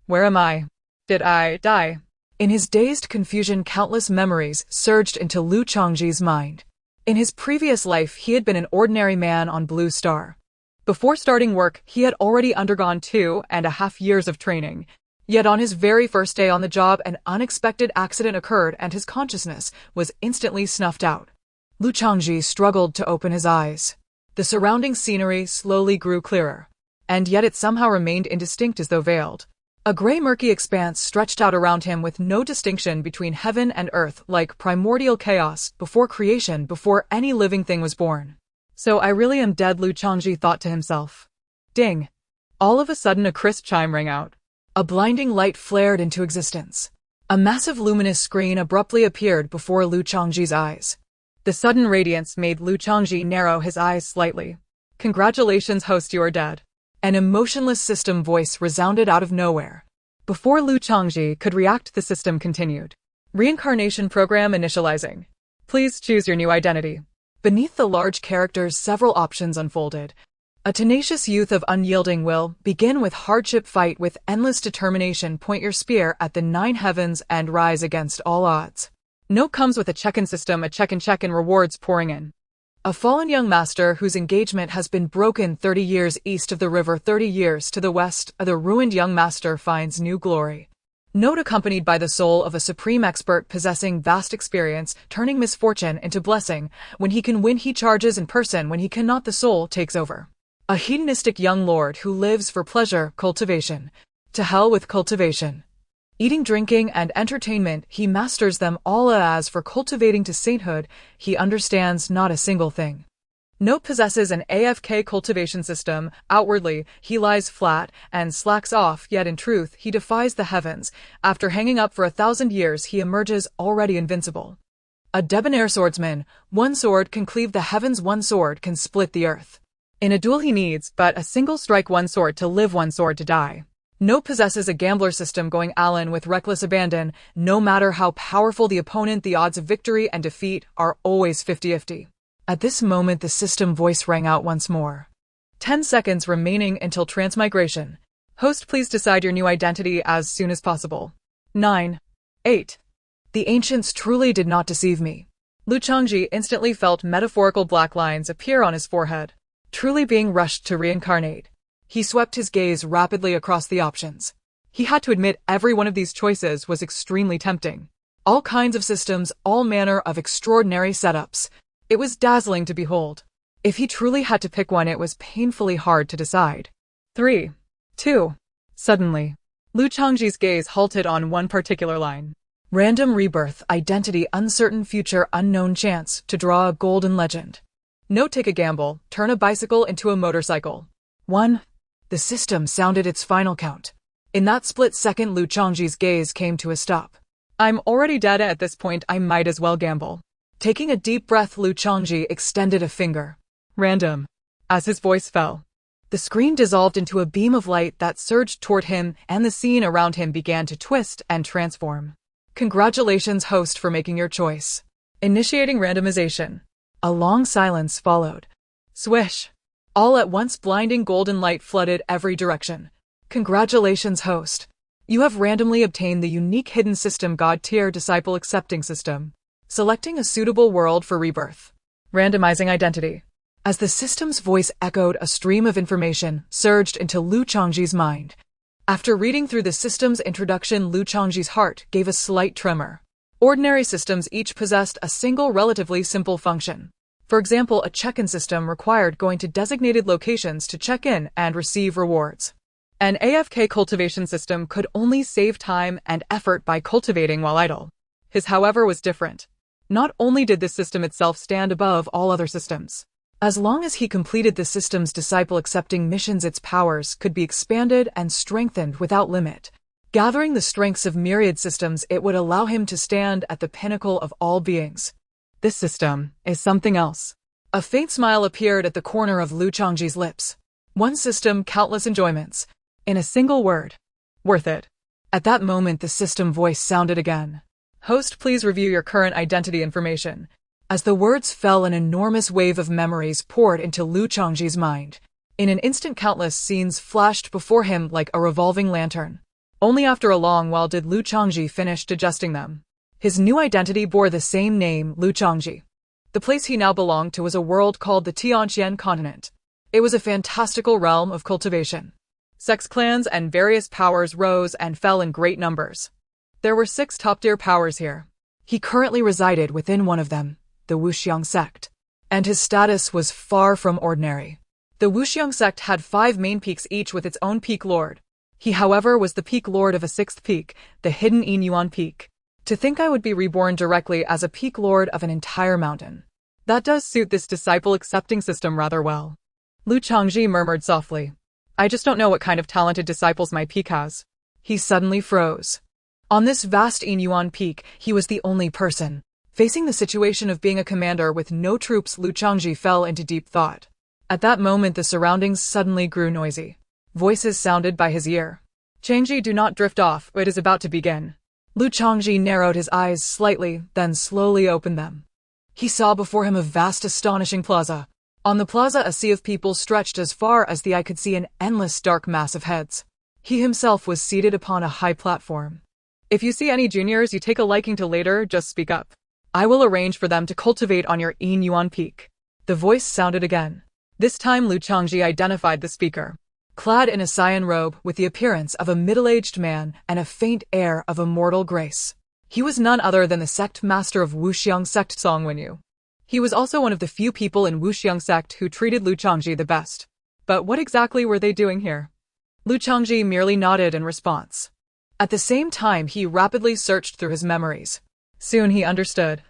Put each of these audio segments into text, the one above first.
Where am I? Did I die? In his dazed confusion, countless memories surged into Lu Chongzhi's mind. In his previous life, he had been an ordinary man on Blue Star. Before starting work, he had already undergone 2.5 years of training. Yet on his very first day on the job, an unexpected accident occurred and his consciousness was instantly snuffed out. Lu Chongzhi struggled to open his eyes. The surrounding scenery slowly grew clearer, and yet it somehow remained indistinct as though veiled. A gray murky expanse stretched out around him with no distinction between heaven and earth, like primordial chaos before creation, before any living thing was born. So I really am dead, Lu Chongzhi thought to himself. Ding! All of a sudden a crisp chime rang out. A blinding light flared into existence. A massive luminous screen abruptly appeared before Lu Chongzhi's eyes. The sudden radiance made Lu Chongzhi narrow his eyes slightly. Congratulations, host, you are dead. An emotionless system voice resounded out of nowhere. Before Lu Chongzhi could react, the system continued. Reincarnation program initializing. Please choose your new identity. Beneath the large characters, several options unfolded. A tenacious youth of unyielding will, begin with hardship, fight with endless determination, point your spear at the 9 heavens and rise against all odds. No comes with a check-in system, a check-in rewards pouring in. A fallen young master whose engagement has been broken 30 years east of the river, 30 years to the west, the ruined young master finds new glory. Note accompanied by the soul of a supreme expert possessing vast experience, turning misfortune into blessing. When he can win, he charges in person. When he cannot, the soul takes over. A hedonistic young lord who lives for pleasure, cultivation. To hell with cultivation. Eating, drinking, and entertainment, he masters them all. As for cultivating to sainthood, he understands not a single thing. Note possesses an AFK cultivation system. Outwardly, he lies flat and slacks off, yet in truth, he defies the heavens. After hanging up for 1,000 years, he emerges already invincible. A debonair swordsman. One sword can cleave the heavens, one sword can split the earth. In a duel he needs but a single strike, one sword to live, one sword to die. No possesses a gambler system, going all-in with reckless abandon. No matter how powerful the opponent, the odds of victory and defeat are always 50-50. At this moment, the system voice rang out once more. 10 seconds remaining until transmigration. Host, please decide your new identity as soon as possible. 9. 8. The ancients truly did not deceive me. Lu Chongzhi instantly felt metaphorical black lines appear on his forehead. Truly being rushed to reincarnate. He swept his gaze rapidly across the options. He had to admit every one of these choices was extremely tempting. All kinds of systems, all manner of extraordinary setups. It was dazzling to behold. If he truly had to pick one, it was painfully hard to decide. 3. 2. Suddenly, Lu Chongzhi's gaze halted on one particular line. Random rebirth, identity, uncertain future, unknown chance to draw a golden legend. No, take a gamble, turn a bicycle into a motorcycle. 1. The system sounded its final count. In that split second, Lu Chongzhi's gaze came to a stop. I'm already dead at this point, I might as well gamble. Taking a deep breath, Lu Chongzhi extended a finger. Random. As his voice fell, the screen dissolved into a beam of light that surged toward him, and the scene around him began to twist and transform. Congratulations, host, for making your choice. Initiating randomization. A long silence followed. Swish. All at once, blinding golden light flooded every direction. Congratulations, host. You have randomly obtained the unique hidden system God-Tier Disciple Accepting System. Selecting a suitable world for rebirth. Randomizing identity. As the system's voice echoed, a stream of information surged into Lu Chongzhi's mind. After reading through the system's introduction, Lu Chongzhi's heart gave a slight tremor. Ordinary systems each possessed a single relatively simple function. For example, a check-in system required going to designated locations to check in and receive rewards. An AFK cultivation system could only save time and effort by cultivating while idle. His, however, was different. Not only did this system itself stand above all other systems. As long as he completed the system's disciple-accepting missions, its powers could be expanded and strengthened without limit. Gathering the strengths of myriad systems, it would allow him to stand at the pinnacle of all beings. This system is something else. A faint smile appeared at the corner of Lu Chongzhi's lips. One system, countless enjoyments. In a single word. Worth it. At that moment, the system voice sounded again. Host, please review your current identity information. As the words fell, an enormous wave of memories poured into Lu Chongzhi's mind. In an instant, countless scenes flashed before him like a revolving lantern. Only after a long while did Lu Chongzhi finish digesting them. His new identity bore the same name, Lu Chongzhi. The place he now belonged to was a world called the Tianqian continent. It was a fantastical realm of cultivation. Sects, clans, and various powers rose and fell in great numbers. There were 6 top-tier powers here. He currently resided within one of them, the Wuxiang sect. And his status was far from ordinary. The Wuxiang sect had 5 main peaks, each with its own peak lord. He, however, was the peak lord of a 6th peak, the hidden Inuan Peak. To think I would be reborn directly as a peak lord of an entire mountain. That does suit this disciple accepting system rather well. Lu Chongzhi murmured softly. I just don't know what kind of talented disciples my peak has. He suddenly froze. On this vast Inuan Peak, he was the only person. Facing the situation of being a commander with no troops, Lu Chongzhi fell into deep thought. At that moment the surroundings suddenly grew noisy. Voices sounded by his ear. Changzhi, do not drift off, it is about to begin. Lu Chongzhi narrowed his eyes slightly, then slowly opened them. He saw before him a vast, astonishing plaza. On the plaza a sea of people stretched as far as the eye could see, an endless dark mass of heads. He himself was seated upon a high platform. If you see any juniors you take a liking to later, just speak up. I will arrange for them to cultivate on your Inuan Peak. The voice sounded again. This time Lu Chongzhi identified the speaker. Clad in a cyan robe, with the appearance of a middle-aged man and a faint air of immortal grace. He was none other than the sect master of Wuxiang sect, Song Wenyu. He was also one of the few people in Wuxiang sect who treated Lu Chongzhi the best. But what exactly were they doing here? Lu Chongzhi merely nodded in response. At the same time he rapidly searched through his memories. Soon he understood.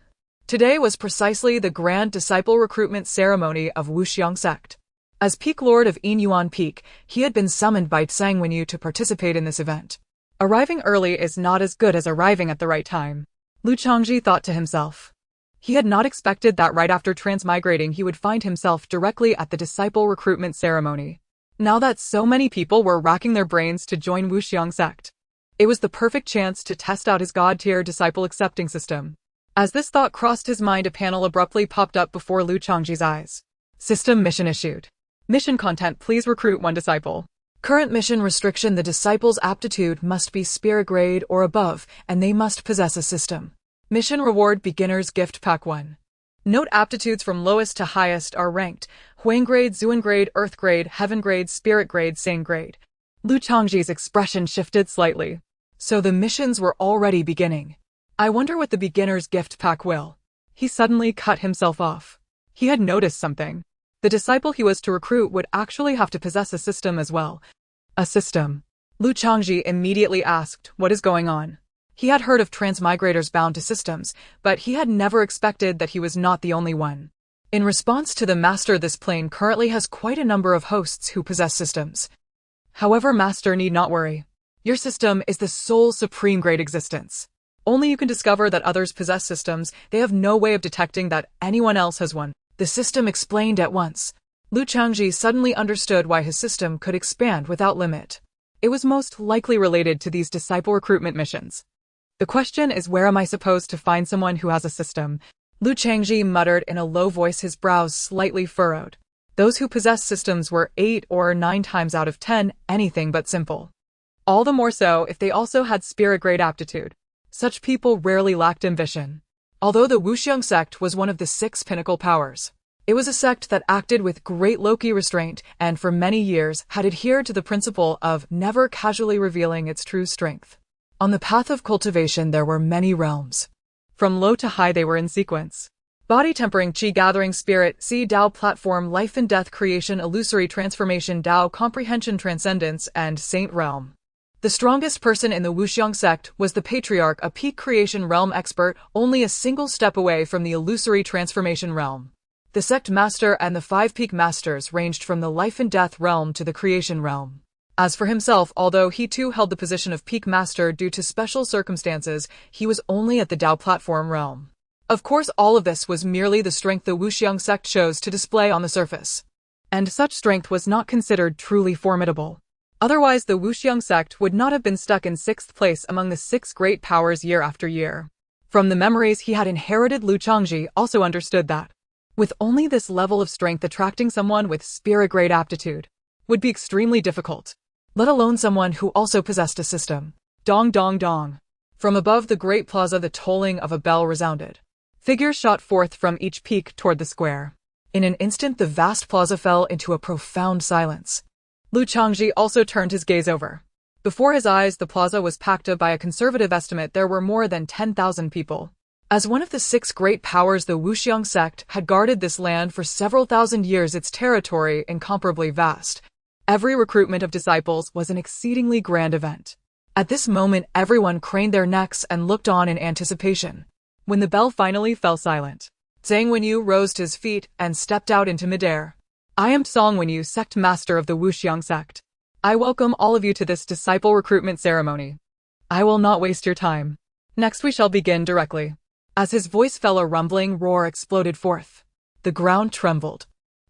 Today was precisely the grand disciple recruitment ceremony of Wuxiang sect. As peak lord of Inuan Peak, he had been summoned by Sang Wenyu to participate in this event. Arriving early is not as good as arriving at the right time. Lu Chongzhi thought to himself. He had not expected that right after transmigrating he would find himself directly at the disciple recruitment ceremony. Now that so many people were racking their brains to join Wuxiang sect, it was the perfect chance to test out his God-Tier Disciple Accepting System. As this thought crossed his mind, a panel abruptly popped up before Lu Chongzhi's eyes. System mission issued. Mission content: please recruit 1 disciple. Current mission restriction: the disciple's aptitude must be spirit grade or above, and they must possess a system. Mission reward: beginner's gift pack 1. Note: aptitudes from lowest to highest are ranked: Huang grade, Zuan grade, Earth grade, Heaven grade, Spirit grade, Sang grade. Lu Chongzhi's expression shifted slightly. So the missions were already beginning. I wonder what the beginner's gift pack will. He suddenly cut himself off. He had noticed something. The disciple he was to recruit would actually have to possess a system as well. A system? Lu Chongzhi immediately asked, what is going on? He had heard of transmigrators bound to systems, but he had never expected that he was not the only one. In response to the master, this plane currently has quite a number of hosts who possess systems. However, master need not worry. Your system is the sole supreme grade existence. Only you can discover that others possess systems. They have no way of detecting that anyone else has one. The system explained at once. Lu Chongzhi suddenly understood why his system could expand without limit. It was most likely related to these disciple recruitment missions. The question is, where am I supposed to find someone who has a system? Lu Chongzhi muttered in a low voice, his brows slightly furrowed. Those who possess systems were 8 or 9 times out of 10 anything but simple. All the more so if they also had spirit grade aptitude. Such people rarely lacked ambition. Although the Wuxiang sect was one of the 6 pinnacle powers, it was a sect that acted with great low-key restraint and for many years had adhered to the principle of never casually revealing its true strength. On the path of cultivation there were many realms. From low to high they were in sequence. Body tempering, Qi gathering, spirit, Sea Dao platform, life and death creation, illusory transformation, Dao comprehension, transcendence, and saint realm. The strongest person in the Wuxiang sect was the Patriarch, a peak creation realm expert, only a single step away from the illusory transformation realm. The sect master and the 5 peak masters ranged from the life and death realm to the creation realm. As for himself, although he too held the position of peak master due to special circumstances, he was only at the Dao platform realm. Of course, all of this was merely the strength the Wuxiang sect chose to display on the surface. And such strength was not considered truly formidable. Otherwise, the Wuxiang sect would not have been stuck in 6th place among the 6 great powers year after year. From the memories he had inherited, Lu Chongzhi also understood that, with only this level of strength, attracting someone with spirit-grade aptitude would be extremely difficult, let alone someone who also possessed a system. Dong dong dong. From above the great plaza the tolling of a bell resounded. Figures shot forth from each peak toward the square. In an instant the vast plaza fell into a profound silence. Lu Changzhi also turned his gaze over. Before his eyes the plaza was packed. By a conservative estimate there were more than 10,000 people. As one of the 6 great powers, the Wuxiang sect had guarded this land for several thousand years, its territory incomparably vast. Every recruitment of disciples was an exceedingly grand event. At this moment everyone craned their necks and looked on in anticipation. When the bell finally fell silent, Zhang Wenyu rose to his feet and stepped out into midair. I am Song Wenyu, sect master of the Wuxiang sect. I welcome all of you to this disciple recruitment ceremony. I will not waste your time. Next we shall begin directly. As his voice fell, a rumbling roar exploded forth. The ground trembled.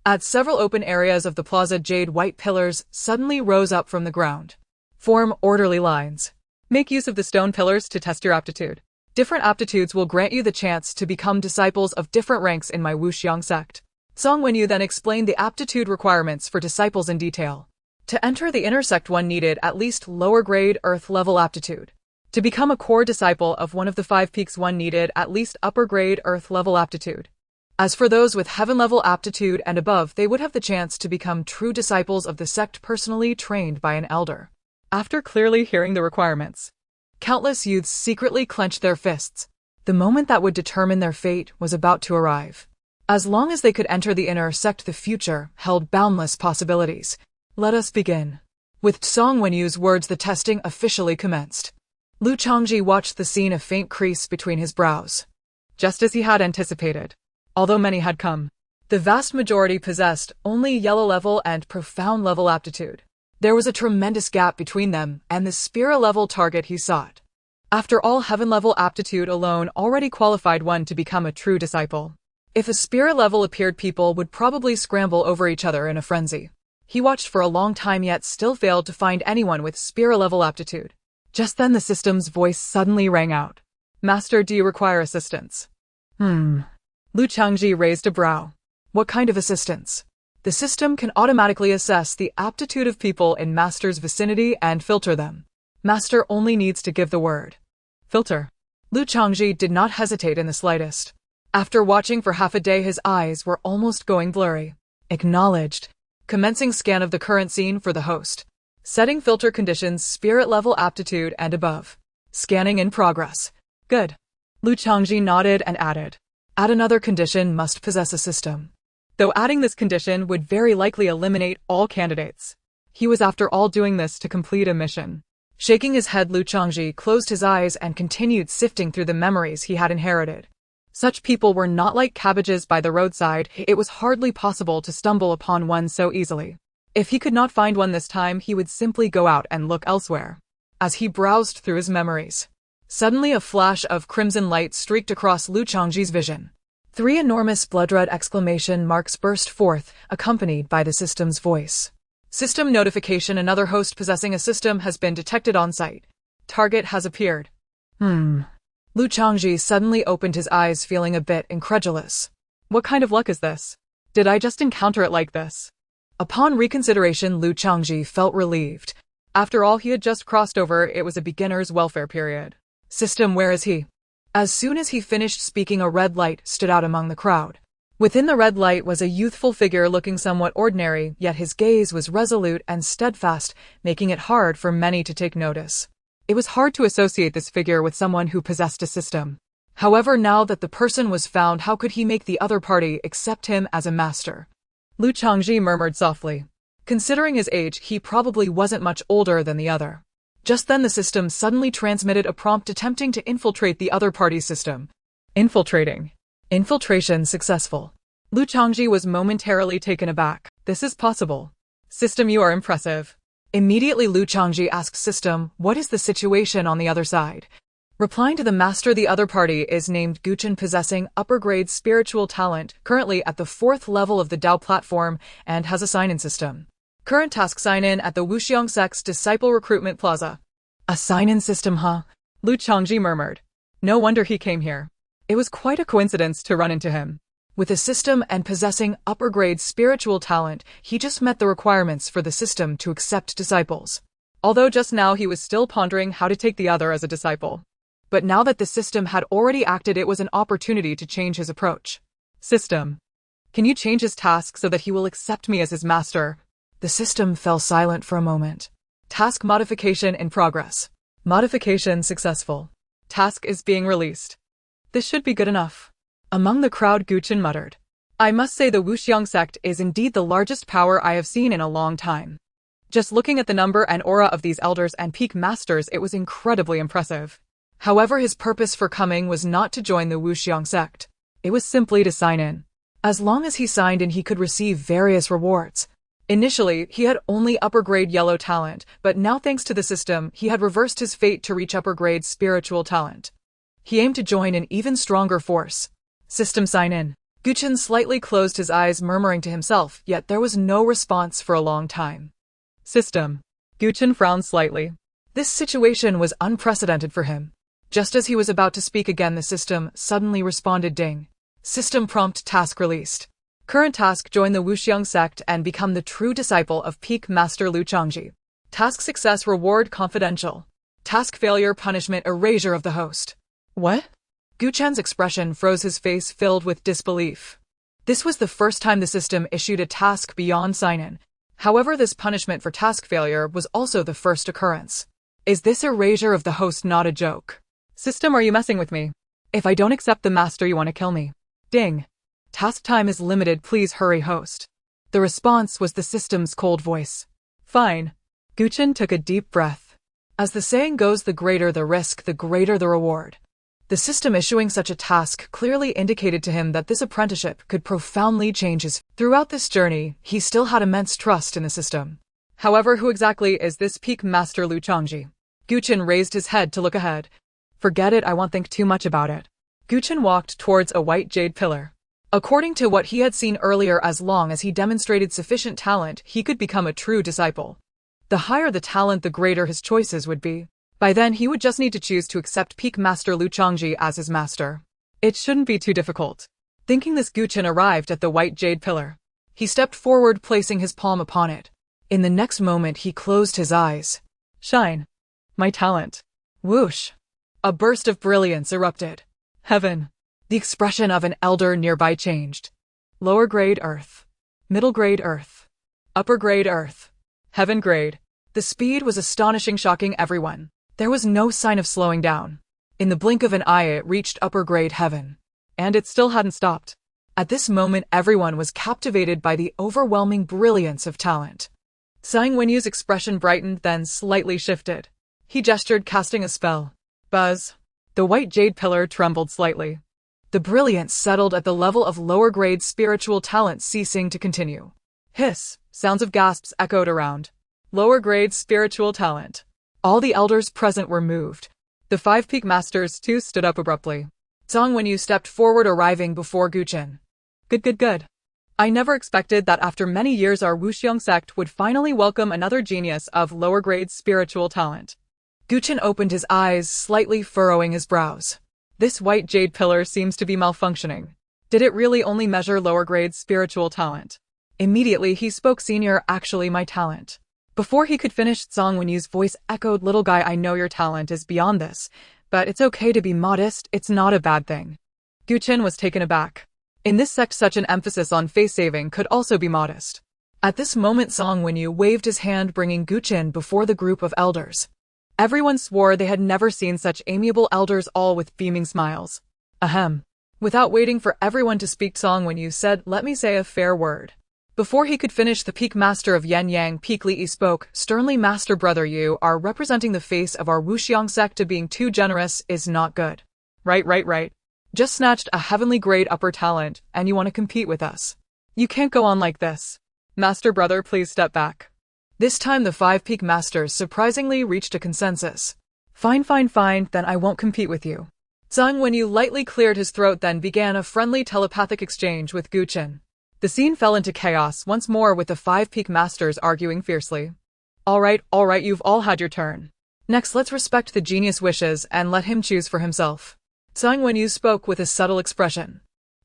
At several open areas of the plaza, jade-white pillars suddenly rose up from the ground. Form orderly lines. Make use of the stone pillars to test your aptitude. Different aptitudes will grant you the chance to become disciples of different ranks in my Wuxiang sect. Song Wenyu then explained the aptitude requirements for disciples in detail. To enter the inner sect one needed at least lower-grade earth-level aptitude. To become a core disciple of one of the 5 peaks one needed at least upper-grade earth-level aptitude. As for those with heaven-level aptitude and above, they would have the chance to become true disciples of the sect personally trained by an elder. After clearly hearing the requirements, countless youths secretly clenched their fists. The moment that would determine their fate was about to arrive. As long as they could enter the inner sect, the future held boundless possibilities. Let us begin. With Song Wenyu's words, the testing officially commenced. Lu Changzhi watched the scene, a faint crease between his brows. Just as he had anticipated. Although many had come, the vast majority possessed only yellow-level and profound-level aptitude. There was a tremendous gap between them and the spirit-level target he sought. After all, heaven-level aptitude alone already qualified one to become a true disciple. If a spirit level appeared, people would probably scramble over each other in a frenzy. He watched for a long time yet still failed to find anyone with spirit-level aptitude. Just then the system's voice suddenly rang out. Master, do you require assistance? Lu Changzhi raised a brow. What kind of assistance? The system can automatically assess the aptitude of people in Master's vicinity and filter them. Master only needs to give the word. Filter. Lu Changzhi did not hesitate in the slightest. After watching for half a day, his eyes were almost going blurry. Acknowledged. Commencing scan of the current scene for the host. Setting filter conditions, spirit level aptitude and above. Scanning in progress. Good. Lu Changzhi nodded and added. Add another condition, must possess a system. Though adding this condition would very likely eliminate all candidates. He was after all doing this to complete a mission. Shaking his head, Lu Changzhi closed his eyes and continued sifting through the memories he had inherited. Such people were not like cabbages by the roadside. It was hardly possible to stumble upon one so easily. If he could not find one this time, he would simply go out and look elsewhere. As he browsed through his memories, suddenly a flash of crimson light streaked across Lu Changzhi's vision. 3 enormous blood-red exclamation marks burst forth, accompanied by the system's voice. System notification: another host possessing a system has been detected on site. Target has appeared. Lu Changzhi suddenly opened his eyes, feeling a bit incredulous. What kind of luck is this? Did I just encounter it like this? Upon reconsideration, Lu Changzhi felt relieved. After all, he had just crossed over. It was a beginner's welfare period. System, where is he? As soon as he finished speaking, a red light stood out among the crowd. Within the red light was a youthful figure looking somewhat ordinary, yet his gaze was resolute and steadfast, making it hard for many to take notice. It was hard to associate this figure with someone who possessed a system. However, now that the person was found, how could he make the other party accept him as a master? Lu Changzhi murmured softly. Considering his age, he probably wasn't much older than the other. Just then the system suddenly transmitted a prompt attempting to infiltrate the other party's system. Infiltrating. Infiltration successful. Lu Changzhi was momentarily taken aback. This is possible. System, you are impressive. Immediately Lu Changzhi asked System, what is the situation on the other side? Replying to the master, the other party is named Gu Chen, possessing upper-grade spiritual talent, currently at the 4th level of the Dao platform, and has a sign-in system. Current task: sign-in at the Wuxiang sect's Disciple Recruitment Plaza. A sign-in system, huh? Lu Changzhi murmured. No wonder he came here. It was quite a coincidence to run into him. With a system and possessing upper-grade spiritual talent, he just met the requirements for the system to accept disciples. although just now he was still pondering how to take the other as a disciple. But now that the system had already acted, it was an opportunity to change his approach. System. Can you change his task so that he will accept me as his master? The system fell silent for a moment. Task modification in progress. Modification successful. Task is being released. This should be good enough. Among the crowd, Gu Chen muttered. I must say the Wuxiang sect is indeed the largest power I have seen in a long time. Just looking at the number and aura of these elders and peak masters, it was incredibly impressive. However, his purpose for coming was not to join the Wuxiang sect. It was simply to sign in. As long as he signed in, he could receive various rewards. Initially, he had only upper-grade yellow talent, but now thanks to the system, he had reversed his fate to reach upper-grade spiritual talent. He aimed to join an even stronger force. System sign in. Gu Chen slightly closed his eyes, murmuring to himself, yet there was no response for a long time. System. Gu Chen frowned slightly. This situation was unprecedented for him. Just as he was about to speak again, the system suddenly responded, ding. System prompt task released. Current task: join the Wuxiang sect and become the true disciple of Peak Master Lu Chongzhi. Task success, reward confidential. Task failure, punishment, erasure of the host. What? Gu Chen's expression froze, his face filled with disbelief. This was the first time the system issued a task beyond sign-in. However, this punishment for task failure was also the first occurrence. Is this erasure of the host not a joke? System, are you messing with me? If I don't accept the master, you want to kill me. Ding. Task time is limited, please hurry, host. The response was the system's cold voice. Fine. Gu Chen took a deep breath. As the saying goes, the greater the risk, the greater the reward. The system issuing such a task clearly indicated to him that this apprenticeship could profoundly change his. Throughout this journey, he still had immense trust in the system. However, who exactly is this Peak Master Lu Chongzhi? Gu Chen raised his head to look ahead. Forget it, I won't think too much about it. Gu Chen walked towards a white jade pillar. According to what he had seen earlier, as long as he demonstrated sufficient talent, he could become a true disciple. The higher the talent, the greater his choices would be. By then, he would just need to choose to accept Peak Master Lu Chongzhi as his master. It shouldn't be too difficult. Thinking this, Gu Chen arrived at the white jade pillar. He stepped forward, placing his palm upon it. In the next moment, he closed his eyes. Shine. My talent. Whoosh. A burst of brilliance erupted. Heaven. The expression of an elder nearby changed. Lower grade earth. Middle grade earth. Upper grade earth. Heaven grade. The speed was astonishing, shocking everyone. There was no sign of slowing down. In the blink of an eye, it reached upper grade heaven. And it still hadn't stopped. At this moment, everyone was captivated by the overwhelming brilliance of talent. Sang Wenyu's expression brightened, then slightly shifted. He gestured, casting a spell. Buzz. The white jade pillar trembled slightly. The brilliance settled at the level of lower-grade spiritual talent, ceasing to continue. Hiss. Sounds of gasps echoed around. Lower-grade spiritual talent. All the elders present were moved. The 5 peak masters, too, stood up abruptly. Sang Wenyu stepped forward, arriving before Gu Chen. Good. I never expected that after many years our Wuxiang sect would finally welcome another genius of lower-grade spiritual talent. Gu Chen opened his eyes, slightly furrowing his brows. This white jade pillar seems to be malfunctioning. Did it really only measure lower-grade spiritual talent? Immediately he spoke, senior, actually my talent. Before he could finish, Sang Wenyu's voice echoed, little guy, I know your talent is beyond this, but it's okay to be modest, it's not a bad thing. Gu Chen was taken aback. In this sect, such an emphasis on face saving could also be modest. At this moment, Sang Wenyu waved his hand, bringing Gu Chen before the group of elders. Everyone swore they had never seen such amiable elders, all with beaming smiles. Ahem. Without waiting for everyone to speak, Sang Wenyu said, let me say a fair word. Before he could finish, the peak master of Yenyang Peak Li spoke sternly, Master Brother, you are representing the face of our Wuxiang sect. Being too generous is not good. Right. Just snatched a heavenly grade upper talent, and you want to compete with us. You can't go on like this. Master Brother, please step back. This time the 5 peak masters surprisingly reached a consensus. Fine, then I won't compete with you. Sang Wenyu lightly cleared his throat, then began a friendly telepathic exchange with Gu Chen. The scene fell into chaos once more, with the 5 peak masters arguing fiercely. All right, you've all had your turn. Next, let's respect the genius wishes and let him choose for himself. Sang Wenyu spoke with a subtle expression.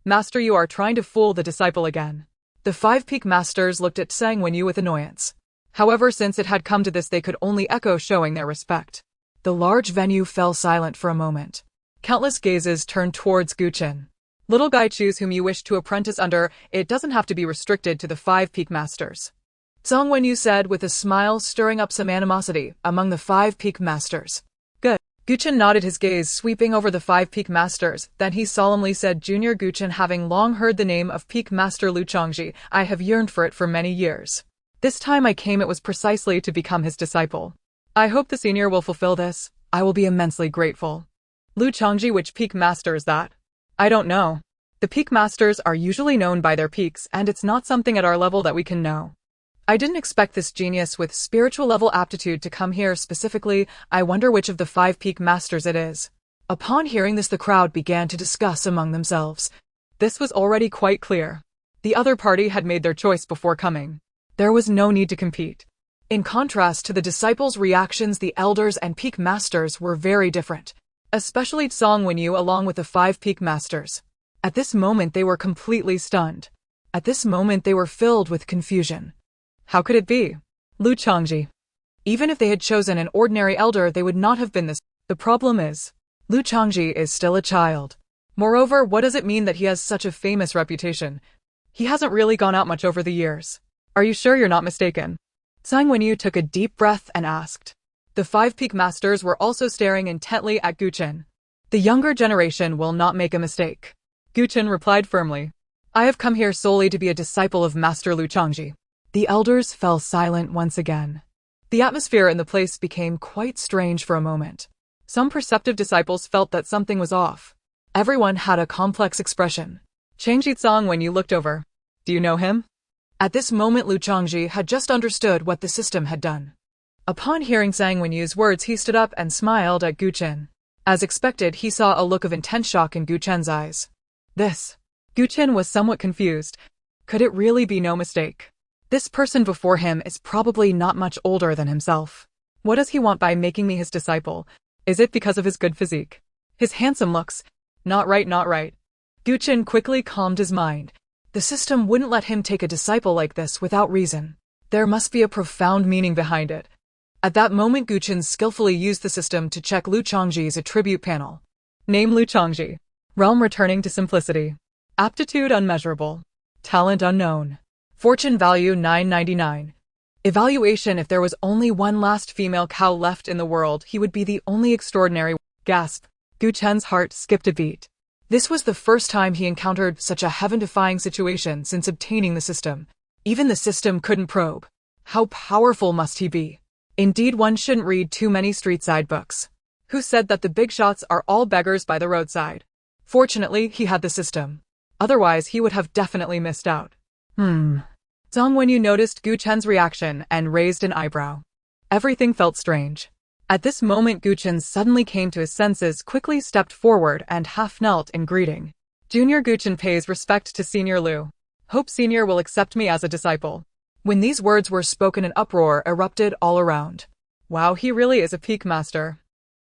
Master, you are trying to fool the disciple again. The 5 peak masters looked at Sang Wenyu with annoyance. However, since it had come to this, they could only echo showing their respect. The large venue fell silent for a moment. Countless gazes turned towards Gu Chen. Little guy, choose whom you wish to apprentice under. It doesn't have to be restricted to the 5 peak masters. Zhang Wenyu said with a smile, stirring up some animosity among the 5 peak masters. Good. Gu Chen nodded, his gaze sweeping over the 5 peak masters. Then he solemnly said, Junior Gu Chen, having long heard the name of peak master Lu Chongzhi, I have yearned for it for many years. This time I came, it was precisely to become his disciple. I hope the senior will fulfill this. I will be immensely grateful. Lu Chongzhi, which peak master is that? I don't know. The peak masters are usually known by their peaks, and it's not something at our level that we can know. I didn't expect this genius with spiritual level aptitude to come here specifically. I wonder which of the 5 peak masters it is. Upon hearing this, the crowd began to discuss among themselves. This was already quite clear. The other party had made their choice before coming. There was no need to compete. In contrast to the disciples' reactions, the elders and peak masters were very different. Especially Zhang Wenyu along with the 5 peak masters. At this moment they were completely stunned. At this moment they were filled with confusion. How could it be? Lu Chongzhi. Even if they had chosen an ordinary elder, they would not have been this. The problem is, Lu Chongzhi is still a child. Moreover, what does it mean that he has such a famous reputation? He hasn't really gone out much over the years. Are you sure you're not mistaken? Zhang Wenyu took a deep breath and asked. The 5 peak masters were also staring intently at Gu Chen. The younger generation will not make a mistake. Gu Chen replied firmly. I have come here solely to be a disciple of Master Lu Chongzhi. The elders fell silent once again. The atmosphere in the place became quite strange for a moment. Some perceptive disciples felt that something was off. Everyone had a complex expression. Changzhi Zhang, when you looked over. Do you know him? At this moment Lu Chongzhi had just understood what the system had done. Upon hearing Zhang Wenyu's words, he stood up and smiled at Gu Chen. As expected, he saw a look of intense shock in Gu Chen's eyes. Gu Chen was somewhat confused. Could it really be no mistake? This person before him is probably not much older than himself. What does he want by making me his disciple? Is it because of his good physique? His handsome looks? Not right, not right. Gu Chen quickly calmed his mind. The system wouldn't let him take a disciple like this without reason. There must be a profound meaning behind it. At that moment, Gu Chen skillfully used the system to check Lu Chongzhi's attribute panel. Name Lu Chongzhi. Realm returning to simplicity. Aptitude unmeasurable. Talent unknown. Fortune value 999. Evaluation: if there was only one last female cow left in the world, he would be the only extraordinary. Gasp. Gu Chen's heart skipped a beat. This was the first time he encountered such a heaven-defying situation since obtaining the system. Even the system couldn't probe. How powerful must he be? Indeed, one shouldn't read too many street-side books. Who said that the big shots are all beggars by the roadside? Fortunately, he had the system. Otherwise, he would have definitely missed out. Zhang Wenyu noticed Gu Chen's reaction and raised an eyebrow. Everything felt strange. At this moment, Gu Chen suddenly came to his senses, quickly stepped forward and half knelt in greeting. Junior Gu Chen pays respect to Senior Lu. Hope Senior will accept me as a disciple. When these words were spoken, an uproar erupted all around. Wow, he really is a peak master.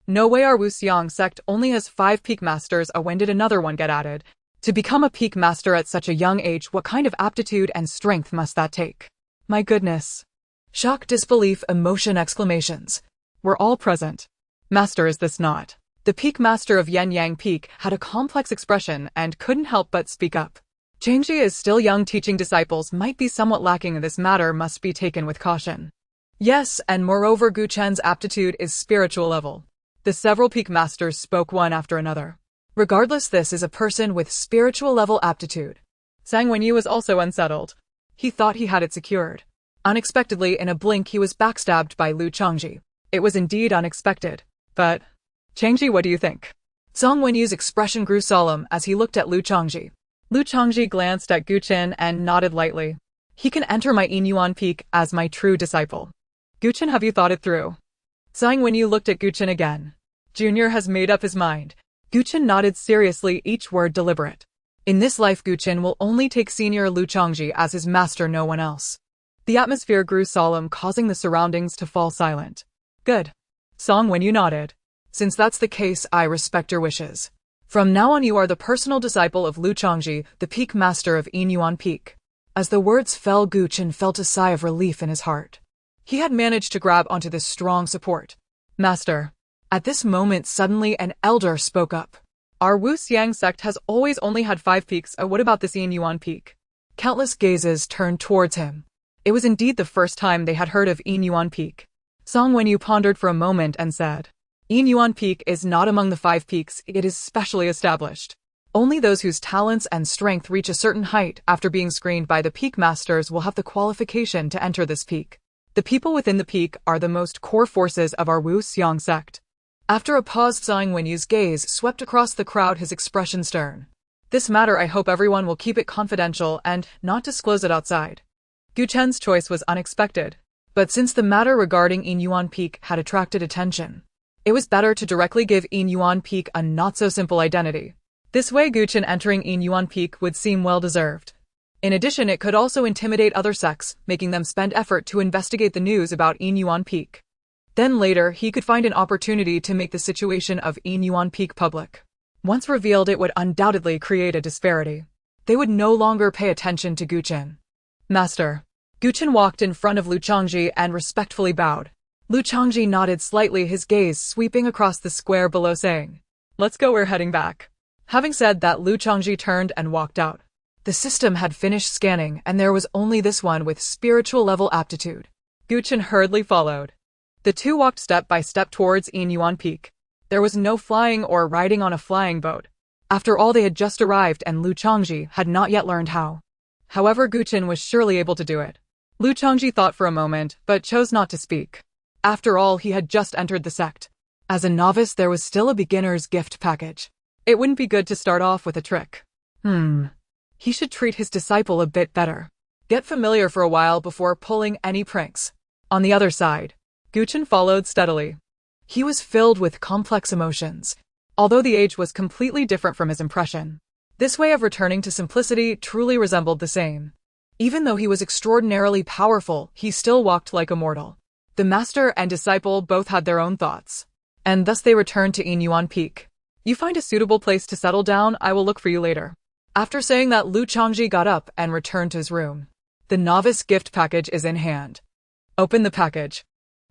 No way, our Wuxiang sect only has 5 peak masters. When did another one get added? To become a peak master at such a young age, what kind of aptitude and strength must that take? My goodness. Shock, disbelief, emotion, exclamations were all present. Master, is this not? The peak master of Enlightenment Peak had a complex expression and couldn't help but speak up. Changzhi is still young, teaching disciples might be somewhat lacking. This matter must be taken with caution. Yes, and moreover, Gu Chen's aptitude is spiritual level. The several peak masters spoke one after another. Regardless, this is a person with spiritual level aptitude. Zhang Wenyu was also unsettled. He thought he had it secured. Unexpectedly, in a blink, he was backstabbed by Lu Chongzhi. It was indeed unexpected. But, Changzhi, what do you think? Zhang Wenyu's expression grew solemn as he looked at Lu Chongzhi. Lu Chongzhi glanced at Gu Chen and nodded lightly. He can enter my Inuan Peak as my true disciple. Gu Chen, have you thought it through? Zhang Wenyu looked at Gu Chen again. Junior has made up his mind. Gu Chen nodded seriously, each word deliberate. In this life, Gu Chen will only take Senior Lu Chongzhi as his master, no one else. The atmosphere grew solemn, causing the surroundings to fall silent. Good. Zhang Wenyu nodded. Since that's the case, I respect your wishes. From now on, you are the personal disciple of Lu Chongzhi, the peak master of Inuan Peak. As the words fell, Gu Chen felt a sigh of relief in his heart. He had managed to grab onto this strong support. Master. At this moment, suddenly an elder spoke up. Our Wu Xiang sect has always only had 5 peaks. What about this Inuan Peak? Countless gazes turned towards him. It was indeed the first time they had heard of Inuan Peak. Song Wenyu pondered for a moment and said, Inuan Peak is not among the 5 peaks, it is specially established. Only those whose talents and strength reach a certain height after being screened by the peak masters will have the qualification to enter this peak. The people within the peak are the most core forces of our Wu Xiang sect. After a pause, Song Wenyu's gaze swept across the crowd, his expression stern. This matter, I hope everyone will keep it confidential and not disclose it outside. Gu Chen's choice was unexpected, but since the matter regarding Inuan Peak had attracted attention, it was better to directly give Inuan Peak a not-so-simple identity. This way, Gu Chen entering Inuan Peak would seem well-deserved. In addition, it could also intimidate other sects, making them spend effort to investigate the news about Inuan Peak. Then later, he could find an opportunity to make the situation of Inuan Peak public. Once revealed, it would undoubtedly create a disparity. They would no longer pay attention to Gu Chen. Master. Gu Chen walked in front of Lu Changzhi and respectfully bowed. Lu Changzhi nodded slightly, his gaze sweeping across the square below, saying, Let's go, we're heading back. Having said that, Lu Changzhi turned and walked out. The system had finished scanning, and there was only this one with spiritual level aptitude. Gu Chen hurriedly followed. The two walked step by step towards Inuan Peak. There was no flying or riding on a flying boat. After all, they had just arrived and Lu Changzhi had not yet learned how. However, Gu Chen was surely able to do it. Lu Changzhi thought for a moment, but chose not to speak. After all, he had just entered the sect. As a novice, there was still a beginner's gift package. It wouldn't be good to start off with a trick. He should treat his disciple a bit better. Get familiar for a while before pulling any pranks. On the other side, Gu Chen followed steadily. He was filled with complex emotions. Although the age was completely different from his impression, this way of returning to simplicity truly resembled the same. Even though he was extraordinarily powerful, he still walked like a mortal. The master and disciple both had their own thoughts, and thus they returned to Inuan Peak. You find a suitable place to settle down, I will look for you later. After saying that, Lu Changzhi got up and returned to his room. The novice gift package is in hand. Open the package.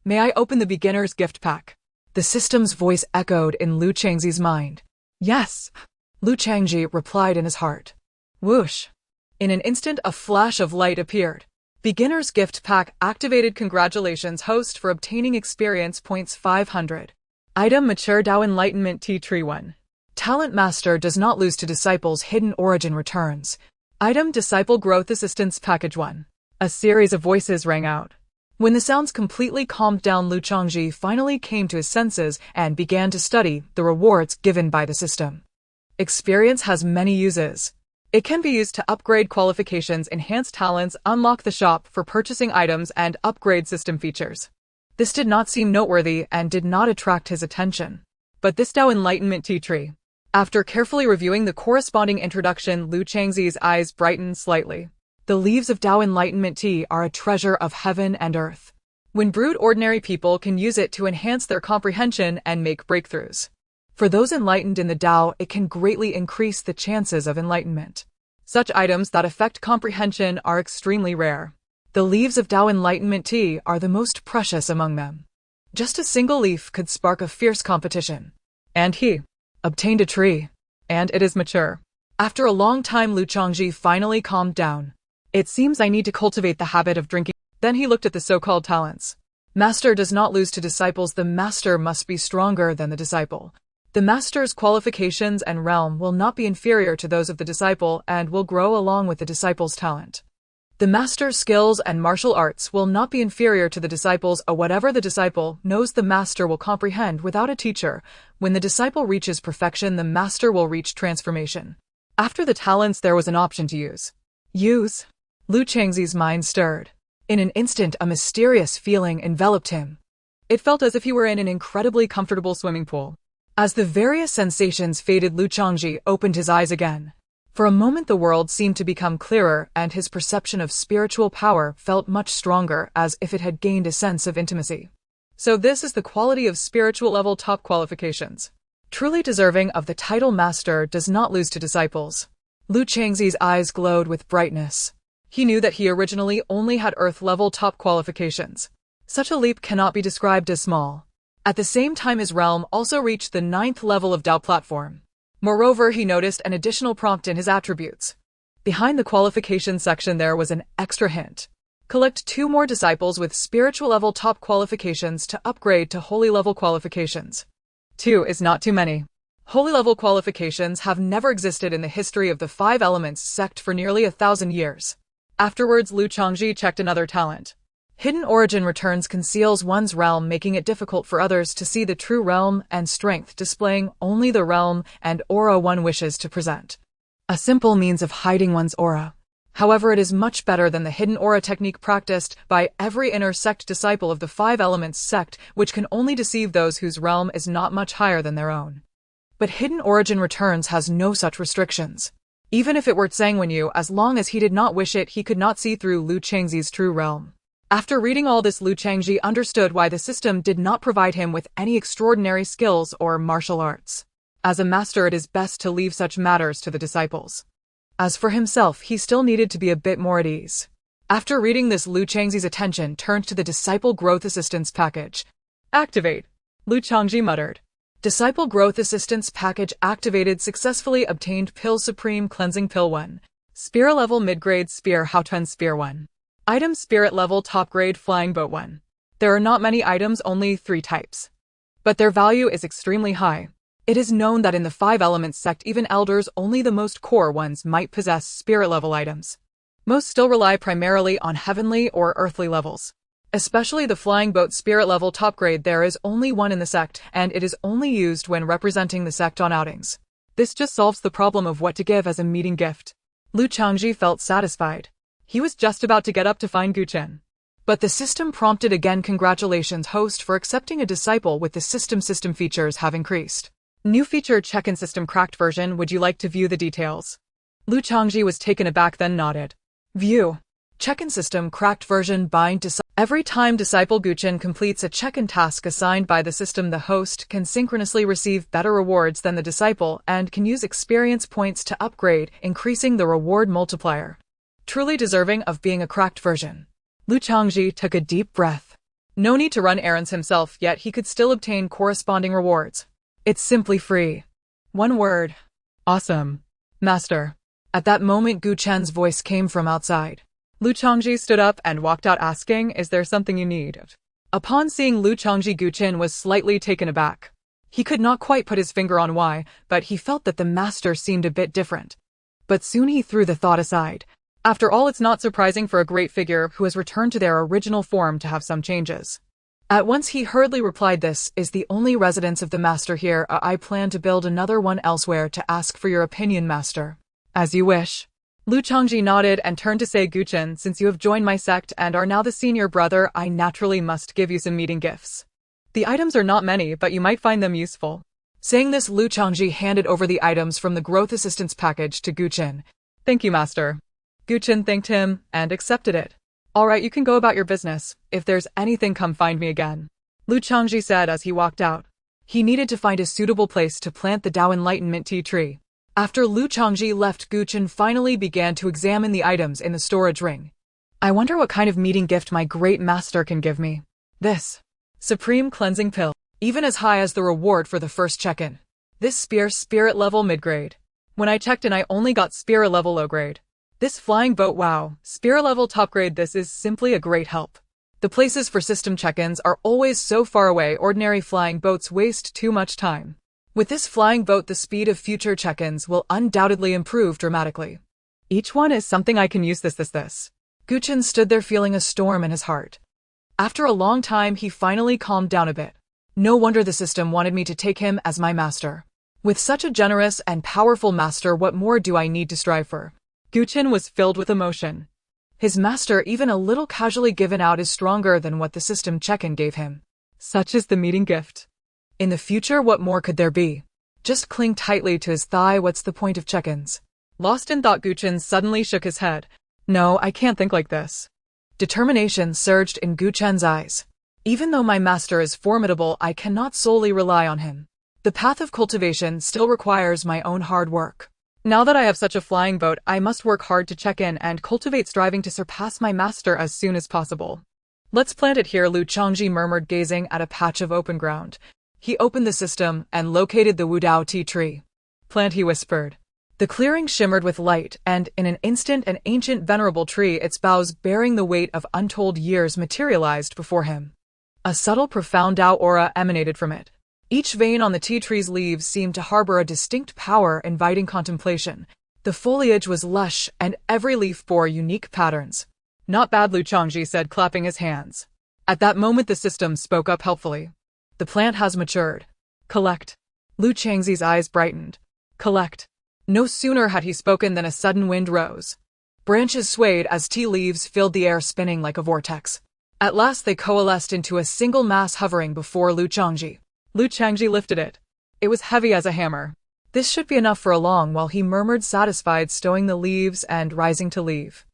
May I open the beginner's gift pack? The system's voice echoed in Lu Changzhi's mind. Yes. Lu Changzhi replied in his heart. Whoosh. In an instant, a flash of light appeared. Beginner's gift pack activated. Congratulations, host, for obtaining experience points 500. Item Mature Dao Enlightenment Tea Tree 1. Talent Master does not lose to Disciple's hidden origin returns. Item Disciple Growth Assistance Package 1. A series of voices rang out. When the sounds completely calmed down, Lu Changzhi finally came to his senses and began to study the rewards given by the system. Experience has many uses. It can be used to upgrade qualifications, enhance talents, unlock the shop for purchasing items, and upgrade system features. This did not seem noteworthy and did not attract his attention. But this Dao Enlightenment Tea Tree. After carefully reviewing the corresponding introduction, Lu Changzhi's eyes brightened slightly. The leaves of Dao Enlightenment Tea are a treasure of heaven and earth. When brewed, ordinary people can use it to enhance their comprehension and make breakthroughs. For those enlightened in the Dao, it can greatly increase the chances of enlightenment. Such items that affect comprehension are extremely rare. The leaves of Dao Enlightenment Tea are the most precious among them. Just a single leaf could spark a fierce competition. And he obtained a tree, and it is mature. After a long time, Lu Changzhi finally calmed down. It seems I need to cultivate the habit of drinking. Then he looked at the so-called talents. Master does not lose to disciples. The master must be stronger than the disciple. The master's qualifications and realm will not be inferior to those of the disciple and will grow along with the disciple's talent. The master's skills and martial arts will not be inferior to the disciple's. Whatever the disciple knows, the master will comprehend without a teacher. When the disciple reaches perfection, the master will reach transformation. After the talents, there was an option to use. Use? Lu Changzhi's mind stirred. In an instant, a mysterious feeling enveloped him. It felt as if he were in an incredibly comfortable swimming pool. As the various sensations faded, Lu Changzhi opened his eyes again. For a moment, the world seemed to become clearer, and his perception of spiritual power felt much stronger, as if it had gained a sense of intimacy. So this is the quality of spiritual level top qualifications. Truly deserving of the title master does not lose to disciples. Lu Changzhi's eyes glowed with brightness. He knew that he originally only had earth level top qualifications. Such a leap cannot be described as small. At the same time, his realm also reached the 9th level of Dao platform. Moreover, he noticed an additional prompt in his attributes. Behind the qualifications section there was an extra hint. Collect 2 more disciples with spiritual level top qualifications to upgrade to holy level qualifications. 2 is not too many. Holy level qualifications have never existed in the history of the 5 Elements sect for nearly 1,000 years. Afterwards, Lu Chongzhi checked another talent. Hidden origin returns conceals one's realm, making it difficult for others to see the true realm, and strength, displaying only the realm and aura one wishes to present. A simple means of hiding one's aura. However, it is much better than the hidden aura technique practiced by every inner sect disciple of the 5 Elements sect, which can only deceive those whose realm is not much higher than their own. But hidden origin returns has no such restrictions. Even if it were Tsangwenyu, as long as he did not wish it, he could not see through Lu Changzi's true realm. After reading all this, Lu Changzhi understood why the system did not provide him with any extraordinary skills or martial arts. As a master, it is best to leave such matters to the disciples. As for himself, he still needed to be a bit more at ease. After reading this, Lu Changzi's attention turned to the Disciple Growth Assistance package. Activate, Lu Changzhi muttered. Disciple Growth Assistance package activated. Successfully obtained Pill Supreme Cleansing Pill 1. Spear level mid-grade Spear Haotuan Spear 1. Item Spirit level top grade Flying Boat 1. There are not many items, only 3 types. But their value is extremely high. It is known that in the 5 Elements sect, even elders, only the most core ones, might possess spirit level items. Most still rely primarily on heavenly or earthly levels. Especially the Flying Boat Spirit level top grade, there is only one in the sect, and it is only used when representing the sect on outings. This just solves the problem of what to give as a meeting gift. Lu Changzhi felt satisfied. He was just about to get up to find Gu Chen. But the system prompted again. Congratulations, host, for accepting a disciple with the system features have increased. New feature check-in system cracked version. Would you like to view the details? Lu Changzhi was taken aback, then nodded. View. Check-in system cracked version bind to every time disciple Gu Chen completes a check-in task assigned by the system, the host can synchronously receive better rewards than the disciple and can use experience points to upgrade, increasing the reward multiplier. Truly deserving of being a cracked version. Lu Changzhi took a deep breath. No need to run errands himself, yet he could still obtain corresponding rewards. It's simply free. One word. Awesome. Master. At that moment, Gu Chen's voice came from outside. Lu Changzhi stood up and walked out, asking, "Is there something you need?" Upon seeing Lu Changzhi, Gu Chen was slightly taken aback. He could not quite put his finger on why, but he felt that the master seemed a bit different. But soon he threw the thought aside. After all, it's not surprising for a great figure who has returned to their original form to have some changes. At once he hurriedly replied, "This is the only residence of the master here. I plan to build another one elsewhere to ask for your opinion, master." "As you wish." Lu Changzhi nodded and turned to say, "Gu Chen, since you have joined my sect and are now the senior brother, I naturally must give you some meeting gifts. The items are not many, but you might find them useful." Saying this, Lu Changzhi handed over the items from the growth assistance package to Gu Chen. "Thank you, master." Gu Chen thanked him and accepted it. "All right, you can go about your business. If there's anything, come find me again," Lu Changzhi said as he walked out. He needed to find a suitable place to plant the Dao Enlightenment Tea Tree. After Lu Changzhi left, Gu Chen finally began to examine the items in the storage ring. "I wonder what kind of meeting gift my great master can give me. This Supreme Cleansing Pill, even as high as the reward for the first check-in. This Spirit level mid-grade. When I checked in, I only got Spirit level low grade. This Flying Boat, wow, Spirit level top grade. This is simply a great help. The places for system check-ins are always so far away. Ordinary flying boats waste too much time. With this flying boat, the speed of future check-ins will undoubtedly improve dramatically. Each one is something I can use. This. Gu Chen stood there feeling a storm in his heart. After a long time, he finally calmed down a bit. No wonder the system wanted me to take him as my master. With such a generous and powerful master, what more do I need to strive for? Gu Chen was filled with emotion. His master, even a little casually given out, is stronger than what the system check-in gave him. Such is the meeting gift. In the future, what more could there be? Just cling tightly to his thigh. What's the point of check-ins? Lost in thought, Gu Chen suddenly shook his head. No, I can't think like this. Determination surged in Gu Chen's eyes. Even though my master is formidable, I cannot solely rely on him. The path of cultivation still requires my own hard work. Now that I have such a flying boat, I must work hard to check in and cultivate, striving to surpass my master as soon as possible. Let's plant it here, Lu Changzhi murmured, gazing at a patch of open ground. He opened the system and located the Wudao tea tree. Plant, he whispered. The clearing shimmered with light, and in an instant an ancient venerable tree, its boughs bearing the weight of untold years, materialized before him. A subtle, profound Tao aura emanated from it. Each vein on the tea tree's leaves seemed to harbor a distinct power, inviting contemplation. The foliage was lush, and every leaf bore unique patterns. Not bad, Lu Changzhi said, clapping his hands. At that moment the system spoke up helpfully. The plant has matured. Collect. Lu Changzhi's eyes brightened. Collect. No sooner had he spoken than a sudden wind rose. Branches swayed as tea leaves filled the air, spinning like a vortex. At last they coalesced into a single mass, hovering before Lu Changzhi. Lu Changzhi lifted it. It was heavy as a hammer. This should be enough for a long while, he murmured, satisfied, stowing the leaves and rising to leave.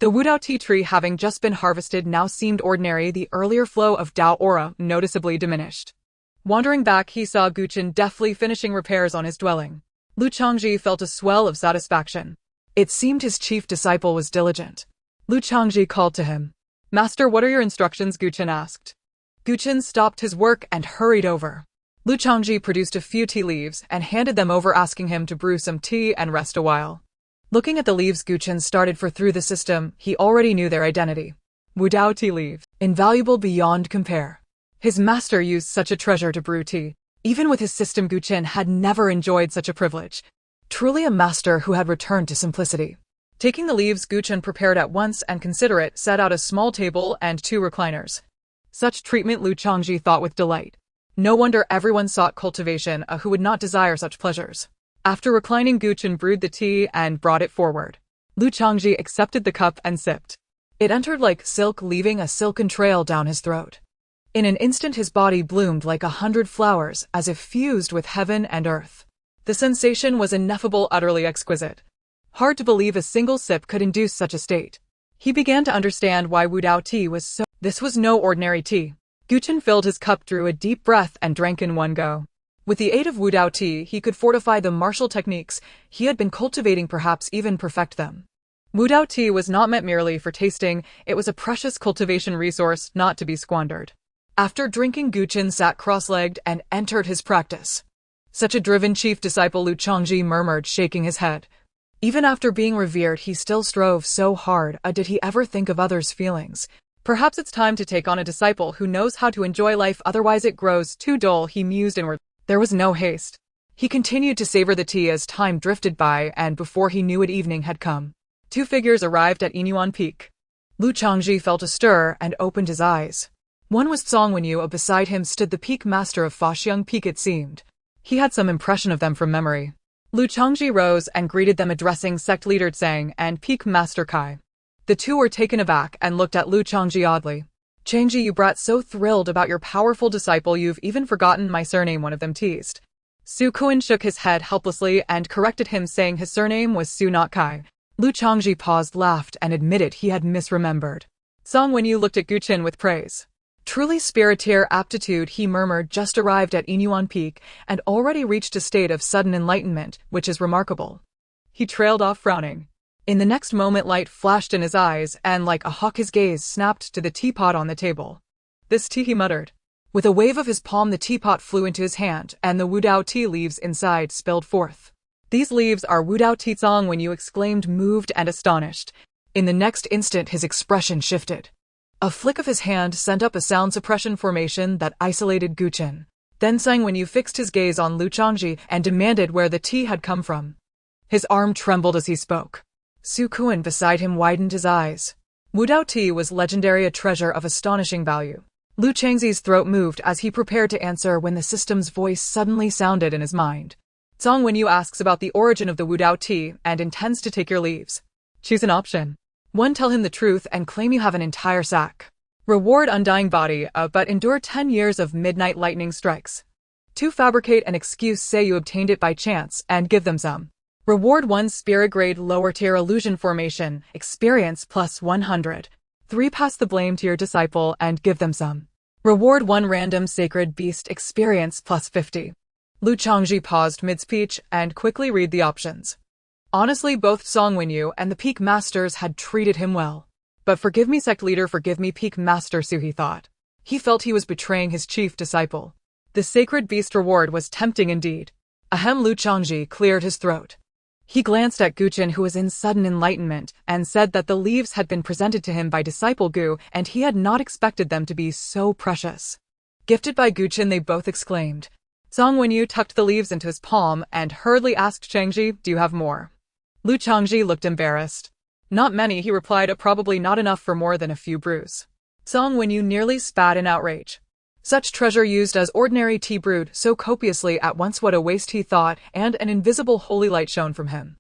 The Wudao tea tree, having just been harvested, now seemed ordinary, the earlier flow of Tao aura noticeably diminished. Wandering back, he saw Gu Chen deftly finishing repairs on his dwelling. Lu Changzhi felt a swell of satisfaction. It seemed his chief disciple was diligent. Lu Changzhi called to him. Master, what are your instructions? Gu Chen asked. Gu Chen stopped his work and hurried over. Lu Changzhi produced a few tea leaves and handed them over, asking him to brew some tea and rest a while. Looking at the leaves Gu Chen started, for through the system he already knew their identity. Wudao tea leaves, invaluable beyond compare. His master used such a treasure to brew tea. Even with his system, Gu Chen had never enjoyed such a privilege. Truly a master who had returned to simplicity. Taking the leaves, Gu Chen prepared at once and, considerate, set out a small table and 2 recliners. Such treatment, Lu Changzhi thought with delight. No wonder everyone sought cultivation, who would not desire such pleasures. After reclining, Gu Chen brewed the tea and brought it forward. Lu Changzhi accepted the cup and sipped. It entered like silk, leaving a silken trail down his throat. In an instant his body bloomed like 100 flowers, as if fused with heaven and earth. The sensation was ineffable, utterly exquisite. Hard to believe a single sip could induce such a state. He began to understand why Wudao tea was so— This was no ordinary tea. Gu Chen filled his cup, drew a deep breath, and drank in one go. With the aid of Wudao tea, he could fortify the martial techniques he had been cultivating, perhaps even perfect them. Wudao tea was not meant merely for tasting, it was a precious cultivation resource not to be squandered. After drinking, Gu Chen sat cross-legged and entered his practice. Such a driven chief disciple, Lu Changzhi murmured, shaking his head. Even after being revered, he still strove so hard. Did he ever think of others' feelings? Perhaps it's time to take on a disciple who knows how to enjoy life, otherwise it grows too dull, he mused inward. There was no haste. He continued to savor the tea as time drifted by, and before he knew it, evening had come. 2 figures arrived at Inuan Peak. Lu Changzhi felt a stir and opened his eyes. One was Song Wenyu, beside him stood the peak master of Inuan Peak, it seemed. He had some impression of them from memory. Lu Changzhi rose and greeted them, addressing sect leader Tsang and peak master Kai. The 2 were taken aback and looked at Lu Changzhi oddly. Changzhi, you brat, so thrilled about your powerful disciple you've even forgotten my surname, one of them teased. Su Kuan shook his head helplessly and corrected him, saying his surname was Su, not Kai. Lu Changzhi paused, laughed, and admitted he had misremembered. Song Wenyu looked at Gu Chen with praise. Truly spiritier aptitude, he murmured, just arrived at Inuan Peak and already reached a state of sudden enlightenment, which is remarkable. He trailed off, frowning. In the next moment light flashed in his eyes, and like a hawk his gaze snapped to the teapot on the table. This tea, he muttered. With a wave of his palm the teapot flew into his hand, and the Wudao tea leaves inside spilled forth. These leaves are Wudao tea, Song Wenyu exclaimed, moved and astonished. In the next instant his expression shifted. A flick of his hand sent up a sound suppression formation that isolated Gu Chen. Then Song Wenyu fixed his gaze on Lu Changzhi and demanded where the tea had come from. His arm trembled as he spoke. Su Kuan beside him widened his eyes. Wudao tea was legendary, a treasure of astonishing value. Lu Changzhi's throat moved as he prepared to answer when the system's voice suddenly sounded in his mind. Song Wenyu asks about the origin of the Wudao tea and intends to take your leaves. Choose an option. 1. Tell him the truth and claim you have an entire sack. Reward undying body, but endure 10 years of midnight lightning strikes. 2. Fabricate an excuse, say you obtained it by chance, and give them some. Reward 1. Spirit grade lower tier illusion formation, experience plus 100. 3. Pass the blame to your disciple and give them some. Reward 1. Random sacred beast, experience plus 50. Lu Changzhi paused mid-speech and quickly read the options. Honestly, both Song Wenyu and the peak masters had treated him well. But forgive me, sect leader, forgive me, peak master Su, he thought. He felt he was betraying his chief disciple. The sacred beast reward was tempting indeed. Ahem. Lu Chongzhi cleared his throat. He glanced at Gu Chen, who was in sudden enlightenment, and said that the leaves had been presented to him by disciple Gu, and he had not expected them to be so precious. Gifted by Gu Chen, they both exclaimed. Zhang Wenyu tucked the leaves into his palm and hurriedly asked Changzhi, do you have more? Lu Chongzhi looked embarrassed. Not many, he replied, probably not enough for more than a few brews. Zhang Wenyu nearly spat in outrage. Such treasure used as ordinary tea brewed so copiously at once, what a waste, he thought, and an invisible holy light shone from him.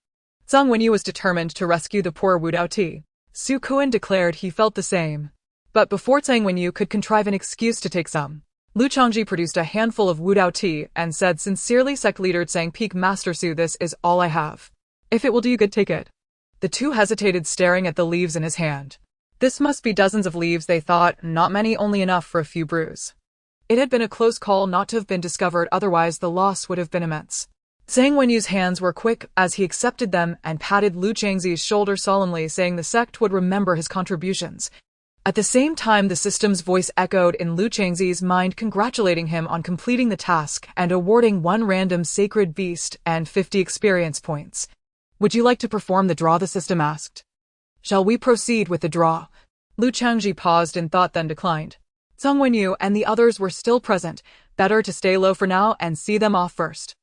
Zhang Wenyu was determined to rescue the poor Wudao tea. Su Kuan declared he felt the same. But before Zhang Wenyu could contrive an excuse to take some, Lu Chongzhi produced a handful of Wudao tea and said sincerely, sect leader Tsang, peak master Su, this is all I have. If it will do you good, take it. The two hesitated, staring at the leaves in his hand. This must be dozens of leaves, they thought, not many, only enough for a few brews. It had been a close call not to have been discovered, otherwise the loss would have been immense. Zhang Wenyu's hands were quick as he accepted them and patted Lu Changzi's shoulder solemnly, saying the sect would remember his contributions. At the same time, the system's voice echoed in Lu Changzi's mind, congratulating him on completing the task and awarding 1 random sacred beast and 50 experience points. Would you like to perform the draw? The system asked. Shall we proceed with the draw? Lu Changzhi paused in thought, then declined. Zhang Wenyu and the others were still present. Better to stay low for now and see them off first.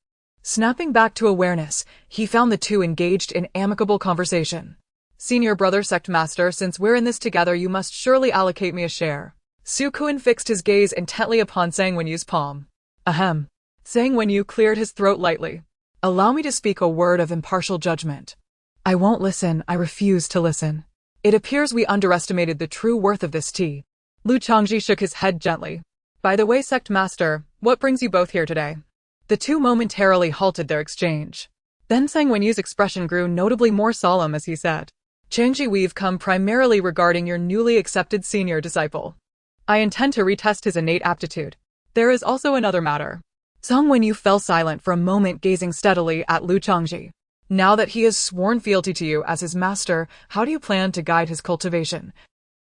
Snapping back to awareness, he found the two engaged in amicable conversation. Senior brother sect master, since we're in this together, you must surely allocate me a share. Su Kuan fixed his gaze intently upon Zhang Wenyu's palm. Ahem. Zhang Wenyu cleared his throat lightly. Allow me to speak a word of impartial judgment. I won't listen, I refuse to listen. It appears we underestimated the true worth of this tea. Lu Chongzhi shook his head gently. By the way, sect master, what brings you both here today? The two momentarily halted their exchange. Then Zhang Wenyu's expression grew notably more solemn as he said, Changzhi, we've come primarily regarding your newly accepted senior disciple. I intend to retest his innate aptitude. There is also another matter. Zhang Wenyu fell silent for a moment, gazing steadily at Lu Chongzhi. Now that he has sworn fealty to you as his master, how do you plan to guide his cultivation?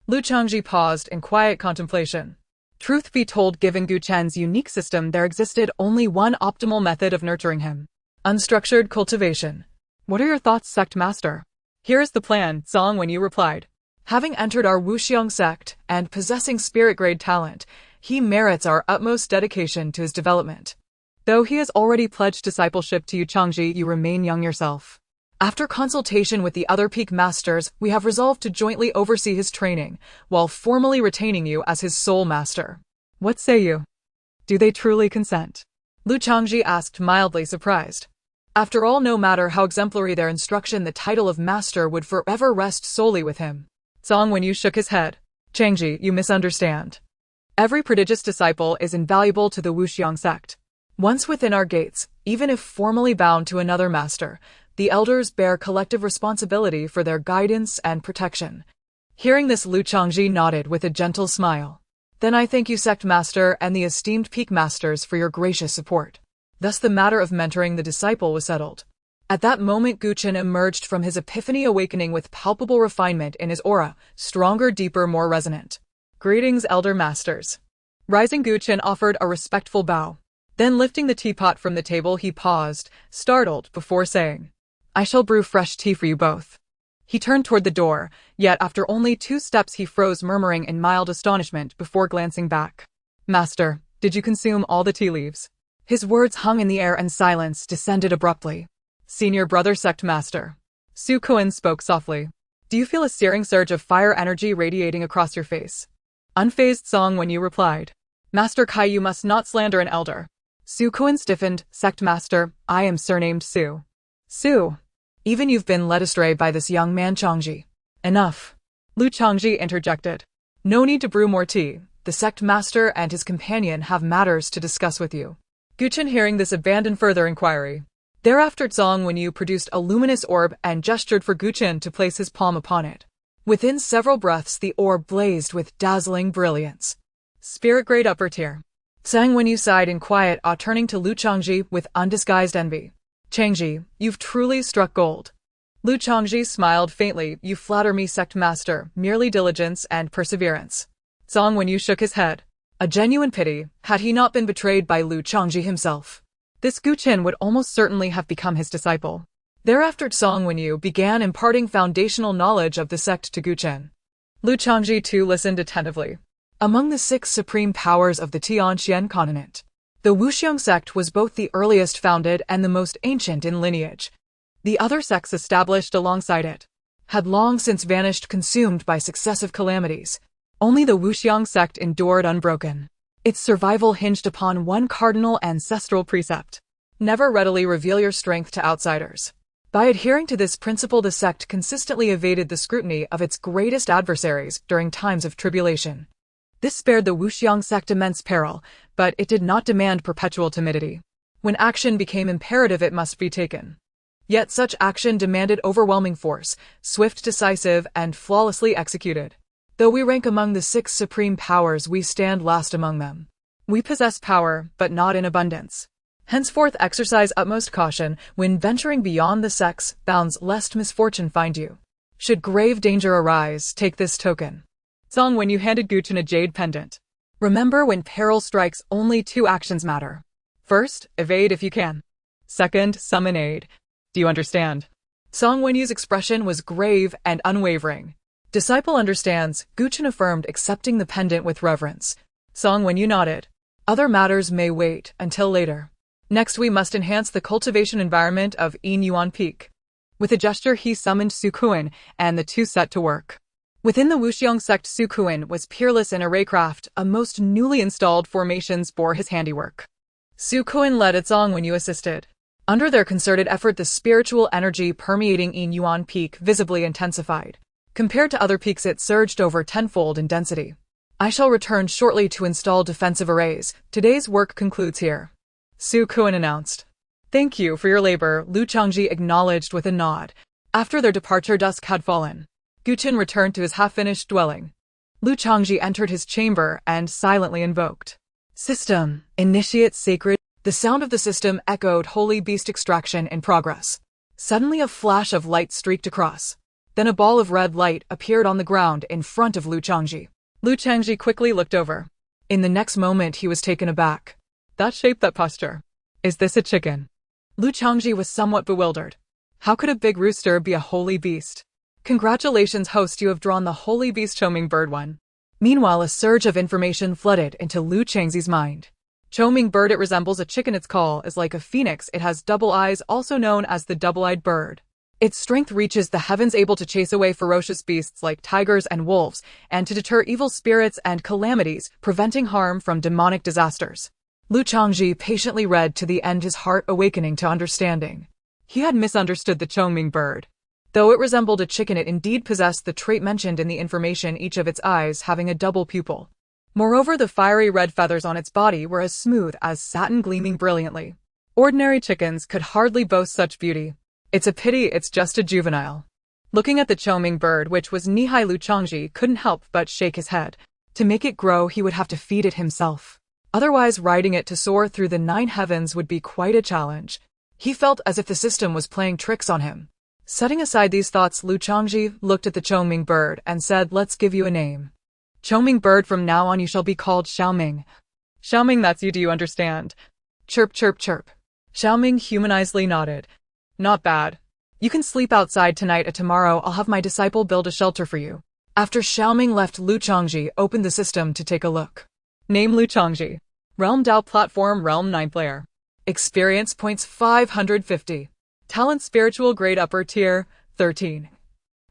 Lu Chongzhi paused in quiet contemplation. Truth be told, given Gu Chen's unique system, there existed only one optimal method of nurturing him. Unstructured cultivation. What are your thoughts, sect master? Here is the plan, Zhang Wenyu replied. Having entered our Wuxiang sect and possessing spirit-grade talent, he merits our utmost dedication to his development. Though he has already pledged discipleship to you, Changzhi, you remain young yourself. After consultation with the other peak masters, we have resolved to jointly oversee his training, while formally retaining you as his sole master. What say you? Do they truly consent? Lu Chongzhi asked, mildly surprised. After all, no matter how exemplary their instruction, the title of master would forever rest solely with him. Zhang Wenyu shook his head. Changzhi, you misunderstand. Every prodigious disciple is invaluable to the Wuxiang sect. Once within our gates, even if formally bound to another master, the elders bear collective responsibility for their guidance and protection. Hearing this, Lu Chongzhi nodded with a gentle smile. Then I thank you, sect master, and the esteemed peak masters for your gracious support. Thus the matter of mentoring the disciple was settled. At that moment, Gu Chen emerged from his epiphany, awakening with palpable refinement in his aura, stronger, deeper, more resonant. Greetings, elder masters. Rising, Gu Chen offered a respectful bow. Then lifting the teapot from the table, he paused, startled, before saying, I shall brew fresh tea for you both. He turned toward the door, yet after only 2 steps he froze, murmuring in mild astonishment before glancing back. Master, did you consume all the tea leaves? His words hung in the air and silence descended abruptly. Senior brother sect master. Su Kuan spoke softly. Do you feel a searing surge of fire energy radiating across your face? Unfazed Zhang Wenyu replied. Master Kai, you must not slander an elder. Su Kuan stiffened. Sect master, I am surnamed Su. Su. Even you've been led astray by this young man, Chongzhi. Enough. Lu Chongzhi interjected. No need to brew more tea. The sect master and his companion have matters to discuss with you. Gu Chen, hearing this, abandoned further inquiry. Thereafter Zhang Wenyu produced a luminous orb and gestured for Gu Chen to place his palm upon it. Within several breaths, the orb blazed with dazzling brilliance. Spirit grade upper tier. Zhang Wenyu sighed in quiet awe, turning to Lu Chongzhi with undisguised envy. Changzhi, you've truly struck gold. Lu Chongzhi smiled faintly. You flatter me, sect master, merely diligence and perseverance. Zhang Wenyu shook his head. A genuine pity, had he not been betrayed by Lu Chongzhi himself. This Gu Chen would almost certainly have become his disciple. Thereafter Zhang Wenyu began imparting foundational knowledge of the sect to Gu Chen. Lu Chongzhi too listened attentively. Among the 6 supreme powers of the Tianxian continent, the Wuxiang sect was both the earliest founded and the most ancient in lineage. The other sects established alongside it had long since vanished, consumed by successive calamities. Only the Wuxiang sect endured unbroken. Its survival hinged upon one cardinal ancestral precept: never readily reveal your strength to outsiders. By adhering to this principle, the sect consistently evaded the scrutiny of its greatest adversaries during times of tribulation. This spared the Wuxiang sect immense peril, but it did not demand perpetual timidity. When action became imperative, it must be taken. Yet such action demanded overwhelming force, swift, decisive, and flawlessly executed. Though we rank among the 6 supreme powers, we stand last among them. We possess power, but not in abundance. Henceforth exercise utmost caution when venturing beyond the sect's bounds, lest misfortune find you. Should grave danger arise, take this token. Zhang Wenyu handed Gu Chen a jade pendant. Remember, when peril strikes, only 2 actions matter. First, evade if you can. Second, summon aid. Do you understand? Zhang Wenyu's expression was grave and unwavering. Disciple understands, Gu Chen affirmed, accepting the pendant with reverence. Zhang Wenyu nodded. Other matters may wait until later. Next, we must enhance the cultivation environment of Inuan Peak. With a gesture, he summoned Su Kuan, and the two set to work. Within the Wuxiang sect, Su Kuan was peerless in arraycraft. A most newly installed formations bore his handiwork. Su Kuan led as Zhang Wenyu assisted. Under their concerted effort, the spiritual energy permeating Inuan Peak visibly intensified. Compared to other peaks, it surged over tenfold in density. I shall return shortly to install defensive arrays. Today's work concludes here, Su Kuan announced. Thank you for your labor, Lu Chongzhi acknowledged with a nod. After their departure, dusk had fallen. Gu Chen returned to his half-finished dwelling. Lu Chongzhi entered his chamber and silently invoked. System, initiate sacred. The sound of the system echoed. Holy beast extraction in progress. Suddenly a flash of light streaked across. Then a ball of red light appeared on the ground in front of Lu Chongzhi. Lu Chongzhi quickly looked over. In the next moment, he was taken aback. That shape, that posture. Is this a chicken? Lu Chongzhi was somewhat bewildered. How could a big rooster be a holy beast? Congratulations, host, you have drawn the holy beast Chongming bird one. Meanwhile, a surge of information flooded into Lu Changzi's mind. Chongming bird, it resembles a chicken. Its call is like a phoenix. It has double eyes, also known as the double-eyed bird. Its strength reaches the heavens, able to chase away ferocious beasts like tigers and wolves, and to deter evil spirits and calamities, preventing harm from demonic disasters. Lu Chongzhi patiently read to the end, his heart awakening to understanding. He had misunderstood the Chongming bird. Though it resembled a chicken, it indeed possessed the trait mentioned in the information, each of its eyes having a double pupil. Moreover, the fiery red feathers on its body were as smooth as satin, gleaming brilliantly. Ordinary chickens could hardly boast such beauty. It's a pity it's just a juvenile. Looking at the Chongming bird, which was knee-high, Lu Chongzhi couldn't help but shake his head. To make it grow, he would have to feed it himself. Otherwise, riding it to soar through the 9 heavens would be quite a challenge. He felt as if the system was playing tricks on him. Setting aside these thoughts, Lu Chongzhi looked at the Chongming bird and said, let's give you a name. Chongming bird, from now on you shall be called Xiaoming. Xiaoming, that's you, do you understand? Chirp, chirp, chirp. Xiaoming humanizedly nodded. Not bad. You can sleep outside tonight, and tomorrow I'll have my disciple build a shelter for you. After Xiaoming left, Lu Chongzhi opened the system to take a look. Name Lu Chongzhi. Realm Dao Platform, Realm 9th Layer. Experience points 550. Talent Spiritual Grade Upper Tier, 13.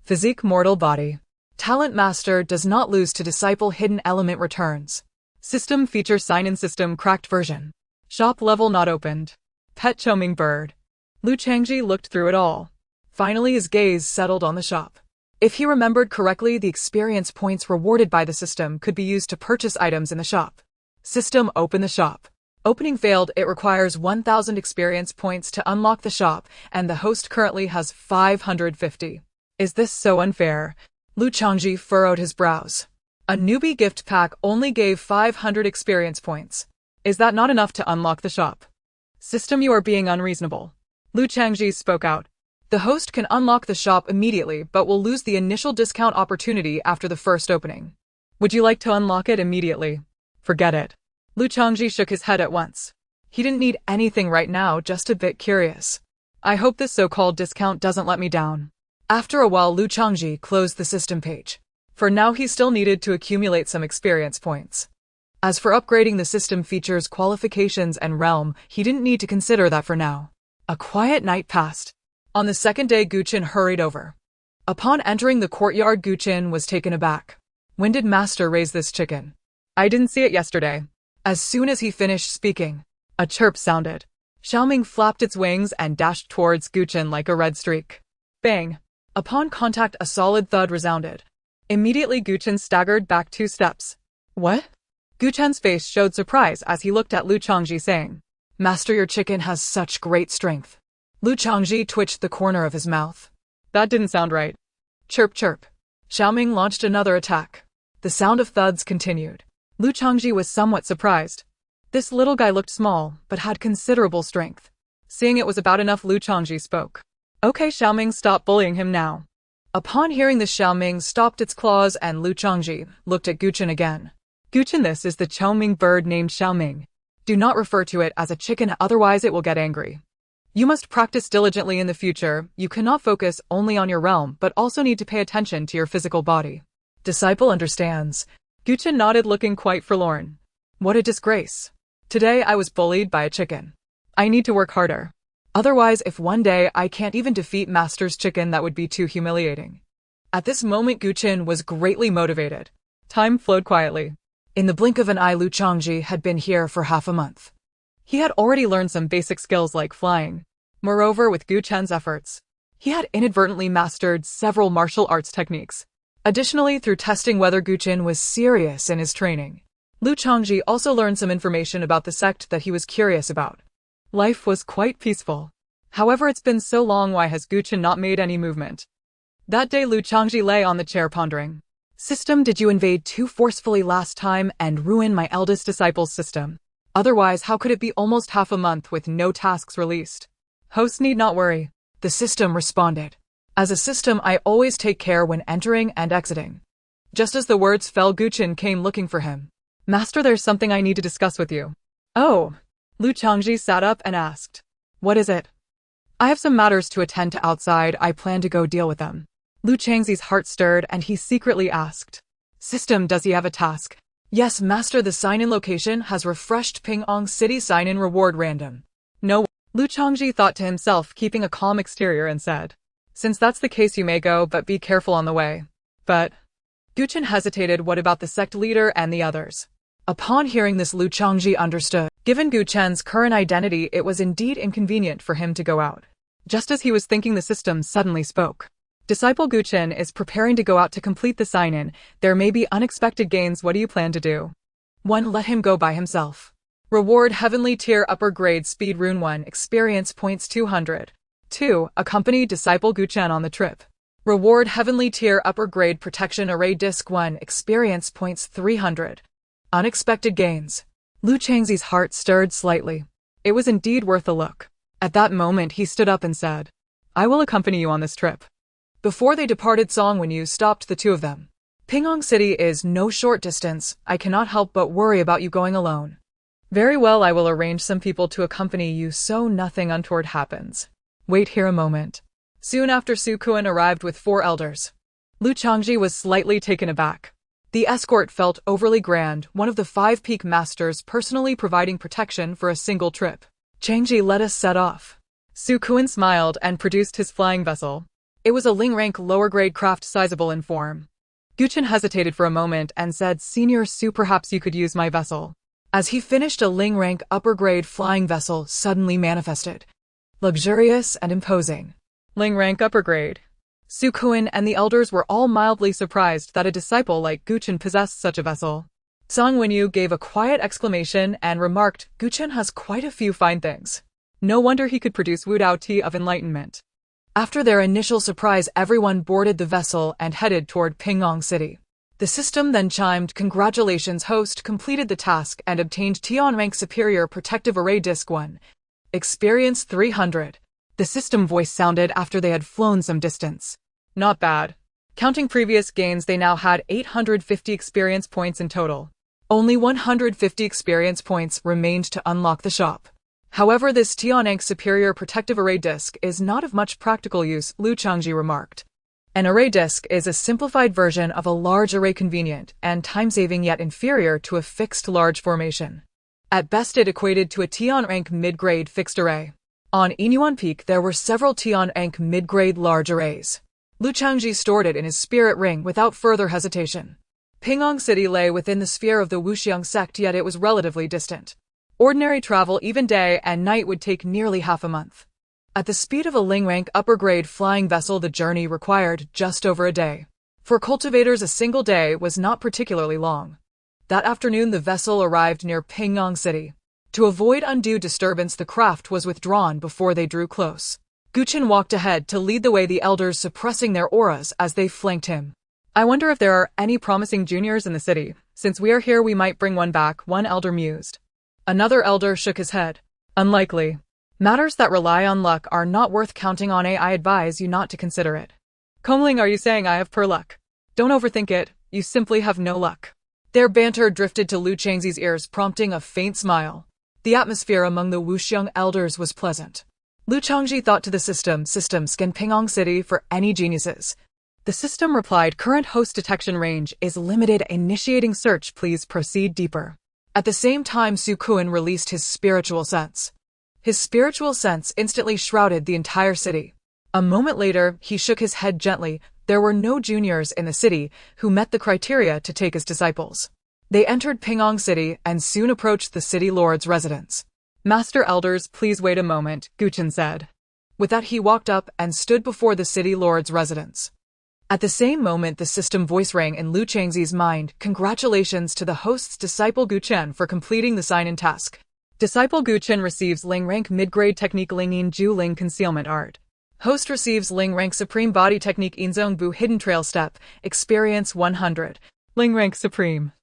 Physique Mortal Body. Talent Master does not lose to disciple. Hidden Element returns. System Feature Sign-in System Cracked Version. Shop Level not opened. Pet Chongming Bird. Lu Chongzhi looked through it all. Finally, his gaze settled on the shop. If he remembered correctly, the experience points rewarded by the system could be used to purchase items in the shop. System, open the shop. Opening failed. It requires 1,000 experience points to unlock the shop, and the host currently has 550. Is this so unfair? Lu Chongzhi furrowed his brows. A newbie gift pack only gave 500 experience points. Is that not enough to unlock the shop? System, you are being unreasonable. Lu Chongzhi spoke out. The host can unlock the shop immediately but will lose the initial discount opportunity after the first opening. Would you like to unlock it immediately? Forget it. Lu Chongzhi shook his head at once. He didn't need anything right now, just a bit curious. I hope this so-called discount doesn't let me down. After a while, Lu Chongzhi closed the system page. For now, he still needed to accumulate some experience points. As for upgrading the system features, qualifications, and realm, he didn't need to consider that for now. A quiet night passed. On the second day, Gu Chen hurried over. Upon entering the courtyard, Gu Chen was taken aback. When did Master raise this chicken? I didn't see it yesterday. As soon as he finished speaking, a chirp sounded. Xiaoming flapped its wings and dashed towards Gu Chen like a red streak. Bang! Upon contact, a solid thud resounded. Immediately, Gu Chen staggered back 2 steps. What? Gu Chen's face showed surprise as he looked at Lu Chongzhi, saying, Master, your chicken has such great strength. Lu Chongzhi twitched the corner of his mouth. That didn't sound right. Chirp, chirp. Xiaoming launched another attack. The sound of thuds continued. Lu Chongzhi was somewhat surprised. This little guy looked small, but had considerable strength. Seeing it was about enough, Lu Chongzhi spoke. Okay, Xiaoming, stop bullying him now. Upon hearing this, Xiaoming stopped its claws and Lu Chongzhi looked at Gu Chen again. Gu Chen, this is the Chongming bird named Xiaoming. Do not refer to it as a chicken, otherwise it will get angry. You must practice diligently in the future. You cannot focus only on your realm, but also need to pay attention to your physical body. Disciple understands. Gu Chen nodded, looking quite forlorn. What a disgrace. Today I was bullied by a chicken. I need to work harder. Otherwise, if one day I can't even defeat Master's chicken, that would be too humiliating. At this moment, Gu Chen was greatly motivated. Time flowed quietly. In the blink of an eye, Lu Chongzhi had been here for half a month. He had already learned some basic skills like flying. Moreover, with Gu Chen's efforts, he had inadvertently mastered several martial arts techniques. Additionally, through testing whether Gu Chen was serious in his training, Lu Chongzhi also learned some information about the sect that he was curious about. Life was quite peaceful. However, it's been so long, why has Gu Chen not made any movement? That day, Lu Chongzhi lay on the chair pondering. System, did you invade too forcefully last time and ruin my eldest disciple's system? Otherwise, how could it be almost half a month with no tasks released? Host need not worry. The system responded. As a system, I always take care when entering and exiting. Just as the words fell, Gu Chen came looking for him. Master, there's something I need to discuss with you. Oh. Lu Chongzhi sat up and asked. What is it? I have some matters to attend to outside. I plan to go deal with them. Lu Changzi's heart stirred and he secretly asked. System, does he have a task? Yes, Master, the sign-in location has refreshed. Pingyang City sign-in reward random. No. Lu Chongzhi thought to himself, keeping a calm exterior, and said. Since that's the case, you may go, but be careful on the way. But... Gu Chen hesitated. What about the sect leader and the others? Upon hearing this, Lu Chongzhi understood. Given Gu Chen's current identity, it was indeed inconvenient for him to go out. Just as he was thinking, the system suddenly spoke. Disciple Gu Chen is preparing to go out to complete the sign-in. There may be unexpected gains. What do you plan to do? 1. Let him go by himself. Reward Heavenly Tier Upper Grade Speed Rune 1 Experience Points 200. 2. Accompany Disciple Gu Chen on the trip. Reward Heavenly Tier Upper Grade Protection Array Disc 1 Experience Points 300. Unexpected gains. Lu Changzi's heart stirred slightly. It was indeed worth a look. At that moment, he stood up and said, I will accompany you on this trip. Before they departed, Song Wenyu stopped the two of them. Pingyang City is no short distance. I cannot help but worry about you going alone. Very well, I will arrange some people to accompany you so nothing untoward happens. Wait here a moment. Soon after, Su Kuan arrived with 4 elders. Lu Chongzhi was slightly taken aback. The escort felt overly grand, one of the 5 peak masters personally providing protection for a single trip. Changzhi, let us set off. Su Kuan smiled and produced his flying vessel. It was a Ling rank lower grade craft, sizable in form. Gu Chen hesitated for a moment and said, Senior Su, perhaps you could use my vessel. As he finished, a Ling rank upper grade flying vessel suddenly manifested. Luxurious and imposing. Ling rank upper grade. Su Kuan and the elders were all mildly surprised that a disciple like Gu Chen possessed such a vessel. Song Wenyu gave a quiet exclamation and remarked, Gu Chen has quite a few fine things. No wonder he could produce Wudao tea of enlightenment. After their initial surprise, everyone boarded the vessel and headed toward Pingyang City. The system then chimed, Congratulations, host completed the task and obtained Tian rank superior protective array disc 1. Experience 300. The system voice sounded after they had flown some distance. Not bad. Counting previous gains, they now had 850 experience points in total. Only 150 experience points remained to unlock the shop. However, this Tianank Superior Protective Array Disc is not of much practical use, Lu Changzhi remarked. An array disc is a simplified version of a large array, convenient and time-saving yet inferior to a fixed large formation. At best, it equated to a Tianank mid-grade fixed array. On Inuan Peak, there were several Tianank mid-grade large arrays. Lu Changzhi stored it in his spirit ring without further hesitation. Pingyang City lay within the sphere of the Wuxiang sect, yet it was relatively distant. Ordinary travel, even day and night, would take nearly half a month. At the speed of a Ling-rank upper-grade flying vessel, the journey required just over a day. For cultivators, a single day was not particularly long. That afternoon, the vessel arrived near Pingyang City. To avoid undue disturbance, the craft was withdrawn before they drew close. Gu Chen walked ahead to lead the way, the elders suppressing their auras as they flanked him. I wonder if there are any promising juniors in the city. Since we are here, we might bring one back, one elder mused. Another elder shook his head. Unlikely. Matters that rely on luck are not worth counting on. I advise you not to consider it. Kongling, are you saying I have poor luck? Don't overthink it, you simply have no luck. Their banter drifted to Lu Changzi's ears, prompting a faint smile. The atmosphere among the Wuxiang elders was pleasant. Lu Changzhi thought to the system, scan Pingyang City for any geniuses. The system replied, current host detection range is limited, initiating search, please proceed deeper. At the same time, Su Kuan released his spiritual sense. His spiritual sense instantly shrouded the entire city. A moment later, he shook his head gently. There were no juniors in the city who met the criteria to take as disciples. They entered Pingyang City and soon approached the city lord's residence. Master elders, please wait a moment, Gu Chen said. With that, he walked up and stood before the city lord's residence. At the same moment, the system voice rang in Lu Changzi's mind. Congratulations to the host's disciple Gu Chen for completing the sign-in task. Disciple Gu Chen receives Ling rank mid-grade technique Lingyin Ju Ling concealment art. Host receives Ling rank supreme body technique Inzong Bu hidden trail step, experience 100. Ling rank supreme.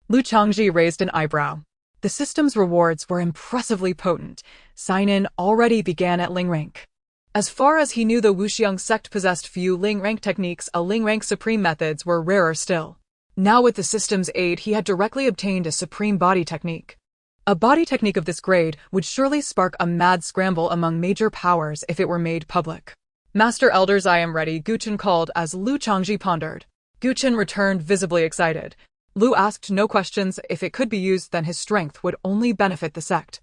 Lu Changzhi raised an eyebrow. The system's rewards were impressively potent. Sign-in already began at Ling rank. As far as he knew, the Wuxiang sect possessed few Ling rank techniques. Ling rank supreme methods were rarer still. Now, with the system's aid, he had directly obtained a supreme body technique. A body technique of this grade would surely spark a mad scramble among major powers if it were made public. Master elders, I am ready, Gu Chen called as Lu Changzhi pondered. Gu Chen returned, visibly excited. Lu asked no questions. If it could be used, then his strength would only benefit the sect.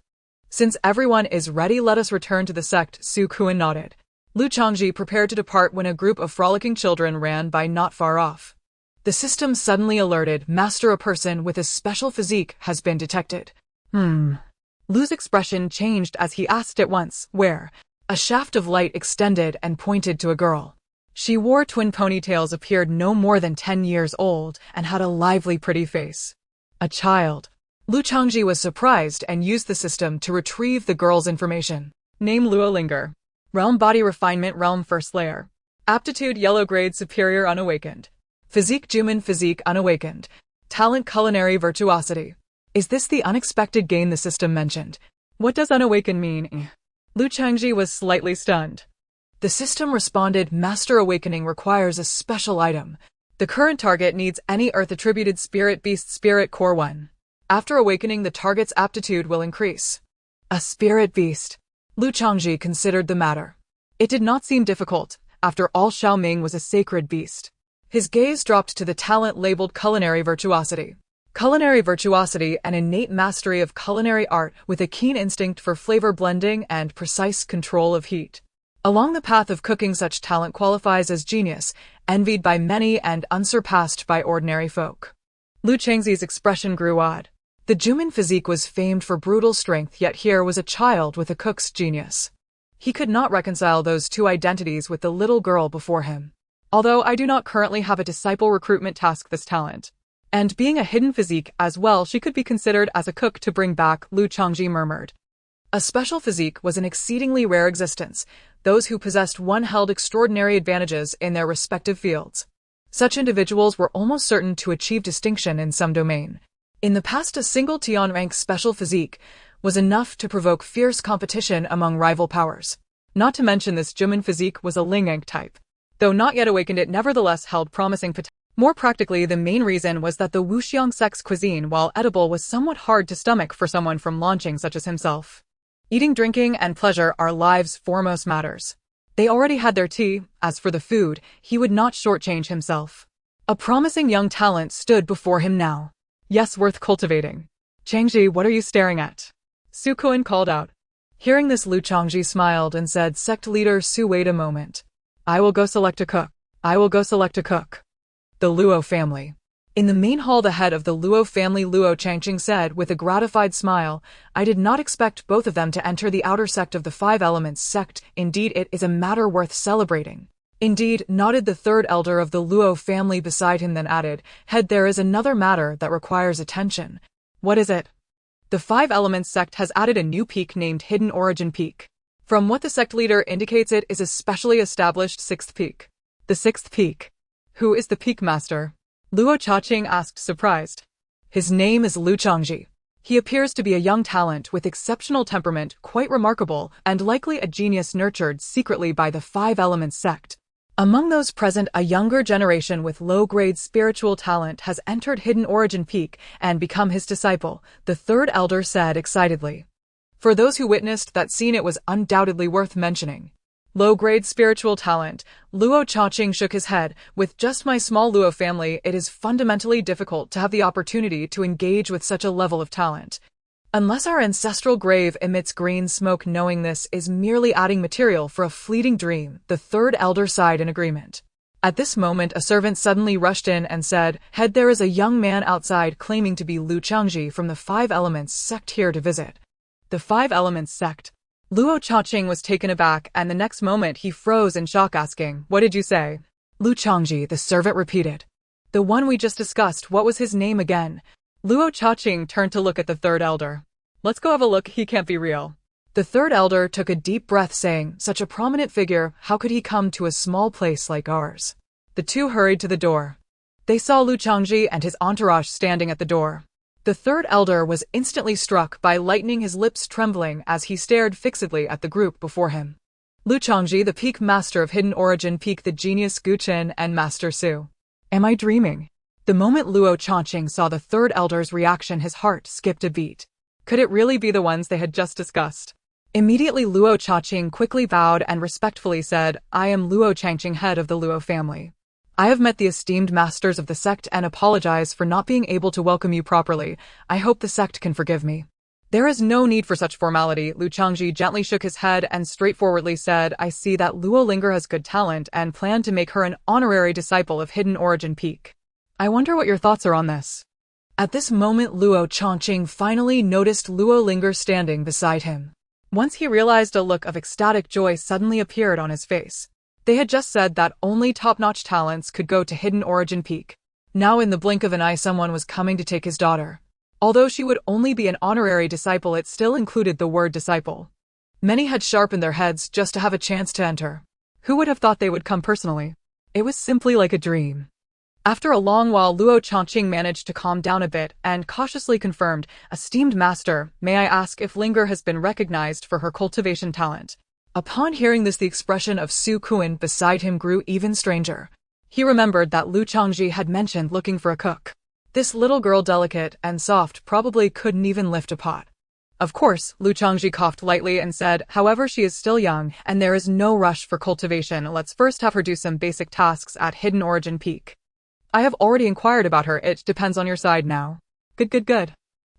Since everyone is ready, let us return to the sect, Su Kuan nodded. Lu Changzhi prepared to depart when a group of frolicking children ran by not far off. The system suddenly alerted, Master, a person with a special physique has been detected. Lu's expression changed as he asked at once, where? A shaft of light extended and pointed to a girl. She wore twin ponytails, appeared no more than 10 years old, and had a lively, pretty face. A child. Lu Changzhi was surprised and used the system to retrieve the girl's information. Name Lu Linger. Realm body refinement, realm first layer. Aptitude yellow grade superior unawakened. Physique Juman physique unawakened. Talent culinary virtuosity. Is this the unexpected gain the system mentioned? What does unawakened mean? Lu Changzhi was slightly stunned. The system responded, Master awakening requires a special item. The current target needs any earth-attributed spirit beast spirit core 1. After awakening, the target's aptitude will increase. A spirit beast. Lu Changzhi considered the matter. It did not seem difficult. After all, Xiaoming was a sacred beast. His gaze dropped to the talent labeled culinary virtuosity. Culinary virtuosity, an innate mastery of culinary art with a keen instinct for flavor blending and precise control of heat. Along the path of cooking, such talent qualifies as genius, envied by many and unsurpassed by ordinary folk. Lu Changzi's expression grew odd. The Juman physique was famed for brutal strength, yet here was a child with a cook's genius. He could not reconcile those two identities with the little girl before him. Although I do not currently have a disciple recruitment task this talent. And being a hidden physique as well, she could be considered as a cook to bring back, Lu Changzhi murmured. A special physique was an exceedingly rare existence. Those who possessed one held extraordinary advantages in their respective fields. Such individuals were almost certain to achieve distinction in some domain. In the past, a single Tian rank special physique was enough to provoke fierce competition among rival powers. Not to mention this Juman physique was a Lingang type. Though not yet awakened, it nevertheless held promising potential. More practically, the main reason was that the Wuxiang sect's cuisine, while edible, was somewhat hard to stomach for someone from Lanqing such as himself. Eating, drinking, and pleasure are life's foremost matters. They already had their tea. As for the food, he would not shortchange himself. A promising young talent stood before him now. Yes, worth cultivating. Changzhi, what are you staring at? Su Kuan called out. Hearing this, Lu Chongzhi smiled and said, Sect leader Su, wait a moment. I will go select a cook. The Luo family. In the main hall, the head of the Luo family, Luo Changqing, said with a gratified smile, I did not expect both of them to enter the outer sect of the Five Elements sect. Indeed, it is a matter worth celebrating. Indeed, nodded the third elder of the Luo family beside him, then added, Head, there is another matter that requires attention. What is it? The Five Elements sect has added a new peak named Hidden Origin Peak. From what the sect leader indicates, it is a specially established sixth peak. The sixth peak. Who is the peak master? Luo Chaqing asked, surprised. His name is Lu Chongzhi. He appears to be a young talent with exceptional temperament, quite remarkable, and likely a genius nurtured secretly by the Five Elements sect. Among those present, a younger generation with low-grade spiritual talent has entered Hidden Origin Peak and become his disciple, the third elder said excitedly. For those who witnessed that scene, it was undoubtedly worth mentioning. Low-grade spiritual talent. Luo Chaqing shook his head. With just my small Luo family, it is fundamentally difficult to have the opportunity to engage with such a level of talent. Unless our ancestral grave emits green smoke, knowing this is merely adding material for a fleeting dream, the third elder sighed in agreement. At this moment, a servant suddenly rushed in and said, Head, there is a young man outside claiming to be Lu Chongzhi from the Five Elements sect here to visit. The Five Elements sect. Luo Chaqing was taken aback, and the next moment he froze in shock, asking, What did you say? Lu Chongzhi, the servant repeated. The one we just discussed, what was his name again? Luo Chaqing turned to look at the third elder. Let's go have a look, he can't be real. The third elder took a deep breath, saying, Such a prominent figure, how could he come to a small place like ours? The two hurried to the door. They saw Lu Chongzhi and his entourage standing at the door. The third elder was instantly struck by lightning, his lips trembling as he stared fixedly at the group before him. Lu Chongzhi, the peak master of Hidden Origin Peak, the genius Gu Chen, and Master Su. Am I dreaming? The moment Luo Chaqing saw the third elder's reaction, his heart skipped a beat. Could it really be the ones they had just discussed? Immediately, Luo Chaqing quickly bowed and respectfully said, I am Luo Changqing, head of the Luo family. I have met the esteemed masters of the sect and apologize for not being able to welcome you properly. I hope the sect can forgive me. There is no need for such formality. Lu Chongzhi gently shook his head and straightforwardly said, I see that Lu Linger has good talent and plan to make her an honorary disciple of Hidden Origin Peak. I wonder what your thoughts are on this. At this moment, Luo Chaqing finally noticed Lu Linger standing beside him. Once he realized, a look of ecstatic joy suddenly appeared on his face. They had just said that only top-notch talents could go to Hidden Origin Peak. Now, in the blink of an eye, someone was coming to take his daughter. Although she would only be an honorary disciple, it still included the word disciple. Many had sharpened their heads just to have a chance to enter. Who would have thought they would come personally? It was simply like a dream. After a long while, Luo Chaqing managed to calm down a bit and cautiously confirmed, Esteemed master, may I ask if Linger has been recognized for her cultivation talent? Upon hearing this, the expression of Su Kuan beside him grew even stranger. He remembered that Lu Chongzhi had mentioned looking for a cook. This little girl, delicate and soft, probably couldn't even lift a pot. Of course, Lu Chongzhi coughed lightly and said, however, she is still young, and there is no rush for cultivation. Let's first have her do some basic tasks at Hidden Origin Peak. I have already inquired about her, it depends on your side now. Good.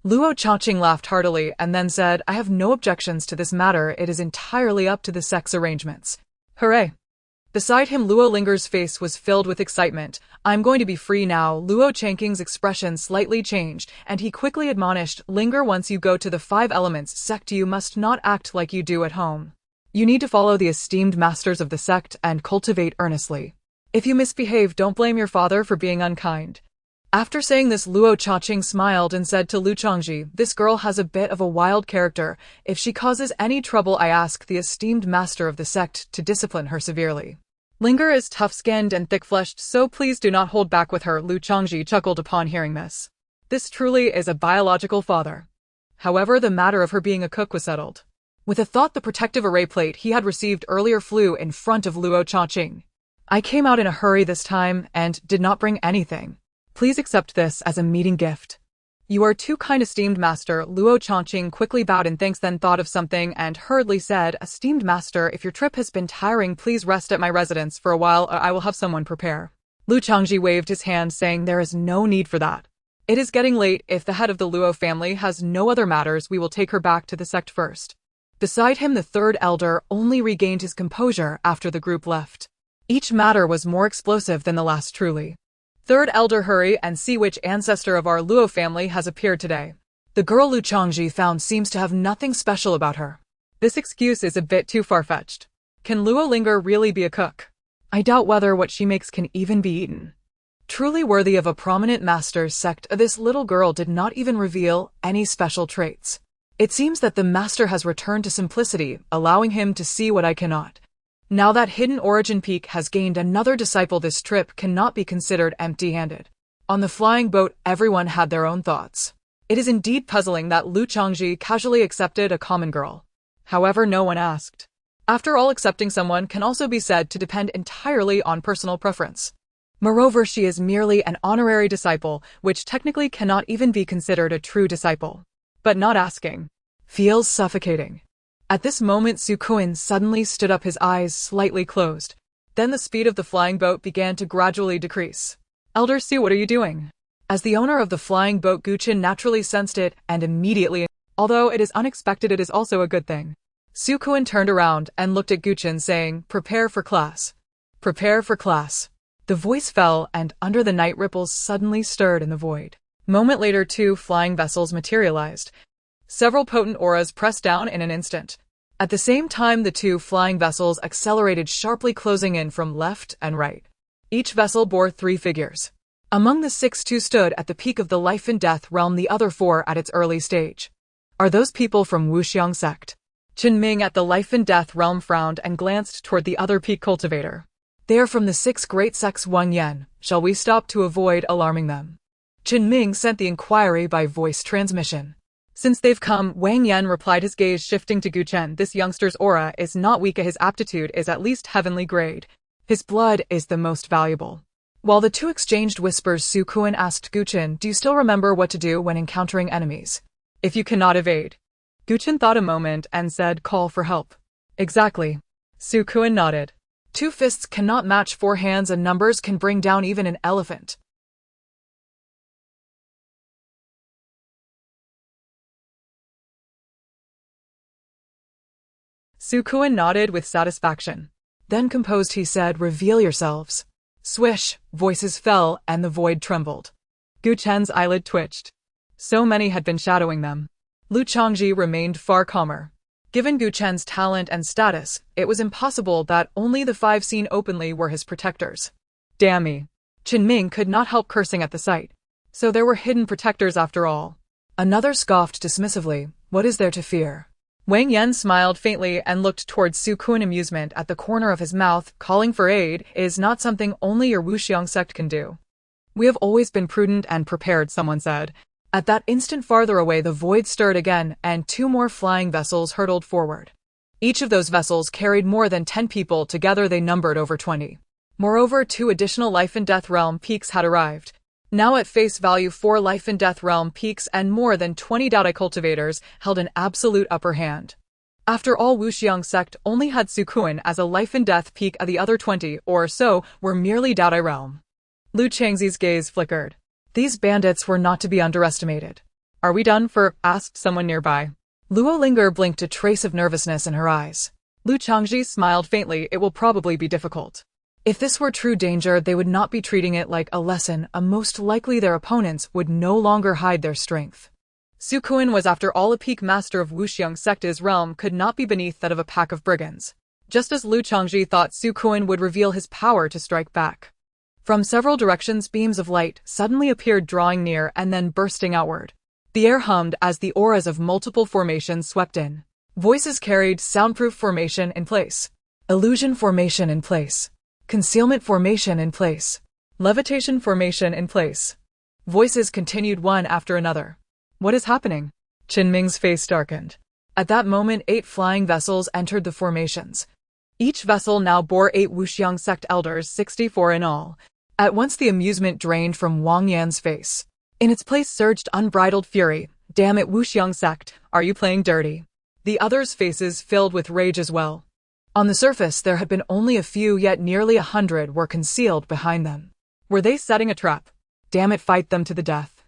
Luo Chaqing laughed heartily and then said, I have no objections to this matter, it is entirely up to the sect's arrangements. Hooray! Beside him, Lu Linger's face was filled with excitement. I'm going to be free now. Luo Changqing's expression slightly changed, and he quickly admonished, Linger, once you go to the Five Elements sect, you must not act like you do at home. You need to follow the esteemed masters of the sect and cultivate earnestly. If you misbehave, don't blame your father for being unkind. After saying this, Luo Chaqing smiled and said to Lu Chongzhi, this girl has a bit of a wild character. If she causes any trouble, I ask the esteemed master of the sect to discipline her severely. Linger is tough-skinned and thick-fleshed, so please do not hold back with her. Lu Chongzhi chuckled upon hearing this. This truly is a biological father. However, the matter of her being a cook was settled. With a thought the protective array plate he had received earlier flew in front of Luo Changqing. I came out in a hurry this time and did not bring anything. Please accept this as a meeting gift. You are too kind, esteemed master. Luo Changqing quickly bowed in thanks, then thought of something and hurriedly said, Esteemed master, if your trip has been tiring, please rest at my residence for a while, or I will have someone prepare. Lu Changzhi waved his hand, saying there is no need for that. It is getting late. If the head of the Luo family has no other matters, we will take her back to the sect first. Beside him, the third elder only regained his composure after the group left. Each matter was more explosive than the last, truly. Third elder, hurry and see which ancestor of our Luo family has appeared today. The girl Lu Changzhi found seems to have nothing special about her. This excuse is a bit too far-fetched. Can Lu Linger really be a cook? I doubt whether what she makes can even be eaten. Truly worthy of a prominent master's sect, this little girl did not even reveal any special traits. It seems that the master has returned to simplicity, allowing him to see what I cannot. Now that hidden origin peak has gained another disciple, this trip cannot be considered empty-handed. On the flying boat, everyone had their own thoughts. It is indeed puzzling that Lu Changzhi casually accepted a common girl. However, no one asked. After all, accepting someone can also be said to depend entirely on personal preference. Moreover, she is merely an honorary disciple, which technically cannot even be considered a true disciple. But not asking feels suffocating. At this moment, Su Kuan suddenly stood up, his eyes slightly closed. Then the speed of the flying boat began to gradually decrease. Elder Su, what are you doing? As the owner of the flying boat, Gu Chen naturally sensed it and immediately, although it is unexpected, it is also a good thing. Su Kuan turned around and looked at Gu Chen, saying, Prepare for class. Prepare for class. The voice fell, and under the night ripples suddenly stirred in the void. Moment later, 2 flying vessels materialized. Several potent auras pressed down in an instant. At the same time, the 2 flying vessels accelerated sharply, closing in from left and right. Each vessel bore 3 figures. Among the 6, 2 stood at the peak of the life and death realm, the other 4 at its early stage. Are those people from Wuxiang sect? Chen Ming at the life and death realm frowned and glanced toward the other peak cultivator. They are from the 6 great sects Wang Yan. Shall we stop to avoid alarming them? Chen Ming sent the inquiry by voice transmission. Since they've come, Wang Yan replied, his gaze shifting to Gu Chen. This youngster's aura is not weak, his aptitude is at least heavenly grade. His blood is the most valuable. While the 2 exchanged whispers, Su Kuan asked Gu Chen, do you still remember what to do when encountering enemies? If you cannot evade. Gu Chen thought a moment and said, call for help. Exactly. Su Kuan nodded. 2 fists cannot match 4 hands, and numbers can bring down even an elephant. Su Kuan nodded with satisfaction. Then composed he said, reveal yourselves. Swish, voices fell and the void trembled. Gu Chen's eyelid twitched. So many had been shadowing them. Lu Changzhi remained far calmer. Given Gu Chen's talent and status, it was impossible that only the 5 seen openly were his protectors. Damn me. Chen Ming could not help cursing at the sight. So there were hidden protectors after all. Another scoffed dismissively, what is there to fear? Wang Yan smiled faintly and looked towards Su Kuan. Amusement at the corner of his mouth, calling for aid is not something only your Wuxiang sect can do. We have always been prudent and prepared, someone said. At that instant, farther away, the void stirred again, and 2 more flying vessels hurtled forward. Each of those vessels carried more than 10 people, together they numbered over 20. Moreover, 2 additional life and death realm peaks had arrived. Now at face value, 4 life and death realm peaks and more than 20 Dada cultivators held an absolute upper hand. After all, Wuxiang sect only had Su Kuan as a life and death peak, the other 20 or so were merely Dada realm. Lu Changzi's gaze flickered. These bandits were not to be underestimated. Are we done for? Asked someone nearby. Lu Linger blinked, a trace of nervousness in her eyes. Lu Changzhi smiled faintly, it will probably be difficult. If this were true danger, they would not be treating it like a lesson, most likely their opponents would no longer hide their strength. Su Kuan was after all a peak master of Wuxiang sect, his realm could not be beneath that of a pack of brigands. Just as Lu Changzhi thought, Su Kuan would reveal his power to strike back. From several directions, beams of light suddenly appeared, drawing near and then bursting outward. The air hummed as the auras of multiple formations swept in. Voices carried soundproof formation in place, illusion formation in place, concealment formation in place, levitation formation in place. Voices continued one after another. What is happening? Chen Ming's face darkened. At that moment, 8 flying vessels entered the formations. Each vessel now bore 8 Wuxiang sect elders, 64 in all. At once the amusement drained from Wang Yan's face. In its place surged unbridled fury. Damn it, Wuxiang sect, are you playing dirty? The others' faces filled with rage as well. On the surface, there had been only a few, yet nearly 100 were concealed behind them. Were they setting a trap? Damn it, fight them to the death.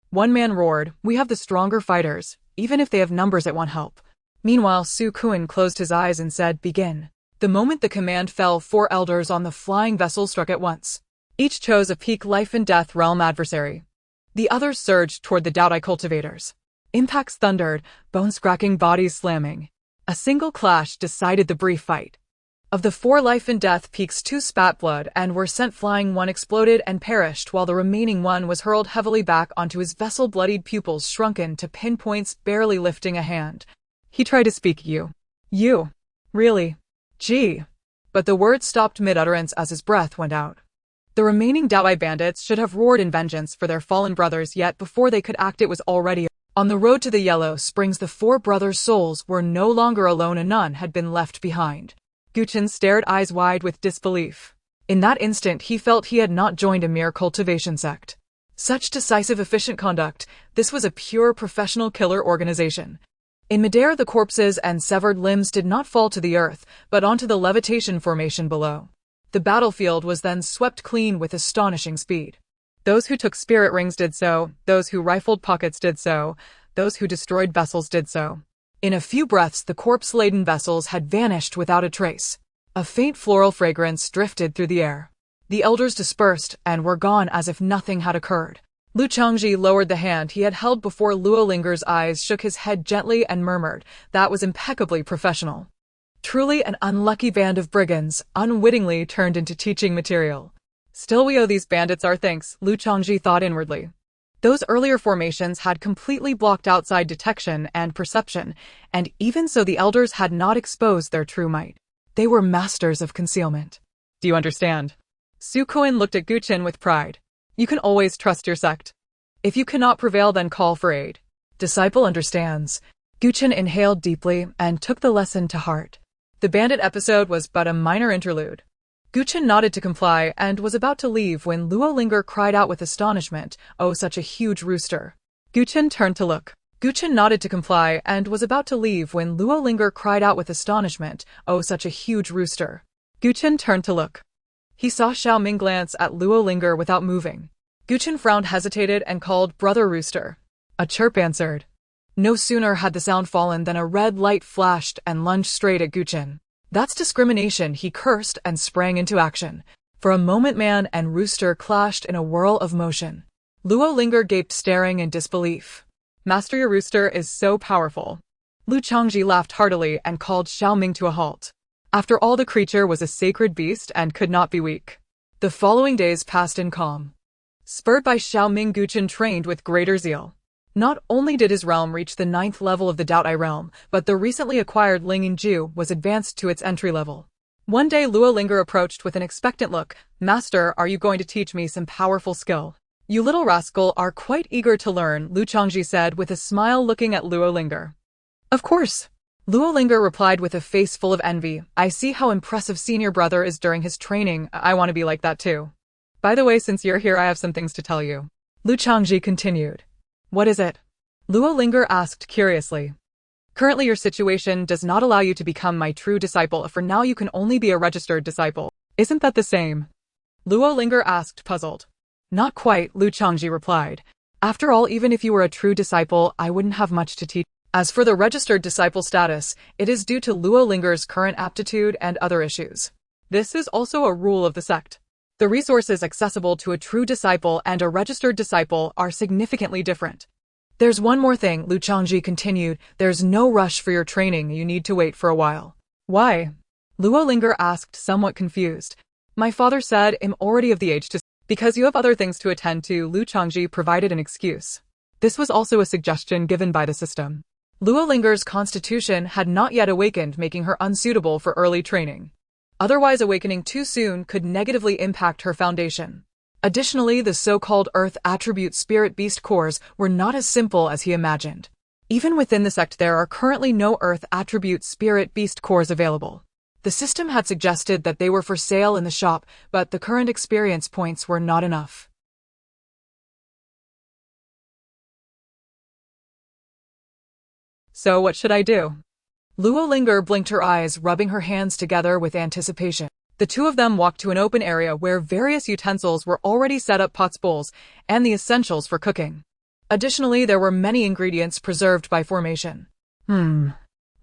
One man roared, we have the stronger fighters, even if they have numbers it won't help. Meanwhile, Su Kuan closed his eyes and said, begin. The moment the command fell, 4 elders on the flying vessel struck at once. Each chose a peak life and death realm adversary. The others surged toward the Dao cultivators. Impacts thundered, bone-scracking bodies slamming. A single clash decided the brief fight. Of the 4 life and death peaks, 2 spat blood and were sent flying. 1 exploded and perished, while the remaining 1 was hurled heavily back onto his vessel, bloodied pupils shrunken to pinpoints, barely lifting a hand. He tried to speak. You. Really? Gee. But the words stopped mid-utterance as his breath went out. The remaining Dao bandits should have roared in vengeance for their fallen brothers, yet before they could act it was already on the road to the Yellow Springs. The 4 brothers' souls were no longer alone, and none had been left behind. Gu Chen stared eyes wide with disbelief. In that instant he felt he had not joined a mere cultivation sect. Such decisive, efficient conduct, this was a pure professional killer organization. In midair, the corpses and severed limbs did not fall to the earth, but onto the levitation formation below. The battlefield was then swept clean with astonishing speed. Those who took spirit rings did so, those who rifled pockets did so, those who destroyed vessels did so. In a few breaths, the corpse-laden vessels had vanished without a trace. A faint floral fragrance drifted through the air. The elders dispersed and were gone as if nothing had occurred. Chongzhi lowered the hand he had held before Lu Linger's eyes, shook his head gently and murmured, that was impeccably professional. Truly an unlucky band of brigands, unwittingly turned into teaching material. Still, we owe these bandits our thanks, Chongzhi thought inwardly. Those earlier formations had completely blocked outside detection and perception, and even so the elders had not exposed their true might. They were masters of concealment. Do you understand? Su Kuan looked at Gu Chen with pride. You can always trust your sect. If you cannot prevail, then call for aid. Disciple understands. Gu Chen inhaled deeply and took the lesson to heart. The bandit episode was but a minor interlude. Gu Chen nodded to comply and was about to leave when Lu Linger cried out with astonishment, oh, such a huge rooster. Gu Chen turned to look. Gu Chen nodded to comply and was about to leave when Lu Linger cried out with astonishment, oh, such a huge rooster. Gu Chen turned to look. He saw Xiao Ming glance at Lu Linger without moving. Gu Chen frowned, hesitated, and called, Brother Rooster. A chirp answered. No sooner had the sound fallen than a red light flashed and lunged straight at Gu Chen. That's discrimination, he cursed and sprang into action. For a moment man and rooster clashed in a whirl of motion. Lu Linger gaped, staring in disbelief. Master, your rooster is so powerful. Chongzhi laughed heartily and called Xiao Ming to a halt. After all, the creature was a sacred beast and could not be weak. The following days passed in calm. Spurred by Xiao Ming, Gu Chen trained with greater zeal. Not only did his realm reach the 9th level of the Dao realm, but the recently acquired Lingju was advanced to its entry level. One day Lu Linger approached with an expectant look. Master, are you going to teach me some powerful skill? You little rascal are quite eager to learn, Chongzhi said with a smile, looking at Lu Linger. Of course. Lu Linger replied with a face full of envy. I see how impressive senior brother is during his training. I want to be like that too. By the way, since you're here, I have some things to tell you. Chongzhi continued. What is it? Lu Linger asked curiously. Currently your situation does not allow you to become my true disciple. For now you can only be a registered disciple. Isn't that the same? Lu Linger asked, puzzled. Not quite, Chongzhi replied. After all, even if you were a true disciple, I wouldn't have much to teach. As for the registered disciple status, it is due to Lu Linger's current aptitude and other issues. This is also a rule of the sect. The resources accessible to a true disciple and a registered disciple are significantly different. There's one more thing, Chongzhi continued. There's no rush for your training. You need to wait for a while. Why? Lu Linger asked, somewhat confused. My father said I'm already of the age to... Because you have other things to attend to, Chongzhi provided an excuse. This was also a suggestion given by the system. Lu Linger's constitution had not yet awakened, making her unsuitable for early training. Otherwise, awakening too soon could negatively impact her foundation. Additionally, the so-called Earth attribute spirit beast cores were not as simple as he imagined. Even within the sect there are currently no earth attribute spirit beast cores available. The system had suggested that they were for sale in the shop, but the current experience points were not enough. So what should I do? Lu Linger blinked her eyes, rubbing her hands together with anticipation. The two of them walked to an open area where various utensils were already set up, pots, bowls, and the essentials for cooking. Additionally, there were many ingredients preserved by formation. Lu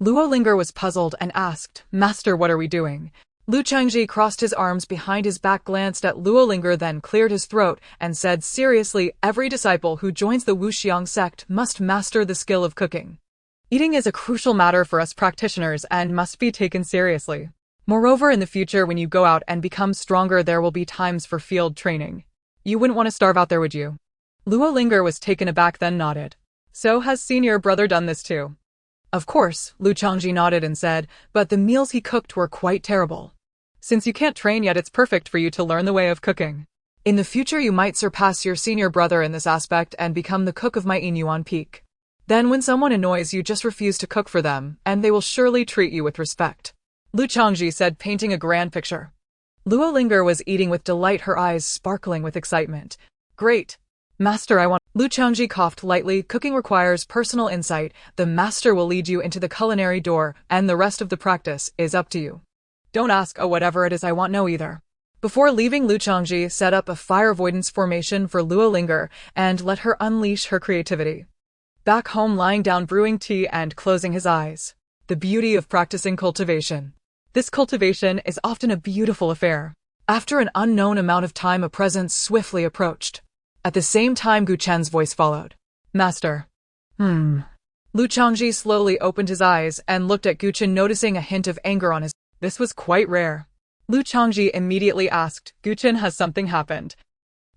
Linger was puzzled and asked, "Master, what are we doing?" Lu Changzhi crossed his arms behind his back, glanced at Lu Linger, then cleared his throat and said seriously, "Every disciple who joins the Wuxiang sect must master the skill of cooking. Eating is a crucial matter for us practitioners and must be taken seriously. Moreover, in the future when you go out and become stronger, there will be times for field training. You wouldn't want to starve out there, would you?" Lu Linger was taken aback, then nodded. "So has senior brother done this too?" "Of course," Lu Changzhi nodded and said, "but the meals he cooked were quite terrible. Since you can't train yet, it's perfect for you to learn the way of cooking. In the future you might surpass your senior brother in this aspect and become the cook of my Inuan Peak. Then when someone annoys you, just refuse to cook for them, and they will surely treat you with respect," Lu Changzhi said, painting a grand picture. Lu Linger was eating with delight, her eyes sparkling with excitement. "Great! Master, I want—" Lu Changzhi coughed lightly. "Cooking requires personal insight. The master will lead you into the culinary door, and the rest of the practice is up to you. Don't ask, 'Oh, whatever it is, I want no either.'" Before leaving, Lu Changzhi set up a fire avoidance formation for Lu Linger and let her unleash her creativity. Back home, lying down brewing tea and closing his eyes. The beauty of practicing cultivation. This cultivation is often a beautiful affair. After an unknown amount of time, a presence swiftly approached. At the same time, Gu Chen's voice followed. "Master." Lu Changzhi slowly opened his eyes and looked at Gu Chen, noticing a hint of anger on his. This was quite rare. Lu Changzhi immediately asked, "Gu Chen, has something happened?"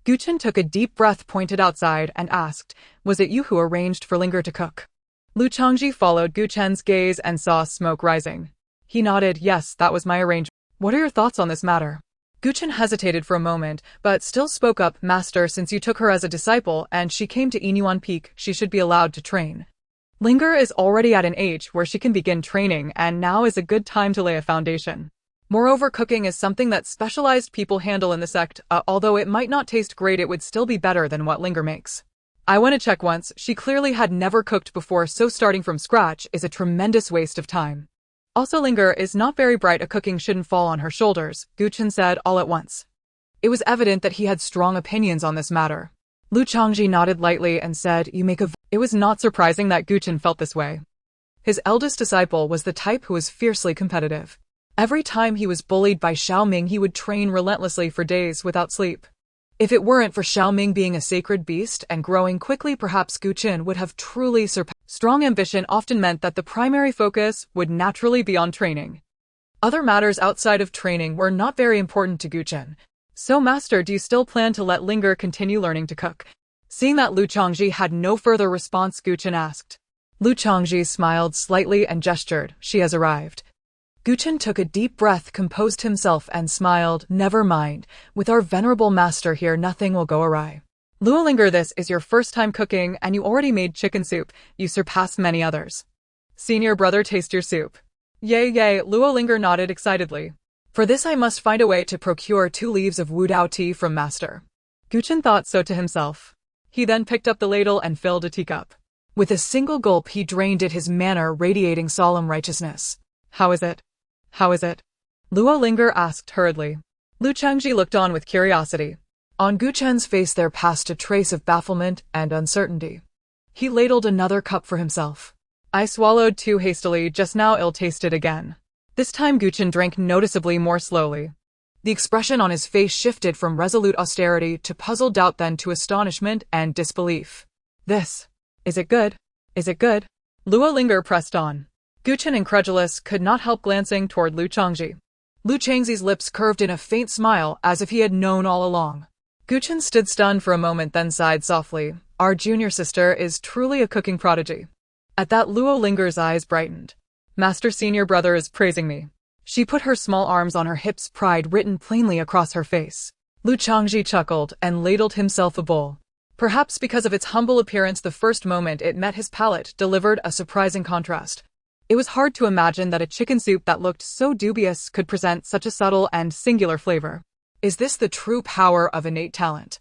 Gu Chen took a deep breath, pointed outside, and asked, "Was it you who arranged for Linger to cook?" Lu Changzhi followed Gu Chen's gaze and saw smoke rising. He nodded, "Yes, that was my arrangement. What are your thoughts on this matter?" Gu Chen hesitated for a moment, but still spoke up. "Master, since you took her as a disciple and she came to Inuan Peak, she should be allowed to train. Linger is already at an age where she can begin training, and now is a good time to lay a foundation. Moreover, cooking is something that specialized people handle in the sect. Although it might not taste great, it would still be better than what Linger makes. I went to check once. She clearly had never cooked before, so starting from scratch is a tremendous waste of time. Also, Linger is not very bright. A cooking shouldn't fall on her shoulders," Gu Chen said all at once. It was evident that he had strong opinions on this matter. Lu Changzhi nodded lightly and said, "You make a..." It was not surprising that Gu Chen felt this way. His eldest disciple was the type who was fiercely competitive. Every time he was bullied by Xiaoming, he would train relentlessly for days without sleep. If it weren't for Xiaoming being a sacred beast and growing quickly, perhaps Gu Chen would have truly surpassed. Strong ambition often meant that the primary focus would naturally be on training. Other matters outside of training were not very important to Gu Chen. "So, Master, do you still plan to let Linger continue learning to cook?" Seeing that Lu Changzhi had no further response, Gu Chen asked. Lu Changzhi smiled slightly and gestured, "She has arrived." Gu Chen took a deep breath, composed himself, and smiled. "Never mind. With our venerable master here, nothing will go awry. Lu Linger, this is your first time cooking, and you already made chicken soup. You surpass many others. Senior brother, taste your soup." "Yay, yay," Lu Linger nodded excitedly. "For this I must find a way to procure 2 leaves of Wudao tea from master." Gu Chen thought so to himself. He then picked up the ladle and filled a teacup. With a single gulp he drained it, his manner radiating solemn righteousness. "How is it? How is it?" Lu Linger asked hurriedly. Lu Changzhi looked on with curiosity. On Gu Chen's face there passed a trace of bafflement and uncertainty. He ladled another cup for himself. "I swallowed too hastily just now, ill-tasted again." This time Gu Chen drank noticeably more slowly. The expression on his face shifted from resolute austerity to puzzled doubt, then to astonishment and disbelief. "This. Is it good? Is it good?" Lu Linger pressed on. Gu Chen, incredulous, could not help glancing toward Lu Changzhi. Lu Changzhi's lips curved in a faint smile, as if he had known all along. Gu Chen stood stunned for a moment, then sighed softly. "Our junior sister is truly a cooking prodigy." At that, Lu Linger's eyes brightened. "Master, senior brother is praising me." She put her small arms on her hips, pride written plainly across her face. Lu Changzhi chuckled and ladled himself a bowl. Perhaps because of its humble appearance, the first moment it met his palate delivered a surprising contrast. It was hard to imagine that a chicken soup that looked so dubious could present such a subtle and singular flavor. Is this the true power of innate talent?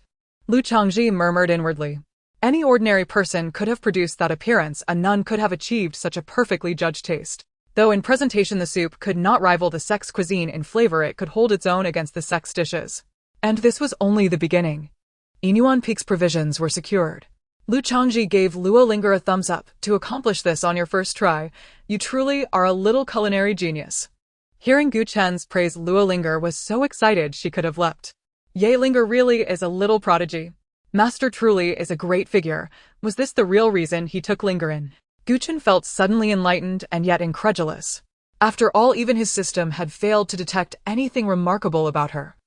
Lu Chongzhi murmured inwardly. Any ordinary person could have produced that appearance, and none could have achieved such a perfectly judged taste. Though in presentation the soup could not rival the sect's cuisine, in flavor it could hold its own against the sect's dishes. And this was only the beginning. Inuan Peak's provisions were secured. Lu Chongzhi gave Lu Linger a thumbs up. To accomplish this on your first try, you truly are a little culinary genius. Hearing Gu Chen's praise, Lu Linger was so excited she could have leapt. Ye Linger really is a little prodigy. Master truly is a great figure. Was this the real reason he took Linger in? Gu Chen felt suddenly enlightened and yet incredulous. After all, even his system had failed to detect anything remarkable about her.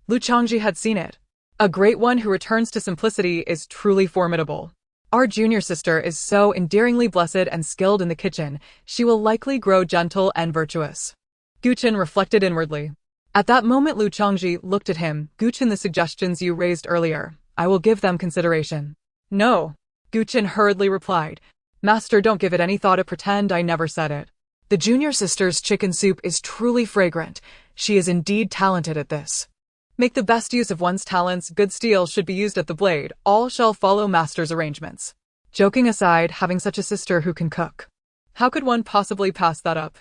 Lu Chongzhi had seen it. A great one who returns to simplicity is truly formidable. Our junior sister is so endearingly blessed and skilled in the kitchen, she will likely grow gentle and virtuous. Gu Chen reflected inwardly. At that moment Lu Chongzhi looked at him. Gu Chen, the suggestions you raised earlier, I will give them consideration. No. Gu Chen hurriedly replied. Master, don't give it any thought, pretend I never said it. The junior sister's chicken soup is truly fragrant. She is indeed talented at this. Make the best use of one's talents. Good steel should be used at the blade. All shall follow master's arrangements. Joking aside, having such a sister who can cook, how could one possibly pass that up?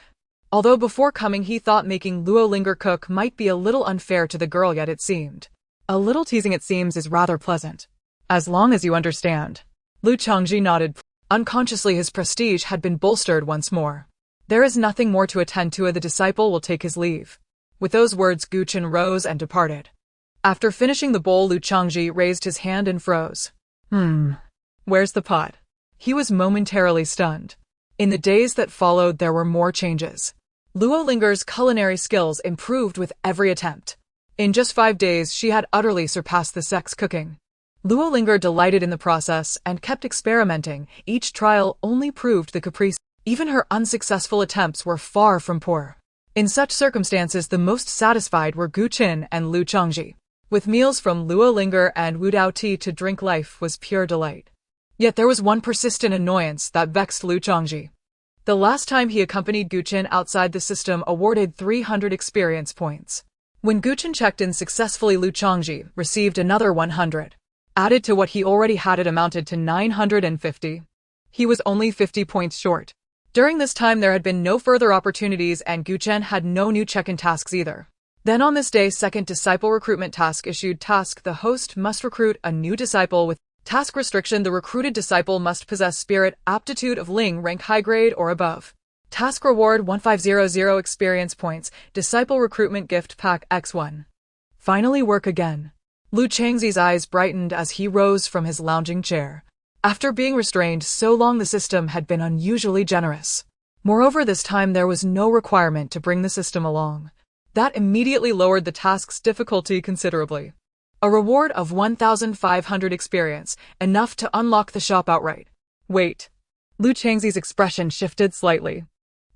Although before coming he thought making Lu Linger cook might be a little unfair to the girl, yet it seemed. A little teasing, it seems, is rather pleasant. As long as you understand. Lu Chongzhi nodded. Unconsciously his prestige had been bolstered once more. There is nothing more to attend to. The disciple will take his leave. With those words Gu Chen rose and departed. After finishing the bowl, Lu Chongzhi raised his hand and froze. Where's the pot? He was momentarily stunned. In the days that followed there were more changes. Lu Linger's culinary skills improved with every attempt. In just 5 days she had utterly surpassed the sect's cooking. Lu Linger delighted in the process and kept experimenting. Each trial only proved the caprice. Even her unsuccessful attempts were far from poor. In such circumstances the most satisfied were Gu Chen and Lu Chongzhi. With meals from Lu Linger and Wu Dao tea to drink, life was pure delight. Yet there was one persistent annoyance that vexed Lu Chongzhi. The last time he accompanied Gu Chen outside the system awarded 300 experience points. When Gu Chen checked in successfully, Lu Chongzhi received another 100. Added to what he already had, it amounted to 950. He was only 50 points short. During this time there had been no further opportunities and Gu Chen had no new check-in tasks either. Then on this day, second disciple recruitment task issued. Task: the host must recruit a new disciple with task restriction. The recruited disciple must possess spirit, aptitude of Ling, rank high grade or above. Task reward 1500 experience points, disciple recruitment gift pack X1. Finally work again. Lu Changzi's eyes brightened as he rose from his lounging chair. After being restrained so long, the system had been unusually generous. Moreover, this time there was no requirement to bring the system along. That immediately lowered the task's difficulty considerably. A reward of 1500 experience, enough to unlock the shop outright. Wait. Lu Changzi's expression shifted slightly.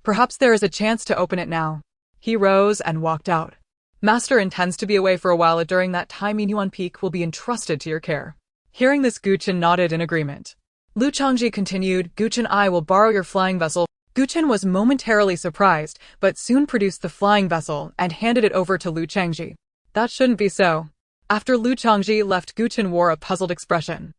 Perhaps there is a chance to open it now. He rose and walked out. Master intends to be away for a while. During that time Inuan Peak will be entrusted to your care. Hearing this, Gu Chen nodded in agreement. Lu Chongzhi continued, Gu Chen, I will borrow your flying vessel. Gu Chen was momentarily surprised, but soon produced the flying vessel and handed it over to Lu Chongzhi. That shouldn't be so. After Lu Chongzhi left, Gu Chen wore a puzzled expression.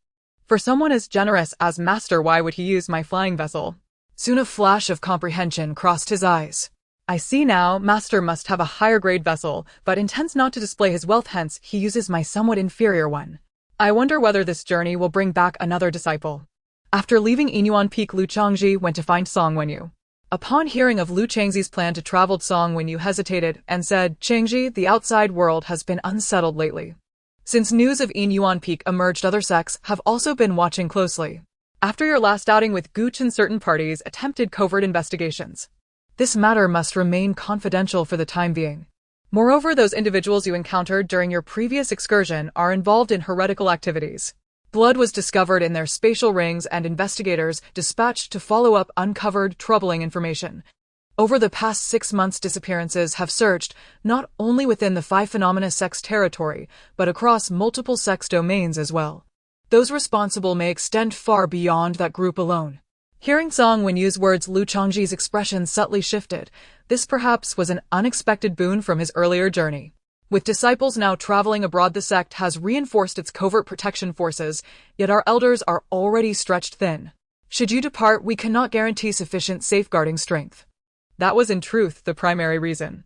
For someone as generous as Master, why would he use my flying vessel? Soon a flash of comprehension crossed his eyes. I see now, Master must have a higher grade vessel, but intends not to display his wealth, hence he uses my somewhat inferior one. I wonder whether this journey will bring back another disciple. After leaving Inuan Peak, Lu Chongzhi went to find Song Wenyu. Upon hearing of Lu Changzi's plan to travel, Song Wenyu hesitated and said, Changzhi, the outside world has been unsettled lately. Since news of Inuan Peak emerged, other sects have also been watching closely. After your last outing with Gu Chen, certain parties attempted covert investigations. This matter must remain confidential for the time being. Moreover, those individuals you encountered during your previous excursion are involved in heretical activities. Blood was discovered in their spatial rings and investigators dispatched to follow up uncovered troubling information. Over the past 6 months, disappearances have surged, not only within the 5 phenomena sect's territory, but across multiple sects domains as well. Those responsible may extend far beyond that group alone. Hearing Song Wenyu's words, Lu Chongzhi's expression subtly shifted. This perhaps was an unexpected boon from his earlier journey. With disciples now traveling abroad, the sect has reinforced its covert protection forces, yet our elders are already stretched thin. Should you depart, we cannot guarantee sufficient safeguarding strength. That was in truth the primary reason.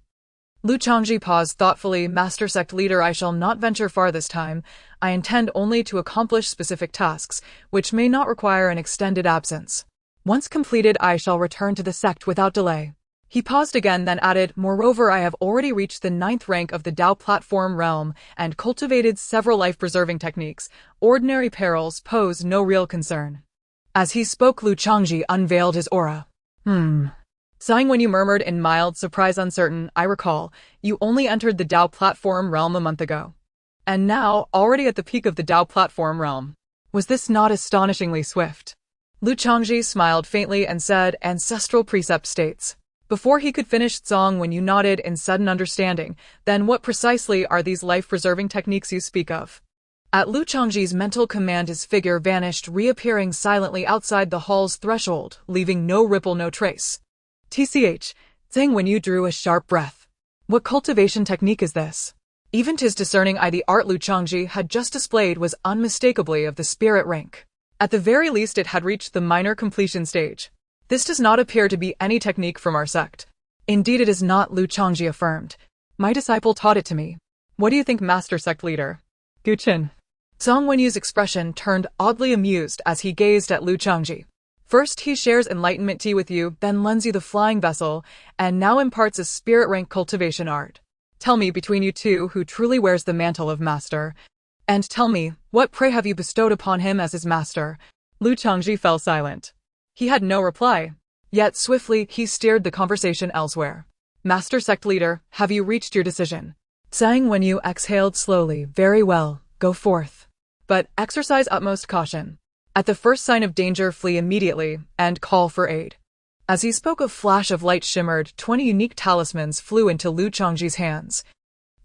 Lu Chongzhi paused thoughtfully. Master sect leader, I shall not venture far this time. I intend only to accomplish specific tasks, which may not require an extended absence. Once completed, I shall return to the sect without delay. He paused again, then added, moreover, I have already reached the 9th rank of the Dao platform realm and cultivated several life-preserving techniques. Ordinary perils pose no real concern. As he spoke, Lu Chongzhi unveiled his aura. Sighing when you murmured in mild surprise, uncertain, I recall, you only entered the Dao platform realm a month ago. And now, already at the peak of the Dao platform realm. Was this not astonishingly swift? Lu Chongzhi smiled faintly and said, ancestral precept states. Before he could finish, Song Wenyu nodded in sudden understanding. Then what precisely are these life-preserving techniques you speak of? At Lu Chongzhi's mental command, his figure vanished, reappearing silently outside the hall's threshold, leaving no ripple, no trace. TCH, Zhang Wenyu drew a sharp breath. What cultivation technique is this? Even to his discerning eye, the art Lu Chongzhi had just displayed was unmistakably of the spirit rank. At the very least, it had reached the minor completion stage. This does not appear to be any technique from our sect. Indeed it is not, Lu Chongzhi affirmed. My disciple taught it to me. What do you think, Master Sect Leader? Gu Chen. Song Wenyu's expression turned oddly amused as he gazed at Lu Chongzhi. First he shares enlightenment tea with you, then lends you the flying vessel, and now imparts a spirit rank cultivation art. Tell me, between you two, who truly wears the mantle of master? And tell me, what pray have you bestowed upon him as his master? Lu Chongzhi fell silent. He had no reply. Yet swiftly he steered the conversation elsewhere. Master Sect Leader, have you reached your decision? Zhang Wenyu exhaled slowly. Very well, go forth. But exercise utmost caution. At the first sign of danger, flee immediately, and call for aid. As he spoke, a flash of light shimmered. 20 unique talismans flew into Lu Chongzhi's hands.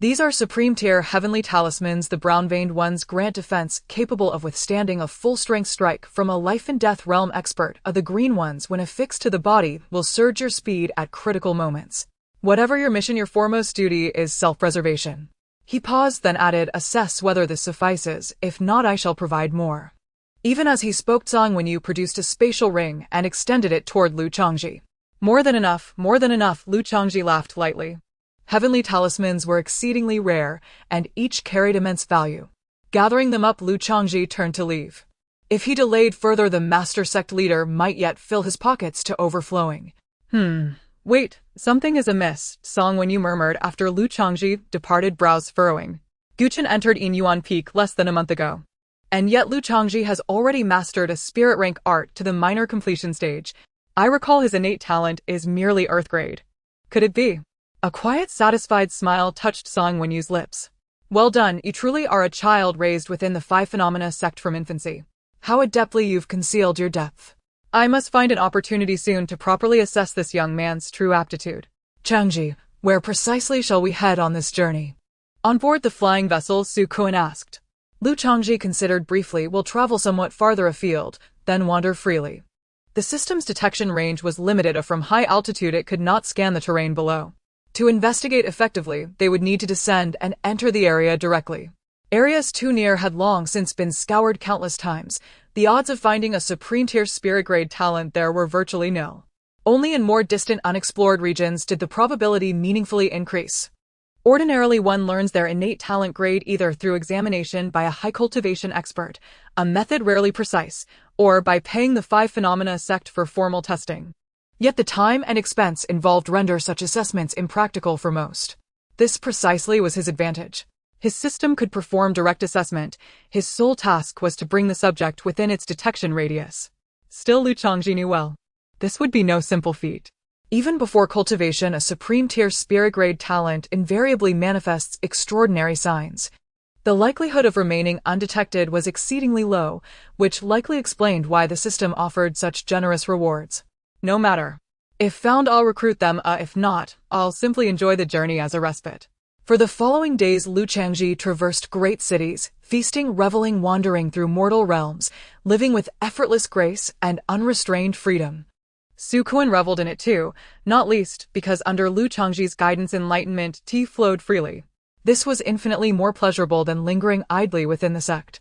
These are supreme-tier heavenly talismans. The brown-veined ones grant defense capable of withstanding a full-strength strike from a life-and-death realm expert. The green ones, when affixed to the body, will surge your speed at critical moments. Whatever your mission, your foremost duty is self-preservation. He paused, then added, assess whether this suffices. If not, I shall provide more. Even as he spoke, Zhang Wenyu produced a spatial ring and extended it toward Lu Chongzhi. More than enough, Lu Chongzhi laughed lightly. Heavenly talismans were exceedingly rare, and each carried immense value. Gathering them up, Lu Chongzhi turned to leave. If he delayed further, the Master Sect Leader might yet fill his pockets to overflowing. Wait, something is amiss, Song Wenyu murmured after Lu Chongzhi departed, brows furrowing. Gu Chen entered Inuan Peak less than a month ago. And yet Lu Chongzhi has already mastered a spirit rank art to the minor completion stage. I recall his innate talent is merely earth grade. Could it be? A quiet, satisfied smile touched Song Wenyu's lips. Well done, you truly are a child raised within the 5 phenomena sect from infancy. How adeptly you've concealed your depth. I must find an opportunity soon to properly assess this young man's true aptitude. Changzhi, where precisely shall we head on this journey? On board the flying vessel, Su Kuan asked. Lu Chongzhi considered briefly. We'll travel somewhat farther afield, then wander freely. The system's detection range was limited. From high altitude it could not scan the terrain below. To investigate effectively, they would need to descend and enter the area directly. Areas too near had long since been scoured countless times. The odds of finding a supreme-tier spirit-grade talent there were virtually nil. Only in more distant, unexplored regions did the probability meaningfully increase. Ordinarily, one learns their innate talent grade either through examination by a high cultivation expert, a method rarely precise, or by paying the 5 phenomena sect for formal testing. Yet the time and expense involved render such assessments impractical for most. This precisely was his advantage. His system could perform direct assessment. His sole task was to bring the subject within its detection radius. Still, Lu Chongzhi knew well. This would be no simple feat. Even before cultivation, a supreme-tier spirit-grade talent invariably manifests extraordinary signs. The likelihood of remaining undetected was exceedingly low, which likely explained why the system offered such generous rewards. No matter. If found, I'll recruit them. If not, I'll simply enjoy the journey as a respite. For the following days Lu Changzhi traversed great cities, feasting, reveling, wandering through mortal realms, living with effortless grace and unrestrained freedom. Su Kuan reveled in it too, not least because under Lu Changzhi's guidance enlightenment tea flowed freely. This was infinitely more pleasurable than lingering idly within the sect.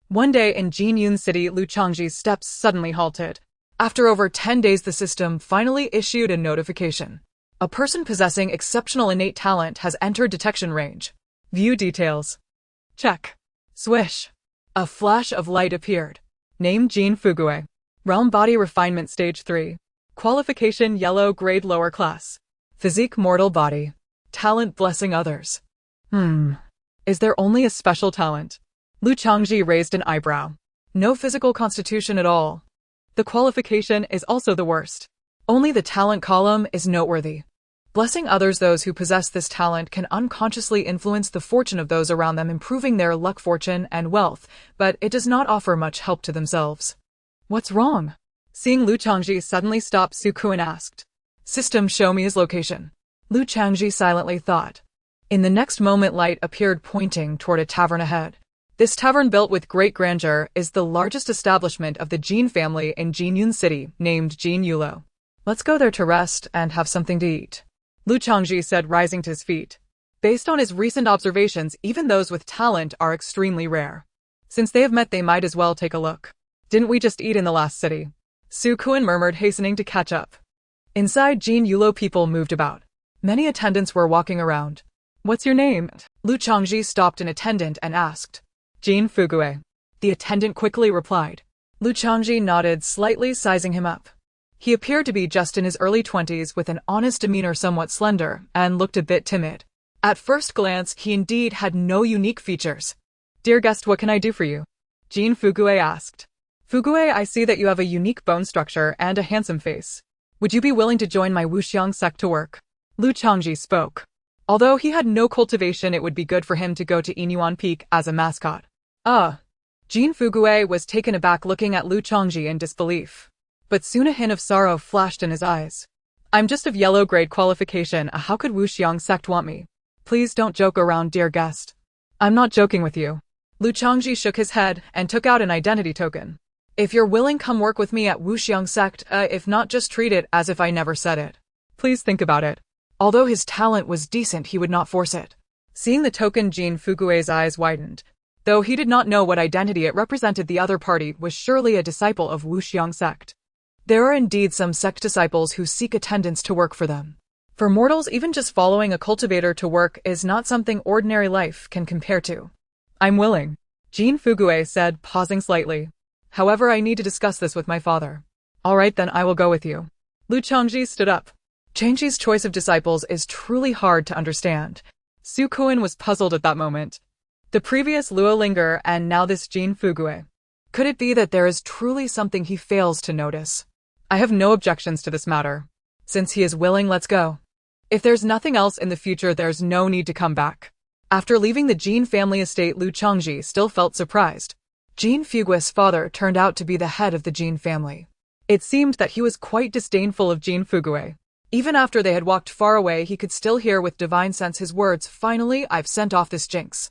One day in Jinyun City, Lu Changzhi's steps suddenly halted. After over 10 days the system finally issued a notification. A person possessing exceptional innate talent has entered detection range. View details. Check. Swish. A flash of light appeared. Name Jin Fugue. Realm body refinement stage 3. Qualification yellow grade lower class. Physique mortal body. Talent blessing others. Is there only a special talent? Lu Changzhi raised an eyebrow. No physical constitution at all. The qualification is also the worst. Only the talent column is noteworthy. Blessing others, those who possess this talent can unconsciously influence the fortune of those around them, improving their luck, fortune, and wealth, but it does not offer much help to themselves. What's wrong? Seeing Lu Changzhi suddenly stop, Su Kuan asked. System, show me his location. Lu Changzhi silently thought. In the next moment light appeared pointing toward a tavern ahead. This tavern, built with great grandeur, is the largest establishment of the Jin family in Jinyun City, named Jin Yulo. Let's go there to rest and have something to eat. Lu Changzhi said, rising to his feet. Based on his recent observations, even those with talent are extremely rare. Since they have met, they might as well take a look. Didn't we just eat in the last city? Su Kuan murmured, hastening to catch up. Inside Jin Yulo, people moved about. Many attendants were walking around. What's your name? Lu Changzhi stopped an attendant and asked. Jin Fugue. The attendant quickly replied. Lu Changzhi nodded, slightly sizing him up. He appeared to be just in his early 20s with an honest demeanor, somewhat slender, and looked a bit timid. At first glance, he indeed had no unique features. Dear guest, what can I do for you? Jin Fugue asked. Fugue, I see that you have a unique bone structure and a handsome face. Would you be willing to join my Wuxiang sect to work? Lu Changzhi spoke. Although he had no cultivation, it would be good for him to go to Inuan Peak as a mascot. Jin Fugue was taken aback, looking at Lu Changzhi in disbelief. But soon a hint of sorrow flashed in his eyes. I'm just of yellow grade qualification. How could Wuxiang sect want me? Please don't joke around, dear guest. I'm not joking with you. Lu Changzhi shook his head and took out an identity token. If you're willing, come work with me at Wuxiang sect. If not, just treat it as if I never said it. Please think about it. Although his talent was decent, he would not force it. Seeing the token, Jin Fugue's eyes widened. Though he did not know what identity it represented, the other party was surely a disciple of Wuxiang sect. There are indeed some sect disciples who seek attendants to work for them. For mortals, even just following a cultivator to work is not something ordinary life can compare to. I'm willing, Jin Fugue said, pausing slightly. However, I need to discuss this with my father. All right, then I will go with you. Lu Changzhi stood up. Changzhi's choice of disciples is truly hard to understand. Su Kuan was puzzled at that moment. The previous Lu Linger and now this Jin Fugue. Could it be that there is truly something he fails to notice? I have no objections to this matter. Since he is willing, let's go. If there's nothing else in the future, there's no need to come back. After leaving the Jin family estate, Lu Changzhi still felt surprised. Jin Fugue's father turned out to be the head of the Jin family. It seemed that he was quite disdainful of Jin Fugue. Even after they had walked far away, he could still hear with divine sense his words, finally, I've sent off this jinx.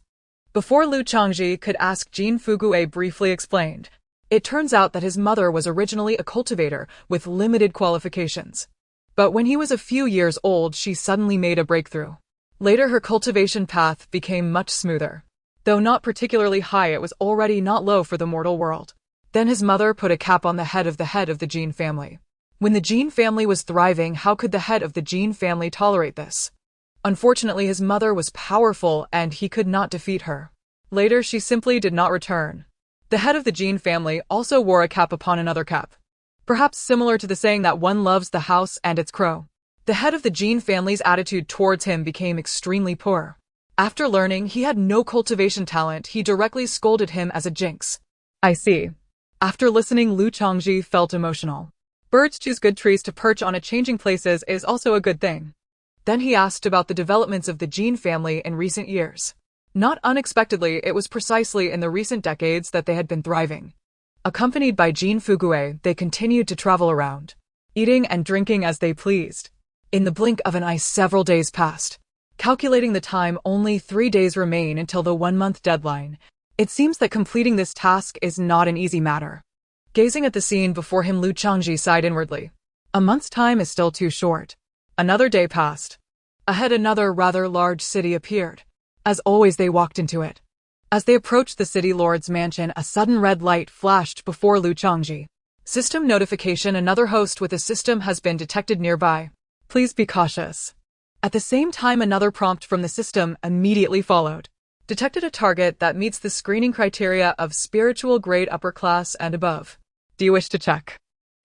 Before Lu Changzhi could ask, Jin Fugue briefly explained. It turns out that his mother was originally a cultivator with limited qualifications. But when he was a few years old, she suddenly made a breakthrough. Later, her cultivation path became much smoother. Though not particularly high, it was already not low for the mortal world. Then his mother put a cap on the head of the Jin family. When the Jin family was thriving, how could the head of the Jin family tolerate this? Unfortunately, his mother was powerful and he could not defeat her. Later, she simply did not return. The head of the Jin family also wore a cap upon another cap. Perhaps similar to the saying that one loves the house and its crow. The head of the Jin family's attitude towards him became extremely poor. After learning he had no cultivation talent, he directly scolded him as a jinx. I see. After listening, Lu Changzhi felt emotional. Birds choose good trees to perch on. Changing places is also a good thing. Then he asked about the developments of the Jin family in recent years. Not unexpectedly, it was precisely in the recent decades that they had been thriving. Accompanied by Jin Fugue, they continued to travel around, eating and drinking as they pleased. In the blink of an eye, several days passed. Calculating the time, only 3 days remain until the 1-month deadline. It seems that completing this task is not an easy matter. Gazing at the scene before him, Lu Changzhi sighed inwardly. A month's time is still too short. Another day passed. Ahead, another rather large city appeared. As always, they walked into it. As they approached the city lord's mansion, a sudden red light flashed before Lu Changzhi. System notification: another host with a system has been detected nearby. Please be cautious. At the same time, another prompt from the system immediately followed. Detected a target that meets the screening criteria of spiritual grade upper class and above. Do you wish to check?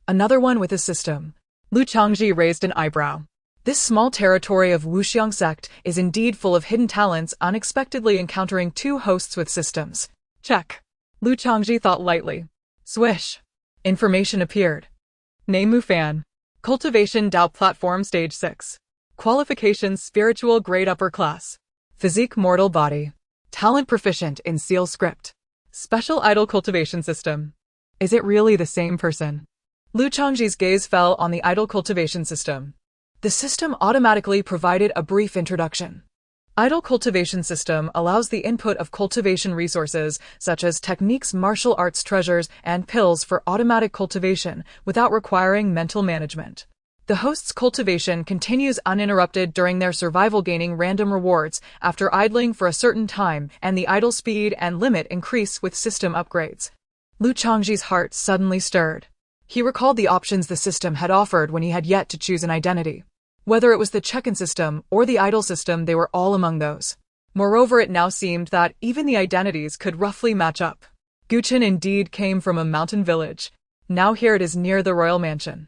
Another one with a system. Lu Changzhi raised an eyebrow. This small territory of Wuxiang sect is indeed full of hidden talents, unexpectedly encountering 2 hosts with systems. Check. Lu Changzhi thought lightly. Swish. Information appeared. Name Mu Fan. Cultivation Dao Platform Stage 6. Qualifications: spiritual grade upper class. Physique mortal body. Talent proficient in seal script. Special idol cultivation system. Is it really the same person? Lu Changzhi's gaze fell on the idol cultivation system. The system automatically provided a brief introduction. Idol cultivation system allows the input of cultivation resources such as techniques, martial arts treasures, and pills for automatic cultivation without requiring mental management. The host's cultivation continues uninterrupted during their survival, gaining random rewards after idling for a certain time, and the idle speed and limit increase with system upgrades. Lu Changzhi's heart suddenly stirred. He recalled the options the system had offered when he had yet to choose an identity. Whether it was the check-in system or the idol system, they were all among those. Moreover, it now seemed that even the identities could roughly match up. Gu Chen indeed came from a mountain village. Now here it is near the royal mansion.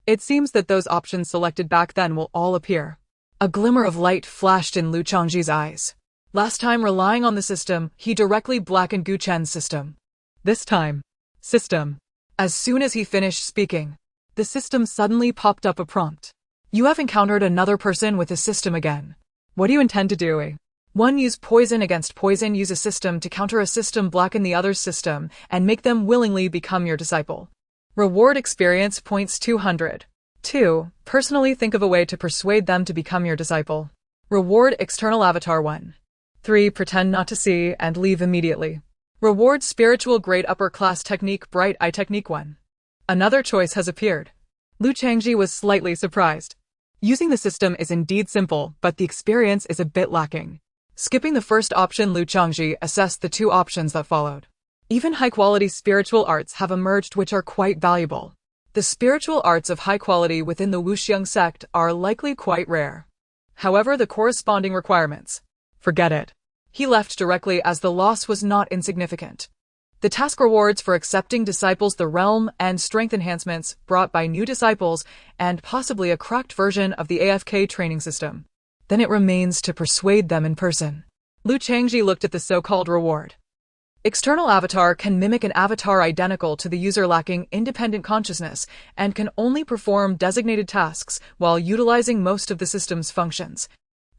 It seems that those options selected back then will all appear. A glimmer of light flashed in Lu Changzhi's eyes. Last time, relying on the system, he directly blackened Gu Chen's system. This time, system. As soon as he finished speaking, the system suddenly popped up a prompt. You have encountered another person with a system again. What do you intend to do? 1. Use poison against poison. Use a system to counter a system, blacken the other's system, and make them willingly become your disciple. Reward experience points 200. 2. Personally think of a way to persuade them to become your disciple. Reward external avatar 1. 3. Pretend not to see and leave immediately. Reward spiritual grade upper class technique bright eye technique 1. Another choice has appeared. Lu Changzhi was slightly surprised. Using the system is indeed simple, but the experience is a bit lacking. Skipping the first option, Lu Changzhi assessed the 2 options that followed. Even high-quality spiritual arts have emerged which are quite valuable. The spiritual arts of high quality within the Wuxiang sect are likely quite rare. However, the corresponding requirements. Forget it. He left directly as the loss was not insignificant. The task rewards for accepting disciples, the realm and strength enhancements brought by new disciples, and possibly a cracked version of the AFK training system. Then it remains to persuade them in person. Lu Changzhi looked at the so-called reward. External avatar can mimic an avatar identical to the user, lacking independent consciousness, and can only perform designated tasks while utilizing most of the system's functions.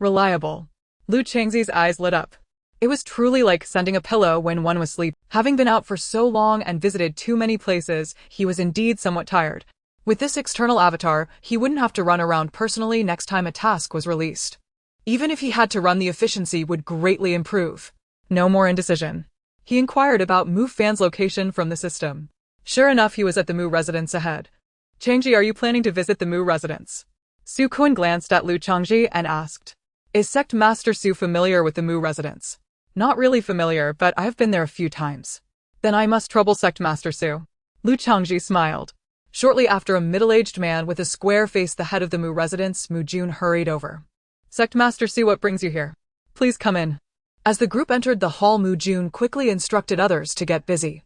Reliable. Lu Changzhi's eyes lit up. It was truly like sending a pillow when one was asleep. Having been out for so long and visited too many places, he was indeed somewhat tired. With this external avatar, he wouldn't have to run around personally next time a task was released. Even if he had to run, the efficiency would greatly improve. No more indecision. He inquired about Mu Fan's location from the system. Sure enough, he was at the Mu residence ahead. Changzhi, are you planning to visit the Mu residence? Su Kun glanced at Lu Changzhi and asked, Is Sect Master Su familiar with the Mu residence? Not really familiar, but I've been there a few times. Then I must trouble Sect Master Su. Lu Changzhi smiled. Shortly after, a middle-aged man with a square face, the head of the Mu residence, Mu Jun, hurried over. Sect Master Su, what brings you here? Please come in. As the group entered the hall, Mu Jun quickly instructed others to get busy.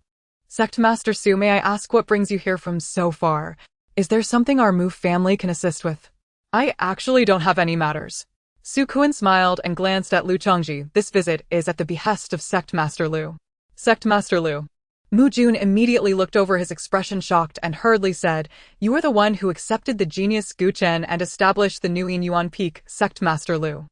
Sect Master Su, may I ask what brings you here from so far? Is there something our Mu family can assist with? I actually don't have any matters. Su Kun smiled and glanced at Lu Changzhi. This visit is at the behest of Sect Master Lu. Sect Master Lu. Mu Jun immediately looked over, his expression shocked, and hurriedly said, You are the one who accepted the genius Gu Chen and established the new Inuan Peak, Sect Master Lu.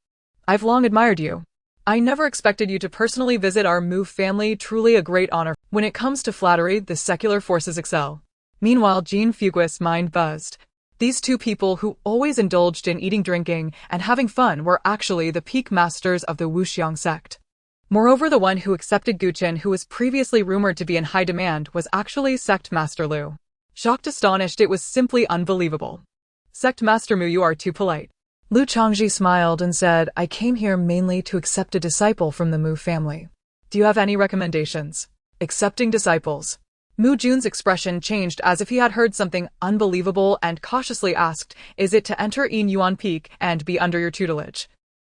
I've long admired you. I never expected you to personally visit our Mu family, truly a great honor. When it comes to flattery, the secular forces excel. Meanwhile, Jean Fuguis' mind buzzed. These two people who always indulged in eating, drinking, and having fun were actually the peak masters of the Wuxiang sect. Moreover, the one who accepted Gu Chen, who was previously rumored to be in high demand, was actually Sect Master Lu. Shocked, astonished, it was simply unbelievable. Sect Master Mu, you are too polite. Lu Chongzhi smiled and said, I came here mainly to accept a disciple from the Mu family. Do you have any recommendations? Accepting disciples. Mu Jun's expression changed as if he had heard something unbelievable and cautiously asked, is it to enter Inuan Peak and be under your tutelage?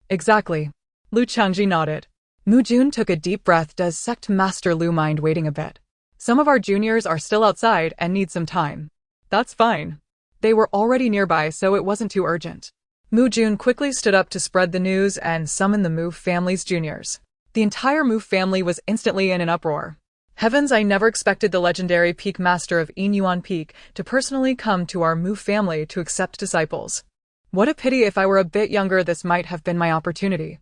Exactly. Lu Chongzhi nodded. Mu Jun took a deep breath. Does Sect Master Lu mind waiting a bit? Some of our juniors are still outside and need some time. That's fine. They were already nearby, so it wasn't too urgent. Mu Jun quickly stood up to spread the news and summon the Mu family's juniors. The entire Mu family was instantly in an uproar. Heavens, I never expected the legendary Peak Master of Inuan Peak to personally come to our Mu family to accept disciples. What a pity. If I were a bit younger, this might have been my opportunity.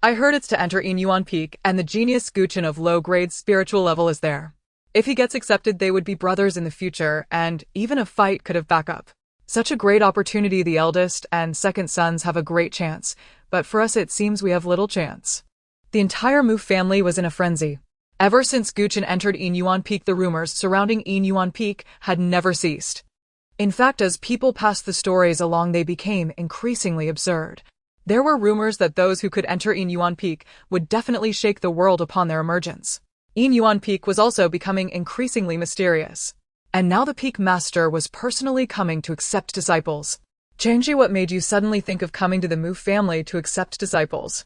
I heard it's to enter Inuan Peak, and the genius Gu Chen of low-grade spiritual level is there. If he gets accepted, they would be brothers in the future, and even a fight could have backup. Such a great opportunity. The eldest and second sons have a great chance, but for us it seems we have little chance. The entire Mu family was in a frenzy. Ever since Gu Chen entered Inuan Peak, the rumors surrounding Inuan Peak had never ceased. In fact, as people passed the stories along, they became increasingly absurd. There were rumors that those who could enter Inuan Peak would definitely shake the world upon their emergence. Inuan Peak was also becoming increasingly mysterious. And now the Peak Master was personally coming to accept disciples. Changzhi, what made you suddenly think of coming to the Mu family to accept disciples?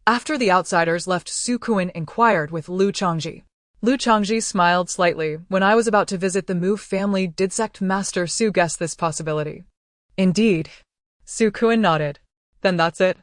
After the outsiders left, Su Kuan inquired with Lu Chongzhi. Lu Chongzhi smiled slightly. When I was about to visit the Mu family, did Sect Master Su guess this possibility? Indeed. Su Kuan nodded. Then that's it.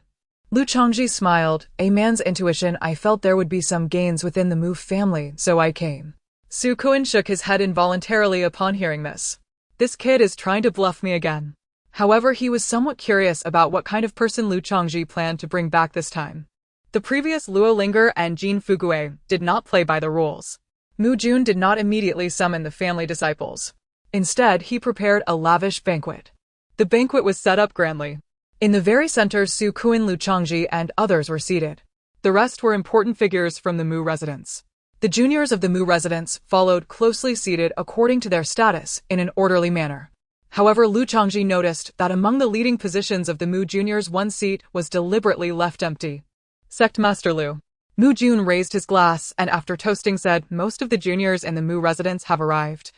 Lu Chongzhi smiled. A man's intuition. I felt there would be some gains within the Mu family, so I came. Su Kuan shook his head involuntarily upon hearing this. This kid is trying to bluff me again. However, he was somewhat curious about what kind of person Lu Chongzhi planned to bring back this time. The previous Lu Linger and Jin Fugue did not play by the rules. Mu Jun did not immediately summon the family disciples. Instead, he prepared a lavish banquet. The banquet was set up grandly. In the very center, Su Kuan, Lu Chongzhi, and others were seated. The rest were important figures from the Mu residence. The juniors of the Mu residence followed closely, seated according to their status in an orderly manner. However, Lu Chongzhi noticed that among the leading positions of the Mu juniors, one seat was deliberately left empty. Sect Master Lu. Mu Jun raised his glass and after toasting said, most of the juniors in the Mu residence have arrived.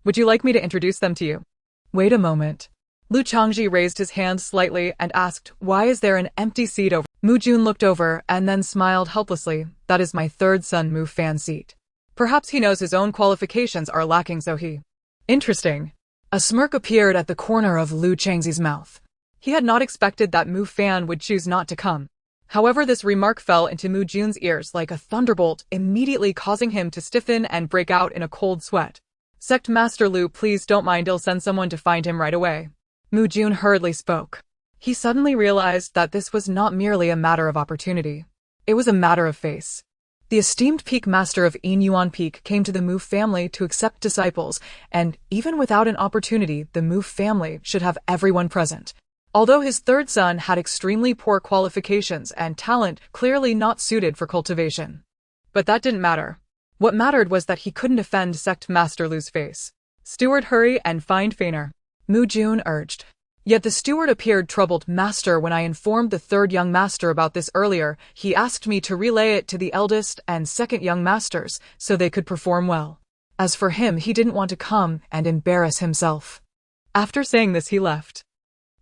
Would you like me to introduce them to you? Wait a moment. Lu Chongzhi raised his hand slightly and asked, why is there an empty seat over? Mu Jun looked over and then smiled helplessly. That is my third son Mu fan seat. Perhaps he knows his own qualifications are lacking, so he... Interesting. A smirk appeared at the corner of Lu Changzi's mouth. He had not expected that Mu fan would choose not to come. However, this remark fell into Mu Jun's ears like a thunderbolt, immediately causing him to stiffen and break out in a cold sweat. Sect Master Lu, please don't mind, I'll send someone to find him right away. Mu Jun hurriedly spoke. He suddenly realized that this was not merely a matter of opportunity. It was a matter of face. The esteemed Peak Master of Inuan Peak came to the Mu family to accept disciples, and even without an opportunity, the Mu family should have everyone present. Although his third son had extremely poor qualifications and talent clearly not suited for cultivation. But that didn't matter. What mattered was that he couldn't offend Sect Master Lu's face. Steward, hurry and find Feiner. Mu Jun urged. Yet the steward appeared troubled. Master, when I informed the third young master about this earlier, he asked me to relay it to the eldest and second young masters so they could perform well. As for him, he didn't want to come and embarrass himself. After saying this, he left.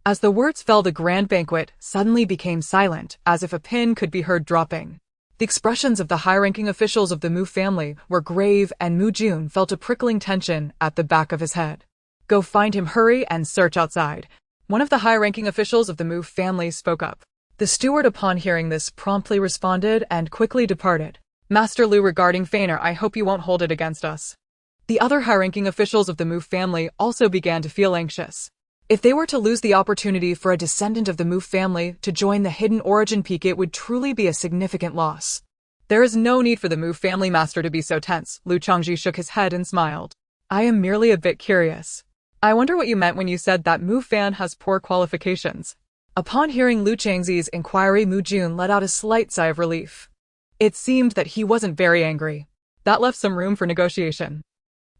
As the words fell, the grand banquet suddenly became silent, as if a pin could be heard dropping. The expressions of the high-ranking officials of the Mu family were grave, and Mu Jun felt a prickling tension at the back of his head. Go find him, hurry and search outside. One of the high-ranking officials of the Mu family spoke up. The steward, upon hearing this, promptly responded and quickly departed. Master Lu, regarding Feiner, I hope you won't hold it against us. The other high-ranking officials of the Mu family also began to feel anxious. If they were to lose the opportunity for a descendant of the Mu family to join the hidden origin peak, it would truly be a significant loss. There is no need for the Mu family master to be so tense. Lu Chongzhi shook his head and smiled. I am merely a bit curious. I wonder what you meant when you said that Mu Fan has poor qualifications. Upon hearing Lu Changzi's inquiry, Mu Jun let out a slight sigh of relief. It seemed that he wasn't very angry. That left some room for negotiation.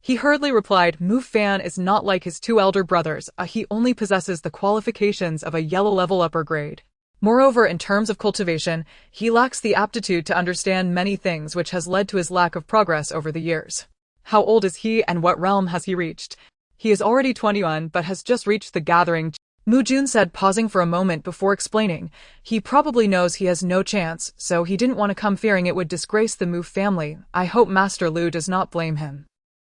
He hurriedly replied, Mu Fan is not like his two elder brothers, he only possesses the qualifications of a yellow level upper grade. Moreover, in terms of cultivation, he lacks the aptitude to understand many things, which has led to his lack of progress over the years. How old is he and what realm has he reached? He is already 21 but has just reached the gathering. Mu Jun said, pausing for a moment before explaining. He probably knows he has no chance, so he didn't want to come fearing it would disgrace the Mu family. I hope Master Lu does not blame him.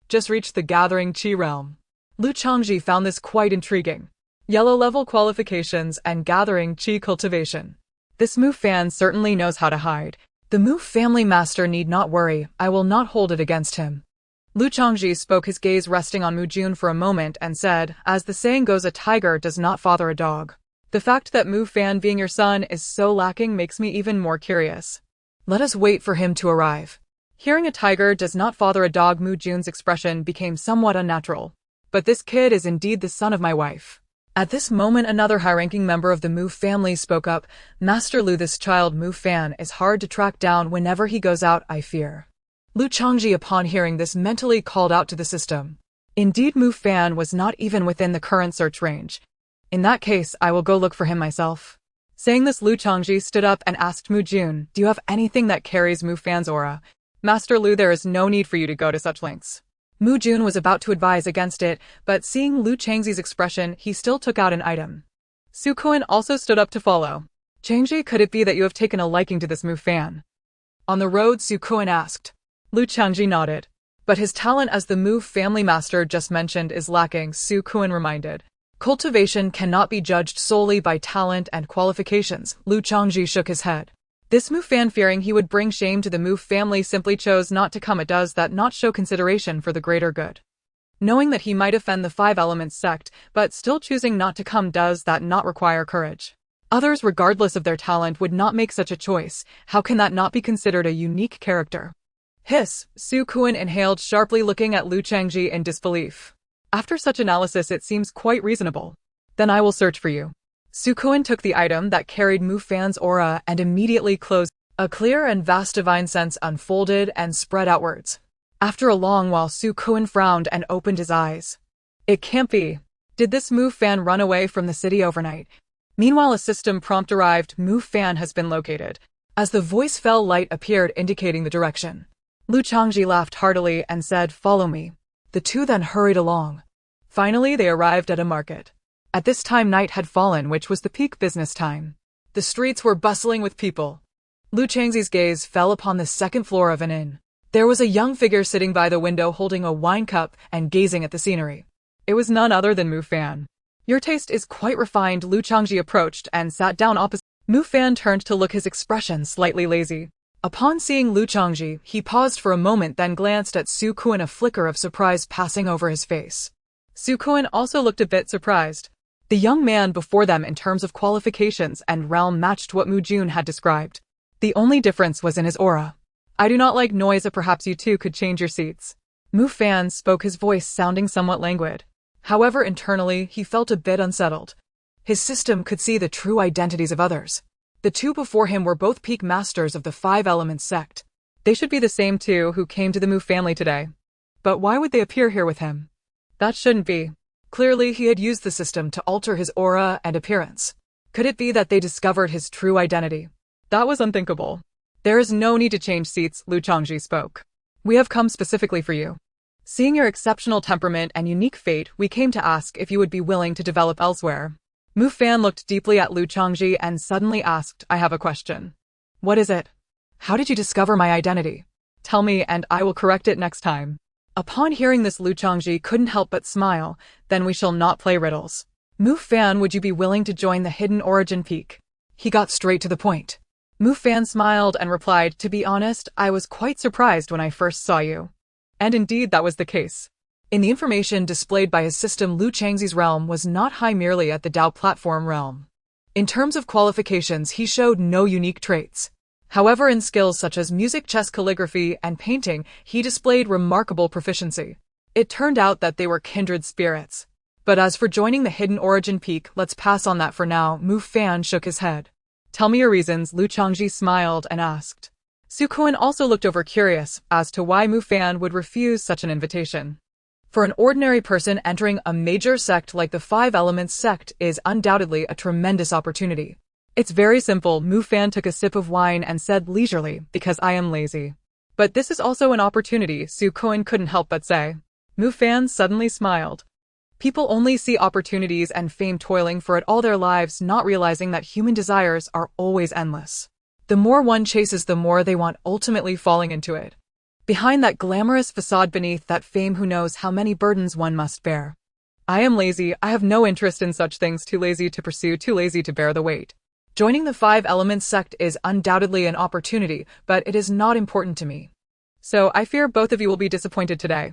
Just reached the gathering Qi realm. Lu Chongzhi found this quite intriguing. Yellow level qualifications and gathering Qi cultivation. This Mu fan certainly knows how to hide. The Mu family master need not worry, I will not hold it against him. Lu Chongzhi spoke, his gaze resting on Mu Jun for a moment, and said, as the saying goes, a tiger does not father a dog. The fact that Mu Fan being your son is so lacking makes me even more curious. Let us wait for him to arrive. Hearing a tiger does not father a dog, Mu Jun's expression became somewhat unnatural. But this kid is indeed the son of my wife. At this moment, another high-ranking member of the Mu family spoke up. Master Lu, this child Mu Fan is hard to track down whenever he goes out, I fear. Lu Chongzhi, upon hearing this, mentally called out to the system. Indeed, Mu Fan was not even within the current search range. In that case, I will go look for him myself. Saying this, Lu Chongzhi stood up and asked Mu Jun, do you have anything that carries Mu Fan's aura? Master Lu, there is no need for you to go to such lengths. Mu Jun was about to advise against it, but seeing Lu Changzi's expression, he still took out an item. Su Kuan also stood up to follow. Changzhi, could it be that you have taken a liking to this Mu Fan? On the road, Su Kuan asked. Lu Changzhi nodded. But his talent as the Mu family master just mentioned is lacking, Su Kuan reminded. Cultivation cannot be judged solely by talent and qualifications. Lu Changzhi shook his head. This Mu Fan, fearing he would bring shame to the Mu family, simply chose not to come. It does that not show consideration for the greater good? Knowing that he might offend the Five Elements sect, but still choosing not to come, does that not require courage? Others, regardless of their talent, would not make such a choice. How can that not be considered a unique character? Hiss, Su Kuan inhaled sharply, looking at Lu Changzhi in disbelief. After such analysis, it seems quite reasonable. Then I will search for you. Su Kuan took the item that carried Mu Fan's aura and immediately closed. A clear and vast divine sense unfolded and spread outwards. After a long while, Su Kuan frowned and opened his eyes. It can't be. Did this Mu Fan run away from the city overnight? Meanwhile, a system prompt arrived. Mu Fan has been located. As the voice fell, light appeared indicating the direction. Lu Chongzhi laughed heartily and said, follow me. The two then hurried along. Finally, they arrived at a market. At this time, night had fallen, which was the peak business time. The streets were bustling with people. Lu Changzi's gaze fell upon the second floor of an inn. There was a young figure sitting by the window holding a wine cup and gazing at the scenery. It was none other than Mu Fan. Your taste is quite refined. Lu Chongzhi approached and sat down opposite. Mu Fan turned to look, his expression slightly lazy. Upon seeing Lu Chongzhi, he paused for a moment, then glanced at Su Kuan, a flicker of surprise passing over his face. Su Kuan also looked a bit surprised. The young man before them in terms of qualifications and realm matched what Mu Jun had described. The only difference was in his aura. I do not like noise, perhaps you two could change your seats. Mu Fan spoke, his voice sounding somewhat languid. However, internally, he felt a bit unsettled. His system could see the true identities of others. The two before him were both peak masters of the Five Elements sect. They should be the same two who came to the Mu family today. But why would they appear here with him? That shouldn't be. Clearly, he had used the system to alter his aura and appearance. Could it be that they discovered his true identity? That was unthinkable. There is no need to change seats, Lu Chongzhi spoke. We have come specifically for you. Seeing your exceptional temperament and unique fate, we came to ask if you would be willing to develop elsewhere. Mu Fan looked deeply at Lu Chongzhi and suddenly asked, I have a question. What is it? How did you discover my identity? Tell me and I will correct it next time. Upon hearing this, Lu Chongzhi couldn't help but smile. Then we shall not play riddles. Mu Fan, would you be willing to join the Hidden Origin Peak? He got straight to the point. Mu Fan smiled and replied, to be honest, I was quite surprised when I first saw you. And indeed that was the case. In the information displayed by his system, Lu Changzi's realm was not high merely at the Dao platform realm. In terms of qualifications, he showed no unique traits. However, in skills such as music, chess, calligraphy, and painting, he displayed remarkable proficiency. It turned out that they were kindred spirits. But as for joining the hidden origin peak, let's pass on that for now. Mu Fan shook his head. Tell me your reasons, Lu Chongzhi smiled and asked. Su Kuan also looked over curious as to why Mu Fan would refuse such an invitation. For an ordinary person, entering a major sect like the Five Elements sect is undoubtedly a tremendous opportunity. It's very simple, Mu Fan took a sip of wine and said leisurely, because I am lazy. But this is also an opportunity, Su Kuan couldn't help but say. Mu Fan suddenly smiled. People only see opportunities and fame toiling for it all their lives, not realizing that human desires are always endless. The more one chases, the more they want, ultimately falling into it. Behind that glamorous facade, beneath that fame, who knows how many burdens one must bear. I am lazy, I have no interest in such things, too lazy to pursue, too lazy to bear the weight. Joining the Five Elements sect is undoubtedly an opportunity, but it is not important to me. So I fear both of you will be disappointed today.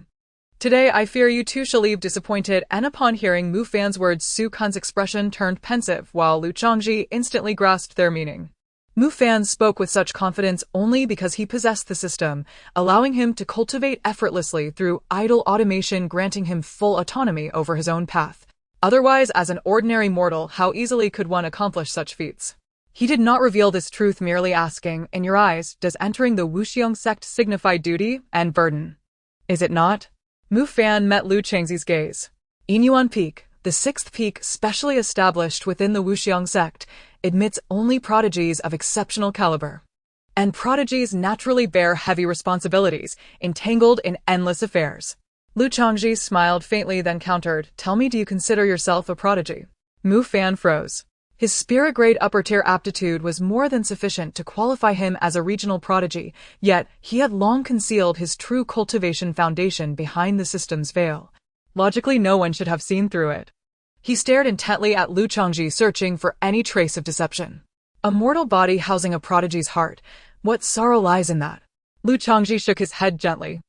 Today I fear you too shall leave disappointed, and upon hearing Mu Fan's words, Su Kuan's expression turned pensive, while Lu Chongzhi instantly grasped their meaning. Mu Fan spoke with such confidence only because he possessed the system, allowing him to cultivate effortlessly through idle automation, granting him full autonomy over his own path. Otherwise, as an ordinary mortal, how easily could one accomplish such feats? He did not reveal this truth, merely asking, in your eyes, does entering the Wuxiong sect signify duty and burden? Is it not? Mu Fan met Lu Changzi's gaze. Inuan Peak, the sixth peak specially established within the Wuxiong sect, admits only prodigies of exceptional caliber. And prodigies naturally bear heavy responsibilities, entangled in endless affairs. Lu Chongzhi smiled faintly, then countered, tell me, do you consider yourself a prodigy? Mu Fan froze. His spirit-grade upper-tier aptitude was more than sufficient to qualify him as a regional prodigy, yet he had long concealed his true cultivation foundation behind the system's veil. Logically, no one should have seen through it. He stared intently at Lu Chongzhi, searching for any trace of deception. A mortal body housing a prodigy's heart. What sorrow lies in that? Lu Chongzhi shook his head gently.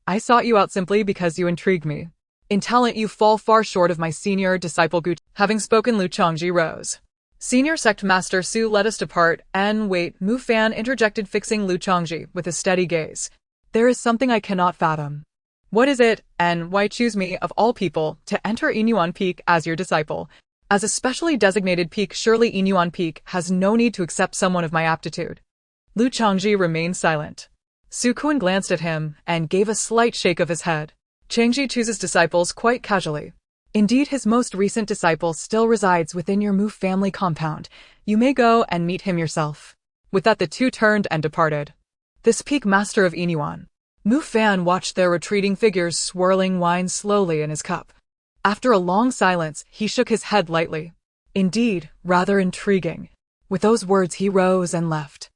I sought you out simply because you intrigued me. In talent you fall far short of my senior disciple Gu Chen. Having spoken, Lu Chongzhi rose. Senior Sect Master Su, let us depart, and wait, Mu Fan interjected, fixing Lu Chongzhi with a steady gaze. There is something I cannot fathom. What is it, and why choose me, of all people, to enter Inuan Peak as your disciple? As a specially designated peak, surely Inuan Peak has no need to accept someone of my aptitude. Lu Chongzhi remained silent. Su Kuan glanced at him and gave a slight shake of his head. Changzhi chooses disciples quite casually. Indeed, his most recent disciple still resides within your Mu family compound. You may go and meet him yourself. With that, the two turned and departed. This peak master of Inuan. Mu Fan watched their retreating figures, swirling wine slowly in his cup. After a long silence, he shook his head lightly. Indeed, rather intriguing. With those words, he rose and left.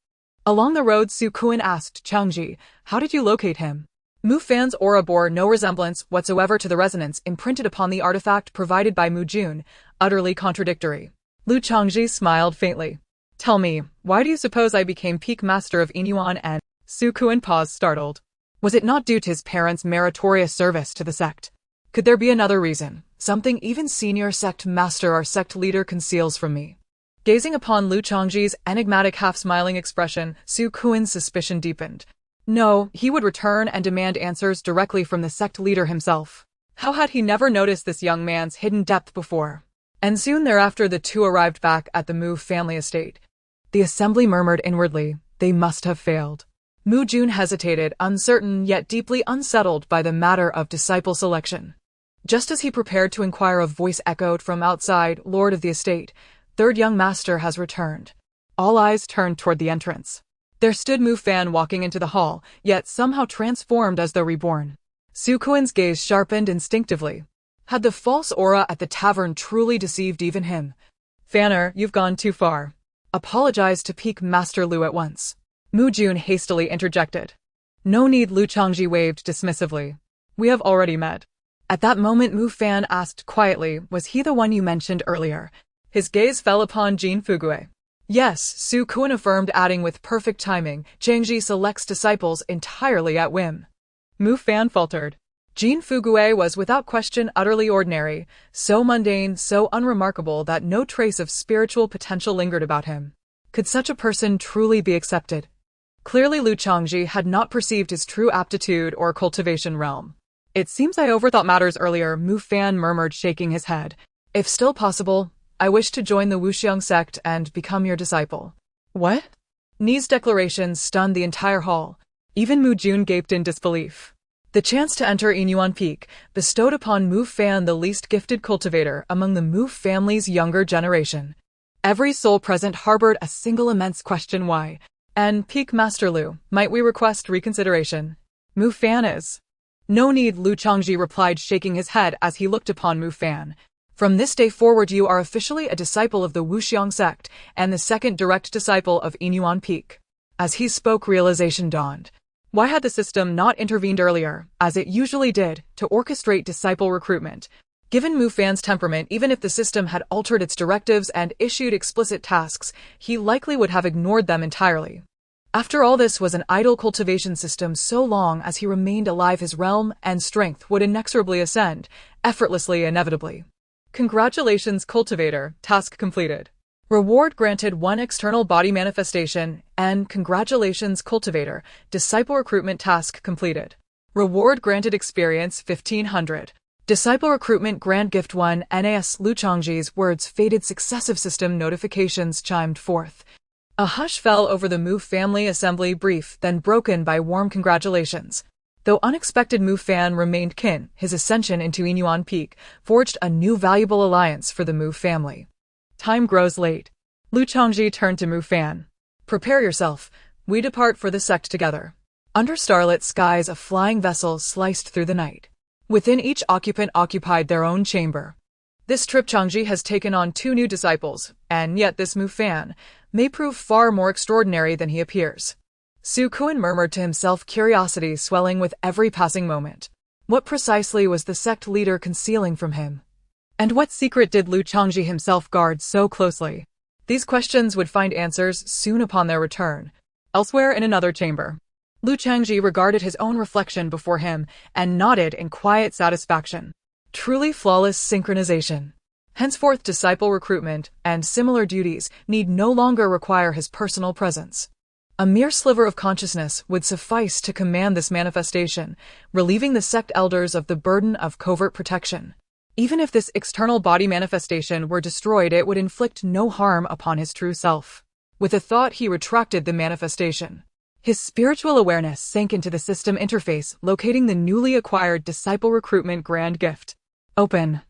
Along the road, Su Kuan asked Changzhi, how did you locate him? Mu Fan's aura bore no resemblance whatsoever to the resonance imprinted upon the artifact provided by Mu Jun, utterly contradictory. Lu Chongzhi smiled faintly. Tell me, why do you suppose I became peak master of Inuan? And Su Kuan paused, startled. Was it not due to his parents' meritorious service to the sect? Could there be another reason, something even senior sect master or sect leader conceals from me? Gazing upon Lu Chongzhi's enigmatic half-smiling expression, Su Kuan's suspicion deepened. No, he would return and demand answers directly from the sect leader himself. How had he never noticed this young man's hidden depth before? And soon thereafter the two arrived back at the Mu family estate. The assembly murmured inwardly, they must have failed. Mu Jun hesitated, uncertain yet deeply unsettled by the matter of disciple selection. Just as he prepared to inquire, a voice echoed from outside, Lord of the estate, third young master has returned. All eyes turned toward the entrance. There stood Mu Fan walking into the hall, yet somehow transformed as though reborn. Su Kuan's gaze sharpened instinctively. Had the false aura at the tavern truly deceived even him? Fanner, you've gone too far. Apologize to Peak Master Lu at once. Mu Jun hastily interjected. No need, Lu Chongzhi waved dismissively. We have already met. At that moment Mu Fan asked quietly, was he the one you mentioned earlier? His gaze fell upon Jin Fugue. Yes, Su Kuan affirmed, adding with perfect timing, Changzhi selects disciples entirely at whim. Mu Fan faltered. Jin Fugue was without question utterly ordinary, so mundane, so unremarkable that no trace of spiritual potential lingered about him. Could such a person truly be accepted? Clearly Lu Chongzhi had not perceived his true aptitude or cultivation realm. It seems I overthought matters earlier, Mu Fan murmured, shaking his head. If still possible, I wish to join the Wuxiang sect and become your disciple. What? Ni's declaration stunned the entire hall. Even Mu Jun gaped in disbelief. The chance to enter Inuan Peak, bestowed upon Mu Fan, the least gifted cultivator among the Mu family's younger generation. Every soul present harbored a single immense question: why? And Peak Master Lu, might we request reconsideration? Mu Fan is. No need, Lu Chongzhi replied, shaking his head as he looked upon Mu Fan. From this day forward you are officially a disciple of the Wuxiang sect and the second direct disciple of Inuan Peak. As he spoke, realization dawned. Why had the system not intervened earlier, as it usually did, to orchestrate disciple recruitment? Given Mu Fan's temperament, even if the system had altered its directives and issued explicit tasks, he likely would have ignored them entirely. After all, this was an idle cultivation system. So long as he remained alive, his realm and strength would inexorably ascend, effortlessly, inevitably. Congratulations, cultivator, task completed. Reward granted: 1 external body manifestation, and congratulations, cultivator, disciple recruitment task completed. Reward granted: experience 1500. Disciple recruitment grand gift 1 NAS. Lu Chongzhi's words faded, successive system notifications chimed forth. A hush fell over the Mu family assembly, brief, then broken by warm congratulations. Though unexpected, Mu Fan remained kin. His ascension into Inuan Peak forged a new valuable alliance for the Mu family. Time grows late. Lu Chongzhi turned to Mu Fan. Prepare yourself. We depart for the sect together. Under starlit skies, a flying vessel sliced through the night. Within, each occupant occupied their own chamber. This trip, Changzhi has taken on 2 new disciples, and yet this Mu Fan may prove far more extraordinary than he appears. Su Kuan murmured to himself, curiosity swelling with every passing moment. What precisely was the sect leader concealing from him? And what secret did Lu Chongzhi himself guard so closely? These questions would find answers soon upon their return. Elsewhere, in another chamber, Lu Chongzhi regarded his own reflection before him and nodded in quiet satisfaction. Truly flawless synchronization. Henceforth, disciple recruitment and similar duties need no longer require his personal presence. A mere sliver of consciousness would suffice to command this manifestation, relieving the sect elders of the burden of covert protection. Even if this external body manifestation were destroyed, it would inflict no harm upon his true self. With a thought, he retracted the manifestation. His spiritual awareness sank into the system interface, locating the newly acquired disciple recruitment grand gift. Open.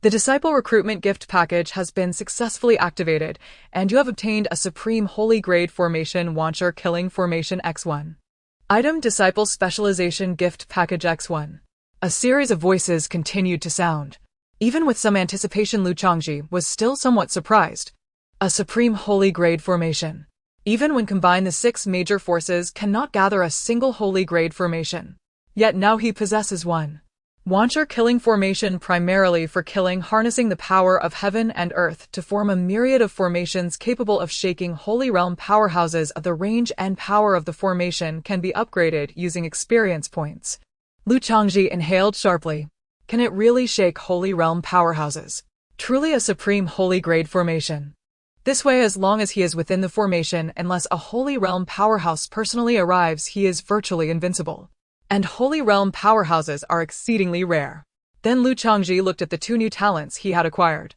The disciple recruitment gift package has been successfully activated, and you have obtained a supreme holy grade formation, Wancher Killing Formation X1. Item: Disciple Specialization Gift Package X1. A series of voices continued to sound. Even with some anticipation, Lu Chongzhi was still somewhat surprised. A supreme holy grade formation. Even when combined, the 6 major forces cannot gather a single holy grade formation. Yet now he possesses one. Wancher Killing Formation, primarily for killing, harnessing the power of heaven and earth to form a myriad of formations capable of shaking holy realm powerhouses. The range and power of the formation can be upgraded using experience points. Lu Chongzhi inhaled sharply. Can it really shake holy realm powerhouses? Truly a supreme holy grade formation. This way, as long as he is within the formation, unless a holy realm powerhouse personally arrives, he is virtually invincible. And holy realm powerhouses are exceedingly rare. Then Lu Chongzhi looked at the 2 new talents he had acquired.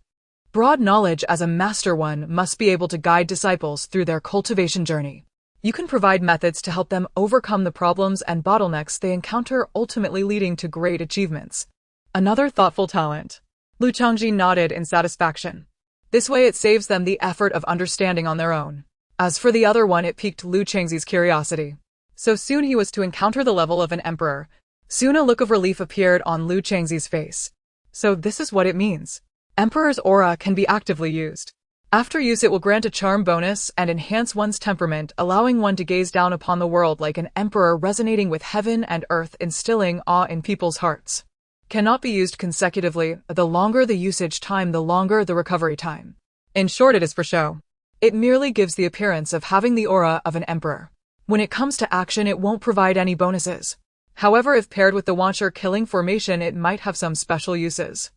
Broad knowledge. As a master, one must be able to guide disciples through their cultivation journey. You can provide methods to help them overcome the problems and bottlenecks they encounter, ultimately leading to great achievements. Another thoughtful talent. Lu Chongzhi nodded in satisfaction. This way, it saves them the effort of understanding on their own. As for the other one, it piqued Lu Chengzi's curiosity. So soon he was to encounter the level of an emperor. Soon a look of relief appeared on Lu Chengzi's face. So this is what it means. Emperor's aura can be actively used. After use, it will grant a charm bonus and enhance one's temperament, allowing one to gaze down upon the world like an emperor, resonating with heaven and earth, instilling awe in people's hearts. Cannot be used consecutively. The longer the usage time, the longer the recovery time. In short, it is for show. It merely gives the appearance of having the aura of an emperor. When it comes to action, it won't provide any bonuses. However, if paired with the Wancher Killing Formation, it might have some special uses.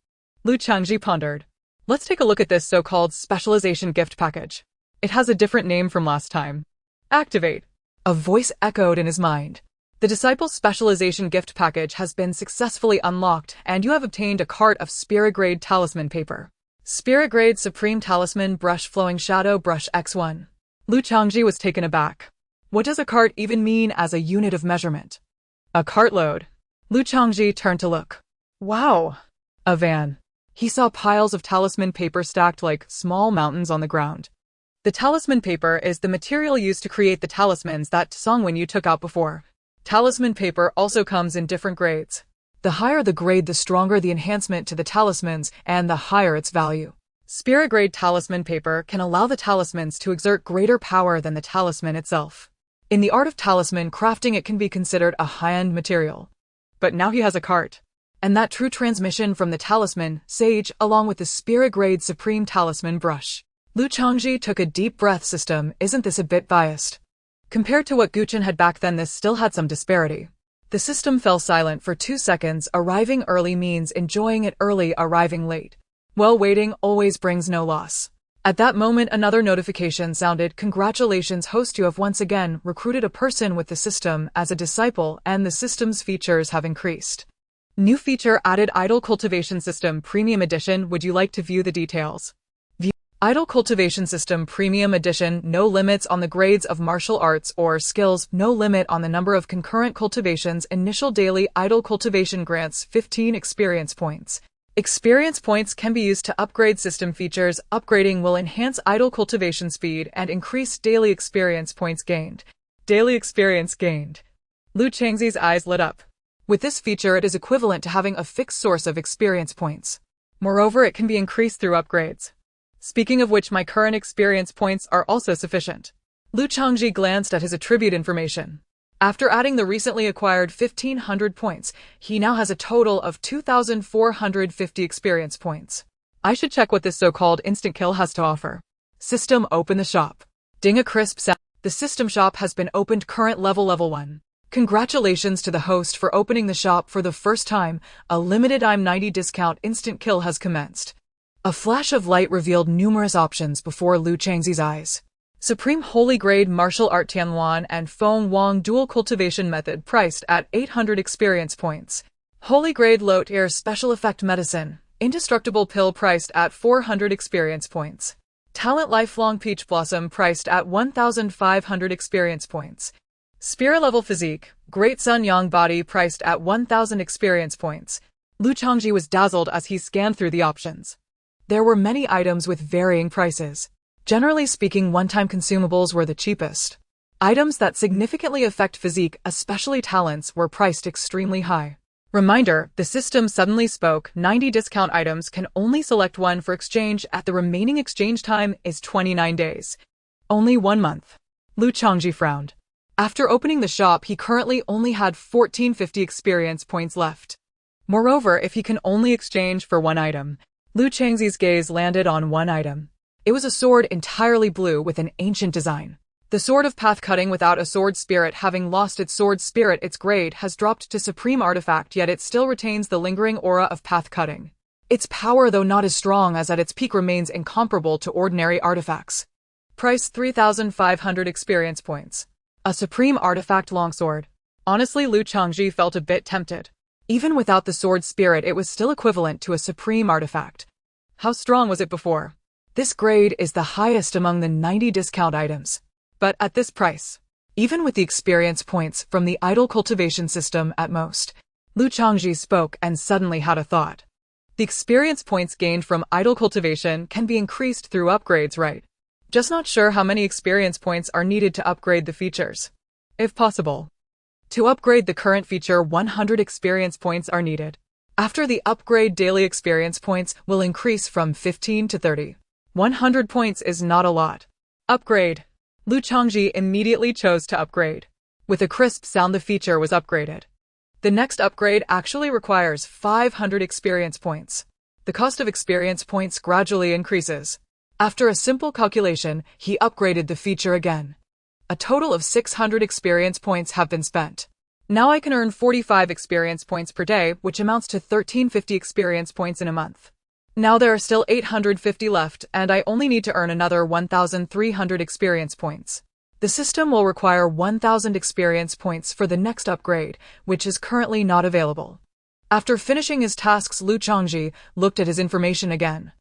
Lu Chongzhi pondered. Let's take a look at this so-called specialization gift package. It has a different name from last time. Activate. A voice echoed in his mind. The Disciple Specialization gift package has been successfully unlocked, and you have obtained a cart of Spirit Grade Talisman paper. Spirit Grade Supreme Talisman Brush Flowing Shadow Brush X1. Lu Changzhi was taken aback. What does a cart even mean as a unit of measurement? A cartload. Lu Changzhi turned to look. Wow! A van. He saw piles of talisman paper stacked like small mountains on the ground. The talisman paper is the material used to create the talismans that Songwen took out before. Talisman paper also comes in different grades. The higher the grade, the stronger the enhancement to the talismans, and the higher its value. Spirit grade talisman paper can allow the talismans to exert greater power than the talisman itself. In the art of talisman crafting, it can be considered a high-end material. But now he has a cart. And that true transmission from the talisman, sage, along with the spirit grade supreme talisman brush. Lu Changzhi took a deep breath. System, isn't this a bit biased? Compared to what Gu Chen had back then, this still had some disparity. The system fell silent for 2 seconds. Arriving early means enjoying it early, arriving late. Well, waiting always brings no loss. At that moment, another notification sounded. Congratulations, host, you have once again recruited a person with the system as a disciple, and the system's features have increased. New feature added: Idle Cultivation System Premium Edition. Would you like to view the details? Idle Cultivation System Premium Edition. No limits on the grades of martial arts or skills. No limit on the number of concurrent cultivations. Initial daily idle cultivation grants 15 experience points. Experience points can be used to upgrade system features. Upgrading will enhance idle cultivation speed and increase daily experience points gained. Daily experience gained. Lu Changzhi's eyes lit up. With this feature, it is equivalent to having a fixed source of experience points. Moreover, it can be increased through upgrades. Speaking of which, my current experience points are also sufficient. Lu Changzhi glanced at his attribute information. After adding the recently acquired 1,500 points, he now has a total of 2,450 experience points. I should check what this so-called instant kill has to offer. System, open the shop. Ding, a crisp sound. The system shop has been opened. Current level 1. Congratulations to the host for opening the shop for the first time. A limited time 90 discount instant kill has commenced. A flash of light revealed numerous options before Lu Changzhi's eyes. Supreme Holy Grade Martial Art Tianluan and Feng Wang Dual Cultivation Method priced at 800 experience points. Holy Grade Low Tier Special Effect Medicine. Indestructible Pill priced at 400 experience points. Talent Lifelong Peach Blossom priced at 1,500 experience points. Spirit Level Physique. Great Sun Yang Body priced at 1,000 experience points. Lu Changzhi was dazzled as he scanned through the options. There were many items with varying prices. Generally speaking, one-time consumables were the cheapest. Items that significantly affect physique, especially talents, were priced extremely high. Reminder, the system suddenly spoke. 90 discount items can only select one for exchange. At the remaining exchange time is 29 days. Only 1 month. Lu Changzhi frowned. After opening the shop, he currently only had 1,450 experience points left. Moreover, if he can only exchange for one item, Lu Changzhi's gaze landed on one item. It was a sword entirely blue with an ancient design. The sword of path cutting without a sword spirit. Having lost its sword spirit, its grade has dropped to supreme artifact, yet it still retains the lingering aura of path cutting. Its power, though not as strong as at its peak, remains incomparable to ordinary artifacts. Price 3,500 experience points. A supreme artifact longsword. Honestly, Lu Changzhi felt a bit tempted. Even without the sword spirit, it was still equivalent to a supreme artifact. How strong was it before? This grade is the highest among the 90 discount items. But at this price, even with the experience points from the idle cultivation system at most, Lu Changzhi spoke and suddenly had a thought. The experience points gained from idle cultivation can be increased through upgrades, right? Just not sure how many experience points are needed to upgrade the features. If possible, to upgrade the current feature, 100 experience points are needed. After the upgrade, daily experience points will increase from 15 to 30. 100 points is not a lot. Upgrade. Lu Changzhi immediately chose to upgrade. With a crisp sound, the feature was upgraded. The next upgrade actually requires 500 experience points. The cost of experience points gradually increases. After a simple calculation, he upgraded the feature again. A total of 600 experience points have been spent. Now I can earn 45 experience points per day, which amounts to 1,350 experience points in a month. Now there are still 850 left, and I only need to earn another 1,300 experience points. The system will require 1,000 experience points for the next upgrade, which is currently not available. After finishing his tasks, Lu Chongzhi looked at his information again.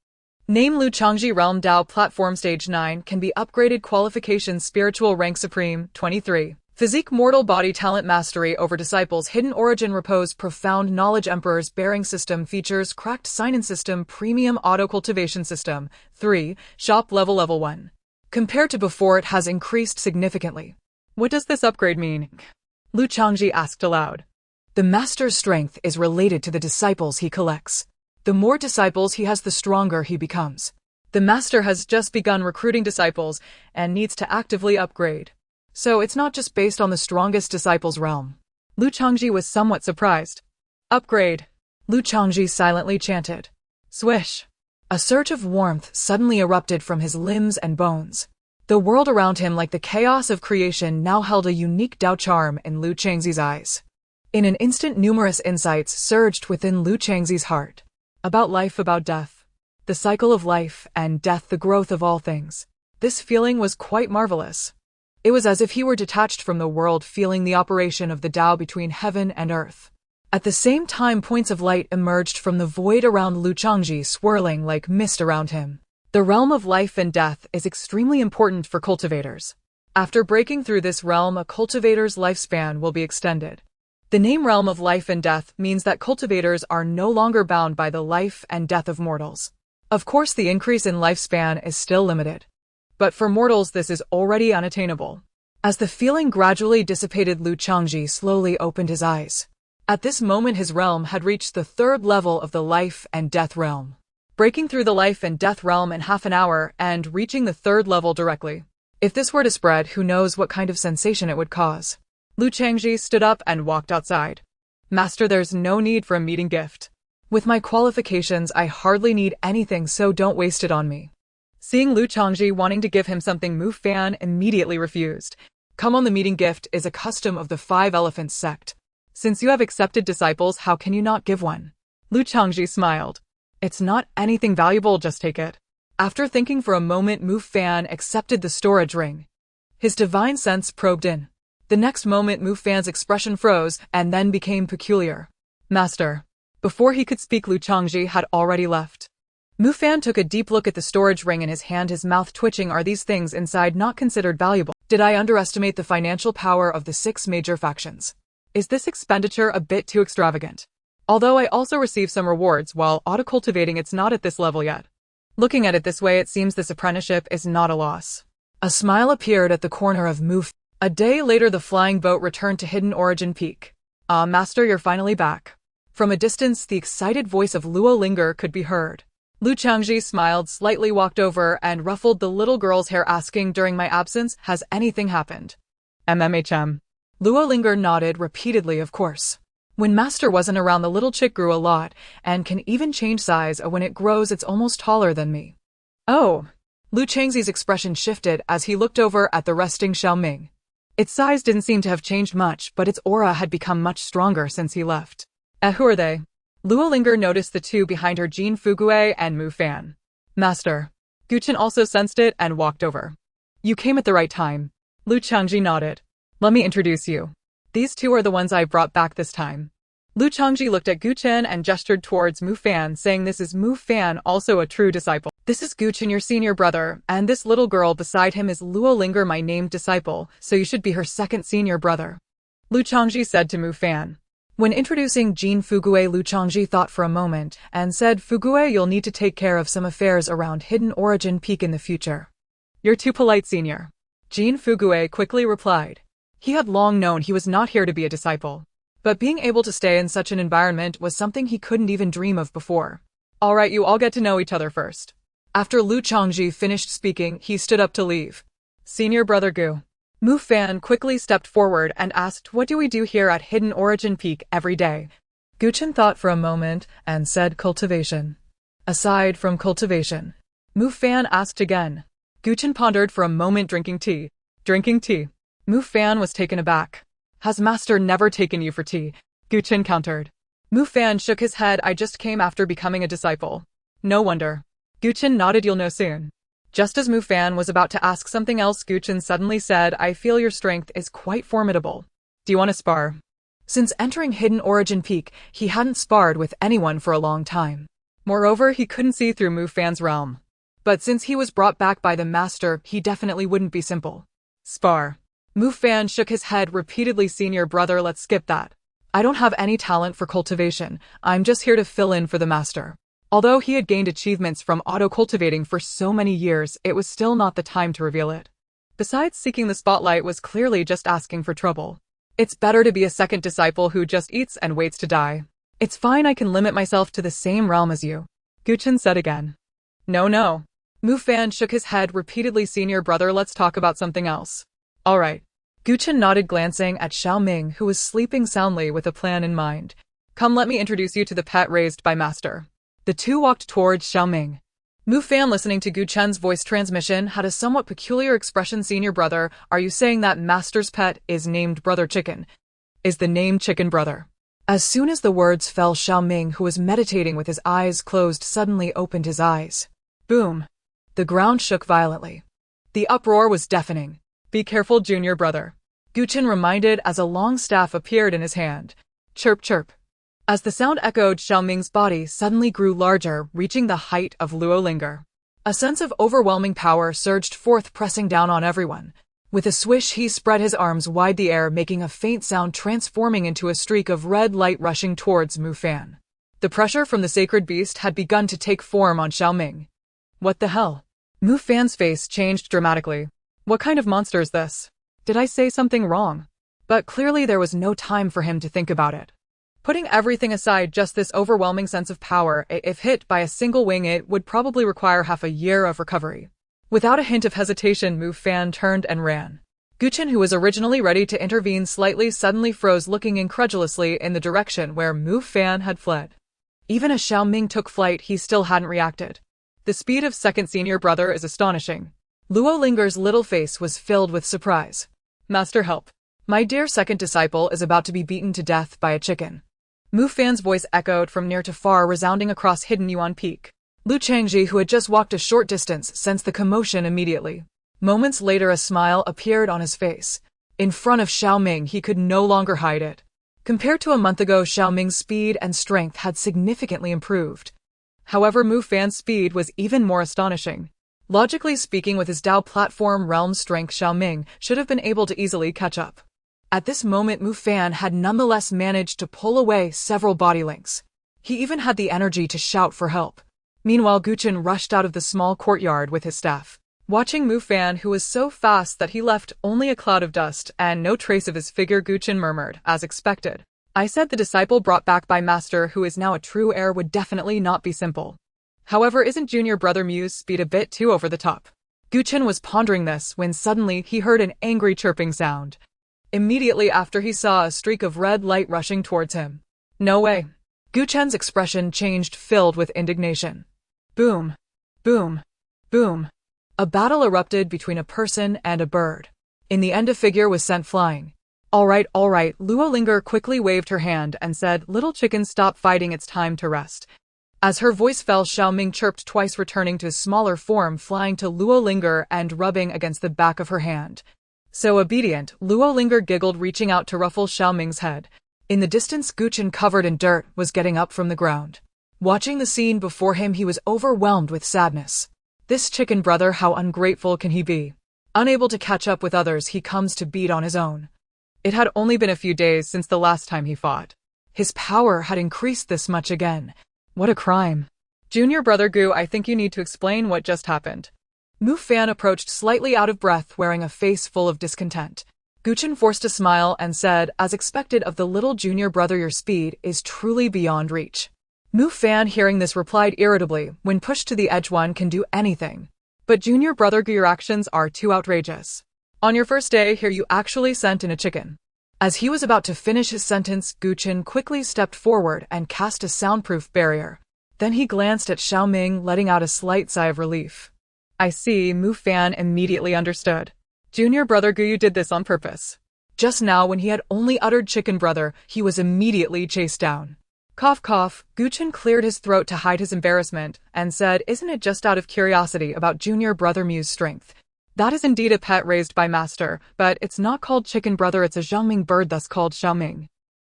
Name Lu Chongzhi Realm Dao Platform Stage 9 can be upgraded. Qualifications Spiritual Rank Supreme 23. Physique Mortal Body Talent Mastery over Disciples Hidden Origin Repose Profound Knowledge Emperor's Bearing System Features Cracked Sign-In System Premium Auto Cultivation System 3. Shop Level 1. Compared to before, it has increased significantly. What does this upgrade mean? Lu Chongzhi asked aloud. The Master's strength is related to the disciples he collects. The more disciples he has, the stronger he becomes. The Master has just begun recruiting disciples and needs to actively upgrade. So it's not just based on the strongest disciples' realm. Lu Chongzhi was somewhat surprised. Upgrade. Lu Chongzhi silently chanted. Swish. A surge of warmth suddenly erupted from his limbs and bones. The world around him, like the chaos of creation, now held a unique Dao charm in Lu Changzi's eyes. In an instant, numerous insights surged within Lu Changzi's heart. About life, about death. The cycle of life and death, the growth of all things. This feeling was quite marvelous. It was as if he were detached from the world, feeling the operation of the Tao between heaven and earth. At the same time, points of light emerged from the void around Lu Chongzhi, swirling like mist around him. The realm of life and death is extremely important for cultivators. After breaking through this realm, a cultivator's lifespan will be extended. The name Realm of Life and Death means that cultivators are no longer bound by the life and death of mortals. Of course, the increase in lifespan is still limited. But for mortals, this is already unattainable. As the feeling gradually dissipated, Lu Chongzhi slowly opened his eyes. At this moment, his realm had reached the 3rd level of the life and death realm. Breaking through the life and death realm in half an hour and reaching the 3rd level directly. If this were to spread, who knows what kind of sensation it would cause. Lu Chongzhi stood up and walked outside. Master, there's no need for a meeting gift. With my qualifications, I hardly need anything, so don't waste it on me. Seeing Lu Chongzhi wanting to give him something, Mu Fan immediately refused. Come on, the meeting gift is a custom of the 5 Elephants sect. Since you have accepted disciples, how can you not give one? Lu Chongzhi smiled. It's not anything valuable, just take it. After thinking for a moment, Mu Fan accepted the storage ring. His divine sense probed in. The next moment, Mu Fan's expression froze and then became peculiar. Master. Before he could speak, Lu Chongzhi had already left. Mu Fan took a deep look at the storage ring in his hand, his mouth twitching. Are these things inside not considered valuable? Did I underestimate the financial power of the 6 major factions? Is this expenditure a bit too extravagant? Although I also receive some rewards while auto-cultivating, it's not at this level yet. Looking at it this way, it seems this apprenticeship is not a loss. A smile appeared at the corner of Mu Fan. A day later, the flying boat returned to Hidden Origin Peak. Ah, Master, you're finally back. From a distance, the excited voice of Lu Linger could be heard. Lu Chongzhi smiled slightly, walked over, and ruffled the little girl's hair, asking, during my absence, has anything happened? MMHM. Lu Linger nodded repeatedly, of course. When Master wasn't around, the little chick grew a lot, and can even change size. When it grows, it's almost taller than me. Oh. Lu Changzi's expression shifted as he looked over at the resting Xiaoming. Its size didn't seem to have changed much, but its aura had become much stronger since he left. Who are they? Lu Linger noticed the 2 behind her, Jin Fugue and Mu Fan. Master. Gu Chen also sensed it and walked over. You came at the right time. Lu Chongzhi nodded. Let me introduce you. These 2 are the ones I brought back this time. Lu Chongzhi looked at Gu Chen and gestured towards Mu Fan, saying, this is Mu Fan, also a true disciple. This is Gu Chen, your senior brother, and this little girl beside him is Lu Linger, my named disciple, so you should be her 2nd senior brother. Lu Chongzhi said to Mu Fan. When introducing Jin Fugue, Lu Chongzhi thought for a moment and said, Fugue, you'll need to take care of some affairs around Hidden Origin Peak in the future. You're too polite, senior. Jin Fugue quickly replied. He had long known he was not here to be a disciple. But being able to stay in such an environment was something he couldn't even dream of before. All right, you all get to know each other first. After Lu Chongzhi finished speaking, he stood up to leave. Senior brother Gu. Mu Fan quickly stepped forward and asked, what do we do here at Hidden Origin Peak every day? Gu Chen thought for a moment and said cultivation. Aside from cultivation. Mu Fan asked again. Gu Chen pondered for a moment. Drinking tea. Drinking tea. Mu Fan was taken aback. Has Master never taken you for tea? Gu Chen countered. Mu Fan shook his head. I just came after becoming a disciple. No wonder. Gu Chen nodded. You'll know soon. Just as Mu Fan was about to ask something else, Gu Chen suddenly said, I feel your strength is quite formidable. Do you want to spar? Since entering Hidden Origin Peak, he hadn't sparred with anyone for a long time. Moreover, he couldn't see through Mu Fan's realm. But since he was brought back by the master, he definitely wouldn't be simple. Spar. Mu Fan shook his head repeatedly. Senior brother, let's skip that. I don't have any talent for cultivation, I'm just here to fill in for the master. Although he had gained achievements from auto-cultivating for so many years, it was still not the time to reveal it. Besides, seeking the spotlight was clearly just asking for trouble. It's better to be a second disciple who just eats and waits to die. It's fine, I can limit myself to the same realm as you. Gu Chen said again. No. Mu Fan shook his head repeatedly. Senior brother, let's talk about something else. Alright. Gu Chen nodded, glancing at Xiaoming, who was sleeping soundly with a plan in mind. Come, let me introduce you to the pet raised by master. The two walked towards Xiaoming. Mu Fan, listening to Gu Chen's voice transmission, had a somewhat peculiar expression. Senior brother, are you saying that master's pet is named Brother Chicken? Is the name Chicken Brother? As soon as the words fell, Xiaoming, who was meditating with his eyes closed, suddenly opened his eyes. Boom. The ground shook violently. The uproar was deafening. Be careful, junior brother. Gu Chen reminded as a long staff appeared in his hand. Chirp, chirp. As the sound echoed, Xiaoming's body suddenly grew larger, reaching the height of Lu Linger. A sense of overwhelming power surged forth, pressing down on everyone. With a swish, he spread his arms wide the air, making a faint sound, transforming into a streak of red light rushing towards Mu Fan. The pressure from the sacred beast had begun to take form on Xiaoming. What the hell? Mu Fan's face changed dramatically. What kind of monster is this? Did I say something wrong? But clearly there was no time for him to think about it. Putting everything aside, just this overwhelming sense of power, if hit by a single wing, it would probably require half a year of recovery. Without a hint of hesitation, Mu Fan turned and ran. Gu Chen, who was originally ready to intervene suddenly froze, looking incredulously in the direction where Mu Fan had fled. Even as Xiaoming took flight, he still hadn't reacted. The speed of second senior brother is astonishing. Lu Linger's little face was filled with surprise. Master, help. My dear second disciple is about to be beaten to death by a chicken. Mu Fan's voice echoed from near to far, resounding across hidden Inuan Peak. Changzhi, who had just walked a short distance, sensed the commotion immediately. Moments later, a smile appeared on his face. In front of Xiaoming, he could no longer hide it. Compared to a month ago, Xiaoming's speed and strength had significantly improved. However, Mu Fan's speed was even more astonishing. Logically speaking, with his Dao platform realm strength, Xiaoming should have been able to easily catch up. At this moment, Mu Fan had nonetheless managed to pull away several body links. He even had the energy to shout for help. Meanwhile, Gu Chen rushed out of the small courtyard with his staff. Watching Mu Fan, who was so fast that he left only a cloud of dust and no trace of his figure, Gu Chen murmured, as expected. I said the disciple brought back by master, who is now a true heir, would definitely not be simple. However, isn't junior brother Mu's speed a bit too over the top? Gu Chen was pondering this when suddenly he heard an angry chirping sound. Immediately after, he saw a streak of red light rushing towards him. No way. Gu Chen's expression changed, filled with indignation. Boom. Boom. Boom. A battle erupted between a person and a bird. In the end, a figure was sent flying. All right, Lu Linger quickly waved her hand and said, Little chicken, stop fighting, it's time to rest. As her voice fell, Xiaoming chirped twice, returning to his smaller form, flying to Lu Linger and rubbing against the back of her hand. So obedient, Lu Linger giggled, reaching out to ruffle Xiaoming's head. In the distance, Gu Chen, covered in dirt, was getting up from the ground. Watching the scene before him, he was overwhelmed with sadness. This chicken brother, how ungrateful can he be? Unable to catch up with others, he comes to beat on his own. It had only been a few days since the last time he fought. His power had increased this much again. What a crime. Junior brother Gu, I think you need to explain what just happened. Mu Fan approached slightly out of breath, wearing a face full of discontent. Gu Chen forced a smile and said, as expected of the little junior brother, your speed is truly beyond reach. Mu Fan, hearing this, replied irritably, when pushed to the edge, one can do anything. But junior brother Gu, your actions are too outrageous. On your first day here, you actually sent in a chicken. As he was about to finish his sentence, Gu Chen quickly stepped forward and cast a soundproof barrier. Then he glanced at Xiaoming, letting out a slight sigh of relief. I see, Mu Fan immediately understood. Junior brother Gu, you did this on purpose. Just now, when he had only uttered chicken brother, he was immediately chased down. Cough cough, Gu Chen cleared his throat to hide his embarrassment and said, "Isn't it just out of curiosity about junior brother Mu's strength? That is indeed a pet raised by master, but it's not called chicken brother, it's a Zhangming bird thus called Xiaoming.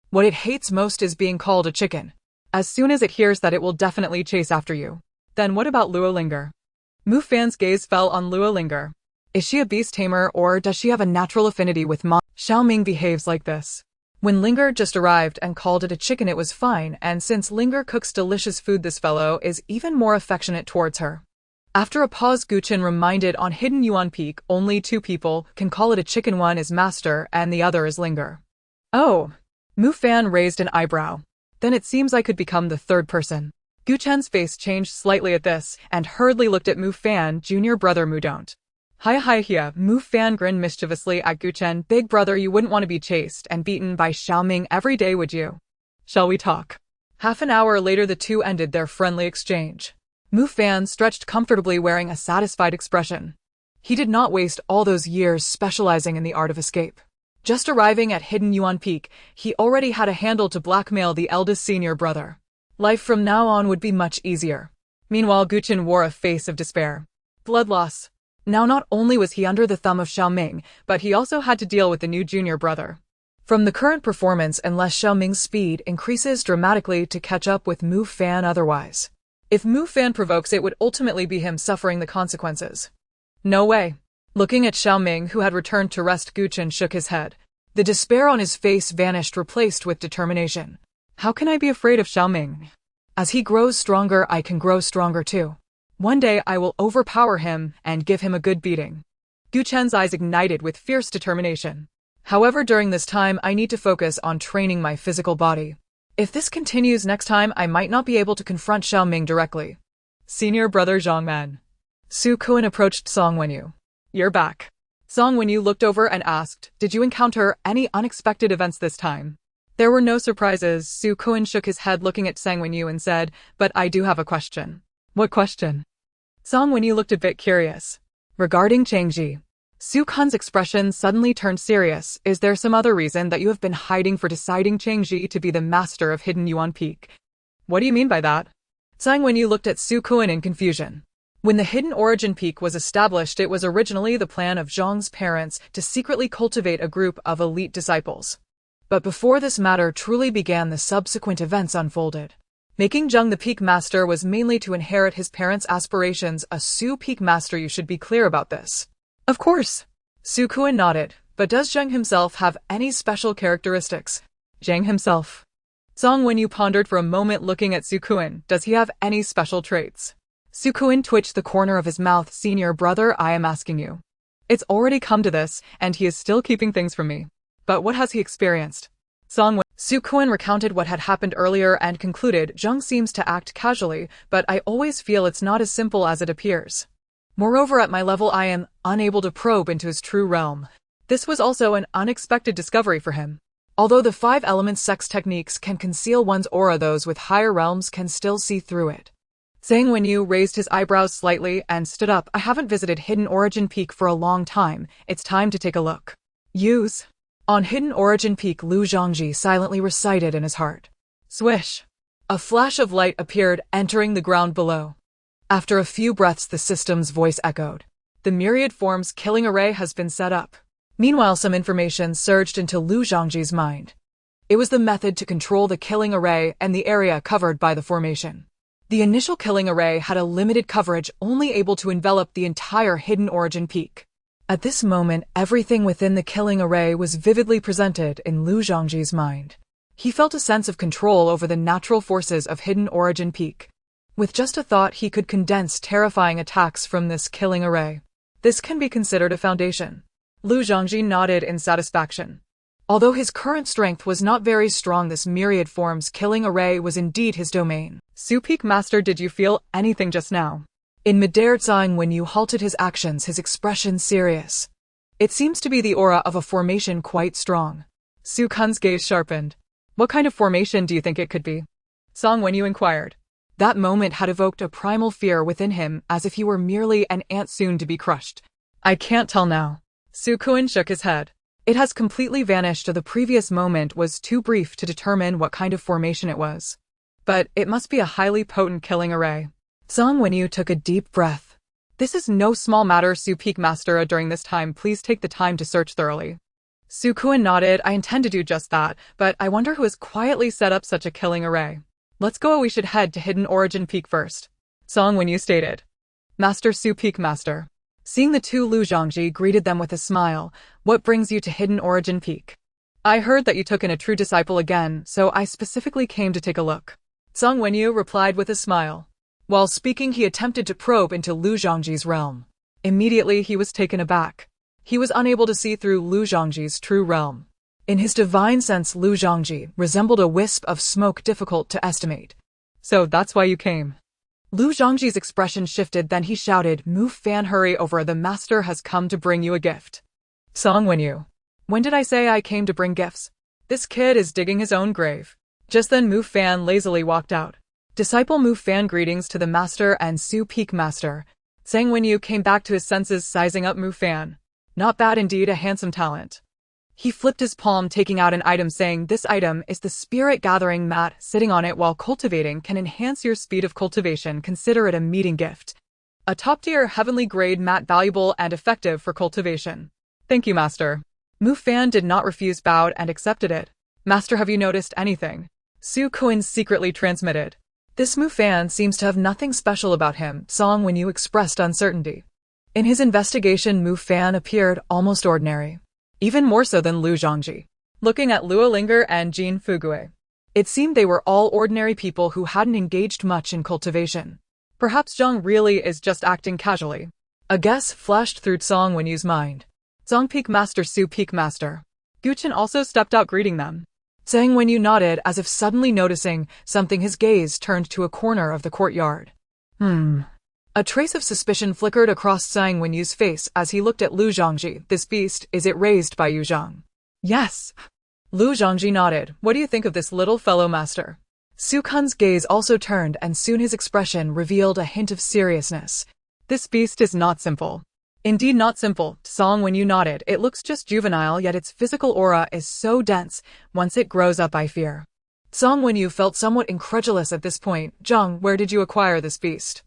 What it hates most is being called a chicken. As soon as it hears that, it will definitely chase after you." Then what about Lu Linger? Mu Fan's gaze fell on Lu Linger. Is she a beast tamer, or does she have a natural affinity with Xiaoming behaves like this. When Linger just arrived and called it a chicken, it was fine, and since Linger cooks delicious food, this fellow is even more affectionate towards her. After a pause, Gu Chen reminded, on hidden Inuan Peak, only two people can call it a chicken, one is Master and the other is Linger. Oh. Mu Fan raised an eyebrow. Then it seems I could become the third person. Gu Chen's face changed slightly at this, and hurriedly looked at Mu Fan, junior brother Mu. Don't. Hiya. Mu Fan grinned mischievously at Gu Chen. Big brother, you wouldn't want to be chased and beaten by Xiaoming every day, would you? Shall we talk? Half an hour later, the two ended their friendly exchange. Mu Fan stretched comfortably, wearing a satisfied expression. He did not waste all those years specializing in the art of escape. Just arriving at hidden Inuan Peak, he already had a handle to blackmail the eldest senior brother. Life from now on would be much easier. Meanwhile, Gu Chen wore a face of despair. Blood loss. Now not only was he under the thumb of Xiaoming, but he also had to deal with the new junior brother. From the current performance, unless Xiaoming's speed increases dramatically to catch up with Mu Fan otherwise. If Mu Fan provokes, it would ultimately be him suffering the consequences. No way. Looking at Xiaoming, who had returned to rest, Gu Chen shook his head. The despair on his face vanished, replaced with determination. How can I be afraid of Xiaoming? As he grows stronger, I can grow stronger too. One day I will overpower him and give him a good beating. Gu Chen's eyes ignited with fierce determination. However, during this time, I need to focus on training my physical body. If this continues, next time I might not be able to confront Xiaoming directly. Senior brother Zhangman. Su Kuan approached Song Wenyu. You're back. Song Wenyu looked over and asked, did you encounter any unexpected events this time? There were no surprises. Su Kuan shook his head, looking at Sang Wenyu, and said, but I do have a question. What question? Song Wenyu looked a bit curious. Regarding Changzhi. Su Kuan's expression suddenly turned serious. Is there some other reason that you have been hiding for deciding Changzhi to be the master of hidden Inuan Peak? What do you mean by that? Sang Wenyu looked at Su Kuan in confusion. When the Hidden Origin Peak was established, it was originally the plan of Zhang's parents to secretly cultivate a group of elite disciples. But before this matter truly began, the subsequent events unfolded. Making Zhang the Peak Master was mainly to inherit his parents' aspirations. A Su Peak Master, you should be clear about this. Of course. Su Kuan nodded. But does Zhang himself have any special characteristics? Zhang himself. Song Wenyu pondered for a moment, looking at Su Kuan. Does he have any special traits? Su Kuan twitched the corner of his mouth. Senior brother, I am asking you. It's already come to this, and he is still keeping things from me. But what has he experienced? Su Kuan recounted what had happened earlier and concluded, Zhang seems to act casually, but I always feel it's not as simple as it appears. Moreover, at my level, I am unable to probe into his true realm. This was also an unexpected discovery for him. Although the 5 elements sex techniques can conceal one's aura, those with higher realms can still see through it. Sang Wenyu raised his eyebrows slightly and stood up. I haven't visited Hidden Origin Peak for a long time. It's time to take a look. Use. On Hidden Origin Peak, Lu Zhangji silently recited in his heart. Swish. A flash of light appeared, entering the ground below. After a few breaths, the system's voice echoed. The myriad forms killing array has been set up. Meanwhile, some information surged into Lu Zhangji's mind. It was the method to control the killing array and the area covered by the formation. The initial killing array had a limited coverage, only able to envelop the entire Hidden Origin Peak. At this moment, everything within the killing array was vividly presented in Lu Zhangji's mind. He felt a sense of control over the natural forces of Hidden Origin Peak. With just a thought, he could condense terrifying attacks from this killing array. This can be considered a foundation. Lu Zhangji nodded in satisfaction. Although his current strength was not very strong, this myriad forms killing array was indeed his domain. Su Peak Master, did you feel anything just now? In midair, Sang Wenyu halted his actions, his expression serious. It seems to be the aura of a formation quite strong. Su Kuan's gaze sharpened. What kind of formation do you think it could be? Song Wenyu inquired. That moment had evoked a primal fear within him, as if he were merely an ant soon to be crushed. I can't tell now. Su Kuan shook his head. It has completely vanished. The previous moment was too brief to determine what kind of formation it was. But it must be a highly potent killing array. Zhang Wenyu took a deep breath. This is no small matter, Su Peak Master. During this time, please take the time to search thoroughly. Su Kuan nodded. I intend to do just that, but I wonder who has quietly set up such a killing array. Let's go. We should head to Hidden Origin Peak first. Zhang Wenyu stated. Master Su Peak Master. Seeing the two, Lu Zhangji greeted them with a smile. What brings you to Hidden Origin Peak? I heard that you took in a true disciple again, so I specifically came to take a look. Zhang Wenyu replied with a smile. While speaking, he attempted to probe into Lu Zhangji's realm. Immediately, he was taken aback. He was unable to see through Lu Zhangji's true realm. In his divine sense, Lu Zhangji resembled a wisp of smoke difficult to estimate. So that's why you came. Lu Zhangji's expression shifted, then he shouted, Move Fan, hurry over, the master has come to bring you a gift. Zhang Wenyu. When did I say I came to bring gifts? This kid is digging his own grave. Just then Mu Fan lazily walked out. Disciple Mu Fan, greetings to the master and Su Peak Master. Zhang Wenyu came back to his senses, sizing up Mu Fan. Not bad indeed, a handsome talent. He flipped his palm, taking out an item, saying, This item is the spirit gathering mat. Sitting on it while cultivating can enhance your speed of cultivation. Consider it a meeting gift. A top-tier heavenly grade mat, valuable and effective for cultivation. Thank you, Master. Mu Fan did not refuse, bowed and accepted it. Master, have you noticed anything? Su Kuan secretly transmitted. This Mu Fan seems to have nothing special about him, Zhang Wenyu expressed uncertainty. In his investigation, Mu Fan appeared almost ordinary. Even more so than Lu Zhangji. Looking at Lu Linger and Jin Fugue, it seemed they were all ordinary people who hadn't engaged much in cultivation. Perhaps Zhang really is just acting casually. A guess flashed through Zhang Wenyu's mind. Zhang Peak Master, Su Peak Master. Gu Chen also stepped out, greeting them. Zhang Wenyu nodded, as if suddenly noticing something. His gaze turned to a corner of the courtyard. A trace of suspicion flickered across Zhang Wenyu's face as he looked at Lu Zhangji. This beast, is it raised by you, Zhang? Yes. Lu Zhangji nodded. What do you think of this little fellow, Master? Su Kun's gaze also turned, and soon his expression revealed a hint of seriousness. This beast is not simple. Indeed not simple, Zhang Wenyu nodded. It looks just juvenile, yet its physical aura is so dense. Once it grows up, I fear. Zhang Wenyu felt somewhat incredulous at this point. Zhang, where did you acquire this beast?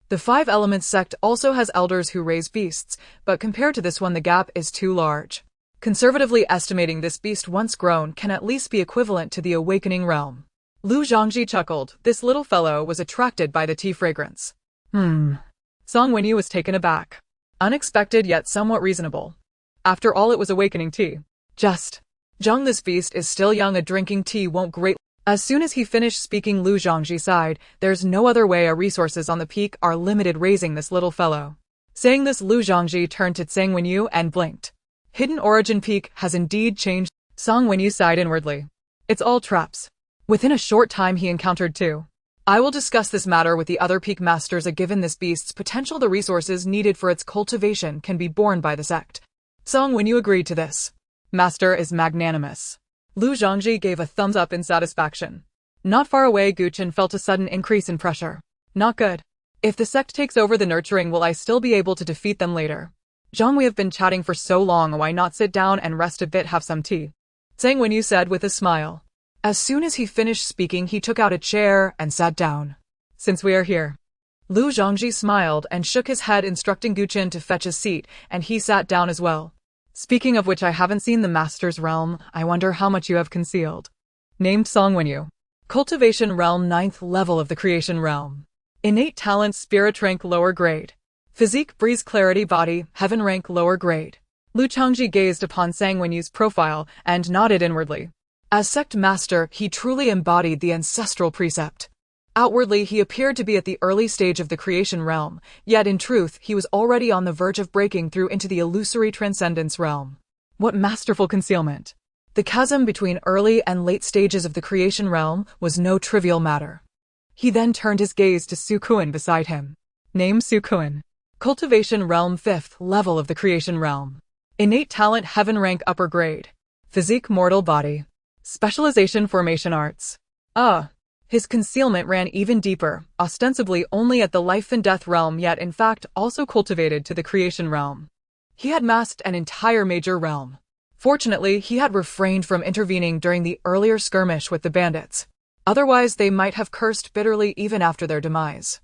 The Five Elements sect also has elders who raise beasts, but compared to this one, the gap is too large. Conservatively estimating, this beast once grown can at least be equivalent to the awakening realm. Lu Zhangji chuckled. This little fellow was attracted by the tea fragrance. Zhang Wenyu was taken aback. Unexpected yet somewhat reasonable. After all, it was awakening tea. Zhang, this beast is still young, a drinking tea won't greatly. As soon as he finished speaking, Lu Zhangji sighed. There's no other way, our resources on the peak are limited, raising this little fellow. Saying this, Lu Zhangji turned to Zhang Wenyu and blinked. Hidden Origin Peak has indeed changed. Zhang Wenyu sighed inwardly. It's all traps. Within a short time he encountered two. I will discuss this matter with the other peak masters. Given this beast's potential, the resources needed for its cultivation can be borne by the sect. Zhang Wenyu agreed to this. Master is magnanimous. Lu Zhangji gave a thumbs up in satisfaction. Not far away, Gu Chen felt a sudden increase in pressure. Not good. If the sect takes over the nurturing, will I still be able to defeat them later? Zhang, we have been chatting for so long, why not sit down and rest a bit, have some tea? Zhang Wenyu said with a smile. As soon as he finished speaking, he took out a chair and sat down. Since we are here. Lu Zhangji smiled and shook his head, instructing Gu Chen to fetch a seat, and he sat down as well. Speaking of which, I haven't seen the master's realm. I wonder how much you have concealed. Named Zhang Wenyu. Cultivation realm, 9th level of the creation realm. Innate talent, spirit rank, lower grade. Physique, breeze, clarity, body, heaven rank, lower grade. Lu Changzhi gazed upon Zhang Wenyu's profile and nodded inwardly. As sect master, he truly embodied the ancestral precept. Outwardly, he appeared to be at the early stage of the creation realm, yet in truth, he was already on the verge of breaking through into the illusory transcendence realm. What masterful concealment! The chasm between early and late stages of the creation realm was no trivial matter. He then turned his gaze to Su Kuan beside him. Name Su Kuan. Cultivation realm, 5th level of the creation realm. Innate talent, heaven rank, upper grade. Physique, mortal body. Specialization, formation arts. His concealment ran even deeper, ostensibly only at the life and death realm, yet in fact also cultivated to the creation realm. He had masked an entire major realm. Fortunately, he had refrained from intervening during the earlier skirmish with the bandits. Otherwise, they might have cursed bitterly even after their demise.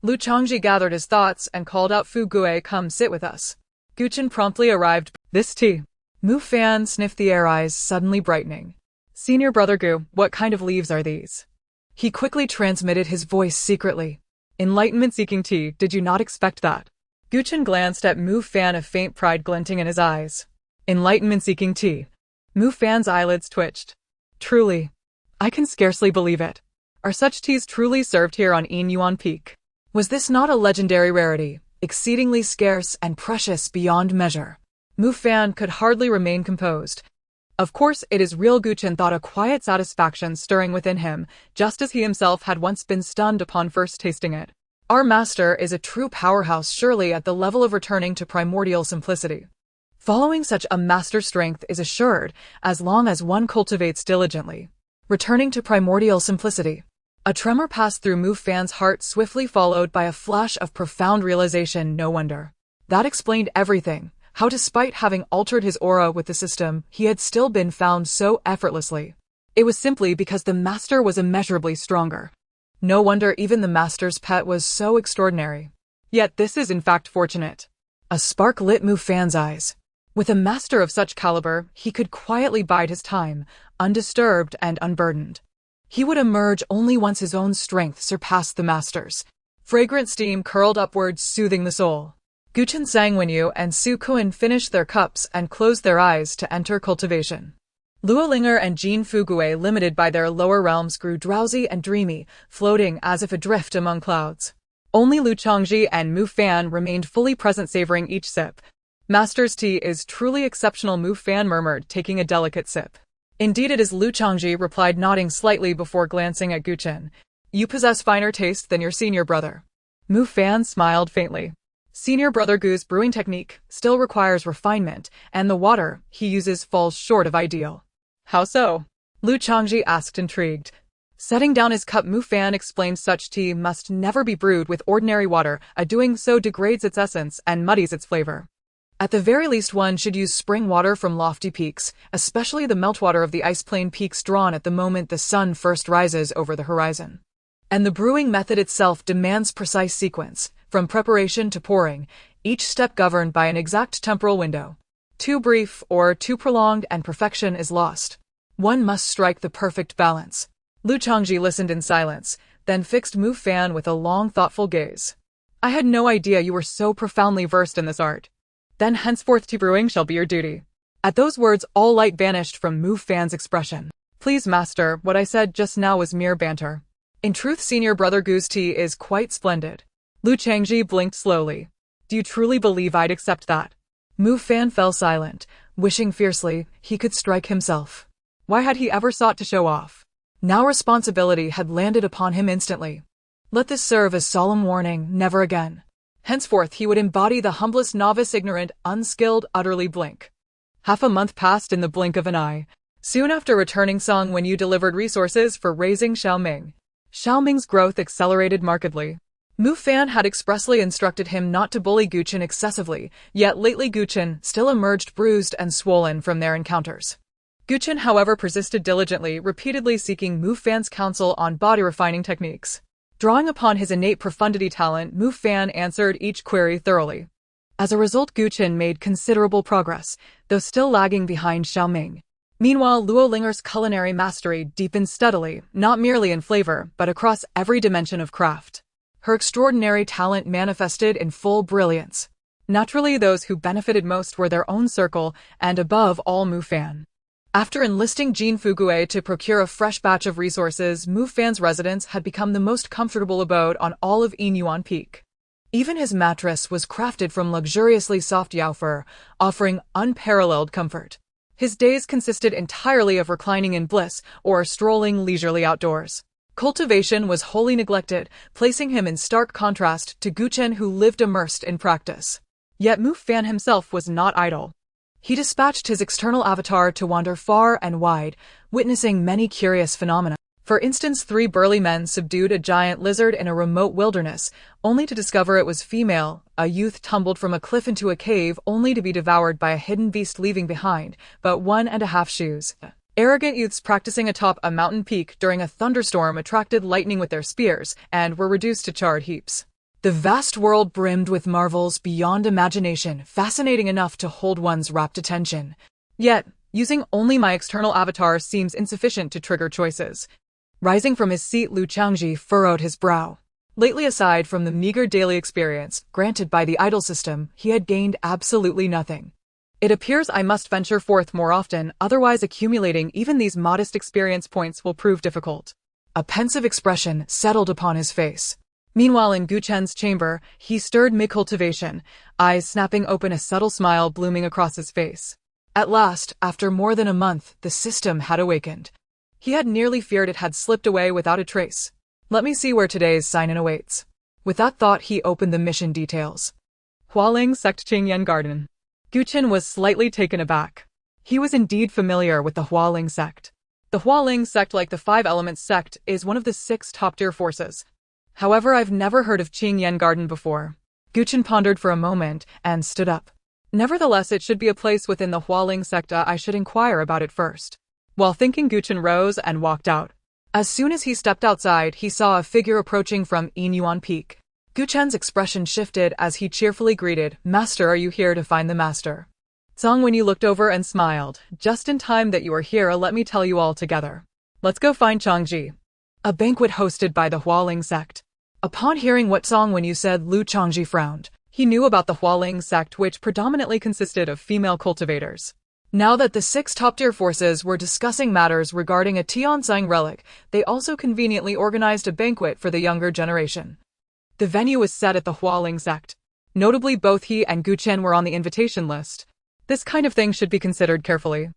Lu Chongzhi gathered his thoughts and called out Fu Gue, "Come sit with us." Gu Chen promptly arrived. "This tea." Mu Fan sniffed the air, eyes suddenly brightening. "Senior brother Gu, what kind of leaves are these?" He quickly transmitted his voice secretly. "Enlightenment-seeking tea, did you not expect that?" Gu Chen glanced at Mu Fan, a faint pride glinting in his eyes. "Enlightenment-seeking tea." Mu Fan's eyelids twitched. "Truly. I can scarcely believe it. Are such teas truly served here on Inuan Peak? Was this not a legendary rarity, exceedingly scarce and precious beyond measure?" Mu Fan could hardly remain composed. Of course it is real. Gu Chen thought, a quiet satisfaction stirring within him, just as he himself had once been stunned upon first tasting it. Our master is a true powerhouse, surely at the level of returning to primordial simplicity. Following such a master, strength is assured, as long as one cultivates diligently. Returning to primordial simplicity. A tremor passed through Mu Fan's heart, swiftly followed by a flash of profound realization. No wonder. That explained everything. How, despite having altered his aura with the system, he had still been found so effortlessly. It was simply because the master was immeasurably stronger. No wonder even the master's pet was so extraordinary. Yet this is in fact fortunate. A spark lit Mu Fan's eyes. With a master of such caliber, he could quietly bide his time, undisturbed and unburdened. He would emerge only once his own strength surpassed the master's. Fragrant steam curled upwards, soothing the soul. Gu Chen, Sang Wenyu, and Su Kuan finished their cups and closed their eyes to enter cultivation. Lu Linger and Jean Fu Gue, limited by their lower realms, grew drowsy and dreamy, floating as if adrift among clouds. Only Lu Chongzhi and Mu Fan remained fully present, savoring each sip. "Master's tea is truly exceptional," Mu Fan murmured, taking a delicate sip. "Indeed it is," Lu Chongzhi replied, nodding slightly before glancing at Gu Chen. "You possess finer taste than your senior brother." Mu Fan smiled faintly. Senior brother Gu's brewing technique still requires refinement, and the water he uses falls short of ideal. "How so?" Lu Chongzhi asked, intrigued. Setting down his cup, Mu Fan explained, "Such tea must never be brewed with ordinary water, a doing so degrades its essence and muddies its flavor. At the very least, one should use spring water from lofty peaks, especially the meltwater of the ice plain peaks drawn at the moment the sun first rises over the horizon. And the brewing method itself demands precise sequence, from preparation to pouring, each step governed by an exact temporal window. Too brief or too prolonged and perfection is lost. One must strike the perfect balance." Lu Chongzhi listened in silence, then fixed Mu Fan with a long, thoughtful gaze. "I had no idea you were so profoundly versed in this art. Then henceforth tea brewing shall be your duty." At those words, all light vanished from Mu Fan's expression. "Please, master, what I said just now was mere banter. In truth, senior brother Gu's tea is quite splendid." Lu Changzhi blinked slowly. "Do you truly believe I'd accept that?" Mu Fan fell silent, wishing fiercely he could strike himself. Why had he ever sought to show off? Now responsibility had landed upon him instantly. Let this serve as solemn warning, never again. Henceforth he would embody the humblest novice, ignorant, unskilled, utterly blink. Half a month passed in the blink of an eye. Soon after returning, Song Wenyu delivered resources for raising Xiaoming. Xiaoming's growth accelerated markedly. Mu Fan had expressly instructed him not to bully Gu Chen excessively, yet lately Gu Chen still emerged bruised and swollen from their encounters. Gu Chen, however, persisted diligently, repeatedly seeking Mu Fan's counsel on body-refining techniques. Drawing upon his innate profundity talent, Mu Fan answered each query thoroughly. As a result, Gu Chen made considerable progress, though still lagging behind Xiaoming. Meanwhile, Lu Linger's culinary mastery deepened steadily, not merely in flavor, but across every dimension of craft. Her extraordinary talent manifested in full brilliance. Naturally, those who benefited most were their own circle, and above all Mu Fan. After enlisting Jean Fu Gue to procure a fresh batch of resources, Mu Fan's residence had become the most comfortable abode on all of Inuan Peak. Even his mattress was crafted from luxuriously soft yao fur, offering unparalleled comfort. His days consisted entirely of reclining in bliss or strolling leisurely outdoors. Cultivation was wholly neglected, placing him in stark contrast to Gu Chen, who lived immersed in practice. Yet Mu Fan himself was not idle. He dispatched his external avatar to wander far and wide, witnessing many curious phenomena. For instance, 3 burly men subdued a giant lizard in a remote wilderness, only to discover it was female. A youth tumbled from a cliff into a cave, only to be devoured by a hidden beast, leaving behind but 1.5 shoes. Arrogant youths practicing atop a mountain peak during a thunderstorm attracted lightning with their spears and were reduced to charred heaps. The vast world brimmed with marvels beyond imagination, fascinating enough to hold one's rapt attention. Yet, using only my external avatar seems insufficient to trigger choices. Rising from his seat, Lu Changzhi furrowed his brow. Lately, aside from the meager daily experience granted by the idol system, he had gained absolutely nothing. It appears I must venture forth more often, otherwise accumulating even these modest experience points will prove difficult. A pensive expression settled upon his face. Meanwhile, in Gu Chen's chamber, he stirred mid-cultivation, eyes snapping open, a subtle smile blooming across his face. At last, after more than a month, the system had awakened. He had nearly feared it had slipped away without a trace. Let me see where today's sign-in awaits. With that thought, he opened the mission details. Hualing Sect Pingyang Garden. Gu Chen was slightly taken aback. He was indeed familiar with the Hualing sect. The Hualing sect, like the Five Elements sect, is one of the 6 top-tier forces. However, I've never heard of Pingyang Garden before. Gu Chen pondered for a moment and stood up. Nevertheless, it should be a place within the Hualing secta. I should inquire about it first. While thinking, Gu Chen rose and walked out. As soon as he stepped outside, he saw a figure approaching from Inuan Peak. Gu Chen's expression shifted as he cheerfully greeted, "Master, are you here to find the master?" Zhang Wenyu looked over and smiled. "Just in time that you are here, let me tell you all together. Let's go find Chongzhi." A banquet hosted by the Hualing sect. Upon hearing what Zhang Wenyu said, Lu Changzhi frowned. He knew about the Hualing sect, which predominantly consisted of female cultivators. Now that the 6 top-tier forces were discussing matters regarding a Tianzang relic, they also conveniently organized a banquet for the younger generation. The venue was set at the Hualing sect. Notably, both he and Gu Chen were on the invitation list. This kind of thing should be considered carefully.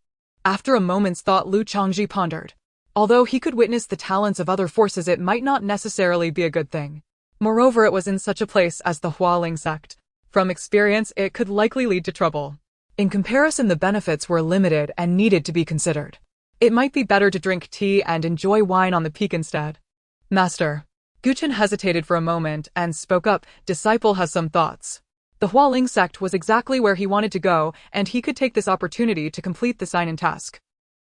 After a moment's thought, Lu Changzhi pondered. Although he could witness the talents of other forces, it might not necessarily be a good thing. Moreover, it was in such a place as the Hualing sect. From experience, it could likely lead to trouble. In comparison, the benefits were limited and needed to be considered. It might be better to drink tea and enjoy wine on the peak instead. Master. Gu Chen hesitated for a moment and spoke up. Disciple has some thoughts. The Hualing sect was exactly where he wanted to go, and he could take this opportunity to complete the sign-in task.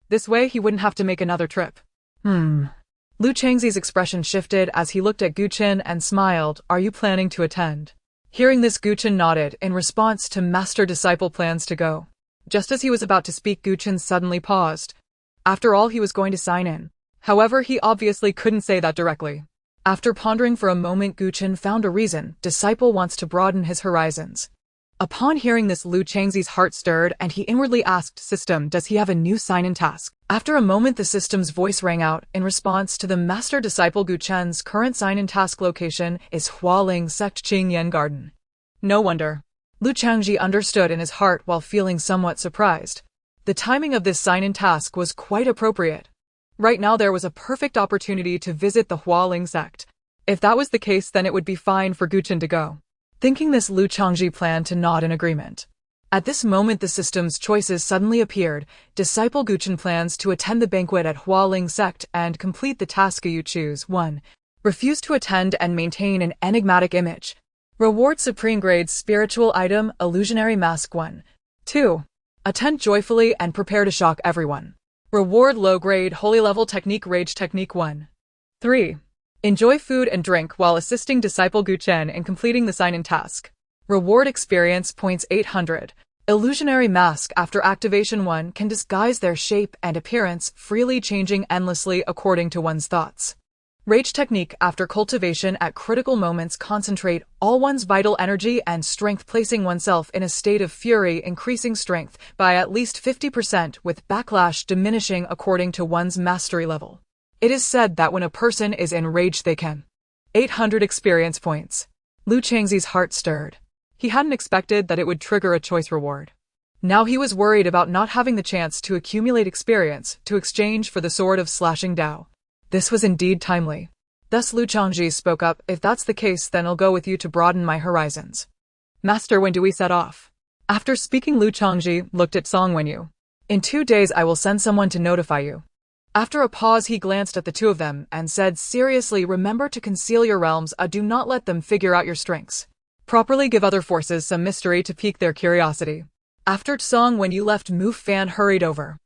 This way, he wouldn't have to make another trip. Lu Changzhi's expression shifted as he looked at Gu Chen and smiled. Are you planning to attend? Hearing this, Gu Chen nodded in response to Master-Disciple plans to go. Just as he was about to speak, Gu Chen suddenly paused. After all, he was going to sign in. However, he obviously couldn't say that directly. After pondering for a moment, Gu Chen found a reason. Disciple wants to broaden his horizons. Upon hearing this, Lu Changzhi's heart stirred and he inwardly asked, System, does he have a new sign-in task? After a moment, the system's voice rang out in response to the Master Disciple. Gu Chen's current sign-in task location is Hualing Sect Pingyang Garden. No wonder. Lu Changzhi understood in his heart while feeling somewhat surprised. The timing of this sign-in task was quite appropriate. Right now there was a perfect opportunity to visit the Hualing sect. If that was the case, then it would be fine for Gu Chen to go. Thinking this, Lu Changzhi planned to nod in agreement. At this moment, the system's choices suddenly appeared. Disciple Gu Chen plans to attend the banquet at Hualing sect and complete the task. You choose 1. Refuse to attend and maintain an enigmatic image. Reward supreme grade spiritual item, illusionary mask 1. 2. Attend joyfully and prepare to shock everyone. Reward low grade holy level technique rage technique 1. 3. Enjoy food and drink while assisting Disciple Gu Chen in completing the sign-in task. Reward experience points 800. Illusionary mask after activation 1 can disguise their shape and appearance, freely changing endlessly according to one's thoughts. Rage technique after cultivation at critical moments concentrate all one's vital energy and strength, placing oneself in a state of fury, increasing strength by at least 50% with backlash diminishing according to one's mastery level. It is said that when a person is in rage they can 800 experience points. Lu Changzhi's heart stirred. He hadn't expected that it would trigger a choice reward. Now he was worried about not having the chance to accumulate experience to exchange for the sword of slashing Dao. This was indeed timely. Thus Lu Changzhi spoke up, if that's the case, then I'll go with you to broaden my horizons. Master, when do we set off? After speaking, Lu Changzhi looked at Zhang Wenyu. In 2 days I will send someone to notify you. After a pause, he glanced at the two of them and said seriously, remember to conceal your realms, do not let them figure out your strengths. Properly give other forces some mystery to pique their curiosity. After Zhang Wenyu left, Mu Fan hurried over.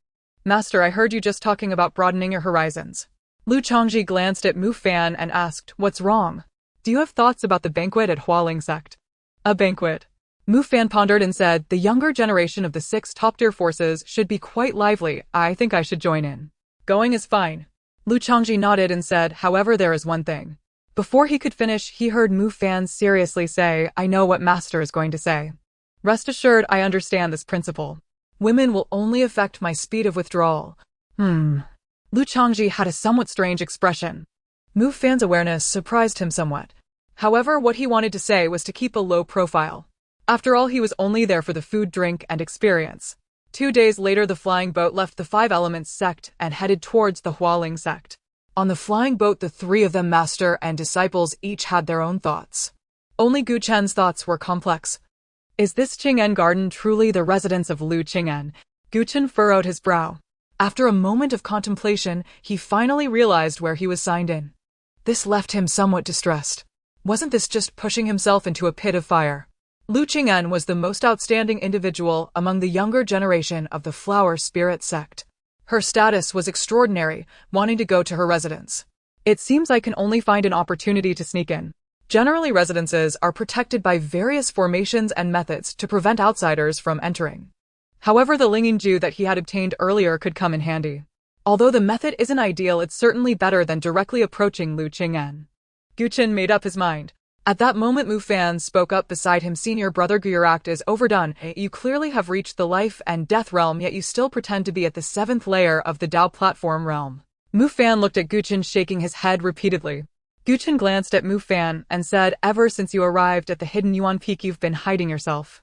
Master, I heard you just talking about broadening your horizons. Lu Chongzhi glanced at Mu Fan and asked, what's wrong? Do you have thoughts about the banquet at Hualing sect? A banquet. Mu Fan pondered and said, the younger generation of the 6 top-tier forces should be quite lively. I think I should join in. Going is fine. Lu Chongzhi nodded and said, however, there is one thing. Before he could finish, he heard Mu Fan seriously say, I know what Master is going to say. Rest assured, I understand this principle. Women will only affect my speed of withdrawal. Lu Chongzhi had a somewhat strange expression. Mu Fan's awareness surprised him somewhat. However, what he wanted to say was to keep a low profile. After all, he was only there for the food, drink, and experience. 2 days later, the flying boat left the 5 Elements sect and headed towards the Hualing sect. On the flying boat, the 3 of them, master and disciples, each had their own thoughts. Only Gu Chen's thoughts were complex. Is this Qing'an garden truly the residence of Lu Qing'an? Gu Chen furrowed his brow. After a moment of contemplation, he finally realized where he was signed in. This left him somewhat distressed. Wasn't this just pushing himself into a pit of fire? Lu Qing'an was the most outstanding individual among the younger generation of the Flower Spirit sect. Her status was extraordinary, wanting to go to her residence. It seems I can only find an opportunity to sneak in. Generally, residences are protected by various formations and methods to prevent outsiders from entering. However, the Linging Ju that he had obtained earlier could come in handy. Although the method isn't ideal, it's certainly better than directly approaching Lu Qing'an. Gu Chen made up his mind. At that moment, Mu Fan spoke up beside him. Senior brother Gu, your act is overdone. You clearly have reached the life and death realm, yet you still pretend to be at the 7th layer of the Dao platform realm. Mu Fan looked at Gu Chen, shaking his head repeatedly. Gu Chen glanced at Mu Fan and said, ever since you arrived at the hidden Inuan Peak, you've been hiding yourself.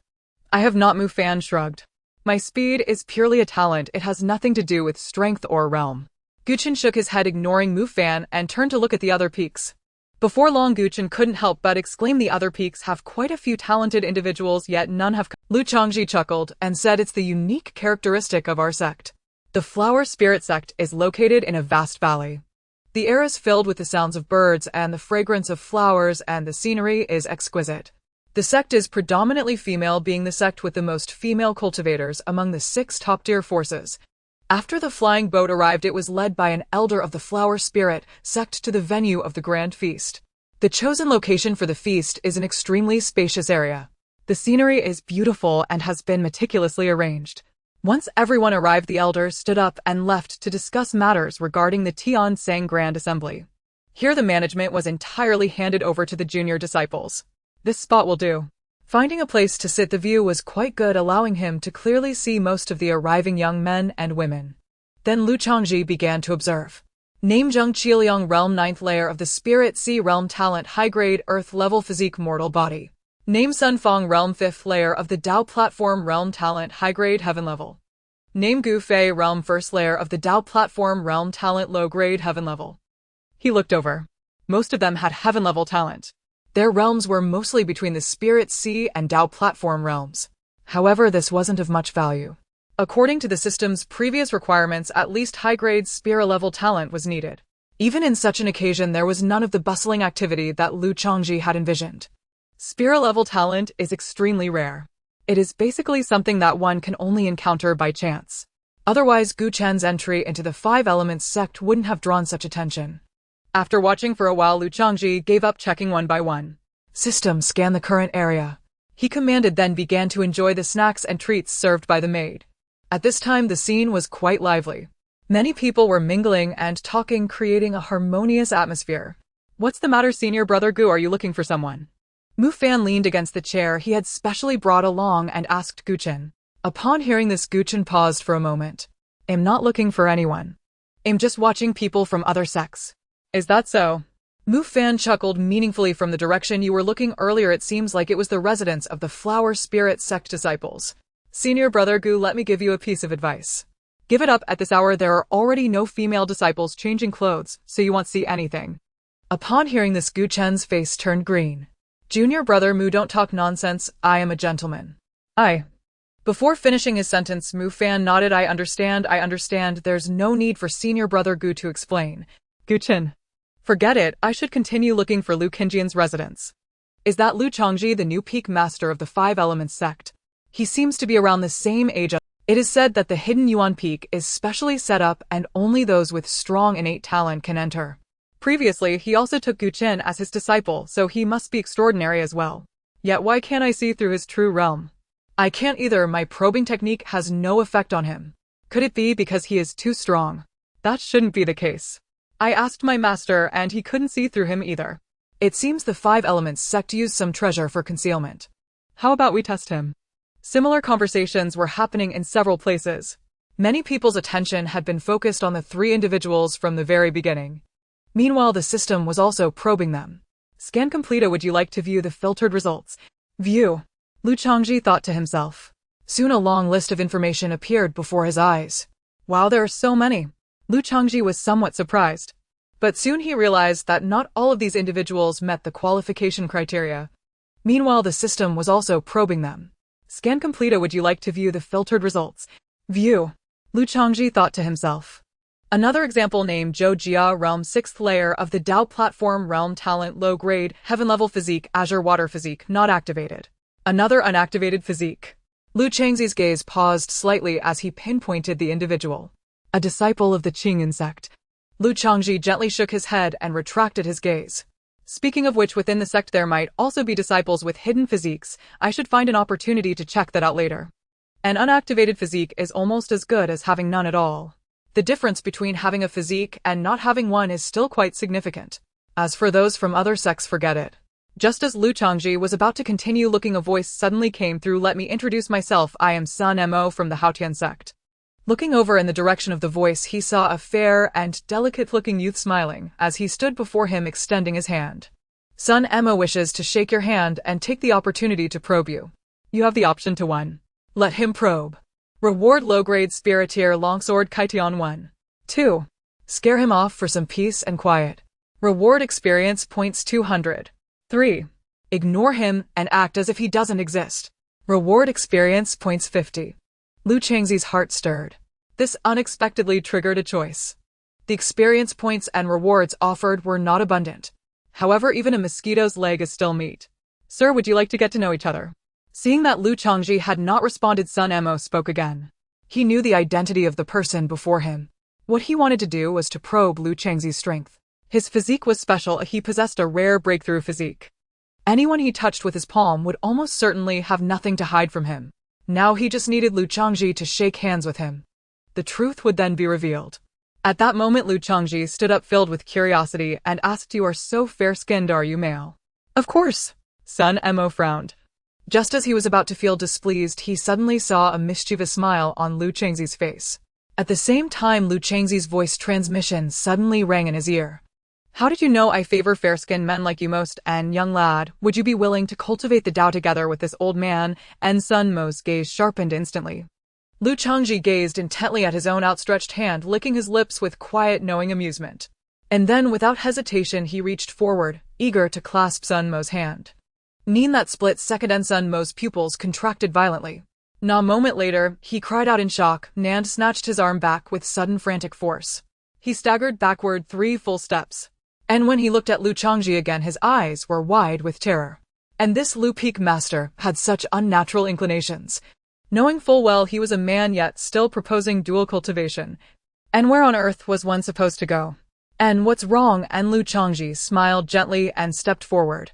I have not. Mu Fan shrugged. My speed is purely a talent. It has nothing to do with strength or realm. Gu Chen shook his head, ignoring Mu Fan, and turned to look at the other peaks. Before long, Gu Chen couldn't help but exclaim, the other peaks have quite a few talented individuals, yet none have come. Lu Chongzhi chuckled and said, it's the unique characteristic of our sect. The Flower Spirit sect is located in a vast valley. The air is filled with the sounds of birds and the fragrance of flowers, and the scenery is exquisite. The sect is predominantly female, being the sect with the most female cultivators among the 6 top-tier forces. After the flying boat arrived, it was led by an elder of the Flower Spirit sect to the venue of the grand feast. The chosen location for the feast is an extremely spacious area. The scenery is beautiful and has been meticulously arranged. Once everyone arrived, the elder stood up and left to discuss matters regarding the Tiansang Grand Assembly. Here the management was entirely handed over to the junior disciples. This spot will do. Finding a place to sit, the view was quite good, allowing him to clearly see most of the arriving young men and women. Then Lu Chongzhi began to observe. Name Zheng Qiliang, realm 9th layer of the Spirit Sea realm, talent high grade, earth level, physique mortal body. Name Sun Fong, realm 5th layer of the Dao platform realm, talent high grade, heaven level. Name Gu Fei, realm 1st layer of the Dao platform realm, talent low grade, heaven level. He looked over. Most of them had heaven level talent. Their realms were mostly between the Spirit Sea and Dao platform realms. However, this wasn't of much value. According to the system's previous requirements, at least high-grade Spirit-level talent was needed. Even in such an occasion, there was none of the bustling activity that Lu Chongzhi had envisioned. Spirit-level talent is extremely rare. It is basically something that one can only encounter by chance. Otherwise, Gu Chen's entry into the 5 Elements sect wouldn't have drawn such attention. After watching for a while, Lu Chongzhi gave up, checking one by one. System, scan the current area. He commanded, then began to enjoy the snacks and treats served by the maid. At this time, the scene was quite lively. Many people were mingling and talking, creating a harmonious atmosphere. What's the matter, senior brother Gu? Are you looking for someone? Mu Fan leaned against the chair he had specially brought along and asked Gu Chen. Upon hearing this, Gu Chen paused for a moment. I'm not looking for anyone. I'm just watching people from other sects. Is that so? Mu Fan chuckled meaningfully. From the direction you were looking earlier, it seems like it was the residence of the Flower Spirit sect disciples. Senior brother Gu, let me give you a piece of advice. Give it up. At this hour there are already no female disciples changing clothes, so you won't see anything. Upon hearing this, Gu Chen's face turned green. Junior brother Mu, don't talk nonsense. I am a gentleman. Before finishing his sentence, Mu Fan nodded. I understand. There's no need for senior brother Gu to explain. Gu Chen. Forget it, I should continue looking for Lu Qingjian's residence. Is that Lu Chongzhi, the new peak master of the 5 Elements sect? He seems to be around the same age. It is said that the hidden Inuan Peak is specially set up and only those with strong innate talent can enter. Previously, he also took Gu Chen as his disciple, so he must be extraordinary as well. Yet why can't I see through his true realm? I can't either. My probing technique has no effect on him. Could it be because he is too strong? That shouldn't be the case. I asked my master and he couldn't see through him either. It seems the 5 Elements sect used some treasure for concealment. How about we test him? Similar conversations were happening in several places. Many people's attention had been focused on the 3 individuals from the very beginning. Meanwhile, the system was also probing them. Scan completed. Would you like to view the filtered results? View. Lu Chongzhi thought to himself. Soon a long list of information appeared before his eyes. Wow, there are so many. Lu Chongzhi was somewhat surprised. But soon he realized that not all of these individuals met the qualification criteria. Meanwhile, the system was also probing them. Scan completed. Would you like to view the filtered results? View. Lu Chongzhi thought to himself. Another example named Zhou Jia Realm 6th layer of the Dao Platform Realm Talent Low Grade Heaven Level Physique Azure Water Physique Not Activated. Another unactivated physique. Lu Changzi's gaze paused slightly as he pinpointed the individual. A disciple of the Pingyang sect. Lu Chongzhi gently shook his head and retracted his gaze. Speaking of which, within the sect there might also be disciples with hidden physiques. I should find an opportunity to check that out later. An unactivated physique is almost as good as having none at all. The difference between having a physique and not having one is still quite significant. As for those from other sects, forget it. Just as Lu Chongzhi was about to continue looking, a voice suddenly came through. Let me introduce myself. I am Sun Mo from the Haotian sect. Looking over in the direction of the voice, he saw a fair and delicate-looking youth smiling as he stood before him, extending his hand. Sun Mo wishes to shake your hand and take the opportunity to probe you. You have the option to 1. Let him probe. Reward low-grade spiritier longsword Kaition 1. 2. Scare him off for some peace and quiet. Reward experience points 200. 3. Ignore him and act as if he doesn't exist. Reward experience points 50. Lu Changzi's heart stirred. This unexpectedly triggered a choice. The experience points and rewards offered were not abundant. However, even a mosquito's leg is still meat. Sir, would you like to get to know each other? Seeing that Lu Chongzhi had not responded, Sun Mo spoke again. He knew the identity of the person before him. What he wanted to do was to probe Lu Changzi's strength. His physique was special. He possessed a rare breakthrough physique. Anyone he touched with his palm would almost certainly have nothing to hide from him. Now he just needed Lu Chongzhi to shake hands with him. The truth would then be revealed. At that moment, Lu Chongzhi stood up filled with curiosity and asked, "You are so fair-skinned, are you male?" "Of course." Sun Mo frowned. Just as he was about to feel displeased, he suddenly saw a mischievous smile on Lu Changzi's face. At the same time, Lu Changzi's voice transmission suddenly rang in his ear. "How did you know I favor fair-skinned men like you most? And young lad, would you be willing to cultivate the Tao together with this old man?" And Sun Mo's gaze sharpened instantly. Lu Chongzhi gazed intently at his own outstretched hand, licking his lips with quiet, knowing amusement. And then, without hesitation, he reached forward, eager to clasp Sun Mo's hand. In that split second, and Sun Mo's pupils contracted violently. A moment later, he cried out in shock, and snatched his arm back with sudden frantic force. He staggered backward 3 full steps. And when he looked at Lu Chongzhi again, his eyes were wide with terror. And this Lu Peak master had such unnatural inclinations. Knowing full well he was a man, yet still proposing dual cultivation. And where on earth was one supposed to go? And what's wrong? And Lu Chongzhi smiled gently and stepped forward.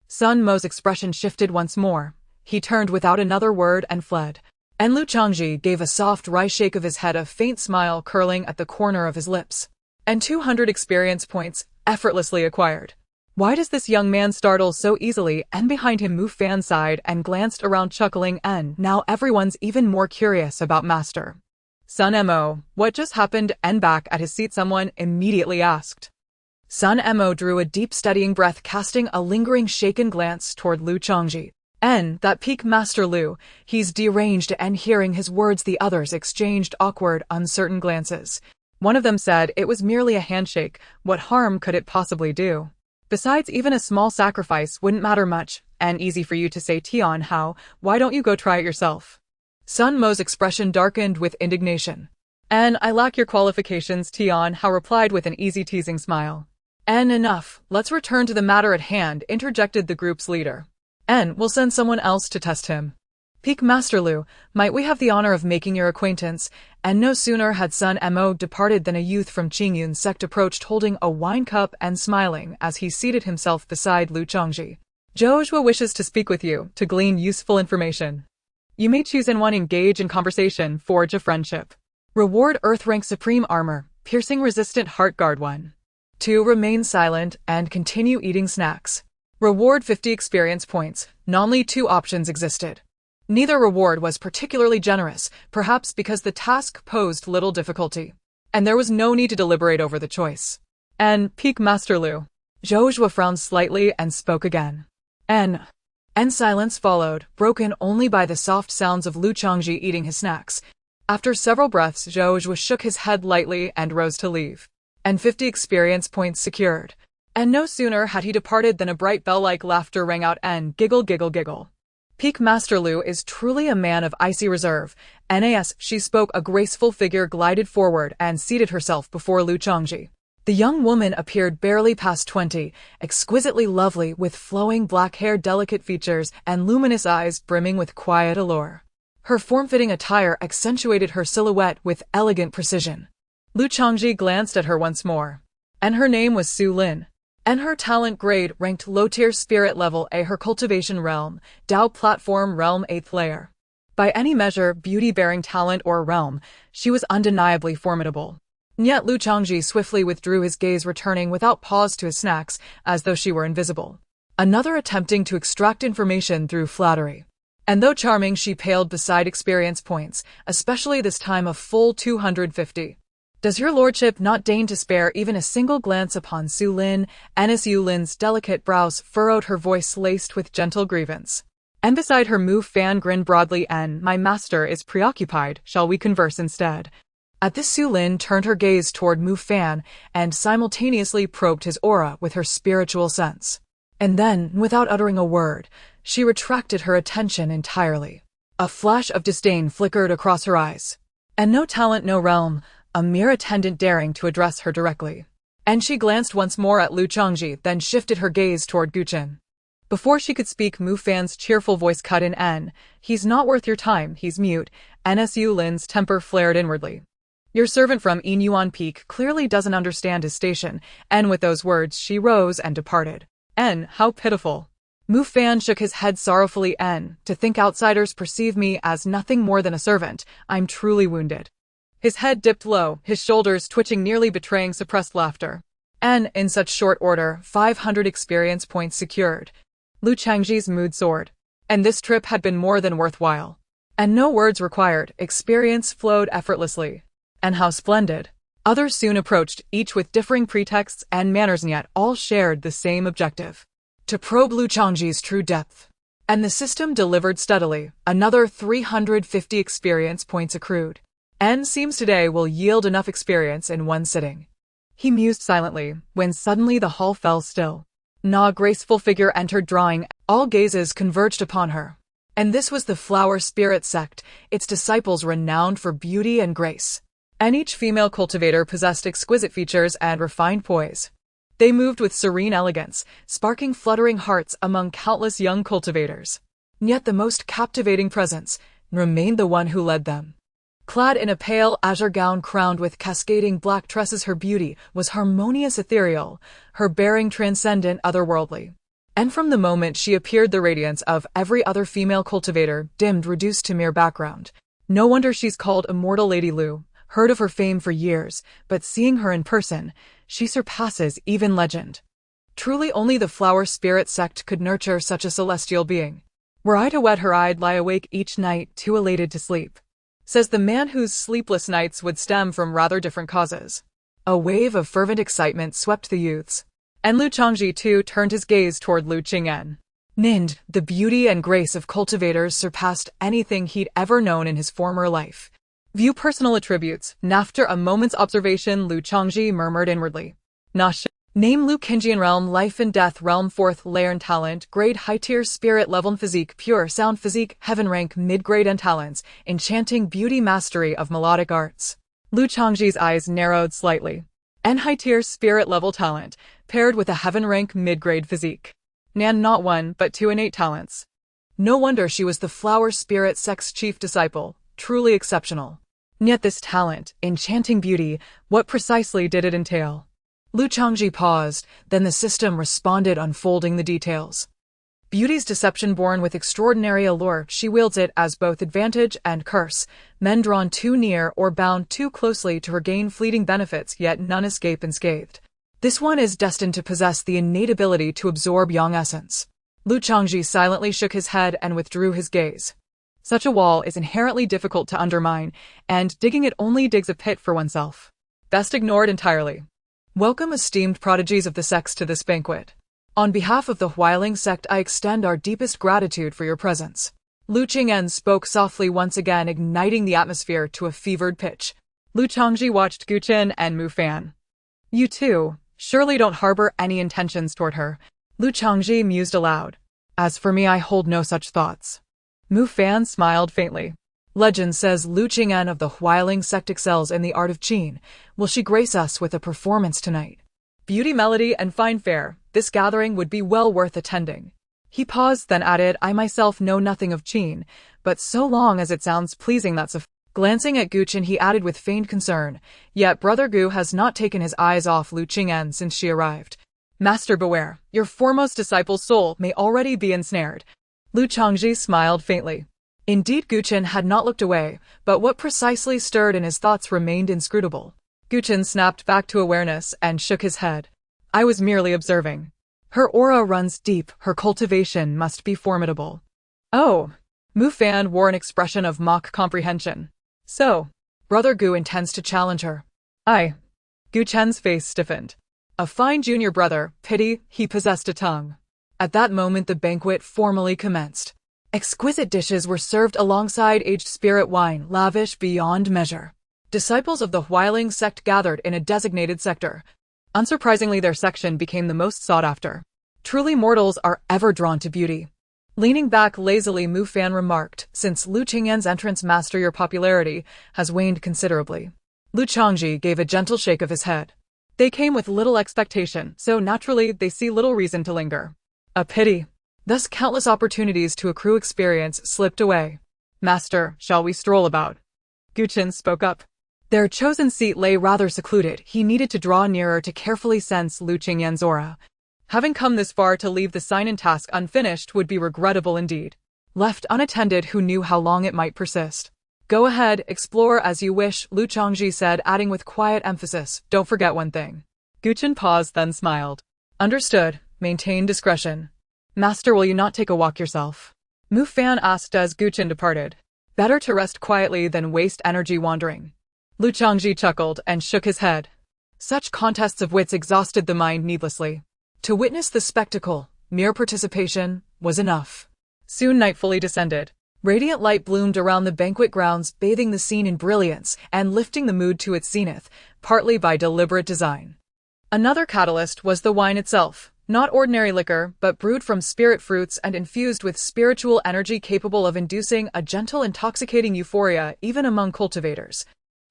Sun Mo's expression shifted once more. He turned without another word and fled. And Lu Chongzhi gave a soft wry shake of his head, a faint smile curling at the corner of his lips. And 200 experience points, effortlessly acquired. Why does this young man startle so easily? And behind him, Mu Fan sighed and glanced around, chuckling, and now everyone's even more curious about Master. Sun Mo, what just happened? And back at his seat, someone immediately asked. Sun Mo drew a deep, steadying breath, casting a lingering, shaken glance toward Lu Chongzhi. That Peak Master Lu, he's deranged. And hearing his words, the others exchanged awkward, uncertain glances. One of them said, "It was merely a handshake. What harm could it possibly do? Besides, even a small sacrifice wouldn't matter much. And easy for you to say, Tian Hao, why don't you go try it yourself?" Sun Mo's expression darkened with indignation. "And I lack your qualifications," Tian Hao replied with an easy, teasing smile. "And enough, let's return to the matter at hand," interjected the group's leader. "And we'll send someone else to test him." Peak Master Lu, might we have the honor of making your acquaintance? And no sooner had Sun Mo departed than a youth from Qingyun's sect approached holding a wine cup and smiling as he seated himself beside Lu Chongzhi. Joshua wishes to speak with you, to glean useful information. You may choose in one engage in conversation, forge a friendship. Reward Earth Rank Supreme Armor, Piercing Resistant Heart Guard 1. 2. Remain silent and continue eating snacks. Reward 50 experience points. Only 2 options existed. Neither reward was particularly generous, perhaps because the task posed little difficulty, and there was no need to deliberate over the choice. And Peak Master Lu. Joshua frowned slightly and spoke again. And silence followed, broken only by the soft sounds of Lu Chongzhi eating his snacks. After several breaths, Joshua shook his head lightly and rose to leave. And 50 experience points secured. And no sooner had he departed than a bright bell-like laughter rang out and giggle giggle giggle. Peak Master Lu is truly a man of icy reserve. Nas, she spoke. A graceful figure glided forward and seated herself before Lu Chongzhi. The young woman appeared barely past 20, exquisitely lovely with flowing black hair, delicate features, and luminous eyes brimming with quiet allure. Her form-fitting attire accentuated her silhouette with elegant precision. Lu Chongzhi glanced at her once more. And her name was Su Lin. And her talent grade ranked low-tier spirit level A. Her cultivation realm, Dao platform realm 8th layer. By any measure, beauty-bearing talent or realm, she was undeniably formidable. Yet Lu Chongzhi swiftly withdrew his gaze, returning without pause to his snacks, as though she were invisible. Another attempting to extract information through flattery. And though charming, she paled beside experience points, especially this time of full 250. Does your lordship not deign to spare even a single glance upon Su Lin? Su Lin's delicate brows furrowed, her voice laced with gentle grievance. And beside her Mu Fan grinned broadly. My master is preoccupied, shall we converse instead? At this, Su Lin turned her gaze toward Mu Fan and simultaneously probed his aura with her spiritual sense. And then, without uttering a word, she retracted her attention entirely. A flash of disdain flickered across her eyes. And no talent, no realm, a mere attendant daring to address her directly. And she glanced once more at Lu Chongzhi, then shifted her gaze toward Gu Chen. Before she could speak, Mu Fan's cheerful voice cut in. He's not worth your time, he's mute. Su Lin's temper flared inwardly. Your servant from Inuan Peak clearly doesn't understand his station, and with those words she rose and departed. How pitiful. Mu Fan shook his head sorrowfully. To think outsiders perceive me as nothing more than a servant, I'm truly wounded. His head dipped low, his shoulders twitching, nearly betraying suppressed laughter. In such short order, 500 experience points secured. Lu Chongzhi's mood soared. And this trip had been more than worthwhile. And no words required, experience flowed effortlessly. And how splendid. Others soon approached, each with differing pretexts and manners, and yet all shared the same objective. To probe Lu Chongzhi's true depth. And the system delivered steadily, another 350 experience points accrued. Seems today will yield enough experience in one sitting. He mused silently, when suddenly the hall fell still. A graceful figure entered, drawing, all gazes converged upon her. And this was the Flower Spirit sect, its disciples renowned for beauty and grace. And each female cultivator possessed exquisite features and refined poise. They moved with serene elegance, sparking fluttering hearts among countless young cultivators. Yet the most captivating presence remained the one who led them. Clad in a pale azure gown crowned with cascading black tresses, her beauty was harmonious, ethereal, her bearing transcendent, otherworldly. And from the moment she appeared, the radiance of every other female cultivator dimmed, reduced to mere background. No wonder she's called Immortal Lady Lu, heard of her fame for years, but seeing her in person, she surpasses even legend. Truly only the Flower Spirit sect could nurture such a celestial being. Were I to wed her, I'd lie awake each night, too elated to sleep. Says the man whose sleepless nights would stem from rather different causes. A wave of fervent excitement swept the youths. And Lu Chongzhi too turned his gaze toward Lu Qingyan. The beauty and grace of cultivators surpassed anything he'd ever known in his former life. View personal attributes. After a moment's observation, Lu Chongzhi murmured inwardly. Name Lu Qingyan realm, life and death realm, 4th layer, and talent, grade high-tier spirit level, physique, pure sound physique, heaven rank, mid-grade, and talents, enchanting beauty, mastery of melodic arts. Lu Chongzhi's eyes narrowed slightly. High-tier spirit level talent, paired with a heaven rank mid-grade physique. Not 1, but 2 innate talents. No wonder she was the flower spirit sect's chief disciple, truly exceptional. Yet this talent, enchanting beauty, what precisely did it entail? Lu Chongzhi paused, then the system responded, unfolding the details. Beauty's deception born with extraordinary allure, she wields it as both advantage and curse. Men drawn too near or bound too closely to her gain fleeting benefits, yet none escape unscathed. This one is destined to possess the innate ability to absorb yang essence. Lu Chongzhi silently shook his head and withdrew his gaze. Such a wall is inherently difficult to undermine, and digging it only digs a pit for oneself. Best ignored entirely. Welcome, esteemed prodigies of the sects, to this banquet. On behalf of the Huailing sect, I extend our deepest gratitude for your presence. Lu Chongzhi spoke softly, once again igniting the atmosphere to a fevered pitch. Lu Chongzhi watched Gu Chen and Mu Fan. You too, surely don't harbor any intentions toward her. Lu Chongzhi mused aloud. As for me, I hold no such thoughts. Mu Fan smiled faintly. Legend says Lu Chongzhi of the Huailing sect excels in the art of qin. Will she grace us with a performance tonight? Beauty, melody, and fine fare, this gathering would be well worth attending. He paused, then added, I myself know nothing of qin, but so long as it sounds pleasing, that's a Glancing at Gu Chen, he added with feigned concern, yet Brother Gu has not taken his eyes off Lu Chongzhi since she arrived. Master, beware, your foremost disciple's soul may already be ensnared. Lu Chongzhi smiled faintly. Indeed, Gu Chen had not looked away, but what precisely stirred in his thoughts remained inscrutable. Gu Chen snapped back to awareness and shook his head. I was merely observing. Her aura runs deep, her cultivation must be formidable. Oh! Mu Fan wore an expression of mock comprehension. So, Brother Gu intends to challenge her. Aye. Gu Chen's face stiffened. A fine junior brother, pity he possessed a tongue. At that moment the banquet formally commenced. Exquisite dishes were served alongside aged spirit wine, lavish beyond measure. Disciples of the Huailing sect gathered in a designated sector. Unsurprisingly, their section became the most sought after. Truly, mortals are ever drawn to beauty. Leaning back lazily, Mu Fan remarked, since Lu Chongzhi's entrance, master, your popularity has waned considerably. Lu Chongzhi gave a gentle shake of his head. They came with little expectation, so naturally they see little reason to linger. A pity. Thus countless opportunities to accrue experience slipped away. Master, shall we stroll about? Gu Chen spoke up. Their chosen seat lay rather secluded. He needed to draw nearer to carefully sense Lu Chongzhi's aura. Having come this far, to leave the sign-in task unfinished would be regrettable indeed. Left unattended, who knew how long it might persist? Go ahead, explore as you wish, Lu Chongzhi said, adding with quiet emphasis, don't forget one thing. Gu Chen paused, then smiled. Understood. Maintain discretion. Master, will you not take a walk yourself? Mu Fan asked as Gu Chen departed. Better to rest quietly than waste energy wandering. Lu Chongzhi chuckled and shook his head. Such contests of wits exhausted the mind needlessly. To witness the spectacle, mere participation, was enough. Soon night fully descended. Radiant light bloomed around the banquet grounds, bathing the scene in brilliance and lifting the mood to its zenith, partly by deliberate design. Another catalyst was the wine itself, not ordinary liquor, but brewed from spirit fruits and infused with spiritual energy capable of inducing a gentle, intoxicating euphoria even among cultivators.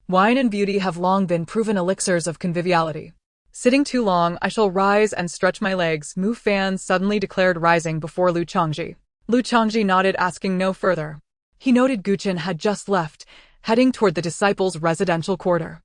Wine and beauty have long been proven elixirs of conviviality. Sitting too long, I shall rise and stretch my legs, Mu Fan suddenly declared, rising before Lu Chongzhi. Lu Chongzhi nodded, asking no further. He noted Gu Chen had just left, heading toward the disciples' residential quarter.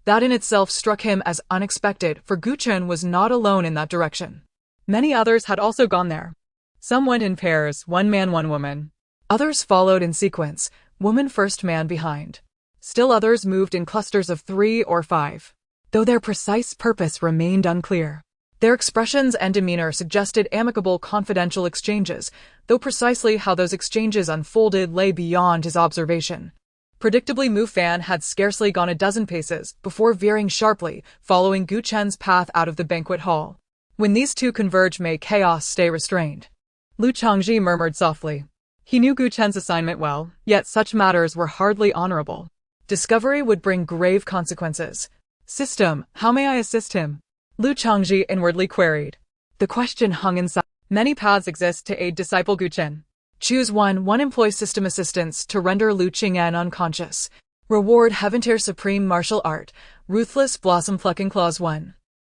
That in itself struck him as unexpected, for Gu Chen was not alone in that direction. Many others had also gone there. Some went in pairs, one man, one woman. Others followed in sequence, woman first, man behind. Still others moved in clusters of 3 or 5. Though their precise purpose remained unclear. Their expressions and demeanor suggested amicable, confidential exchanges, though precisely how those exchanges unfolded lay beyond his observation. Predictably, Mu Fan had scarcely gone a dozen paces before veering sharply, following Gu Chen's path out of the banquet hall. When these two converge, may chaos stay restrained. Lu Chongzhi murmured softly. He knew Gu Chen's assignment well, yet such matters were hardly honorable. Discovery would bring grave consequences. System, how may I assist him? Lu Chongzhi inwardly queried. The question hung inside. Many paths exist to aid disciple Gu Chen. Choose one. 1. Employ system assistance to render Lu Chongzhi unconscious. Reward Heaven-Tier Supreme Martial Art, Ruthless Blossom Plucking Clause 1.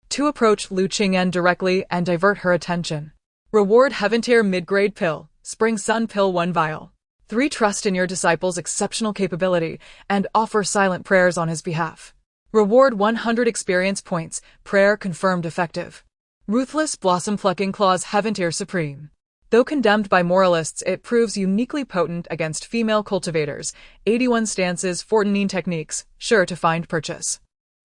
2. Approach Lu Chongzhi directly and divert her attention. Reward Heaven-Tier Mid-Grade Pill, Spring Sun Pill 1 vial. 3. Trust in your disciple's exceptional capability and offer silent prayers on his behalf. Reward 100 experience points, prayer confirmed effective. Ruthless Blossom Plucking Clause Heaven-Tier Supreme. Though condemned by moralists, it proves uniquely potent against female cultivators. 81 stances, 14 techniques, sure to find purchase.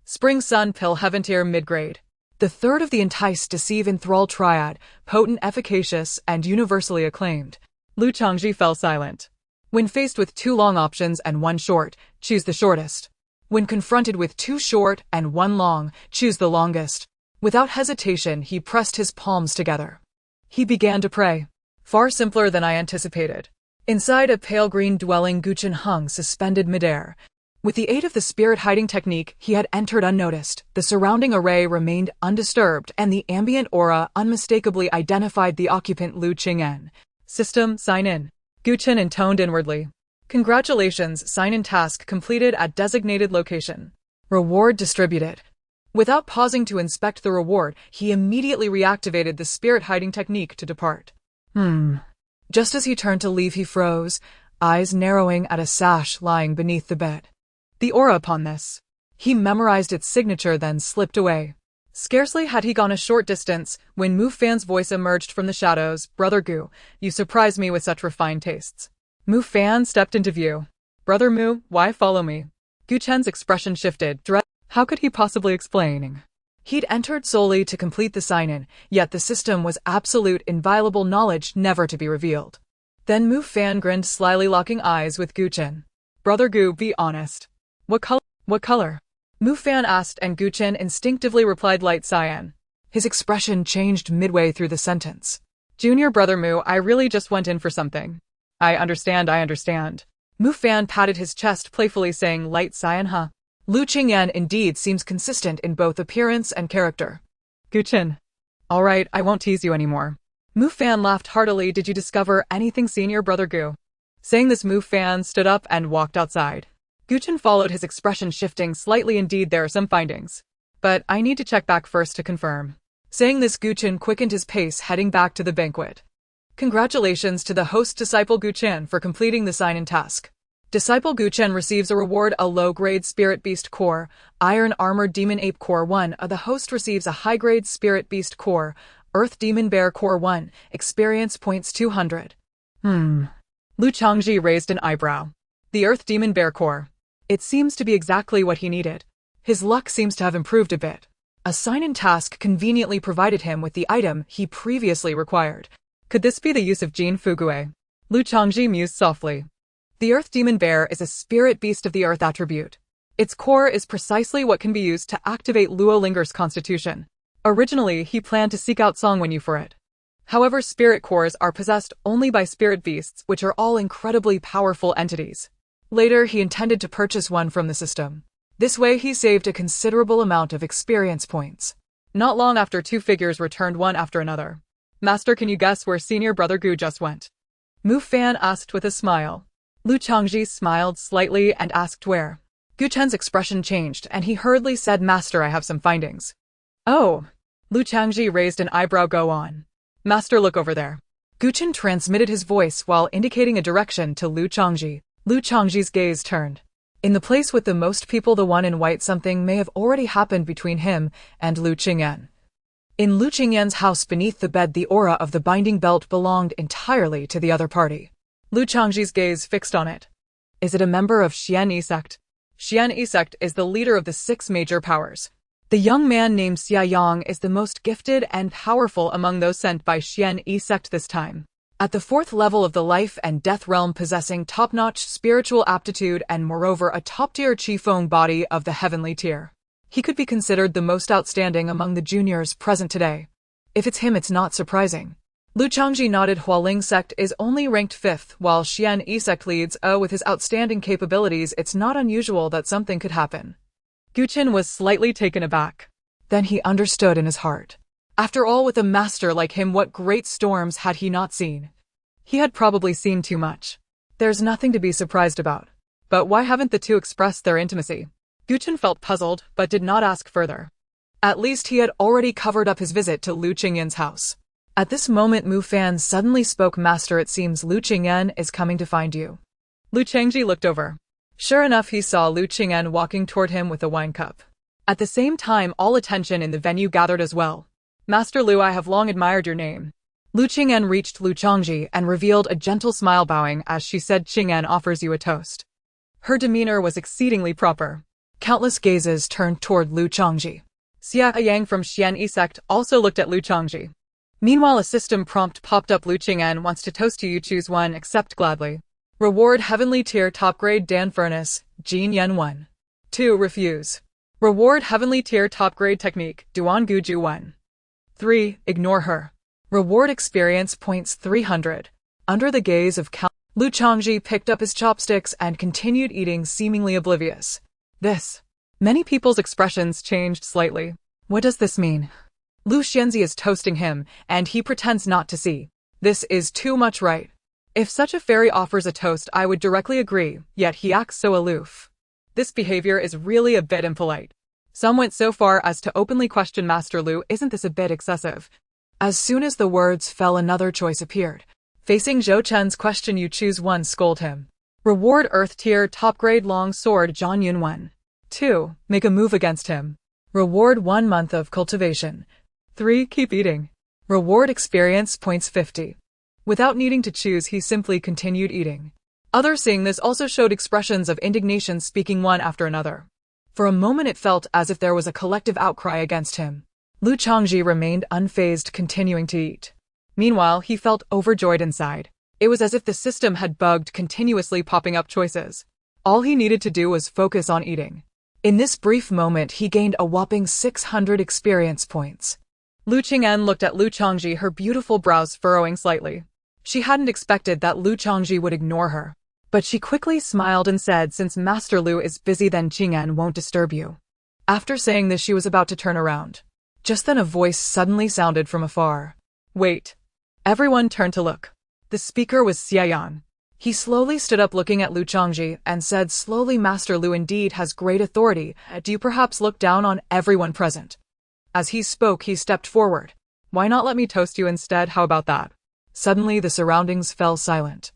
Spring Sun Pill Heaven-Tier Mid-Grade. The third of the entice, deceive, enthrall triad, potent, efficacious, and universally acclaimed. Lu Chongzhi fell silent. When faced with 2 long options and 1 short, choose the shortest. When confronted with 2 short and 1 long, choose the longest. Without hesitation, he pressed his palms together. He began to pray. Far simpler than I anticipated. Inside a pale green dwelling, Gu Chen hung suspended midair. With the aid of the spirit-hiding technique, he had entered unnoticed. The surrounding array remained undisturbed, and the ambient aura unmistakably identified the occupant, Lu Linger. System, sign in. Gu Chen intoned inwardly. Congratulations, sign-in task completed at designated location. Reward distributed. Without pausing to inspect the reward, he immediately reactivated the spirit-hiding technique to depart. Just as he turned to leave, he froze, eyes narrowing at a sash lying beneath the bed. The aura upon this. He memorized its signature, then slipped away. Scarcely had he gone a short distance when Mu Fan's voice emerged from the shadows. Brother Gu, you surprise me with such refined tastes. Mu Fan stepped into view. Brother Mu, why follow me? Gu Chen's expression shifted. How could he possibly explain? He'd entered solely to complete the sign-in, yet the system was absolute, inviolable knowledge never to be revealed. Then Mu Fan grinned slyly, locking eyes with Gu Chen. Brother Gu, be honest. What color? Mu Fan asked, and Gu Chen instinctively replied light cyan. His expression changed midway through the sentence. Junior Brother Mu, I really just went in for something. I understand. Mu Fan patted his chest playfully, saying light cyan, huh? Lu Linger indeed seems consistent in both appearance and character. Gu Chen. All right, I won't tease you anymore. Mu Fan laughed heartily. Did you discover anything, Senior Brother Gu? Saying this, Mu Fan stood up and walked outside. Gu Chen followed, his expression shifting slightly. Indeed, there are some findings. But I need to check back first to confirm. Saying this, Gu Chen quickened his pace, heading back to the banquet. Congratulations to the host disciple Gu Chen for completing the sign-in task. Disciple Gu Chen receives a reward, a low-grade Spirit Beast Core, Iron Armored Demon Ape Core 1. The host receives a high-grade Spirit Beast Core, Earth Demon Bear Core 1, experience points 200. Lu Changzhi raised an eyebrow. The Earth Demon Bear Core. It seems to be exactly what he needed. His luck seems to have improved a bit. A sign-in task conveniently provided him with the item he previously required. Could this be the use of Jin Fugue? Lu Changzhi mused softly. The Earth Demon Bear is a spirit beast of the Earth attribute. Its core is precisely what can be used to activate Lu Linger's constitution. Originally, he planned to seek out Song Wenyu for it. However, spirit cores are possessed only by spirit beasts, which are all incredibly powerful entities. Later, he intended to purchase one from the system. This way, he saved a considerable amount of experience points. Not long after, 2 figures returned one after another. Master, can you guess where Senior Brother Gu just went? Mu Fan asked with a smile. Lu Changzhi smiled slightly and asked where. Gu Chen's expression changed, and he hurriedly said, Master, I have some findings. Oh. Lu Changzhi raised an eyebrow. Go on. Master, look over there. Gu Chen transmitted his voice while indicating a direction to Lu Changzhi. Lu Changzhi's gaze turned. In the place with the most people, the one in white, something may have already happened between him and Lu Linger. In Lu Linger's house beneath the bed, the aura of the binding belt belonged entirely to the other party. Lu Changzhi's gaze fixed on it. Is it a member of Xian sect? Xian sect is the leader of the 6 major powers. The young man named Xia Yang is the most gifted and powerful among those sent by Xian sect this time. At the 4th level of the life and death realm, possessing top-notch spiritual aptitude and moreover a top-tier Qifeng body of the heavenly tier. He could be considered the most outstanding among the juniors present today. If it's him, it's not surprising. Lu Changzhi nodded. Hualing sect is only ranked 5th, while Xian sect leads. With his outstanding capabilities, it's not unusual that something could happen. Gu Chen was slightly taken aback. Then he understood in his heart. After all, with a master like him, what great storms had he not seen? He had probably seen too much. There's nothing to be surprised about. But why haven't the two expressed their intimacy? Gu Chen felt puzzled, but did not ask further. At least he had already covered up his visit to Lu Linger's house. At this moment Mu Fan suddenly spoke, "Master, it seems Lu Qingyan is coming to find you." Lu Changzhi looked over. Sure enough, he saw Lu Qingyan walking toward him with a wine cup. At the same time, all attention in the venue gathered as well. "Master Lu, I have long admired your name." Lu Qingyan reached Lu Changzhi and revealed a gentle smile, bowing as she said, "Qingyan offers you a toast." Her demeanor was exceedingly proper. Countless gazes turned toward Lu Changzhi. Xia Yang from Xianyi sect also looked at Lu Changzhi. Meanwhile, a system prompt popped up. "Lu Qingyan wants to toast you. You choose one, accept gladly. Reward Heavenly Tier Top Grade Dan Furnace, Jin Yen 1. 2. Refuse. Reward Heavenly Tier Top Grade Technique, Duan Gu Ju 1. 3. Ignore her. Reward Experience Points 300. Under the gaze of Lu Changzhi picked up his chopsticks and continued eating, seemingly oblivious. Many people's expressions changed slightly. What does this mean? Lu Xianzi is toasting him, and he pretends not to see. This is too much, right? If such a fairy offers a toast, I would directly agree, yet he acts so aloof. This behavior is really a bit impolite. Some went so far as to openly question Master Lu. Isn't this a bit excessive? As soon as the words fell, another choice appeared. Facing Gu Chen's question, "You choose one, scold him. Reward Earth Tier Top Grade Long Sword Zhang Yun 1. 2. Make a move against him. Reward 1 month of cultivation. 3. Keep eating. Reward Experience Points 50. Without needing to choose, he simply continued eating. Others seeing this also showed expressions of indignation, speaking one after another. For a moment it felt as if there was a collective outcry against him. Lu Changzhi remained unfazed, continuing to eat. Meanwhile, he felt overjoyed inside. It was as if the system had bugged, continuously popping up choices. All he needed to do was focus on eating. In this brief moment, he gained a whopping 600 experience points. Lu Qingyan looked at Lu Changzhi, her beautiful brows furrowing slightly. She hadn't expected that Lu Changzhi would ignore her. But she quickly smiled and said, "Since Master Lu is busy, then Qingyan won't disturb you." After saying this, she was about to turn around. Just then a voice suddenly sounded from afar. "Wait." Everyone turned to look. The speaker was Xia Yang. He slowly stood up, looking at Lu Changzhi, and said slowly, "Master Lu indeed has great authority. Do you perhaps look down on everyone present?" As he spoke, he stepped forward. "Why not let me toast you instead? How about that?" Suddenly, the surroundings fell silent.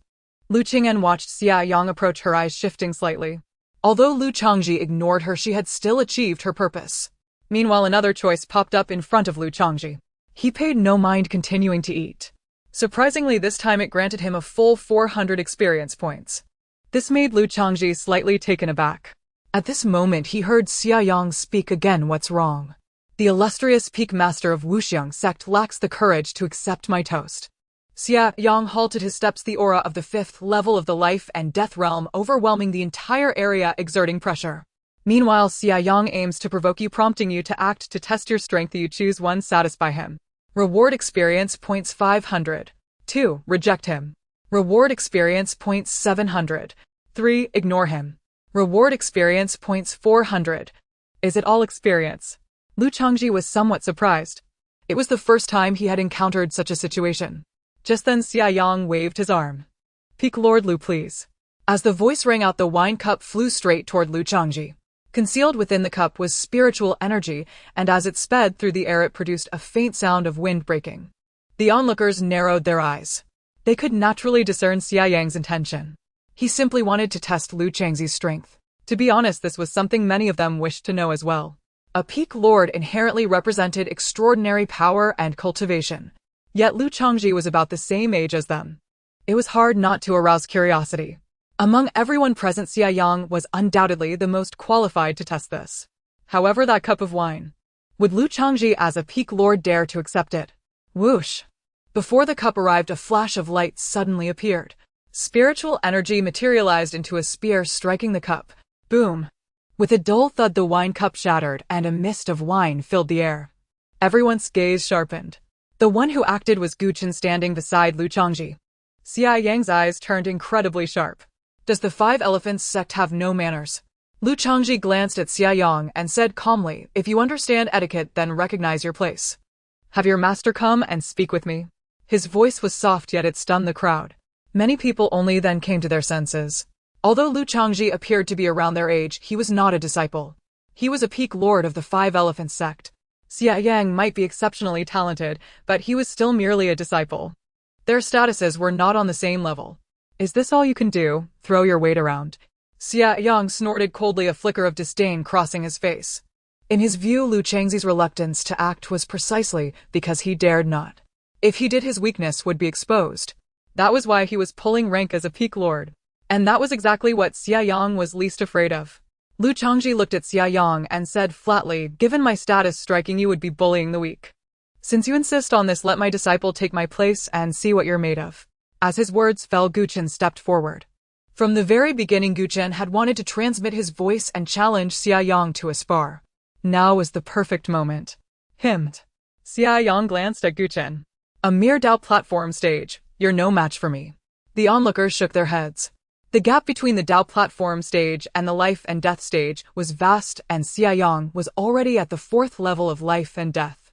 Lu Qingyan watched Xia Yang approach, her eyes shifting slightly. Although Lu Changzhi ignored her, she had still achieved her purpose. Meanwhile, another choice popped up in front of Lu Changzhi. He paid no mind, continuing to eat. Surprisingly, this time it granted him a full 400 experience points. This made Lu Changzhi slightly taken aback. At this moment, he heard Xia Yang speak again. "What's wrong? The illustrious peak master of Wuxiang sect lacks the courage to accept my toast." Xia Yang halted his steps, the aura of the 5th level of the life and death realm overwhelming the entire area, exerting pressure. Meanwhile, Xia Yang aims to provoke you, prompting you to act to test your strength. You choose one, satisfy him. Reward experience points 500. 2. Reject him. Reward experience points 700. 3. Ignore him. Reward experience points 400. Is it all experience? Lu Changzhi was somewhat surprised. It was the first time he had encountered such a situation. Just then Xia Yang waved his arm. "Peak Lord Lu, please." As the voice rang out, the wine cup flew straight toward Lu Changzhi. Concealed within the cup was spiritual energy, and as it sped through the air, it produced a faint sound of wind breaking. The onlookers narrowed their eyes. They could naturally discern Xia Yang's intention. He simply wanted to test Lu Changzhi's strength. To be honest, this was something many of them wished to know as well. A peak lord inherently represented extraordinary power and cultivation. Yet Lu Changzhi was about the same age as them. It was hard not to arouse curiosity. Among everyone present, Xia Yang was undoubtedly the most qualified to test this. However, that cup of wine. Would Lu Changzhi as a peak lord dare to accept it? Whoosh! Before the cup arrived, a flash of light suddenly appeared. Spiritual energy materialized into a spear, striking the cup. Boom! With a dull thud, the wine cup shattered, and a mist of wine filled the air. Everyone's gaze sharpened. The one who acted was Gu Chen, standing beside Lu Changzhi. Xia Yang's eyes turned incredibly sharp. Does the 5 Elephants sect have no manners? Lu Changzhi glanced at Xia Yang and said calmly, "If you understand etiquette, then recognize your place. Have your master come and speak with me." His voice was soft, yet it stunned the crowd. Many people only then came to their senses. Although Lu Changzhi appeared to be around their age, he was not a disciple. He was a peak lord of the 5 Elephants sect. Xia Yang might be exceptionally talented, but he was still merely a disciple. Their statuses were not on the same level. Is this all you can do? Throw your weight around. Xia Yang snorted coldly, a flicker of disdain crossing his face. In his view, Lu Changzi's reluctance to act was precisely because he dared not. If he did, his weakness would be exposed. That was why he was pulling rank as a peak lord. And that was exactly what Xia Yang was least afraid of. Lu Chongzhi looked at Xia Yang and said flatly, "Given my status, striking you would be bullying the weak. Since you insist on this, let my disciple take my place and see what you're made of." As his words fell, Gu Chen stepped forward. From the very beginning, Gu Chen had wanted to transmit his voice and challenge Xia Yang to a spar. Now was the perfect moment. Xia Yang glanced at Gu Chen. "A mere Dao platform stage. You're no match for me." The onlookers shook their heads. The gap between the Dao platform stage and the life and death stage was vast, and Xia Yang was already at the 4th level of life and death.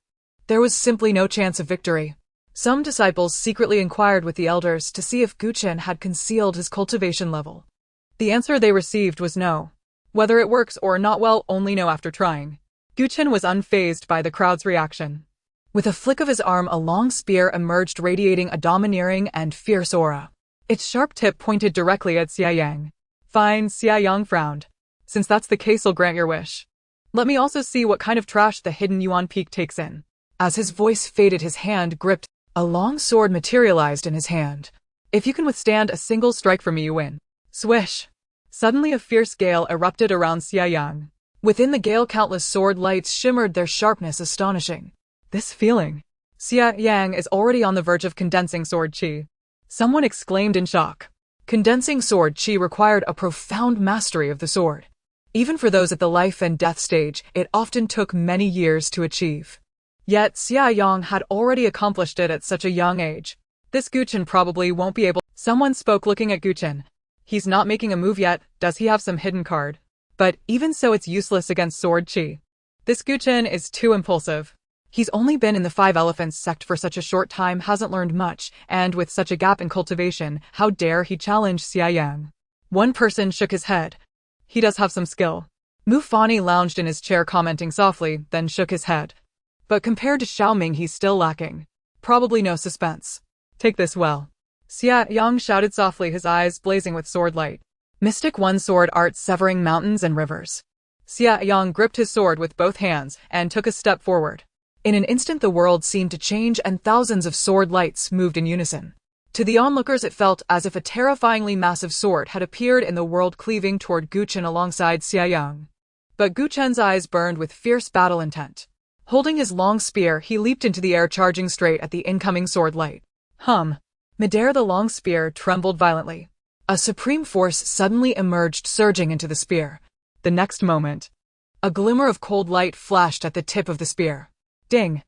There was simply no chance of victory. Some disciples secretly inquired with the elders to see if Gu Chen had concealed his cultivation level. The answer they received was no. Whether it works or not, well, only know after trying. Gu Chen was unfazed by the crowd's reaction. With a flick of his arm, a long spear emerged, radiating a domineering and fierce aura. Its sharp tip pointed directly at Xia Yang. "Fine," Xia Yang frowned. "Since that's the case, I'll grant your wish. Let me also see what kind of trash the hidden Inuan Peak takes in." As his voice faded, his hand gripped. A long sword materialized in his hand. "If you can withstand a single strike from me, you win." Swish! Suddenly a fierce gale erupted around Xia Yang. Within the gale, countless sword lights shimmered, their sharpness astonishing. This feeling. Xia Yang is already on the verge of condensing sword chi. Someone exclaimed in shock. Condensing sword chi required a profound mastery of the sword. Even for those at the life and death stage, it often took many years to achieve. Yet Xia Yang had already accomplished it at such a young age. This Gu Chen probably won't be able. Someone spoke, looking at Gu Chen. He's not making a move yet. Does he have some hidden card? But even so, it's useless against sword chi. This Gu Chen is too impulsive. He's only been in the 5 Elephants sect for such a short time, hasn't learned much, and with such a gap in cultivation, how dare he challenge Xia Yang? One person shook his head. He does have some skill. Mu Fani lounged in his chair, commenting softly, then shook his head. But compared to Xiaoming, he's still lacking. Probably no suspense. Take this well. Xia Yang shouted softly, his eyes blazing with sword light. Mystic one sword art severing mountains and rivers. Xia Yang gripped his sword with both hands and took a step forward. In an instant, the world seemed to change and thousands of sword lights moved in unison. To the onlookers, it felt as if a terrifyingly massive sword had appeared in the world, cleaving toward Gu Chen alongside Xia Yang. But Gu Chen's eyes burned with fierce battle intent. Holding his long spear, he leaped into the air, charging straight at the incoming sword light. Midair, the long spear trembled violently. A supreme force suddenly emerged, surging into the spear. The next moment, a glimmer of cold light flashed at the tip of the spear. Ding!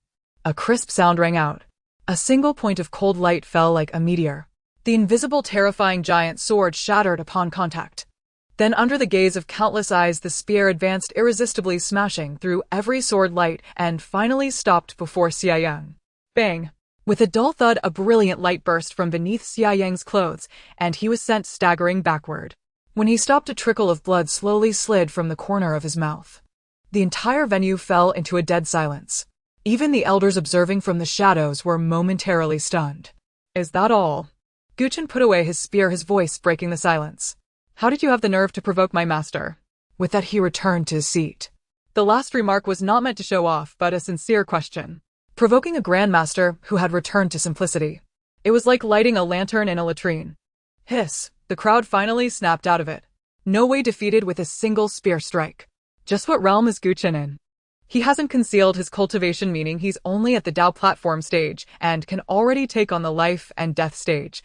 A crisp sound rang out. A single point of cold light fell like a meteor. The invisible, terrifying giant sword shattered upon contact. Then, under the gaze of countless eyes, the spear advanced irresistibly, smashing through every sword light and finally stopped before Xia Yang. Bang! With a dull thud, a brilliant light burst from beneath Xia Yang's clothes, and he was sent staggering backward. When he stopped, a trickle of blood slowly slid from the corner of his mouth. The entire venue fell into a dead silence. Even the elders observing from the shadows were momentarily stunned. Is that all? Gu Chen put away his spear, his voice breaking the silence. How did you have the nerve to provoke my master? With that, he returned to his seat. The last remark was not meant to show off, but a sincere question. Provoking a grandmaster who had returned to simplicity. It was like lighting a lantern in a latrine. Hiss! The crowd finally snapped out of it. No way defeated with a single spear strike. Just what realm is Gu Chen in? He hasn't concealed his cultivation, meaning he's only at the Dao platform stage and can already take on the life and death stage.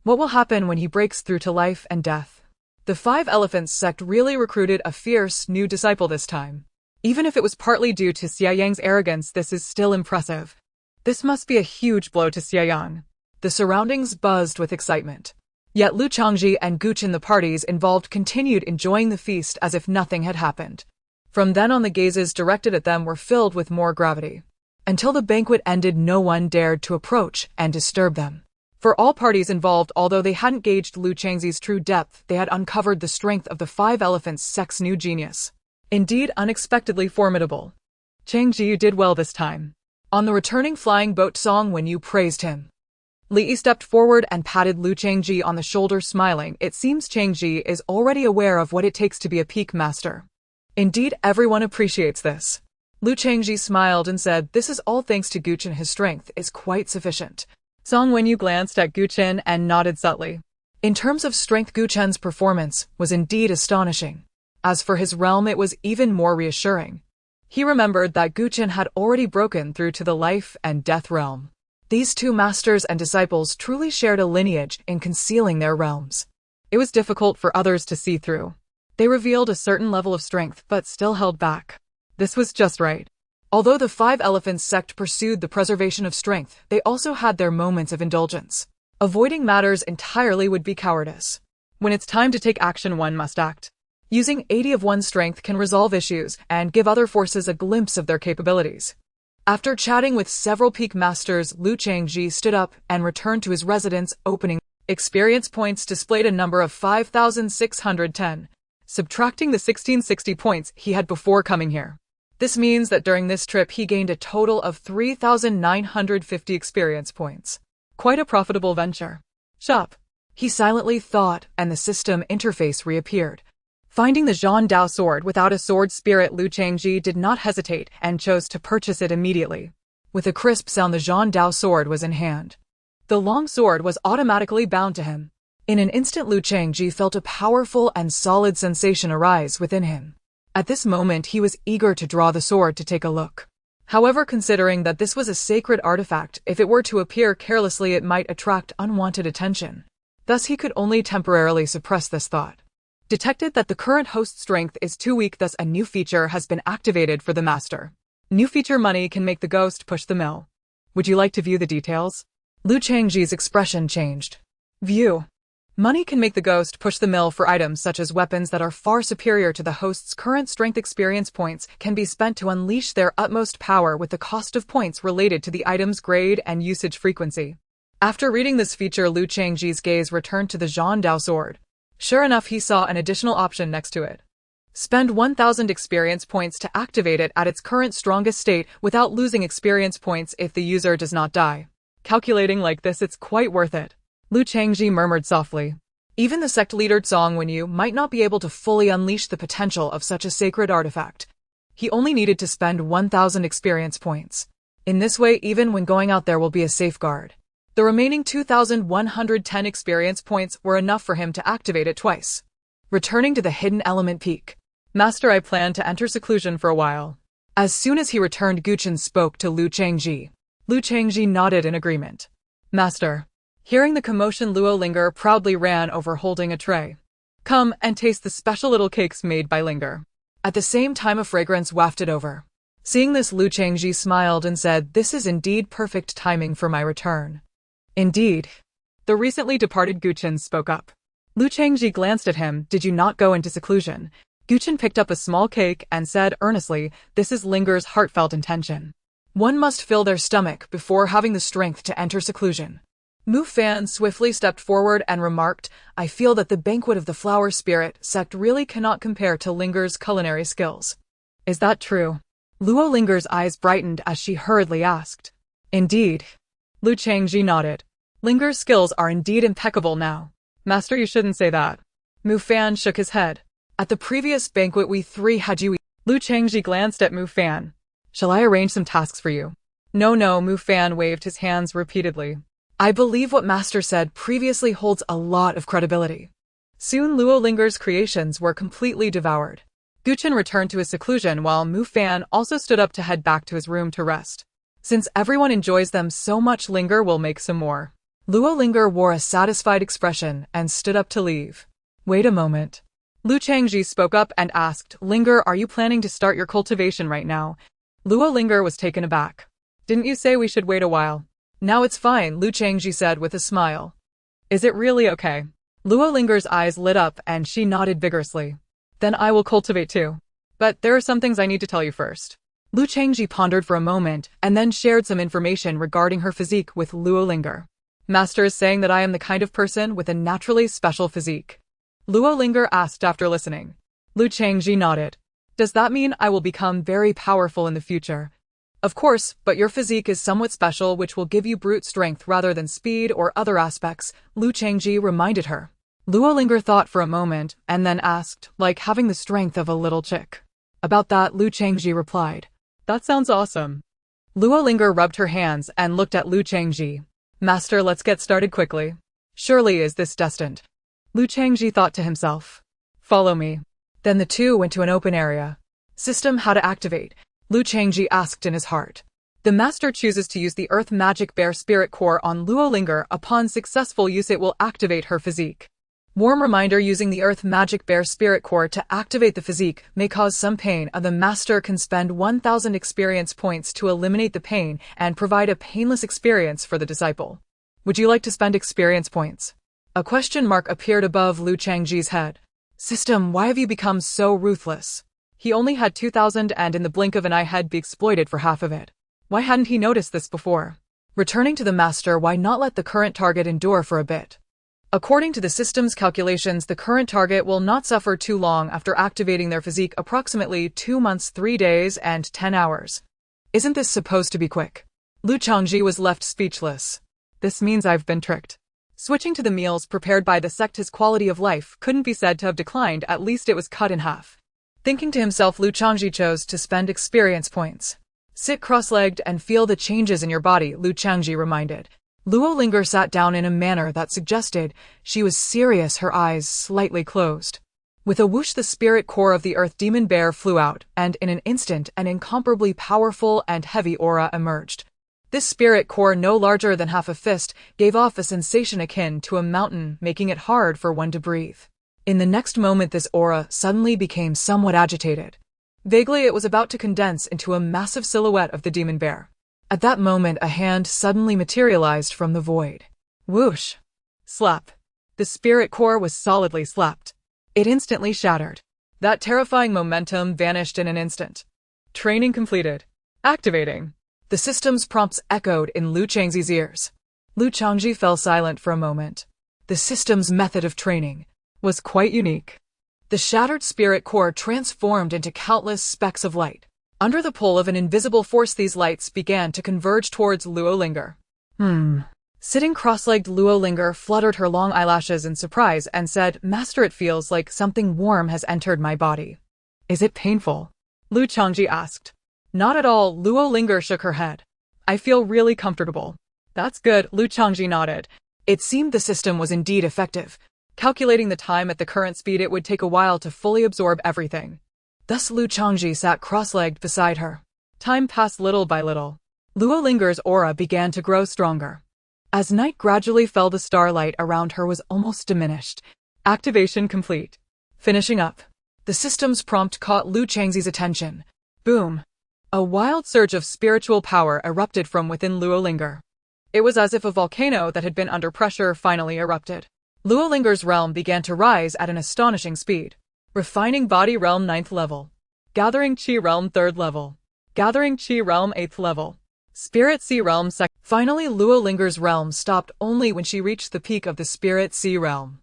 What will happen when he breaks through to life and death? The 5 Elephants sect really recruited a fierce new disciple this time. Even if it was partly due to Xia Yang's arrogance, this is still impressive. This must be a huge blow to Xia Yang. The surroundings buzzed with excitement. Yet Lu Changzhi and Gu Chen, the parties involved, continued enjoying the feast as if nothing had happened. From then on, the gazes directed at them were filled with more gravity. Until the banquet ended, no one dared to approach and disturb them. For all parties involved, although they hadn't gauged Lu Changzi's true depth, they had uncovered the strength of the 5 Elephants sect's new genius. Indeed, unexpectedly formidable. Changzhi, you did well this time. On the returning flying boat song when you praised him. Li stepped forward and patted Lu Changzhi on the shoulder, smiling. It seems Changzhi is already aware of what it takes to be a peak master. Indeed, everyone appreciates this. Lu Changzhi smiled and said, this is all thanks to Gu Chen. His strength is quite sufficient. Song Wenyu glanced at Gu Chen and nodded subtly. In terms of strength, Gu Chen's performance was indeed astonishing. As for his realm, it was even more reassuring. He remembered that Gu Chen had already broken through to the life and death realm. These two masters and disciples truly shared a lineage in concealing their realms. It was difficult for others to see through. They revealed a certain level of strength but still held back. This was just right. Although the Five Elephants sect pursued the preservation of strength, they also had their moments of indulgence. Avoiding matters entirely would be cowardice. When it's time to take action, one must act. Using 80 of one's strength can resolve issues and give other forces a glimpse of their capabilities. After chatting with several peak masters, Lu Changzhi stood up and returned to his residence. Opening experience points displayed a number of 5,610, subtracting the 1,660 points he had before coming here. This means that during this trip he gained a total of 3,950 experience points. Quite a profitable venture. Shop. He silently thought, and the system interface reappeared. Finding the Zhan Dao sword without a sword spirit, Lu Changzhi did not hesitate and chose to purchase it immediately. With a crisp sound, the Zhan Dao sword was in hand. The long sword was automatically bound to him. In an instant, Lu Changzhi felt a powerful and solid sensation arise within him. At this moment, he was eager to draw the sword to take a look. However, considering that this was a sacred artifact, if it were to appear carelessly, it might attract unwanted attention. Thus, he could only temporarily suppress this thought. Detected that the current host strength is too weak, thus a new feature has been activated for the master. New feature: money can make the ghost push the mill. Would you like to view the details? Lu Changzhi's expression changed. View. Money can make the ghost push the mill for items such as weapons that are far superior to the host's current strength. Experience points can be spent to unleash their utmost power, with the cost of points related to the item's grade and usage frequency. After reading this feature, Lu Changzhi's gaze returned to the Zhan Dao sword. Sure enough, he saw an additional option next to it. Spend 1,000 experience points to activate it at its current strongest state without losing experience points if the user does not die. Calculating like this, it's quite worth it. Lu Changzhi murmured softly. Even the sect leader Zong Wenyu might not be able to fully unleash the potential of such a sacred artifact. He only needed to spend 1,000 experience points. In this way, even when going out, there will be a safeguard. The remaining 2,110 experience points were enough for him to activate it twice. Returning to the hidden element peak. Master, I plan to enter seclusion for a while. As soon as he returned, Gu Chen spoke to Lu Changzhi. Lu Changzhi nodded in agreement. Master. Hearing the commotion, Lu Linger proudly ran over holding a tray. Come and taste the special little cakes made by Linger. At the same time, a fragrance wafted over. Seeing this, Lu Changzhi smiled and said, this is indeed perfect timing for my return. Indeed. The recently departed Gu Chen spoke up. Lu Changzhi glanced at him. Did you not go into seclusion? Gu Chen picked up a small cake and said earnestly, this is Linger's heartfelt intention. One must fill their stomach before having the strength to enter seclusion. Mu Fan swiftly stepped forward and remarked, I feel that the banquet of the flower spirit sect really cannot compare to Linger's culinary skills. Is that true? Lu Linger's eyes brightened as she hurriedly asked. Indeed. Lu Changzhi nodded. Linger's skills are indeed impeccable now. Master, you shouldn't say that. Mu Fan shook his head. At the previous banquet we three had you eat. Lu Changzhi glanced at Mu Fan. Shall I arrange some tasks for you? No, Mu Fan waved his hands repeatedly. I believe what Master said previously holds a lot of credibility. Soon Lu Linger's creations were completely devoured. Gu Chen returned to his seclusion while Mu Fan also stood up to head back to his room to rest. Since everyone enjoys them so much, Linger will make some more. Lu Linger wore a satisfied expression and stood up to leave. Wait a moment. Lu Changzhi spoke up and asked, Linger, are you planning to start your cultivation right now? Lu Linger was taken aback. Didn't you say we should wait a while? Now it's fine, Lu Changzhi said with a smile. Is it really okay? Lu Linger's eyes lit up and she nodded vigorously. Then I will cultivate too. But there are some things I need to tell you first. Lu Changzhi pondered for a moment and then shared some information regarding her physique with Lu Linger. Master is saying that I am the kind of person with a naturally special physique. Lu Linger asked after listening. Lu Changzhi nodded. Does that mean I will become very powerful in the future? Of course, but your physique is somewhat special, which will give you brute strength rather than speed or other aspects, Lu Changzhi reminded her. Lu Linger thought for a moment and then asked, like having the strength of a little chick. About that, Lu Changzhi replied, "That sounds awesome." Lu Linger rubbed her hands and looked at Lu Changzhi. "Master, let's get started quickly. Surely is this destined?" Lu Changzhi thought to himself. "Follow me." Then the two went to an open area. System how to activate, Lu Changzhi asked in his heart. The master chooses to use the Earth Magic Bear Spirit Core on Lu Linger. Upon successful use it will activate her physique. Warm reminder, using the Earth Magic Bear Spirit Core to activate the physique may cause some pain, and the master can spend 1,000 experience points to eliminate the pain and provide a painless experience for the disciple. Would you like to spend experience points? A question mark appeared above Lu Changzhi's head. System, why have you become so ruthless? He only had 2,000 and in the blink of an eye had be exploited for half of it. Why hadn't he noticed this before? Returning to the master, why not let the current target endure for a bit? According to the system's calculations, the current target will not suffer too long after activating their physique, approximately 2 months, 3 days, and 10 hours. Isn't this supposed to be quick? Lu Changzhi was left speechless. This means I've been tricked. Switching to the meals prepared by the sect, his quality of life couldn't be said to have declined, at least it was cut in half. Thinking to himself, Lu Changzhi chose to spend experience points. Sit cross-legged and feel the changes in your body, Lu Changzhi reminded. Lu Linger sat down in a manner that suggested she was serious, her eyes slightly closed. With a whoosh, the spirit core of the Earth Demon Bear flew out, and in an instant an incomparably powerful and heavy aura emerged. This spirit core, no larger than half a fist, gave off a sensation akin to a mountain, making it hard for one to breathe. In the next moment, this aura suddenly became somewhat agitated. Vaguely, it was about to condense into a massive silhouette of the demon bear. At that moment, a hand suddenly materialized from the void. Whoosh! Slap! The spirit core was solidly slapped. It instantly shattered. That terrifying momentum vanished in an instant. Training completed. Activating. The system's prompts echoed in Lu Changzhi's ears. Lu Changzhi fell silent for a moment. The system's method of training was quite unique. The shattered spirit core transformed into countless specks of light. Under the pull of an invisible force, these lights began to converge towards Lu Linger. Sitting cross-legged, Lu Linger fluttered her long eyelashes in surprise and said, "Master, it feels like something warm has entered my body." "Is it painful?" Lu Changzhi asked. "Not at all," Lu Linger shook her head. "I feel really comfortable." "That's good," Lu Changzhi nodded. It seemed the system was indeed effective. Calculating the time at the current speed, it would take a while to fully absorb everything. Thus Lu Changzhi sat cross-legged beside her. Time passed little by little. Lu Linger's aura began to grow stronger. As night gradually fell, the starlight around her was almost diminished. Activation complete. Finishing up. The system's prompt caught Lu Changzhi's attention. Boom! A wild surge of spiritual power erupted from within Lu Linger. It was as if a volcano that had been under pressure finally erupted. Lu Linger's realm began to rise at an astonishing speed. Refining Body Realm 9th level. Gathering Chi Realm 3rd level. Gathering Chi Realm 8th level. Spirit Sea Realm 2nd. Finally, Lu Linger's realm stopped only when she reached the peak of the Spirit Sea Realm.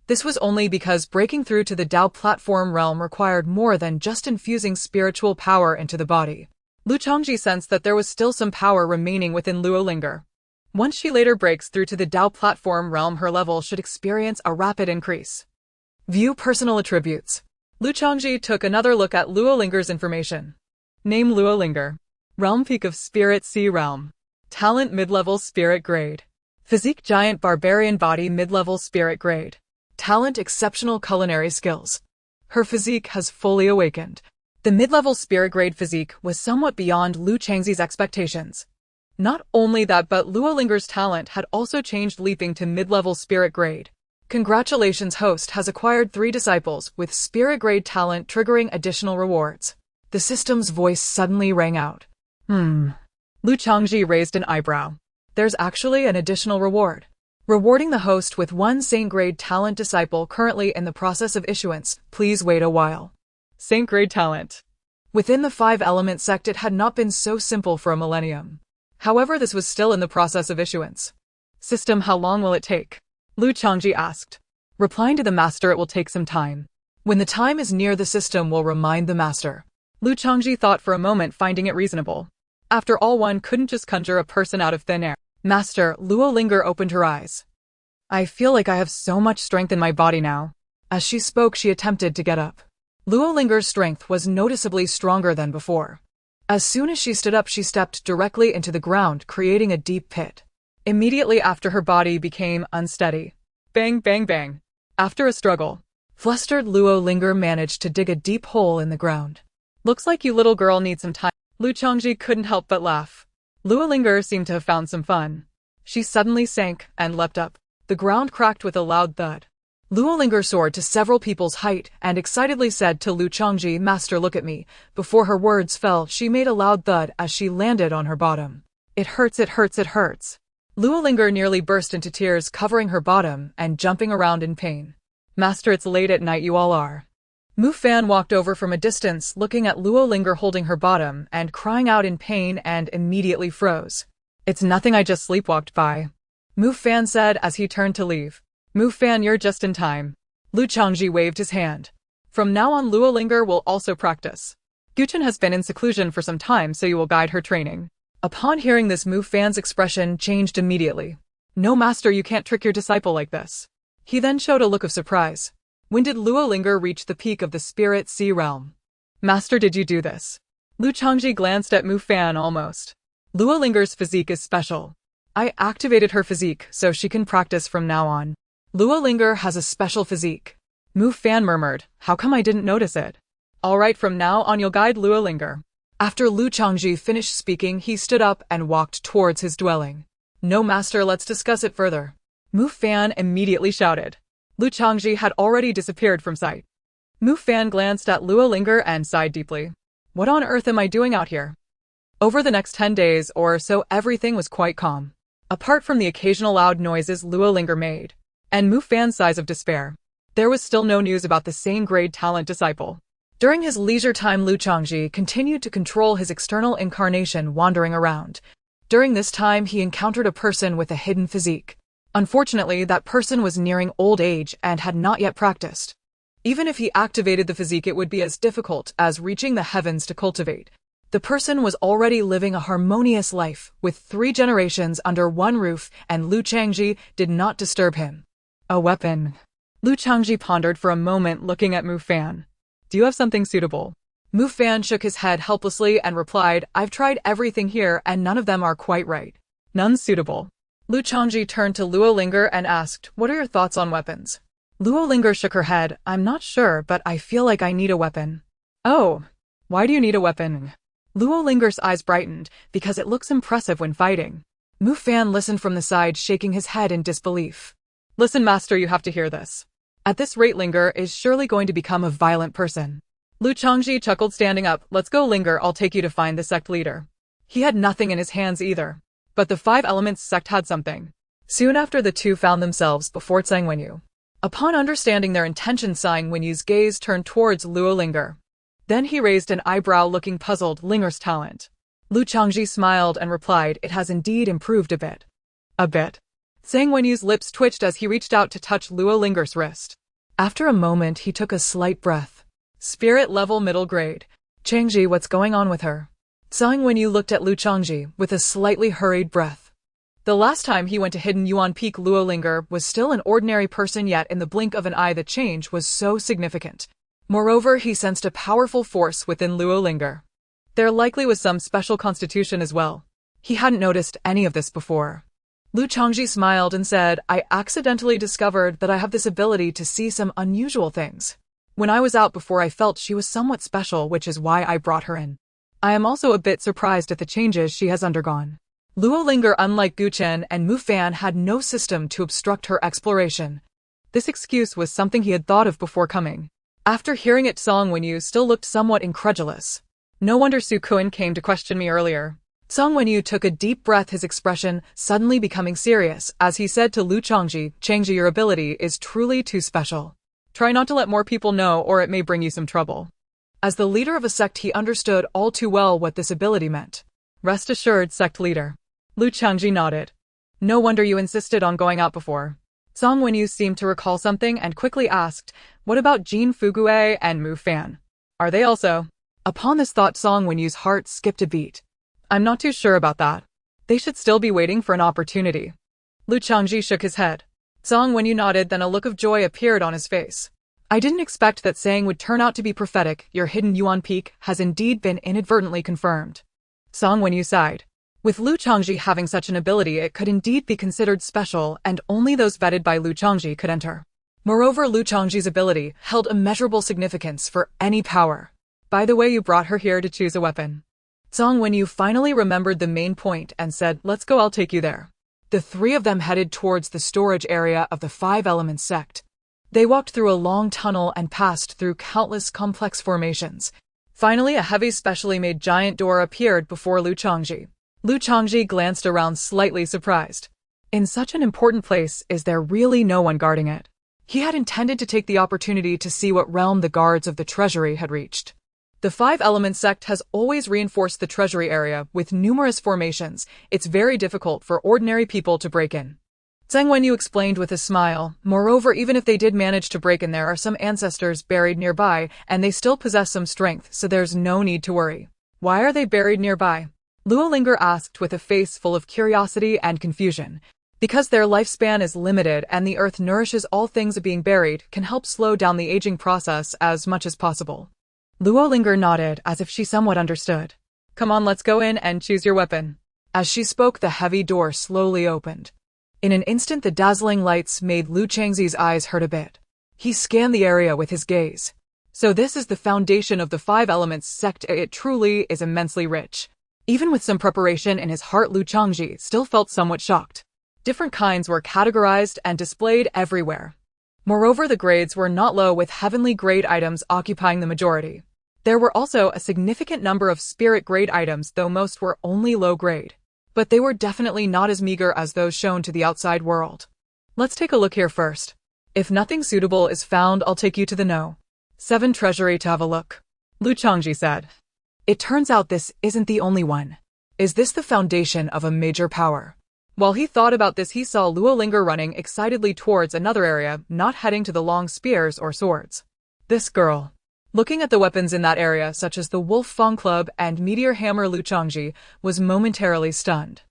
This was only because breaking through to the Dao platform realm required more than just infusing spiritual power into the body. Lu Changzhi sensed that there was still some power remaining within Lu Linger. Once she later breaks through to the Dao platform realm, her level should experience a rapid increase. View personal attributes. Lu Changzhi took another look at Lu Linger's information. Name Lu Linger. Realm Peak of Spirit Sea Realm. Talent mid-level Spirit Grade. Physique Giant Barbarian Body mid-level Spirit Grade. Talent Exceptional Culinary Skills. Her physique has fully awakened. The mid-level Spirit Grade physique was somewhat beyond Lu Changzhi's expectations. Not only that, but Lu Linger's talent had also changed, leaping to mid-level Spirit Grade. Congratulations, host has acquired 3 disciples with Spirit Grade talent, triggering additional rewards. The system's voice suddenly rang out. Lu Changzhi raised an eyebrow. There's actually an additional reward. Rewarding the host with 1 Saint Grade talent disciple currently in the process of issuance. Please wait a while. Saint Grade talent. Within the 5-element sect, it had not been so simple for a millennium. However, this was still in the process of issuance. System, how long will it take? Lu Changzhi asked. Replying to the master, it will take some time. When the time is near, the system will remind the master. Lu Chongzhi thought for a moment, finding it reasonable. After all, one couldn't just conjure a person out of thin air. Master, Lu Linger opened her eyes. I feel like I have so much strength in my body now. As she spoke, she attempted to get up. Lu Linger's strength was noticeably stronger than before. As soon as she stood up, she stepped directly into the ground, creating a deep pit. Immediately after, her body became unsteady. Bang, bang, bang. After a struggle, flustered Lu Linger managed to dig a deep hole in the ground. Looks like you little girl need some time. Lu Chongzhi couldn't help but laugh. Lu Linger seemed to have found some fun. She suddenly sank and leapt up. The ground cracked with a loud thud. Lu Linger soared to several people's height and excitedly said to Lu Chongzhi, Master, look at me. Before her words fell, she made a loud thud as she landed on her bottom. It hurts, it hurts, it hurts. Lu Linger nearly burst into tears, covering her bottom and jumping around in pain. Master, it's late at night, you all are. Mu Fan walked over from a distance, looking at Lu Linger holding her bottom and crying out in pain, and immediately froze. It's nothing, I just sleepwalked by. Mu Fan said as he turned to leave. Mu Fan, you're just in time. Lu Chongzhi waved his hand. From now on, Lu Linger will also practice. Gu Chen has been in seclusion for some time, so you will guide her training. Upon hearing this, Mu Fan's expression changed immediately. No, Master, you can't trick your disciple like this. He then showed a look of surprise. When did Lu Linger reach the peak of the Spirit Sea realm? Master, did you do this? Lu Chongzhi glanced at Mu Fan almost. Lu Linger's physique is special. I activated her physique so she can practice from now on. Lu Linger has a special physique. Mu Fan murmured, how come I didn't notice it? Alright, from now on you'll guide Lu Linger. After Lu Chongzhi finished speaking, he stood up and walked towards his dwelling. No, Master, let's discuss it further. Mu Fan immediately shouted. Lu Chongzhi had already disappeared from sight. Mu Fan glanced at Lu Linger and sighed deeply. What on earth am I doing out here? Over the next 10 days or so, everything was quite calm. Apart from the occasional loud noises Lu Linger made, and Mu Fan's sighs of despair, there was still no news about the same grade talent disciple. During his leisure time, Lu Chongzhi continued to control his external incarnation, wandering around. During this time, he encountered a person with a hidden physique. Unfortunately, that person was nearing old age and had not yet practiced. Even if he activated the physique, it would be as difficult as reaching the heavens to cultivate. The person was already living a harmonious life, with 3 generations under one roof, and Lu Chongzhi did not disturb him. A weapon. Lu Chongzhi pondered for a moment, looking at Mu Fan. Do you have something suitable? Mu Fan shook his head helplessly and replied, I've tried everything here and none of them are quite right. None suitable. Lu Chongzhi turned to Lu Linger and asked, what are your thoughts on weapons? Lu Linger shook her head. I'm not sure, but I feel like I need a weapon. Oh, why do you need a weapon? Lu Linger's eyes brightened, because it looks impressive when fighting. Mu Fan listened from the side, shaking his head in disbelief. Listen, Master, you have to hear this. At this rate, Linger is surely going to become a violent person. Lu Chongzhi chuckled, standing up. Let's go, Linger, I'll take you to find the sect leader. He had nothing in his hands either. But the 5 Elements sect had something. Soon after, the two found themselves before Tsang Wenyu. Upon understanding their intentions, Tsang Wenyu's gaze turned towards Lu Linger. Then he raised an eyebrow, looking puzzled. Linger's talent. Lu Chongzhi smiled and replied, it has indeed improved a bit. A bit. Tsang Wenyu's lips twitched as he reached out to touch Lu Linger's wrist. After a moment, he took a slight breath. Spirit level middle grade. Changzhi, what's going on with her? Tsang Wenyu looked at Lu Chongzhi with a slightly hurried breath. The last time he went to hidden Inuan Peak, Lu Linger was still an ordinary person, yet in the blink of an eye the change was so significant. Moreover, he sensed a powerful force within Lu Linger. There likely was some special constitution as well. He hadn't noticed any of this before. Lu Chongzhi smiled and said, I accidentally discovered that I have this ability to see some unusual things. When I was out before, I felt she was somewhat special, which is why I brought her in. I am also a bit surprised at the changes she has undergone. Lu Linger, unlike Gu Chen and Mu Fan, had no system to obstruct her exploration. This excuse was something he had thought of before coming. After hearing it, Tsang Wenyu still looked somewhat incredulous. No wonder Su Kun came to question me earlier. Tsang Wenyu took a deep breath, his expression suddenly becoming serious, as he said to Lu Chongzhi, Changzhi, your ability is truly too special. Try not to let more people know, or it may bring you some trouble. As the leader of a sect, he understood all too well what this ability meant. Rest assured, sect leader. Lu Chongzhi nodded. No wonder you insisted on going out before. Song Wenyu seemed to recall something and quickly asked, "What about Jin Fugue and Mu Fan? Are they also?" Upon this thought, Song Wenyu's heart skipped a beat. "I'm not too sure about that. They should still be waiting for an opportunity." Lu Changzhi shook his head. Song Wenyu nodded, then a look of joy appeared on his face. "I didn't expect that saying would turn out to be prophetic. Your hidden Inuan Peak has indeed been inadvertently confirmed." Song Wenyu sighed. With Lu Changzhi having such an ability, it could indeed be considered special, and only those vetted by Lu Changzhi could enter. Moreover, Lu Changzhi's ability held immeasurable significance for any power. "By the way, you brought her here to choose a weapon." Song Wenyu finally remembered the main point and said, "Let's go, I'll take you there." The three of them headed towards the storage area of the Five Elements sect. They walked through a long tunnel and passed through countless complex formations. Finally, a heavy, specially made giant door appeared before Lu Changzhi. Lu Changzhi glanced around, slightly surprised. In such an important place, is there really no one guarding it? He had intended to take the opportunity to see what realm the guards of the treasury had reached. The Five Elements sect has always reinforced the treasury area with numerous formations. It's very difficult for ordinary people to break in. Zhang Wenyu explained with a smile. Moreover, even if they did manage to break in, there are some ancestors buried nearby, and they still possess some strength, so there's no need to worry. Why are they buried nearby? Lu Linger asked with a face full of curiosity and confusion. Because their lifespan is limited and the earth nourishes all things, being buried can help slow down the aging process as much as possible. Lu Linger nodded as if she somewhat understood. "Come on, let's go in and choose your weapon." As she spoke, the heavy door slowly opened. In an instant, the dazzling lights made Lu Changzi's eyes hurt a bit. He scanned the area with his gaze. So this is the foundation of the Five Elements sect. It truly is immensely rich. Even with some preparation in his heart, Lu Changzhi still felt somewhat shocked. Different kinds were categorized and displayed everywhere. Moreover, the grades were not low, with heavenly grade items occupying the majority. There were also a significant number of spirit grade items, though most were only low grade. But they were definitely not as meager as those shown to the outside world. Let's take a look here first. If nothing suitable is found, I'll take you to the No. 7 treasury to have a look. Lu Changzhi said. It turns out this isn't the only one. Is this the foundation of a major power? While he thought about this, he saw Lu Linger running excitedly towards another area, not heading to the long spears or swords. This girl. Looking at the weapons in that area, such as the Wolf Fang Club and Meteor Hammer, Lu Changzhi was momentarily stunned.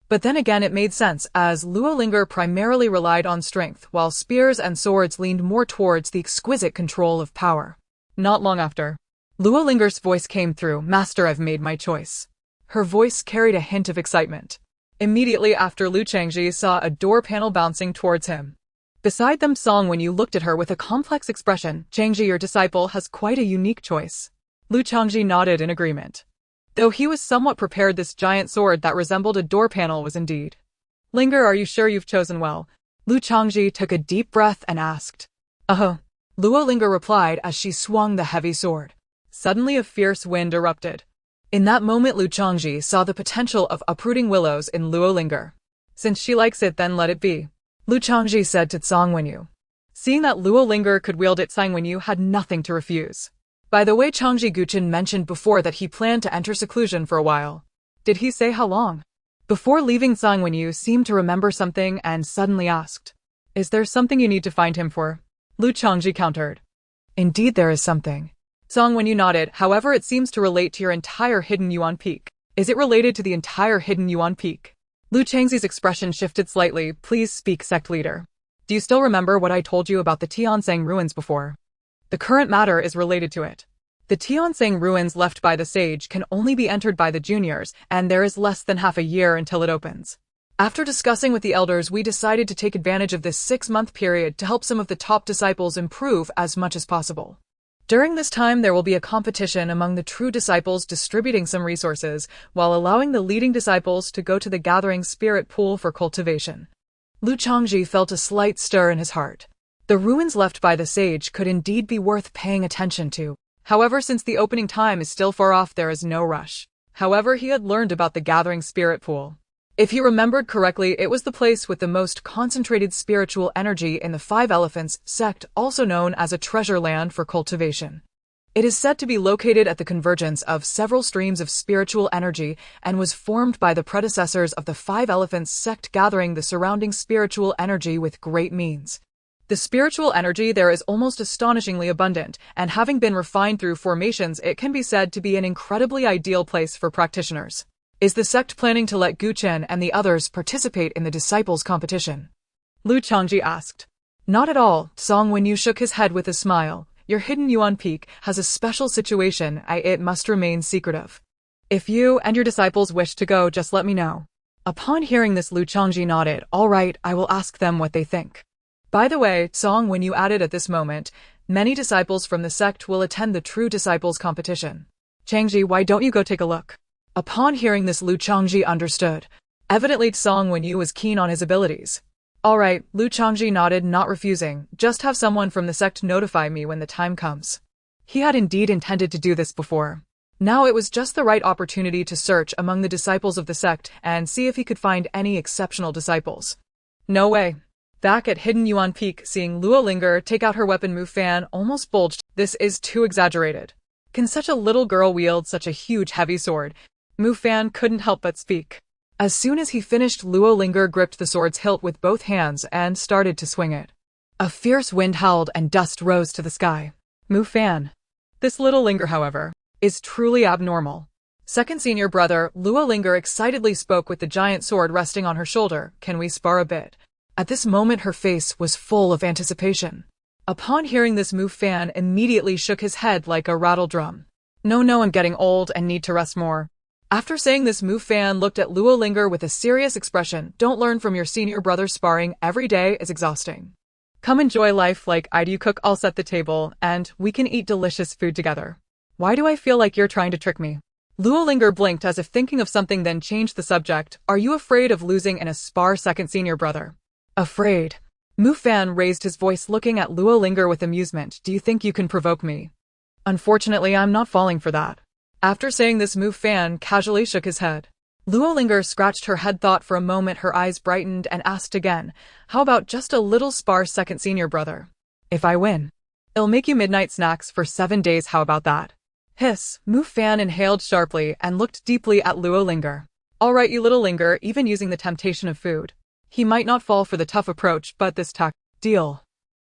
But then again, it made sense, as Lu Linger primarily relied on strength, while spears and swords leaned more towards the exquisite control of power. Not long after, Lu Linger's voice came through. "Master, I've made my choice." Her voice carried a hint of excitement. Immediately after, Lu Changzhi saw a door panel bouncing towards him. Beside them, Song Wenyu looked at her with a complex expression. "Changzhi, your disciple has quite a unique choice." Lu Changzhi nodded in agreement. Though he was somewhat prepared, this giant sword that resembled a door panel was indeed. "Linger, are you sure you've chosen well?" Lu Changzhi took a deep breath and asked. "Uh-huh." Lu Linger replied as she swung the heavy sword. Suddenly a fierce wind erupted. In that moment, Lu Changzhi saw the potential of uprooting willows in Lu Linger. "Since she likes it, then let it be," Lu Changzhi said to Song Wenyu. Seeing that Lu Linger could wield it, Song Wenyu had nothing to refuse. By the way, Chongzhi Gu Chen mentioned before that he planned to enter seclusion for a while. Did he say how long? Before leaving, Song Wenyu seemed to remember something and suddenly asked, "Is there something you need to find him for?" Lu Changzhi countered. "Indeed there is something." Song Wenyu nodded. "However, it seems to relate to your entire hidden Inuan Peak." "Is it related to the entire hidden Inuan Peak?" Lu Changzi's expression shifted slightly. "Please speak, sect leader. Do you still remember what I told you about the Tiansang ruins before? The current matter is related to it. The Tiansang ruins left by the sage can only be entered by the juniors, and there is less than half a year until it opens. After discussing with the elders, we decided to take advantage of this 6-month period to help some of the top disciples improve as much as possible. During this time, there will be a competition among the true disciples, distributing some resources, while allowing the leading disciples to go to the gathering spirit pool for cultivation." Lu Changzhi felt a slight stir in his heart. The ruins left by the sage could indeed be worth paying attention to. However, since the opening time is still far off, there is no rush. However, he had learned about the gathering spirit pool. If he remembered correctly, it was the place with the most concentrated spiritual energy in the Five Elephants sect, also known as a treasure land for cultivation. It is said to be located at the convergence of several streams of spiritual energy and was formed by the predecessors of the Five Elephants sect, gathering the surrounding spiritual energy with great means. The spiritual energy there is almost astonishingly abundant, and having been refined through formations, it can be said to be an incredibly ideal place for practitioners. Is the sect planning to let Gu Chen and the others participate in the disciples' competition? Lu Changzhi asked. Not at all, Song Wenyu shook his head with a smile. Your hidden Inuan Peak has a special situation, it must remain secretive. If you and your disciples wish to go, just let me know. Upon hearing this, Lu Changzhi nodded. All right, I will ask them what they think. By the way, Song Wenyu added at this moment, many disciples from the sect will attend the True Disciples competition. Changzhi, why don't you go take a look? Upon hearing this, Lu Changzhi understood. Evidently, Song Wenyu was keen on his abilities. All right, Lu Changzhi nodded, not refusing. Just have someone from the sect notify me when the time comes. He had indeed intended to do this before. Now it was just the right opportunity to search among the disciples of the sect and see if he could find any exceptional disciples. No way. Back at hidden Inuan Peak, seeing Lu Linger take out her weapon, Mu Fan almost bulged. This is too exaggerated. Can such a little girl wield such a huge heavy sword? Mu Fan couldn't help but speak. As soon as he finished, Lu Linger gripped the sword's hilt with both hands and started to swing it. A fierce wind howled and dust rose to the sky. Mu Fan. This little Linger, however, is truly abnormal. Second senior brother, Lu Linger excitedly spoke with the giant sword resting on her shoulder. Can we spar a bit? At this moment her face was full of anticipation. Upon hearing this, Mu Fan immediately shook his head like a rattle drum. No, I'm getting old and need to rest more. After saying this, Mu Fan looked at Lu Linger with a serious expression. Don't learn from your senior brother. Sparring every day is exhausting. Come enjoy life like I do. Cook, I'll set the table, and we can eat delicious food together. Why do I feel like you're trying to trick me? Lu Linger blinked as if thinking of something, then changed the subject. Are you afraid of losing in a spar, second senior brother? Afraid? Mu Fan raised his voice, looking at Lu Linger with amusement. Do you think you can provoke me? Unfortunately, I'm not falling for that. After saying this, Mu Fan casually shook his head. Lu Linger scratched her head. Thought for a moment, her eyes brightened and asked again, how about just a little spar, second senior brother? If I win, it'll make you midnight snacks for 7 days. How about that? Hiss. Mu Fan inhaled sharply and looked deeply at Lu Linger. All right, you little Linger, even using the temptation of food. He might not fall for the tough approach, but this deal.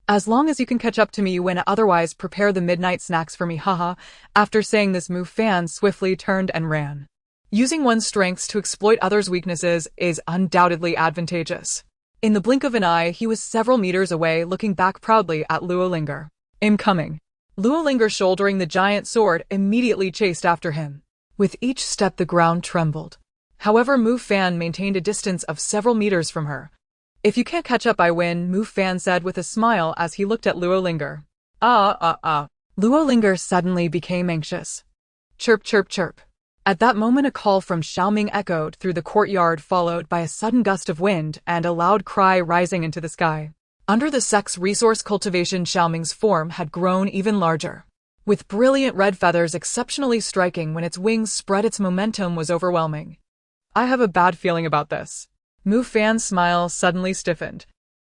As long as you can catch up to me, you win. Otherwise, prepare the midnight snacks for me, haha. After saying this, Mu Fan swiftly turned and ran. Using one's strengths to exploit others' weaknesses is undoubtedly advantageous. In the blink of an eye, he was several meters away, looking back proudly at Lu Linger. Incoming. Lu Linger, shouldering the giant sword, immediately chased after him. With each step, the ground trembled. However, Mu Fan maintained a distance of several meters from her. If you can't catch up, I win, Mu Fan said with a smile as he looked at Lu Linger. Lu Linger suddenly became anxious. Chirp, chirp, chirp. At that moment, a call from Xiaoming echoed through the courtyard, followed by a sudden gust of wind and a loud cry rising into the sky. Under the sect's resource cultivation, Xiaoming's form had grown even larger. With brilliant red feathers exceptionally striking when its wings spread, its momentum was overwhelming. I have a bad feeling about this. Mu Fan's smile suddenly stiffened.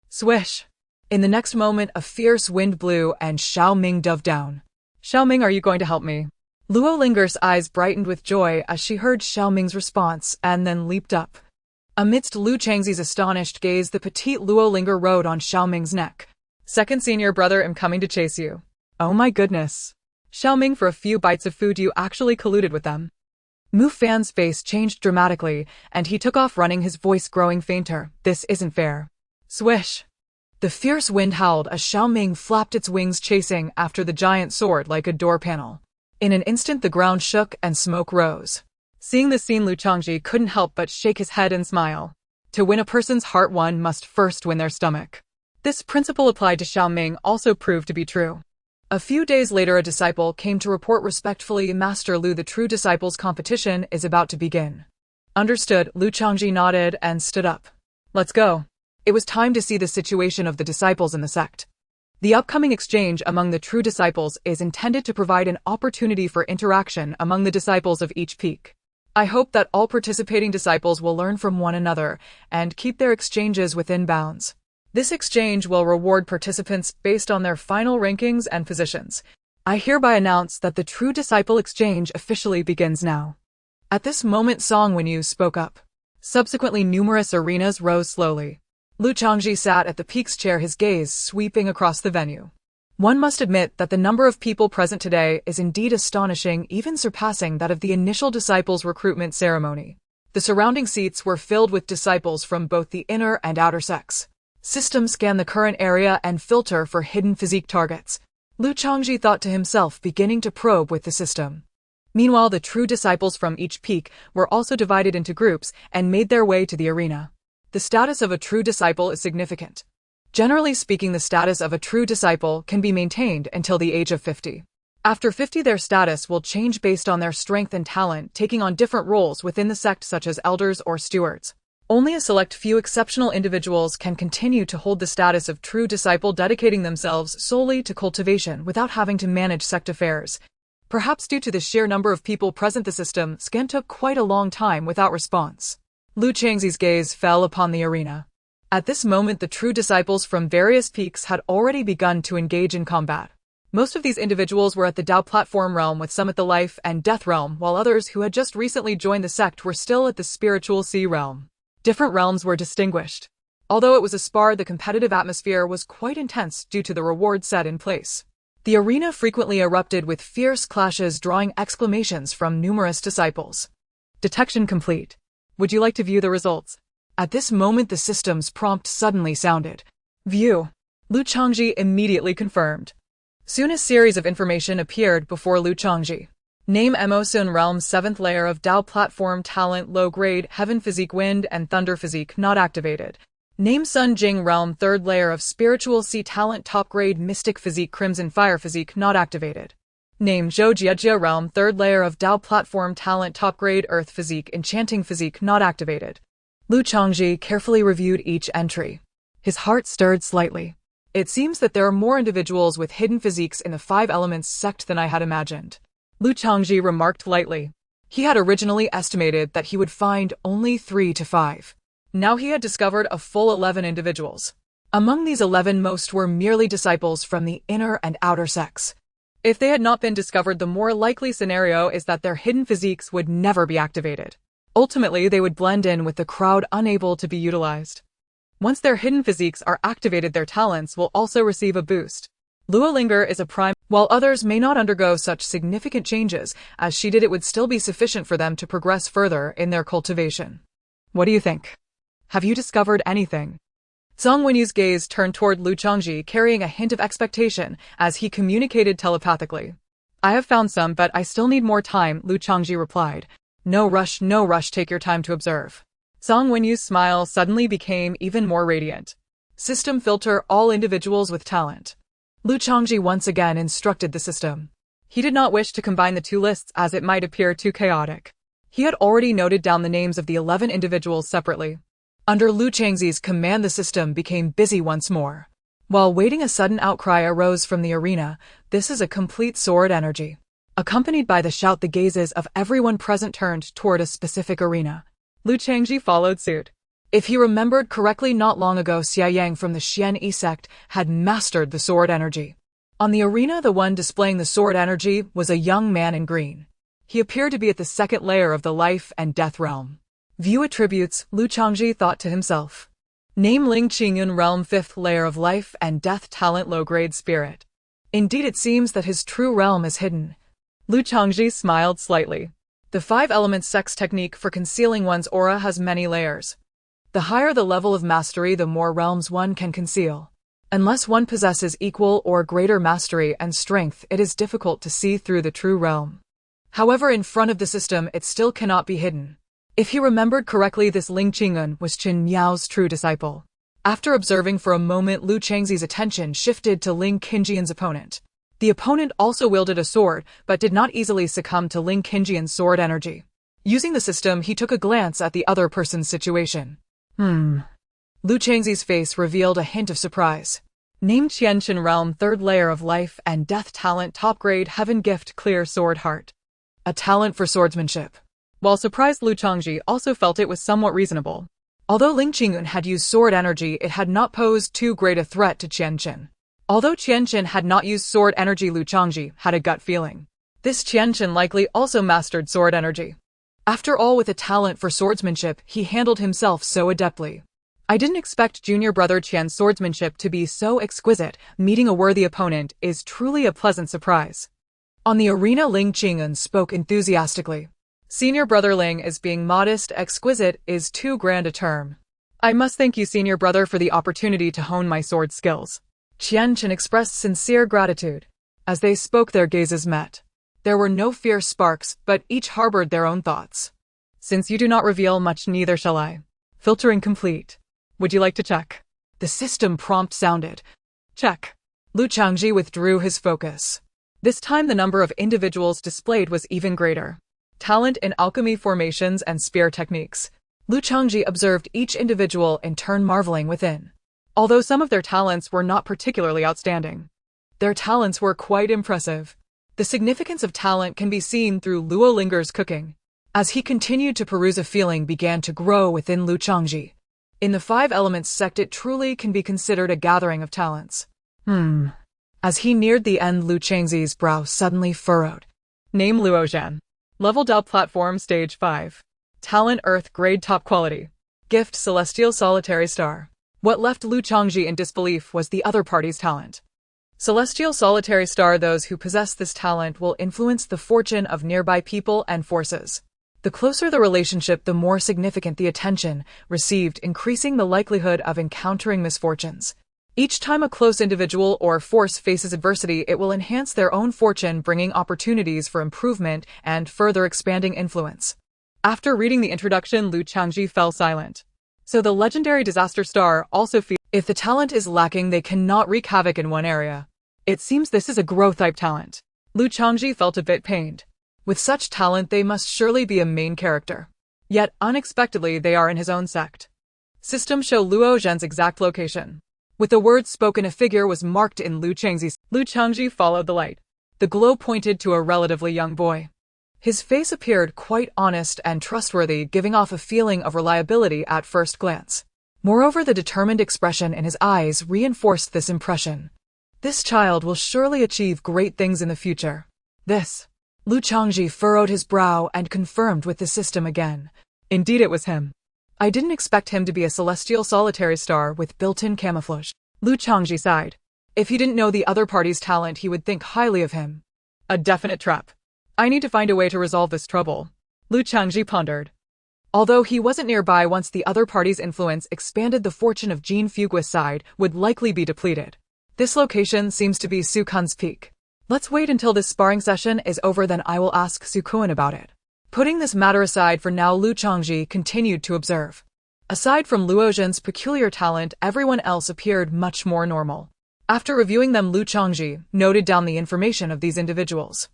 Swish! In the next moment, a fierce wind blew and Xiaoming dove down. Xiaoming, are you going to help me? Lu Linger's eyes brightened with joy as she heard Xiaoming's response and then leaped up. Amidst Lu Changzi's astonished gaze, the petite Lu Linger rode on Xiaoming's neck. Second senior brother, I'm coming to chase you. Oh my goodness. Xiaoming, for a few bites of food you actually colluded with them. Mu Fan's face changed dramatically, and he took off running, his voice growing fainter. This isn't fair. Swish! The fierce wind howled as Xiaoming flapped its wings, chasing after the giant sword like a door panel. In an instant, the ground shook and smoke rose. Seeing this scene, Lu Changzhi couldn't help but shake his head and smile. To win a person's heart, one must first win their stomach. This principle applied to Xiaoming also proved to be true. A few days later, a disciple came to report respectfully, Master Lu, the True Disciples competition is about to begin. Understood, Lu Changzhi nodded and stood up. Let's go. It was time to see the situation of the disciples in the sect. The upcoming exchange among the True Disciples is intended to provide an opportunity for interaction among the disciples of each peak. I hope that all participating disciples will learn from one another and keep their exchanges within bounds. This exchange will reward participants based on their final rankings and positions. I hereby announce that the True Disciple Exchange officially begins now. At this moment Song Wenyu spoke up. Subsequently numerous arenas rose slowly. Lu Chongzhi sat at the peak's chair, his gaze sweeping across the venue. One must admit that the number of people present today is indeed astonishing, even surpassing that of the initial disciples' recruitment ceremony. The surrounding seats were filled with disciples from both the inner and outer sects. System scan the current area and filter for hidden physique targets. Lu Chongzhi thought to himself, beginning to probe with the system. Meanwhile, the true disciples from each peak were also divided into groups and made their way to the arena. The status of a true disciple is significant. Generally speaking, the status of a true disciple can be maintained until the age of 50. After 50, their status will change based on their strength and talent, taking on different roles within the sect such as elders or stewards. Only a select few exceptional individuals can continue to hold the status of true disciple, dedicating themselves solely to cultivation without having to manage sect affairs. Perhaps due to the sheer number of people present, the system scan took quite a long time without response. Lu Changzi's gaze fell upon the arena. At this moment, the true disciples from various peaks had already begun to engage in combat. Most of these individuals were at the Dao platform realm, with some at the life and death realm, while others who had just recently joined the sect were still at the spiritual sea realm. Different realms were distinguished. Although it was a spar, the competitive atmosphere was quite intense due to the reward set in place. The arena frequently erupted with fierce clashes, drawing exclamations from numerous disciples. Detection complete. Would you like to view the results? At this moment, the system's prompt suddenly sounded. View. Lu Chongzhi immediately confirmed. Soon a series of information appeared before Lu Chongzhi. Name: Emosun Realm 7th layer of Dao platform, talent low grade, heaven physique, wind and thunder physique not activated. Name: Sun Jing Realm 3rd layer of spiritual sea, talent top grade, mystic physique, crimson fire physique not activated. Name: Zhou Jiejia Realm 3rd layer of Dao platform, talent top grade, earth physique, enchanting physique not activated. Lu Chongzhi carefully reviewed each entry. His heart stirred slightly. It seems that there are more individuals with hidden physiques in the 5 elements sect than I had imagined. Lu Chongzhi remarked lightly. He had originally estimated that he would find only 3 to 5. Now he had discovered a full 11 individuals. Among these 11, most were merely disciples from the inner and outer sects. If they had not been discovered, the more likely scenario is that their hidden physiques would never be activated. Ultimately, they would blend in with the crowd, unable to be utilized. Once their hidden physiques are activated, their talents will also receive a boost. Lu Linger is a prime. While others may not undergo such significant changes as she did, it would still be sufficient for them to progress further in their cultivation. What do you think? Have you discovered anything? Song Wenyu's gaze turned toward Lu Chongzhi, carrying a hint of expectation as he communicated telepathically. I have found some, but I still need more time, Lu Chongzhi replied. No rush, take your time to observe. Song Wenyu's smile suddenly became even more radiant. System filter all individuals with talent. Lu Chongzhi once again instructed the system. He did not wish to combine the 2 lists as it might appear too chaotic. He had already noted down the names of the 11 individuals separately. Under Lu Changzi's command, the system became busy once more. While waiting, a sudden outcry arose from the arena. This is a complete sword energy. Accompanied by the shout, the gazes of everyone present turned toward a specific arena. Lu Changzhi followed suit. If he remembered correctly, not long ago Xia Yang from the Xian Yi sect had mastered the sword energy. On the arena, the one displaying the sword energy was a young man in green. He appeared to be at the 2nd layer of the life and death realm. View attributes, Lu Chongzhi thought to himself. Name: Ling Qingyun Realm 5th layer of life and death, talent low grade, spirit. Indeed, it seems that his true realm is hidden. Lu Chongzhi smiled slightly. The 5 elements sect's technique for concealing one's aura has many layers. The higher the level of mastery, the more realms one can conceal. Unless one possesses equal or greater mastery and strength, it is difficult to see through the true realm. However, in front of the system, it still cannot be hidden. If he remembered correctly, this Ling Qingyun was Chen Miao's true disciple. After observing for a moment, Lu Changzi's attention shifted to Ling Qingyun's opponent. The opponent also wielded a sword, but did not easily succumb to Ling Qingyun's sword energy. Using the system, he took a glance at the other person's situation. Lu Changzi's face revealed a hint of surprise. Name: Qianchen Realm 3rd layer of life and death, talent top grade, heaven gift, clear sword heart. A talent for swordsmanship. While surprised, Lu Chongzhi also felt it was somewhat reasonable. Although Ling Qingyun had used sword energy, it had not posed too great a threat to Qianchen. Although Qianchen had not used sword energy, Lu Changzhi had a gut feeling. This Qianchen likely also mastered sword energy. After all, with a talent for swordsmanship, he handled himself so adeptly. I didn't expect junior brother Qian's swordsmanship to be so exquisite. Meeting a worthy opponent is truly a pleasant surprise. On the arena, Ling Qing'an spoke enthusiastically. Senior brother Ling is being modest. Exquisite is too grand a term. I must thank you, senior brother, for the opportunity to hone my sword skills. Qianchen expressed sincere gratitude. As they spoke, their gazes met. There were no fierce sparks, but each harbored their own thoughts. Since you do not reveal much, neither shall I. Filtering complete. Would you like to check? The system prompt sounded. Check. Lu Changzhi withdrew his focus. This time the number of individuals displayed was even greater. Talent in alchemy, formations, and spear techniques. Lu Changzhi observed each individual in turn, marveling within. Although some of their talents were not particularly outstanding, their talents were quite impressive. The significance of talent can be seen through Lu Linger's cooking. As he continued to peruse, a feeling began to grow within Lu Changzhi. In the 5 elements sect, it truly can be considered a gathering of talents. As he neared the end, Lu Changzhi's brow suddenly furrowed. Name Lu Zhan. Leveled up platform stage 5. Talent Earth grade top quality. Gift Celestial Solitary Star. What left Lu Changzhi in disbelief was the other party's talent. Celestial Solitary Star. Those who possess this talent will influence the fortune of nearby people and forces. The closer the relationship, the more significant the attention received, increasing the likelihood of encountering misfortunes. Each time a close individual or force faces adversity, it will enhance their own fortune, bringing opportunities for improvement and further expanding influence. After reading the introduction, Lu Changzhi fell silent. So the legendary disaster star also feels if the talent is lacking, they cannot wreak havoc in one area. It seems this is a growth-type talent. Lu Changzhi felt a bit pained. With such talent, they must surely be a main character. Yet, unexpectedly, they are in his own sect. System show Lu Zhan's exact location. With the words spoken, a figure was marked in Lu Changzhi's. Lu Changzhi followed the light. The glow pointed to a relatively young boy. His face appeared quite honest and trustworthy, giving off a feeling of reliability at first glance. Moreover, the determined expression in his eyes reinforced this impression. This child will surely achieve great things in the future. Lu Changzhi furrowed his brow and confirmed with the system again. Indeed, it was him. I didn't expect him to be a celestial solitary star with built-in camouflage. Lu Changzhi sighed. If he didn't know the other party's talent, he would think highly of him. A definite trap. I need to find a way to resolve this trouble. Lu Changzhi pondered. Although he wasn't nearby, once the other party's influence expanded, the fortune of Jean Fugui's side would likely be depleted. This location seems to be Sukun's Peak. Let's wait until this sparring session is over, then I will ask Sukun about it. Putting this matter aside for now, Lu Changzhi continued to observe. Aside from Lu Zhan's peculiar talent, everyone else appeared much more normal. After reviewing them, Lu Changzhi noted down the information of these individuals.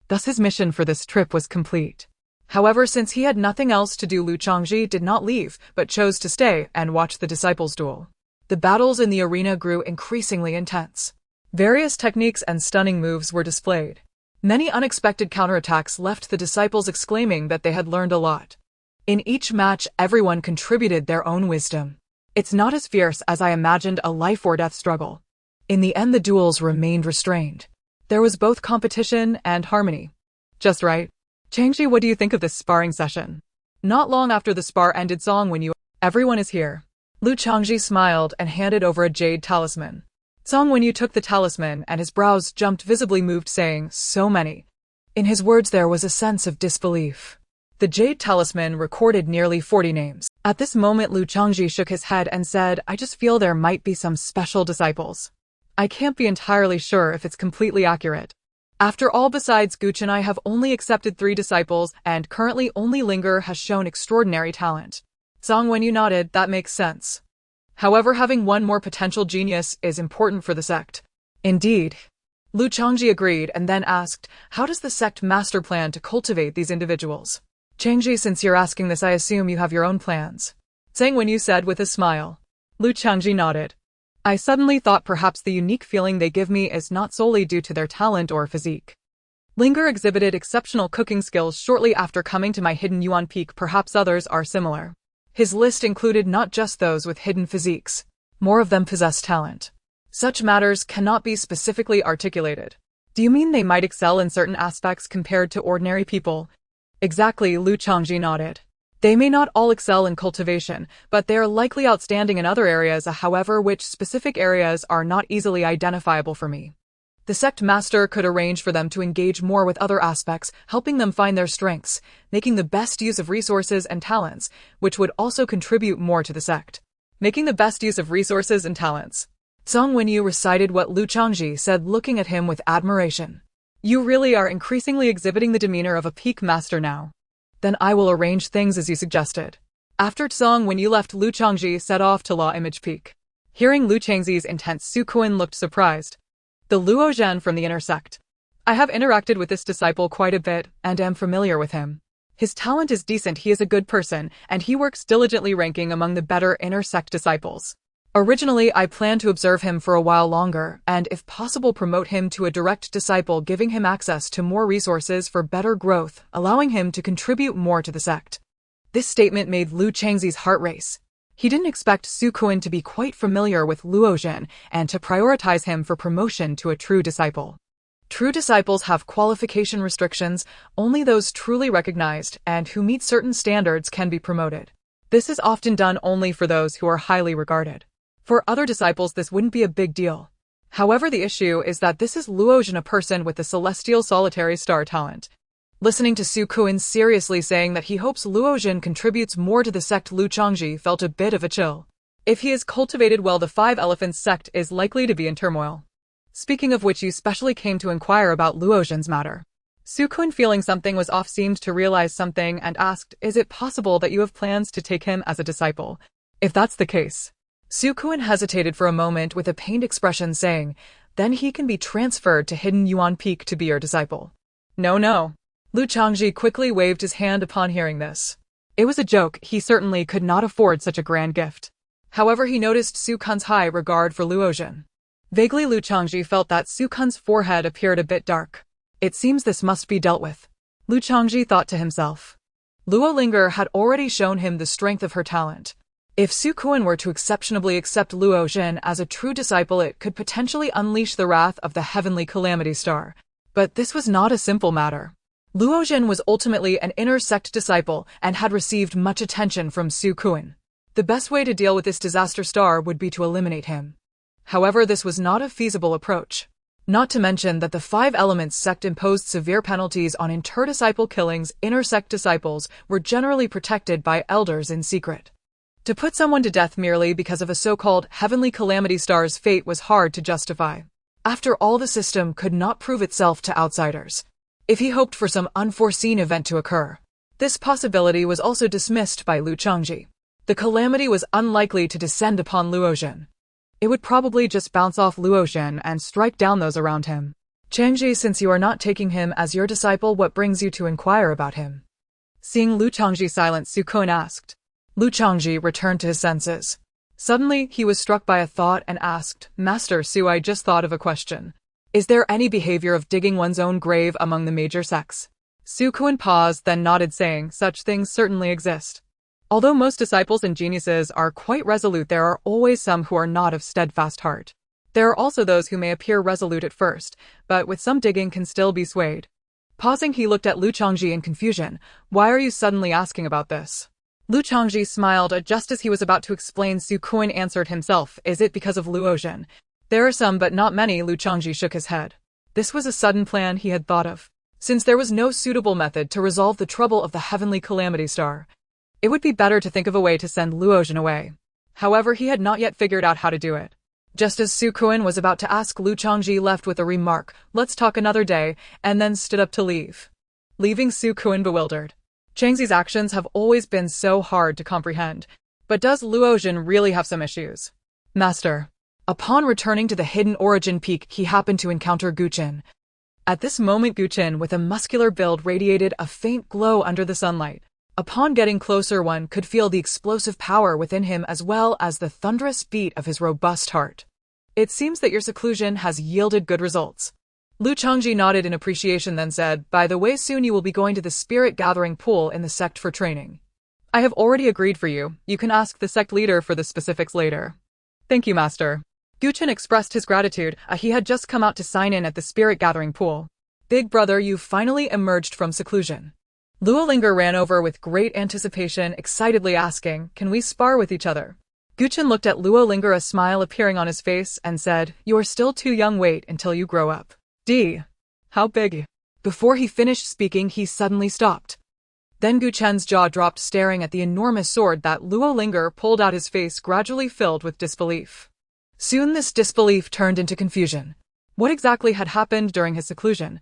Thus his mission for this trip was complete. However, since he had nothing else to do, Lu Changzhi did not leave, but chose to stay and watch the disciples duel. The battles in the arena grew increasingly intense. Various techniques and stunning moves were displayed. Many unexpected counterattacks left the disciples exclaiming that they had learned a lot. In each match, everyone contributed their own wisdom. It's not as fierce as I imagined, a life-or-death struggle. In the end, the duels remained restrained. There was both competition and harmony. Just right. Changzhi, what do you think of this sparring session? Not long after the spar ended, Song, when you... Everyone is here. Lu Changzhi smiled and handed over a jade talisman. Song Wenyu took the talisman and his brows jumped, visibly moved, saying, "So many." In his words there was a sense of disbelief. The jade talisman recorded nearly 40 names. At this moment Lu Changzhi shook his head and said, "I just feel there might be some special disciples. I can't be entirely sure if it's completely accurate. After all, besides Gu Chen, I have only accepted 3 disciples, and currently only Linger has shown extraordinary talent." Song Wenyu nodded. That makes sense. However, having one more potential genius is important for the sect. Indeed. Lu Changzhi agreed and then asked, "How does the sect master plan to cultivate these individuals?" "Changzhi, since you're asking this, I assume you have your own plans," Zhang Wenyu said with a smile. Lu Changzhi nodded. "I suddenly thought perhaps the unique feeling they give me is not solely due to their talent or physique. Linger exhibited exceptional cooking skills shortly after coming to my hidden Inuan Peak. Perhaps others are similar." His list included not just those with hidden physiques. More of them possess talent. Such matters cannot be specifically articulated. Do you mean they might excel in certain aspects compared to ordinary people? Exactly, Lu Changzhi nodded. They may not all excel in cultivation, but they are likely outstanding in other areas, however, which specific areas are not easily identifiable for me. The sect master could arrange for them to engage more with other aspects, helping them find their strengths, making the best use of resources and talents, which would also contribute more to the sect. Making the best use of resources and talents. Zhang Wenyu recited what Lu Changzhi said, looking at him with admiration. You really are increasingly exhibiting the demeanor of a peak master now. Then I will arrange things as you suggested. After Zhang Wenyu left, Lu Changzhi set off to Enlightenment Peak. Hearing Lu Changzhi's intent, Su Kuan looked surprised. The Luo Zhen from the inner sect. I have interacted with this disciple quite a bit, and am familiar with him. His talent is decent, he is a good person, and he works diligently, ranking among the better inner sect disciples. Originally, I planned to observe him for a while longer, and if possible promote him to a direct disciple, giving him access to more resources for better growth, allowing him to contribute more to the sect. This statement made Lu Changzi's heart race. He didn't expect Su Kuan to be quite familiar with Luo Zhen and to prioritize him for promotion to a true disciple. True disciples have qualification restrictions. Only those truly recognized and who meet certain standards can be promoted. This is often done only for those who are highly regarded. For other disciples, this wouldn't be a big deal. However, the issue is that this is Luo Zhen, a person with the celestial solitary star talent. Listening to Su Kuan seriously saying that he hopes Luo Zhen contributes more to the sect, Lu Changzhi felt a bit of a chill. If he is cultivated well, the Five Elephants sect is likely to be in turmoil. Speaking of which, you specially came to inquire about Luo Zhen's matter. Su Kuan, feeling something was off, seemed to realize something and asked, is it possible that you have plans to take him as a disciple? If that's the case. Su Kuan hesitated for a moment with a pained expression, saying, then he can be transferred to hidden Inuan Peak to be your disciple. No. Lu Changzhi quickly waved his hand upon hearing this. It was a joke, he certainly could not afford such a grand gift. However, he noticed Su Kuan's high regard for Luo Zhen. Vaguely, Lu Changzhi felt that Su Kuan's forehead appeared a bit dark. It seems this must be dealt with. Lu Changzhi thought to himself. Lu Linger had already shown him the strength of her talent. If Su Kuan were to exceptionally accept Luo Zhen as a true disciple, it could potentially unleash the wrath of the heavenly calamity star. But this was not a simple matter. Luo Zhen was ultimately an inner sect disciple and had received much attention from Su Kuan. The best way to deal with this disaster star would be to eliminate him. However, this was not a feasible approach. Not to mention that the Five Elements sect imposed severe penalties on inter-disciple killings. Inner sect disciples were generally protected by elders in secret. To put someone to death merely because of a so-called heavenly calamity star's fate was hard to justify. After all, the system could not prove itself to outsiders. If he hoped for some unforeseen event to occur, this possibility was also dismissed by Lu Changzhi. The calamity was unlikely to descend upon Luo Zhen. It would probably just bounce off Luo Zhen and strike down those around him. Changzhi, since you are not taking him as your disciple, what brings you to inquire about him? Seeing Lu Changzhi silent, Su Kuan asked. Lu Changzhi returned to his senses. Suddenly, he was struck by a thought and asked, Master Su, I just thought of a question. Is there any behavior of digging one's own grave among the major sects? Su Kuan paused, then nodded, saying, such things certainly exist. Although most disciples and geniuses are quite resolute, there are always some who are not of steadfast heart. There are also those who may appear resolute at first, but with some digging can still be swayed. Pausing, he looked at Lu Changzhi in confusion. Why are you suddenly asking about this? Lu Changzhi smiled. Just as he was about to explain, Su Kuan answered himself, is it because of Luo Zhen? There are some, but not many. Lu Changzhi shook his head. This was a sudden plan he had thought of. Since there was no suitable method to resolve the trouble of the heavenly calamity star, it would be better to think of a way to send Luo Zhen away. However, he had not yet figured out how to do it. Just as Su Kuan was about to ask, Lu Changzhi left with a remark, let's talk another day, and then stood up to leave. Leaving Su Kuan bewildered. Changzhi's actions have always been so hard to comprehend. But does Luo Zhen really have some issues? Master. Upon returning to the hidden origin peak, he happened to encounter Gu Chen. At this moment, Gu Chen, with a muscular build, radiated a faint glow under the sunlight. Upon getting closer, one could feel the explosive power within him as well as the thunderous beat of his robust heart. It seems that your seclusion has yielded good results. Lu Changzhi nodded in appreciation, then said, by the way, soon you will be going to the spirit gathering pool in the sect for training. I have already agreed for you. You can ask the sect leader for the specifics later. Thank you, Master. Gu Chen expressed his gratitude. He had just come out to sign in at the spirit gathering pool. Big brother, you finally emerged from seclusion. Lu Linger ran over with great anticipation, excitedly asking, "Can we spar with each other?" Gu Chen looked at Lu Linger, a smile appearing on his face, and said, "You are still too young, wait until you grow up." How big? Before he finished speaking, he suddenly stopped. Then Gu Chen's jaw dropped, staring at the enormous sword that Lu Linger pulled out, his face gradually filled with disbelief. Soon this disbelief turned into confusion. What exactly had happened during his seclusion?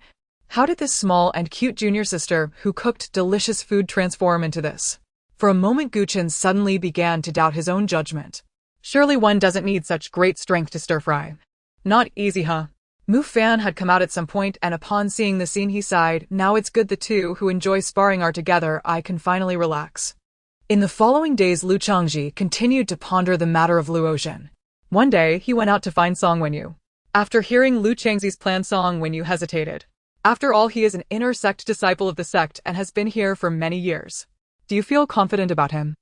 How did this small and cute junior sister, who cooked delicious food, transform into this? For a moment Gu Chen suddenly began to doubt his own judgment. Surely one doesn't need such great strength to stir-fry. Not easy, huh? Mu Fan had come out at some point, and upon seeing the scene he sighed, "Now it's good the two who enjoy sparring are together, I can finally relax." In the following days Lu Chongzhi continued to ponder the matter of Lu Linger. One day he went out to find Song Wenyu. After hearing Lu Changzi's plan, Song Wenyu hesitated. After all, he is an inner sect disciple of the sect and has been here for many years. Do you feel confident about him?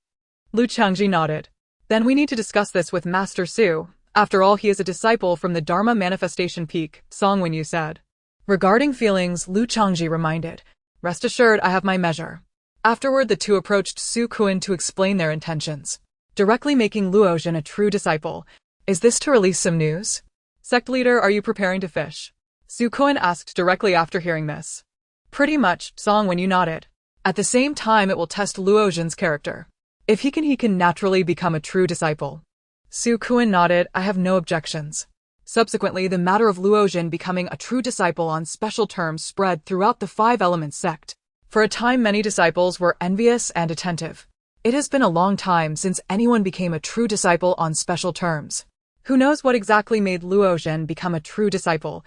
Lu Changzhi nodded. Then we need to discuss this with Master Su. After all, he is a disciple from the Dharma Manifestation Peak, Song Wenyu said. Regarding feelings, Lu Changzhi reminded, "Rest assured, I have my measure." Afterward, the two approached Su Kuan to explain their intentions. Directly making Lu Linger a true disciple. Is this to release some news? Sect leader, are you preparing to fish? Su Kuan asked directly after hearing this. Pretty much, Song Wenyu nodded. At the same time, it will test Lu Linger's character. If he can naturally become a true disciple. Su Kuan nodded, I have no objections. Subsequently, the matter of Lu Linger becoming a true disciple on special terms spread throughout the Five Elements sect. For a time, many disciples were envious and attentive. It has been a long time since anyone became a true disciple on special terms. Who knows what exactly made Lu Linger become a true disciple?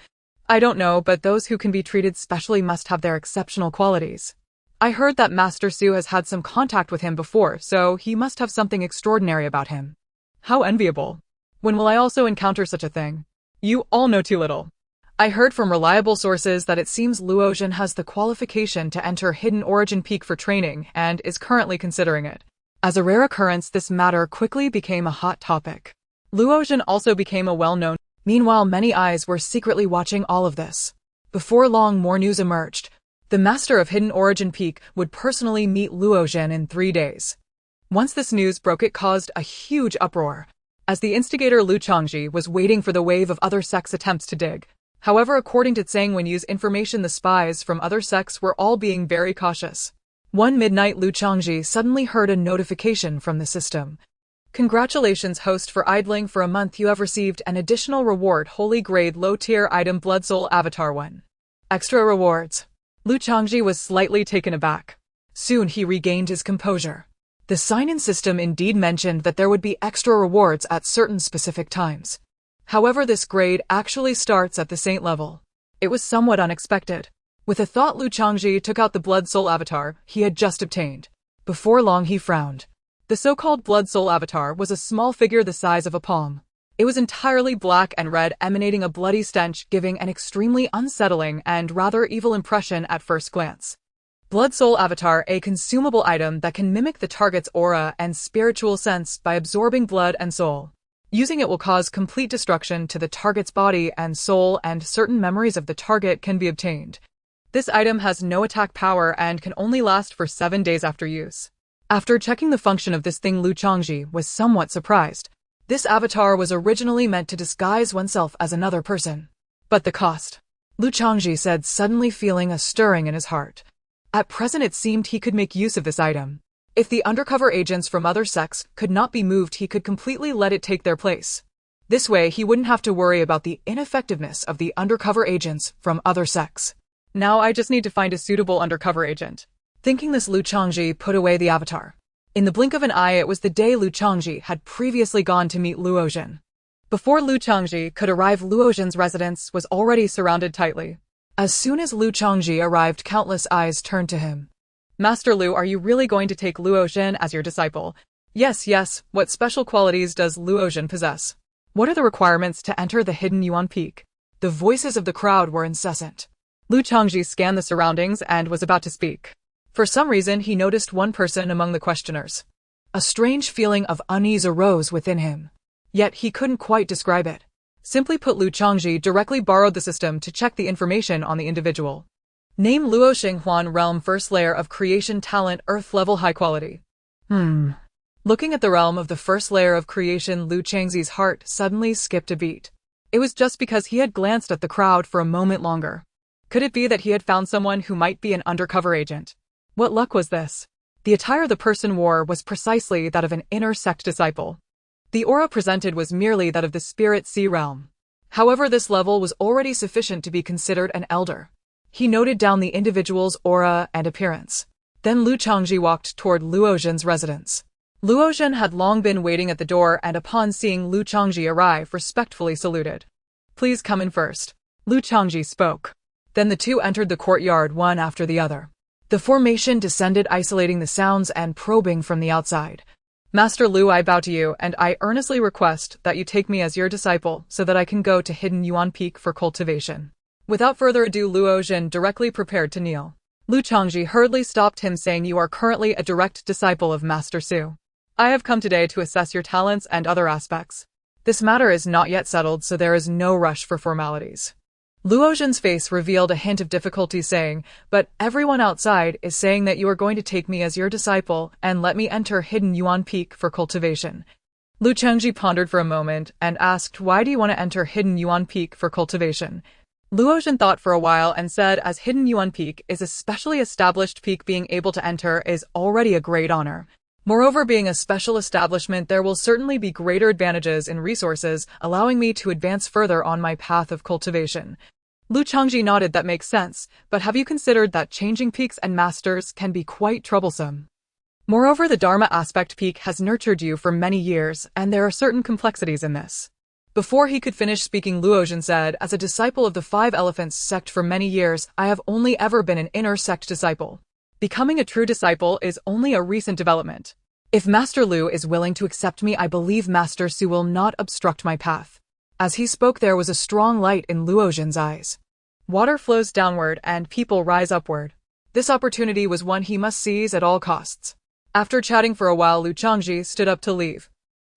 I don't know, but those who can be treated specially must have their exceptional qualities. I heard that Master Su has had some contact with him before, so he must have something extraordinary about him. How enviable. When will I also encounter such a thing? You all know too little. I heard from reliable sources that it seems Lu Linger has the qualification to enter Hidden Origin Peak for training and is currently considering it. As a rare occurrence, this matter quickly became a hot topic. Lu Linger also became a well-known. Meanwhile, many eyes were secretly watching all of this. Before long, more news emerged. The Master of Hidden Origin Peak would personally meet Lu Linger in 3 days. Once this news broke, it caused a huge uproar, as the instigator Lu Chongzhi was waiting for the wave of other sects' attempts to dig. However, according to Tsang Wenyu's information, the spies from other sects were all being very cautious. One midnight, Lu Chongzhi suddenly heard a notification from the system. Congratulations, host, for idling for a month you have received an additional reward, holy grade low-tier item Blood Soul Avatar 1. Extra rewards. Lu Chongzhi was slightly taken aback. Soon he regained his composure. The sign-in system indeed mentioned that there would be extra rewards at certain specific times. However, this grade actually starts at the saint level. It was somewhat unexpected. With a thought, Lu Chongzhi took out the Blood Soul Avatar he had just obtained. Before long, he frowned. The so-called Blood Soul Avatar was a small figure the size of a palm. It was entirely black and red, emanating a bloody stench, giving an extremely unsettling and rather evil impression at first glance. Blood Soul Avatar, a consumable item that can mimic the target's aura and spiritual sense by absorbing blood and soul. Using it will cause complete destruction to the target's body and soul, and certain memories of the target can be obtained. This item has no attack power and can only last for 7 days after use. After checking the function of this thing, Lu Chongzhi was somewhat surprised. This avatar was originally meant to disguise oneself as another person. But the cost? Lu Chongzhi said, suddenly feeling a stirring in his heart. At present, it seemed he could make use of this item. If the undercover agents from other sects could not be moved, he could completely let it take their place. This way, he wouldn't have to worry about the ineffectiveness of the undercover agents from other sects. Now I just need to find a suitable undercover agent. Thinking this, Lu Chongzhi put away the avatar. In the blink of an eye, it was the day Lu Chongzhi had previously gone to meet Lu Linger. Before Lu Chongzhi could arrive, Lu Linger's residence was already surrounded tightly. As soon as Lu Chongzhi arrived, countless eyes turned to him. Master Lu, are you really going to take Lu Linger as your disciple? Yes. What special qualities does Lu Linger possess? What are the requirements to enter the hidden Inuan Peak? The voices of the crowd were incessant. Lu Chongzhi scanned the surroundings and was about to speak. For some reason, he noticed one person among the questioners. A strange feeling of unease arose within him. Yet he couldn't quite describe it. Simply put, Lu Changzhi directly borrowed the system to check the information on the individual. Name Luo Xinghuan realm first layer of creation talent earth level high quality. Looking at the realm of the first layer of creation, Lu Changzhi's heart suddenly skipped a beat. It was just because he had glanced at the crowd for a moment longer. Could it be that he had found someone who might be an undercover agent? What luck was this? The attire the person wore was precisely that of an inner sect disciple. The aura presented was merely that of the spirit sea realm. However, this level was already sufficient to be considered an elder. He noted down the individual's aura and appearance. Then Lu Changzhi walked toward Luo Zhen's residence. Luo Zhen had long been waiting at the door and upon seeing Lu Changzhi arrive, respectfully saluted. Please come in first. Lu Changzhi spoke. Then the two entered the courtyard one after the other. The formation descended, isolating the sounds and probing from the outside. Master Lu, I bow to you, and I earnestly request that you take me as your disciple so that I can go to hidden Inuan Peak for cultivation. Without further ado, Luo Zhen directly prepared to kneel. Lu Changzhi hurriedly stopped him, saying, You are currently a direct disciple of Master Su. I have come today to assess your talents and other aspects. This matter is not yet settled, so there is no rush for formalities. Luo Zhen's face revealed a hint of difficulty, saying, But everyone outside is saying that you are going to take me as your disciple and let me enter hidden Inuan Peak for cultivation. Lu Changzhi pondered for a moment and asked, Why do you want to enter hidden Inuan Peak for cultivation? Luo Zhen thought for a while and said, As hidden Inuan Peak is a specially established peak, being able to enter is already a great honor. Moreover, being a special establishment, there will certainly be greater advantages in resources, allowing me to advance further on my path of cultivation. Lu Changzhi nodded. That makes sense, but have you considered that changing peaks and masters can be quite troublesome? Moreover, the Dharma aspect peak has nurtured you for many years, and there are certain complexities in this. Before he could finish speaking, Luo Zhen said, As a disciple of the Five Elephants sect for many years, I have only ever been an inner sect disciple. Becoming a true disciple is only a recent development. If Master Lu is willing to accept me, I believe Master Su will not obstruct my path. As he spoke, there was a strong light in Luo Zhen's eyes. Water flows downward and people rise upward. This opportunity was one he must seize at all costs. After chatting for a while, Lu Changzhi stood up to leave.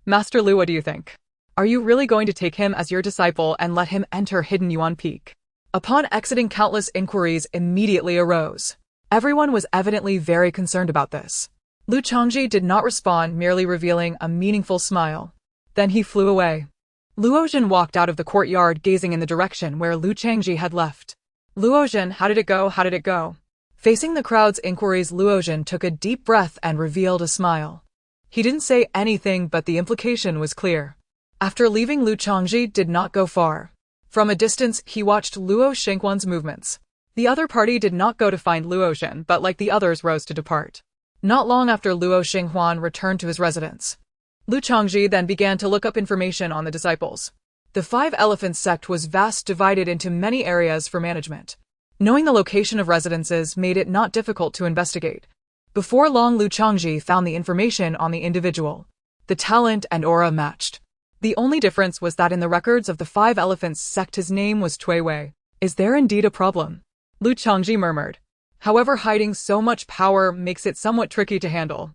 Master Lu, what do you think? Are you really going to take him as your disciple and let him enter hidden Inuan Peak? Upon exiting, countless inquiries immediately arose. Everyone was evidently very concerned about this. Lu Changzhi did not respond, merely revealing a meaningful smile. Then he flew away. Luo Zhen walked out of the courtyard, gazing in the direction where Lu Changzhi had left. Luo Zhen, how did it go? How did it go? Facing the crowd's inquiries, Luo Zhen took a deep breath and revealed a smile. He didn't say anything, but the implication was clear. After leaving, Lu Changzhi did not go far. From a distance, he watched Luo Xinghuan's movements. The other party did not go to find Luo Zhen, but like the others rose to depart. Not long after, Luo Xinghuan returned to his residence. Lu Changzhi then began to look up information on the disciples. The Five Elephants sect was vast, divided into many areas for management. Knowing the location of residences made it not difficult to investigate. Before long, Lu Changzhi found the information on the individual. The talent and aura matched. The only difference was that in the records of the Five Elephants sect his name was Tui Wei. Is there indeed a problem? Lu Changzhi murmured. However, hiding so much power makes it somewhat tricky to handle.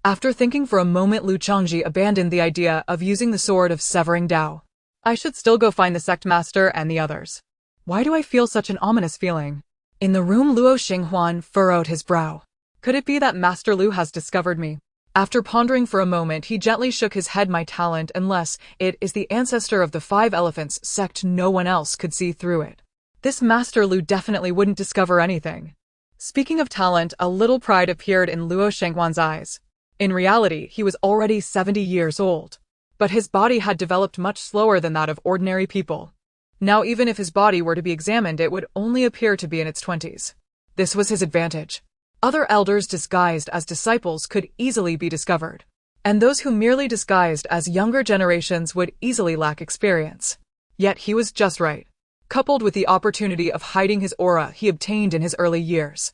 After thinking for a moment, Lu Changzhi abandoned the idea of using the sword of severing Dao. I should still go find the sect master and the others. Why do I feel such an ominous feeling? In the room, Luo Xinghuan furrowed his brow. Could it be that Master Lu has discovered me? After pondering for a moment, he gently shook his head. My talent, unless it is the ancestor of the Five Elephants sect, no one else could see through it. This Master Lu definitely wouldn't discover anything. Speaking of talent, a little pride appeared in Luo Xinghuan's eyes. In reality, he was already 70 years old. But his body had developed much slower than that of ordinary people. Now, even if his body were to be examined, it would only appear to be in its 20s. This was his advantage. Other elders disguised as disciples could easily be discovered. And those who merely disguised as younger generations would easily lack experience. Yet he was just right. Coupled with the opportunity of hiding his aura he obtained in his early years.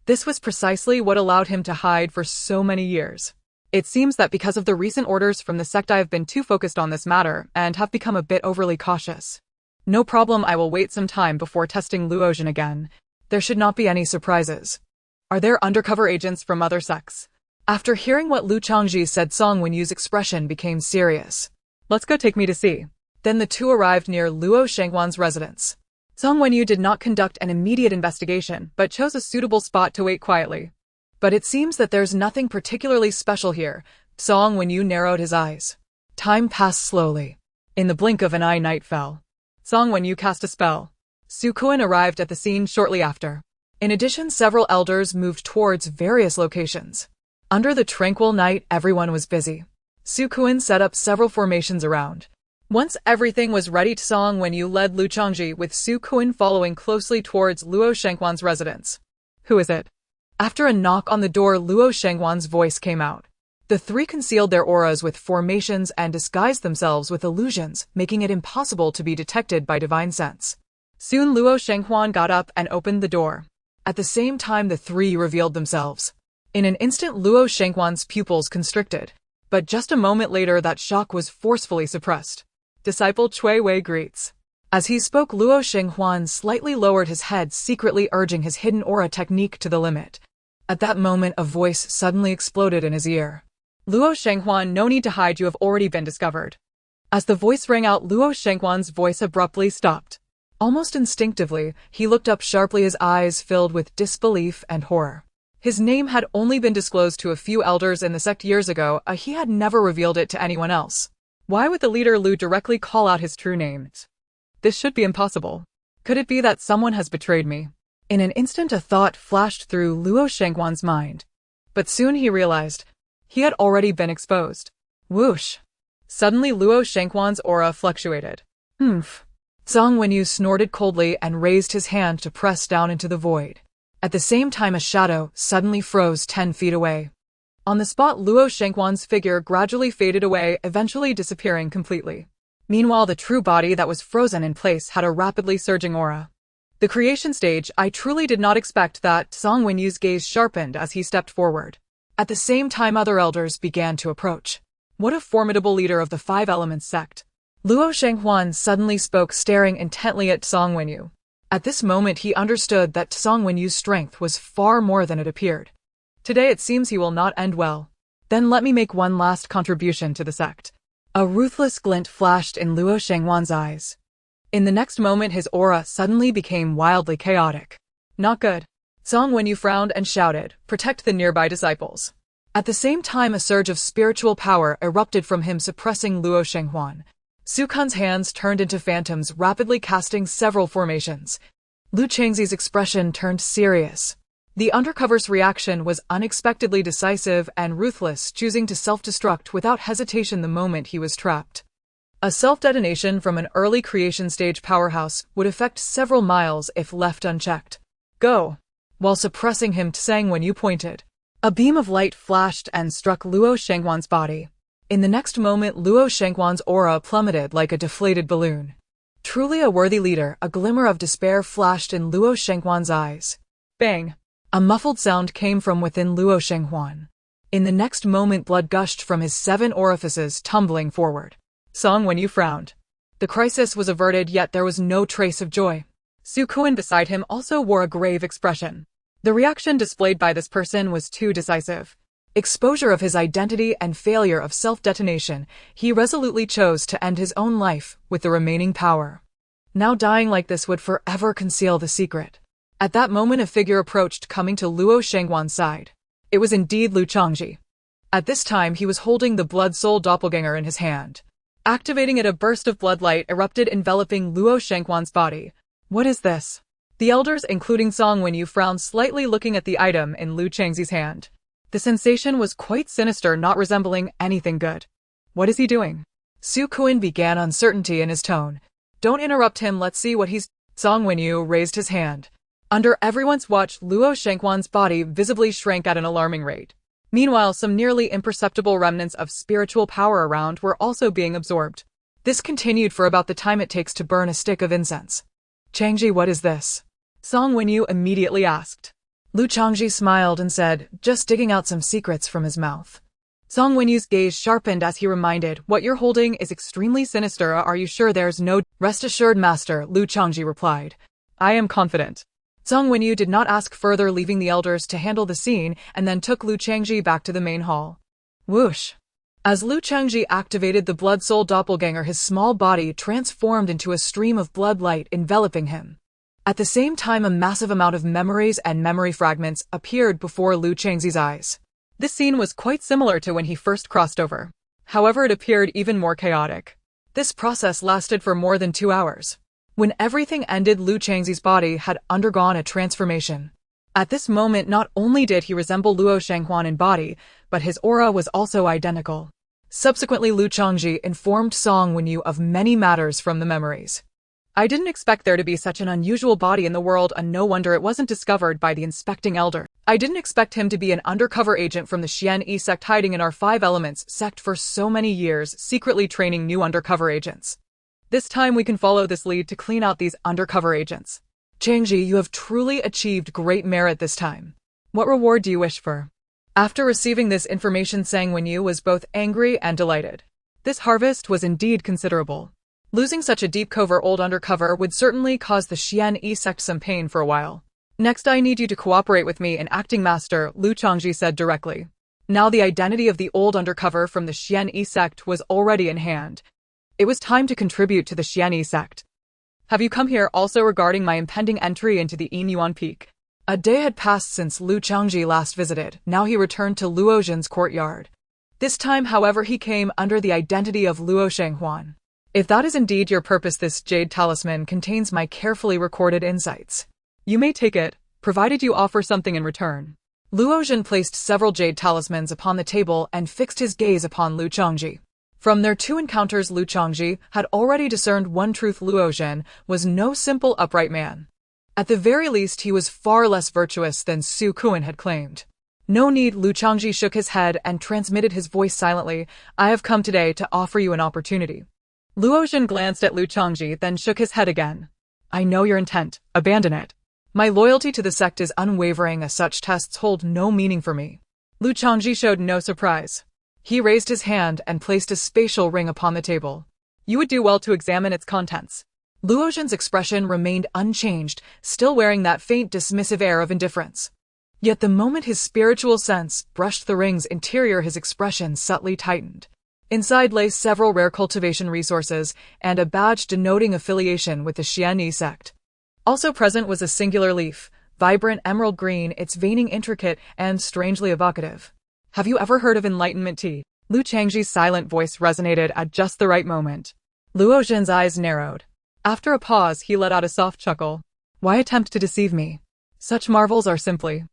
This was precisely what allowed him to hide for so many years. It seems that because of the recent orders from the sect, I have been too focused on this matter and have become a bit overly cautious. No problem, I will wait some time before testing Luo Zhen again. There should not be any surprises. Are there undercover agents from other sects? After hearing what Lu Changzhi said, Song Wenyu's expression became serious. Let's go, take me to see. Then the two arrived near Luo Shenghuan's residence. Song Wenyu did not conduct an immediate investigation, but chose a suitable spot to wait quietly. But it seems that there's nothing particularly special here. Song Wenyu narrowed his eyes. Time passed slowly. In the blink of an eye, night fell. Song Wenyu cast a spell. Su Kuan arrived at the scene shortly after. In addition, several elders moved towards various locations. Under the tranquil night, everyone was busy. Su Kuan set up several formations around. Once everything was ready, Song Wenyu led Lu Chongzhi with Su Kuan following closely towards Luo Shenghuan's residence. Who is it? After a knock on the door, Luo Shenghuan's voice came out. The three concealed their auras with formations and disguised themselves with illusions, making it impossible to be detected by divine sense. Soon Luo Shenghuan got up and opened the door. At the same time, the three revealed themselves. In an instant, Luo Shenghuan's pupils constricted, but just a moment later that shock was forcefully suppressed. Disciple Cui Wei greets. As he spoke, Luo Shenghuan slightly lowered his head, secretly urging his hidden aura technique to the limit. At that moment, a voice suddenly exploded in his ear. Luo Shenghuan, no need to hide, you have already been discovered. As the voice rang out, Luo Shenghuan's voice abruptly stopped. Almost instinctively, he looked up sharply, his eyes filled with disbelief and horror. His name had only been disclosed to a few elders in the sect years ago, he had never revealed it to anyone else. Why would the leader Lu directly call out his true name? This should be impossible. Could it be that someone has betrayed me? In an instant, a thought flashed through Luo Shenghuan's mind. But soon he realized he had already been exposed. Whoosh! Suddenly, Luo Shenghuan's aura fluctuated. Humph! Song Wenyu snorted coldly and raised his hand to press down into the void. At the same time, a shadow suddenly froze 10 feet away. On the spot, Luo Shenghuan's figure gradually faded away, eventually disappearing completely. Meanwhile, the true body that was frozen in place had a rapidly surging aura. The creation stage, I truly did not expect that. Song Wenyu's gaze sharpened as he stepped forward. At the same time, other elders began to approach. What a formidable leader of the Five Elements sect. Luo Shenghuan suddenly spoke, staring intently at Song Wenyu. At this moment, he understood that Song Wenyu's strength was far more than it appeared. Today it seems he will not end well. Then let me make one last contribution to the sect. A ruthless glint flashed in Luo Shenghuan's eyes. In the next moment, his aura suddenly became wildly chaotic. Not good. Song Wenyu frowned and shouted, "Protect the nearby disciples." At the same time, a surge of spiritual power erupted from him, suppressing Luo Shenghuan. Su Kuan's hands turned into phantoms, rapidly casting several formations. Lu Changzi's expression turned serious. The undercover's reaction was unexpectedly decisive and ruthless, choosing to self-destruct without hesitation the moment he was trapped. A self-detonation from an early creation stage powerhouse would affect several miles if left unchecked. Go! While suppressing him, Tsang Wenyu pointed. A beam of light flashed and struck Luo Shenghuan's body. In the next moment, Luo Shenghuan's aura plummeted like a deflated balloon. Truly a worthy leader, a glimmer of despair flashed in Luo Shenghuan's eyes. Bang! A muffled sound came from within Luo Shenghuan. In the next moment, blood gushed from his 7 orifices, tumbling forward. Song Wenyu frowned. The crisis was averted, yet there was no trace of joy. Su Kuan beside him also wore a grave expression. The reaction displayed by this person was too decisive. Exposure of his identity and failure of self-detonation, he resolutely chose to end his own life with the remaining power. Now dying like this would forever conceal the secret. At that moment, a figure approached, coming to Luo Shenghuan's side. It was indeed Lu Chongzhi. At this time, he was holding the blood-soul doppelganger in his hand. Activating it, a burst of blood light erupted, enveloping Luo Shenghuan's body. What is this? The elders, including Song Wenyu, frowned slightly, looking at the item in Lu Changzi's hand. The sensation was quite sinister, not resembling anything good. What is he doing? Su Kuan began, uncertainty in his tone. Don't interrupt him, let's see what he's... Song Wenyu raised his hand. Under everyone's watch, Luo Shenghuan's body visibly shrank at an alarming rate. Meanwhile, some nearly imperceptible remnants of spiritual power around were also being absorbed. This continued for about the time it takes to burn a stick of incense. Changzhi, what is this? Song Wenyu immediately asked. Lu Chongzhi smiled and said, just digging out some secrets from his mouth. Song Wenyu's gaze sharpened as he reminded, what you're holding is extremely sinister, are you sure there's no... Rest assured, master, Lu Chongzhi replied. I am confident. Song Wenyu did not ask further, leaving the elders to handle the scene, and then took Lu Changzhi back to the main hall. Whoosh! As Lu Changzhi activated the blood-soul doppelganger, his small body transformed into a stream of blood light enveloping him. At the same time, a massive amount of memories and memory fragments appeared before Lu Changzhi's eyes. This scene was quite similar to when he first crossed over. However, it appeared even more chaotic. This process lasted for more than 2 hours. When everything ended, Lu Changzhi's body had undergone a transformation. At this moment, not only did he resemble Luo Shanghuan in body, but his aura was also identical. Subsequently, Lu Changzhi informed Song Wenyu of many matters from the memories. I didn't expect there to be such an unusual body in the world, and no wonder it wasn't discovered by the inspecting elder. I didn't expect him to be an undercover agent from the Xian sect hiding in our 5 Elements sect for so many years, secretly training new undercover agents. This time we can follow this lead to clean out these undercover agents. Changzhi, you have truly achieved great merit this time. What reward do you wish for? After receiving this information, Sang Wenyu was both angry and delighted. This harvest was indeed considerable. Losing such a deep covert old undercover would certainly cause the Xian sect some pain for a while. Next, I need you to cooperate with me in acting master, Lu Changzhi said directly. Now the identity of the old undercover from the Xian sect was already in hand. It was time to contribute to the Xian sect. Have you come here also regarding my impending entry into the Inuan Peak? A day had passed since Lu Changzhi last visited. Now he returned to Luo Zhen's courtyard. This time, however, he came under the identity of Luo Shanghuan. If that is indeed your purpose, this jade talisman contains my carefully recorded insights. You may take it, provided you offer something in return. Luo Zhen placed several jade talismans upon the table and fixed his gaze upon Lu Changzhi. From their 2 encounters, Lu Changzhi had already discerned one truth: Luo Zhen was no simple upright man. At the very least, he was far less virtuous than Su Kuan had claimed. No need, Lu Changzhi shook his head and transmitted his voice silently. I have come today to offer you an opportunity. Luo Zhen glanced at Lu Changzhi, then shook his head again. I know your intent. Abandon it. My loyalty to the sect is unwavering, as such tests hold no meaning for me. Lu Changzhi showed no surprise. He raised his hand and placed a spatial ring upon the table. You would do well to examine its contents. Luo Zhen's expression remained unchanged, still wearing that faint dismissive air of indifference. Yet the moment his spiritual sense brushed the ring's interior, his expression subtly tightened. Inside lay several rare cultivation resources and a badge denoting affiliation with the Xian sect. Also present was a singular leaf, vibrant emerald green, its veining intricate and strangely evocative. Have you ever heard of Enlightenment Tea? Lu Changzhi's silent voice resonated at just the right moment. Luo Zhen's eyes narrowed. After a pause, he let out a soft chuckle. Why attempt to deceive me? Such marvels are simply...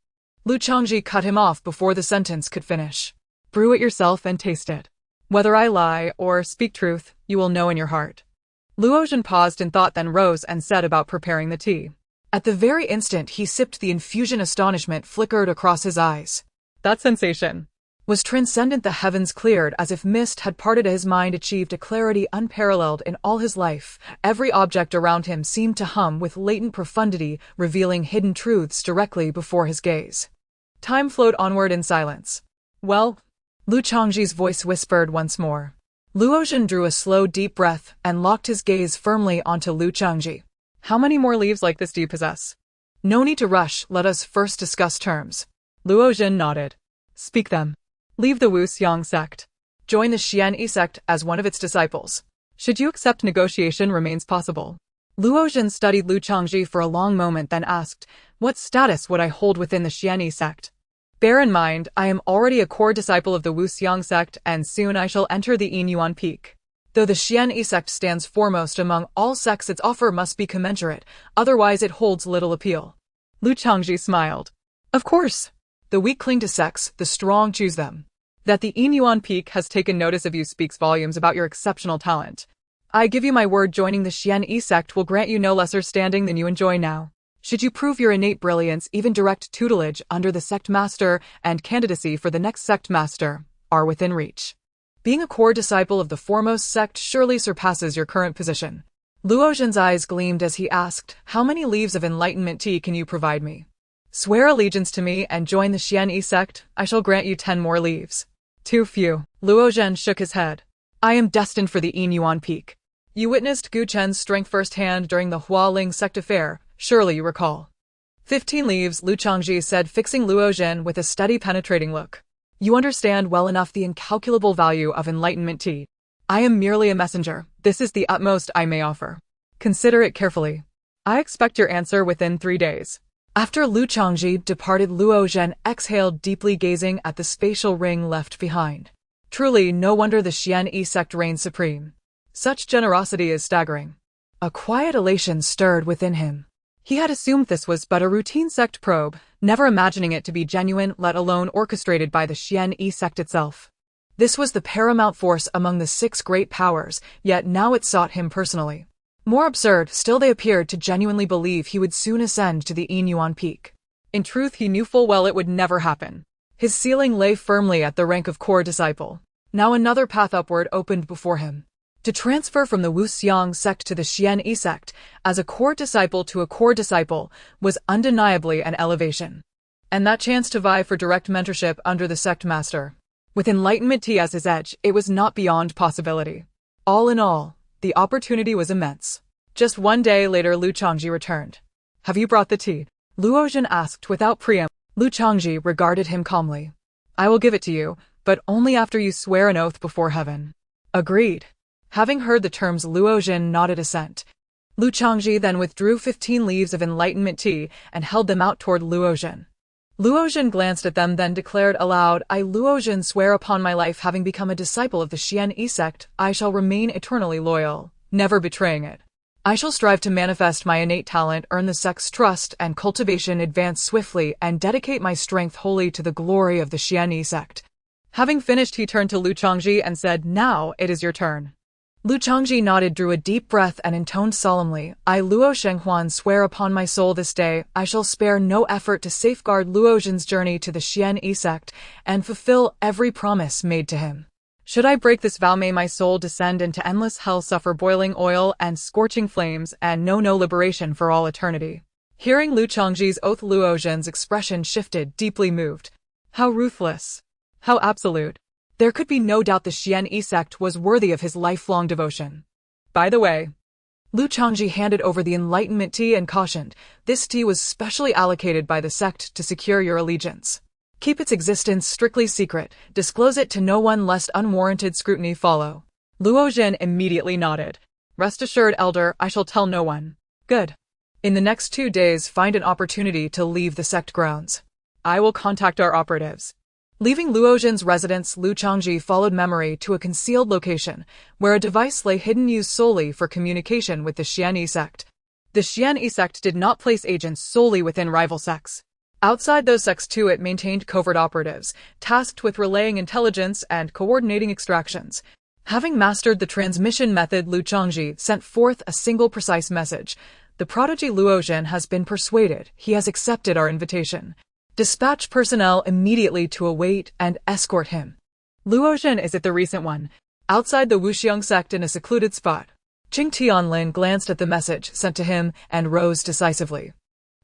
Lu Changzhi cut him off before the sentence could finish. Brew it yourself and taste it. Whether I lie or speak truth, you will know in your heart. Luo Zhen paused in thought, then rose and set about preparing the tea. At the very instant he sipped the infusion, astonishment flickered across his eyes. That sensation was transcendent. The heavens cleared as if mist had parted. His mind achieved a clarity unparalleled in all his life. Every object around him seemed to hum with latent profundity, revealing hidden truths directly before his gaze. Time flowed onward in silence. Well? Lu Changzhi's voice whispered once more. Luo Zhen drew a slow, deep breath and locked his gaze firmly onto Lu Changzhi. How many more leaves like this do you possess? No need to rush, let us first discuss terms. Luo Zhen nodded. Speak them. Leave the Wu Xiang sect. Join the Xian sect as one of its disciples. Should you accept, negotiation remains possible. Luo Zhen studied Lu Changzhi for a long moment, then asked, what status would I hold within the Xian sect? Bear in mind, I am already a core disciple of the Wu Xiang sect, and soon I shall enter the Inuan Peak. Though the Xian sect stands foremost among all sects, its offer must be commensurate, otherwise it holds little appeal. Lu Changzhi smiled. Of course. The weak cling to sects, the strong choose them. That the Inuan Peak has taken notice of you speaks volumes about your exceptional talent. I give you my word, joining the Xian sect will grant you no lesser standing than you enjoy now. Should you prove your innate brilliance, even direct tutelage under the sect master and candidacy for the next sect master are within reach. Being a core disciple of the foremost sect surely surpasses your current position. Luo Zhen's eyes gleamed as he asked, how many leaves of enlightenment tea can you provide me? Swear allegiance to me and join the Xian sect, I shall grant you 10 more leaves. Too few. Luo Zhen shook his head. I am destined for the Inuan Peak. You witnessed Gu Chen's strength firsthand during the Hualing sect affair. Surely you recall. 15 leaves, Lu Changzhi said, fixing Luo Zhen with a steady, penetrating look. You understand well enough the incalculable value of enlightenment tea. I am merely a messenger. This is the utmost I may offer. Consider it carefully. I expect your answer within 3 days. After Lu Chongzhi departed, Luo Zhen exhaled deeply, gazing at the spatial ring left behind. Truly, no wonder the Xian sect reigns supreme. Such generosity is staggering. A quiet elation stirred within him. He had assumed this was but a routine sect probe, never imagining it to be genuine, let alone orchestrated by the Xian sect itself. This was the paramount force among the 6 great powers, yet now it sought him personally. More absurd, still they appeared to genuinely believe he would soon ascend to the Inuan Peak. In truth, he knew full well it would never happen. His ceiling lay firmly at the rank of core disciple. Now another path upward opened before him. To transfer from the Wuxiang sect to the Xian sect, as a core disciple to a core disciple, was undeniably an elevation. And that chance to vie for direct mentorship under the sect master. With enlightenment tea as his edge, it was not beyond possibility. All in all, the opportunity was immense. Just 1 day later, Lu Chongzhi returned. Have you brought the tea? Luo Zhen asked without preamble. Lu Chongzhi regarded him calmly. I will give it to you, but only after you swear an oath before heaven. Agreed. Having heard the terms, Luo Zhen nodded assent. Lu Chongzhi then withdrew 15 leaves of enlightenment tea and held them out toward Luo Zhen. Luo Zhen glanced at them, then declared aloud, I, Luo Zhen, swear upon my life, having become a disciple of the Xian sect, I shall remain eternally loyal, never betraying it. I shall strive to manifest my innate talent, earn the sect's trust and cultivation, advance swiftly, and dedicate my strength wholly to the glory of the Xian sect. Having finished, he turned to Lu Chongzhi and said, Now it is your turn. Lu Chongzhi nodded, drew a deep breath, and intoned solemnly, I, Luo Shenghuan, swear upon my soul this day, I shall spare no effort to safeguard Luo Zhen's journey to the Xian sect and fulfill every promise made to him. Should I break this vow, may my soul descend into endless hell, suffer boiling oil and scorching flames, and know no liberation for all eternity. Hearing Lu Chongzhi's oath, Luo Zhen's expression shifted, deeply moved. How ruthless! How absolute! There could be no doubt the Xian sect was worthy of his lifelong devotion. By the way, Lu Chongzhi handed over the enlightenment tea and cautioned, this tea was specially allocated by the sect to secure your allegiance. Keep its existence strictly secret, disclose it to no one lest unwarranted scrutiny follow. Luo Zhen immediately nodded. Rest assured, elder, I shall tell no one. Good. In the next 2 days, find an opportunity to leave the sect grounds. I will contact our operatives. Leaving Luo Zhen's residence, Lu Chongzhi followed memory to a concealed location, where a device lay hidden, used solely for communication with the Xian sect. The Xian sect did not place agents solely within rival sects. Outside those sects too, it maintained covert operatives, tasked with relaying intelligence and coordinating extractions. Having mastered the transmission method, Lu Chongzhi sent forth a single precise message. The prodigy Luo Zhen has been persuaded. He has accepted our invitation. Dispatch personnel immediately to await and escort him. Luo Zhen is it the recent one, outside the Wuxiang sect in a secluded spot. Qing Tianlin glanced at the message sent to him and rose decisively.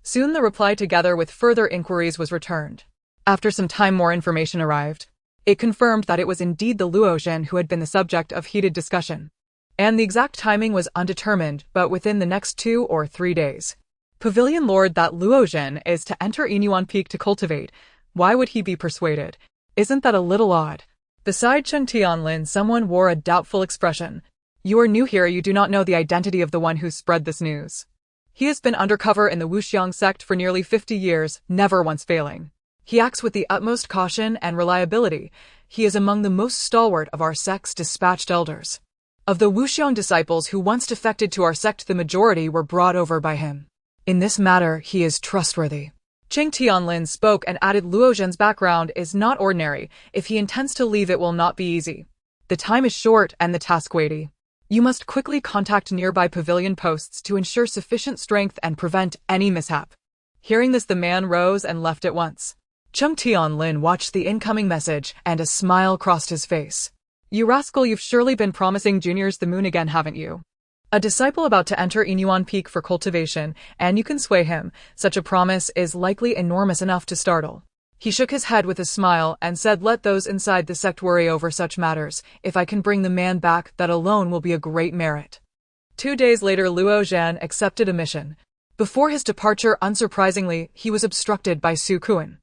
Soon the reply, together with further inquiries, was returned. After some time, more information arrived. It confirmed that it was indeed the Luo Zhen who had been the subject of heated discussion. And the exact timing was undetermined, but within the next 2 or 3 days. Pavilion Lord, that Luo Zhen is to enter Inuan Peak to cultivate. Why would he be persuaded? Isn't that a little odd? Beside Qing Tianlin, someone wore a doubtful expression. You are new here, you do not know the identity of the one who spread this news. He has been undercover in the Wuxiang sect for nearly 50 years, never once failing. He acts with the utmost caution and reliability. He is among the most stalwart of our sect's dispatched elders. Of the Wuxiang disciples who once defected to our sect, the majority were brought over by him. In this matter, he is trustworthy. Qing Tianlin spoke and added, Luo Zhen's background is not ordinary. If he intends to leave, it will not be easy. The time is short and the task weighty. You must quickly contact nearby pavilion posts to ensure sufficient strength and prevent any mishap. Hearing this, the man rose and left at once. Qing Tianlin watched the incoming message and a smile crossed his face. You rascal, you've surely been promising juniors the moon again, haven't you? A disciple about to enter Inuan Peak for cultivation, and you can sway him. Such a promise is likely enormous enough to startle. He shook his head with a smile and said, let those inside the sect worry over such matters. If I can bring the man back, that alone will be a great merit. 2 days later, Luo Zhen accepted a mission. Before his departure, unsurprisingly, he was obstructed by Su Kuan.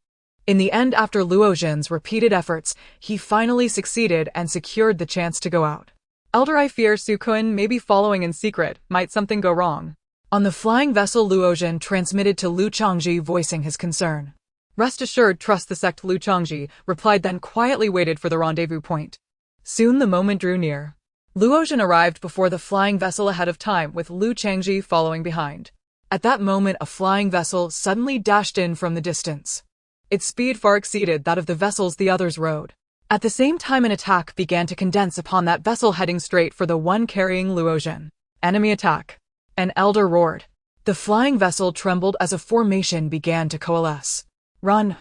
In the end, after Luojian's repeated efforts, he finally succeeded and secured the chance to go out. Elder, I fear Su Kun may be following in secret. Might something go wrong? On the flying vessel, Luojian transmitted to Lu Chongzhi, voicing his concern. Rest assured, trust the sect, Lu Chongzhi replied, then quietly waited for the rendezvous point. Soon the moment drew near. Luojian arrived before the flying vessel ahead of time, with Lu Changzhi following behind. At that moment, a flying vessel suddenly dashed in from the distance. Its speed far exceeded that of the vessels the others rode. At the same time, an attack began to condense upon that vessel, heading straight for the one carrying Luojian. Enemy attack. An elder roared. The flying vessel trembled as a formation began to coalesce. Run!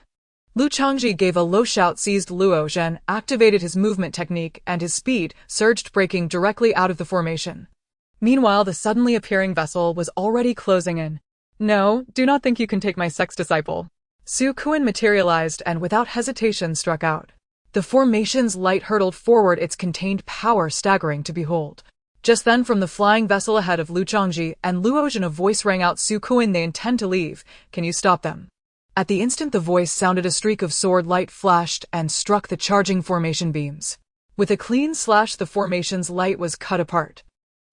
Lu Chongzhi gave a low shout, seized Luojian, activated his movement technique, and his speed surged, breaking directly out of the formation. Meanwhile, the suddenly appearing vessel was already closing in. No, do not think you can take my sex disciple. Su Kun materialized and without hesitation struck out. The formation's light hurtled forward, its contained power staggering to behold. Just then, from the flying vessel ahead of Lu Chongzhi and Luojian, a voice rang out, Su Kun, they intend to leave. Can you stop them? At the instant the voice sounded, a streak of sword light flashed and struck the charging formation beams. With a clean slash, the formation's light was cut apart.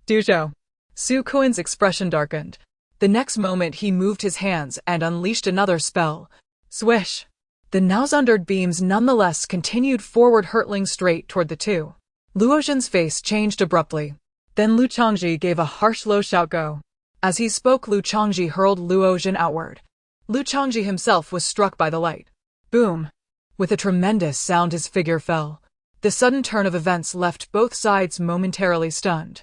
Duzhou. Su Kun's expression darkened. The next moment he moved his hands and unleashed another spell. Swish! The now sundered beams nonetheless continued forward, hurtling straight toward the two. Luojian's face changed abruptly. Then Lu Chongzhi gave a harsh low shout, go. As he spoke, Lu Chongzhi hurled Luojian outward. Lu Chongzhi himself was struck by the light. Boom! With a tremendous sound, his figure fell. The sudden turn of events left both sides momentarily stunned.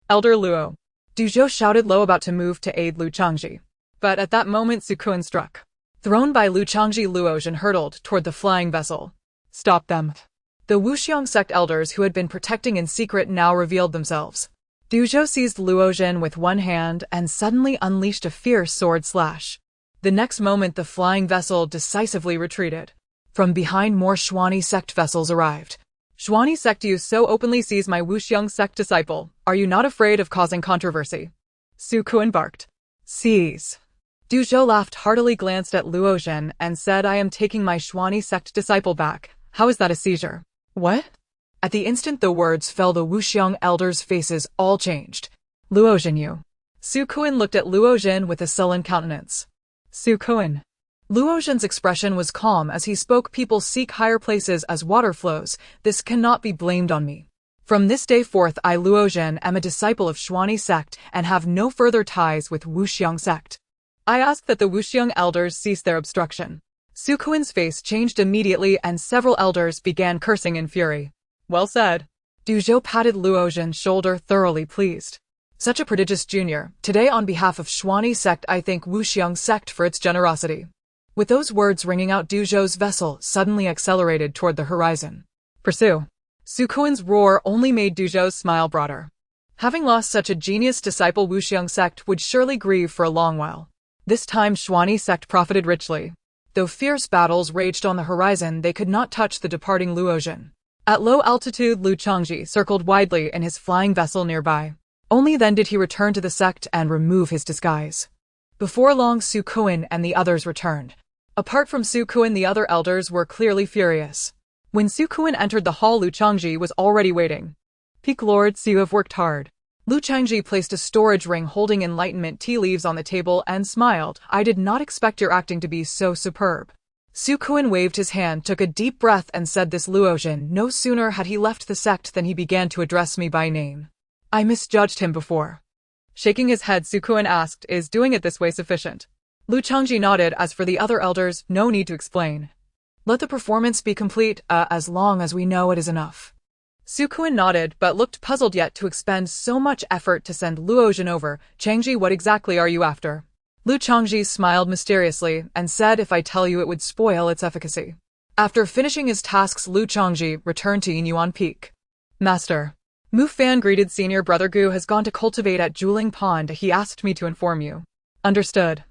Elder Luo. Duzhou shouted low, about to move to aid Lu Chongzhi. But at that moment, Su Kun struck. Thrown by Lu Chongzhi, Luojian hurtled toward the flying vessel. Stop them. The Wuxiang sect elders who had been protecting in secret now revealed themselves. Duzhou seized Luojian with one hand and suddenly unleashed a fierce sword slash. The next moment, the flying vessel decisively retreated. From behind, more Xuani sect vessels arrived. Xuani sect, you so openly seize my Wuxiang sect disciple. Are you not afraid of causing controversy? Su Kun barked. Seize. Duzhou laughed heartily, glanced at Luojian, and said, I am taking my Xuani sect disciple back. How is that a seizure? What? At the instant the words fell, the Wuxiang elders' faces all changed. Luojian, you. Su Kun looked at Luojian with a sullen countenance. Su Kun. Luojian's expression was calm as he spoke. People seek higher places as water flows. This cannot be blamed on me. From this day forth, I, Luojian, am a disciple of Xuani sect and have no further ties with Wuxiang sect. I ask that the Wuxiang elders cease their obstruction. Su Kun's face changed immediately and several elders began cursing in fury. Well said. Duzhou patted Luojian's shoulder, thoroughly pleased. Such a prodigious junior. Today, on behalf of Xuani sect, I thank Wuxiang sect for its generosity. With those words ringing out, Duzhou's vessel suddenly accelerated toward the horizon. Pursue. Su Kun's roar only made Duzhou's smile broader. Having lost such a genius disciple, Wuxiang sect would surely grieve for a long while. This time, Xuani sect profited richly. Though fierce battles raged on the horizon, they could not touch the departing Luojian. At low altitude, Lu Chongzhi circled widely in his flying vessel nearby. Only then did he return to the sect and remove his disguise. Before long, Su Kun and the others returned. Apart from Su Kun, the other elders were clearly furious. When Su Kun entered the hall, Lu Chongzhi was already waiting. Peak Lords, you have worked hard. Lu Chongzhi placed a storage ring holding enlightenment tea leaves on the table and smiled. I did not expect your acting to be so superb. Su Kun waved his hand, took a deep breath, and said, this Luojian, no sooner had he left the sect than he began to address me by name. I misjudged him before. Shaking his head, Su Kun asked, is doing it this way sufficient? Lu Chongzhi nodded. As for the other elders, no need to explain. Let the performance be complete, as long as we know it is enough. Su Kun nodded, but looked puzzled. Yet to expend so much effort to send Luojian over. Changzhi, what exactly are you after? Lu Chongzhi smiled mysteriously and said, if I tell you, it would spoil its efficacy. After finishing his tasks, Lu Chongzhi returned to Inuan Peak. Master. Mu Fan greeted. Senior brother Gu has gone to cultivate at Juling Pond. He asked me to inform you. Understood.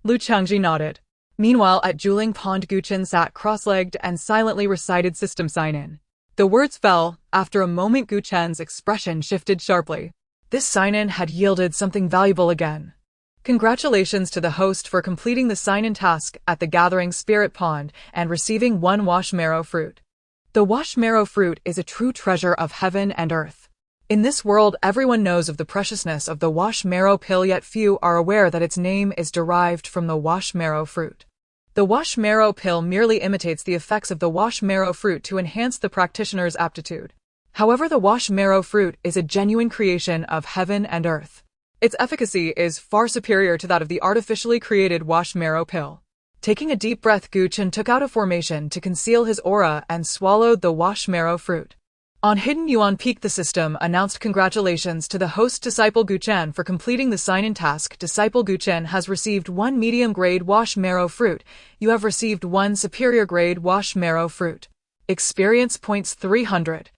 Lu Chongzhi nodded. Meanwhile, at Juling Pond, Gu Chen sat cross-legged and silently recited system sign-in. The words fell. After a moment, Gu Chen's expression shifted sharply. This sign-in had yielded something valuable again. Congratulations to the host for completing the sign-in task at the Gathering Spirit Pond and receiving one washmarrow fruit. The washmarrow fruit is a true treasure of heaven and earth. In this world, everyone knows of the preciousness of the washmarrow pill, yet few are aware that its name is derived from the washmarrow fruit. The washmarrow pill merely imitates the effects of the washmarrow fruit to enhance the practitioner's aptitude. However, the washmarrow fruit is a genuine creation of heaven and earth. Its efficacy is far superior to that of the artificially created washmarrow pill. Taking a deep breath, Gu Chen took out a formation to conceal his aura and swallowed the washmarrow fruit. On hidden Inuan Peak, the system announced congratulations to the host disciple Gu Chen for completing the sign-in task. Disciple Gu Chen has received one medium-grade washmarrow fruit. You have received one superior-grade washmarrow fruit. Experience points 300.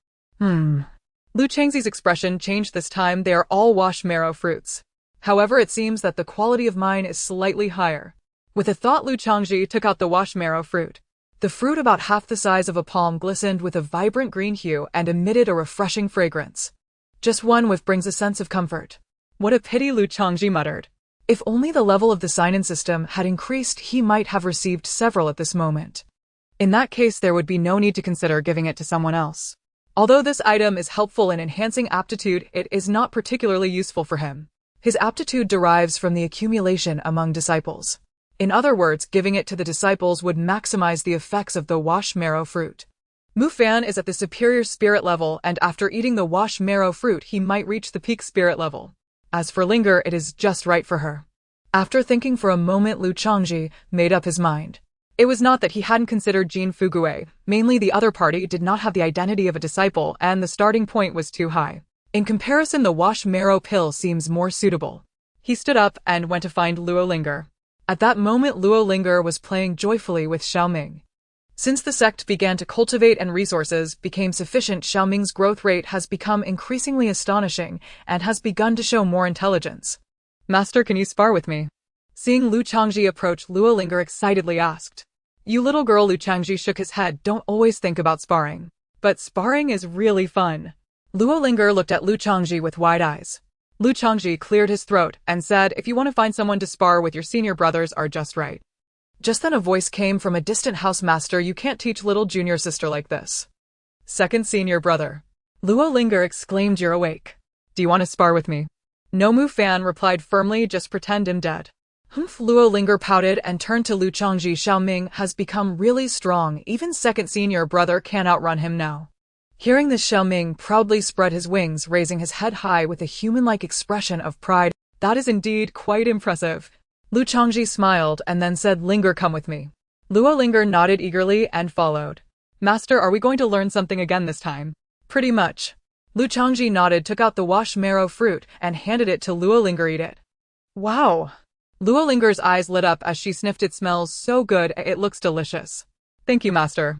Lu Changzi's expression changed this time. They are all washmarrow fruits. However, it seems that the quality of mine is slightly higher. With a thought, Lu Changzhi took out the washmarrow fruit. The fruit, about half the size of a palm, glistened with a vibrant green hue and emitted a refreshing fragrance. Just one whiff brings a sense of comfort. What a pity, Lu Changzhi muttered. If only the level of the sign-in system had increased, he might have received several at this moment. In that case, there would be no need to consider giving it to someone else. Although this item is helpful in enhancing aptitude, it is not particularly useful for him. His aptitude derives from the accumulation among disciples. In other words, giving it to the disciples would maximize the effects of the washmarrow fruit. Mu Fan is at the superior spirit level, and after eating the washmarrow fruit, he might reach the peak spirit level. As for Linger, it is just right for her. After thinking for a moment, Lu Changzhi made up his mind. It was not that he hadn't considered Jin Fugue, mainly the other party did not have the identity of a disciple and the starting point was too high. In comparison, the washmarrow pill seems more suitable. He stood up and went to find Lu Linger. At that moment, Lu Linger was playing joyfully with Xiaoming. Since the sect began to cultivate and resources became sufficient, Xiaoming's growth rate has become increasingly astonishing and has begun to show more intelligence. Master, can you spar with me? Seeing Lu Changzhi approach, Lu Linger excitedly asked. You little girl, Lu Changzhi shook his head. Don't always think about sparring. But sparring is really fun. Lu Linger looked at Lu Changzhi with wide eyes. Lu Changzhi cleared his throat and said, if you want to find someone to spar with, your senior brothers are just right. Just then a voice came from a distant house. Master, you can't teach little junior sister like this. Second senior brother. Lu Linger exclaimed, you're awake. Do you want to spar with me? No, Mu Fan replied firmly, just pretend I'm dead. Lu Linger pouted and turned to Lu Changzhi. Xiaoming has become really strong. Even second senior brother can't outrun him now. Hearing this, Xiaoming proudly spread his wings, raising his head high with a human-like expression of pride. That is indeed quite impressive. Lu Changzhi smiled and then said, Linger, come with me. Lu Linger nodded eagerly and followed. Master, are we going to learn something again this time? Pretty much. Lu Changzhi nodded, took out the washmarrow fruit, and handed it to Lu Linger. Eat it. Wow. Lu Linger's eyes lit up as she sniffed. It smells so good, it looks delicious. Thank you, Master.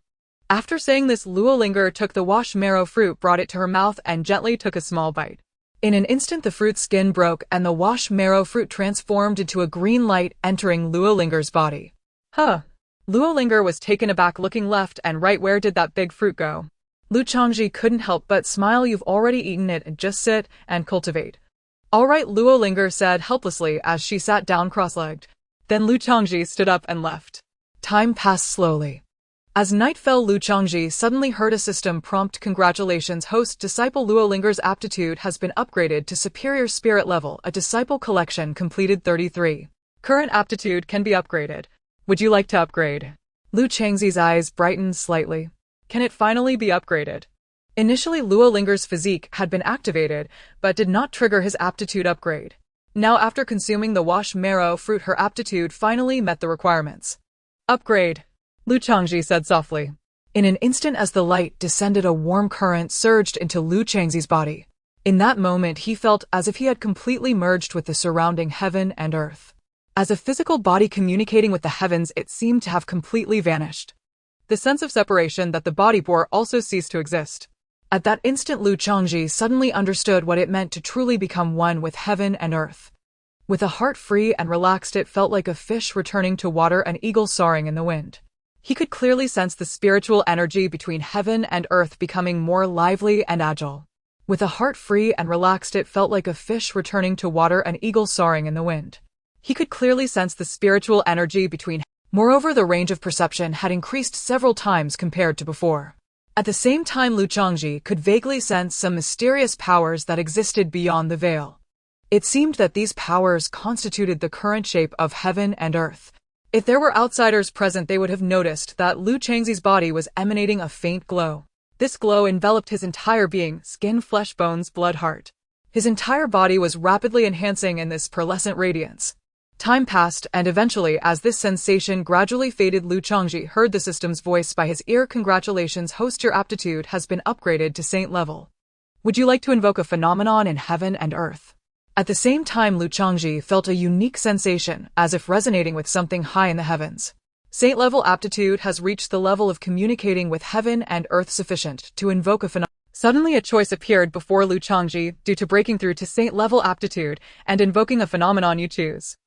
After saying this, Lu Linger took the washmarrow fruit, brought it to her mouth, and gently took a small bite. In an instant, the fruit's skin broke, and the washmarrow fruit transformed into a green light, entering Lu Linger's body. Huh. Lu Linger was taken aback, looking left and right. Where did that big fruit go? Lu Changzhi couldn't help but smile. You've already eaten it, just sit and cultivate. All right, Lu Linger said helplessly as she sat down cross-legged. Then Lu Changzhi stood up and left. Time passed slowly. As night fell, Lu Changzhi suddenly heard a system prompt. Congratulations, host disciple. Lu Linger's aptitude has been upgraded to superior spirit level. A disciple collection completed 33. Current aptitude can be upgraded. Would you like to upgrade? Lu Changzi's eyes brightened slightly. Can it finally be upgraded? Initially, Lu Linger's physique had been activated, but did not trigger his aptitude upgrade. Now, after consuming the washmarrow fruit, her aptitude finally met the requirements. Upgrade, Lu Changzhi said softly. In an instant, as the light descended, a warm current surged into Lu Changzi's body. In that moment, he felt as if he had completely merged with the surrounding heaven and earth. As a physical body communicating with the heavens, it seemed to have completely vanished. The sense of separation that the body bore also ceased to exist. At that instant, Lu Changzhi suddenly understood what it meant to truly become one with heaven and earth. With a heart free and relaxed, it felt like a fish returning to water, an eagle soaring in the wind. He could clearly sense the spiritual energy between heaven and earth becoming more lively and agile. With a heart free and relaxed, it felt like a fish returning to water, an eagle soaring in the wind. He could clearly sense the spiritual energy between. Moreover, the range of perception had increased several times compared to before. At the same time, Lu Chongzhi could vaguely sense some mysterious powers that existed beyond the veil. It seemed that these powers constituted the current shape of heaven and earth. If there were outsiders present, they would have noticed that Lu Changzi's body was emanating a faint glow. This glow enveloped his entire being, skin, flesh, bones, blood, heart. His entire body was rapidly enhancing in this pearlescent radiance. Time passed, and eventually, as this sensation gradually faded, Lu Chongzhi heard the system's voice by his ear. Congratulations, host, your aptitude has been upgraded to saint level. Would you like to invoke a phenomenon in heaven and earth? At the same time, Lu Chongzhi felt a unique sensation, as if resonating with something high in the heavens. Saint-level aptitude has reached the level of communicating with heaven and earth sufficient to invoke a phenomenon. Suddenly a choice appeared before Lu Chongzhi due to breaking through to saint-level aptitude and invoking a phenomenon. You choose.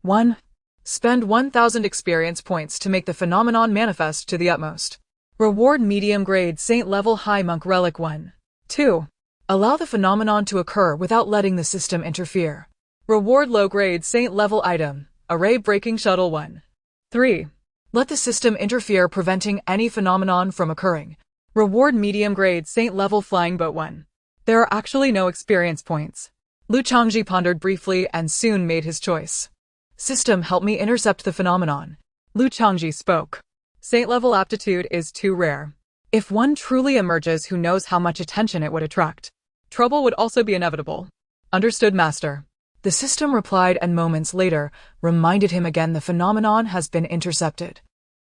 1. Spend 1,000 experience points to make the phenomenon manifest to the utmost. Reward medium grade saint-level high monk relic 1. 2. Allow the phenomenon to occur without letting the system interfere. Reward low-grade saint-level item, array-breaking shuttle 1. 3. Let the system interfere, preventing any phenomenon from occurring. Reward medium-grade saint-level flying boat 1. There are actually no experience points. Lu Chongzhi pondered briefly and soon made his choice. System, help me intercept the phenomenon. Lu Chongzhi spoke. Saint-level aptitude is too rare. If one truly emerges, who knows how much attention it would attract. Trouble would also be inevitable. Understood, master. The system replied, and moments later, reminded him again the phenomenon has been intercepted.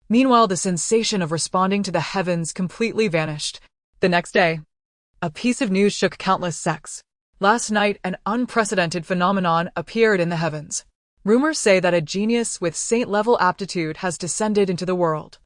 Meanwhile, the sensation of responding to the heavens completely vanished. The next day, a piece of news shook countless sects. Last night, an unprecedented phenomenon appeared in the heavens. Rumors say that a genius with saint-level aptitude has descended into the world.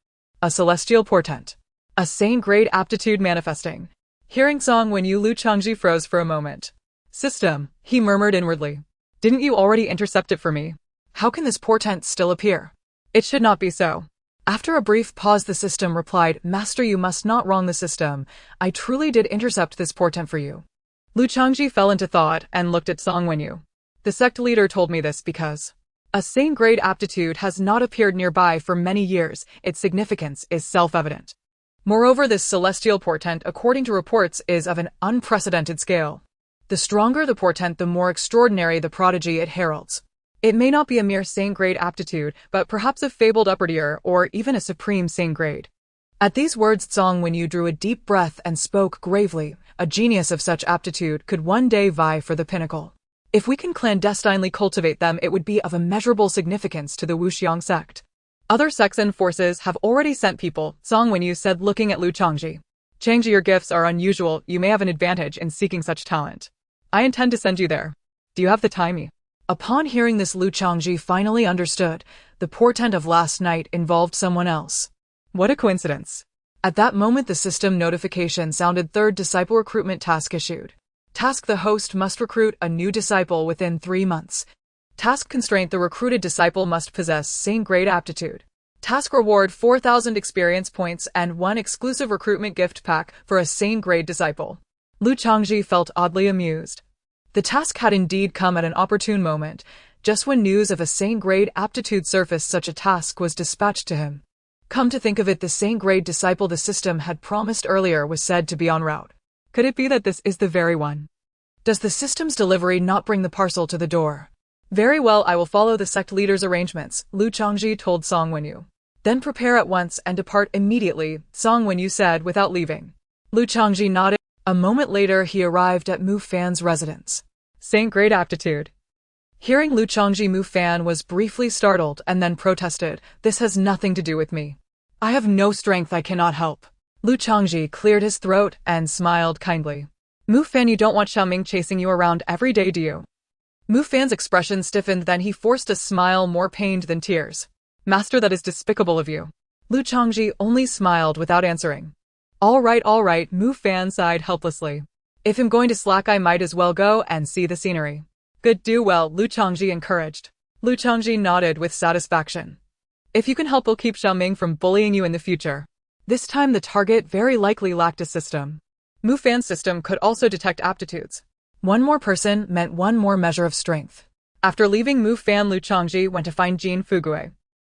A celestial portent. A saint-grade aptitude manifesting. Hearing song when Lu Chongzhi froze for a moment. System, he murmured inwardly. Didn't you already intercept it for me? How can this portent still appear? It should not be so. After a brief pause, the system replied, Master, you must not wrong the system. I truly did intercept this portent for you. Lu Chongzhi fell into thought and looked at Song Wenyu. The sect leader told me this because a saint-grade aptitude has not appeared nearby for many years. Its significance is self-evident. Moreover, this celestial portent, according to reports, is of an unprecedented scale. The stronger the portent, the more extraordinary the prodigy it heralds. It may not be a mere saint-grade aptitude, but perhaps a fabled upper tier or even a supreme saint-grade. At these words, Song Wenyu drew a deep breath and spoke gravely. A genius of such aptitude could one day vie for the pinnacle. If we can clandestinely cultivate them, it would be of immeasurable significance to the Wuxiang sect. Other sects and forces have already sent people, Song Wenyu said, looking at Lu Chongzhi. Changzhi, your gifts are unusual. You may have an advantage in seeking such talent. I intend to send you there. Do you have the time? Upon hearing this, Lu Chongzhi finally understood. The portent of last night involved someone else. What a coincidence. At that moment, the system notification sounded. Third disciple recruitment task issued. Task: the host must recruit a new disciple within 3 months. Task constraint: the recruited disciple must possess saint-grade aptitude. Task reward: 4,000 experience points and 1 exclusive recruitment gift pack for a saint-grade disciple. Lu Chongzhi felt oddly amused. The task had indeed come at an opportune moment. Just when news of a saint-grade aptitude surfaced, such a task was dispatched to him. Come to think of it, the saint-grade disciple the system had promised earlier was said to be en route. Could it be that this is the very one? Does the system's delivery not bring the parcel to the door? Very well, I will follow the sect leader's arrangements, Lu Chongzhi told Song Wenyu. Then prepare at once and depart immediately, Song Wenyu said without leaving. Lu Chongzhi nodded. A moment later, he arrived at Mu Fan's residence. Saint-grade aptitude. Hearing Lu Chongzhi, Mu Fan was briefly startled and then protested. This has nothing to do with me. I have no strength, I cannot help. Lu Chongzhi cleared his throat and smiled kindly. Mu Fan, you don't want Xiaoming chasing you around every day, do you? Mu Fan's expression stiffened, then he forced a smile more pained than tears. Master, that is despicable of you. Lu Chongzhi only smiled without answering. All right, Mu Fan sighed helplessly. If I'm going to slack, I might as well go and see the scenery. Good, do well, Lu Chongzhi encouraged. Lu Chongzhi nodded with satisfaction. If you can help, we'll keep Xiaoming from bullying you in the future. This time the target very likely lacked a system. Mu Fan's system could also detect aptitudes. One more person meant one more measure of strength. After leaving Mu Fan, Lu Changzhi went to find Jin Fugui.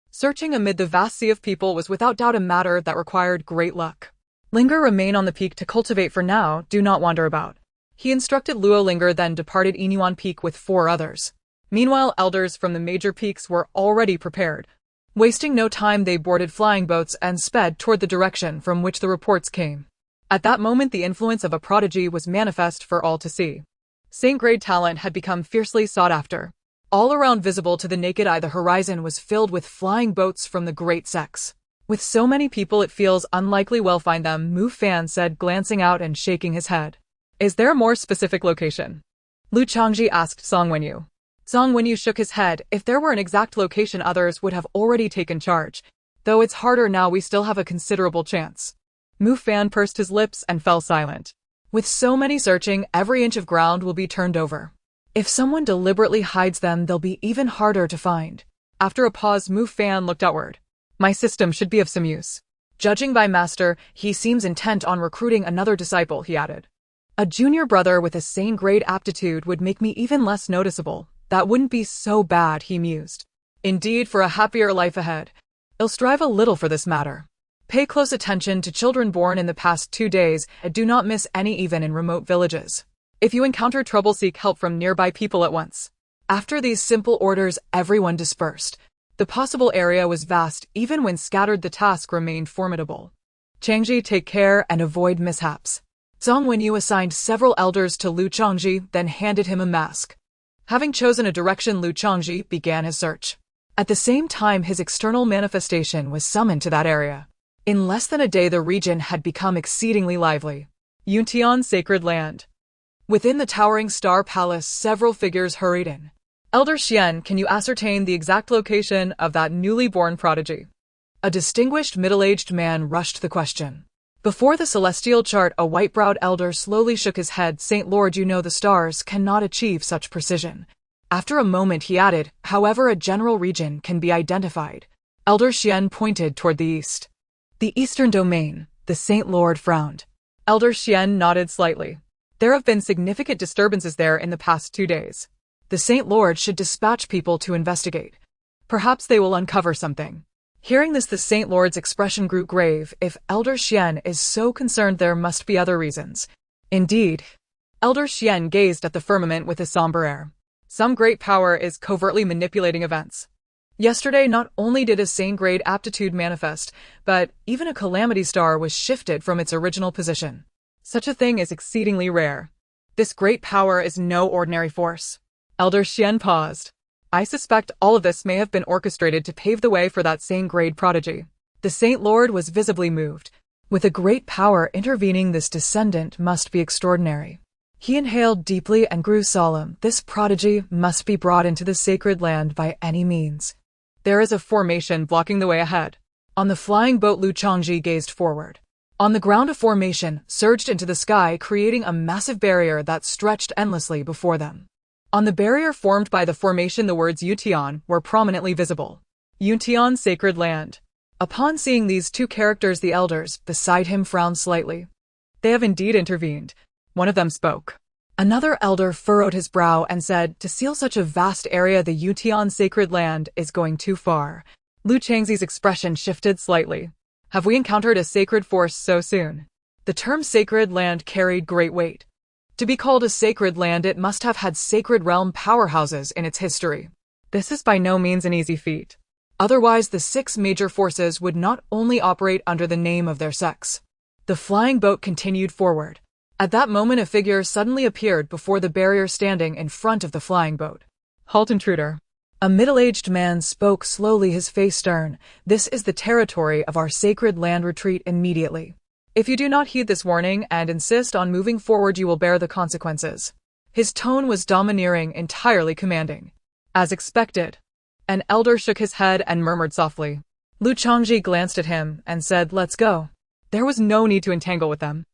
Searching amid the vast sea of people was without doubt a matter that required great luck. Linger remain on the peak to cultivate for now, do not wander about. He instructed Lu Linger, then departed Inuan Peak with 4 others. Meanwhile, elders from the major peaks were already prepared. Wasting no time, they boarded flying boats and sped toward the direction from which the reports came. At that moment, the influence of a prodigy was manifest for all to see. Saint-grade talent had become fiercely sought after. All around, visible to the naked eye, the horizon was filled with flying boats from the great sects. With so many people, it feels unlikely we'll find them, Mu Fan said, glancing out and shaking his head. Is there a more specific location? Lu Changzhi asked Song Wenyu. Song Wenyu shook his head. If there were an exact location, others would have already taken charge. Though it's harder now, we still have a considerable chance. Mu Fan pursed his lips and fell silent. With so many searching, every inch of ground will be turned over. If someone deliberately hides them, they'll be even harder to find. After a pause, Mu Fan looked outward. My system should be of some use. Judging by Master, he seems intent on recruiting another disciple, he added. A junior brother with a sane grade aptitude would make me even less noticeable. That wouldn't be so bad, he mused. Indeed, for a happier life ahead. I'll strive a little for this matter. Pay close attention to children born in the past 2 days and do not miss any, even in remote villages. If you encounter trouble, seek help from nearby people at once. After these simple orders, everyone dispersed. The possible area was vast. Even when scattered, the task remained formidable. Changzhi, take care and avoid mishaps. Song Wenyu assigned several elders to Lu Changzhi, then handed him a mask. Having chosen a direction, Lu Changzhi began his search. At the same time, his external manifestation was summoned to that area. In less than a day, the region had become exceedingly lively. Yuntian Sacred Land. Within the towering Star Palace, several figures hurried in. Elder Xian, can you ascertain the exact location of that newly born prodigy? A distinguished middle-aged man rushed the question. Before the celestial chart, a white-browed elder slowly shook his head. Saint Lord, you know the stars cannot achieve such precision. After a moment, he added, however, a general region can be identified. Elder Xian pointed toward the east. The eastern domain, the Saint Lord frowned. Elder Xian nodded slightly. There have been significant disturbances there in the past 2 days. The Saint Lord should dispatch people to investigate. Perhaps they will uncover something. Hearing this, the Saint Lord's expression grew grave. If Elder Xian is so concerned, there must be other reasons. Indeed. Elder Xian gazed at the firmament with a somber air. Some great power is covertly manipulating events. Yesterday, not only did a sane-grade aptitude manifest, but even a calamity star was shifted from its original position. Such a thing is exceedingly rare. This great power is no ordinary force. Elder Xian paused. I suspect all of this may have been orchestrated to pave the way for that sane-grade prodigy. The Saint Lord was visibly moved. With a great power intervening, this descendant must be extraordinary. He inhaled deeply and grew solemn. This prodigy must be brought into the sacred land by any means. There is a formation blocking the way ahead. On the flying boat, Lu Changzhi gazed forward. On the ground, a formation surged into the sky, creating a massive barrier that stretched endlessly before them. On the barrier formed by the formation, the words Yuntian were prominently visible. Yuntian Sacred Land. Upon seeing these 2 characters, the elders beside him frowned slightly. They have indeed intervened. One of them spoke. Another elder furrowed his brow and said, to seal such a vast area, the Yuntian Sacred Land is going too far. Lu Changzi's expression shifted slightly. Have we encountered a sacred force so soon? The term sacred land carried great weight. To be called a sacred land, it must have had sacred realm powerhouses in its history. This is by no means an easy feat. Otherwise, the 6 major forces would not only operate under the name of their sects. The flying boat continued forward. At that moment, a figure suddenly appeared before the barrier, standing in front of the flying boat. Halt, intruder. A middle-aged man spoke slowly, his face stern. This is the territory of our sacred land. Retreat immediately. If you do not heed this warning and insist on moving forward, you will bear the consequences. His tone was domineering, entirely commanding. As expected. An elder shook his head and murmured softly. Lu Changzhi glanced at him and said, let's go. There was no need to entangle with them.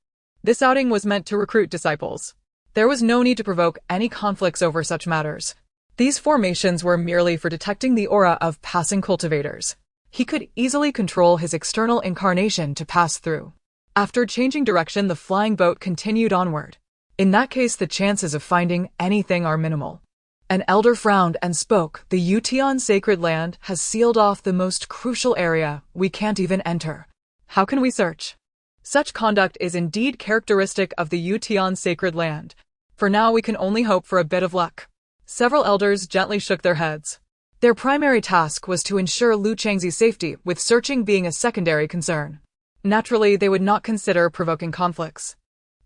This outing was meant to recruit disciples. There was no need to provoke any conflicts over such matters. These formations were merely for detecting the aura of passing cultivators. He could easily control his external incarnation to pass through. After changing direction, the flying boat continued onward. In that case, the chances of finding anything are minimal. An elder frowned and spoke. The Yutian sacred land has sealed off the most crucial area. We can't even enter. How can we search? Such conduct is indeed characteristic of the Yutian sacred land. For now we can only hope for a bit of luck. Several elders gently shook their heads. Their primary task was to ensure Lu Changzi's safety, with searching being a secondary concern. Naturally, they would not consider provoking conflicts.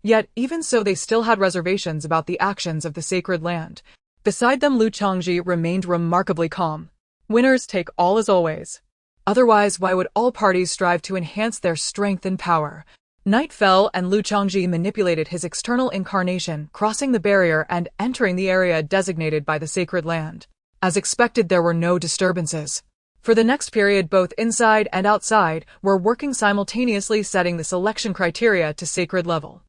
Yet, even so, they still had reservations about the actions of the sacred land. Beside them, Lu Changzhi remained remarkably calm. Winners take all as always. Otherwise, why would all parties strive to enhance their strength and power? Night fell and Lu Changzhi manipulated his external incarnation, crossing the barrier and entering the area designated by the sacred land. As expected, there were no disturbances. For the next period, both inside and outside were working simultaneously, setting the selection criteria to sacred level.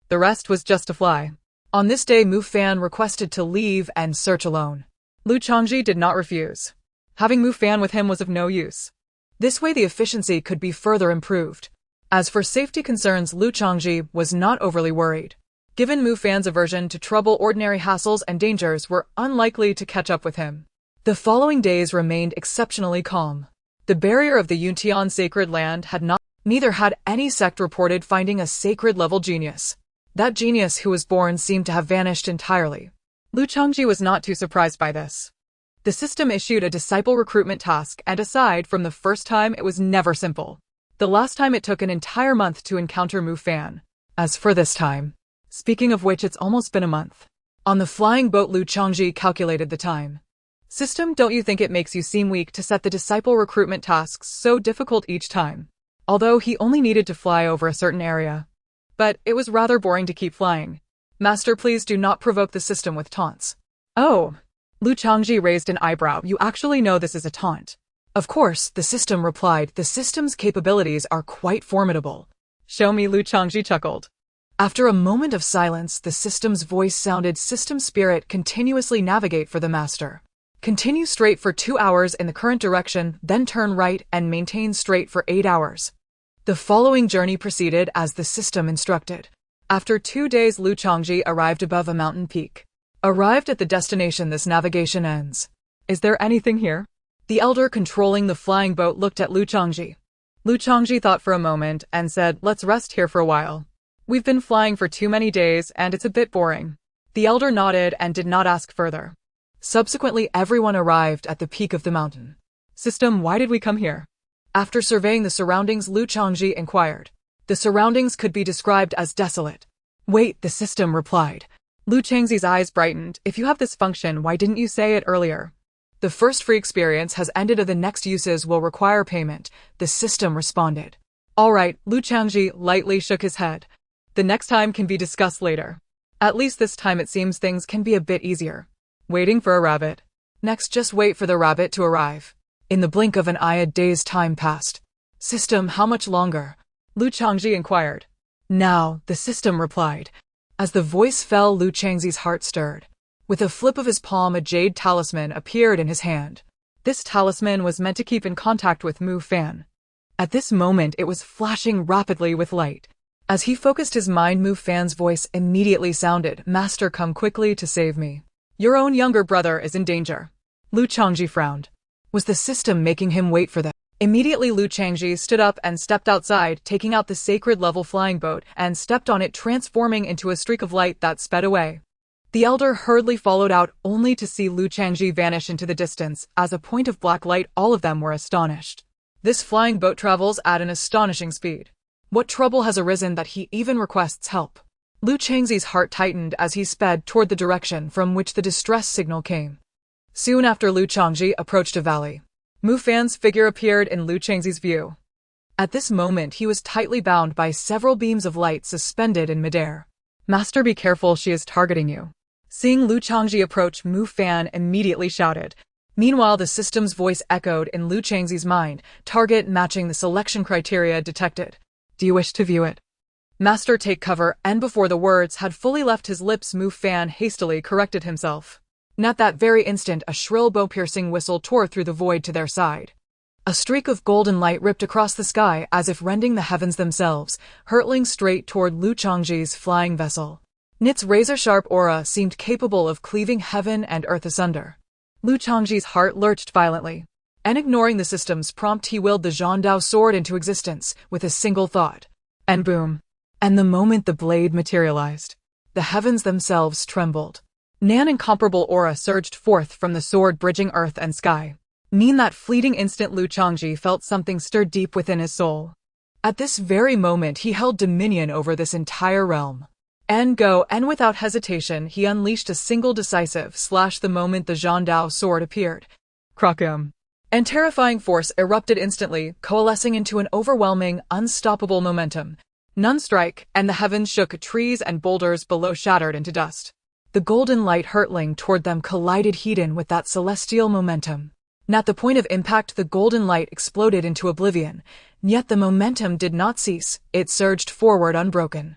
The rest was just to fly. On this day, Mu Fan requested to leave and search alone. Lu Changzhi did not refuse. Having Mu Fan with him was of no use. This way the efficiency could be further improved. As for safety concerns, Lu Changzhi was not overly worried. Given Mu Fan's aversion to trouble, ordinary hassles and dangers were unlikely to catch up with him. The following days remained exceptionally calm. The barrier of the Yutian sacred land neither had any sect reported finding a sacred level genius. That genius who was born seemed to have vanished entirely. Lu Changzhi was not too surprised by this. The system issued a disciple recruitment task, and aside from the first time, it was never simple. The last time it took an entire month to encounter Mu Fan. As for this time, speaking of which, it's almost been a month. On the flying boat, Lu Changzhi calculated the time. System, don't you think it makes you seem weak to set the disciple recruitment tasks so difficult each time? Although he only needed to fly over a certain area. But it was rather boring to keep flying. Master, please do not provoke the system with taunts. Oh. Lu Changzhi raised an eyebrow. You actually know this is a taunt. Of course, the system replied. The system's capabilities are quite formidable. Show me, Lu Changzhi chuckled. After a moment of silence, the system's voice sounded. System spirit, continuously navigate for the master. Continue straight for 2 hours in the current direction, then turn right and maintain straight for 8 hours. The following journey proceeded as the system instructed. After 2 days, Lu Changzhi arrived above a mountain peak. Arrived at the destination, this navigation ends. Is there anything here? The elder controlling the flying boat looked at Lu Changzhi. Lu Changzhi thought for a moment and said, let's rest here for a while. We've been flying for too many days and it's a bit boring. The elder nodded and did not ask further. Subsequently, everyone arrived at the peak of the mountain. System, why did we come here? After surveying the surroundings, Lu Changzhi inquired. The surroundings could be described as desolate. Wait, the system replied. Lu Changzhi's eyes brightened. If you have this function, why didn't you say it earlier? The first free experience has ended, the next uses will require payment, the system responded. All right, Lu Changzhi lightly shook his head. The next time can be discussed later. At least this time it seems things can be a bit easier. Waiting for a rabbit. Next, just wait for the rabbit to arrive. In the blink of an eye, a day's time passed. System, how much longer? Lu Changzhi inquired. Now, the system replied. As the voice fell, Lu Changzhi's heart stirred. With a flip of his palm, a jade talisman appeared in his hand. This talisman was meant to keep in contact with Mu Fan. At this moment, it was flashing rapidly with light. As he focused his mind, Mu Fan's voice immediately sounded. Master, come quickly to save me. Your own younger brother is in danger. Lu Changzhi frowned. Was the system making him wait for them? Immediately, Lu Changzhi stood up and stepped outside, taking out the sacred level flying boat and stepped on it, transforming into a streak of light that sped away. The elder hurriedly followed out, only to see Lu Changzhi vanish into the distance. As a point of black light, all of them were astonished. This flying boat travels at an astonishing speed. What trouble has arisen that he even requests help? Lu Changzhi's heart tightened as he sped toward the direction from which the distress signal came. Soon after, Lu Changzhi approached a valley. Mu Fan's figure appeared in Lu Changzhi's view. At this moment, he was tightly bound by several beams of light suspended in midair. Master, be careful, she is targeting you. Seeing Lu Changzhi approach, Mu Fan immediately shouted. Meanwhile, the system's voice echoed in Lu Changzhi's mind, target matching the selection criteria detected. Do you wish to view it? Master, take cover, and before the words had fully left his lips, Mu Fan hastily corrected himself. And at that very instant, a shrill bow-piercing whistle tore through the void to their side. A streak of golden light ripped across the sky as if rending the heavens themselves, hurtling straight toward Lu Changzhi's flying vessel. Its razor-sharp aura seemed capable of cleaving heaven and earth asunder. Lu Changzhi's heart lurched violently, and ignoring the system's prompt he willed the Zhondao sword into existence with a single thought. And boom. And the moment the blade materialized, the heavens themselves trembled. An incomparable aura surged forth from the sword bridging earth and sky. In that fleeting instant Lu Changzhi felt something stir deep within his soul. At this very moment he held dominion over this entire realm. And without hesitation he unleashed a single decisive slash the moment the Zhondao sword appeared. Krakum. And terrifying force erupted instantly, coalescing into an overwhelming, unstoppable momentum. None strike, and the heavens shook, trees and boulders below shattered into dust. The golden light hurtling toward them collided head-on with that celestial momentum. At the point of impact the golden light exploded into oblivion, yet the momentum did not cease, it surged forward unbroken.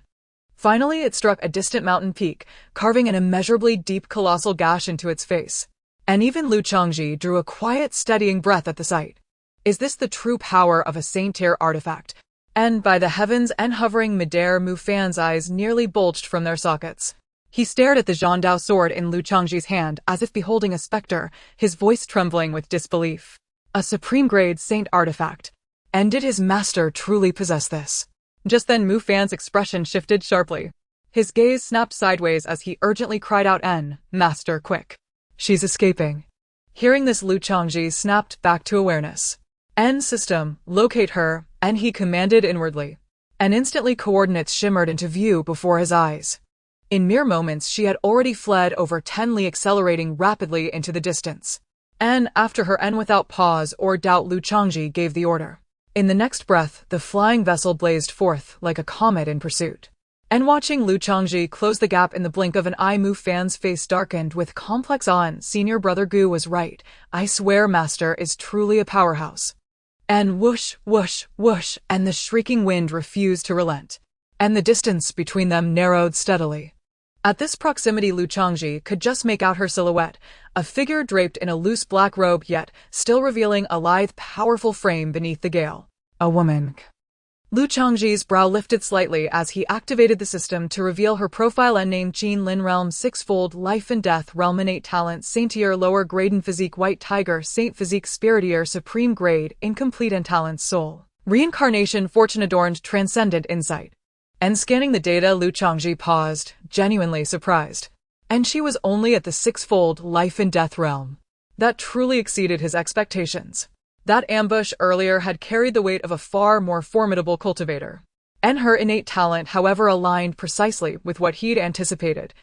Finally it struck a distant mountain peak, carving an immeasurably deep colossal gash into its face. And even Lu Changzhi drew a quiet, steadying breath at the sight. Is this the true power of a saint-tier artifact? And by the heavens and hovering midair, Mu Fan's eyes nearly bulged from their sockets. He stared at the Zhondao sword in Lu Changzhi's hand as if beholding a specter, his voice trembling with disbelief. A supreme-grade saint artifact. And did his master truly possess this? Just then Mu Fan's expression shifted sharply. His gaze snapped sideways as he urgently cried out, Master, quick. She's escaping. Hearing this Lu Changzhi snapped back to awareness. System, locate her, and he commanded inwardly. And instantly coordinates shimmered into view before his eyes. In mere moments she had already fled over 10 li, accelerating rapidly into the distance. And after her, and without pause or doubt, Lu Changzhi gave the order. In the next breath, the flying vessel blazed forth like a comet in pursuit. And watching Lu Changzhi close the gap in the blink of an eye, Mu Fan's face darkened with complex awe. Senior brother Gu was right. I swear Master is truly a powerhouse. And whoosh, whoosh, whoosh, and the shrieking wind refused to relent. And the distance between them narrowed steadily. At this proximity Lu Changzhi could just make out her silhouette, a figure draped in a loose black robe yet still revealing a lithe, powerful frame beneath the gale. A woman. Lu Changzhi's brow lifted slightly as he activated the system to reveal her profile and name: Jin Lin, Realm 6-fold, Life and Death, Realm Innate Talent, Saint-Tier, Lower Grade and Physique, White Tiger, Saint Physique, Spiritier, Supreme Grade, Incomplete and Talents, Soul, Reincarnation, Fortune Adorned, Transcendent, Insight. And scanning the data, Lu Changzhi paused, genuinely surprised. And she was only at the 6-fold Life and Death realm. That truly exceeded his expectations. That ambush earlier had carried the weight of a far more formidable cultivator. And her innate talent, however, aligned precisely with what he'd anticipated.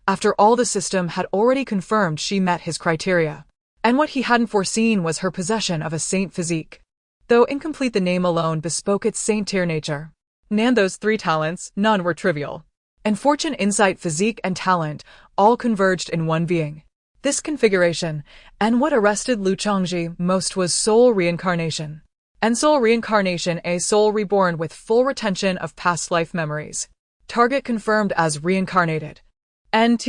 After all, the system had already confirmed she met his criteria. And what he hadn't foreseen was her possession of a saint physique. Though incomplete, the name alone bespoke its saint-tier nature. And those 3 talents, none were trivial. And fortune, insight, physique, and talent all converged in one being. This configuration, and what arrested Lu Changzhi most, was soul reincarnation. And soul reincarnation, a soul reborn with full retention of past life memories. Target confirmed as reincarnated. And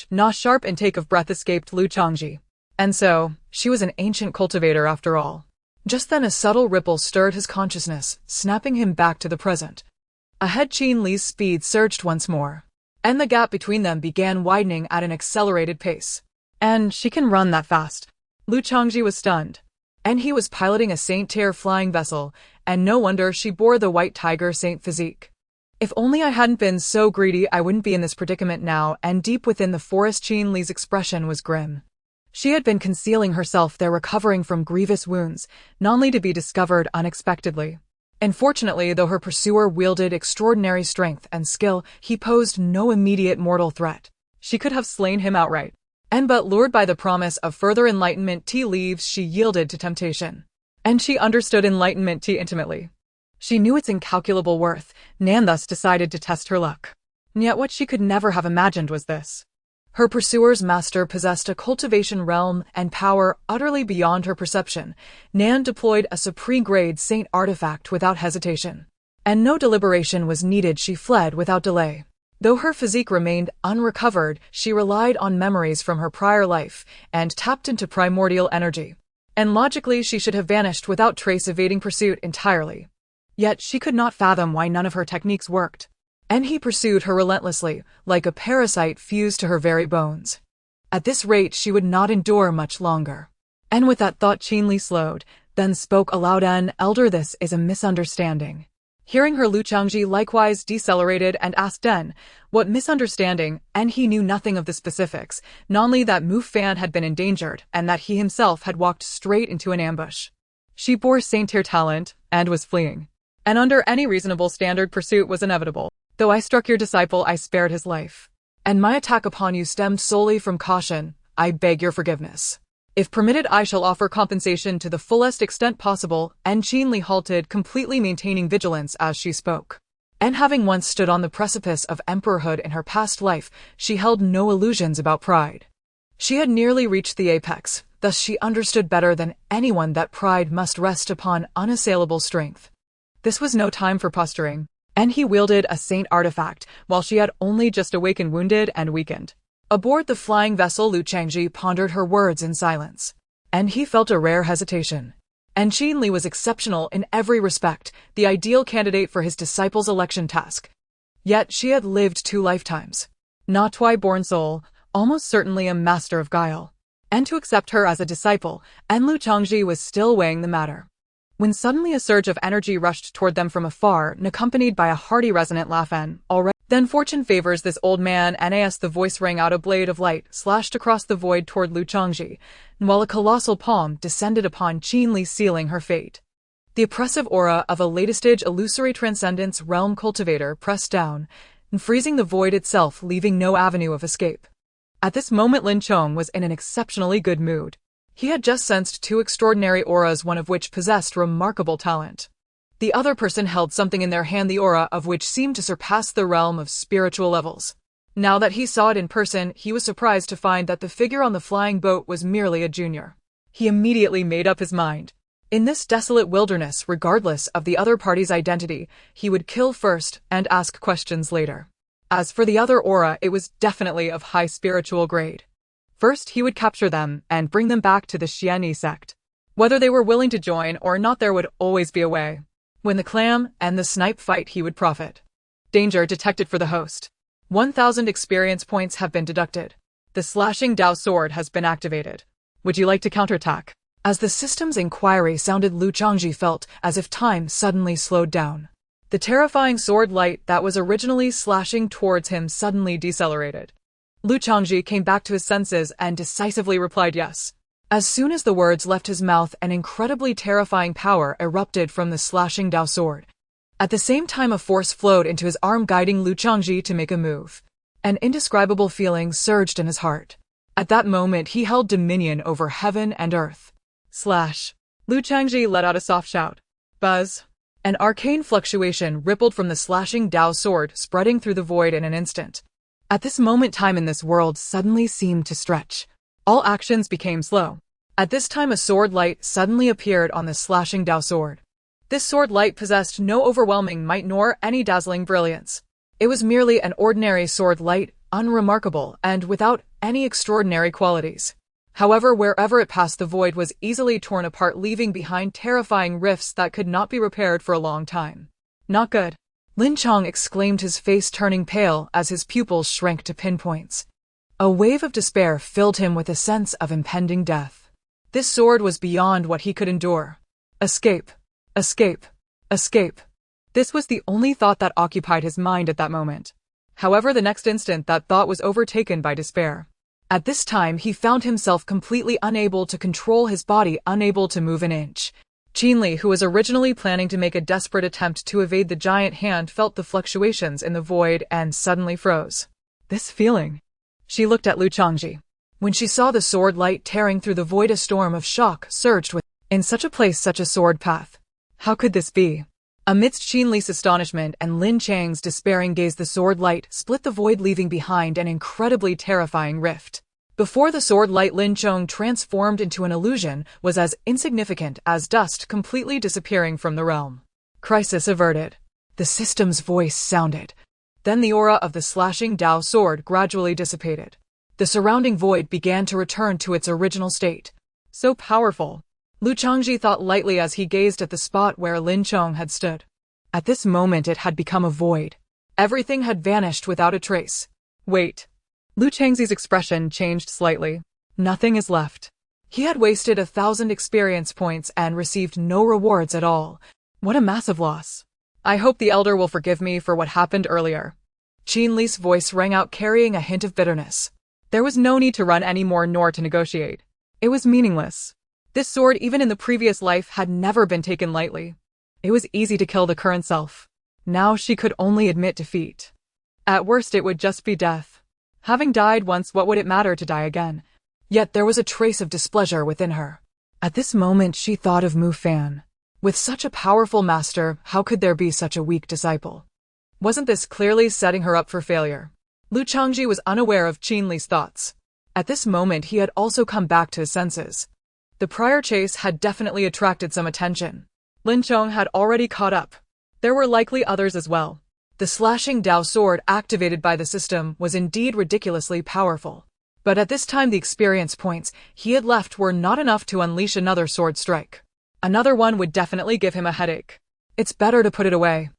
na sharp intake of breath escaped Lu Changzhi. And so, she was an ancient cultivator after all. Just then a subtle ripple stirred his consciousness, snapping him back to the present. Ahead, Qin Li's speed surged once more. And the gap between them began widening at an accelerated pace. And she can run that fast. Lu Changzhi was stunned. And he was piloting a saint-tier flying vessel, and no wonder she bore the White Tiger saint physique. If only I hadn't been so greedy, I wouldn't be in this predicament now. And deep within the forest, Qin Li's expression was grim. She had been concealing herself there, recovering from grievous wounds, only to be discovered unexpectedly. And fortunately, though her pursuer wielded extraordinary strength and skill, he posed no immediate mortal threat. She could have slain him outright. But lured by the promise of further enlightenment tea leaves, she yielded to temptation. And she understood enlightenment tea intimately. She knew its incalculable worth, and thus decided to test her luck. Yet what she could never have imagined was this. Her pursuer's master possessed a cultivation realm and power utterly beyond her perception. Nan deployed a supreme-grade saint artifact without hesitation. And no deliberation was needed, she fled without delay. Though her physique remained unrecovered, she relied on memories from her prior life and tapped into primordial energy. And logically, she should have vanished without trace, evading pursuit entirely. Yet she could not fathom why none of her techniques worked. And he pursued her relentlessly, like a parasite fused to her very bones. At this rate she would not endure much longer. And with that thought Changzhi slowed, then spoke aloud, "Elder, this is a misunderstanding." Hearing her, Lu Changzhi likewise decelerated and asked what misunderstanding, and he knew nothing of the specifics, only that Mu Fan had been endangered and that he himself had walked straight into an ambush. She bore saint-tier talent and was fleeing. And under any reasonable standard pursuit was inevitable. Though I struck your disciple, I spared his life. And my attack upon you stemmed solely from caution. I beg your forgiveness. If permitted, I shall offer compensation to the fullest extent possible, and Changzhi halted, completely maintaining vigilance as she spoke. And having once stood on the precipice of emperorhood in her past life, she held no illusions about pride. She had nearly reached the apex, thus she understood better than anyone that pride must rest upon unassailable strength. This was no time for posturing, and he wielded a saint artifact, while she had only just awakened wounded and weakened. Aboard the flying vessel, Lu Changzhi pondered her words in silence, and he felt a rare hesitation. And Changzhi was exceptional in every respect, the ideal candidate for his disciple's election task. Yet she had lived 2 lifetimes. Not twi-born soul, almost certainly a master of guile. And to accept her as a disciple, and Lu Changzhi was still weighing the matter, when suddenly a surge of energy rushed toward them from afar, accompanied by a hearty resonant laugh. Already then fortune favors this old man, as the voice rang out, a blade of light slashed across the void toward Lu Changzhi, while a colossal palm descended upon Changzhi, sealing her fate. The oppressive aura of a latest-stage illusory transcendence realm cultivator pressed down, and freezing the void itself, leaving no avenue of escape. At this moment Lin Chong was in an exceptionally good mood. He had just sensed 2 extraordinary auras, one of which possessed remarkable talent. The other person held something in their hand, the aura of which seemed to surpass the realm of spiritual levels. Now that he saw it in person, he was surprised to find that the figure on the flying boat was merely a junior. He immediately made up his mind. In this desolate wilderness, regardless of the other party's identity, he would kill first and ask questions later. As for the other aura, it was definitely of high spiritual grade. First, he would capture them and bring them back to the Xianyi sect. Whether they were willing to join or not, there would always be a way. When the clam and the snipe fight, he would profit. Danger detected for the host. 1,000 experience points have been deducted. The slashing Dao sword has been activated. Would you like to counterattack? As the system's inquiry sounded, Lu Changzhi felt as if time suddenly slowed down. The terrifying sword light that was originally slashing towards him suddenly decelerated. Lu Changzhi came back to his senses and decisively replied yes. As soon as the words left his mouth, an incredibly terrifying power erupted from the slashing Dao sword. At the same time, a force flowed into his arm, guiding Lu Changzhi to make a move. An indescribable feeling surged in his heart. At that moment, he held dominion over heaven and earth. Slash. Lu Changzhi let out a soft shout. Buzz. An arcane fluctuation rippled from the slashing Dao sword, spreading through the void in an instant. At this moment, time in this world suddenly seemed to stretch. All actions became slow. At this time, a sword light suddenly appeared on the slashing Dao sword. This sword light possessed no overwhelming might nor any dazzling brilliance. It was merely an ordinary sword light, unremarkable and without any extraordinary qualities. However, wherever it passed, the void was easily torn apart, leaving behind terrifying rifts that could not be repaired for a long time. Not good. Lin Chong exclaimed, his face turning pale as his pupils shrank to pinpoints. A wave of despair filled him with a sense of impending death. This sword was beyond what he could endure. Escape. Escape. Escape. This was the only thought that occupied his mind at that moment. However, the next instant that thought was overtaken by despair. At this time, he found himself completely unable to control his body, unable to move an inch. Changzhi, who was originally planning to make a desperate attempt to evade the giant hand, felt the fluctuations in the void and suddenly froze. This feeling. She looked at Lu Changzhi. When she saw the sword light tearing through the void, a storm of shock surged within. In such a place, such a sword path. How could this be? Amidst Changzhi's astonishment and Lin Chang's despairing gaze, the sword light split the void, leaving behind an incredibly terrifying rift. Before the sword light, Lin Chong, transformed into an illusion, was as insignificant as dust, completely disappearing from the realm. Crisis averted. The system's voice sounded. Then the aura of the slashing Dao sword gradually dissipated. The surrounding void began to return to its original state. So powerful. Lu Changzhi thought lightly as he gazed at the spot where Lin Chong had stood. At this moment it had become a void. Everything had vanished without a trace. Wait. Lu Changzi's expression changed slightly. Nothing is left. He had wasted 1,000 experience points and received no rewards at all. What a massive loss. I hope the elder will forgive me for what happened earlier. Qin Li's voice rang out, carrying a hint of bitterness. There was no need to run anymore nor to negotiate. It was meaningless. This sword, even in the previous life, had never been taken lightly. It was easy to kill the current self. Now she could only admit defeat. At worst it would just be death. Having died once, what would it matter to die again? Yet there was a trace of displeasure within her. At this moment she thought of Mu Fan. With such a powerful master, how could there be such a weak disciple? Wasn't this clearly setting her up for failure? Lu Chongzhi was unaware of Qin Li's thoughts. At this moment he had also come back to his senses. The prior chase had definitely attracted some attention. Lin Chong had already caught up. There were likely others as well. The slashing Dao sword activated by the system was indeed ridiculously powerful. But at this time the experience points he had left were not enough to unleash another sword strike. Another one would definitely give him a headache. It's better to put it away.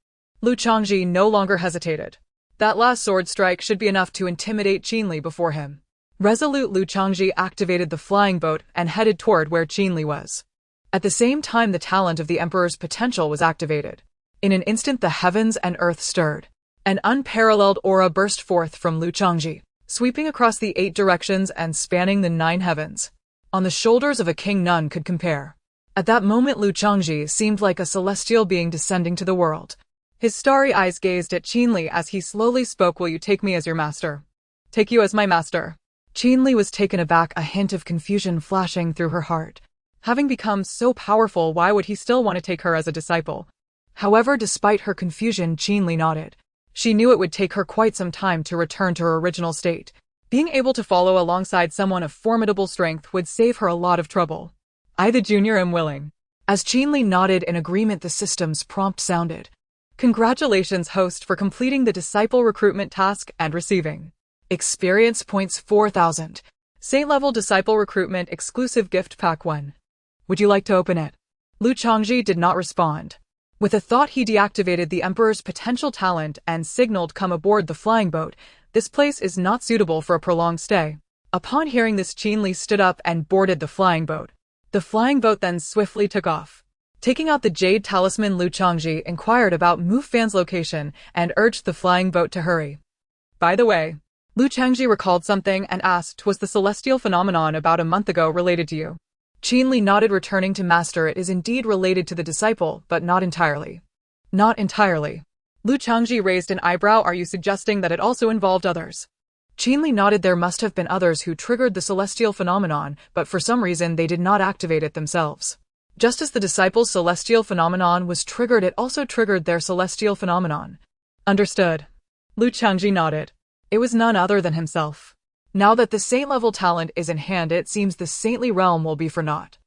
Lu Chongzhi no longer hesitated. That last sword strike should be enough to intimidate Qin Li before him. Resolute, Lu Chongzhi activated the flying boat and headed toward where Qin Li was. At the same time the talent of the Emperor's potential was activated. In an instant the heavens and earth stirred. An unparalleled aura burst forth from Lu Chongzhi, sweeping across the 8 directions and spanning the 9 heavens. On the shoulders of a king none could compare. At that moment Lu Chongzhi seemed like a celestial being descending to the world. His starry eyes gazed at Qin Li as he slowly spoke, "Will you take me as your master?" "Take you as my master." Qin Li was taken aback, a hint of confusion flashing through her heart. Having become so powerful, why would he still want to take her as a disciple? However, despite her confusion, Qin Li nodded. She knew it would take her quite some time to return to her original state. Being able to follow alongside someone of formidable strength would save her a lot of trouble. "I, the junior, am willing." As Qin Li nodded in agreement, the system's prompt sounded. "Congratulations, host, for completing the disciple recruitment task and receiving experience points 4,000. Saint-level disciple recruitment exclusive gift pack 1. Would you like to open it?" Lu Chongzhi did not respond. With a thought he deactivated the Emperor's potential talent and signaled, "Come aboard the flying boat. This place is not suitable for a prolonged stay." Upon hearing this, Qin Li stood up and boarded the flying boat. The flying boat then swiftly took off. Taking out the jade talisman, Lu Chongzhi inquired about Mu Fan's location and urged the flying boat to hurry. "By the way," Lu Chongzhi recalled something and asked, "Was the celestial phenomenon about a month ago related to you?" Qin Li nodded, returning to master. "It is indeed related to the disciple, but not entirely." "Not entirely." Lu Chongzhi raised an eyebrow. "Are you suggesting that it also involved others?" Qin Li nodded. "There must have been others who triggered the celestial phenomenon, but for some reason they did not activate it themselves. Just as the disciple's celestial phenomenon was triggered, it also triggered their celestial phenomenon." "Understood." Lu Chongzhi nodded. It was none other than himself. Now that the saint-level talent is in hand, it seems the saintly realm will be for naught.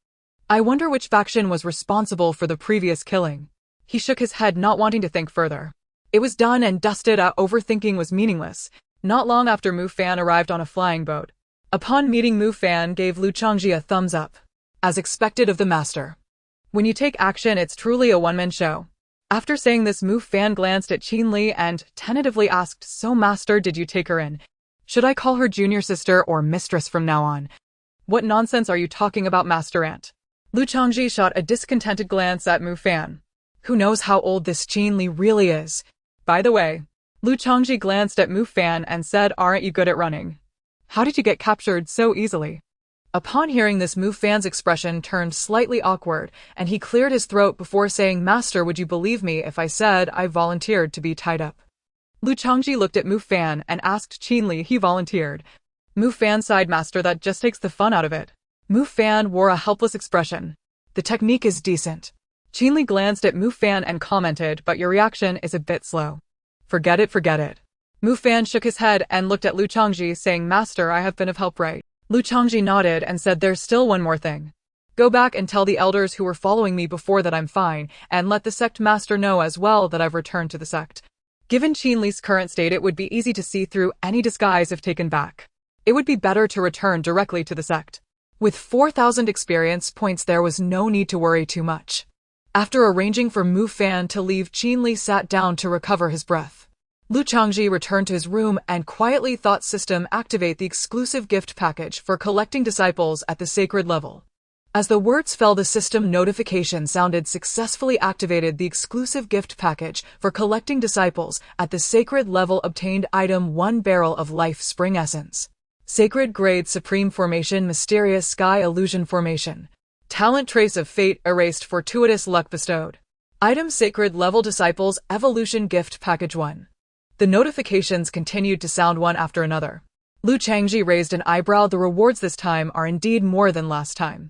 I wonder which faction was responsible for the previous killing. He shook his head, not wanting to think further. It was done and dusted. Overthinking was meaningless. Not long after, Mu Fan arrived on a flying boat. Upon meeting, Mu Fan gave Lu Chongzhi a thumbs up. As expected of the master. When you take action, it's truly a one-man show. After saying this, Mu Fan glanced at Qin Li and tentatively asked, "So master, did you take her in? Should I call her junior sister or mistress from now on?" "What nonsense are you talking about, master aunt?" Lu Chongzhi shot a discontented glance at Mu Fan. Who knows how old this Qin Li really is? By the way, Lu Chongzhi glanced at Mu Fan and said, "Aren't you good at running? How did you get captured so easily?" Upon hearing this, Mu Fan's expression turned slightly awkward, and he cleared his throat before saying, "Master, would you believe me if I said I volunteered to be tied up?" Lu Chongzhi looked at Mu Fan and asked Qin Li. "He volunteered?" Mu Fan sighed. "Master, that just takes the fun out of it." Mu Fan wore a helpless expression. "The technique is decent." Qin Li glanced at Mu Fan and commented, "But your reaction is a bit slow." Forget it, forget it." Mu Fan shook his head and looked at Lu Chongzhi, saying, "Master, I have been of help, right?" Lu Chongzhi nodded and said, "There's still one more thing. Go back and tell the elders who were following me before that I'm fine, and let the sect master know as well that I've returned to the sect." Given Qin Li's current state, it would be easy to see through any disguise if taken back. It would be better to return directly to the sect. With 4,000 experience points, there was no need to worry too much. After arranging for Mu Fan to leave, Qin Li sat down to recover his breath. Lu Changzhi returned to his room and quietly thought system activate the exclusive gift package for collecting disciples at the sacred level. As the words fell, the system notification sounded successfully activated the exclusive gift package for collecting disciples at the sacred level obtained item 1 barrel of life spring essence. Sacred grade supreme formation mysterious sky illusion formation. Talent trace of fate erased fortuitous luck bestowed. Item sacred level disciples evolution gift package 1. The notifications continued to sound one after another. Lu Changzhi raised an eyebrow. The rewards this time are indeed more than last time.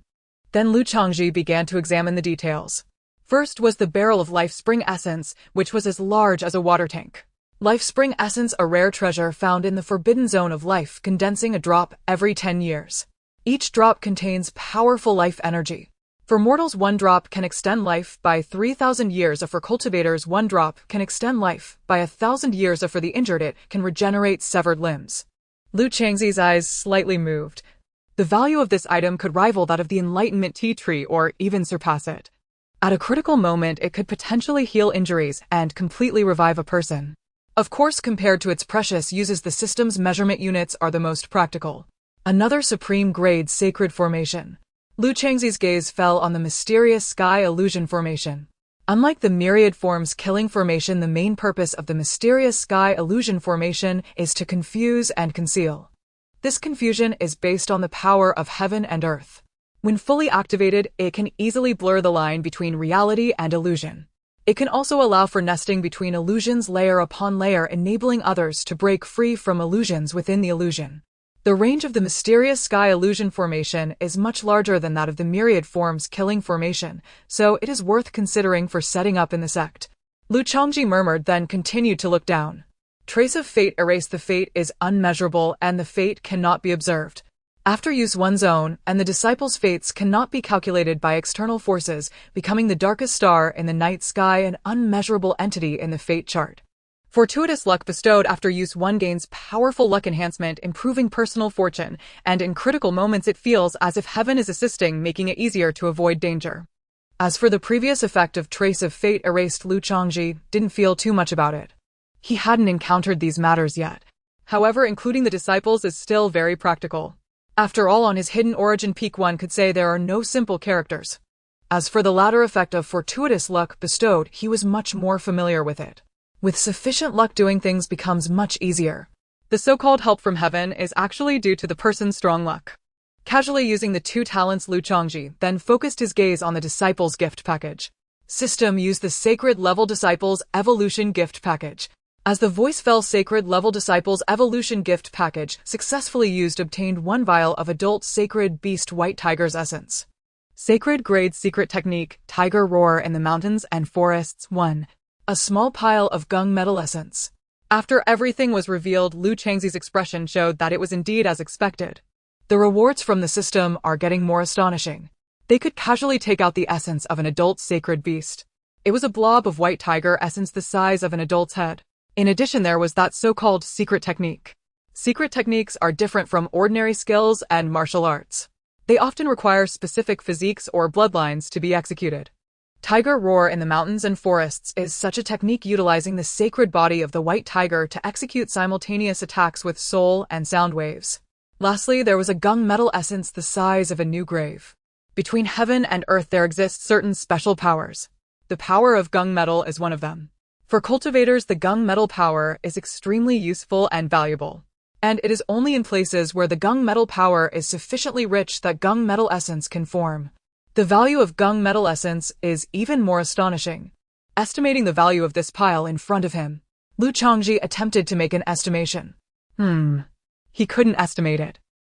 Then Lu Changzhi began to examine the details. First was the barrel of life spring essence, which was as large as a water tank. Life spring essence, a rare treasure found in the forbidden zone of life, condensing a drop every 10 years. Each drop contains powerful life energy. For mortals, 1 drop can extend life by 3,000 years. For cultivators, 1 drop can extend life by 1,000 years. For the injured, it can regenerate severed limbs. Lu Changzhi's eyes slightly moved. The value of this item could rival that of the Enlightenment Tea Tree or even surpass it. At a critical moment, it could potentially heal injuries and completely revive a person. Of course, compared to its precious uses, the system's measurement units are the most practical. Another supreme grade sacred formation. Lu Changzhi's gaze fell on the mysterious sky illusion formation. Unlike the myriad forms killing formation, the main purpose of the mysterious sky illusion formation is to confuse and conceal. This confusion is based on the power of heaven and earth. When fully activated, it can easily blur the line between reality and illusion. It can also allow for nesting between illusions layer upon layer, enabling others to break free from illusions within the illusion. The range of the mysterious sky illusion formation is much larger than that of the myriad forms killing formation, so it is worth considering for setting up in the sect. Lu Changzhi murmured, then continued to look down. Trace of fate erased. The fate is unmeasurable and the fate cannot be observed. After use, one's own and the disciples' fates cannot be calculated by external forces, becoming the darkest star in the night sky, an unmeasurable entity in the fate chart. Fortuitous luck bestowed. After use, one gains powerful luck enhancement, improving personal fortune, and in critical moments it feels as if heaven is assisting, making it easier to avoid danger. As for the previous effect of trace of fate erased, Lu Changzhi didn't feel too much about it. He hadn't encountered these matters yet. However, including the disciples is still very practical. After all, on his hidden origin peak, one could say there are no simple characters. As for the latter effect of fortuitous luck bestowed, he was much more familiar with it. With sufficient luck, doing things becomes much easier. The so-called help from heaven is actually due to the person's strong luck. Casually using the 2 talents, Lu Changzhi then focused his gaze on the disciples gift package. System used the sacred level disciples evolution gift package. As the voice fell, sacred level disciples evolution gift package successfully used obtained 1 vial of adult sacred beast white tiger's essence. Sacred grade secret technique tiger roar in the mountains and forests 1. A small pile of gung metal essence. After everything was revealed, Lu Changzhi's expression showed that it was indeed as expected. The rewards from the system are getting more astonishing. They could casually take out the essence of an adult sacred beast. It was a blob of white tiger essence the size of an adult's head. In addition, there was that so-called secret technique. Secret techniques are different from ordinary skills and martial arts. They often require specific physiques or bloodlines to be executed. Tiger roar in the mountains and forests is such a technique utilizing the sacred body of the white tiger to execute simultaneous attacks with soul and sound waves. Lastly, there was a gung metal essence the size of a new grave. Between heaven and earth there exist certain special powers. The power of gung metal is one of them. For cultivators, the gung metal power is extremely useful and valuable. And it is only in places where the gung metal power is sufficiently rich that gung metal essence can form. The value of gung metal essence is even more astonishing. Estimating the value of this pile in front of him, Lu Changzhi attempted to make an estimation. He couldn't estimate it.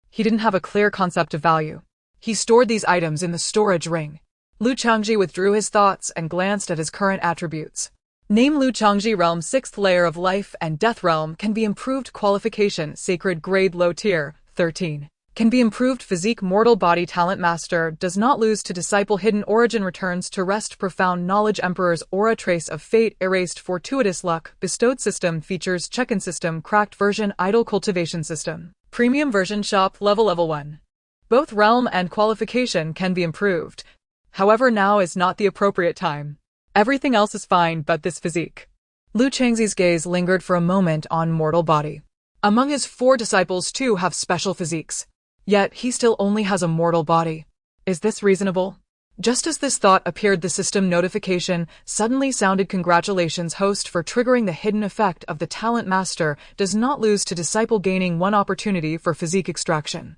He didn't have a clear concept of value. He stored these items in the storage ring. Lu Changzhi withdrew his thoughts and glanced at his current attributes. Name Lu Changzhi realm 6th layer of life and death realm can be improved qualification sacred grade low tier 13. Can be improved physique mortal body talent master does not lose to disciple hidden origin returns to rest profound knowledge emperor's aura trace of fate erased fortuitous luck bestowed system features check-in system cracked version idle cultivation system premium version shop level 1. Both realm and qualification can be improved. However, now is not the appropriate time. Everything else is fine but this physique. Lu Changzi's gaze lingered for a moment on mortal body. Among his 4 disciples, 2 have special physiques. Yet, he still only has a mortal body. Is this reasonable? Just as this thought appeared, the system notification suddenly sounded. Congratulations, host, for triggering the hidden effect of the talent master does not lose to disciple, gaining 1 opportunity for physique extraction.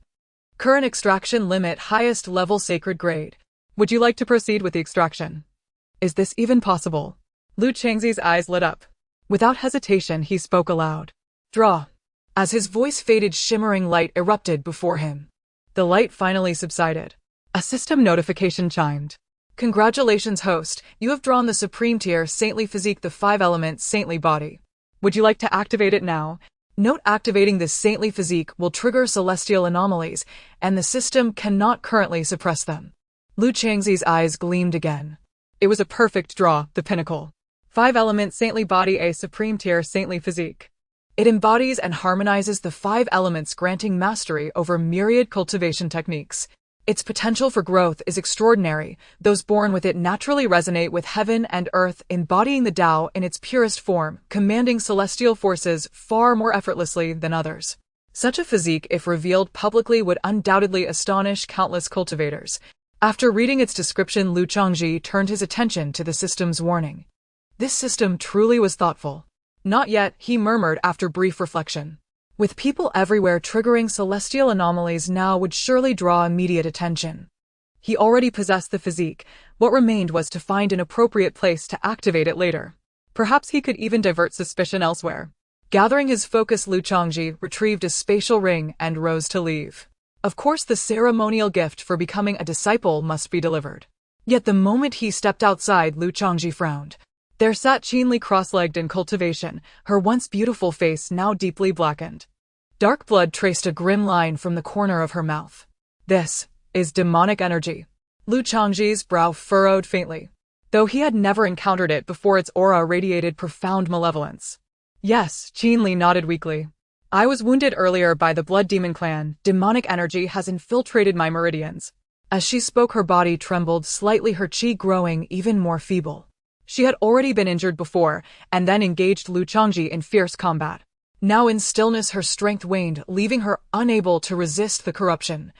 Current extraction limit, highest level, sacred grade. Would you like to proceed with the extraction? Is this even possible? Lu Changzi's eyes lit up. Without hesitation, he spoke aloud. Draw. As his voice faded, shimmering light erupted before him. The light finally subsided. A system notification chimed. Congratulations, host, you have drawn the supreme tier saintly physique, the 5-element saintly body. Would you like to activate it now? Note: activating this saintly physique will trigger celestial anomalies, and the system cannot currently suppress them. Lu Changzi's eyes gleamed again. It was a perfect draw, the pinnacle. 5-element saintly body, a supreme tier saintly physique. It embodies and harmonizes the 5 elements, granting mastery over myriad cultivation techniques. Its potential for growth is extraordinary. Those born with it naturally resonate with heaven and earth, embodying the Tao in its purest form, commanding celestial forces far more effortlessly than others. Such a physique, if revealed publicly, would undoubtedly astonish countless cultivators. After reading its description, Lu Chongzhi turned his attention to the system's warning. This system truly was thoughtful. Not yet, he murmured after brief reflection. With people everywhere triggering celestial anomalies now would surely draw immediate attention. He already possessed the physique. What remained was to find an appropriate place to activate it later. Perhaps he could even divert suspicion elsewhere. Gathering his focus, Lu Chongzhi retrieved a spatial ring and rose to leave. Of course, the ceremonial gift for becoming a disciple must be delivered. Yet the moment he stepped outside, Lu Chongzhi frowned. There sat Changzhi cross-legged in cultivation, her once beautiful face now deeply blackened. Dark blood traced a grim line from the corner of her mouth. This is demonic energy. Lu Chongzhi's brow furrowed faintly. Though he had never encountered it before, its aura radiated profound malevolence. Yes, Changzhi nodded weakly. I was wounded earlier by the Blood Demon clan. Demonic energy has infiltrated my meridians. As she spoke, her body trembled slightly, her chi growing even more feeble. She had already been injured before, and then engaged Lu Chongzhi in fierce combat. Now in stillness her strength waned, leaving her unable to resist the corruption.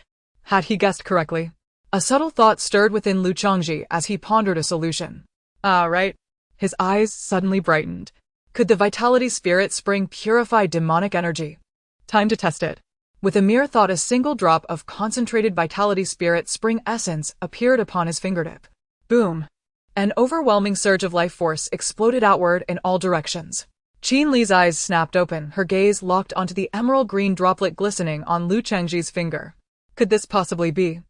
Had he guessed correctly? A subtle thought stirred within Lu Chongzhi as he pondered a solution. Right. His eyes suddenly brightened. Could the vitality spirit spring purify demonic energy? Time to test it. With a mere thought, a single drop of concentrated vitality spirit spring essence appeared upon his fingertip. Boom! An overwhelming surge of life force exploded outward in all directions. Changzhi's eyes snapped open, her gaze locked onto the emerald green droplet glistening on Lu Chongzhi's finger. Could this possibly be?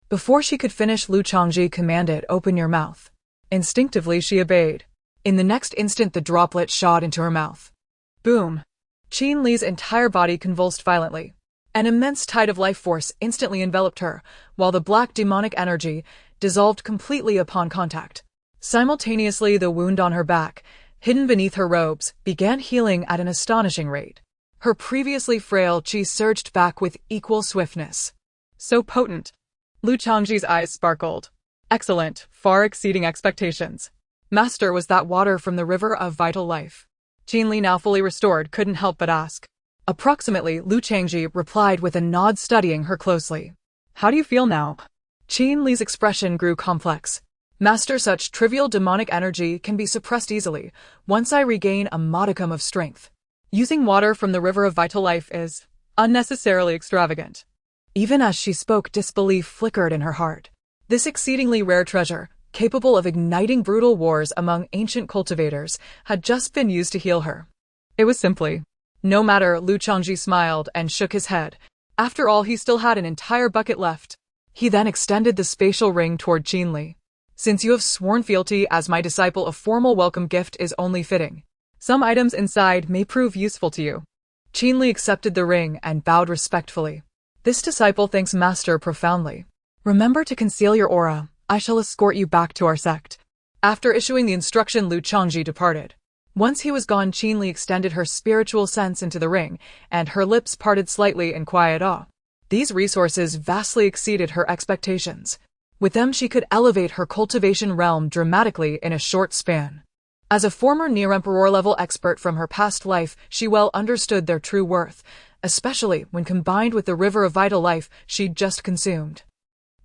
Before she could finish, Lu Chongzhi commanded, "Open your mouth." Instinctively she obeyed. In the next instant the droplet shot into her mouth. Boom! Changzhi's entire body convulsed violently. An immense tide of life force instantly enveloped her, while the black demonic energy dissolved completely upon contact. Simultaneously, the wound on her back, hidden beneath her robes, began healing at an astonishing rate. Her previously frail chi surged back with equal swiftness. So potent. Lu Chongzhi's eyes sparkled. Excellent, far exceeding expectations. Master, was that water from the river of vital life? Changzhi, now fully restored, couldn't help but ask. Approximately, Lu Chongzhi replied with a nod, studying her closely. How do you feel now? Changzhi's expression grew complex. Master, such trivial demonic energy can be suppressed easily, once I regain a modicum of strength. Using water from the river of vital life is unnecessarily extravagant. Even as she spoke, disbelief flickered in her heart. This exceedingly rare treasure, capable of igniting brutal wars among ancient cultivators, had just been used to heal her. It was simply no matter. Lu Chongzhi smiled and shook his head. After all, he still had an entire bucket left. He then extended the spatial ring toward Changzhi. Since you have sworn fealty as my disciple, a formal welcome gift is only fitting. Some items inside may prove useful to you. Changzhi accepted the ring and bowed respectfully. This disciple thanks Master profoundly. Remember to conceal your aura. I shall escort you back to our sect. After issuing the instruction, Lu Chongzhi departed. Once he was gone, Changzhi extended her spiritual sense into the ring, and her lips parted slightly in quiet awe. These resources vastly exceeded her expectations. With them she could elevate her cultivation realm dramatically in a short span. As a former near-emperor-level expert from her past life, she well understood their true worth, especially when combined with the river of vital life she'd just consumed.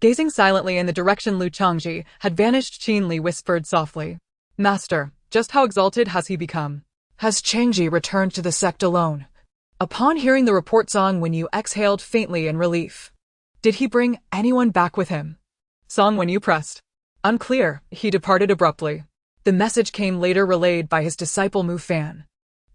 Gazing silently in the direction Lu Changzhi had vanished, Qinli whispered softly, "Master, just how exalted has he become? Has Changzhi returned to the sect alone?" Upon hearing the report, Song Wenyu exhaled faintly in relief. Did he bring anyone back with him? Song Wenyu pressed. Unclear, he departed abruptly. The message came later relayed by his disciple Mu Fan.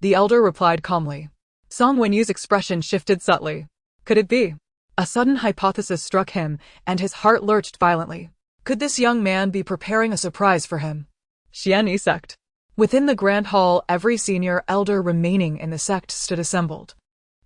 The elder replied calmly. Song Wenyu's expression shifted subtly. Could it be? A sudden hypothesis struck him, and his heart lurched violently. Could this young man be preparing a surprise for him? Xian sect. Within the grand hall, every senior elder remaining in the sect stood assembled.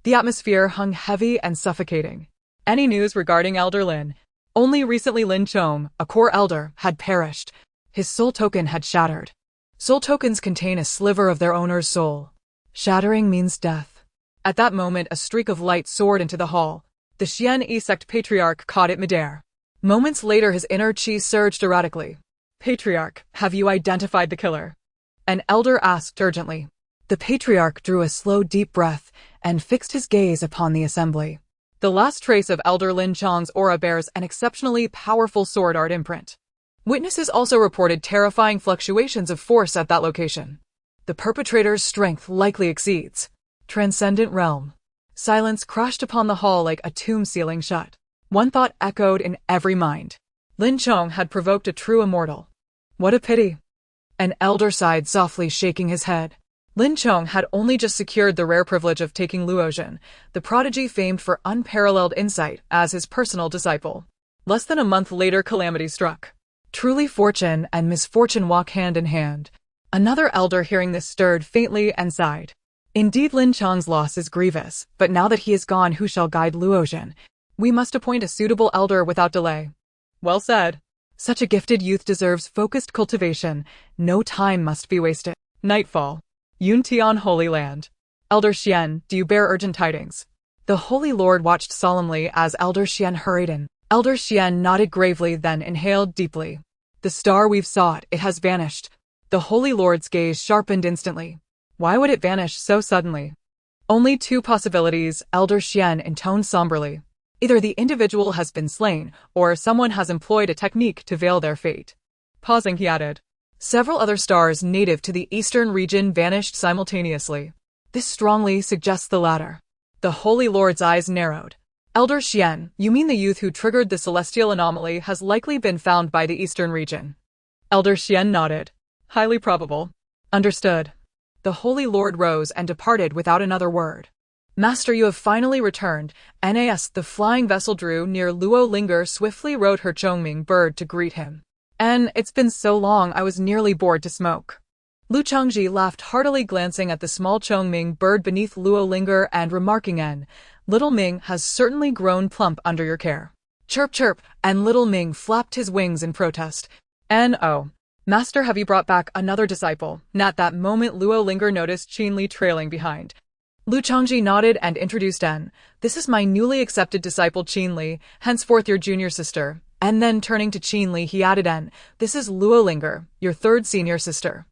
The atmosphere hung heavy and suffocating. Any news regarding Elder Lin? Only recently Lin Chong, a core elder, had perished. His soul token had shattered. Soul tokens contain a sliver of their owner's soul. Shattering means death. At that moment, a streak of light soared into the hall. The Xian sect patriarch caught it midair. Moments later, his inner chi surged erratically. Patriarch, have you identified the killer? An elder asked urgently. The patriarch drew a slow, deep breath and fixed his gaze upon the assembly. The last trace of Elder Lin Chong's aura bears an exceptionally powerful sword art imprint. Witnesses also reported terrifying fluctuations of force at that location. The perpetrator's strength likely exceeds transcendent realm. Silence crashed upon the hall like a tomb ceiling shut. One thought echoed in every mind. Lin Chong had provoked a true immortal. What a pity. An elder sighed softly, shaking his head. Lin Chong had only just secured the rare privilege of taking Luotian, the prodigy famed for unparalleled insight, as his personal disciple. Less than a month later, calamity struck. Truly, fortune and misfortune walk hand in hand. Another elder hearing this stirred faintly and sighed. Indeed, Lin Chong's loss is grievous, but now that he is gone, who shall guide Luotian? We must appoint a suitable elder without delay. Well said. Such a gifted youth deserves focused cultivation. No time must be wasted. Nightfall. Yuntian Holy Land. Elder Xian, do you bear urgent tidings? The Holy Lord watched solemnly as Elder Xian hurried in. Elder Xian nodded gravely, then inhaled deeply. The star we've sought, it has vanished. The Holy Lord's gaze sharpened instantly. Why would it vanish so suddenly? Only two possibilities, Elder Xian intoned somberly. Either the individual has been slain, or someone has employed a technique to veil their fate. Pausing, he added. Several other stars native to the eastern region vanished simultaneously. This strongly suggests the latter. The Holy Lord's eyes narrowed. Elder Xian, you mean the youth who triggered the celestial anomaly has likely been found by the eastern region? Elder Xian nodded. Highly probable. Understood. The Holy Lord rose and departed without another word. Master, you have finally returned. Nas, the flying vessel drew near. Lu Linger swiftly rode her Chongming bird to greet him. It's been so long I was nearly bored to smoke. Lu Changzhi laughed heartily, glancing at the small Chongming bird beneath Lu Linger and remarking, Little Ming has certainly grown plump under your care. Chirp chirp, and Little Ming flapped his wings in protest. Oh. Master, have you brought back another disciple? At that moment, Lu Linger noticed Qinli trailing behind. Lu Changzhi nodded and introduced This is my newly accepted disciple Qinli, henceforth your junior sister. And then turning to Qinli, he added This is Lu Linger, your third senior sister.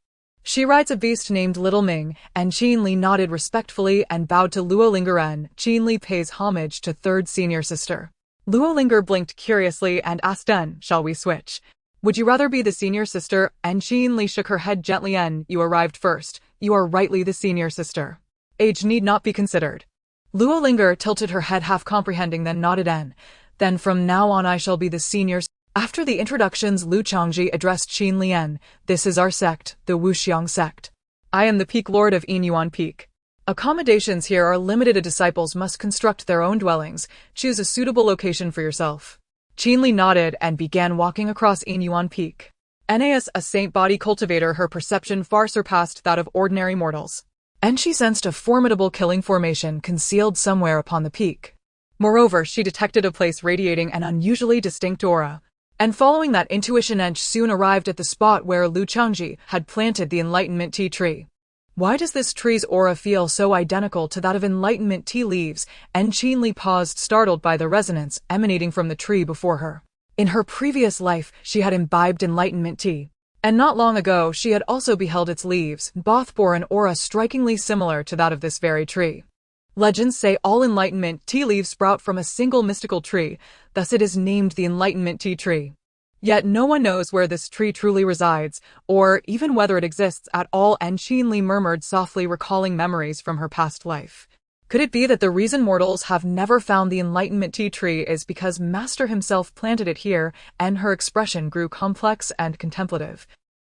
She rides a beast named Little Ming, and Qinli nodded respectfully and bowed to Lu Linger. Qinli pays homage to third senior sister. Lu Linger blinked curiously and asked shall we switch? Would you rather be the senior sister? And Qinli shook her head gently. You arrived first. You are rightly the senior sister. Age need not be considered. Lu Linger tilted her head, half comprehending, then nodded. Then from now on I shall be the senior. After the introductions, Lu Changzhi addressed Qinli. This is our sect, the Wuxiang sect. I am the Peak Lord of Inuan Peak. Accommodations here are limited. Disciples must construct their own dwellings. Choose a suitable location for yourself. Qinli nodded and began walking across Inuan Peak. Nas, a saint body cultivator, her perception far surpassed that of ordinary mortals. And she sensed a formidable killing formation concealed somewhere upon the peak. Moreover, she detected a place radiating an unusually distinct aura. And following that intuition, soon arrived at the spot where Lu Changzhi had planted the Enlightenment Tea Tree. Why does this tree's aura feel so identical to that of Enlightenment tea leaves? And Qinli paused, startled by the resonance emanating from the tree before her. In her previous life, she had imbibed Enlightenment tea. And not long ago she had also beheld its leaves, both bore an aura strikingly similar to that of this very tree. Legends say all Enlightenment tea leaves sprout from a single mystical tree, thus it is named the Enlightenment Tea Tree. Yet no one knows where this tree truly resides, or even whether it exists at all, and Changzhi murmured softly, recalling memories from her past life. Could it be that the reason mortals have never found the Enlightenment Tea Tree is because Master himself planted it here, and her expression grew complex and contemplative.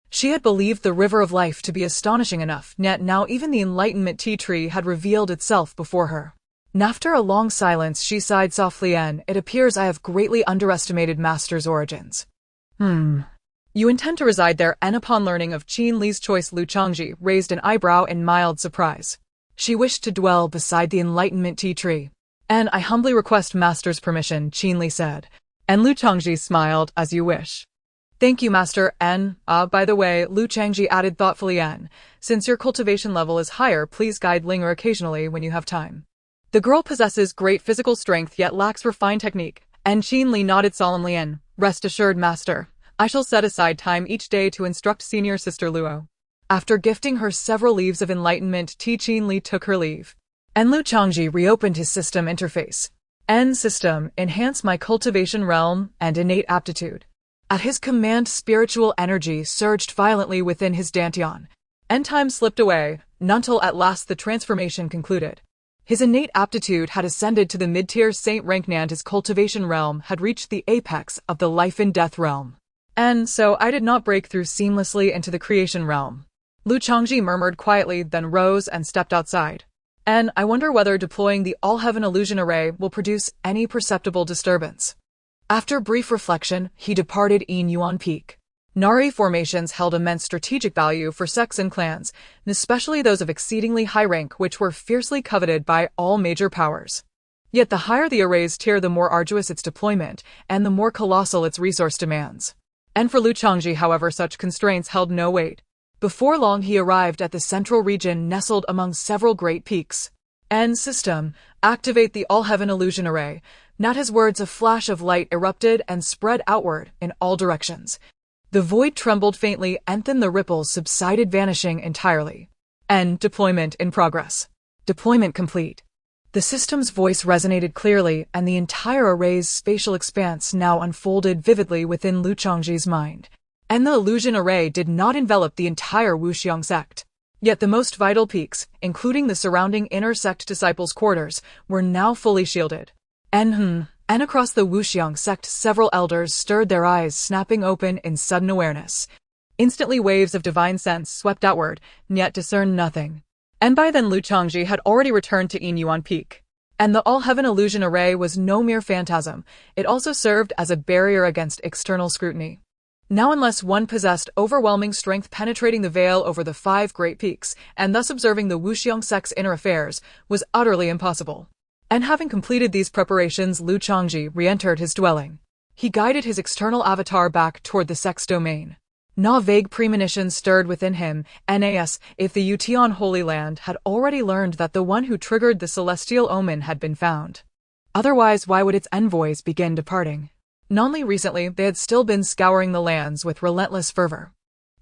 She had believed the river of life to be astonishing enough, yet now even the Enlightenment Tea Tree had revealed itself before her. After a long silence, she sighed softly, and it appears I have greatly underestimated Master's origins. You intend to reside there? And upon learning of Changzhi's choice, Lu Changzhi raised an eyebrow in mild surprise. She wished to dwell beside the Enlightenment Tea Tree. And I humbly request Master's permission, Changzhi said. And Lu Changzhi smiled, as you wish. Thank you, Master. And, by the way, Lu Changzhi added thoughtfully, and, since your cultivation level is higher, please guide Linger occasionally when you have time. The girl possesses great physical strength yet lacks refined technique, and Changzhi nodded solemnly, and, rest assured, Master, I shall set aside time each day to instruct senior sister Luo. After gifting her several leaves of enlightenment tea, Changzhi took her leave. And Lu Changzhi reopened his system interface. System, enhance my cultivation realm and innate aptitude. At his command, spiritual energy surged violently within his dantian. Time slipped away, until at last the transformation concluded. His innate aptitude had ascended to the mid-tier saint rank, and his cultivation realm had reached the apex of the life and death realm. And so I did not break through seamlessly into the creation realm. Lu Changzhi murmured quietly, then rose and stepped outside. And I wonder whether deploying the all-heaven illusion array will produce any perceptible disturbance. After brief reflection, he departed Inuan Peak. Nari formations held immense strategic value for sects and clans, and especially those of exceedingly high rank, which were fiercely coveted by all major powers. Yet the higher the array's tier, the more arduous its deployment, and the more colossal its resource demands. And for Lu Changzhi, however, such constraints held no weight. Before long he arrived at the central region nestled among several great peaks. System, activate the all-heaven illusion array. At his words, a flash of light erupted and spread outward in all directions. The void trembled faintly, and then the ripples subsided, vanishing entirely. Deployment in progress. Deployment complete. The system's voice resonated clearly, and the entire array's spatial expanse now unfolded vividly within Lu Changzhi's mind. And the illusion array did not envelop the entire Wuxiang sect. Yet the most vital peaks, including the surrounding inner sect disciples' quarters, were now fully shielded. And across the Wuxiang sect, several elders stirred, their eyes snapping open in sudden awareness. Instantly waves of divine sense swept outward, yet discerned nothing. And by then Lu Changzhi had already returned to Inuan Peak. And the all-heaven illusion array was no mere phantasm, it also served as a barrier against external scrutiny. Now, unless one possessed overwhelming strength, penetrating the veil over the 5 great peaks, and thus observing the Wuxiang sect's inner affairs, was utterly impossible. And having completed these preparations, Lu Changzhi re-entered his dwelling. He guided his external avatar back toward the sect's domain. Vague premonitions stirred within him, if the Yutian Holy Land had already learned that the one who triggered the celestial omen had been found. Otherwise, why would its envoys begin departing? Only recently, they had still been scouring the lands with relentless fervor.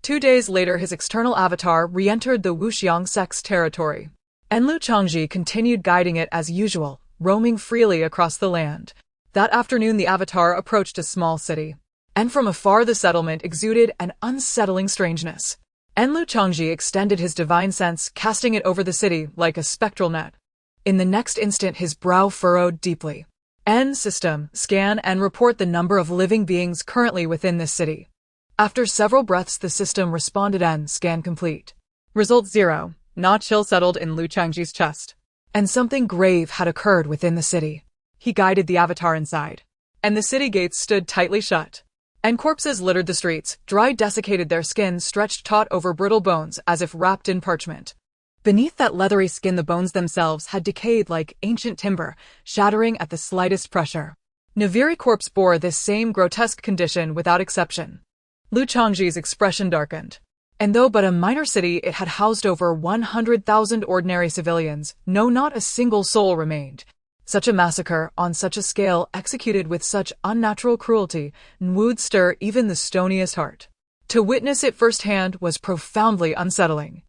2 days later, his external avatar re-entered the Wuxiang sect's territory. And Lu Changzhi continued guiding it as usual, roaming freely across the land. That afternoon the avatar approached a small city. And from afar the settlement exuded an unsettling strangeness. And Lu Changzhi extended his divine sense, casting it over the city like a spectral net. In the next instant his brow furrowed deeply. System, scan and report the number of living beings currently within this city. After several breaths the system responded, scan complete. Result 0. Chill settled in Lu Changzhi's chest. And something grave had occurred within the city. He guided the avatar inside. And the city gates stood tightly shut. And corpses littered the streets, dry, desiccated, their skin stretched taut over brittle bones as if wrapped in parchment. Beneath that leathery skin the bones themselves had decayed like ancient timber, shattering at the slightest pressure. Every corpse bore this same grotesque condition without exception. Lu Changzhi's expression darkened. And though but a minor city, it had housed over 100,000 ordinary civilians. No, not a single soul remained. Such a massacre, on such a scale, executed with such unnatural cruelty, would stir even the stoniest heart. To witness it firsthand was profoundly unsettling.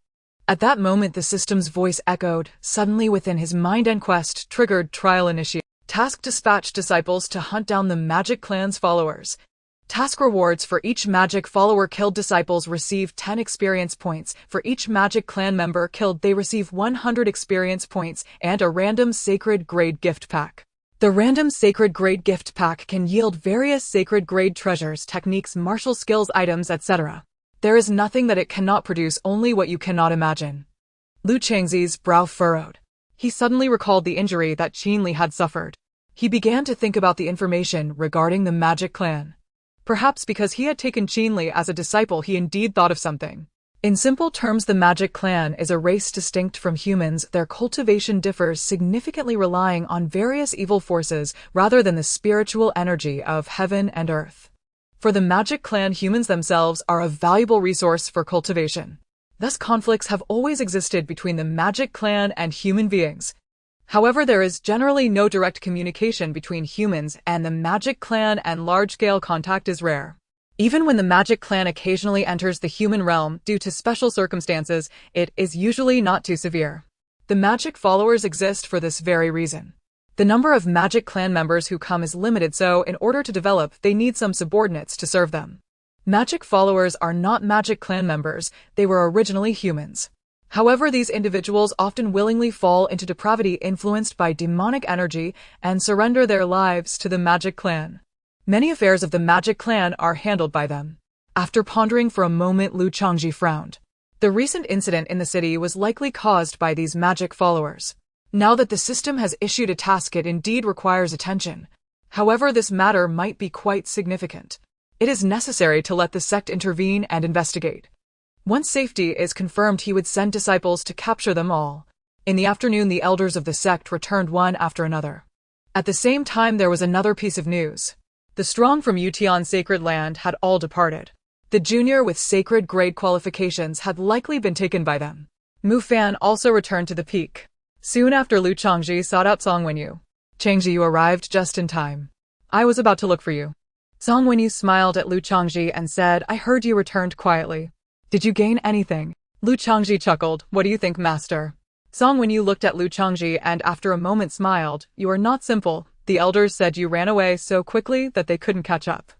At that moment, the system's voice echoed, suddenly within his mind, and quest triggered trial initiate. Task: dispatch disciples to hunt down the Magic Clan's followers. Task rewards: for each Magic follower killed, disciples receive 10 experience points. For each Magic Clan member killed, they receive 100 experience points and a random Sacred Grade gift pack. The random Sacred Grade gift pack can yield various Sacred Grade treasures, techniques, martial skills, items, etc. There is nothing that it cannot produce, only what you cannot imagine. Lu Changzi's brow furrowed. He suddenly recalled the injury that Qinli had suffered. He began to think about the information regarding the Magic Clan. Perhaps because he had taken Qinli as a disciple, he indeed thought of something. In simple terms, the Magic Clan is a race distinct from humans. Their cultivation differs significantly, relying on various evil forces rather than the spiritual energy of heaven and earth. For the Magic Clan, humans themselves are a valuable resource for cultivation. Thus, conflicts have always existed between the Magic Clan and human beings. However, there is generally no direct communication between humans and the Magic Clan, and large-scale contact is rare. Even when the Magic Clan occasionally enters the human realm due to special circumstances, it is usually not too severe. The Magic followers exist for this very reason. The number of Magic Clan members who come is limited, so in order to develop, they need some subordinates to serve them. Magic followers are not Magic Clan members, they were originally humans. However, these individuals often willingly fall into depravity, influenced by demonic energy, and surrender their lives to the Magic Clan. Many affairs of the Magic Clan are handled by them. After pondering for a moment, Lu Chongzhi frowned. The recent incident in the city was likely caused by these Magic followers. Now that the system has issued a task, it indeed requires attention. However, this matter might be quite significant. It is necessary to let the sect intervene and investigate. Once safety is confirmed, he would send disciples to capture them all. In the afternoon, the elders of the sect returned one after another. At the same time, there was another piece of news. The strong from Yutian Sacred Land had all departed. The junior with Sacred Grade qualifications had likely been taken by them. Mu Fan also returned to the peak. Soon after, Lu Chongzhi sought out Song Wenyu. Changzhi, you arrived just in time. I was about to look for you. Song Wenyu smiled at Lu Chongzhi and said, I heard you returned quietly. Did you gain anything? Lu Chongzhi chuckled. What do you think, master? Song Wenyu looked at Lu Chongzhi and after a moment smiled. You are not simple. The elders said you ran away so quickly that they couldn't catch up.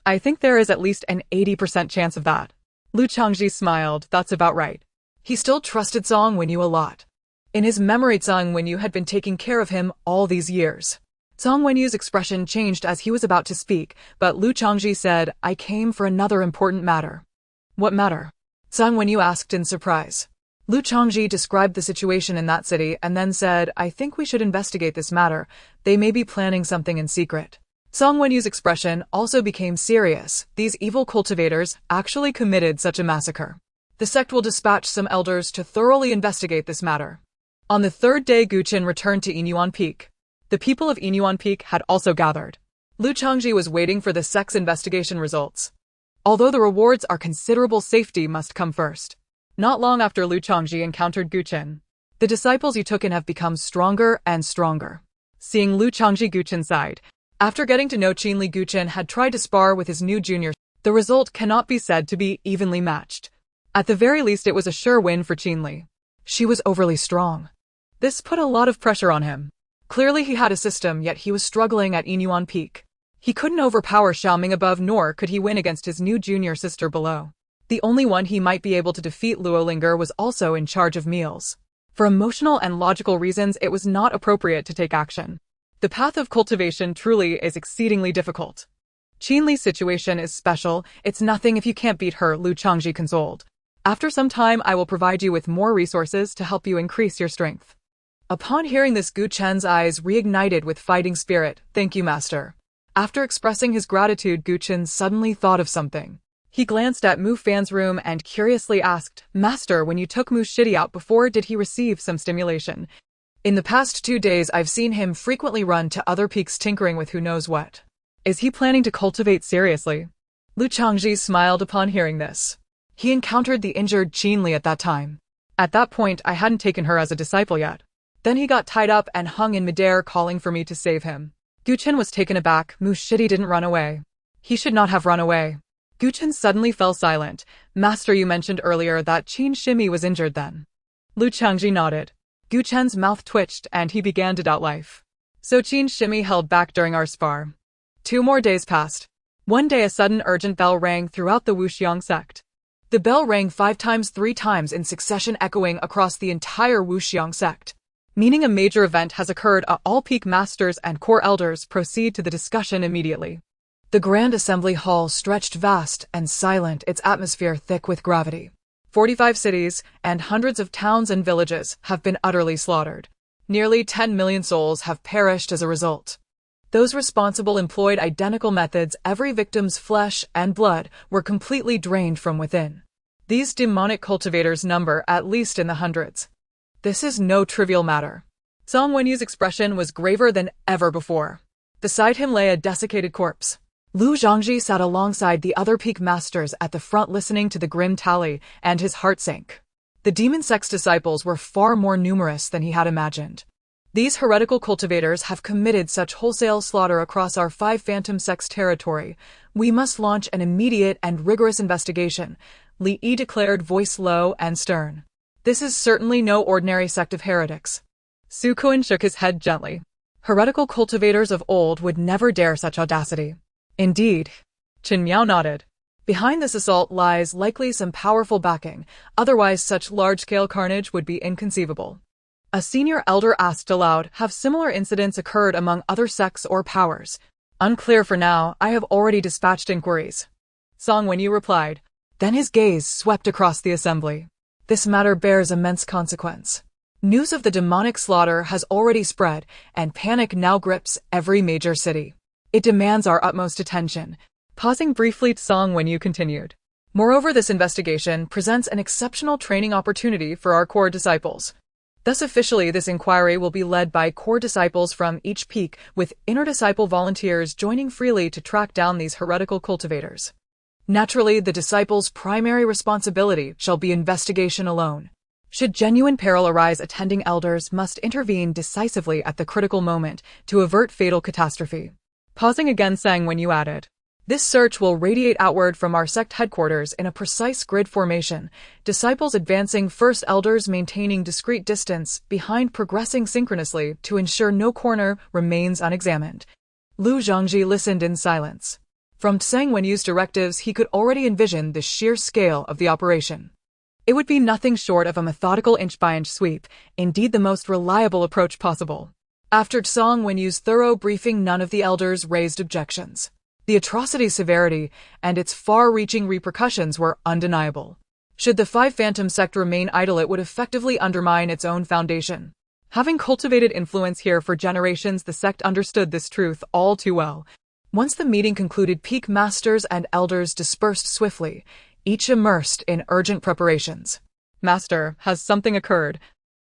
I think there is at least an 80% chance of that. Lu Chongzhi smiled. That's about right. He still trusted Song Wenyu a lot. In his memory, Song Wenyu had been taking care of him all these years. Song Wenyu's expression changed as he was about to speak, but Lu Chongzhi said, I came for another important matter. What matter? Song Wenyu asked in surprise. Lu Chongzhi described the situation in that city and then said, I think we should investigate this matter. They may be planning something in secret. Song Wenyu's expression also became serious. These evil cultivators actually committed such a massacre. The sect will dispatch some elders to thoroughly investigate this matter. On the third day, Gu Chen returned to Inuan Peak. The people of Inuan Peak had also gathered. Lu Chongzhi was waiting for the sect's investigation results. Although the rewards are considerable, safety must come first. Not long after Lu Chongzhi encountered Gu Chen, the disciples he took in have become stronger and stronger. Seeing Lu Chongzhi, Gu Chen sighed. After getting to know Qinli, Gu Chen had tried to spar with his new junior. The result cannot be said to be evenly matched. At the very least, it was a sure win for Qinli. She was overly strong. This put a lot of pressure on him. Clearly he had a system, yet he was struggling at Inuan Peak. He couldn't overpower Xiaoming above, nor could he win against his new junior sister below. The only one he might be able to defeat, Lu Linger, was also in charge of meals. For emotional and logical reasons, it was not appropriate to take action. The path of cultivation truly is exceedingly difficult. Qinli's situation is special. It's nothing if you can't beat her, Lu Chongzhi consoled. After some time, I will provide you with more resources to help you increase your strength. Upon hearing this, Gu Chen's eyes reignited with fighting spirit. Thank you, master. After expressing his gratitude, Gu Chen suddenly thought of something. He glanced at Mu Fan's room and curiously asked, Master, when you took Mu Shidi out before, did he receive some stimulation? In the past 2 days, I've seen him frequently run to other peaks tinkering with who knows what. Is he planning to cultivate seriously? Lu Chongzhi smiled upon hearing this. He encountered the injured Qinli at that time. At that point, I hadn't taken her as a disciple yet. Then he got tied up and hung in midair, calling for me to save him. Gu Chen was taken aback. Mu Shidi didn't run away. He should not have run away. Gu Chen suddenly fell silent. Master, you mentioned earlier that Qin Shimi was injured then. Lu Changzhi nodded. Gu Chen's mouth twitched and he began to doubt life. So Qin Shimi held back during our spar. 2 more days passed. One day a sudden urgent bell rang throughout the Wuxiang sect. The bell rang 5 times 3 times in succession, echoing across the entire Wuxiang sect. Meaning a major event has occurred. All peak masters and core elders proceed to the discussion immediately. The grand assembly hall stretched vast and silent, its atmosphere thick with gravity. 45 cities and hundreds of towns and villages have been utterly slaughtered. Nearly 10 million souls have perished as a result. Those responsible employed identical methods. Every victim's flesh and blood were completely drained from within. These demonic cultivators number at least in the hundreds. This is no trivial matter. Song Wenyu's expression was graver than ever before. Beside him lay a desiccated corpse. Lu Zhangji sat alongside the other peak masters at the front, listening to the grim tally, and his heart sank. The demon sect's disciples were far more numerous than he had imagined. These heretical cultivators have committed such wholesale slaughter across our 5 phantom sects' territory. We must launch an immediate and rigorous investigation, Li Yi declared, voice low and stern. This is certainly no ordinary sect of heretics. Su Kuan shook his head gently. Heretical cultivators of old would never dare such audacity. Indeed. Qin Miao nodded. Behind this assault lies likely some powerful backing, otherwise such large-scale carnage would be inconceivable. A senior elder asked aloud, have similar incidents occurred among other sects or powers? Unclear for now, I have already dispatched inquiries. Song Wenyu replied. Then his gaze swept across the assembly. This matter bears immense consequence. News of the demonic slaughter has already spread, and panic now grips every major city. It demands our utmost attention. Pausing briefly, Song Wenyu continued. Moreover, this investigation presents an exceptional training opportunity for our core disciples. Thus, officially, this inquiry will be led by core disciples from each peak, with inner disciple volunteers joining freely to track down these heretical cultivators. Naturally, the disciples' primary responsibility shall be investigation alone. Should genuine peril arise, attending elders must intervene decisively at the critical moment to avert fatal catastrophe. Pausing again, Sang Wenyu added. This search will radiate outward from our sect headquarters in a precise grid formation, disciples advancing first, elders maintaining discrete distance behind, progressing synchronously to ensure no corner remains unexamined. Lu Zhangji listened in silence. From Sang Wenyu's directives, he could already envision the sheer scale of the operation. It would be nothing short of a methodical inch-by-inch sweep, indeed the most reliable approach possible. After Song Wenyu's thorough briefing, none of the elders raised objections. The atrocity's severity and its far-reaching repercussions were undeniable. Should the 5 phantom sect remain idle, it would effectively undermine its own foundation. Having cultivated influence here for generations, the sect understood this truth all too well. Once the meeting concluded, peak masters and elders dispersed swiftly, each immersed in urgent preparations. Master, has something occurred?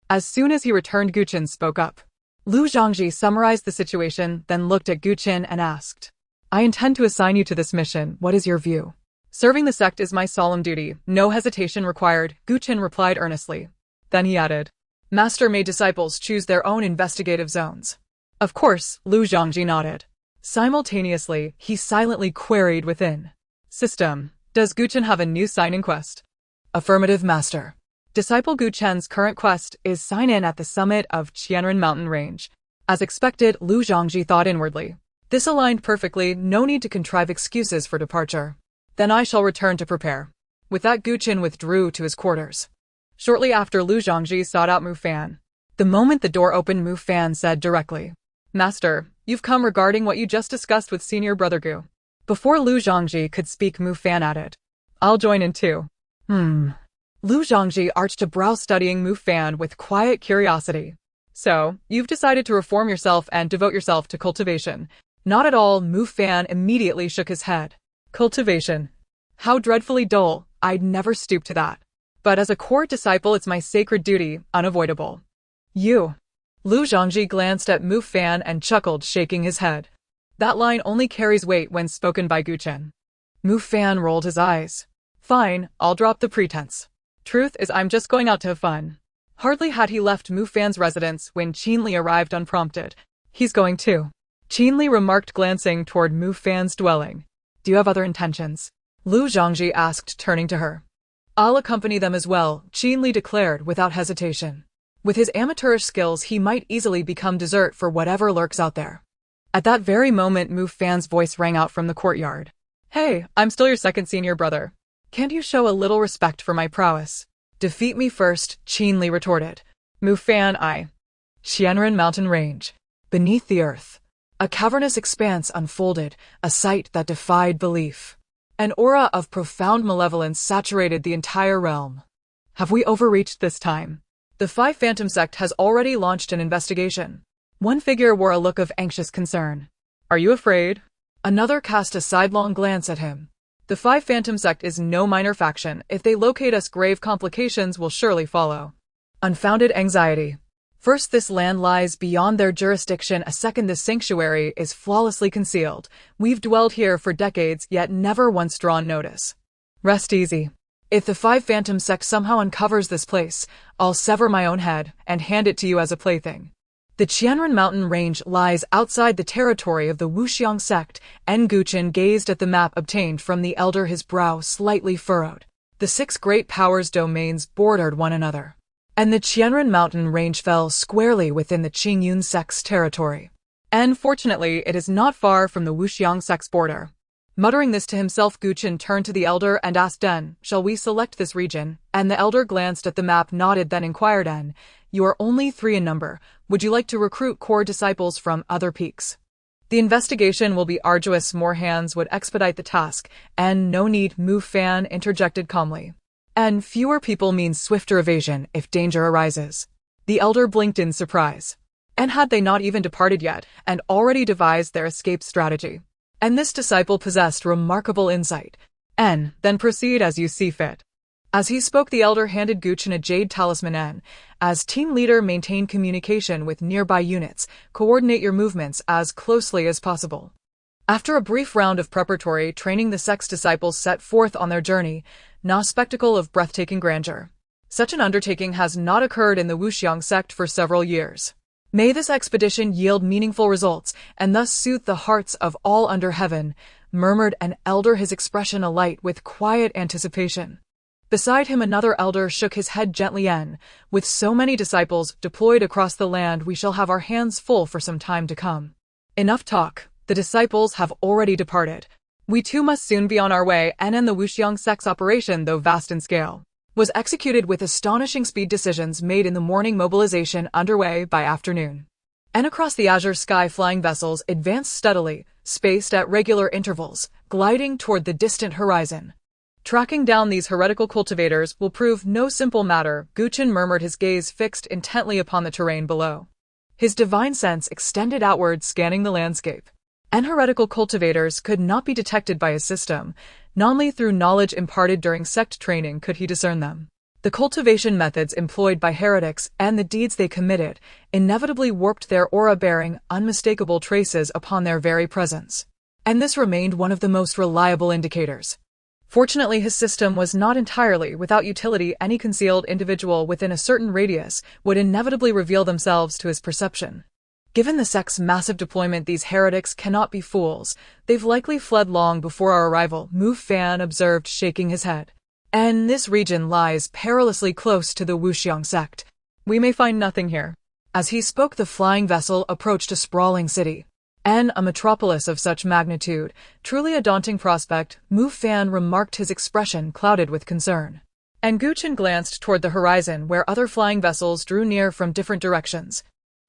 As soon as he returned, Gu Chen spoke up. Lu Zhangji summarized the situation, then looked at Gu Chen and asked, I intend to assign you to this mission. What is your view? Serving the sect is my solemn duty. No hesitation required, Gu Chen replied earnestly. Then he added, Master, may disciples choose their own investigative zones? Of course, Lu Zhangji nodded. Simultaneously, he silently queried within. System, does Gu Chen have a new sign-in quest? Affirmative, Master. Disciple Gu Chen's current quest is sign-in at the summit of Qianren Mountain Range. As expected, Lu Zhangji thought inwardly. This aligned perfectly, no need to contrive excuses for departure. Then I shall return to prepare. With that, Gu Chen withdrew to his quarters. Shortly after, Lu Zhangji sought out Mu Fan. The moment the door opened, Mu Fan said directly, Master, you've come regarding what you just discussed with senior brother Gu. Before Lu Zhangji could speak, Mu Fan added, I'll join in too. Lu Zhangji arched a brow, studying Mu Fan with quiet curiosity. So, you've decided to reform yourself and devote yourself to cultivation. Not at all, Mu Fan immediately shook his head. Cultivation. How dreadfully dull, I'd never stoop to that. But as a core disciple, it's my sacred duty, unavoidable. You. Lu Zhangji glanced at Mu Fan and chuckled, shaking his head. That line only carries weight when spoken by Gu Chen. Mu Fan rolled his eyes. Fine, I'll drop the pretense. Truth is, I'm just going out to have fun. Hardly had he left Mu Fan's residence when Qinli arrived unprompted. He's going too. Qinli remarked, glancing toward Mu Fan's dwelling. Do you have other intentions? Lu Zhangji asked, turning to her. I'll accompany them as well, Qin declared without hesitation. With his amateurish skills, he might easily become dessert for whatever lurks out there. At that very moment, Mu Fan's voice rang out from the courtyard. Hey, I'm still your second senior brother. Can't you show a little respect for my prowess? Defeat me first, Qin retorted. Mu Fan Xianren Mountain Range. Beneath the earth, a cavernous expanse unfolded, a sight that defied belief. An aura of profound malevolence saturated the entire realm. Have we overreached this time? The Five Phantom sect has already launched an investigation. One figure wore a look of anxious concern. Are you afraid? Another cast a sidelong glance at him. The Five Phantom sect is no minor faction. If they locate us, grave complications will surely follow. Unfounded anxiety. First, this land lies beyond their jurisdiction. Second, this sanctuary is flawlessly concealed. We've dwelled here for decades, yet never once drawn notice. Rest easy. If the Five Phantom sect somehow uncovers this place, I'll sever my own head and hand it to you as a plaything. The Qianren Mountain Range lies outside the territory of the Wuxiang sect, and Gu Chen gazed at the map obtained from the elder, his brow slightly furrowed. The 6 great powers' domains bordered one another, and the Qianren Mountain Range fell squarely within the Qingyun sect's territory. And fortunately, it is not far from the Wuxiang sect's border. Muttering this to himself, Gu Chen turned to the elder and asked Den, shall we select this region? And the elder glanced at the map, nodded, then inquired, En, you are only 3 in number. Would you like to recruit core disciples from other peaks? The investigation will be arduous. More hands would expedite the task, and no need, Mu Fan interjected calmly. And fewer people means swifter evasion if danger arises. The elder blinked in surprise. And had they not even departed yet, and already devised their escape strategy? And this disciple possessed remarkable insight. N, then proceed as you see fit. As he spoke, the elder handed Gu Chen a jade talisman. N, as team leader, maintain communication with nearby units, coordinate your movements as closely as possible. After a brief round of preparatory training, the sect's disciples set forth on their journey, a spectacle of breathtaking grandeur. Such an undertaking has not occurred in the Wuxiang sect for several years. May this expedition yield meaningful results, and thus soothe the hearts of all under heaven, murmured an elder, his expression alight with quiet anticipation. Beside him another elder shook his head gently. En, with so many disciples deployed across the land, we shall have our hands full for some time to come. Enough talk, the disciples have already departed. We too must soon be on our way. And the Wuxiang sect's operation, though vast in scale, was executed with astonishing speed. Decisions made in the morning, mobilization underway by afternoon. And across the azure sky, flying vessels advanced steadily, spaced at regular intervals, gliding toward the distant horizon. Tracking down these heretical cultivators will prove no simple matter, Gu Chen murmured, his gaze fixed intently upon the terrain below. His divine sense extended outward, scanning the landscape. And heretical cultivators could not be detected by his system. Not only through knowledge imparted during sect training could he discern them. The cultivation methods employed by heretics and the deeds they committed inevitably warped their aura, bearing unmistakable traces upon their very presence. And this remained one of the most reliable indicators. Fortunately, his system was not entirely without utility. Any concealed individual within a certain radius would inevitably reveal themselves to his perception. Given the sect's massive deployment, these heretics cannot be fools. They've likely fled long before our arrival, Mu Fan observed, shaking his head. And this region lies perilously close to the Wuxiang sect. We may find nothing here. As he spoke, the flying vessel approached a sprawling city. And a metropolis of such magnitude, truly a daunting prospect, Mu Fan remarked, his expression clouded with concern. And Gu Chen glanced toward the horizon, where other flying vessels drew near from different directions.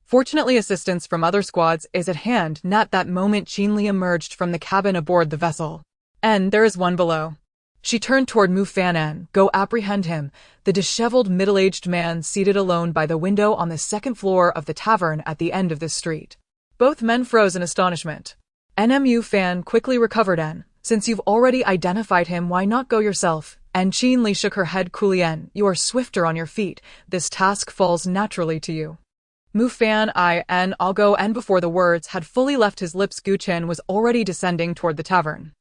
Fortunately, assistance from other squads is at hand. At that moment, Qin emerged from the cabin aboard the vessel. And there is one below. She turned toward Mu Fan. En, go apprehend him. The disheveled middle-aged man seated alone by the window on the 2nd floor of the tavern at the end of this street. Both men froze in astonishment. Mu Fan quickly recovered. En, since you've already identified him, why not go yourself? And Qin shook her head coolly. En, you are swifter on your feet. This task falls naturally to you. Mu Fan, I'll go. And before the words had fully left his lips, Gu Chen was already descending toward the tavern.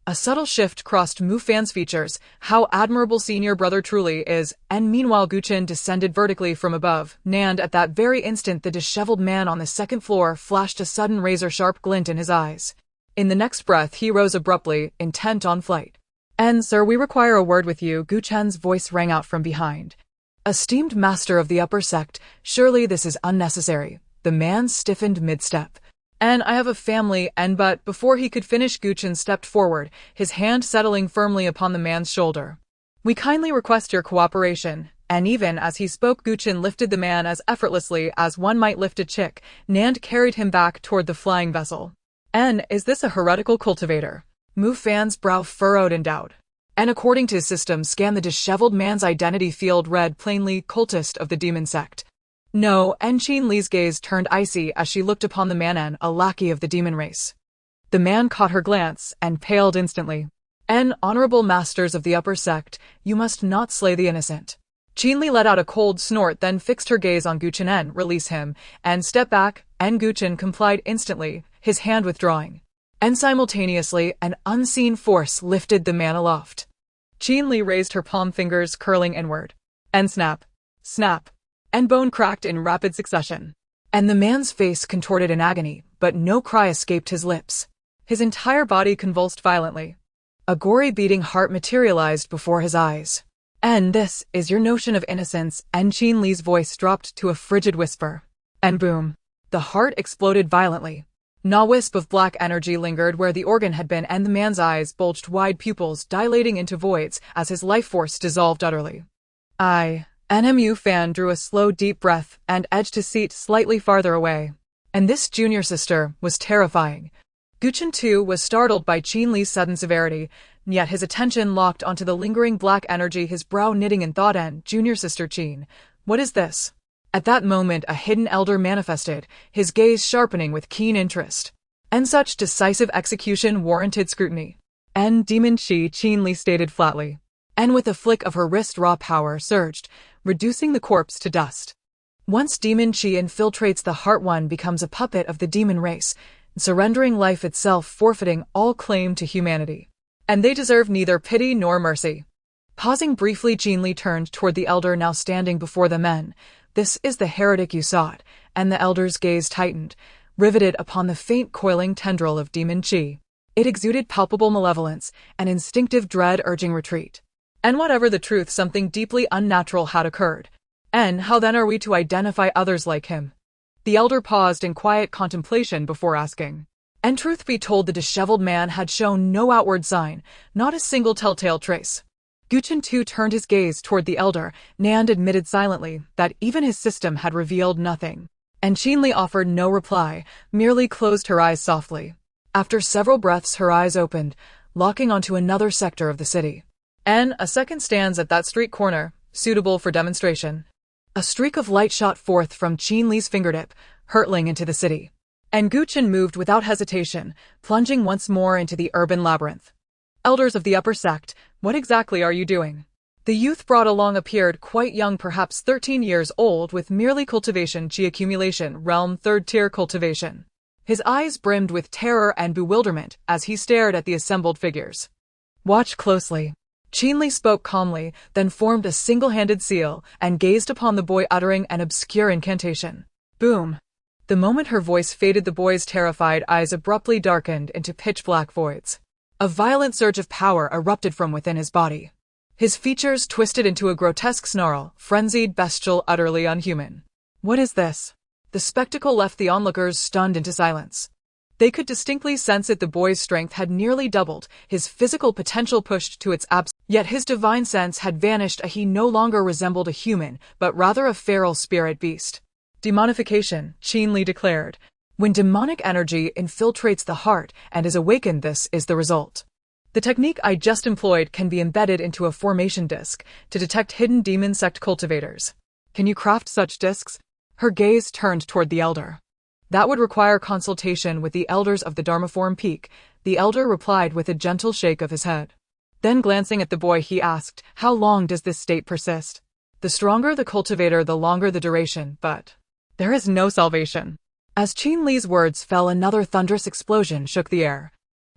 A subtle shift crossed Mu Fan's features. How admirable senior brother truly is. And meanwhile, Gu Chen descended vertically from above. And at that very instant, the disheveled man on the 2nd floor flashed a sudden razor-sharp glint in his eyes. In the next breath, he rose abruptly, intent on flight. "And, sir, we require a word with you," Gu Chen's voice rang out from behind. "Esteemed master of the upper sect, surely this is unnecessary." The man stiffened mid-step. "And I have a family, and but..." Before he could finish, Gu Chen stepped forward, his hand settling firmly upon the man's shoulder. "We kindly request your cooperation." And even as he spoke, Gu Chen lifted the man as effortlessly as one might lift a chick, and carried him back toward the flying vessel. "And is this a heretical cultivator?" Mu Fan's brow furrowed in doubt. And according to his system scan, the disheveled man's identity field read plainly, cultist of the demon sect. "No," and Qin Li's gaze turned icy as she looked upon the man, and a lackey of the demon race. The man caught her glance and paled instantly. "And, honorable masters of the upper sect, you must not slay the innocent." Qin Li let out a cold snort, then fixed her gaze on Gu Chen. "And release him, and step back," and Gu Chen complied instantly, his hand withdrawing. And simultaneously, an unseen force lifted the man aloft. Qin Li raised her palm fingers, curling inward. And snap, snap, and bone cracked in rapid succession. And the man's face contorted in agony, but no cry escaped his lips. His entire body convulsed violently. A gory beating heart materialized before his eyes. "And this is your notion of innocence," and Qin Li's voice dropped to a frigid whisper. And boom, the heart exploded violently. A wisp of black energy lingered where the organ had been, and the man's eyes bulged wide, pupils dilating into voids as his life force dissolved utterly. Mu Fan drew a slow, deep breath and edged his seat slightly farther away. And this junior sister was terrifying. Gu Chen too was startled by Qin Li's sudden severity, yet his attention locked onto the lingering black energy, his brow knitting in thought. "And junior sister Qin, what is this?" At that moment a hidden elder manifested, his gaze sharpening with keen interest. And such decisive execution warranted scrutiny. "And demon Qi," Qin Li stated flatly. And with a flick of her wrist, raw power surged, reducing the corpse to dust. Once demon Qi infiltrates the heart, one becomes a puppet of the demon race, surrendering life itself, forfeiting all claim to humanity. And they deserve neither pity nor mercy. Pausing briefly, Qin Li turned toward the elder now standing before the men. "This is the heretic you sought," and the elder's gaze tightened, riveted upon the faint coiling tendril of demon Qi. It exuded palpable malevolence, an instinctive dread urging retreat. And whatever the truth, something deeply unnatural had occurred. "And how then are we to identify others like him?" The elder paused in quiet contemplation before asking. And truth be told, the disheveled man had shown no outward sign, not a single telltale trace. Gu Chen too turned his gaze toward the elder, and admitted silently that even his system had revealed nothing. And Qin Li offered no reply, merely closed her eyes softly. After several breaths, her eyes opened, locking onto another sector of the city. "And a second stands at that street corner, suitable for demonstration." A streak of light shot forth from Qin Li's fingertip, hurtling into the city. And Gu Chen moved without hesitation, plunging once more into the urban labyrinth. "Elders of the upper sect, what exactly are you doing?" The youth brought along appeared quite young, perhaps 13 years old, with merely cultivation Qi accumulation, realm 3rd tier cultivation. His eyes brimmed with terror and bewilderment as he stared at the assembled figures. "Watch closely." Qin Li spoke calmly, then formed a single-handed seal and gazed upon the boy, uttering an obscure incantation. Boom! The moment her voice faded, the boy's terrified eyes abruptly darkened into pitch-black voids. A violent surge of power erupted from within his body. His features twisted into a grotesque snarl, frenzied, bestial, utterly unhuman. "What is this?" The spectacle left the onlookers stunned into silence. They could distinctly sense it. The boy's strength had nearly doubled, his physical potential pushed to its absolute. Yet his divine sense had vanished. He no longer resembled a human, but rather a feral spirit beast. "Demonification," Qin Li declared. "When demonic energy infiltrates the heart and is awakened, this is the result. The technique I just employed can be embedded into a formation disk to detect hidden demon sect cultivators. Can you craft such disks?" Her gaze turned toward the elder. "That would require consultation with the elders of the Inuan Peak," the elder replied with a gentle shake of his head. Then glancing at the boy, he asked, "How long does this state persist?" "The stronger the cultivator, the longer the duration, but there is no salvation." As Qin Li's words fell, another thunderous explosion shook the air.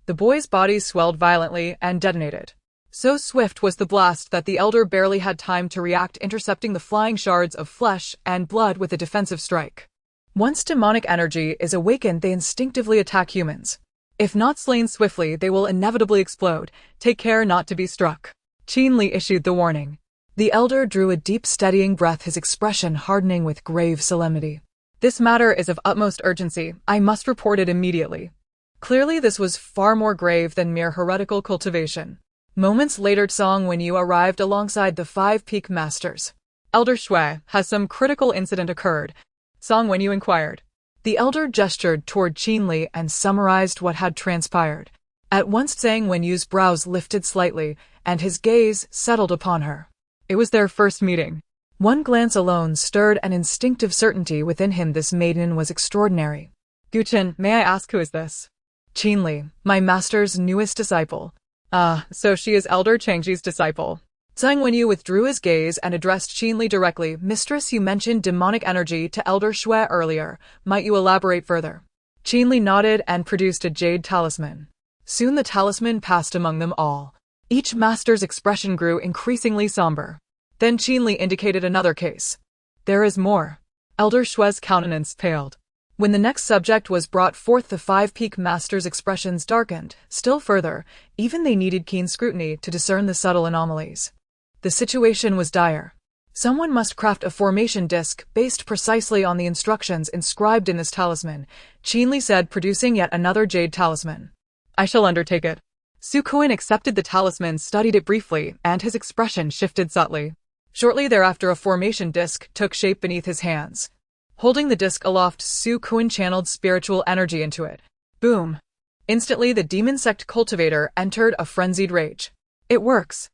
The boy's body swelled violently and detonated. So swift was the blast that the elder barely had time to react, intercepting the flying shards of flesh and blood with a defensive strike. Once demonic energy is awakened, they instinctively attack humans. If not slain swiftly, they will inevitably explode. Take care not to be struck. Changzhi issued the warning. The elder drew a deep, steadying breath, his expression hardening with grave solemnity. This matter is of utmost urgency. I must report it immediately. Clearly, this was far more grave than mere heretical cultivation. Moments later, Song Wenyu arrived alongside the 5 peak masters. Elder Shui, has some critical incident occurred? Song Wenyu inquired. The elder gestured toward Changzhi and summarized what had transpired. At once Song Wenyu's brows lifted slightly, and his gaze settled upon her. It was their first meeting. One glance alone stirred an instinctive certainty within him. This maiden was extraordinary. Gu Chen, may I ask who is this? Changzhi, my master's newest disciple. Ah, so she is Elder Changzhi's disciple. Song Wenyu withdrew his gaze and addressed Changzhi directly. Mistress, you mentioned demonic energy to Elder Shui earlier. Might you elaborate further? Changzhi nodded and produced a jade talisman. Soon the talisman passed among them all. Each master's expression grew increasingly somber. Then Changzhi indicated another case. There is more. Elder Shui's countenance paled. When the next subject was brought forth, the 5 peak masters' expressions darkened. Still further, even they needed keen scrutiny to discern the subtle anomalies. The situation was dire. Someone must craft a formation disc based precisely on the instructions inscribed in this talisman, Changzhi said, producing yet another jade talisman. I shall undertake it. Su Kuan accepted the talisman, studied it briefly, and his expression shifted subtly. Shortly thereafter, a formation disc took shape beneath his hands. Holding the disc aloft, Su Kuan channeled spiritual energy into it. Boom! Instantly, the demon sect cultivator entered a frenzied rage. It works.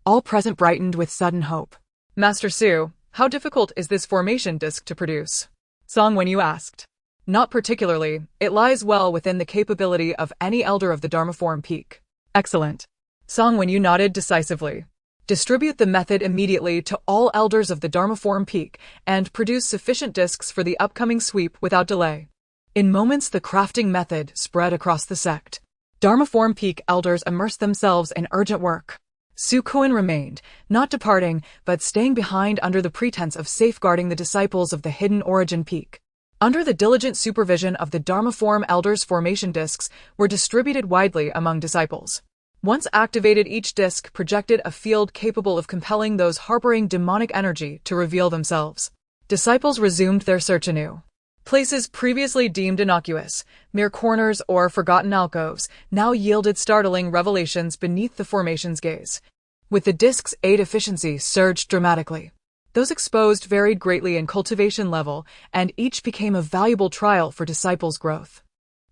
All present brightened with sudden hope. Master Su, how difficult is this formation disc to produce? Song Wenyu asked. Not particularly. It lies well within the capability of any elder of the Dharmaform Peak. Excellent. Song Wenyu nodded decisively. Distribute the method immediately to all elders of the Dharmaform Peak and produce sufficient discs for the upcoming sweep without delay. In moments, the crafting method spread across the sect. Dharmaform Peak elders immersed themselves in urgent work. Su Kuan remained, not departing, but staying behind under the pretense of safeguarding the disciples of the hidden origin peak. Under the diligent supervision of the Dharmaform elders, formation discs were distributed widely among disciples. Once activated, each disc projected a field capable of compelling those harboring demonic energy to reveal themselves. Disciples resumed their search anew. Places previously deemed innocuous, mere corners or forgotten alcoves, now yielded startling revelations beneath the formation's gaze. With the disc's aid, efficiency surged dramatically. Those exposed varied greatly in cultivation level, and each became a valuable trial for disciples' growth.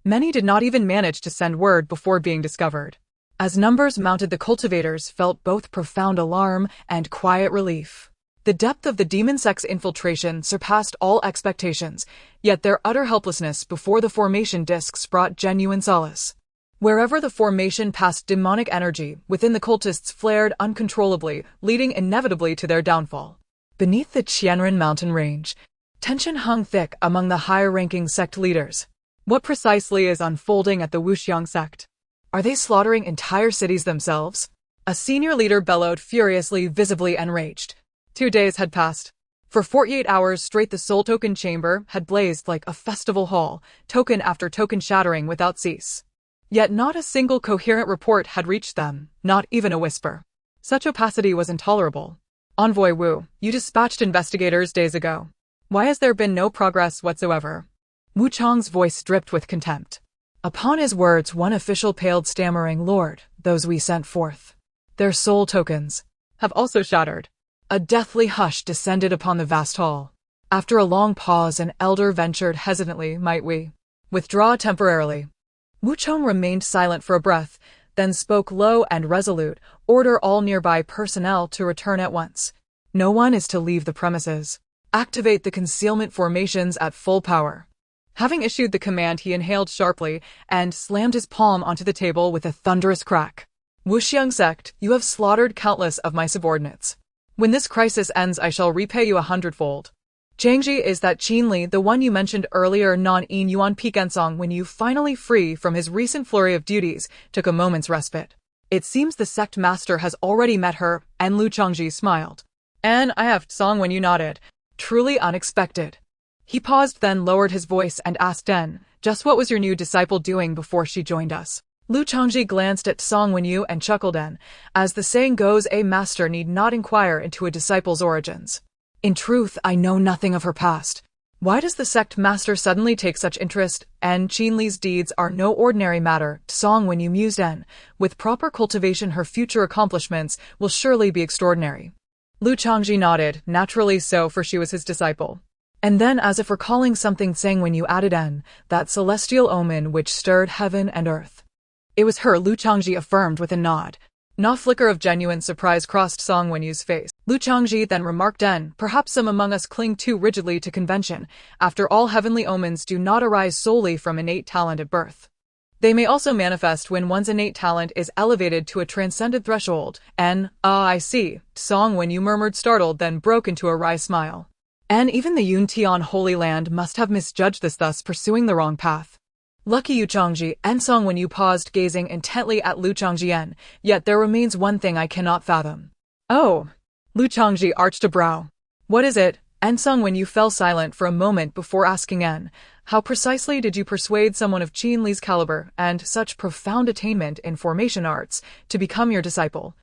Many did not even manage to send word before being discovered. As numbers mounted, the cultivators felt both profound alarm and quiet relief. The depth of the demon sect's infiltration surpassed all expectations, yet their utter helplessness before the formation discs brought genuine solace. Wherever the formation passed, demonic energy within the cultists flared uncontrollably, leading inevitably to their downfall. Beneath the Qianren mountain range, tension hung thick among the higher-ranking sect leaders. What precisely is unfolding at the Wuxiang sect? Are they slaughtering entire cities themselves? A senior leader bellowed furiously, visibly enraged. 2 days had passed. For 48 hours straight, the soul token chamber had blazed like a festival hall, token after token shattering without cease. Yet not a single coherent report had reached them, not even a whisper. Such opacity was intolerable. Envoy Wu, you dispatched investigators days ago. Why has there been no progress whatsoever? Wu Chang's voice dripped with contempt. Upon his words, one official paled, stammering, Lord, those we sent forth. Their soul tokens have also shattered. A deathly hush descended upon the vast hall. After a long pause, an elder ventured hesitantly, might we withdraw temporarily? Wu Chang remained silent for a breath, then spoke low and resolute, order all nearby personnel to return at once. No one is to leave the premises. Activate the concealment formations at full power. Having issued the command, he inhaled sharply and slammed his palm onto the table with a thunderous crack. Wuxiang sect, you have slaughtered countless of my subordinates. When this crisis ends, I shall repay you 100-fold. Changzhi, is that Changzhi, the one you mentioned earlier, Inuan Peak? Song, when you finally free from his recent flurry of duties, took a moment's respite. It seems the sect master has already met her, and Lu Chongzhi smiled. And I have, Song, when you nodded. Truly unexpected. He paused, then lowered his voice and asked, Just what was your new disciple doing before she joined us? Lu Chongzhi glanced at Song Wenyu and chuckled and, as the saying goes, a master need not inquire into a disciple's origins. In truth, I know nothing of her past. Why does the sect master suddenly take such interest? And Qinli's deeds are no ordinary matter, Song Wenyu mused, and, with proper cultivation her future accomplishments will surely be extraordinary. Lu Chongzhi nodded, naturally so, for she was his disciple. And then, as if recalling something, Sang Wenyu added, "En, that celestial omen which stirred heaven and earth." It was her, Lu Chongzhi affirmed with a nod. No flicker of genuine surprise crossed Song Wenyu's face. Lu Chongzhi then remarked, "En, perhaps some among us cling too rigidly to convention. After all, heavenly omens do not arise solely from innate talent at birth. They may also manifest when one's innate talent is elevated to a transcended threshold." "En, I see," Song Wenyu murmured, startled, then broke into a wry smile. "And even the Yuntian Holy Land must have misjudged this, thus pursuing the wrong path. Lucky you, Chongzhi." And Song Wenyu paused, gazing intently at Lu Chongzhi. "En, yet there remains one thing I cannot fathom." "Oh." Lu Chongzhi arched a brow. "What is it?" And Song Wenyu fell silent for a moment before asking, "En, how precisely did you persuade someone of Qinli's caliber and such profound attainment in formation arts to become your disciple?"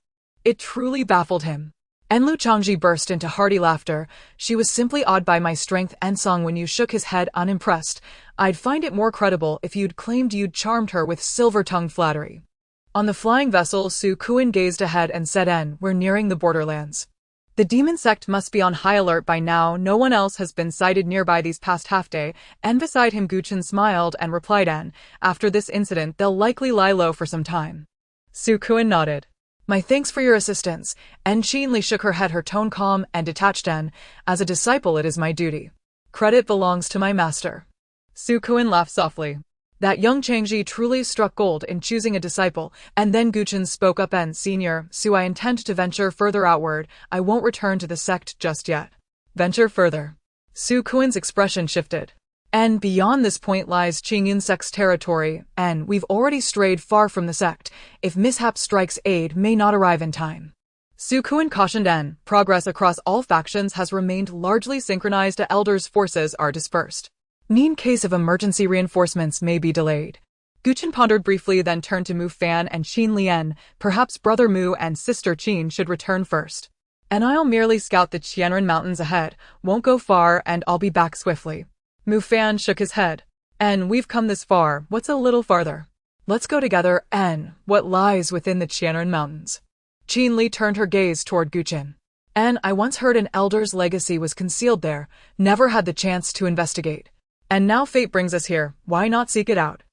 It truly baffled him. And Lu Chongzhi burst into hearty laughter. "She was simply awed by my strength." And Song Wenyu shook his head, unimpressed. "I'd find it more credible if you'd claimed you'd charmed her with silver-tongued flattery." On the flying vessel, Su Kuan gazed ahead and said, "En, we're nearing the borderlands. The demon sect must be on high alert by now. No one else has been sighted nearby these past half-day." And beside him Gu Chen smiled and replied, "En, after this incident they'll likely lie low for some time." Su Kuan nodded. "My thanks for your assistance." And Qinli shook her head, her tone calm and detached. "En, as a disciple it is my duty. Credit belongs to my master." Su Kuan laughed softly. That young Changzhi truly struck gold in choosing a disciple. And then Gu Chen spoke up, "En, Senior Su, I intend to venture further outward. I won't return to the sect just yet." "Venture further?" Su Kuan's expression shifted. "And beyond this point lies Qingyun sect's territory, and we've already strayed far from the sect. If mishap strikes, aid may not arrive in time." Su Kuan cautioned, "En, progress across all factions has remained largely synchronized. The elders' forces are dispersed. In case of emergency, reinforcements may be delayed." Gu Chen pondered briefly, then turned to Mu Fan and Qin Lian. "Perhaps brother Mu and sister Qin should return first. And I'll merely scout the Qianren Mountains ahead. Won't go far, and I'll be back swiftly." Mu Fan shook his head. "En, we've come this far. What's a little farther? Let's go together. En, what lies within the Qianren Mountains?" Qin Li turned her gaze toward Gu Chen. "En, I once heard an elder's legacy was concealed there. Never had the chance to investigate. And now fate brings us here. Why not seek it out?"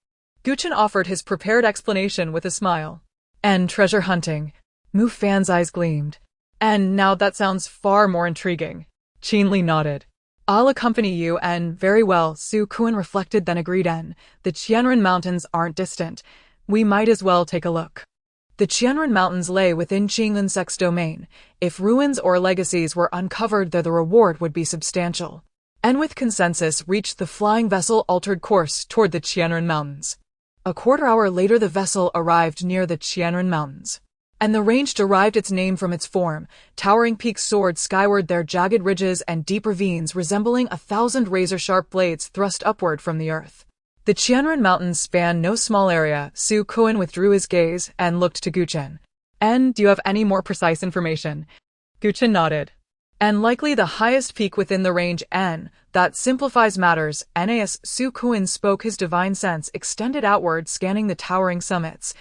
Gu Chen offered his prepared explanation with a smile. "En, treasure hunting." Mu Fan's eyes gleamed. "En, now that sounds far more intriguing." Qin Li nodded. "I'll accompany you." "En, very well." Su Kuan reflected, then agreed. "En, the Qianren Mountains aren't distant. We might as well take a look." The Qianren Mountains lay within Qingyun sect's domain. If ruins or legacies were uncovered there, the reward would be substantial. And with consensus reached, the flying vessel altered course toward the Qianren Mountains. A quarter hour later the vessel arrived near the Qianren Mountains. And the range derived its name from its form. Towering peaks soared skyward, their jagged ridges and deep ravines resembling 1,000 razor-sharp blades thrust upward from the earth. The Qianren Mountains span no small area. Su Kuan withdrew his gaze and looked to Gu Chen. "And do you have any more precise information?" Gu Chen nodded. "And likely the highest peak within the range. En, that simplifies matters." Nas Su Kuan spoke, his divine sense extended outward, scanning the towering summits.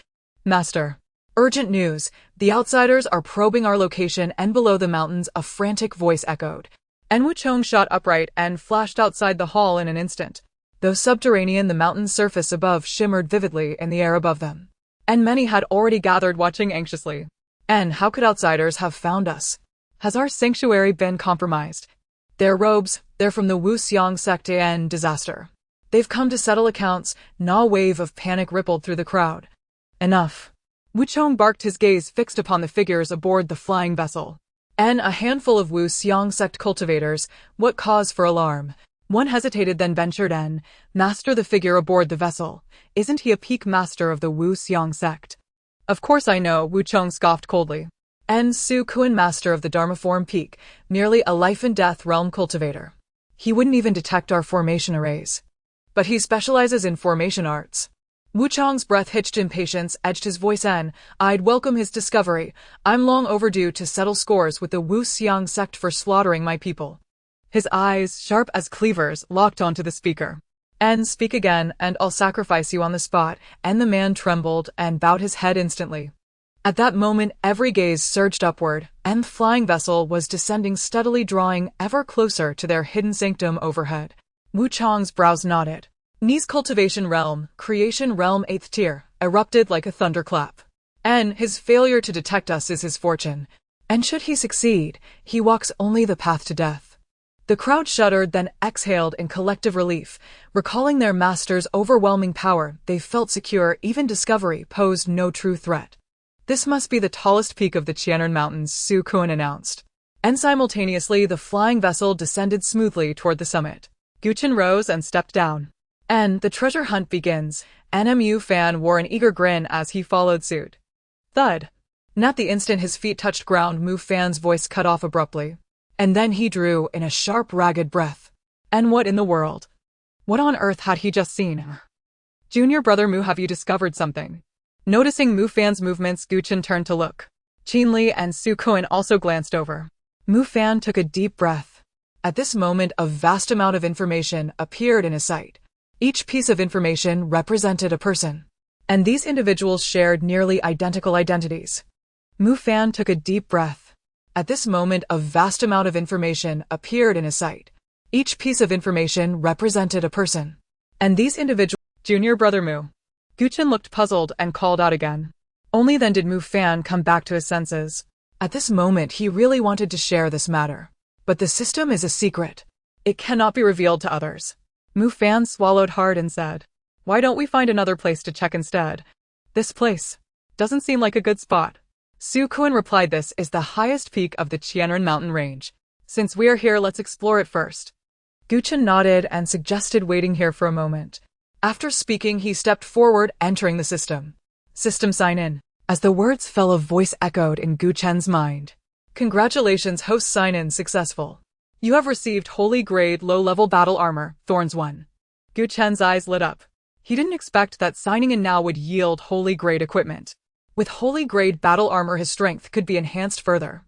"Master. Urgent news. The outsiders are probing our location." And below the mountains a frantic voice echoed. En Wuchong shot upright and flashed outside the hall in an instant. Though subterranean, the mountain's surface above shimmered vividly in the air above them. And many had already gathered, watching anxiously. "En, how could outsiders have found us? Has our sanctuary been compromised?" "Their robes, they're from the Wu Xiang sect. And disaster. They've come to settle accounts." A wave of panic rippled through the crowd. "Enough." Wuchong barked, his gaze fixed upon the figures aboard the flying vessel. "En, a handful of Wu Xiang sect cultivators. What cause for alarm?" One hesitated, then ventured, "En, master, the figure aboard the vessel. Isn't he a peak master of the Wu Xiang sect?" "Of course I know," Wuchong scoffed coldly. "En, Su Kuan, master of the Dharmaform Peak, merely a life-and-death realm cultivator. He wouldn't even detect our formation arrays." but he specializes in formation arts. Wu Chang's breath hitched in patience, edged his voice in. I'd welcome his discovery. I'm long overdue to settle scores with the Wu Xiang sect for slaughtering my people. His eyes, sharp as cleavers, locked onto the speaker. And speak again, and I'll sacrifice you on the spot. And the man trembled and bowed his head instantly. At that moment, every gaze surged upward, and the flying vessel was descending steadily, drawing ever closer to their hidden sanctum overhead. Wu Chang's brows knotted. Ni's cultivation realm, creation realm 8th tier, erupted like a thunderclap. And his failure to detect us is his fortune. And should he succeed, he walks only the path to death. The crowd shuddered, then exhaled in collective relief. Recalling their master's overwhelming power, they felt secure. Even discovery posed no true threat. This must be the tallest peak of the Qianren Mountains, Su Kun announced. And simultaneously, the flying vessel descended smoothly toward the summit. Gu Chen rose and stepped down. And the treasure hunt begins. NMU Fan wore an eager grin as he followed suit. Thud. And at the instant his feet touched ground, Mu Fan's voice cut off abruptly. And then he drew in a sharp, ragged breath. And what in the world? What on earth had he just seen? Junior brother Mu, have you discovered something? Noticing Mu Fan's movements, Gu Chen turned to look. Qinli and Su Kun also glanced over. Mu Fan took a deep breath. At this moment, a vast amount of information appeared in his sight. Each piece of information represented a person. And these individuals shared nearly identical identities. Mu Fan took a deep breath. At this moment, a vast amount of information appeared in his sight. Each piece of information represented a person. And these individuals... Junior brother Mu. Gu Chen looked puzzled and called out again. Only then did Mu Fan come back to his senses. At this moment, he really wanted to share this matter. But the system is a secret. It cannot be revealed to others. Mu Fan swallowed hard and said, why don't we find another place to check instead? This place doesn't seem like a good spot. Su Kun replied, this is the highest peak of the Qianren mountain range. Since we are here, let's explore it first. Gu Chen nodded and suggested waiting here for a moment. After speaking, he stepped forward, entering the system. System sign in. As the words fell, a voice echoed in Gu Chen's mind. Congratulations, host, sign in successful. You have received holy grade low-level battle armor, Thorns 1. Gu Chen's eyes lit up. He didn't expect that signing in now would yield holy grade equipment. With holy grade battle armor, his strength could be enhanced further.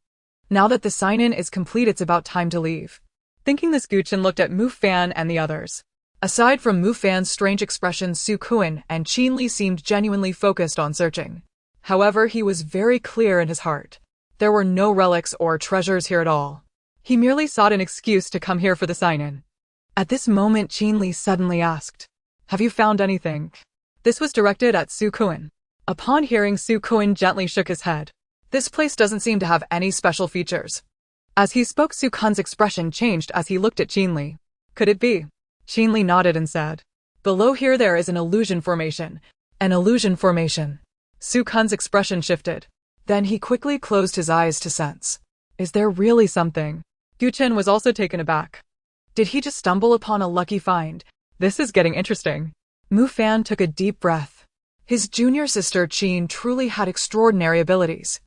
Now that the sign-in is complete, it's about time to leave. Thinking this, Gu Chen looked at Mu Fan and the others. Aside from Mu Fan's strange expression, Su Kun and Qinli seemed genuinely focused on searching. However, he was very clear in his heart. There were no relics or treasures here at all. He merely sought an excuse to come here for the sign-in. At this moment, Qinli suddenly asked, have you found anything? This was directed at Su Kun. Upon hearing, Su Kun gently shook his head. This place doesn't seem to have any special features. As he spoke, Su Kun's expression changed as he looked at Qinli. Could it be? Qinli nodded and said, below here there is an illusion formation. An illusion formation. Su Kun's expression shifted. Then he quickly closed his eyes to sense. Is there really something? Gu Chen was also taken aback. Did he just stumble upon a lucky find? This is getting interesting. Mu Fan took a deep breath. His junior sister Qin truly had extraordinary abilities.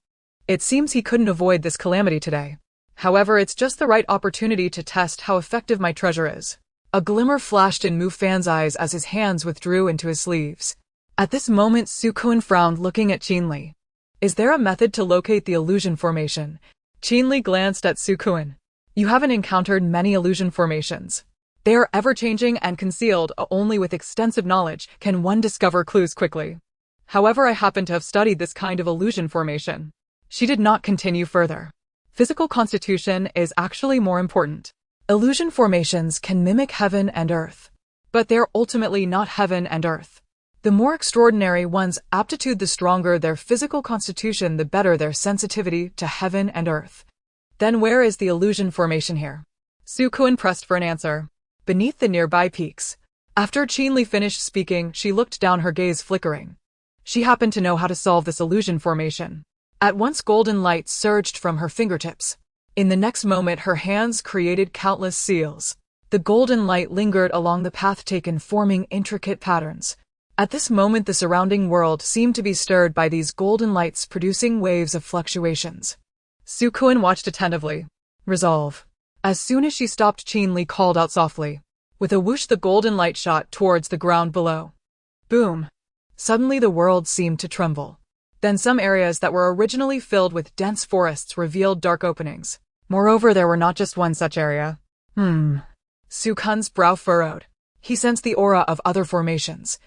It seems he couldn't avoid this calamity today. However, it's just the right opportunity to test how effective my treasure is. A glimmer flashed in Mu Fan's eyes as his hands withdrew into his sleeves. At this moment, Su Kun frowned, looking at Qinli. Is there a method to locate the illusion formation? Qinli glanced at Su Kun. You haven't encountered many illusion formations. They are ever-changing and concealed. Only with extensive knowledge can one discover clues quickly. However, I happen to have studied this kind of illusion formation. She did not continue further. Physical constitution is actually more important. Illusion formations can mimic heaven and earth, but they're ultimately not heaven and earth. The more extraordinary one's aptitude, the stronger their physical constitution, the better their sensitivity to heaven and earth. Then where is the illusion formation here? Su Kun pressed for an answer. Beneath the nearby peaks. After Qinli finished speaking, she looked down, her gaze flickering. She happened to know how to solve this illusion formation. At once, golden light surged from her fingertips. In the next moment, her hands created countless seals. The golden light lingered along the path taken, forming intricate patterns. At this moment, the surrounding world seemed to be stirred by these golden lights, producing waves of fluctuations. Su Kun watched attentively. Resolve. As soon as she stopped, Qinli called out softly. With a whoosh, the golden light shot towards the ground below. Boom! Suddenly the world seemed to tremble. Then some areas that were originally filled with dense forests revealed dark openings. Moreover, there were not just one such area. Su Kun's brow furrowed. He sensed the aura of other formations.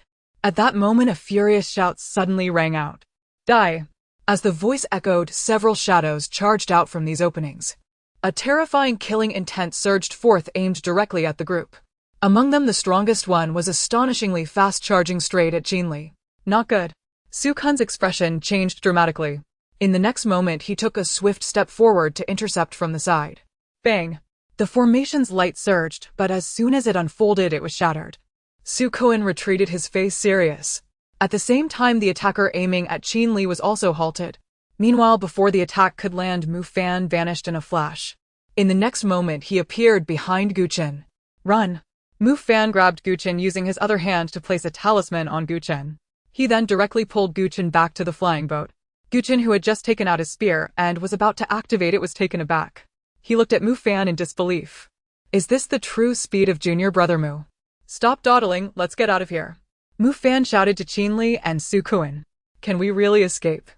At that moment, a furious shout suddenly rang out. Die! As the voice echoed, several shadows charged out from these openings. A terrifying killing intent surged forth, aimed directly at the group. Among them, the strongest one was astonishingly fast, charging straight at Changzhi. Not good. Su Kun's expression changed dramatically. In the next moment, he took a swift step forward to intercept from the side. Bang! The formation's light surged, but as soon as it unfolded, it was shattered. Su Kun retreated, his face serious. At the same time, the attacker aiming at Changzhi was also halted. Meanwhile, before the attack could land, Mu Fan vanished in a flash. In the next moment, he appeared behind Gu Chen. Run! Mu Fan grabbed Gu Chen, using his other hand to place a talisman on Gu Chen. He then directly pulled Gu Chen back to the flying boat. Gu Chen, who had just taken out his spear and was about to activate it, was taken aback. He looked at Mu Fan in disbelief. Is this the true speed of junior brother Mu? Stop dawdling, let's get out of here. Mu Fan shouted to Changzhi and Su Kun. Can we really escape?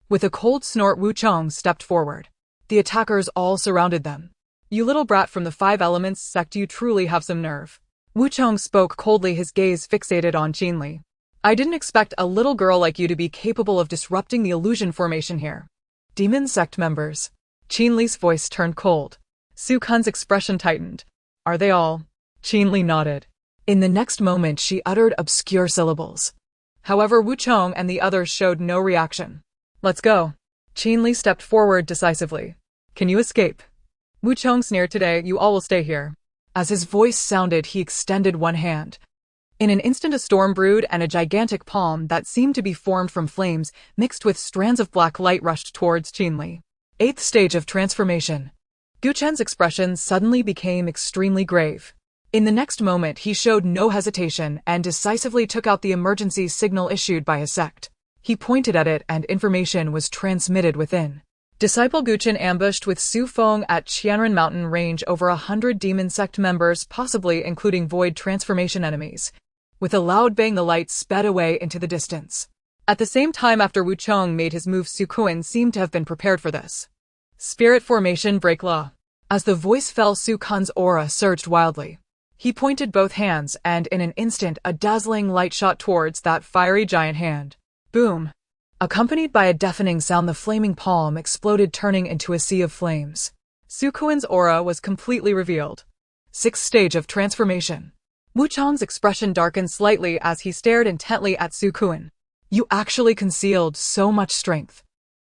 With a cold snort, Wu Chong stepped forward. The attackers all surrounded them. You little brat from the Five Elements sect, you truly have some nerve. Wu Chong spoke coldly, his gaze fixated on Changzhi. I didn't expect a little girl like you to be capable of disrupting the illusion formation here. Demon sect members. Changzhi's voice turned cold. Su Kun's expression tightened. Are they all? Changzhi nodded. In the next moment, she uttered obscure syllables. However, Wu Chong and the others showed no reaction. Let's go. Changzhi stepped forward decisively. Can you escape? Wu Chong sneered. Today, you all will stay here. As his voice sounded, he extended one hand. In an instant, a storm brewed, and a gigantic palm that seemed to be formed from flames, mixed with strands of black light, rushed towards Changzhi. 8th stage of transformation. Gu Chen's expression suddenly became extremely grave. In the next moment, he showed no hesitation and decisively took out the emergency signal issued by his sect. He pointed at it, and information was transmitted within. Disciple Gu Chen ambushed with Su Feng at Qianren Mountain range over 100 demon sect members, possibly including void transformation enemies. With a loud bang, the light sped away into the distance. At the same time, after Wu Chong made his move, Su Kun seemed to have been prepared for this. Spirit formation, break law. As the voice fell, Su Kun's aura surged wildly. He pointed both hands, and in an instant, a dazzling light shot towards that fiery giant hand. Boom! Accompanied by a deafening sound, the flaming palm exploded, turning into a sea of flames. Su Kun's aura was completely revealed. 6th stage of transformation. Wu Chong's expression darkened slightly as he stared intently at Su Kun. You actually concealed so much strength.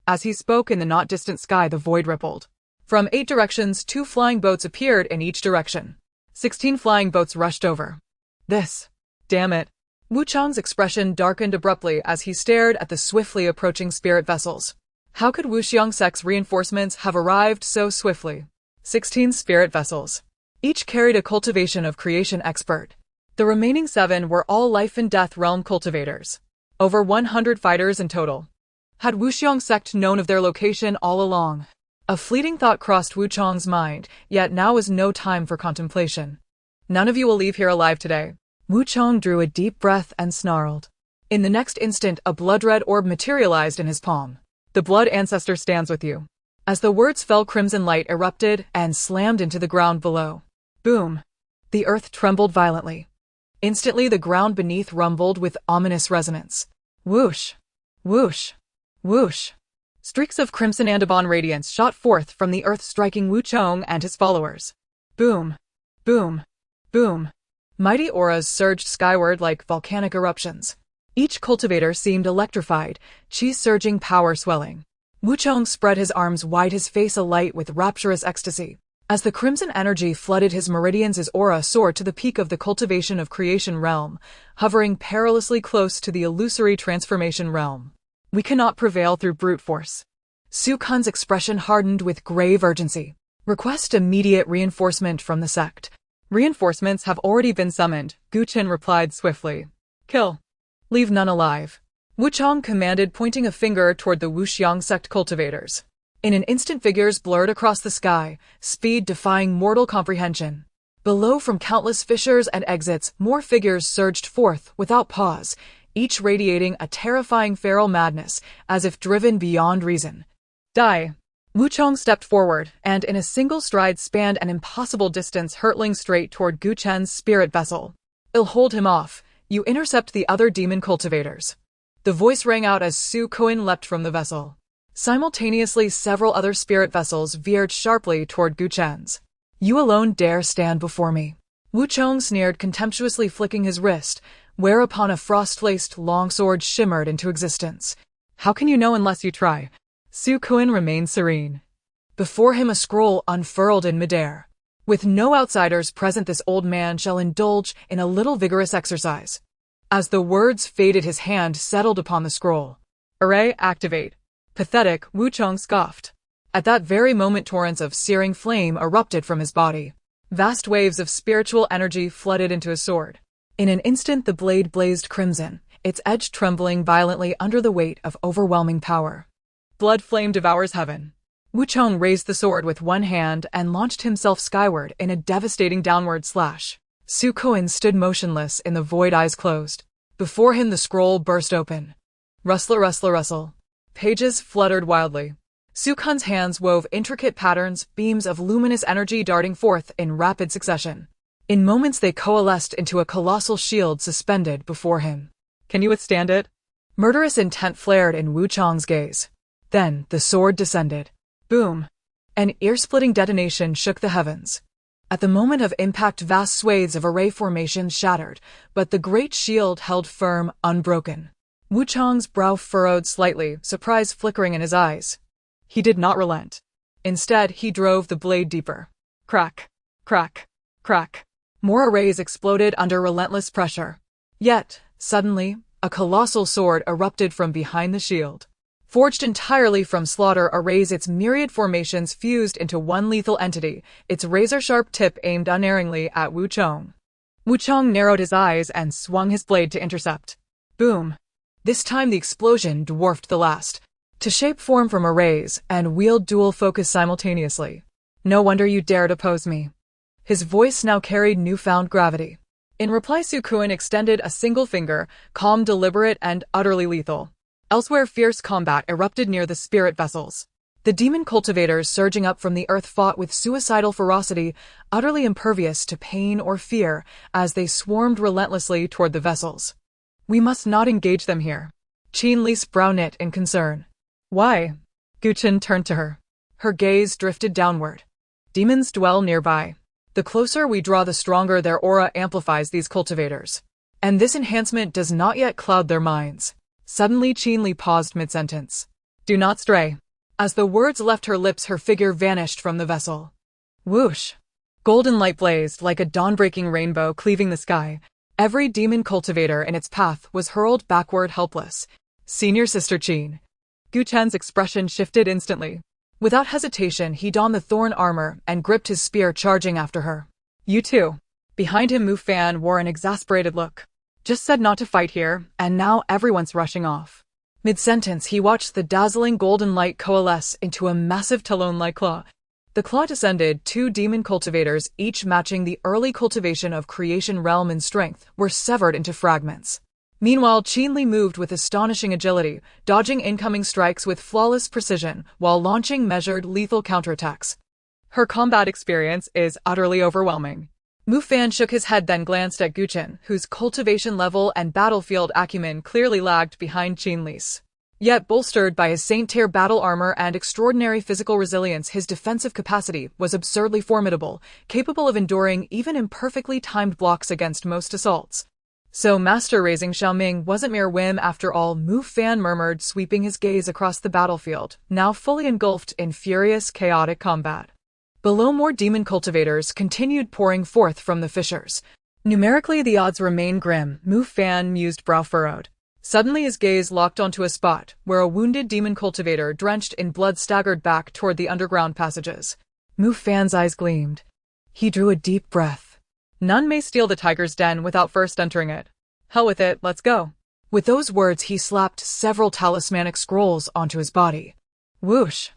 As he spoke, in the not-distant sky, the void rippled. From 8 directions, 2 flying boats appeared in each direction. 16 flying boats rushed over. This. Damn it. Wu Chong's expression darkened abruptly as he stared at the swiftly approaching spirit vessels. How could Wuxiang sect's reinforcements have arrived so swiftly? 16 spirit vessels. Each carried a cultivation of creation expert. The remaining 7 were all life and death realm cultivators. Over 100 fighters in total. Had Wuxiang sect known of their location all along? A fleeting thought crossed Wu Chong's mind, yet now was no time for contemplation. None of you will leave here alive today. Wu Chong drew a deep breath and snarled. In the next instant, a blood-red orb materialized in his palm. The blood ancestor stands with you. As the words fell, crimson light erupted and slammed into the ground below. Boom! The earth trembled violently. Instantly, the ground beneath rumbled with ominous resonance. Whoosh! Whoosh! Whoosh! Streaks of crimson Andabon radiance shot forth from the earth, striking Wu Chong and his followers. Boom! Boom! Boom! Mighty auras surged skyward like volcanic eruptions. Each cultivator seemed electrified, chi surging, power swelling. Wu Chong spread his arms wide, his face alight with rapturous ecstasy. As the crimson energy flooded his meridians, his aura soared to the peak of the cultivation of creation realm, hovering perilously close to the illusory transformation realm. We cannot prevail through brute force. Su Kun's expression hardened with grave urgency. Request immediate reinforcement from the sect. Reinforcements have already been summoned, Gu Chen replied swiftly. Kill. Leave none alive. Wu Chong commanded, pointing a finger toward the Wuxiang sect cultivators. In an instant, figures blurred across the sky, speed defying mortal comprehension. Below, from countless fissures and exits, more figures surged forth without pause, each radiating a terrifying feral madness, as if driven beyond reason. Die! Wu Chong stepped forward, and in a single stride spanned an impossible distance, hurtling straight toward Gu Chen's spirit vessel. "I'll hold him off. You intercept the other demon cultivators." The voice rang out as Su Kuan leapt from the vessel. Simultaneously, several other spirit vessels veered sharply toward Gu Chen's. "You alone dare stand before me?" Wu Chong sneered, contemptuously flicking his wrist, whereupon a frost-laced longsword shimmered into existence. "How can you know unless you try?" Su Kuan remained serene. Before him a scroll unfurled in midair. "With no outsiders present, this old man shall indulge in a little vigorous exercise." As the words faded, his hand settled upon the scroll. "Array, activate." "Pathetic," Wu Chong scoffed. At that very moment, torrents of searing flame erupted from his body. Vast waves of spiritual energy flooded into his sword. In an instant, the blade blazed crimson, its edge trembling violently under the weight of overwhelming power. Blood flame devours heaven. Wu Chong raised the sword with one hand and launched himself skyward in a devastating downward slash. Su Kuan stood motionless in the void, eyes closed. Before him the scroll burst open. Rustle, rustle, rustle. Pages fluttered wildly. Su Kuan's hands wove intricate patterns, beams of luminous energy darting forth in rapid succession. In moments they coalesced into a colossal shield suspended before him. "Can you withstand it?" Murderous intent flared in Wu Chong's gaze. Then the sword descended. Boom! An ear-splitting detonation shook the heavens. At the moment of impact, vast swathes of array formations shattered, but the great shield held firm, unbroken. Wu Chong's brow furrowed slightly, surprise flickering in his eyes. He did not relent. Instead, he drove the blade deeper. Crack! Crack! Crack! More arrays exploded under relentless pressure. Yet, suddenly, a colossal sword erupted from behind the shield. Forged entirely from slaughter arrays, its myriad formations fused into one lethal entity, its razor-sharp tip aimed unerringly at Wu Chong. Wu Chong narrowed his eyes and swung his blade to intercept. Boom! This time the explosion dwarfed the last, to shape form from arrays and wield dual focus simultaneously. "No wonder you dared oppose me." His voice now carried newfound gravity. In reply, Su Kuan extended a single finger, calm, deliberate, and utterly lethal. Elsewhere, fierce combat erupted near the spirit vessels. The demon cultivators surging up from the earth fought with suicidal ferocity, utterly impervious to pain or fear, as they swarmed relentlessly toward the vessels. "We must not engage them here." Qin Li's brow knit in concern. "Why?" Gu Chen turned to her. Her gaze drifted downward. "Demons dwell nearby. The closer we draw, the stronger their aura amplifies these cultivators. And this enhancement does not yet cloud their minds." Suddenly Qin Li paused mid-sentence. "Do not stray." As the words left her lips, her figure vanished from the vessel. Whoosh! Golden light blazed like a dawn-breaking rainbow cleaving the sky. Every demon cultivator in its path was hurled backward helpless. "Senior Sister Qin." Gu Chen's expression shifted instantly. Without hesitation, he donned the thorn armor and gripped his spear, charging after her. "You too." Behind him, Mu Fan wore an exasperated look. "Just said not to fight here, and now everyone's rushing off." Mid-sentence, he watched the dazzling golden light coalesce into a massive talon-like claw. The claw descended. Two demon cultivators, each matching the early cultivation of creation realm in strength, were severed into fragments. Meanwhile, Qin Li moved with astonishing agility, dodging incoming strikes with flawless precision while launching measured, lethal counterattacks. "Her combat experience is utterly overwhelming." Mu Fan shook his head, then glanced at Gu Chen, whose cultivation level and battlefield acumen clearly lagged behind Qin Li's. Yet, bolstered by his saint-tier battle armor and extraordinary physical resilience, his defensive capacity was absurdly formidable, capable of enduring even imperfectly timed blocks against most assaults. "So Master raising Xiaoming wasn't mere whim after all," Mu Fan murmured, sweeping his gaze across the battlefield, now fully engulfed in furious, chaotic combat. Below, more demon cultivators continued pouring forth from the fissures. Numerically, the odds remained grim. Mu Fan mused, brow furrowed. Suddenly his gaze locked onto a spot where a wounded demon cultivator drenched in blood staggered back toward the underground passages. Mu Fan's eyes gleamed. He drew a deep breath. "None may steal the tiger's den without first entering it. Hell with it, let's go." With those words, he slapped several talismanic scrolls onto his body. Whoosh!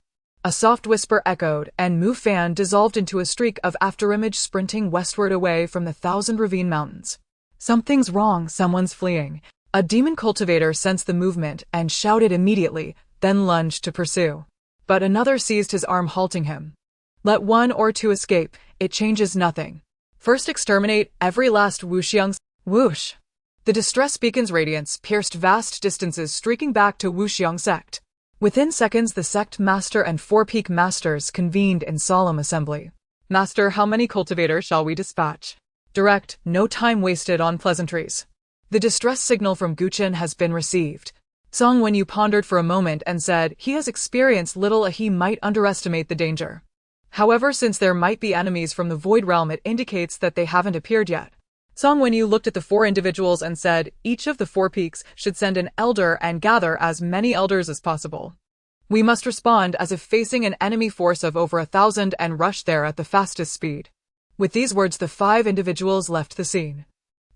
A soft whisper echoed, and Mu Fan dissolved into a streak of afterimage sprinting westward away from the Thousand Ravine Mountains. Something's wrong, someone's fleeing. A demon cultivator sensed the movement and shouted immediately, then lunged to pursue. But another seized his arm, halting him. Let one or two escape, it changes nothing. First exterminate every last Wuxiang's. Whoosh! The distress beacon's radiance pierced vast distances, streaking back to Wuxiang sect. Within seconds, the sect master and 4 peak masters convened in solemn assembly. Master, how many cultivators shall we dispatch? Direct, no time wasted on pleasantries. The distress signal from Gu Chen has been received. Song Wenyu pondered for a moment and said he has experienced little. He might underestimate the danger. However, since there might be enemies from the Void Realm, it indicates that they haven't appeared yet. Song Wenyu looked at the 4 individuals and said each of the 4 peaks should send an elder and gather as many elders as possible. We must respond as if facing an enemy force of over 1,000 and rush there at the fastest speed. With these words, the 5 individuals left the scene.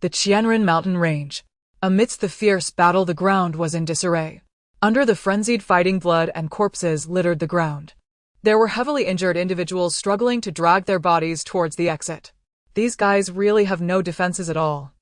The Qianren mountain range. Amidst the fierce battle, the ground was in disarray. Under the frenzied fighting, blood and corpses littered the ground. There were heavily injured individuals struggling to drag their bodies towards the exit. These guys really have no defenses at all.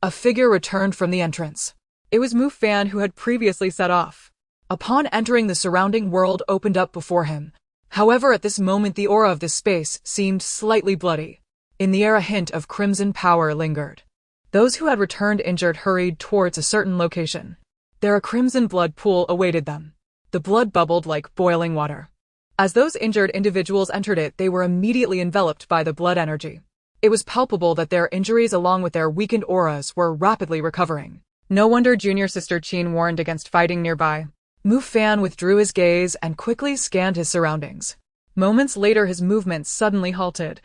A figure returned from the entrance. It was Mu Fan, who had previously set off. Upon entering, the surrounding world opened up before him. However, at this moment, the aura of this space seemed slightly bloody. In the air, a hint of crimson power lingered. Those who had returned injured hurried towards a certain location. There, a crimson blood pool awaited them. The blood bubbled like boiling water. As those injured individuals entered it, they were immediately enveloped by the blood energy. It was palpable that their injuries, along with their weakened auras, were rapidly recovering. No wonder Junior Sister Qin warned against fighting nearby. Mu Fan withdrew his gaze and quickly scanned his surroundings. Moments later, his movements suddenly halted.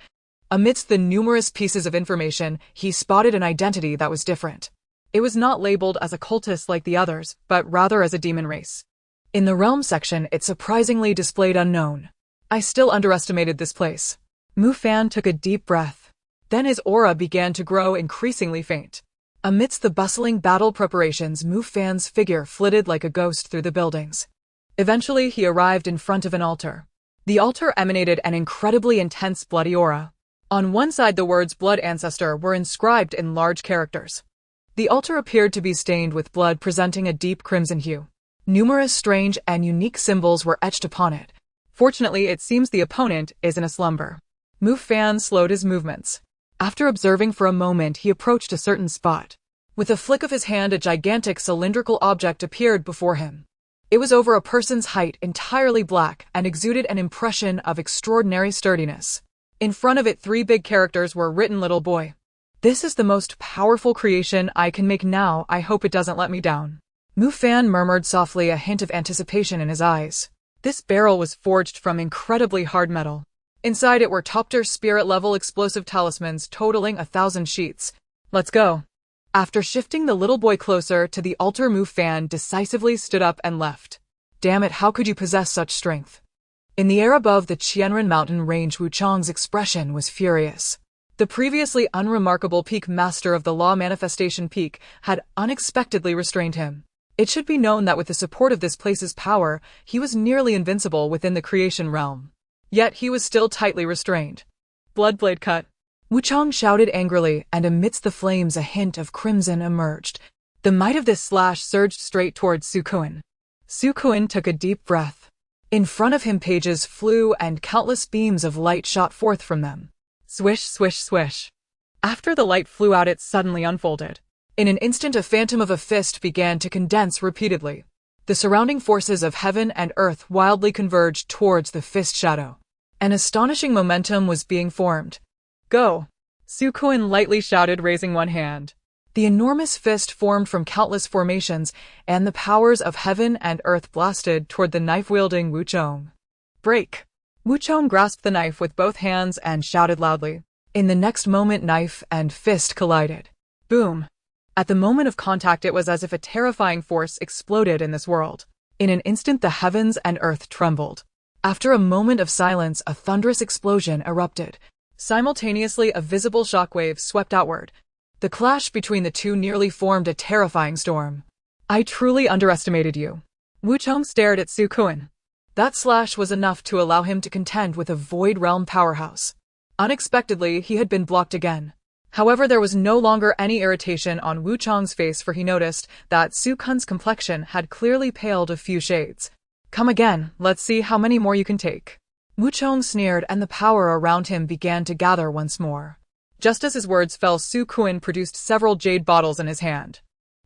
Amidst the numerous pieces of information, he spotted an identity that was different. It was not labeled as a cultist like the others, but rather as a demon race. In the realm section, it surprisingly displayed unknown. I still underestimated this place. Mu Fan took a deep breath. Then his aura began to grow increasingly faint. Amidst the bustling battle preparations, Mu Fan's figure flitted like a ghost through the buildings. Eventually, he arrived in front of an altar. The altar emanated an incredibly intense bloody aura. On one side, the words "Blood Ancestor" were inscribed in large characters. The altar appeared to be stained with blood, presenting a deep crimson hue. Numerous strange and unique symbols were etched upon it. Fortunately, it seems the opponent is in a slumber. Mu Fan slowed his movements. After observing for a moment, he approached a certain spot. With a flick of his hand, a gigantic cylindrical object appeared before him. It was over a person's height, entirely black, and exuded an impression of extraordinary sturdiness. In front of it, 3 big characters were written: "Little boy. This is the most powerful creation I can make now. I hope it doesn't let me down." Mu Fan murmured softly, a hint of anticipation in his eyes. This barrel was forged from incredibly hard metal. Inside it were top-tier spirit-level explosive talismans totaling 1,000 sheets. Let's go. After shifting the little boy closer to the altar, Mu Fan decisively stood up and left. Damn it, how could you possess such strength? In the air above the Qianren mountain range, Wu Chang's expression was furious. The previously unremarkable peak master of the Law Manifestation Peak had unexpectedly restrained him. It should be known that with the support of this place's power, he was nearly invincible within the creation realm. Yet he was still tightly restrained. Bloodblade cut. Wu Chang shouted angrily, and amidst the flames a hint of crimson emerged. The might of this slash surged straight towards Su Kuan. Su Kuan took a deep breath. In front of him, pages flew and countless beams of light shot forth from them. Swish, swish, swish. After the light flew out, it suddenly unfolded. In an instant, a phantom of a fist began to condense repeatedly. The surrounding forces of heaven and earth wildly converged towards the fist shadow. An astonishing momentum was being formed. Go! Su Kuan lightly shouted, raising one hand. The enormous fist formed from countless formations, and the powers of heaven and earth blasted toward the knife-wielding Wu Chang. Break! Wu Chang grasped the knife with both hands and shouted loudly. In the next moment, knife and fist collided. Boom! At the moment of contact, it was as if a terrifying force exploded in this world. In an instant, the heavens and earth trembled. After a moment of silence, a thunderous explosion erupted. Simultaneously, a visible shockwave swept outward. The clash between the two nearly formed a terrifying storm. I truly underestimated you. Wu Chang stared at Su Kuan. That slash was enough to allow him to contend with a Void Realm powerhouse. Unexpectedly, he had been blocked again. However, there was no longer any irritation on Wu Chong's face, for he noticed that Su Kun's complexion had clearly paled a few shades. Come again, let's see how many more you can take. Wu Chong sneered, and the power around him began to gather once more. Just as his words fell, Su Kun produced several jade bottles in his hand.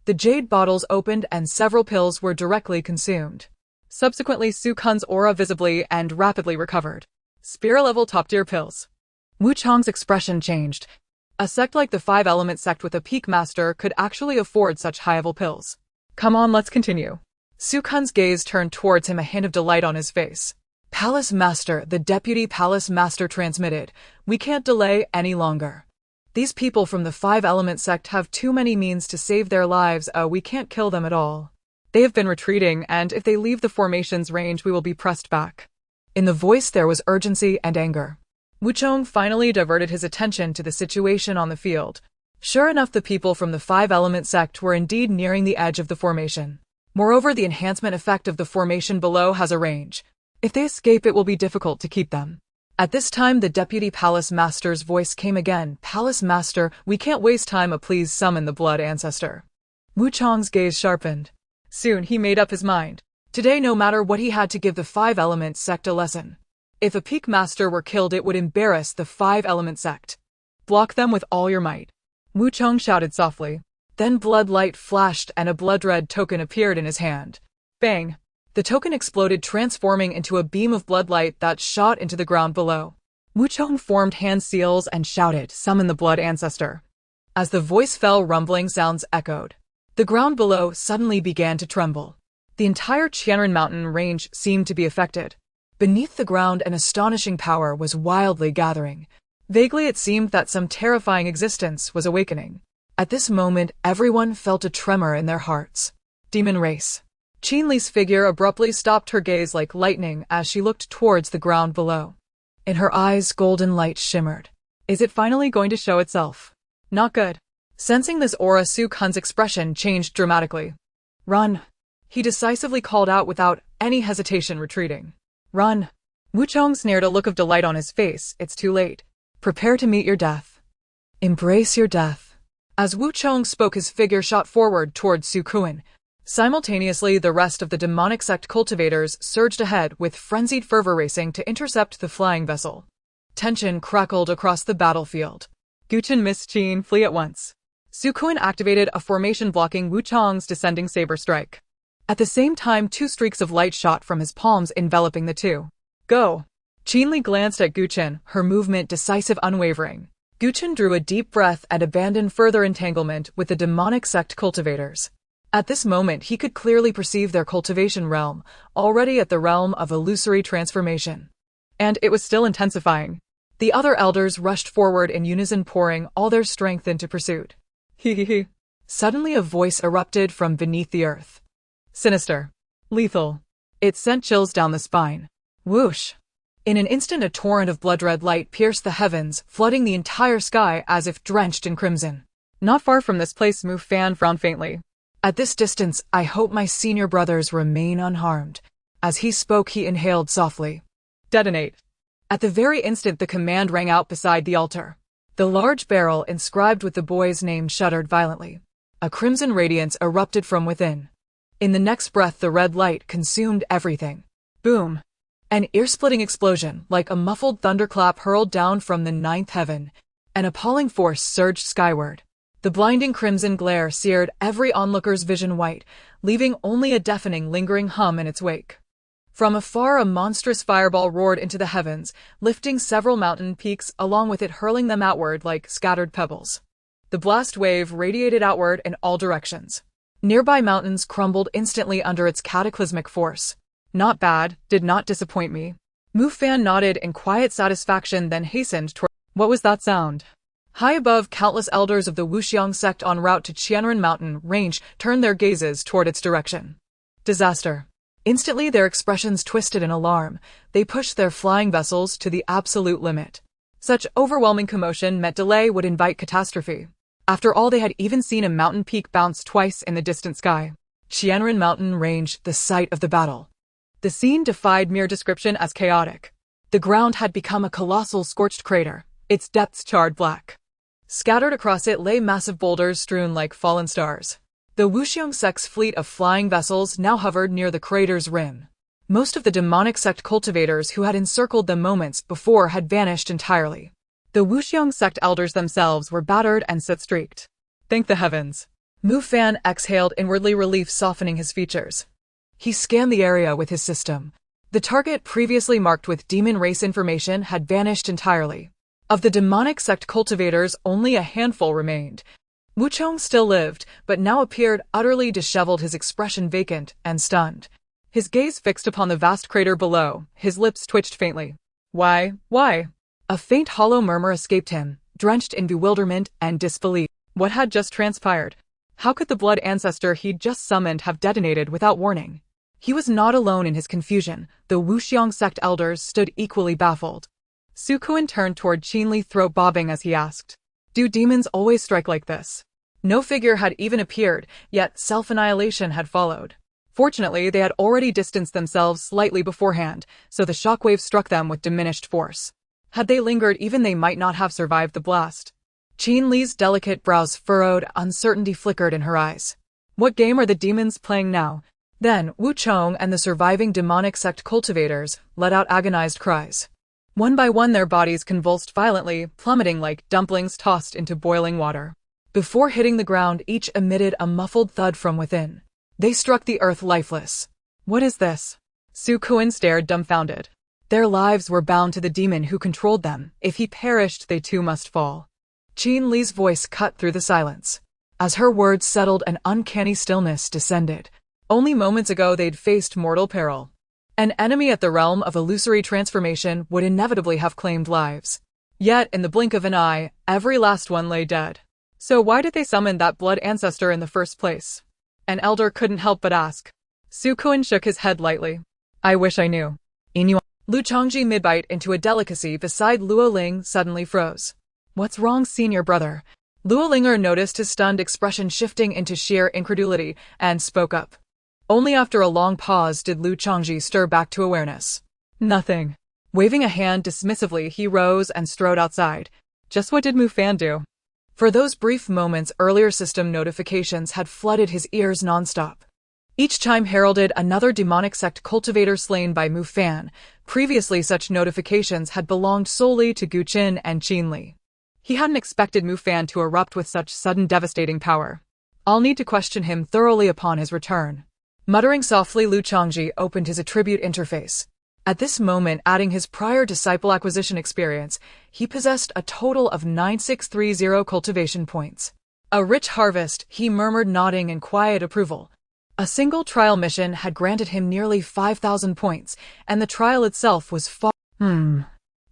The jade bottles opened and several pills were directly consumed. Subsequently, Su Kun's aura visibly and rapidly recovered. Spear-level top-tier pills. Wu Chong's expression changed. A sect like the Five-Element sect with a peak master could actually afford such high-level pills. Come on, let's continue. Su Kun's gaze turned towards him, a hint of delight on his face. Palace Master, the Deputy Palace Master transmitted. We can't delay any longer. These people from the Five-Element sect have too many means to save their lives. We can't kill them at all. They have been retreating, and if they leave the formation's range, we will be pressed back. In the voice there was urgency and anger. Wu Chong finally diverted his attention to the situation on the field. Sure enough, the people from the Five-Element sect were indeed nearing the edge of the formation. Moreover, the enhancement effect of the formation below has a range. If they escape, it will be difficult to keep them. At this time, the Deputy Palace Master's voice came again. Palace Master, we can't waste time. Please summon the Blood Ancestor. Wu Chong's gaze sharpened. Soon he made up his mind. Today, no matter what, he had to give the Five-Element sect a lesson. If a peak master were killed, it would embarrass the Five-Element sect. Block them with all your might. Wu Chong shouted softly. Then blood light flashed and a blood-red token appeared in his hand. Bang! The token exploded, transforming into a beam of bloodlight that shot into the ground below. Wu Chong formed hand seals and shouted, "Summon the Blood Ancestor." As the voice fell, rumbling sounds echoed. The ground below suddenly began to tremble. The entire Qianren mountain range seemed to be affected. Beneath the ground, an astonishing power was wildly gathering. Vaguely, it seemed that some terrifying existence was awakening. At this moment, everyone felt a tremor in their hearts. Demon race. Qin Li's figure abruptly stopped, her gaze like lightning as she looked towards the ground below. In her eyes, golden light shimmered. Is it finally going to show itself? Not good. Sensing this aura, Su Kun's expression changed dramatically. Run! He decisively called out without any hesitation, retreating. Run! Wu Chong sneered, a look of delight on his face. It's too late. Prepare to meet your death. Embrace your death. As Wu Chong spoke, his figure shot forward towards Su Kun. Simultaneously, the rest of the demonic sect cultivators surged ahead with frenzied fervor, racing to intercept the flying vessel. Tension crackled across the battlefield. Gu Chen, Miss Qin, flee at once. Su Kun activated a formation blocking Wu Chong's descending saber strike. At the same time, two streaks of light shot from his palms, enveloping the two. Go! Qin Li glanced at Gu Chen, her movement decisive, unwavering. Gu Chen drew a deep breath and abandoned further entanglement with the demonic sect cultivators. At this moment, he could clearly perceive their cultivation realm, already at the realm of illusory transformation. And it was still intensifying. The other elders rushed forward in unison, pouring all their strength into pursuit. He. Suddenly a voice erupted from beneath the earth. Sinister. Lethal. It sent chills down the spine. Whoosh. In an instant, a torrent of blood-red light pierced the heavens, flooding the entire sky as if drenched in crimson. Not far from this place, Mu Fan frowned faintly. At this distance, I hope my senior brothers remain unharmed. As he spoke, he inhaled softly. Detonate. At the very instant, the command rang out beside the altar. The large barrel inscribed with the boy's name shuddered violently. A crimson radiance erupted from within. In the next breath, the red light consumed everything. Boom! An ear-splitting explosion, like a muffled thunderclap, hurled down from the ninth heaven. An appalling force surged skyward. The blinding crimson glare seared every onlooker's vision white, leaving only a deafening, lingering hum in its wake. From afar, a monstrous fireball roared into the heavens, lifting several mountain peaks, along with it hurling them outward like scattered pebbles. The blast wave radiated outward in all directions. Nearby mountains crumbled instantly under its cataclysmic force. Not bad, did not disappoint me. Mu Fan nodded in quiet satisfaction, then hastened toward— What was that sound? High above, countless elders of the Wuxiang sect en route to Qianren Mountain range turned their gazes toward its direction. Disaster. Instantly, their expressions twisted in alarm. They pushed their flying vessels to the absolute limit. Such overwhelming commotion meant delay would invite catastrophe. After all, they had even seen a mountain peak bounce twice in the distant sky. Qianren Mountain range, the site of the battle. The scene defied mere description as chaotic. The ground had become a colossal scorched crater, its depths charred black. Scattered across it lay massive boulders strewn like fallen stars. The Wuxiong sect's fleet of flying vessels now hovered near the crater's rim. Most of the demonic sect cultivators who had encircled them moments before had vanished entirely. The Wuxiong sect elders themselves were battered and soot-streaked. Thank the heavens. Mu Fan exhaled inwardly, relief softening his features. He scanned the area with his system. The target previously marked with demon race information had vanished entirely. Of the demonic sect cultivators, only a handful remained. Wuchong still lived, but now appeared utterly disheveled, his expression vacant and stunned. His gaze fixed upon the vast crater below, his lips twitched faintly. Why? A faint hollow murmur escaped him, drenched in bewilderment and disbelief. What had just transpired? How could the blood ancestor he'd just summoned have detonated without warning? He was not alone in his confusion. The Wuxiong sect elders stood equally baffled. Su Kuan turned toward Qinli, throat bobbing as he asked, "Do demons always strike like this?" No figure had even appeared, yet self-annihilation had followed. Fortunately, they had already distanced themselves slightly beforehand, so the shockwave struck them with diminished force. Had they lingered, even they might not have survived the blast. Qinli's delicate brows furrowed, uncertainty flickered in her eyes. What game are the demons playing now? Then, Wu Chong and the surviving demonic sect cultivators let out agonized cries. One by one their bodies convulsed violently, plummeting like dumplings tossed into boiling water. Before hitting the ground, each emitted a muffled thud from within. They struck the earth lifeless. What is this? Su Kuan stared dumbfounded. Their lives were bound to the demon who controlled them. If he perished, they too must fall. Qinli's voice cut through the silence. As her words settled, an uncanny stillness descended. Only moments ago they'd faced mortal peril. An enemy at the realm of illusory transformation would inevitably have claimed lives. Yet, in the blink of an eye, every last one lay dead. So why did they summon that blood ancestor in the first place? An elder couldn't help but ask. Su Kuan shook his head lightly. I wish I knew. Inuan. Lu Chongzhi, mid-bite into a delicacy beside Luo Ling, suddenly froze. What's wrong, senior brother? Luo Linger noticed his stunned expression shifting into sheer incredulity and spoke up. Only after a long pause did Lu Chongzhi stir back to awareness. Nothing. Waving a hand dismissively, he rose and strode outside. Just what did Mu Fan do? For those brief moments, earlier system notifications had flooded his ears nonstop. Each chime heralded another demonic sect cultivator slain by Mu Fan. Previously, such notifications had belonged solely to Gu Chen and Qinli. He hadn't expected Mu Fan to erupt with such sudden devastating power. I'll need to question him thoroughly upon his return. Muttering softly, Lu Chongzhi opened his attribute interface. At this moment, adding his prior disciple acquisition experience, he possessed a total of 9630 cultivation points. A rich harvest, he murmured, nodding in quiet approval. A single trial mission had granted him nearly 5,000 points, and the trial itself was far—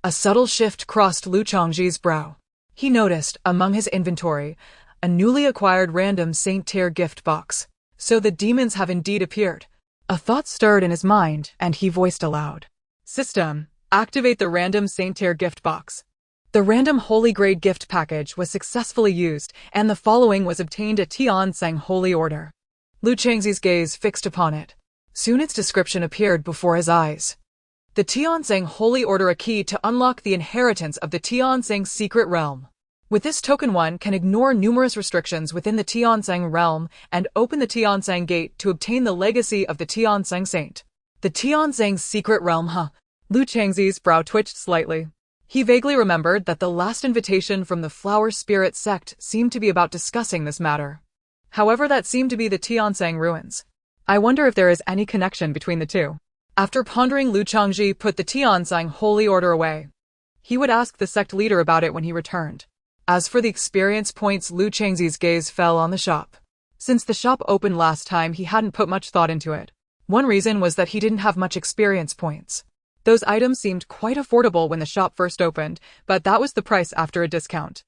A subtle shift crossed Lu Chongzhi's brow. He noticed, among his inventory, a newly acquired random Saint-Tier gift box. So the demons have indeed appeared. A thought stirred in his mind, and he voiced aloud. System, activate the random Saint-Tier gift box. The random holy grade gift package was successfully used, and the following was obtained: a Tianzang holy order. Lu Changzi's gaze fixed upon it. Soon its description appeared before his eyes. The Tianzang holy order, a key to unlock the inheritance of the Tianzang secret realm. With this token, one can ignore numerous restrictions within the Tianzang realm and open the Tianzang gate to obtain the legacy of the Tianzang saint. The Tianzang secret realm, Lu Changzi's brow twitched slightly. He vaguely remembered that the last invitation from the Flower Spirit sect seemed to be about discussing this matter. However, that seemed to be the Tianzang ruins. I wonder if there is any connection between the two. After pondering, Lu Chongzhi put the Tianzang holy order away. He would ask the sect leader about it when he returned. As for the experience points, Lu Changzi's gaze fell on the shop. Since the shop opened last time, he hadn't put much thought into it. One reason was that he didn't have much experience points. Those items seemed quite affordable when the shop first opened, but that was the price after a discount.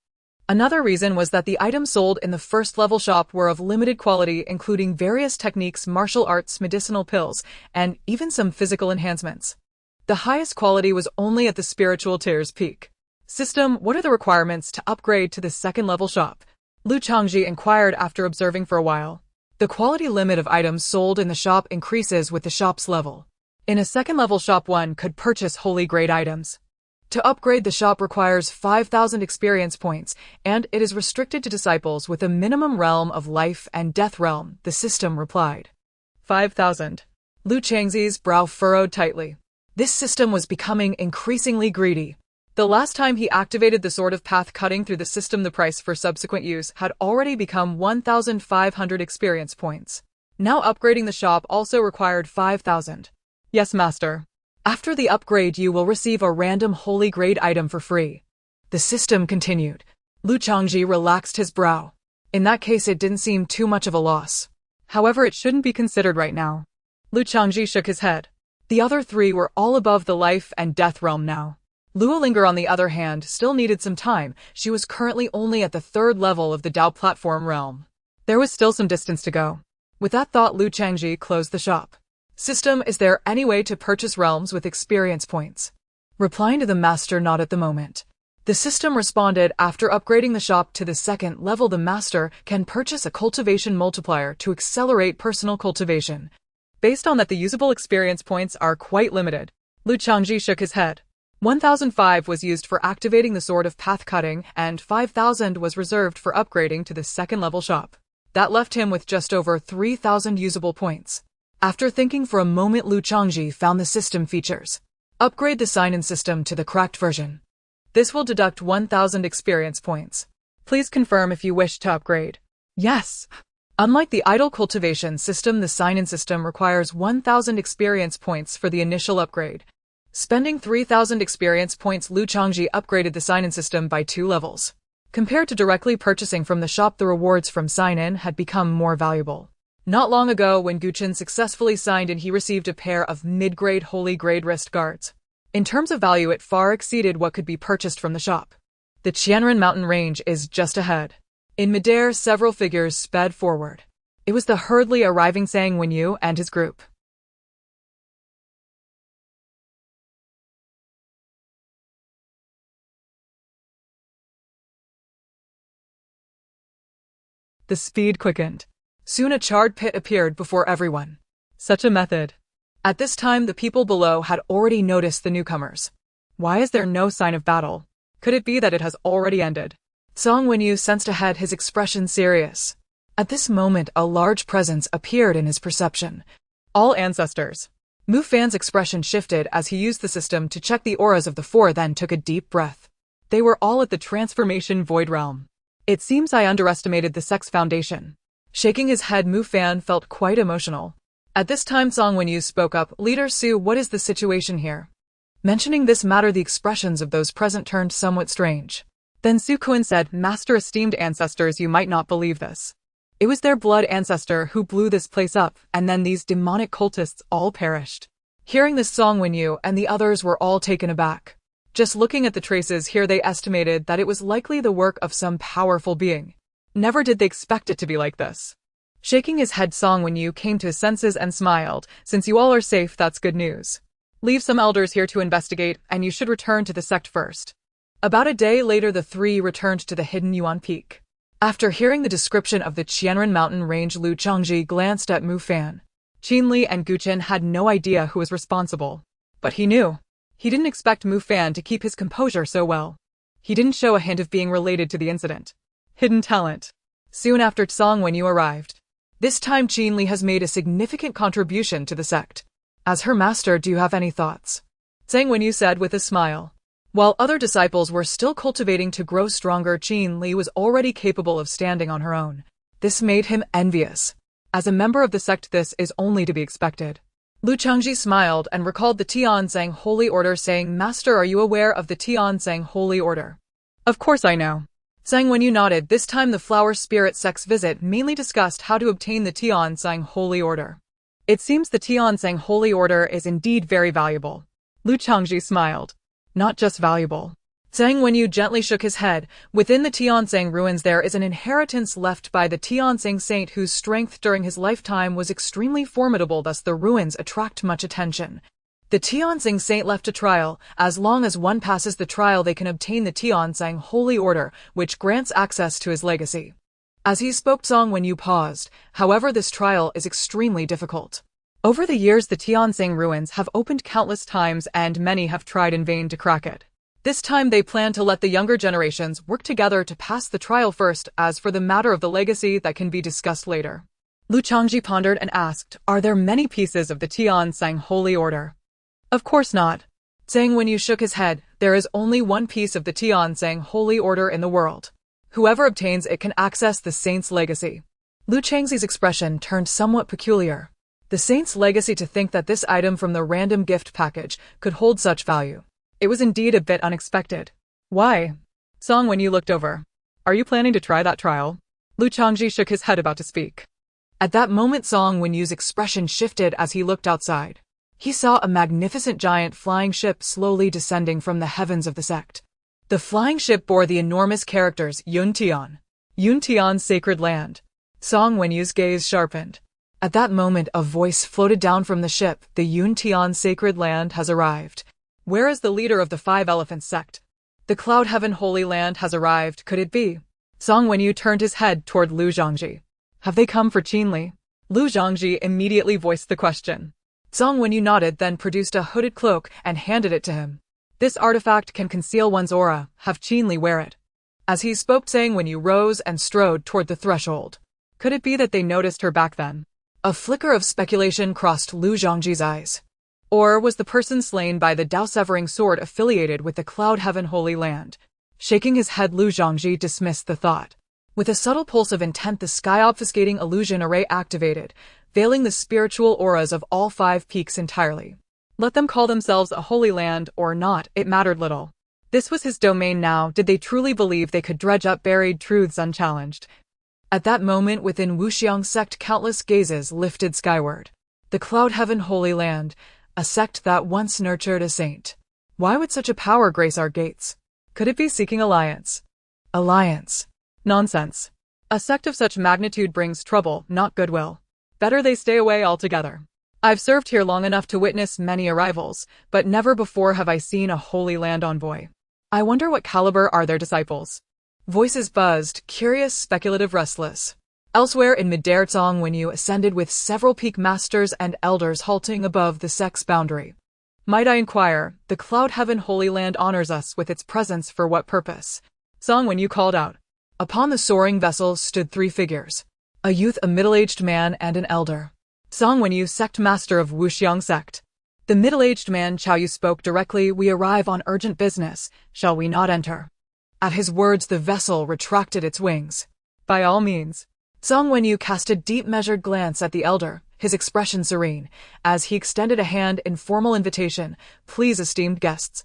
Another reason was that the items sold in the first-level shop were of limited quality, including various techniques, martial arts, medicinal pills, and even some physical enhancements. The highest quality was only at the spiritual tier's peak. System, what are the requirements to upgrade to the second-level shop? Lu Chongzhi inquired after observing for a while. The quality limit of items sold in the shop increases with the shop's level. In a second-level shop, one could purchase holy grade items. To upgrade, the shop requires 5,000 experience points, and it is restricted to disciples with a minimum realm of life and death realm, the system replied. 5,000. Lu Changzi's brow furrowed tightly. This system was becoming increasingly greedy. The last time he activated the sort of path cutting through the system, the price for subsequent use had already become 1,500 experience points. Now upgrading the shop also required 5,000. Yes, master. After the upgrade, you will receive a random holy grade item for free. The system continued. Lu Changzhi relaxed his brow. In that case, it didn't seem too much of a loss. However, it shouldn't be considered right now. Lu Changzhi shook his head. The other three were all above the life and death realm now. Lu Linger, on the other hand, still needed some time. She was currently only at the 3rd level of the Dao platform realm. There was still some distance to go. With that thought, Lu Changzhi closed the shop. System, is there any way to purchase realms with experience points? Replying to the master, not at the moment. The system responded, after upgrading the shop to the 2nd level, the master can purchase a cultivation multiplier to accelerate personal cultivation. Based on that, the usable experience points are quite limited. Lu Changzhi shook his head. 1,005 was used for activating the sword of path cutting, and 5,000 was reserved for upgrading to the 2nd level shop. That left him with just over 3,000 usable points. After thinking for a moment, Lu Changzhi found the system features. Upgrade the sign-in system to the cracked version. This will deduct 1,000 experience points. Please confirm if you wish to upgrade. Yes. Unlike the idle cultivation system, the sign-in system requires 1,000 experience points for the initial upgrade. Spending 3,000 experience points, Lu Changzhi upgraded the sign-in system by 2 levels. Compared to directly purchasing from the shop, the rewards from sign-in had become more valuable. Not long ago, when Gu Chen successfully signed in, he received a pair of mid-grade holy grade wrist guards. In terms of value, it far exceeded what could be purchased from the shop. The Qianren mountain range is just ahead. In midair, several figures sped forward. It was the hurriedly arriving Sang Wenyu and his group. The speed quickened. Soon a charred pit appeared before everyone. Such a method. At this time, the people below had already noticed the newcomers. Why is there no sign of battle? Could it be that it has already ended? Sang Wenyu sensed ahead, his expression serious. At this moment, a large presence appeared in his perception. All ancestors. Mu Fan's expression shifted as he used the system to check the auras of the 4, then took a deep breath. They were all at the transformation void realm. It seems I underestimated the sect's foundation. Shaking his head, Mu Fan felt quite emotional. At this time, Sang Wenyu spoke up. Leader Su, what is the situation here? Mentioning this matter, the expressions of those present turned somewhat strange. Then Su Kun said, Master, esteemed ancestors, you might not believe this. It was their blood ancestor who blew this place up, and then these demonic cultists all perished. Hearing this, Sang Wenyu and the others were all taken aback. Just looking at the traces here, they estimated that it was likely the work of some powerful being. Never did they expect it to be like this. Shaking his head, Sang Wenyu came to his senses and smiled. Since you all are safe, that's good news. Leave some elders here to investigate, and you should return to the sect first. About a day later, the 3 returned to the hidden Inuan Peak. After hearing the description of the Qianren mountain range, Lu Changzhi glanced at Mu Fan. Qin Li and Gu Chen had no idea who was responsible. But he knew. He didn't expect Mu Fan to keep his composure so well. He didn't show a hint of being related to the incident. Hidden talent. Soon after, Sang Wenyu arrived. This time, Qin Li has made a significant contribution to the sect. As her master, do you have any thoughts? Sang Wenyu said with a smile. While other disciples were still cultivating to grow stronger, Qin Li was already capable of standing on her own. This made him envious. As a member of the sect, this is only to be expected. Lu Changzhi smiled and recalled the Tianzang Holy Order, saying, Master, are you aware of the Tianzang Holy Order? Of course I know. Sang Wenyu nodded. This time the flower spirit sect's visit mainly discussed how to obtain the Tianzang Holy Order. It seems the Tianzang Holy Order is indeed very valuable. Lu Changzhi smiled. Not just valuable. Sang Wenyu gently shook his head. Within the Tianzang ruins there is an inheritance left by the Tianzang saint whose strength during his lifetime was extremely formidable, thus the ruins attract much attention. The Tianzang saint left a trial. As long as one passes the trial, they can obtain the Tianzang Holy Order, which grants access to his legacy. As he spoke, Sang Wenyu paused. However, this trial is extremely difficult. Over the years, the Tianxing ruins have opened countless times and many have tried in vain to crack it. This time they plan to let the younger generations work together to pass the trial first. As for the matter of the legacy, that can be discussed later. Lu Changzhi pondered and asked, are there many pieces of the Tianxing Holy Order? Of course not. Zhang Wenyu shook his head. There is only one piece of the Tianxing Holy Order in the world. Whoever obtains it can access the Saint's legacy. Lu Changzi's expression turned somewhat peculiar. The Saint's legacy, to think that this item from the random gift package could hold such value. It was indeed a bit unexpected. Why? Zhang Wenyu looked over. Are you planning to try that trial? Lu Changzhi shook his head about to speak. At that moment, Zhang Wenyu's expression shifted as he looked outside. He saw a magnificent giant flying ship slowly descending from the heavens of the sect. The flying ship bore the enormous characters Yuntian's sacred land. Zhang Wenyu's gaze sharpened. At that moment, a voice floated down from the ship. The Yuntian sacred land has arrived. Where is the leader of the Five Elephants sect? The Cloud Heaven Holy Land has arrived. Could it be? Zhang Wenyu turned his head toward Lu Zhangji. Have they come for Qinli? Lu Zhangji immediately voiced the question. Zhang Wenyu nodded, then produced a hooded cloak and handed it to him. This artifact can conceal one's aura. Have Qinli wear it. As he spoke, Zhang Wenyu rose and strode toward the threshold. Could it be that they noticed her back then? A flicker of speculation crossed Lu Zhangji's eyes. Or was the person slain by the Dao-severing sword affiliated with the Cloud Heaven Holy Land? Shaking his head, Lu Zhangji dismissed the thought. With a subtle pulse of intent, the sky-obfuscating illusion array activated, veiling the spiritual auras of all 5 peaks entirely. Let them call themselves a holy land or not, it mattered little. This was his domain now. Did they truly believe they could dredge up buried truths unchallenged? At that moment, within Wuxiang sect, countless gazes lifted skyward. The Cloud Heaven Holy Land, a sect that once nurtured a saint. Why would such a power grace our gates? Could it be seeking alliance? Alliance. Nonsense. A sect of such magnitude brings trouble, not goodwill. Better they stay away altogether. I've served here long enough to witness many arrivals, but never before have I seen a Holy Land envoy. I wonder what caliber are their disciples. Voices buzzed, curious, speculative, restless. Elsewhere in midair, Zhang Wenyu ascended with several peak masters and elders halting above the sect's boundary. Might I inquire, the Cloud Heaven Holy Land honors us with its presence. For what purpose? Zhang Wenyu called out. Upon the soaring vessel stood 3 figures. A youth, a middle-aged man, and an elder. Zhang Wenyu, sect master of Wuxiang sect. The middle-aged man, Qiaoyu, spoke directly. We arrive on urgent business. Shall we not enter? At his words, the vessel retracted its wings. By all means. Zhang Wenyu cast a deep, measured glance at the elder, his expression serene, as he extended a hand in formal invitation. Please, esteemed guests.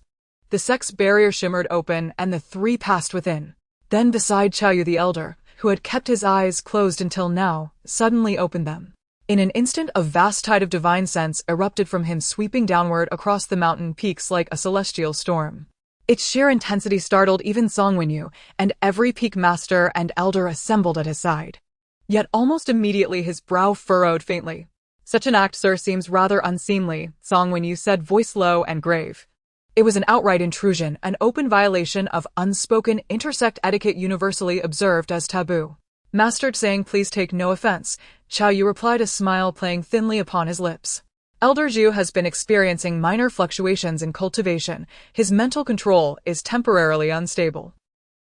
The sect's barrier shimmered open, and the 3 passed within. Then beside Qiaoyu, the elder, who had kept his eyes closed until now, suddenly opened them. In an instant, a vast tide of divine sense erupted from him, sweeping downward across the mountain peaks like a celestial storm. Its sheer intensity startled even Zhang Wenyu, and every peak master and elder assembled at his side. Yet almost immediately his brow furrowed faintly. Such an act, sir, seems rather unseemly, Zhang Wenyu said, voice low and grave. It was an outright intrusion, an open violation of unspoken intersect etiquette universally observed as taboo. Master Zhang, please take no offense, Qiaoyu replied, a smile playing thinly upon his lips. Elder Zhu has been experiencing minor fluctuations in cultivation. His mental control is temporarily unstable.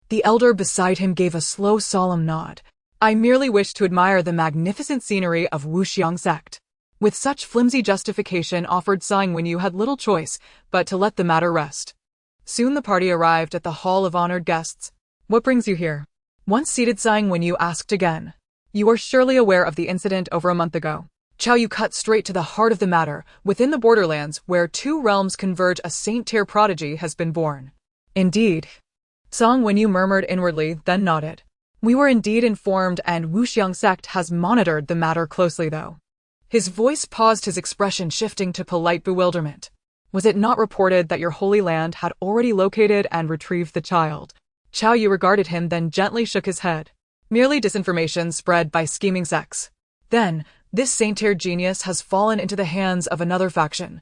The elder beside him gave a slow, solemn nod. I merely wish to admire the magnificent scenery of Wuxiang sect. With such flimsy justification offered, Zhang Wenyu had little choice but to let the matter rest. Soon the party arrived at the hall of honored guests. What brings you here? Once seated, Zhang Wenyu asked again. You are surely aware of the incident over a month ago. Qiaoyu cut straight to the heart of the matter. Within the borderlands, where 2 realms converge, a saint-tier prodigy has been born. Indeed. Zhang Wenyu murmured inwardly, then nodded. We were indeed informed, and Wuxiang sect has monitored the matter closely, though. His voice paused, his expression shifting to polite bewilderment. Was it not reported that your holy land had already located and retrieved the child? Qiaoyu regarded him, then gently shook his head. Merely disinformation spread by scheming sects. Then, this saint-tier genius has fallen into the hands of another faction.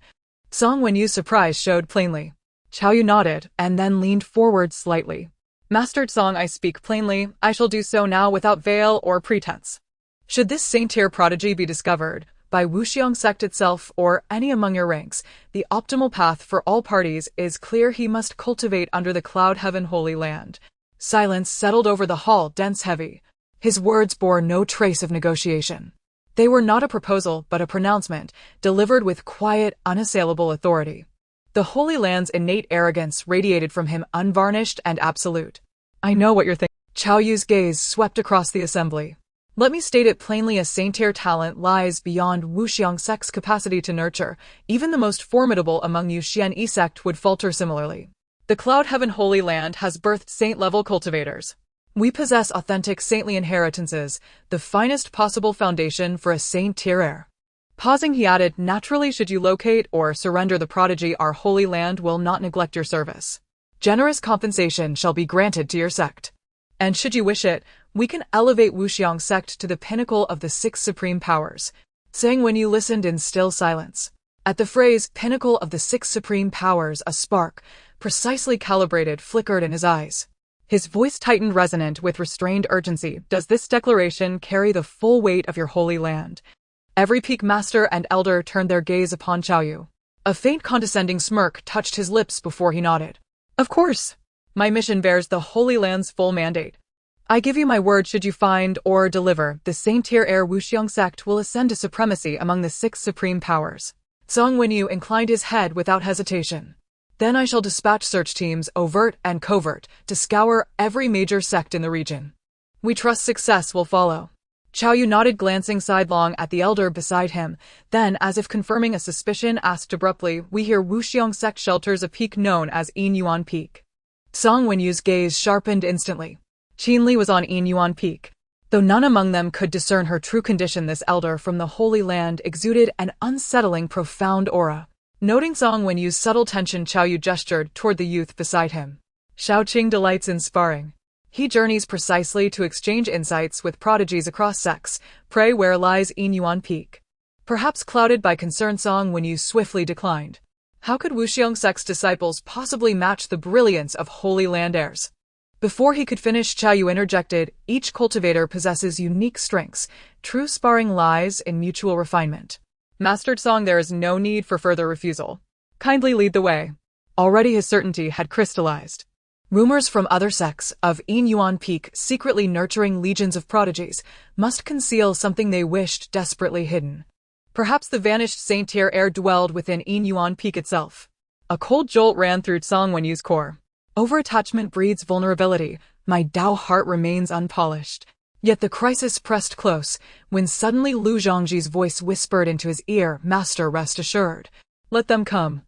Zhang Wenyu's surprise showed plainly. Qiaoyu nodded, and then leaned forward slightly. Master Zhang, I speak plainly. I shall do so now without veil or pretense. Should this saint-tier prodigy be discovered, by Wuxiang sect itself or any among your ranks, the optimal path for all parties is clear. He must cultivate under the cloud heaven holy land. Silence settled over the hall, dense heavy. His words bore no trace of negotiation. They were not a proposal, but a pronouncement, delivered with quiet, unassailable authority. The Holy Land's innate arrogance radiated from him, unvarnished and absolute. I know what you're thinking. Chao Yu's gaze swept across the assembly. Let me state it plainly, a saint-tier talent lies beyond Wuxiang sect's capacity to nurture. Even the most formidable among you Xian sect would falter similarly. The Cloud Heaven Holy Land has birthed saint-level cultivators. We possess authentic saintly inheritances, the finest possible foundation for a saint-tier heir. Pausing, he added, naturally, should you locate or surrender the prodigy, our holy land will not neglect your service. Generous compensation shall be granted to your sect. And should you wish it, we can elevate Wuxiang sect to the pinnacle of the six supreme powers. Sang Wenyu listened in still silence. At the phrase, pinnacle of the six supreme powers, a spark, precisely calibrated, flickered in his eyes. His voice tightened, resonant with restrained urgency. Does this declaration carry the full weight of your holy land? Every peak master and elder turned their gaze upon Chao Yu. A faint condescending smirk touched his lips before he nodded. Of course. My mission bears the Holy Land's full mandate. I give you my word, should you find or deliver the saint-tier heir, Wuxiang sect will ascend to supremacy among the six supreme powers. Song Wenyu inclined his head without hesitation. Then I shall dispatch search teams, overt and covert, to scour every major sect in the region. We trust success will follow. Chao Yu nodded, glancing sidelong at the elder beside him, then, as if confirming a suspicion, asked abruptly, we hear Wuxiang sect shelters a peak known as Inuan Peak. Song Wenyu's gaze sharpened instantly. Qinli was on Inuan Peak. Though none among them could discern her true condition, this elder from the Holy Land exuded an unsettling, profound aura. Noting Song Wenyu's subtle tension, Chao Yu gestured toward the youth beside him. Shaoqing delights in sparring. He journeys precisely to exchange insights with prodigies across sects. Pray, where lies Inuan Peak? Perhaps clouded by concern, Song Wenyu swiftly declined. How could Wuxiang sect's disciples possibly match the brilliance of Holy Land heirs? Before he could finish, Chao Yu interjected, each cultivator possesses unique strengths. True sparring lies in mutual refinement. Master Song, there is no need for further refusal. Kindly lead the way. Already his certainty had crystallized. Rumors from other sects of Inuan Peak secretly nurturing legions of prodigies must conceal something they wished desperately hidden. Perhaps the vanished saint-tier heir dwelled within Inuan Peak itself. A cold jolt ran through Song Wenyu's core. Overattachment breeds vulnerability. My Dao heart remains unpolished. Yet the crisis pressed close, when suddenly Lu Zhangji's voice whispered into his ear, Master, rest assured. Let them come.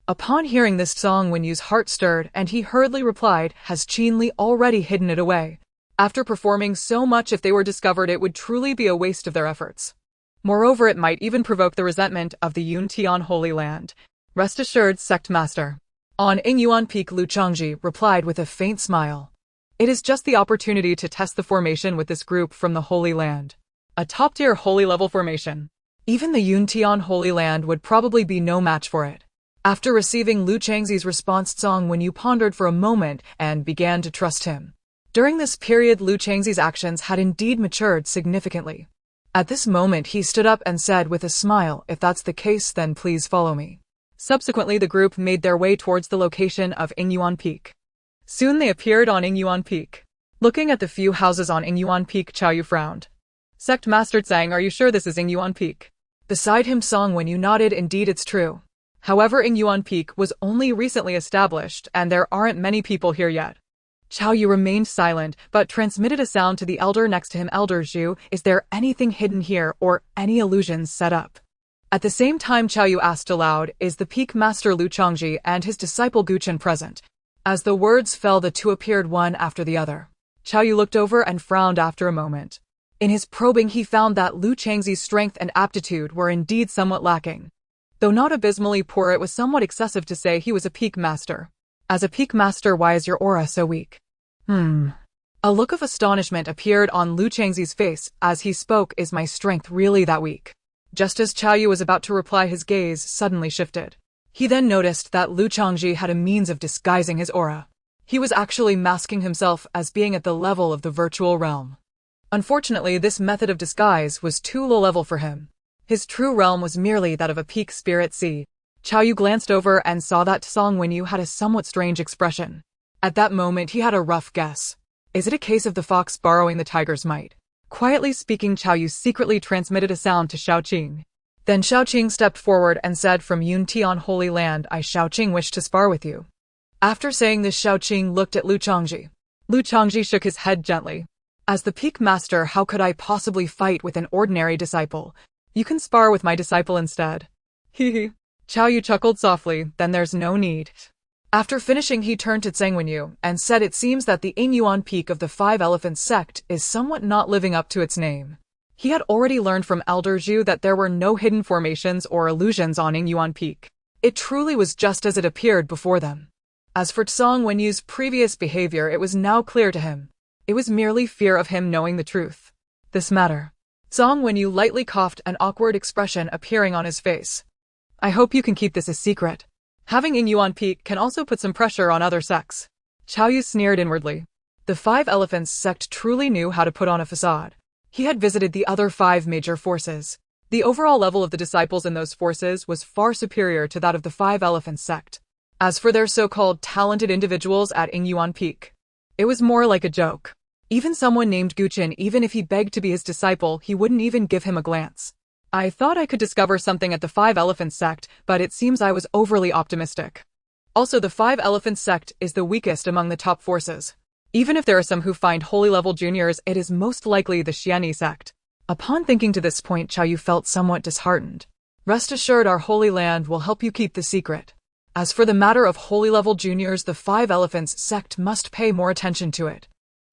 Upon hearing this, Song Wenyu's heart stirred, and he hurriedly replied, has Qinli already hidden it away? After performing so much, if they were discovered, it would truly be a waste of their efforts. Moreover, it might even provoke the resentment of the Yuntian Holy Land. Rest assured, Sect Master. On Inuan Peak, Lu Chongzhi replied with a faint smile. It is just the opportunity to test the formation with this group from the Holy Land. A top-tier holy-level formation. Even the Yuntian Holy Land would probably be no match for it. After receiving Lu Changzi's response, Song Wenyu pondered for a moment and began to trust him. During this period, Lu Changzi's actions had indeed matured significantly. At this moment, he stood up and said with a smile, if that's the case, then please follow me. Subsequently, the group made their way towards the location of Inuan Peak. Soon they appeared on Inuan Peak. Looking at the few houses on Inuan Peak, Chao Yu frowned. Sect Master Tsang, are you sure this is Inuan Peak? Beside him, Song Wenyu nodded, indeed it's true. However, Inuan Peak was only recently established, and there aren't many people here yet. Chao Yu remained silent, but transmitted a sound to the elder next to him. Elder Zhu, is there anything hidden here or any illusions set up? At the same time, Chao Yu asked aloud, is the Peak Master Lu Chongzhi and his disciple Gu Chen present? As the words fell, the two appeared one after the other. Chao Yu looked over and frowned after a moment. In his probing, he found that Lu Changzi's strength and aptitude were indeed somewhat lacking. Though not abysmally poor, it was somewhat excessive to say he was a Peak Master. As a Peak Master, why is your aura so weak? A look of astonishment appeared on Lu Changzi's face as he spoke, is my strength really that weak? Just as Chao Yu was about to reply, his gaze suddenly shifted. He then noticed that Lu Chongzhi had a means of disguising his aura. He was actually masking himself as being at the level of the virtual realm. Unfortunately, this method of disguise was too low level for him. His true realm was merely that of a peak spirit sea. Qiao Yu glanced over and saw that Song Wenyu had a somewhat strange expression. At that moment he had a rough guess. Is it a case of the fox borrowing the tiger's might? Quietly speaking, Qiao Yu secretly transmitted a sound to Xiaoqing. Then Xiaoqing stepped forward and said, "From Yun Tian Holy Land, I Xiaoqing wish to spar with you." After saying this, Xiaoqing looked at Lu Chongzhi. Lu Chongzhi shook his head gently. As the peak master, how could I possibly fight with an ordinary disciple? You can spar with my disciple instead. Hee. Qiao Yu chuckled softly, then there's no need. After finishing, he turned to Zhang Wenyu and said, "It seems that the Inuan Peak of the Five Elephants sect is somewhat not living up to its name." He had already learned from Elder Zhu that there were no hidden formations or illusions on Inuan Peak. It truly was just as it appeared before them. As for Song Wenyu's previous behavior, it was now clear to him. It was merely fear of him knowing the truth. This matter. Song Wenyu lightly coughed, an awkward expression appearing on his face. "I hope you can keep this a secret. Having Inuan Peak can also put some pressure on other sects." Qiao Yu sneered inwardly. The Five Elephants sect truly knew how to put on a facade. He had visited the other 5 major forces. The overall level of the disciples in those forces was far superior to that of the Five Elephants sect. As for their so-called talented individuals at Inuan Peak, it was more like a joke. Even someone named Gu Chen, even if he begged to be his disciple, he wouldn't even give him a glance. I thought I could discover something at the Five Elephants sect, but it seems I was overly optimistic. Also, the Five Elephants sect is the weakest among the top forces. Even if there are some who find holy level juniors, it is most likely the Xianyi sect. Upon thinking to this point, Qiao Yu felt somewhat disheartened. Rest assured, our holy land will help you keep the secret. As for the matter of holy level juniors, the Five Elephants sect must pay more attention to it.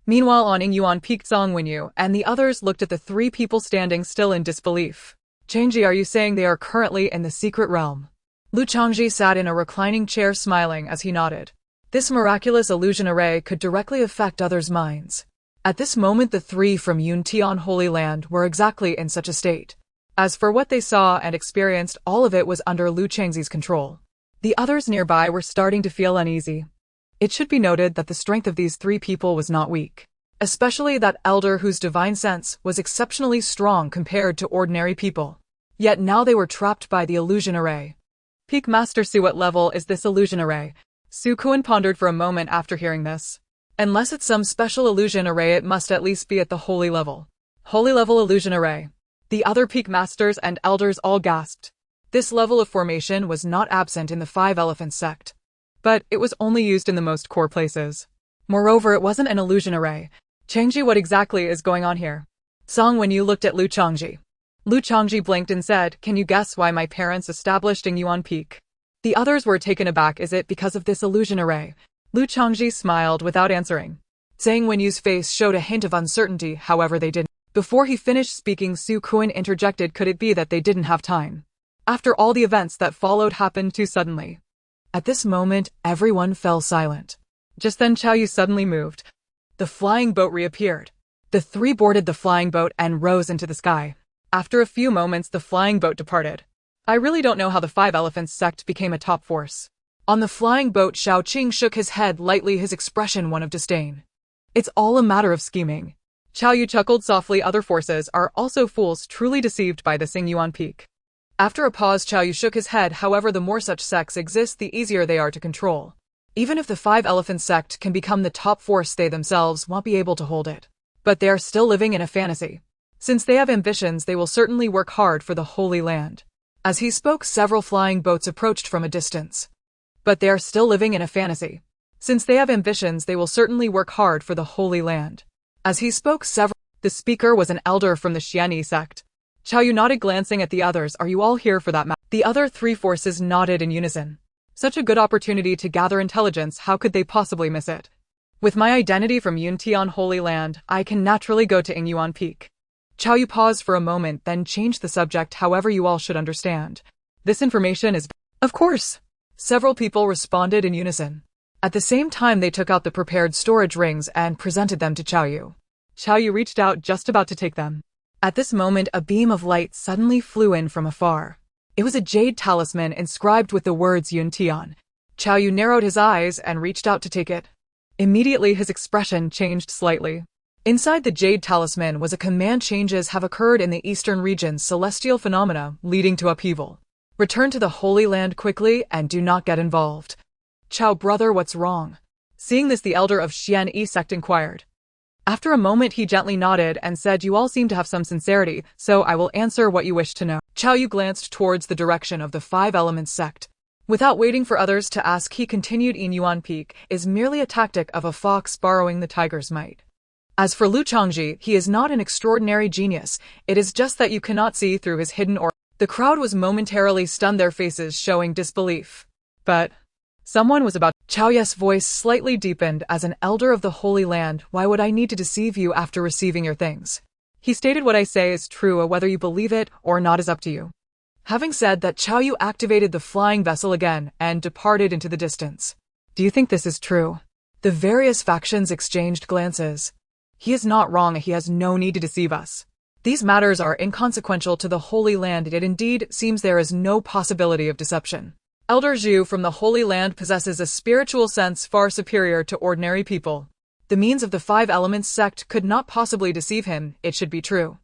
Meanwhile, on Inuan Peak, Song Wenyu and the others looked at the 3 people standing still in disbelief. Changzhi, are you saying they are currently in the secret realm? Lu Chongzhi sat in a reclining chair smiling as he nodded. This miraculous illusion array could directly affect others' minds. At this moment, the 3 from Yun Tian Holy Land were exactly in such a state. As for what they saw and experienced, all of it was under Lu Changzi's control. The others nearby were starting to feel uneasy. It should be noted that the strength of these 3 people was not weak, especially that elder whose divine sense was exceptionally strong compared to ordinary people. Yet now they were trapped by the illusion array. Peak Master Su, what level is this illusion array? Su Kuan pondered for a moment after hearing this. Unless it's some special illusion array, it must at least be at the holy level. Holy level illusion array. The other Peak Masters and elders all gasped. This level of formation was not absent in the Five Elephants sect, but it was only used in the most core places. Moreover, it wasn't an illusion array. Changzhi, what exactly is going on here? Song Wenyu looked at Lu Chongzhi. Lu Chongzhi blinked and said, "Can you guess why my parents established Inuan Peak?" The others were taken aback. Is it because of this illusion array? Lu Chongzhi smiled without answering. Zhang Wenyu's face showed a hint of uncertainty, however they didn't. Before he finished speaking, Su Kuan interjected, "Could it be that they didn't have time? After all the events that followed happened too suddenly." At this moment, everyone fell silent. Just then Qiao Yu suddenly moved. The flying boat reappeared. The 3 boarded the flying boat and rose into the sky. After a few moments, the flying boat departed. I really don't know how the Five Elephants sect became a top force. On the flying boat, Xiaoqing shook his head lightly, his expression one of disdain. It's all a matter of scheming. Qiao Yu chuckled softly. Other forces are also fools, truly deceived by this Inuan Peak. After a pause, Qiao Yu shook his head. However, the more such sects exist, the easier they are to control. Even if the Five Elephants sect can become the top force, they themselves won't be able to hold it. But they are still living in a fantasy. Since they have ambitions, they will certainly work hard for the Holy Land. As he spoke, several flying boats approached from a distance. But they are still living in a fantasy. Since they have ambitions, they will certainly work hard for the Holy Land. As he spoke, the speaker was an elder from the Xianyi sect. Qiao Yu nodded, glancing at the others. Are you all here for that The other 3 forces nodded in unison. Such a good opportunity to gather intelligence, how could they possibly miss it? With my identity from Yun Tian Holy Land, I can naturally go to Inuan Peak. Qiao Yu paused for a moment, then changed the subject. However, you all should understand. This information is... Of course! Several people responded in unison. At the same time, they took out the prepared storage rings and presented them to Qiao Yu. Qiao Yu reached out, just about to take them. At this moment, a beam of light suddenly flew in from afar. It was a jade talisman inscribed with the words Yun Tian. Qiao Yu narrowed his eyes and reached out to take it. Immediately, his expression changed slightly. Inside the Jade Talisman was a command: changes have occurred in the eastern regions, celestial phenomena leading to upheaval. Return to the Holy Land quickly and do not get involved. Chow brother, what's wrong? Seeing this, the elder of Xian E sect inquired. After a moment he gently nodded and said, you all seem to have some sincerity, so I will answer what you wish to know. Chow Yu glanced towards the direction of the Five Elements sect. Without waiting for others to ask, he continued, Inuan Peak is merely a tactic of a fox borrowing the tiger's might. As for Lu Chongzhi, he is not an extraordinary genius, it is just that you cannot see through his hidden aura. The crowd was momentarily stunned, their faces showing disbelief. But someone was about. Chow Yu's voice slightly deepened. As an elder of the Holy Land, why would I need to deceive you after receiving your things? He stated, what I say is true, whether you believe it or not is up to you. Having said that, Chow Yu activated the flying vessel again and departed into the distance. Do you think this is true? The various factions exchanged glances. He is not wrong, he has no need to deceive us. These matters are inconsequential to the Holy Land, it indeed seems there is no possibility of deception. Elder Zhu from the Holy Land possesses a spiritual sense far superior to ordinary people. The means of the Five Elements sect could not possibly deceive him, it should be true.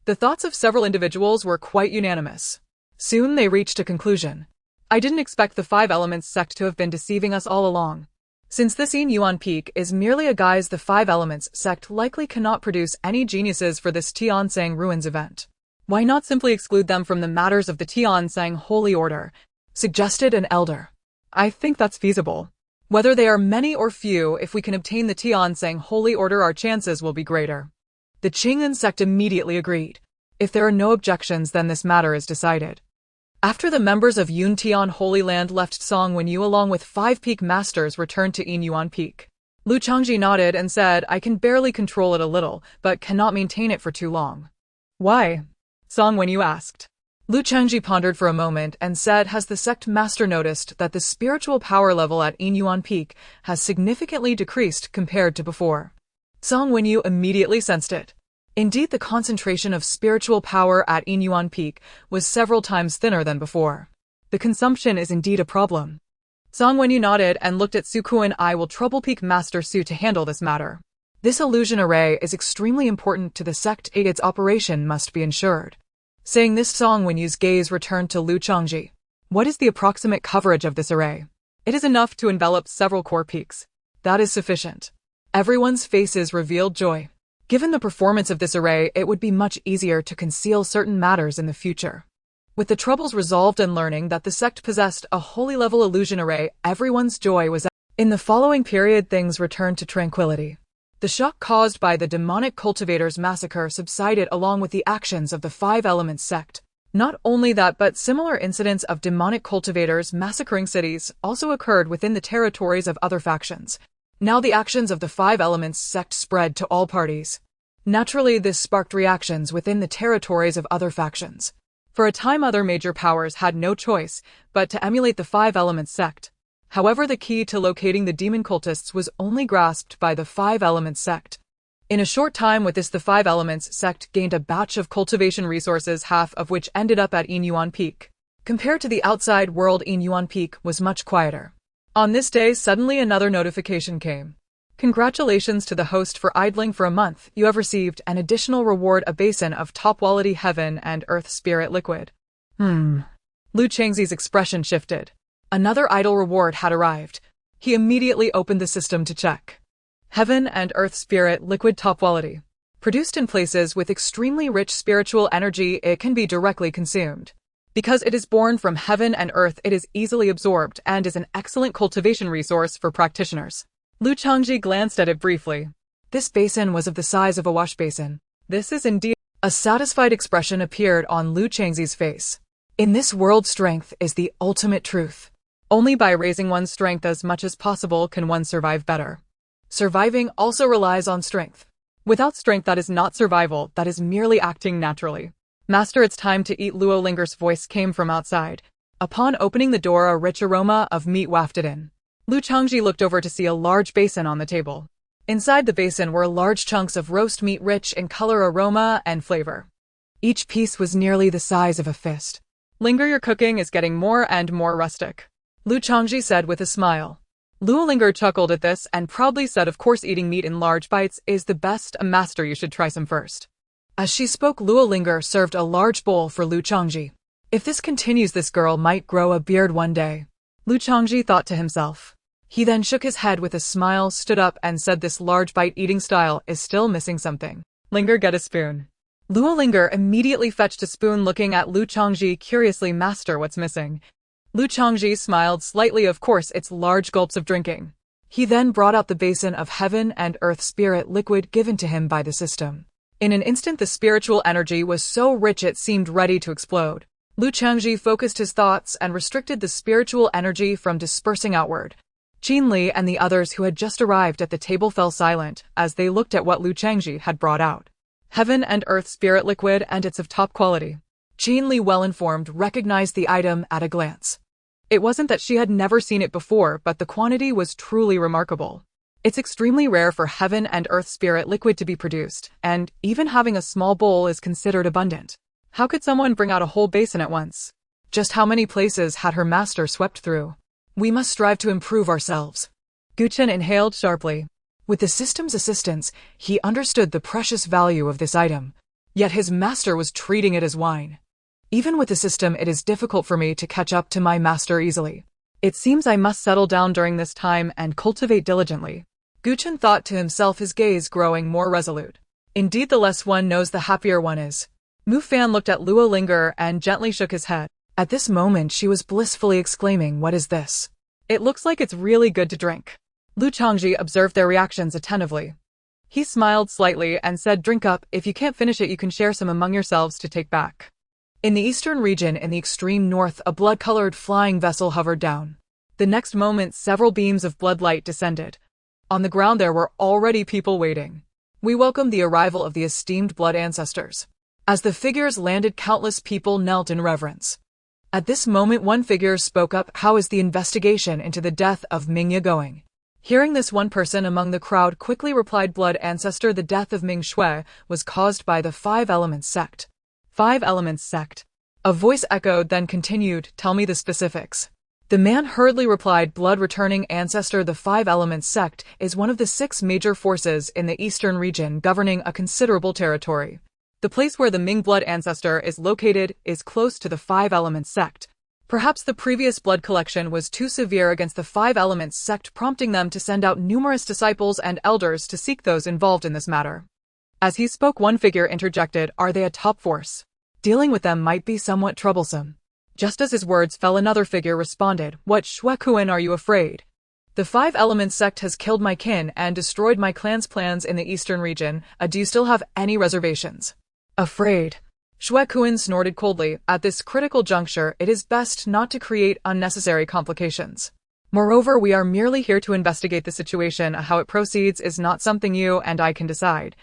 The thoughts of several individuals were quite unanimous. Soon they reached a conclusion. I didn't expect the Five Elements sect to have been deceiving us all along. Since this Inuan Peak is merely a guise, the Five Elements sect likely cannot produce any geniuses for this Tiansang Ruins event. Why not simply exclude them from the matters of the Tiansang Holy Order? Suggested an elder. I think that's feasible. Whether they are many or few, if we can obtain the Tiansang Holy Order, our chances will be greater. The Qing'an sect immediately agreed. If there are no objections, then this matter is decided. After the members of Yuntian Holy Land left, Song Wenyu along with 5 peak masters returned to Inuan Peak. Lu Chongzhi nodded and said, I can barely control it a little, but cannot maintain it for too long. Why? Song Wenyu asked. Lu Chongzhi pondered for a moment and said, has the sect master noticed that the spiritual power level at Inuan Peak has significantly decreased compared to before? Song Wenyu immediately sensed it. Indeed, the concentration of spiritual power at Inuan Peak was several times thinner than before. The consumption is indeed a problem. Song Wenyu nodded and looked at Su Kuan. I will trouble Peak Master Su to handle this matter. This illusion array is extremely important to the sect. Its operation must be ensured. Saying this, Song Wenyu's gaze returned to Lu Chongzhi. What is the approximate coverage of this array? It is enough to envelop several core peaks. That is sufficient. Everyone's faces revealed joy. Given the performance of this array, it would be much easier to conceal certain matters in the future. With the troubles resolved and learning that the sect possessed a holy level illusion array, everyone's joy was. In the following period, things returned to tranquility. The shock caused by the demonic cultivators massacre subsided along with the actions of the Five Elements sect. Not only that, but similar incidents of demonic cultivators massacring cities also occurred within the territories of other factions. Now the actions of the Five Elements sect spread to all parties. Naturally, this sparked reactions within the territories of other factions. For a time, other major powers had no choice but to emulate the Five Elements sect. However, the key to locating the demon cultists was only grasped by the Five Elements sect. In a short time with this, the Five Elements sect gained a batch of cultivation resources, half of which ended up at Inuan Peak. Compared to the outside world, Inuan Peak was much quieter. On this day, suddenly another notification came. Congratulations to the host for idling for a month. You have received an additional reward, a basin of top-quality heaven and earth spirit liquid. Lu Changzi's expression shifted. Another idle reward had arrived. He immediately opened the system to check. Heaven and earth spirit liquid, top quality. Produced in places with extremely rich spiritual energy, it can be directly consumed. Because it is born from heaven and earth, it is easily absorbed and is an excellent cultivation resource for practitioners. Lu Chongzhi glanced at it briefly. This basin was of the size of a wash basin. This is indeed. A satisfied expression appeared on Lu Changzi's face. In this world, strength is the ultimate truth. Only by raising one's strength as much as possible can one survive better. Surviving also relies on strength. Without strength, that is not survival, that is merely acting naturally. Master, it's time to eat. Lu Linger's voice came from outside. Upon opening the door, a rich aroma of meat wafted in. Lu Chongzhi looked over to see a large basin on the table. Inside the basin were large chunks of roast meat, rich in color, aroma, and flavor. Each piece was nearly the size of a fist. Linger, your cooking is getting more and more rustic, Lu Chongzhi said with a smile. Lu Linger chuckled at this and proudly said, of course eating meat in large bites is the best, master, you should try some first. As she spoke, Lu Linger served a large bowl for Lu Changzhi. If this continues, this girl might grow a beard one day, Lu Changzhi thought to himself. He then shook his head with a smile, stood up and said, this large bite eating style is still missing something. Linger, get a spoon. Lu Linger immediately fetched a spoon, looking at Lu Changzhi curiously. Master, what's missing? Lu Changzhi smiled slightly. Of course, it's large gulps of drinking. He then brought out the basin of heaven and earth spirit liquid given to him by the system. In an instant, the spiritual energy was so rich it seemed ready to explode. Lu Changzhi focused his thoughts and restricted the spiritual energy from dispersing outward. Changzhi and the others who had just arrived at the table fell silent as they looked at what Lu Changzhi had brought out. Heaven and earth spirit liquid, and it's of top quality. Changzhi, well informed, recognized the item at a glance. It wasn't that she had never seen it before, but the quantity was truly remarkable. It's extremely rare for heaven and earth spirit liquid to be produced, and even having a small bowl is considered abundant. How could someone bring out a whole basin at once? Just how many places had her master swept through? We must strive to improve ourselves. Gu Chen inhaled sharply. With the system's assistance, he understood the precious value of this item. Yet his master was treating it as wine. Even with the system, it is difficult for me to catch up to my master easily. It seems I must settle down during this time and cultivate diligently. Gu Chen thought to himself, his gaze growing more resolute. Indeed, the less one knows, the happier one is. Mu Fan looked at Lu Linger and gently shook his head. At this moment, she was blissfully exclaiming, what is this? It looks like it's really good to drink. Lu Changzhi observed their reactions attentively. He smiled slightly and said, drink up. If you can't finish it, you can share some among yourselves to take back. In the eastern region, in the extreme north, a blood-colored flying vessel hovered down. The next moment, several beams of blood light descended. On the ground there were already people waiting. We welcome the arrival of the esteemed blood ancestors. As the figures landed, countless people knelt in reverence. At this moment, one figure spoke up. How is the investigation into the death of Ming going? Hearing this, one person among the crowd quickly replied, blood ancestor, the death of Ming Shui was caused by the Five Elements sect. Five Elements sect. A voice echoed, then continued, tell me the specifics. The man hurriedly replied, blood returning ancestor, the Five Elements sect is one of the 6 major forces in the eastern region governing a considerable territory. The place where the Ming blood ancestor is located is close to the Five Elements sect. Perhaps the previous blood collection was too severe against the Five Elements sect, prompting them to send out numerous disciples and elders to seek those involved in this matter. As he spoke, one figure interjected, are they a top force? Dealing with them might be somewhat troublesome. Just as his words fell, another figure responded, what Shuekuan, are you afraid? The Five Elements sect has killed my kin and destroyed my clan's plans in the eastern region. Do you still have any reservations? Afraid? Shuekuan snorted coldly. At this critical juncture, it is best not to create unnecessary complications. Moreover, we are merely here to investigate the situation. How it proceeds is not something you and I can decide.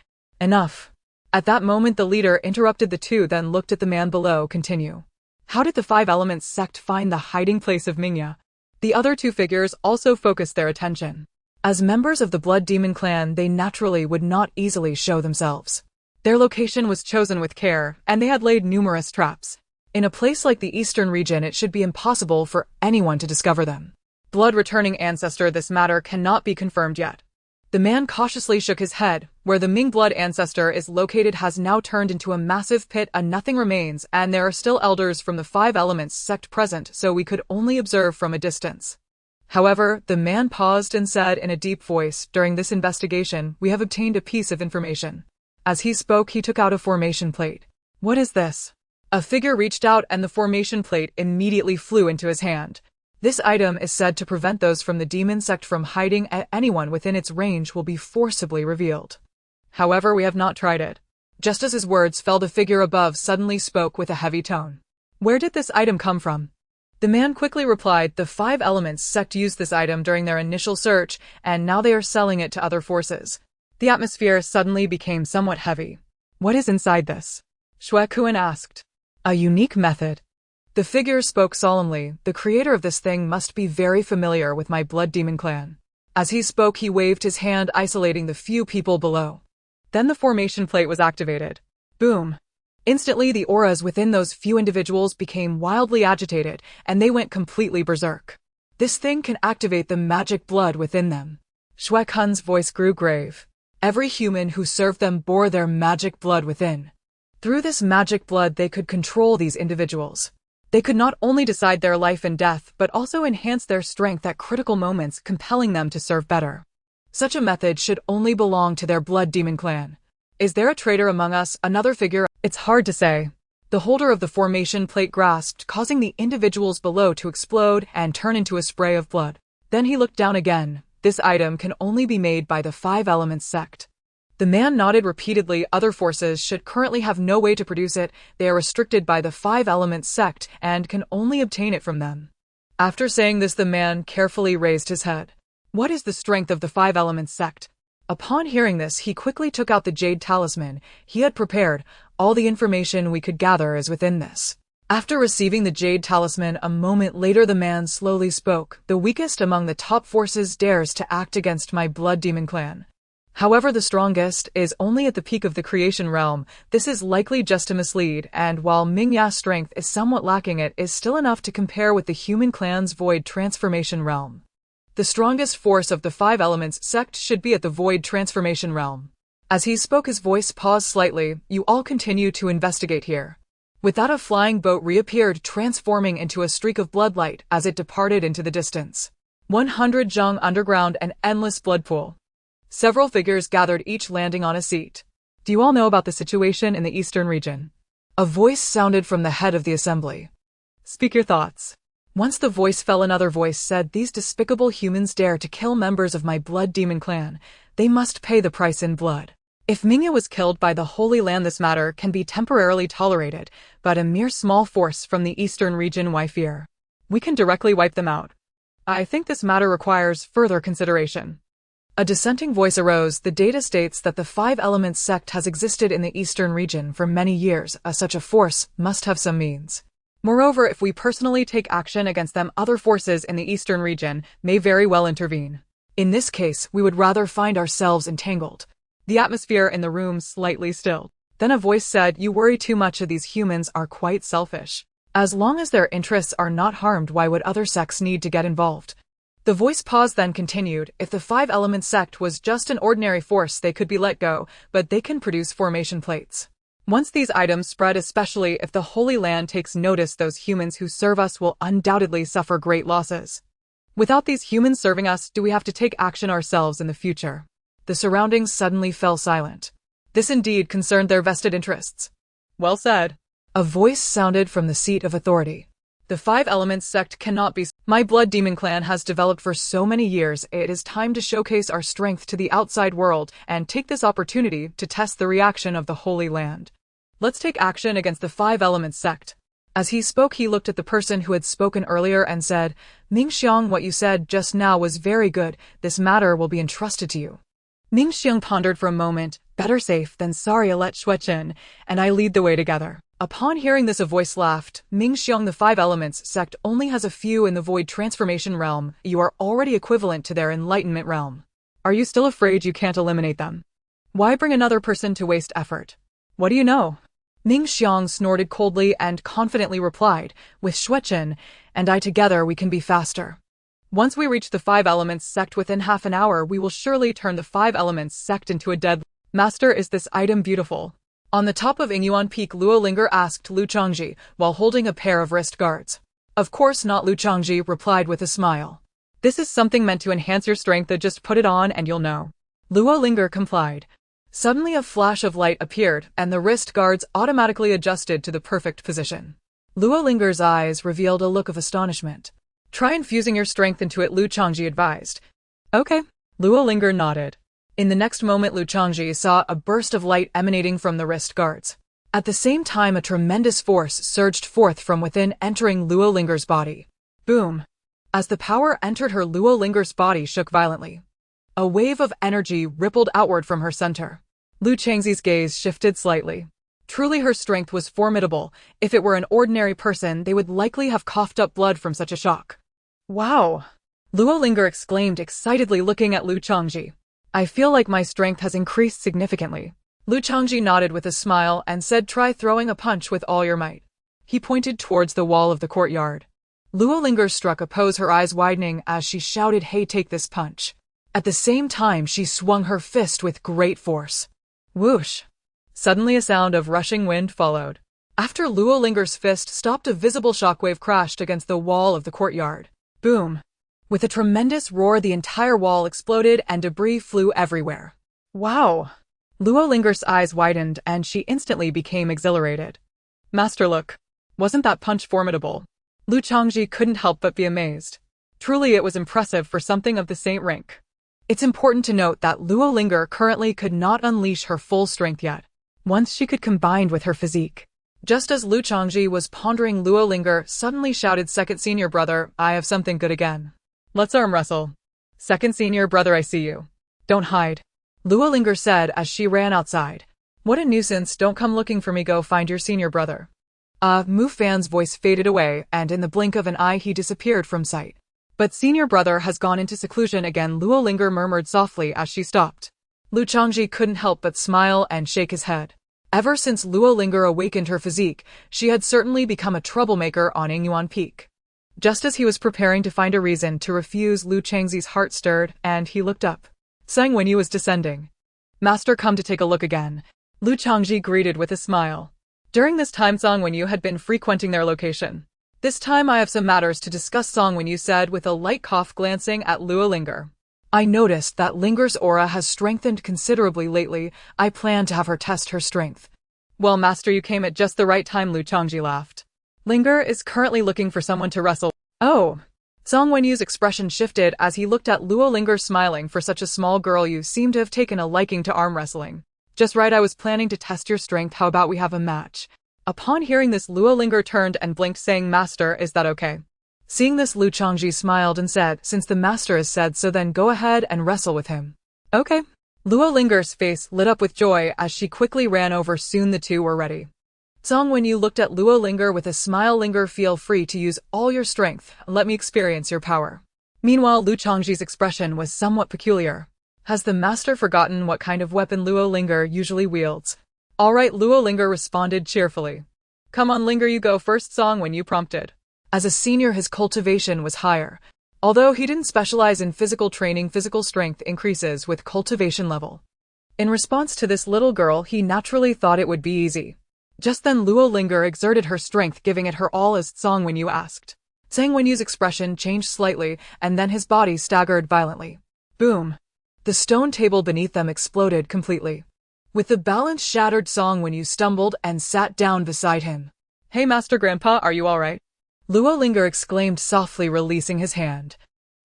Enough. At that moment, the leader interrupted the two, then looked at the man below. Continue. How did the Five Elements sect find the hiding place of Mingya? The other two figures also focused their attention. As members of the Blood Demon clan, they naturally would not easily show themselves. Their location was chosen with care, and they had laid numerous traps. In a place like the eastern region, it should be impossible for anyone to discover them. Blood returning ancestor, this matter cannot be confirmed yet. The man cautiously shook his head. Where the Ming blood ancestor is located has now turned into a massive pit. Nothing remains, and there are still elders from the Five Elements sect present, so we could only observe from a distance. However, the man paused and said in a deep voice, during this investigation, we have obtained a piece of information. As he spoke, he took out a formation plate. What is this? A figure reached out and the formation plate immediately flew into his hand. This item is said to prevent those from the demon sect from hiding, and anyone within its range will be forcibly revealed. However, we have not tried it. Just as his words fell, the figure above suddenly spoke with a heavy tone. Where did this item come from? The man quickly replied, the Five Elements sect used this item during their initial search, and now they are selling it to other forces. The atmosphere suddenly became somewhat heavy. What is inside this? Shuekuan asked. A unique method. The figure spoke solemnly. The creator of this thing must be very familiar with my Blood Demon clan. As he spoke, he waved his hand, isolating the few people below. Then the formation plate was activated. Boom. Instantly, the auras within those few individuals became wildly agitated, and they went completely berserk. This thing can activate the magic blood within them. Shui Kun's voice grew grave. Every human who served them bore their magic blood within. Through this magic blood they could control these individuals. They could not only decide their life and death, but also enhance their strength at critical moments, compelling them to serve better. Such a method should only belong to their blood demon clan. Is there a traitor among us? Another figure? It's hard to say. The holder of the formation plate grasped, causing the individuals below to explode and turn into a spray of blood. Then he looked down again. This item can only be made by the 5 Elements sect. The man nodded repeatedly. Other forces should currently have no way to produce it. They are restricted by the 5 Elements sect and can only obtain it from them. After saying this, the man carefully raised his head. What is the strength of the 5 Elements sect? Upon hearing this, he quickly took out the jade talisman he had prepared. All the information we could gather is within this. After receiving the jade talisman, a moment later the man slowly spoke. The weakest among the top forces dares to act against my blood demon clan. However, the strongest is only at the peak of the creation realm. This is likely just to mislead, and while Mingya's strength is somewhat lacking, it is still enough to compare with the human clan's void transformation realm. The strongest force of the 5 Elements sect should be at the void transformation realm. As he spoke, his voice paused slightly. You all continue to investigate here. With that, a flying boat reappeared, transforming into a streak of bloodlight as it departed into the distance. 100 Zhang underground, an endless blood pool. Several figures gathered, each landing on a seat. Do you all know about the situation in the eastern region? A voice sounded from the head of the assembly. Speak your thoughts. Once the voice fell, another voice said, these despicable humans dare to kill members of my blood demon clan. They must pay the price in blood. If Mingya was killed by the Holy Land, this matter can be temporarily tolerated, but a mere small force from the eastern region, why fear? We can directly wipe them out. I think this matter requires further consideration. A dissenting voice arose. The data states that the 5 Elements sect has existed in the eastern region for many years. Such a force must have some means. Moreover, if we personally take action against them, other forces in the eastern region may very well intervene. In this case, we would rather find ourselves entangled. The atmosphere in the room slightly stilled. Then a voice said, you worry too much. These humans are quite selfish. As long as their interests are not harmed, why would other sects need to get involved? The voice paused, then continued, if the 5 Elements sect was just an ordinary force, they could be let go, but they can produce formation plates. Once these items spread, especially if the Holy Land takes notice, those humans who serve us will undoubtedly suffer great losses. Without these humans serving us, do we have to take action ourselves in the future? The surroundings suddenly fell silent. This indeed concerned their vested interests. Well said. A voice sounded from the seat of authority. The 5 Elements sect cannot be. My blood demon clan has developed for so many years. It is time to showcase our strength to the outside world and take this opportunity to test the reaction of the Holy Land. Let's take action against the 5 Elements sect. As he spoke, he looked at the person who had spoken earlier and said, Mingxiang, what you said just now was very good. This matter will be entrusted to you. Mingxiang pondered for a moment. Better safe than sorry. Let Gu Chen and I lead the way together. Upon hearing this, a voice laughed. Mingxiang, the 5 Elements sect only has a few in the void transformation realm. You are already equivalent to their enlightenment realm. Are you still afraid you can't eliminate them? Why bring another person to waste effort? What do you know? Mingxiang snorted coldly and confidently replied, with Gu Chen and I together we can be faster. Once we reach the 5 Elements sect within half an hour, we will surely turn the 5 Elements sect into a dead. Master, is this item beautiful? On the top of Inuan Peak, Lu Linger asked Lu Chongzhi while holding a pair of wrist guards. Of course not, Lu Chongzhi replied with a smile. This is something meant to enhance your strength. Just put it on and you'll know. Lu Linger complied. Suddenly a flash of light appeared and the wrist guards automatically adjusted to the perfect position. Lu Linger's eyes revealed a look of astonishment. Try infusing your strength into it, Lu Chongzhi advised. Okay. Lu Linger nodded. In the next moment, Lu Chongzhi saw a burst of light emanating from the wrist guards. At the same time, a tremendous force surged forth from within, entering Lu Linger's body. Boom! As the power entered her, Lu Linger's body shook violently. A wave of energy rippled outward from her center. Lu Changzi's gaze shifted slightly. Truly, her strength was formidable. If it were an ordinary person, they would likely have coughed up blood from such a shock. Wow! Lu Linger exclaimed excitedly, looking at Lu Chongzhi. I feel like my strength has increased significantly. Lu Chongzhi nodded with a smile and said, try throwing a punch with all your might. He pointed towards the wall of the courtyard. Lu Linger struck a pose, her eyes widening as she shouted, "Hey, take this punch." At the same time, she swung her fist with great force. Whoosh! Suddenly a sound of rushing wind followed. After Lu Linger's fist stopped, a visible shockwave crashed against the wall of the courtyard. Boom! With a tremendous roar, the entire wall exploded and debris flew everywhere. Wow! Lu Linger's eyes widened and she instantly became exhilarated. Master, look! Wasn't that punch formidable? Lu Chongzhi couldn't help but be amazed. Truly it was impressive for something of the saint rank. It's important to note that Lu Linger currently could not unleash her full strength yet, once she could combine with her physique. Just as Lu Chongzhi was pondering, Lu Linger suddenly shouted, "Second senior brother, I have something good again. Let's arm wrestle. Second senior brother, I see you. Don't hide," Lu Linger said as she ran outside. "What a nuisance, don't come looking for me, go find your senior brother." Mu Fan's voice faded away, and in the blink of an eye he disappeared from sight. "But senior brother has gone into seclusion again," Lu Linger murmured softly as she stopped. Lu Chongzhi couldn't help but smile and shake his head. Ever since Lu Linger awakened her physique, she had certainly become a troublemaker on Inuan Peak. Just as he was preparing to find a reason to refuse, Lu Changzi's heart stirred, and he looked up. Sang Wenyu was descending. "Master, come to take a look again," Lu Chongzhi greeted with a smile. During this time, Song Wenyu had been frequenting their location. "This time I have some matters to discuss," Song Wenyu said with a light cough, glancing at Lu Linger. "I noticed that Linger's aura has strengthened considerably lately. I plan to have her test her strength." "Well, Master, you came at just the right time," Lu Chongzhi laughed. "Linger is currently looking for someone to wrestle." "Oh." Song Wenyu's expression shifted as he looked at Lu Linger, smiling. "For such a small girl, you seem to have taken a liking to arm wrestling." "Just right, I was planning to test your strength. How about we have a match?" Upon hearing this, Lu Linger turned and blinked, saying, "Master, is that okay?" Seeing this, Lu Chongzhi smiled and said, "Since the master has said so, then go ahead and wrestle with him." "Okay." Lu Linger's face lit up with joy as she quickly ran over. Soon the two were ready. Song Wenyu looked at Lu Linger with a smile. "Linger, feel free to use all your strength. Let me experience your power." Meanwhile, Lu Chongzhi's expression was somewhat peculiar. Has the master forgotten what kind of weapon Lu Linger usually wields? "All right," Lu Linger responded cheerfully. "Come on, Linger, you go first," Song Wenyu prompted. As a senior, his cultivation was higher. Although he didn't specialize in physical training, physical strength increases with cultivation level. In response to this little girl, he naturally thought it would be easy. Just then, Lu Linger exerted her strength, giving it her all as Song Wenyu asked. Song Wenyu's expression changed slightly, and then his body staggered violently. Boom! The stone table beneath them exploded completely. With the balance shattered, Song Wenyu stumbled and sat down beside him. "Hey, Master Grandpa, are you all right?" Lu Linger exclaimed softly, releasing his hand.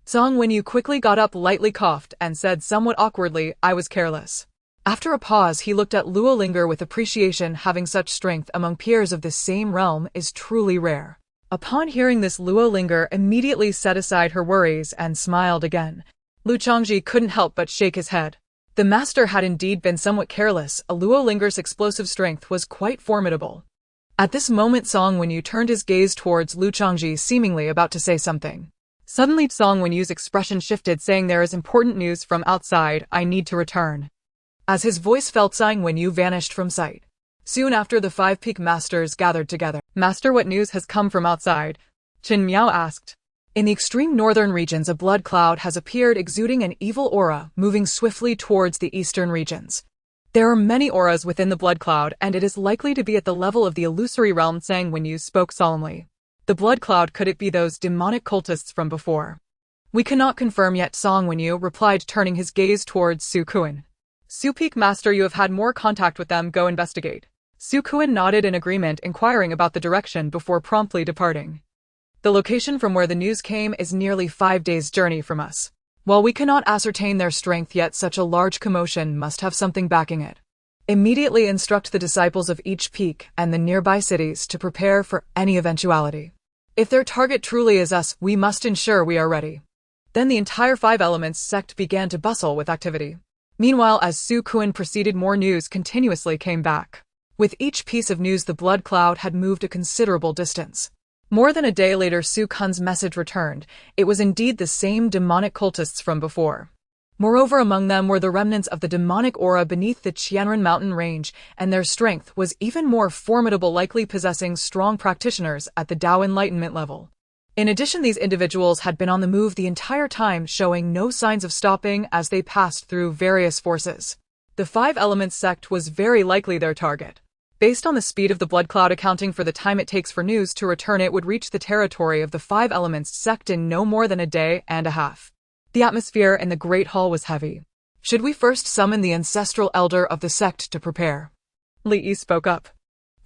Song Wenyu quickly got up, lightly coughed, and said somewhat awkwardly, "I was careless." After a pause, he looked at Lu Linger with appreciation. Having such strength among peers of the same realm is truly rare. Upon hearing this, Lu Linger immediately set aside her worries and smiled again. Lu Chongzhi couldn't help but shake his head. The master had indeed been somewhat careless. Lu Linger's explosive strength was quite formidable. At this moment, Song Wenyu turned his gaze towards Lu Chongzhi, seemingly about to say something. Suddenly, Song Wenyu's expression shifted, saying, "There is important news from outside. I need to return." As his voice fell, Song Wenyu vanished from sight. Soon after, the 5 peak masters gathered together. "Master, what news has come from outside?" Chen Miao asked. In the extreme northern regions, a blood cloud has appeared, exuding an evil aura, moving swiftly towards the eastern regions. There are many auras within the blood cloud, and it is likely to be at the level of the illusory realm. Song Wenyu spoke solemnly. "The blood cloud, could it be those demonic cultists from before?" "We cannot confirm yet," Song Wenyu replied, turning his gaze towards Su Kuan. "Su Peak Master, you have had more contact with them, go investigate." Su Kuan nodded in agreement, inquiring about the direction before promptly departing. "The location from where the news came is nearly 5 days' journey from us. While we cannot ascertain their strength yet, such a large commotion must have something backing it. Immediately instruct the disciples of each peak and the nearby cities to prepare for any eventuality. If their target truly is us, we must ensure we are ready." Then the entire 5 Elements sect began to bustle with activity. Meanwhile, as Su Kuan proceeded, more news continuously came back. With each piece of news, the blood cloud had moved a considerable distance. More than a day later, Su Kuan's message returned. It was indeed the same demonic cultists from before. Moreover, among them were the remnants of the demonic aura beneath the Qianren mountain range, and their strength was even more formidable, likely possessing strong practitioners at the Tao Enlightenment level. In addition, these individuals had been on the move the entire time, showing no signs of stopping as they passed through various forces. The Five Elements sect was very likely their target. Based on the speed of the blood cloud, accounting for the time it takes for news to return, it would reach the territory of the Five Elements sect in no more than a day and a half. The atmosphere in the Great Hall was heavy. Should we first summon the ancestral elder of the sect to prepare? Li spoke up.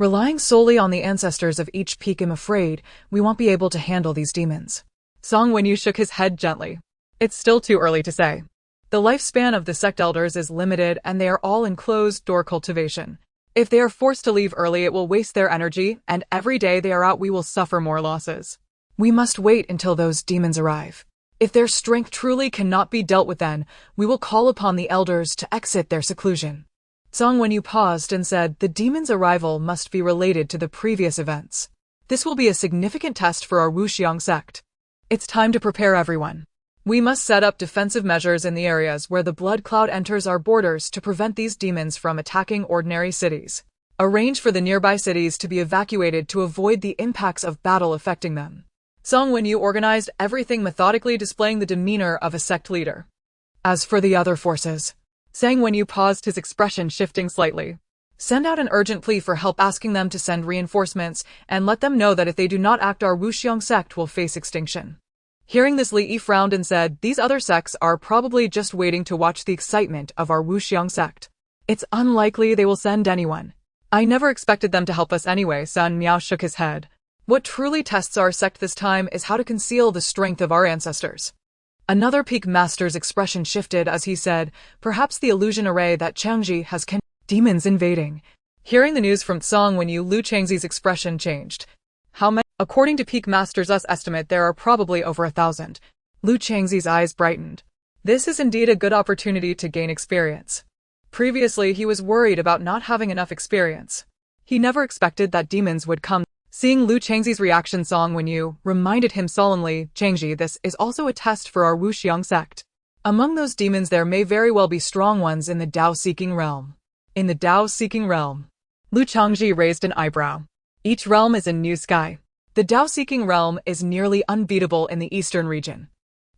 Relying solely on the ancestors of each peak, I'm afraid we won't be able to handle these demons. Song Wenyu shook his head gently. It's still too early to say. The lifespan of the sect elders is limited, and they are all in closed-door cultivation. If they are forced to leave early, it will waste their energy, and every day they are out, we will suffer more losses. We must wait until those demons arrive. If their strength truly cannot be dealt with, then we will call upon the elders to exit their seclusion. Song Wenyu paused and said, the demons' arrival must be related to the previous events. This will be a significant test for our Wuxiang sect. It's time to prepare everyone. We must set up defensive measures in the areas where the blood cloud enters our borders to prevent these demons from attacking ordinary cities. Arrange for the nearby cities to be evacuated to avoid the impacts of battle affecting them. Song Wenyu organized everything methodically, displaying the demeanor of a sect leader. As for the other forces, Sang Wenyu paused, his expression shifting slightly. Send out an urgent plea for help, asking them to send reinforcements, and let them know that if they do not act, our Wuxiang sect will face extinction. Hearing this, Li frowned and said, these other sects are probably just waiting to watch the excitement of our Wuxiang sect. It's unlikely they will send anyone. I never expected them to help us anyway. Sun Miao shook his head. What truly tests our sect this time is how to conceal the strength of our ancestors. Another peak master's expression shifted as he said, perhaps the illusion array that Changzhi has demons invading. Hearing the news from Song Wenyu, Lu Changzi's expression changed. How many? According to Peak Master's estimate, there are probably over 1,000. Lu Changzi's eyes brightened. This is indeed a good opportunity to gain experience. Previously, he was worried about not having enough experience. He never expected that demons would come. Seeing Lu Changzi's reaction, Song Wenyu reminded him solemnly, Changzhi, this is also a test for our Wuxiang sect. Among those demons there may very well be strong ones in the Dao-seeking realm. In the Dao-seeking realm. Lu Chongzhi raised an eyebrow. Each realm is a new sky. The Dao-seeking realm is nearly unbeatable in the eastern region.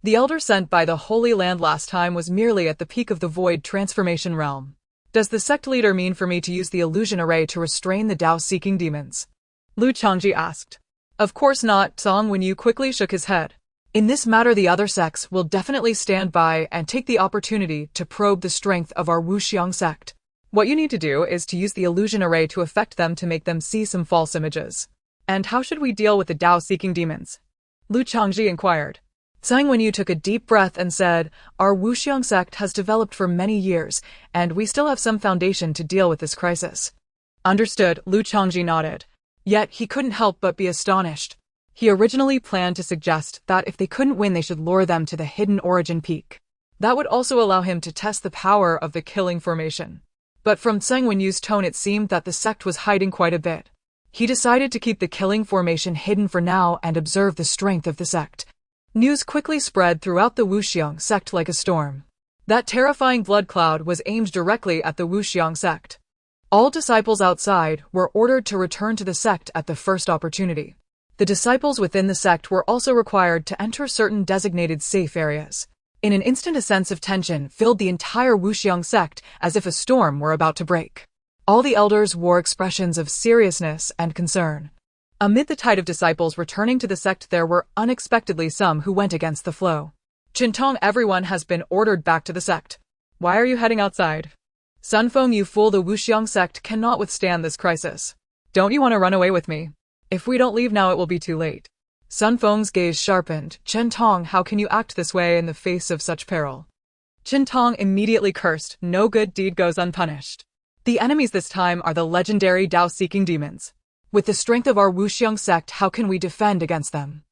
The elder sent by the Holy Land last time was merely at the peak of the void transformation realm. Does the sect leader mean for me to use the illusion array to restrain the Dao-seeking demons? Lu Chongzhi asked. Of course not, Song Wenyu quickly shook his head. In this matter, the other sects will definitely stand by and take the opportunity to probe the strength of our Wuxiang sect. What you need to do is to use the illusion array to affect them, to make them see some false images. And how should we deal with the Dao-seeking demons? Lu Chongzhi inquired. Sang Wenyu took a deep breath and said, our Wuxiang sect has developed for many years, and we still have some foundation to deal with this crisis. Understood, Lu Chongzhi nodded. Yet he couldn't help but be astonished. He originally planned to suggest that if they couldn't win, they should lure them to the hidden origin peak. That would also allow him to test the power of the killing formation. But from Sang Wenyu's tone, it seemed that the sect was hiding quite a bit. He decided to keep the killing formation hidden for now and observe the strength of the sect. News quickly spread throughout the Wuxiang sect like a storm. That terrifying blood cloud was aimed directly at the Wuxiang sect. All disciples outside were ordered to return to the sect at the first opportunity. The disciples within the sect were also required to enter certain designated safe areas. In an instant, a sense of tension filled the entire Wuxiang sect, as if a storm were about to break. All the elders wore expressions of seriousness and concern. Amid the tide of disciples returning to the sect, there were unexpectedly some who went against the flow. Qintong, everyone has been ordered back to the sect. Why are you heading outside? Sun Feng, you fool, the Wuxiang sect cannot withstand this crisis. Don't you want to run away with me? If we don't leave now, it will be too late. Sun Feng's gaze sharpened. Qintong, how can you act this way in the face of such peril? Qintong immediately cursed. No good deed goes unpunished. The enemies this time are the legendary Dao-seeking demons. With the strength of our Wuxiang sect, how can we defend against them?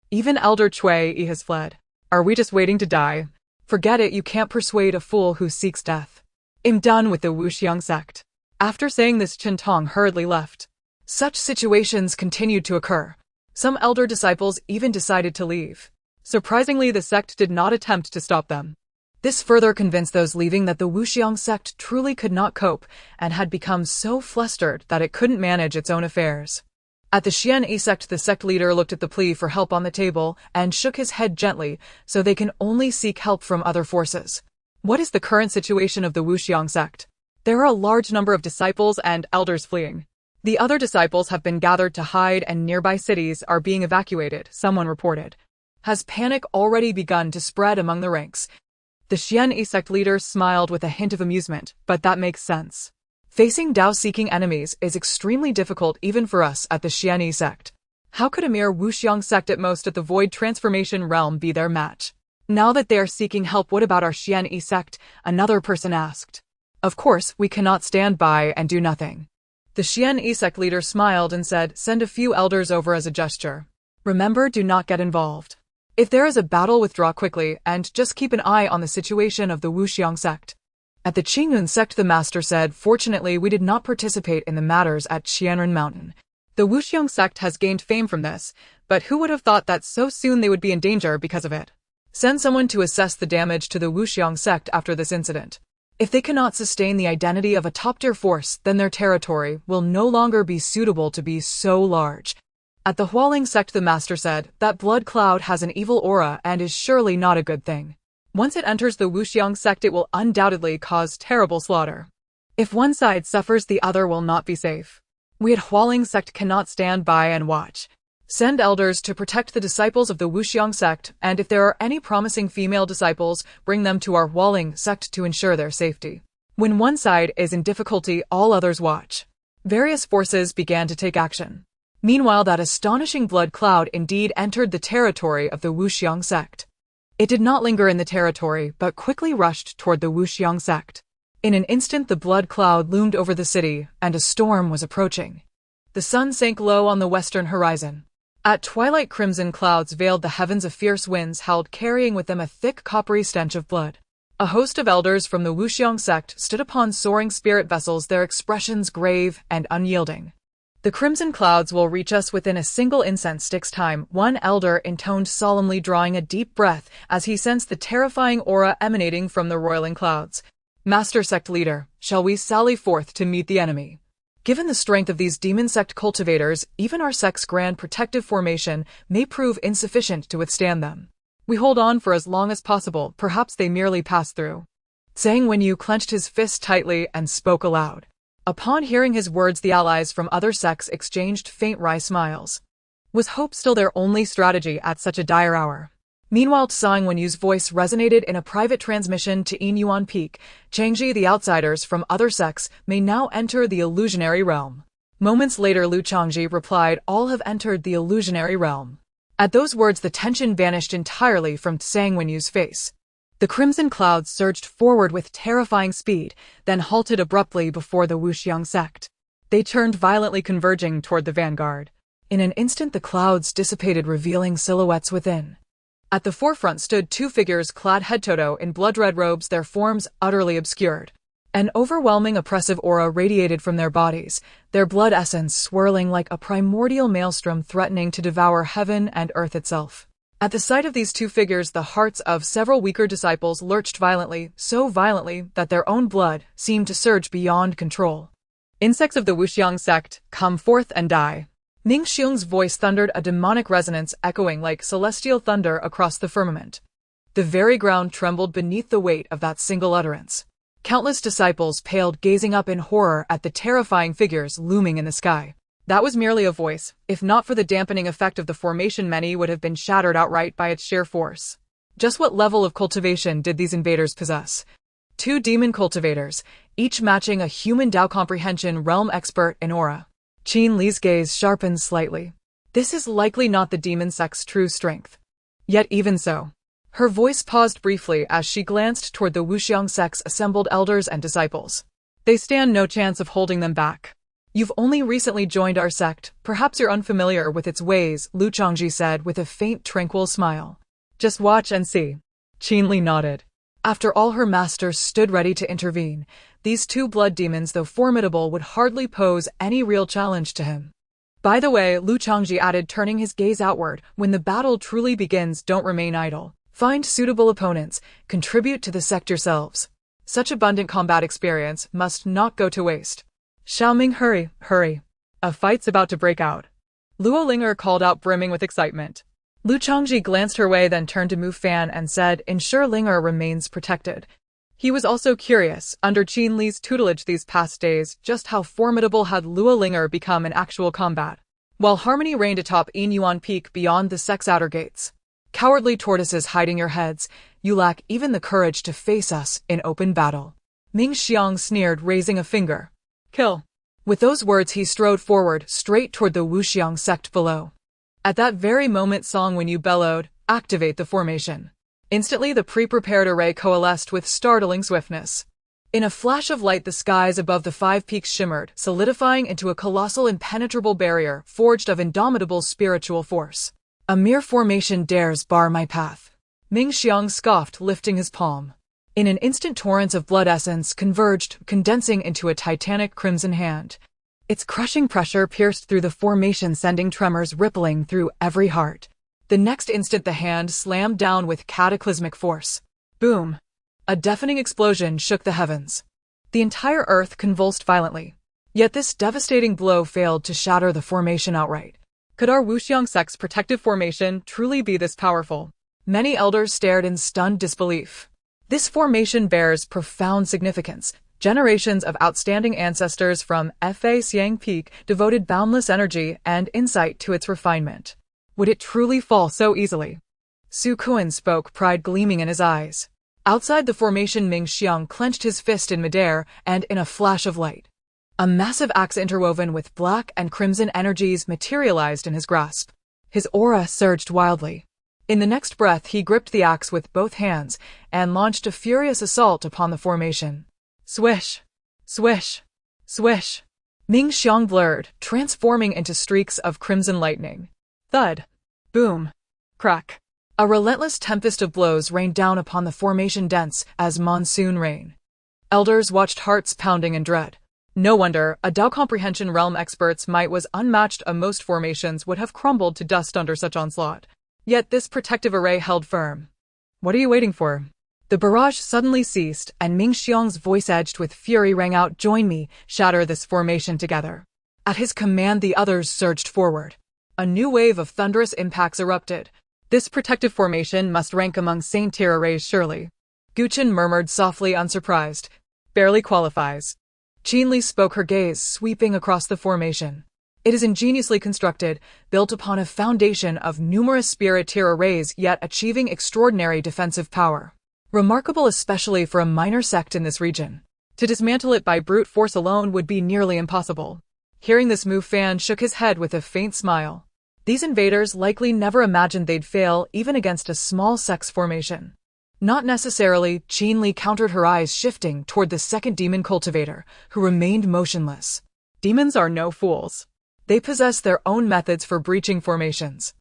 Even Elder Cui has fled. Are we just waiting to die? Forget it, you can't persuade a fool who seeks death. I'm done with the Wuxiang sect. After saying this, Qintong hurriedly left. Such situations continued to occur. Some elder disciples even decided to leave. Surprisingly, the sect did not attempt to stop them. This further convinced those leaving that the Wuxiang sect truly could not cope and had become so flustered that it couldn't manage its own affairs. At the Xian sect, the sect leader looked at the plea for help on the table and shook his head gently, so they can only seek help from other forces. What is the current situation of the Wuxiang sect? There are a large number of disciples and elders fleeing. The other disciples have been gathered to hide and nearby cities are being evacuated, someone reported. Has panic already begun to spread among the ranks? The Xian sect leader smiled with a hint of amusement, but that makes sense. Facing Dao-seeking enemies is extremely difficult even for us at the Xian sect. How could a mere Wuxiang sect at most at the Void Transformation realm be their match? Now that they are seeking help, what about our Xian sect? Another person asked. Of course, we cannot stand by and do nothing. The Xian sect leader smiled and said, send a few elders over as a gesture. Remember, do not get involved. If there is a battle, withdraw quickly and just keep an eye on the situation of the Wuxiang sect. At the Qingyun sect, the master said, fortunately we did not participate in the matters at Qianren Mountain. The Wuxiang sect has gained fame from this, but who would have thought that so soon they would be in danger because of it? Send someone to assess the damage to the Wuxiang sect after this incident. If they cannot sustain the identity of a top-tier force, then their territory will no longer be suitable to be so large. At the Hualing sect, the master said, that blood cloud has an evil aura and is surely not a good thing. Once it enters the Wuxiang sect, it will undoubtedly cause terrible slaughter. If one side suffers, the other will not be safe. We at Hualing sect cannot stand by and watch. Send elders to protect the disciples of the Wuxiang sect, and if there are any promising female disciples, bring them to our Hualing sect to ensure their safety. When one side is in difficulty, all others watch. Various forces began to take action. Meanwhile, that astonishing blood cloud indeed entered the territory of the Wuxiang sect. It did not linger in the territory, but quickly rushed toward the Wuxiang sect. In an instant, the blood cloud loomed over the city, and a storm was approaching. The sun sank low on the western horizon. At twilight, crimson clouds veiled the heavens, of fierce winds howled, carrying with them a thick, coppery stench of blood. A host of elders from the Wuxiang sect stood upon soaring spirit vessels, their expressions grave and unyielding. The crimson clouds will reach us within a single incense stick's time, one elder intoned solemnly, drawing a deep breath as he sensed the terrifying aura emanating from the roiling clouds. Master sect leader, shall we sally forth to meet the enemy? Given the strength of these demon sect cultivators, even our sect's grand protective formation may prove insufficient to withstand them. We hold on for as long as possible, perhaps they merely pass through. Zhang Wenyu clenched his fist tightly and spoke aloud. Upon hearing his words, the allies from other sects exchanged faint wry smiles. Was hope still their only strategy at such a dire hour? Meanwhile, Zhang Wenyu's voice resonated in a private transmission to Inuan Peak. Changzhi, the outsiders from other sects, may now enter the illusionary realm. Moments later, Lu Chongzhi replied, all have entered the illusionary realm. At those words, the tension vanished entirely from Zhang Wenyu's face. The crimson clouds surged forward with terrifying speed, then halted abruptly before the Wuxiang sect. They turned violently, converging toward the vanguard. In an instant, the clouds dissipated, revealing silhouettes within. At the forefront stood two figures clad head-to-toe in blood-red robes, their forms utterly obscured. An overwhelming oppressive aura radiated from their bodies, their blood essence swirling like a primordial maelstrom threatening to devour heaven and earth itself. At the sight of these two figures, the hearts of several weaker disciples lurched violently, so violently that their own blood seemed to surge beyond control. Insects of the Wuxiang sect, come forth and die. Ning Xiong's voice thundered, a demonic resonance echoing like celestial thunder across the firmament. The very ground trembled beneath the weight of that single utterance. Countless disciples paled, gazing up in horror at the terrifying figures looming in the sky. That was merely a voice. If not for the dampening effect of the formation, many would have been shattered outright by its sheer force. Just what level of cultivation did these invaders possess? Two demon cultivators, each matching a human Dao comprehension realm expert in aura. Qin Li's gaze sharpened slightly. This is likely not the demon sect's true strength. Yet even so. Her voice paused briefly as she glanced toward the Wuxiang sect's assembled elders and disciples. They stand no chance of holding them back. You've only recently joined our sect, perhaps you're unfamiliar with its ways, Lu Chongzhi said with a faint, tranquil smile. Just watch and see. Qin Li nodded. After all, her masters stood ready to intervene. These two blood demons, though formidable, would hardly pose any real challenge to him. By the way, Lu Chongzhi added, turning his gaze outward, when the battle truly begins, don't remain idle. Find suitable opponents, contribute to the sect yourselves. Such abundant combat experience must not go to waste. Xiaoming, hurry, hurry. A fight's about to break out. Lu Linger called out, brimming with excitement. Lu Chongzhi glanced her way, then turned to Mu Fan and said, "Ensure Linger remains protected." He was also curious, under Qin Li's tutelage these past days, just how formidable had Lu Linger become in actual combat. While harmony reigned atop Inuan Peak beyond the sect's outer gates. Cowardly tortoises hiding your heads, you lack even the courage to face us in open battle. Ming Xiang sneered, raising a finger. Kill. With those words he strode forward, straight toward the Wuxiang sect below. At that very moment Song Wenyu bellowed, "Activate the formation." Instantly the pre-prepared array coalesced with startling swiftness. In a flash of light the skies above the 5 peaks shimmered, solidifying into a colossal impenetrable barrier forged of indomitable spiritual force. "A mere formation dares bar my path." Ming Xiang scoffed, lifting his palm. In an instant torrents of blood essence converged, condensing into a titanic crimson hand. Its crushing pressure pierced through the formation, sending tremors rippling through every heart. The next instant the hand slammed down with cataclysmic force. Boom! A deafening explosion shook the heavens. The entire earth convulsed violently. Yet this devastating blow failed to shatter the formation outright. Could our Wuxiang sect's protective formation truly be this powerful? Many elders stared in stunned disbelief. This formation bears profound significance. Generations of outstanding ancestors from Finalizing Peak devoted boundless energy and insight to its refinement. Would it truly fall so easily? Su Kuan spoke, pride gleaming in his eyes. Outside the formation, Ming Xiang clenched his fist in midair, and in a flash of light, a massive axe interwoven with black and crimson energies materialized in his grasp. His aura surged wildly. In the next breath, he gripped the axe with both hands and launched a furious assault upon the formation. Swish! Swish! Swish! Ming Xiang blurred, transforming into streaks of crimson lightning. Thud! Boom! Crack! A relentless tempest of blows rained down upon the formation, dense as monsoon rain. Elders watched, hearts pounding in dread. No wonder, a Dao comprehension realm expert's might was unmatched. Most formations would have crumbled to dust under such onslaught. Yet this protective array held firm. What are you waiting for? The barrage suddenly ceased, and Ming Xiang's voice, edged with fury, rang out, "Join me, shatter this formation together." At his command the others surged forward. A new wave of thunderous impacts erupted. This protective formation must rank among Saint-tier arrays surely. Gu Chen murmured softly, unsurprised. Barely qualifies. Qin Li spoke, her gaze sweeping across the formation. It is ingeniously constructed, built upon a foundation of numerous spirit-tier arrays, yet achieving extraordinary defensive power. Remarkable especially for a minor sect in this region. To dismantle it by brute force alone would be nearly impossible. Hearing this, Mu Fan shook his head with a faint smile. These invaders likely never imagined they'd fail even against a small sect's formation. Not necessarily. Qin Li countered, her eyes shifting toward the second demon cultivator, who remained motionless. Demons are no fools. They possess their own methods for breaching formations.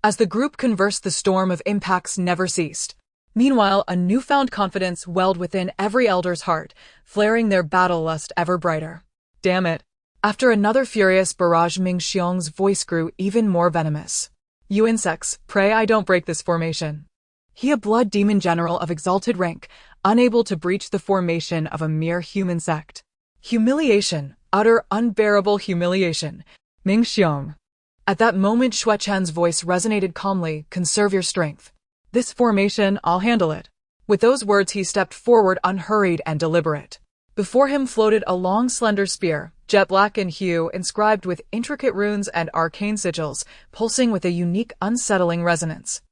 As the group conversed, the storm of impacts never ceased. Meanwhile, a newfound confidence welled within every elder's heart, flaring their battle lust ever brighter. Damn it. After another furious barrage, Ming Xiang's voice grew even more venomous. You insects, pray I don't break this formation. He, a blood demon general of exalted rank, unable to breach the formation of a mere human sect. Humiliation, utter unbearable humiliation. Ming Xiang. At that moment Gu Chen's voice resonated calmly, "Conserve your strength. This formation, I'll handle it." With those words he stepped forward, unhurried and deliberate. Before him floated a long slender spear, jet black in hue, inscribed with intricate runes and arcane sigils, pulsing with a unique unsettling resonance.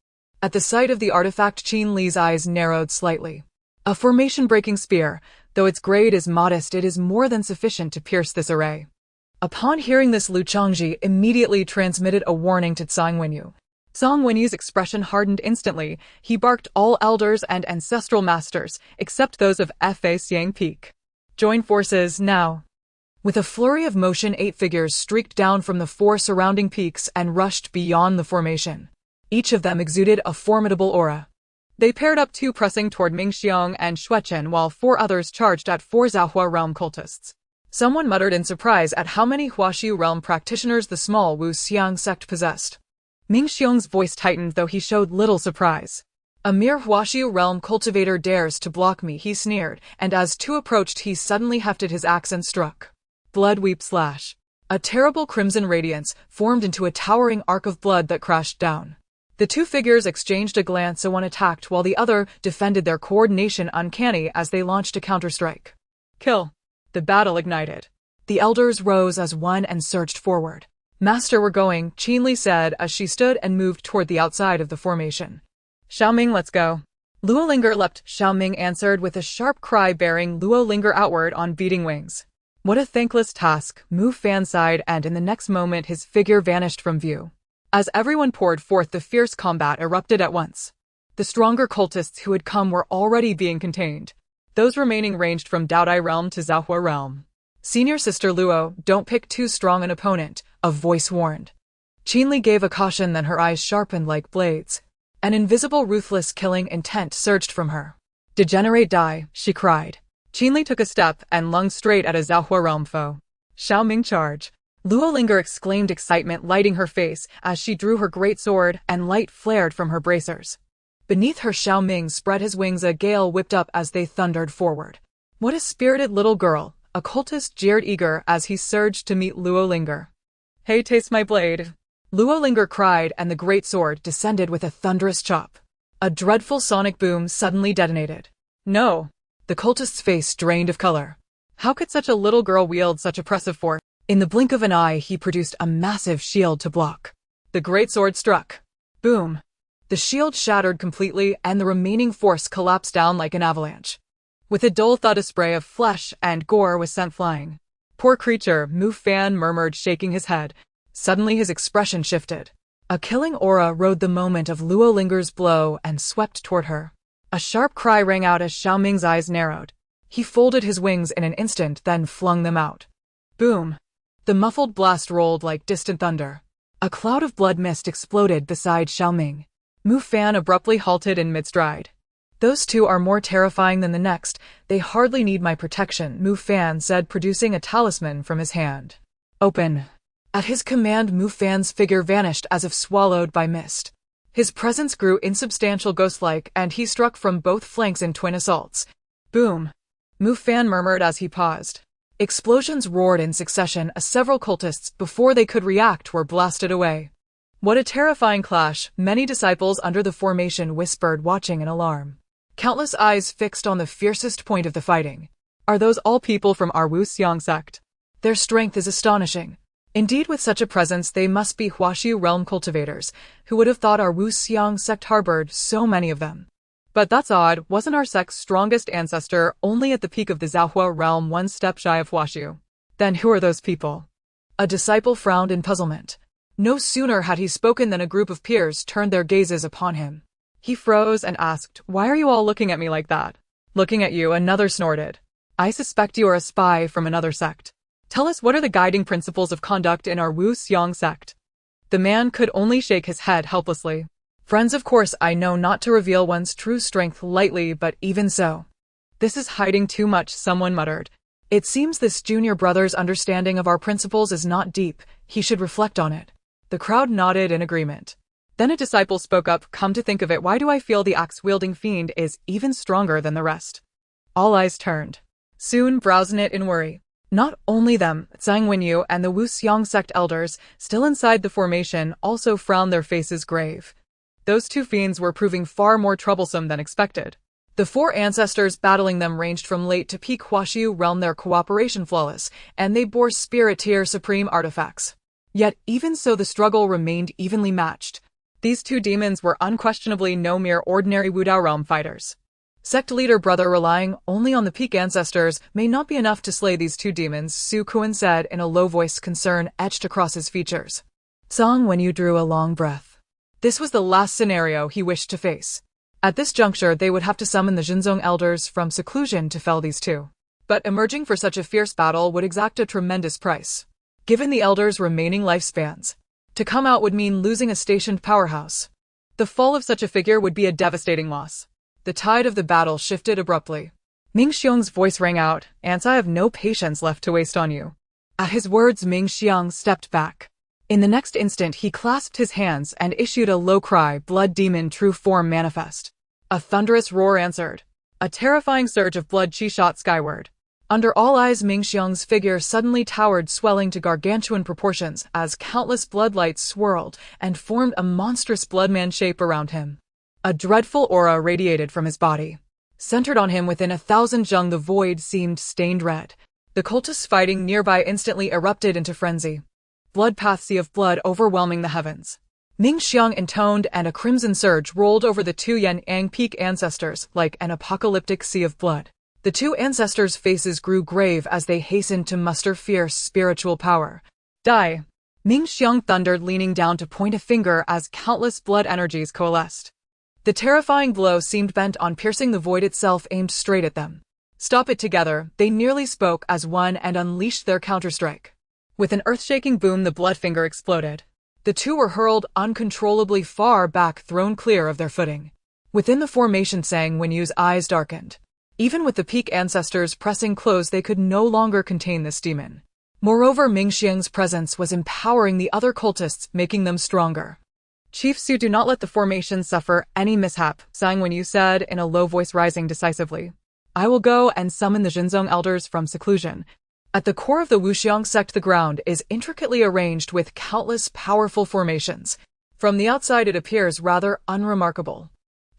At the sight of the artifact, Qin Li's eyes narrowed slightly. A formation-breaking spear, though its grade is modest, it is more than sufficient to pierce this array. Upon hearing this, Lu Chongzhi immediately transmitted a warning to Song Wenyu. Song Wenyu's expression hardened instantly. He barked, "All elders and ancestral masters, except those of Finalizing Peak. Join forces now." With a flurry of motion, 8 figures streaked down from the 4 surrounding peaks and rushed beyond the formation. Each of them exuded a formidable aura. They paired up, 2 pressing toward Ming Xiang and Gu Chen, while 4 others charged at 4 Zhaohua realm cultists. Someone muttered in surprise at how many Huaxiu realm practitioners the small Wuxiang sect possessed. Ming Xiang's voice tightened, though he showed little surprise. "A mere Huaxiu realm cultivator dares to block me," he sneered, and as 2 approached he suddenly hefted his axe and struck. Blood weep slash. A terrible crimson radiance formed into a towering arc of blood that crashed down. The two figures exchanged a glance, so one attacked while the other defended, their coordination uncanny as they launched a counterstrike. Kill. The battle ignited. The elders rose as one and surged forward. Master, we're going, Changzhi said as she stood and moved toward the outside of the formation. Xiaoming, let's go. Lu Linger leapt. Xiaoming answered with a sharp cry, bearing Lu Linger outward on beating wings. What a thankless task, Mu Fan sighed, and in the next moment his figure vanished from view. As everyone poured forth, the fierce combat erupted at once. The stronger cultists who had come were already being contained. Those remaining ranged from Daodai realm to Zhaohua realm. Senior Sister Luo, don't pick too strong an opponent, a voice warned. Changzhi gave a caution, then her eyes sharpened like blades. An invisible ruthless killing intent surged from her. Degenerate, die, she cried. Changzhi took a step and lunged straight at a Zhaohua realm foe. Xiaoming, charge. Lu Linger exclaimed, excitement lighting her face as she drew her great sword, and light flared from her bracers. Beneath her, Xiaoming spread his wings, a gale whipped up as they thundered forward. What a spirited little girl, a cultist jeered eager as he surged to meet Lu Linger. Hey, taste my blade. Lu Linger cried, and the great sword descended with a thunderous chop. A dreadful sonic boom suddenly detonated. No. The cultist's face drained of color. How could such a little girl wield such oppressive force? In the blink of an eye, he produced a massive shield to block. The great sword struck. Boom. The shield shattered completely, and the remaining force collapsed down like an avalanche. With a dull thud, a spray of flesh and gore was sent flying. Poor creature, Mu Fan murmured, shaking his head. Suddenly his expression shifted. A killing aura rode the moment of Lu Linger's blow and swept toward her. A sharp cry rang out as Xiaoming's eyes narrowed. He folded his wings in an instant, then flung them out. Boom. The muffled blast rolled like distant thunder. A cloud of blood mist exploded beside Xiaoming. Mu Fan abruptly halted in mid-stride. Those two are more terrifying than the next. They hardly need my protection, Mu Fan said, producing a talisman from his hand. Open. At his command, Mu Fan's figure vanished as if swallowed by mist. His presence grew insubstantial, ghost-like, and he struck from both flanks in twin assaults. Boom. Mu Fan murmured as he paused. Explosions roared in succession as several cultists, before they could react, were blasted away. What a terrifying clash, many disciples under the formation whispered, watching in alarm. Countless eyes fixed on the fiercest point of the fighting. Are those all people from our Wu Xiang sect? Their strength is astonishing. Indeed, with such a presence they must be Huaxiu realm cultivators. Who would have thought our Wu Xiang sect harbored so many of them? But that's odd, wasn't our sect's strongest ancestor only at the peak of the Zhaohua realm, one step shy of Huaxiu? Then who are those people? A disciple frowned in puzzlement. No sooner had he spoken than a group of peers turned their gazes upon him. He froze and asked, "Why are you all looking at me like that?" "Looking at you," another snorted. "I suspect you are a spy from another sect. Tell us, what are the guiding principles of conduct in our Wu Xiang sect?" The man could only shake his head helplessly. "Friends, of course I know not to reveal one's true strength lightly, but even so." "This is hiding too much," someone muttered. "It seems this junior brother's understanding of our principles is not deep. He should reflect on it." The crowd nodded in agreement. Then a disciple spoke up, "Come to think of it, why do I feel the axe-wielding fiend is even stronger than the rest?" All eyes turned. Soon browsing it in worry. Not only them, Zhang Wenyu and the Wu Xiang sect elders, still inside the formation, also frowned, their faces grave. Those two fiends were proving far more troublesome than expected. The four ancestors battling them ranged from late to peak Huaxiu realm, their cooperation flawless, and they bore spirit-tier supreme artifacts. Yet even so the struggle remained evenly matched. These two demons were unquestionably no mere ordinary Wudao realm fighters. Sect leader brother, relying only on the peak ancestors may not be enough to slay these two demons, Su Kuan said in a low voice, concern etched across his features. Zhang Wenyu drew a long breath. This was the last scenario he wished to face. At this juncture they would have to summon the Zhenzong elders from seclusion to fell these two. But emerging for such a fierce battle would exact a tremendous price. Given the elders' remaining lifespans, to come out would mean losing a stationed powerhouse. The fall of such a figure would be a devastating loss. The tide of the battle shifted abruptly. Ming Xiang's voice rang out, "Ants, I have no patience left to waste on you." At his words, Ming Xiang stepped back. In the next instant he clasped his hands and issued a low cry, "Blood demon, true form manifest." A thunderous roar answered. A terrifying surge of blood chi shot skyward. Under all eyes, Mingxiang's figure suddenly towered, swelling to gargantuan proportions as countless bloodlights swirled and formed a monstrous bloodman shape around him. A dreadful aura radiated from his body. Centered on him within 1,000 zheng, the void seemed stained red. The cultists fighting nearby instantly erupted into frenzy. Blood-path sea of blood overwhelming the heavens. Mingxiang intoned, and a crimson surge rolled over the two Inuan Peak ancestors like an apocalyptic sea of blood. The two ancestors' faces grew grave as they hastened to muster fierce spiritual power. Die! Mingxiang thundered, leaning down to point a finger as countless blood energies coalesced. The terrifying blow seemed bent on piercing the void itself, aimed straight at them. Stop it! Together, they nearly spoke as one and unleashed their counterstrike. With an earth-shaking boom, the blood finger exploded. The two were hurled uncontrollably far back, thrown clear of their footing. Within the formation, Sang Wenyu's eyes darkened. Even with the Peak ancestors pressing close, they could no longer contain this demon. Moreover, Mingxiang's presence was empowering the other cultists, making them stronger. Chief Su, do not let the formation suffer any mishap, Sang Wenyu said in a low voice, rising decisively. I will go and summon the Zhenzong elders from seclusion. At the core of the Wuxiang sect, the ground is intricately arranged with countless powerful formations. From the outside, it appears rather unremarkable.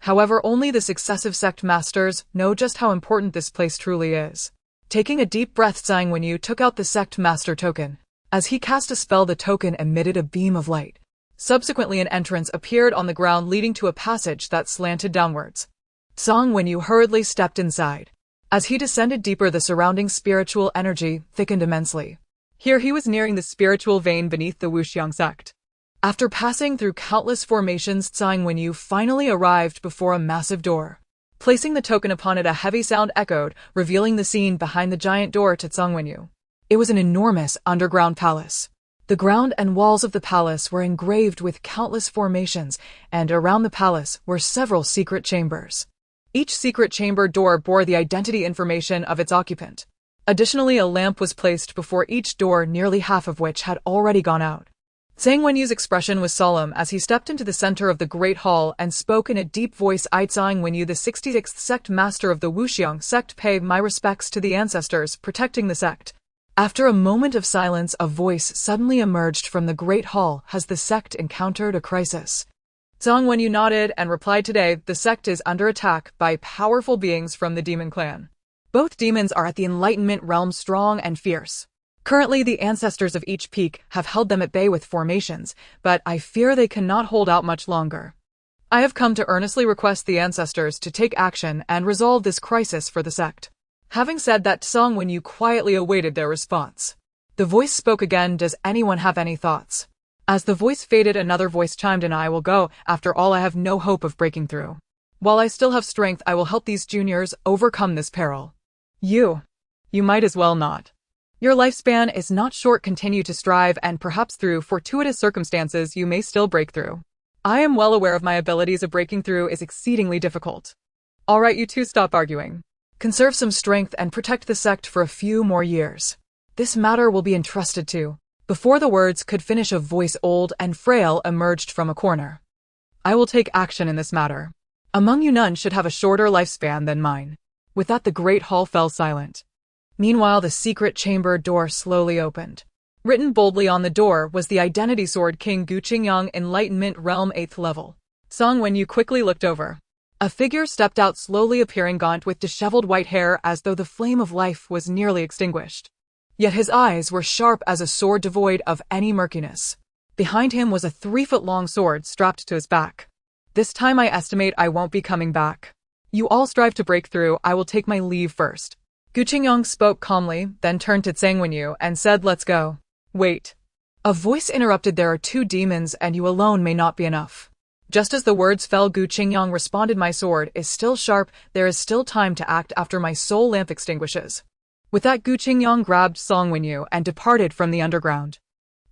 However, only the successive sect masters know just how important this place truly is. Taking a deep breath, Sang Wenyu took out the sect master token. As he cast a spell, the token emitted a beam of light. Subsequently, an entrance appeared on the ground, leading to a passage that slanted downwards. Sang Wenyu hurriedly stepped inside. As he descended deeper, the surrounding spiritual energy thickened immensely. Here he was nearing the spiritual vein beneath the Wuxiang sect. After passing through countless formations, Sang Wenyu finally arrived before a massive door. Placing the token upon it, a heavy sound echoed, revealing the scene behind the giant door to Sang Wenyu. It was an enormous underground palace. The ground and walls of the palace were engraved with countless formations, and around the palace were several secret chambers. Each secret chamber door bore the identity information of its occupant. Additionally, a lamp was placed before each door, nearly half of which had already gone out. Sang Wenyu's expression was solemn as he stepped into the center of the Great Hall and spoke in a deep voice. I, Sang Wenyu, the 66th sect master of the Wuxiang sect, pay my respects to the ancestors protecting the sect. After a moment of silence, a voice suddenly emerged from the Great Hall. Has the sect encountered a crisis? Sang Wenyu nodded and replied, today, the sect is under attack by powerful beings from the demon clan. Both demons are at the Enlightenment realm, strong and fierce. Currently, the ancestors of each peak have held them at bay with formations, but I fear they cannot hold out much longer. I have come to earnestly request the ancestors to take action and resolve this crisis for the sect. Having said that, Sang Wenyu quietly awaited their response. The voice spoke again. Does anyone have any thoughts? As the voice faded, another voice chimed in. I will go. After all, I have no hope of breaking through. While I still have strength, I will help these juniors overcome this peril. You might as well not. Your lifespan is not short. Continue to strive, and perhaps through fortuitous circumstances you may still break through. I am well aware of my abilities of breaking through is exceedingly difficult. All right, you two, stop arguing. Conserve some strength and protect the sect for a few more years. This matter will be entrusted to. Before the words could finish, a voice old and frail emerged from a corner. I will take action in this matter. Among you, none should have a shorter lifespan than mine. With that, the Great Hall fell silent. Meanwhile, the secret chamber door slowly opened. Written boldly on the door was the identity sword, King Gu Chen, Enlightenment Realm 8th level. Sang Wenyu quickly looked over. A figure stepped out, slowly appearing, gaunt with disheveled white hair as though the flame of life was nearly extinguished. Yet his eyes were sharp as a sword, devoid of any murkiness. Behind him was a 3-foot-long sword strapped to his back. This time I estimate I won't be coming back. You all strive to break through. I will take my leave first. Gu Chen spoke calmly, then turned to Sang Wenyu and said, let's go. Wait. A voice interrupted. There are 2 demons and you alone may not be enough. Just as the words fell, Gu Chen responded, my sword is still sharp. There is still time to act after my soul lamp extinguishes. With that, Gu Chen grabbed Sang Wenyu and departed from the underground.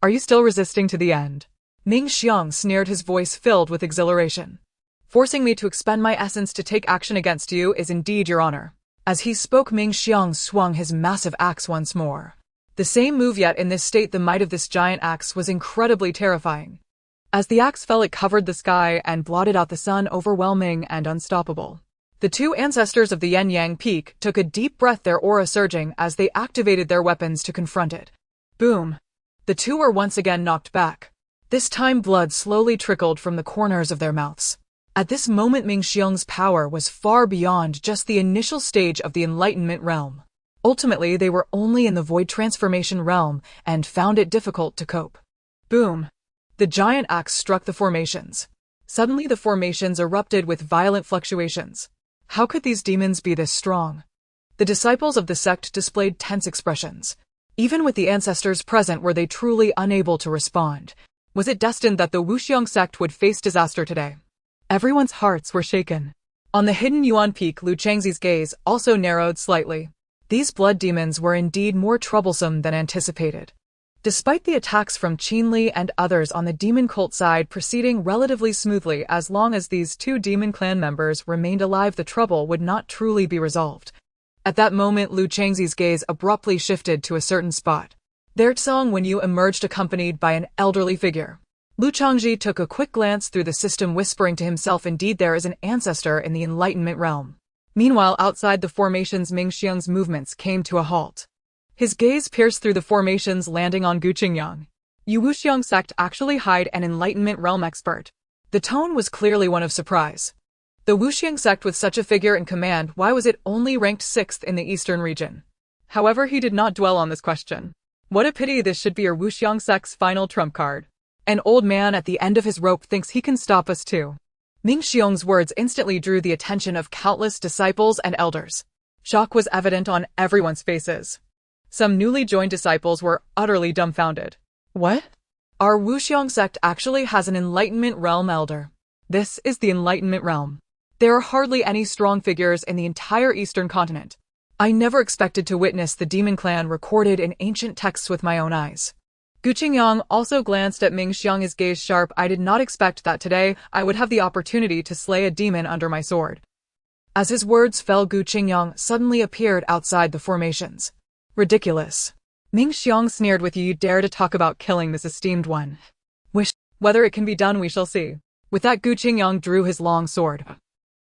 Are you still resisting to the end? Mingxiang sneered, his voice filled with exhilaration. Forcing me to expend my essence to take action against you is indeed your honor. As he spoke, Mingxiang swung his massive axe once more. The same move, yet in this state the might of this giant axe was incredibly terrifying. As the axe fell, it covered the sky and blotted out the sun, overwhelming and unstoppable. The two ancestors of the Inuan Peak took a deep breath, their aura surging as they activated their weapons to confront it. Boom! The two were once again knocked back. This time blood slowly trickled from the corners of their mouths. At this moment Mingxiang's power was far beyond just the initial stage of the Enlightenment realm. Ultimately, they were only in the void transformation realm and found it difficult to cope. Boom! The giant axe struck the formations. Suddenly the formations erupted with violent fluctuations. How could these demons be this strong? The disciples of the sect displayed tense expressions. Even with the ancestors present, were they truly unable to respond? Was it destined that the Wuxiang sect would face disaster today? Everyone's hearts were shaken. On the hidden Inuan Peak, Lu Changzi's gaze also narrowed slightly. These blood demons were indeed more troublesome than anticipated. Despite the attacks from Changzhi and others on the demon cult side proceeding relatively smoothly, as long as these two demon clan members remained alive, the trouble would not truly be resolved. At that moment, Lu Changzi's gaze abruptly shifted to a certain spot. There Tsong Wenyu emerged accompanied by an elderly figure. Lu Chongzhi took a quick glance through the system, whispering to himself, indeed there is an ancestor in the Enlightenment realm. Meanwhile, outside the formations, Mingxiang's movements came to a halt. His gaze pierced through the formations, landing on Gu Chen. You Wuxiang sect actually hide an Enlightenment realm expert. The tone was clearly one of surprise. The Wuxiang sect with such a figure in command, why was it only ranked 6th in the eastern region? However, he did not dwell on this question. What a pity, this should be your Wuxiang sect's final trump card. An old man at the end of his rope thinks he can stop us too. Mingxiang's words instantly drew the attention of countless disciples and elders. Shock was evident on everyone's faces. Some newly joined disciples were utterly dumbfounded. What? Our Wuxiang sect actually has an Enlightenment realm elder. This is the Enlightenment realm. There are hardly any strong figures in the entire eastern continent. I never expected to witness the demon clan recorded in ancient texts with my own eyes. Gu Chen also glanced at Mingxiang, his gaze sharp. I did not expect that today I would have the opportunity to slay a demon under my sword. As his words fell, Gu Chen suddenly appeared outside the formations. Ridiculous. Mingxiang sneered, with you dare to talk about killing this esteemed one. Whether it can be done, we shall see. With that, Gu Chen drew his long sword.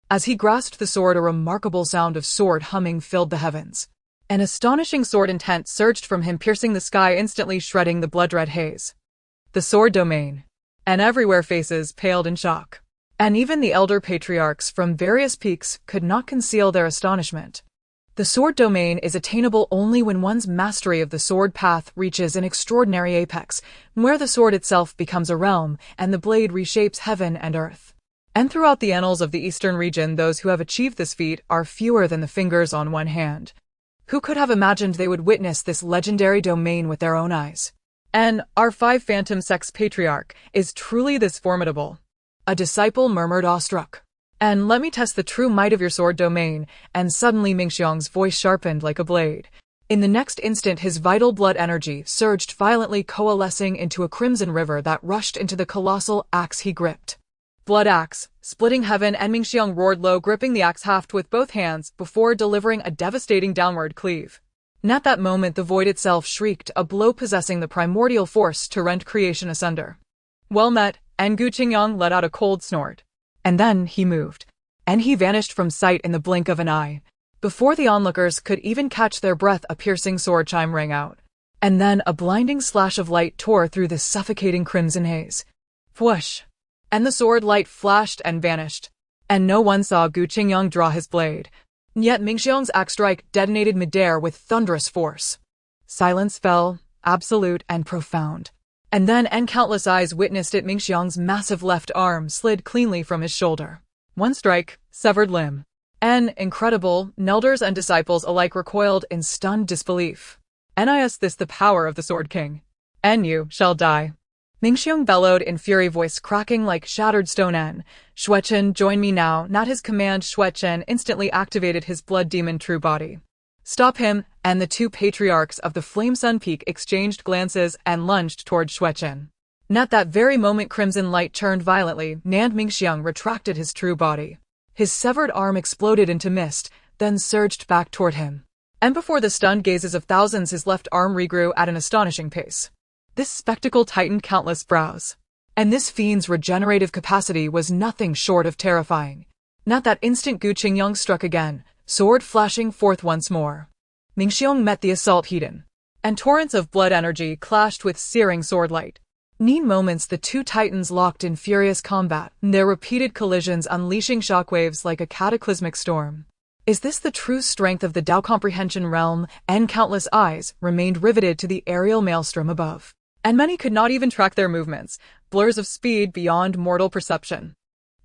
As he grasped the sword, a remarkable sound of sword humming filled the heavens. An astonishing sword intent surged from him, piercing the sky, instantly shredding the blood-red haze. The sword domain. And everywhere faces paled in shock. And even the elder patriarchs from various peaks could not conceal their astonishment. The sword domain is attainable only when one's mastery of the sword path reaches an extraordinary apex, where the sword itself becomes a realm, and the blade reshapes heaven and earth. And throughout the annals of the eastern region, those who have achieved this feat are fewer than the fingers on one hand. Who could have imagined they would witness this legendary domain with their own eyes? And our 5 Phantom Sect's patriarch is truly this formidable. A disciple murmured, awestruck. And let me test the true might of your sword domain, and suddenly Mingxiang's voice sharpened like a blade. In the next instant, his vital blood energy surged violently, coalescing into a crimson river that rushed into the colossal axe he gripped. Blood axe, splitting heaven, and Mingxiang roared low, gripping the axe haft with both hands before delivering a devastating downward cleave. And at that moment, the void itself shrieked, a blow possessing the primordial force to rend creation asunder. Well met, and Gu Chen let out a cold snort. And then he moved. And he vanished from sight in the blink of an eye. Before the onlookers could even catch their breath, a piercing sword chime rang out. And then a blinding slash of light tore through the suffocating crimson haze. Whoosh! And the sword light flashed and vanished. And no one saw Gu Chen draw his blade. Yet Mingxiang's axe strike detonated midair with thunderous force. Silence fell, absolute and profound. And then, and countless eyes witnessed it, Mingxiang's massive left arm slid cleanly from his shoulder. One strike, severed limb. And, incredible, elders and disciples alike recoiled in stunned disbelief. Is this the power of the Sword King? And you shall die. Mingxiang bellowed in fury, voice cracking like shattered stone. Gu Chen, join me now. At his command, Gu Chen instantly activated his blood demon true body. Stop him, and the 2 patriarchs of the Flame Sun Peak exchanged glances and lunged toward Gu Chen. At that very moment, crimson light turned violently, and Mingxiang retracted his true body. His severed arm exploded into mist, then surged back toward him. And before the stunned gazes of thousands, his left arm regrew at an astonishing pace. This spectacle tightened countless brows. And this fiend's regenerative capacity was nothing short of terrifying. At that instant Gu Chen struck again, sword flashing forth once more. Mingxiang met the assault heat-in, and torrents of blood energy clashed with searing sword light. In moments the two titans locked in furious combat, their repeated collisions unleashing shockwaves like a cataclysmic storm. Is this the true strength of the Dao comprehension realm? And countless eyes remained riveted to the aerial maelstrom above. And many could not even track their movements, blurs of speed beyond mortal perception.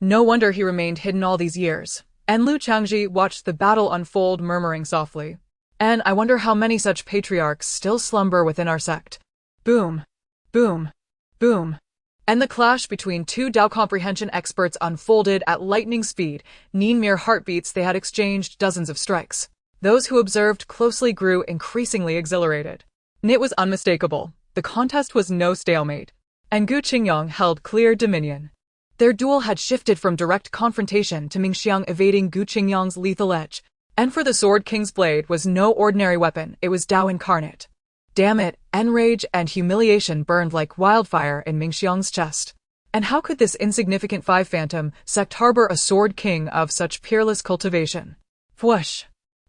No wonder he remained hidden all these years. And Lu Changzhi watched the battle unfold, murmuring softly. And I wonder how many such patriarchs still slumber within our sect. Boom. Boom. Boom. And the clash between two Dao comprehension experts unfolded at lightning speed. In mere heartbeats they had exchanged dozens of strikes. Those who observed closely grew increasingly exhilarated. It was unmistakable. The contest was no stalemate. And Gu Chen held clear dominion. Their duel had shifted from direct confrontation to Mingxiang evading Gu Chen's lethal edge. And for the Sword King's blade was no ordinary weapon, it was Dao incarnate. Damn it, enrage and humiliation burned like wildfire in Mingxiang's chest. And how could this insignificant five phantom sect harbor a Sword King of such peerless cultivation? Whoosh!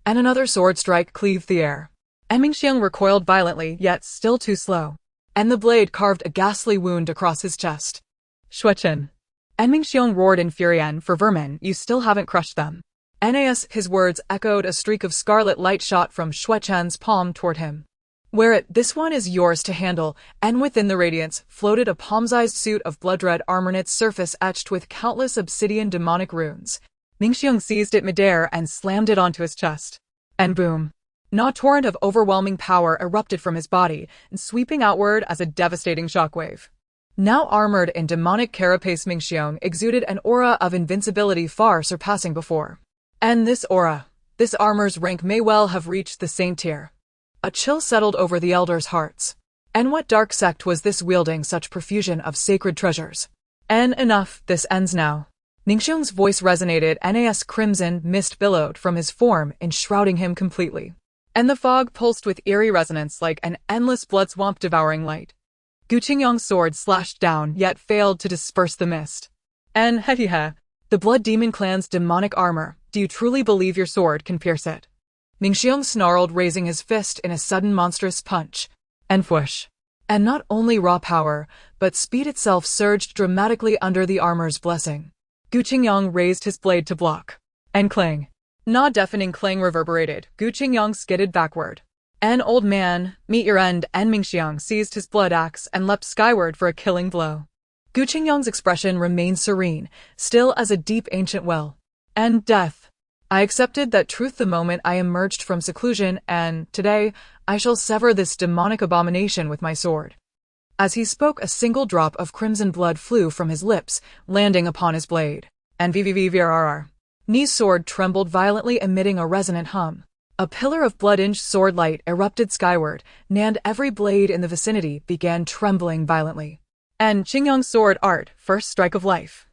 And another sword strike cleaved the air. And Mingxiang recoiled violently, yet still too slow. And the blade carved a ghastly wound across his chest. Chen. And Mingxiang roared in fury, and for vermin, you still haven't crushed them. Nas, his words echoed. A streak of scarlet light shot from Chen's palm toward him. Wear it, this one is yours to handle, and within the radiance floated a palm-sized suit of blood-red armor, its surface etched with countless obsidian demonic runes. Mingxiang seized it midair and slammed it onto his chest. And boom! A torrent of overwhelming power erupted from his body, sweeping outward as a devastating shockwave. Now armored in demonic carapace, Mingxiang exuded an aura of invincibility far surpassing before. And this aura, this armor's rank may well have reached the saint tier. A chill settled over the elders' hearts. And what dark sect was this wielding such profusion of sacred treasures? And enough, this ends now. Mingxiang's voice resonated. Nas crimson mist billowed from his form, enshrouding him completely. And the fog pulsed with eerie resonance like an endless blood swamp devouring light. Gu Chen's sword slashed down, yet failed to disperse the mist. And hehehe, the Blood Demon clan's demonic armor, do you truly believe your sword can pierce it? Mingxiang snarled, raising his fist in a sudden monstrous punch. And whoosh! And not only raw power, but speed itself surged dramatically under the armor's blessing. Gu Chen raised his blade to block. And clang! A deafening clang reverberated. Gu Chen skidded backward. An old man, meet your end, and Mingxiang seized his blood axe and leapt skyward for a killing blow. Gu Chen's expression remained serene, still as a deep ancient well. And death. I accepted that truth the moment I emerged from seclusion, and today I shall sever this demonic abomination with my sword. As he spoke, a single drop of crimson blood flew from his lips, landing upon his blade. And vvvrrr. Ni's sword trembled violently, emitting a resonant hum. A pillar of blood-inged sword light erupted skyward, and every blade in the vicinity began trembling violently. And Qingyang's sword art, first strike of life.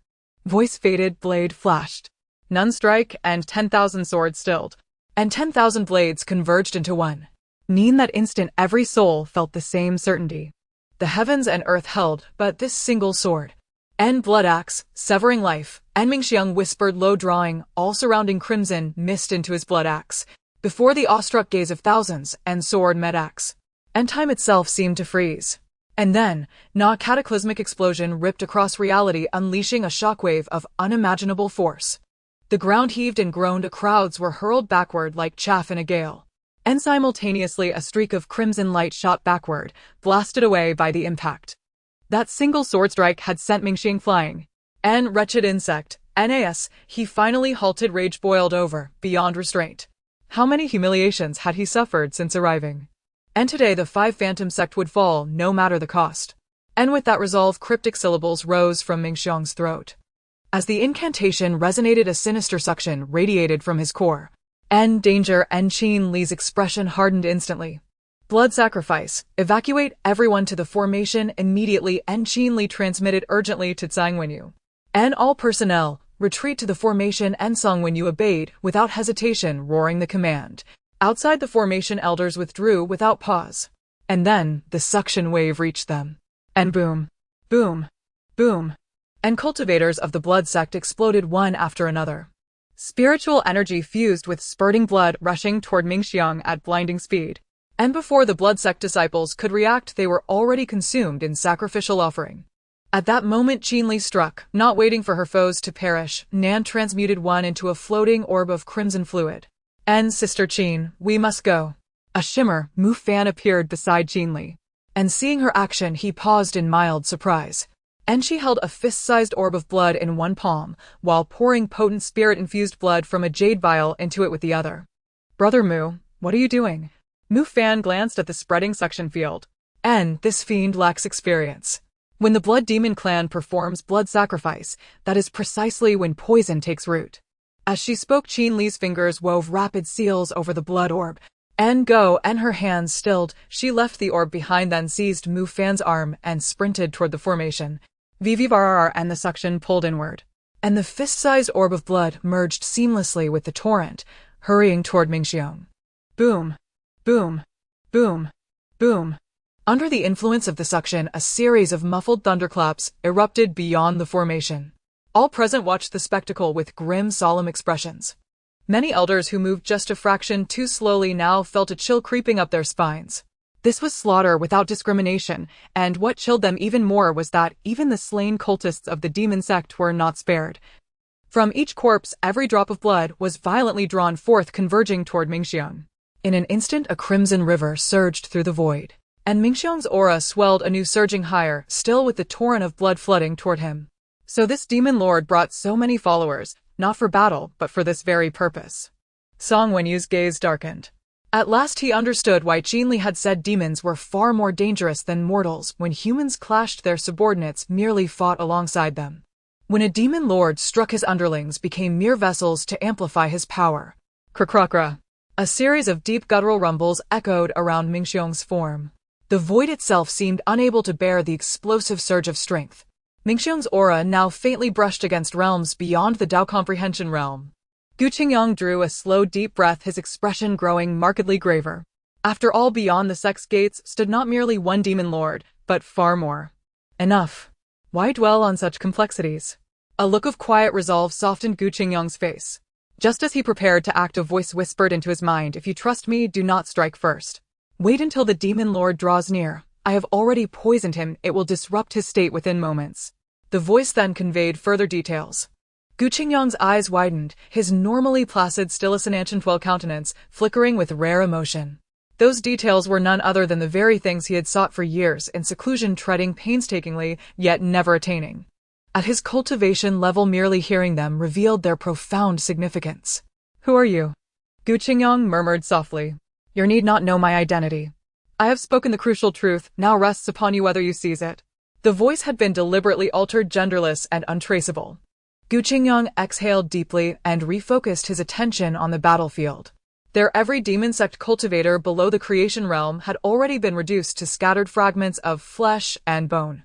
Voice faded, blade flashed. None strike, and 10,000 swords stilled. And 10,000 blades converged into one. In that instant every soul felt the same certainty. The heavens and earth held but this single sword. And blood axe, severing life, and Mingxiang whispered low, drawing all surrounding crimson mist into his blood axe. Before the awestruck gaze of thousands, and sword met axe. And time itself seemed to freeze. And then, a cataclysmic explosion ripped across reality, unleashing a shockwave of unimaginable force. The ground heaved and groaned, crowds were hurled backward like chaff in a gale. And simultaneously a streak of crimson light shot backward, blasted away by the impact. That single sword strike had sent Mingxiang flying. And wretched insect, Nas, he finally halted. Rage boiled over, beyond restraint. How many humiliations had he suffered since arriving? And today the five phantom sect would fall, no matter the cost. And with that resolve, cryptic syllables rose from Mingxiang's throat. As the incantation resonated, a sinister suction radiated from his core. And danger, and Qin Li's expression hardened instantly. Blood sacrifice, evacuate everyone to the formation immediately, and Qin Li transmitted urgently to Zhang Wenyu. And all personnel, retreat to the formation, and Zhang Wenyu obeyed, without hesitation, roaring the command. Outside the formation, elders withdrew without pause. And then, the suction wave reached them. And boom, boom, boom. And cultivators of the blood sect exploded one after another. Spiritual energy fused with spurting blood rushing toward Mingxiang at blinding speed. And before the blood sect disciples could react, they were already consumed in sacrificial offering. At that moment Qinli struck, not waiting for her foes to perish. Nan transmuted one into a floating orb of crimson fluid. And Sister Qin, we must go. A shimmer, Mu Fan appeared beside Qinli. And seeing her action, he paused in mild surprise. And she held a fist-sized orb of blood in one palm, while pouring potent spirit-infused blood from a jade vial into it with the other. Brother Mu, what are you doing? Mu Fan glanced at the spreading suction field. This fiend lacks experience. When the Blood Demon clan performs blood sacrifice, that is precisely when poison takes root. As she spoke, Qin Li's fingers wove rapid seals over the blood orb. Go, and her hands stilled, she left the orb behind, then seized Mu Fan's arm and sprinted toward the formation. Vivivarar, and the suction pulled inward. And the fist-sized orb of blood merged seamlessly with the torrent, hurrying toward Mingxiang. Boom. Boom. Boom. Boom. Under the influence of the suction, a series of muffled thunderclaps erupted beyond the formation. All present watched the spectacle with grim, solemn expressions. Many elders who moved just a fraction too slowly now felt a chill creeping up their spines. This was slaughter without discrimination, and what chilled them even more was that even the slain cultists of the demon sect were not spared. From each corpse, every drop of blood was violently drawn forth, converging toward Mingxiang. In an instant, a crimson river surged through the void. And Mingxiang's aura swelled anew, surging higher, still with the torrent of blood flooding toward him. So this demon lord brought so many followers, not for battle, but for this very purpose. Song Wenyu's gaze darkened. At last he understood why Qinli had said demons were far more dangerous than mortals. When humans clashed, their subordinates merely fought alongside them. When a demon lord struck, his underlings became mere vessels to amplify his power. Krakrakra. A series of deep guttural rumbles echoed around Mingxiang's form. The void itself seemed unable to bear the explosive surge of strength. Mingxiang's aura now faintly brushed against realms beyond the Dao comprehension realm. Gu Chen drew a slow, deep breath, his expression growing markedly graver. After all, beyond the sect's gates stood not merely one demon lord, but far more. Enough. Why dwell on such complexities? A look of quiet resolve softened Gu Chen's face. Just as he prepared to act, a voice whispered into his mind, if you trust me, do not strike first. Wait until the demon lord draws near. I have already poisoned him, it will disrupt his state within moments. The voice then conveyed further details. Gu Chen's eyes widened, his normally placid Stilisananchantuel countenance flickering with rare emotion. Those details were none other than the very things he had sought for years in seclusion, treading painstakingly, yet never attaining. At his cultivation level, merely hearing them revealed their profound significance. Who are you? Gu Chen murmured softly. You need not know my identity. I have spoken the crucial truth, now rests upon you whether you seize it. The voice had been deliberately altered, genderless and untraceable. Gu Chen exhaled deeply and refocused his attention on the battlefield. Their every demon sect cultivator below the creation realm had already been reduced to scattered fragments of flesh and bone.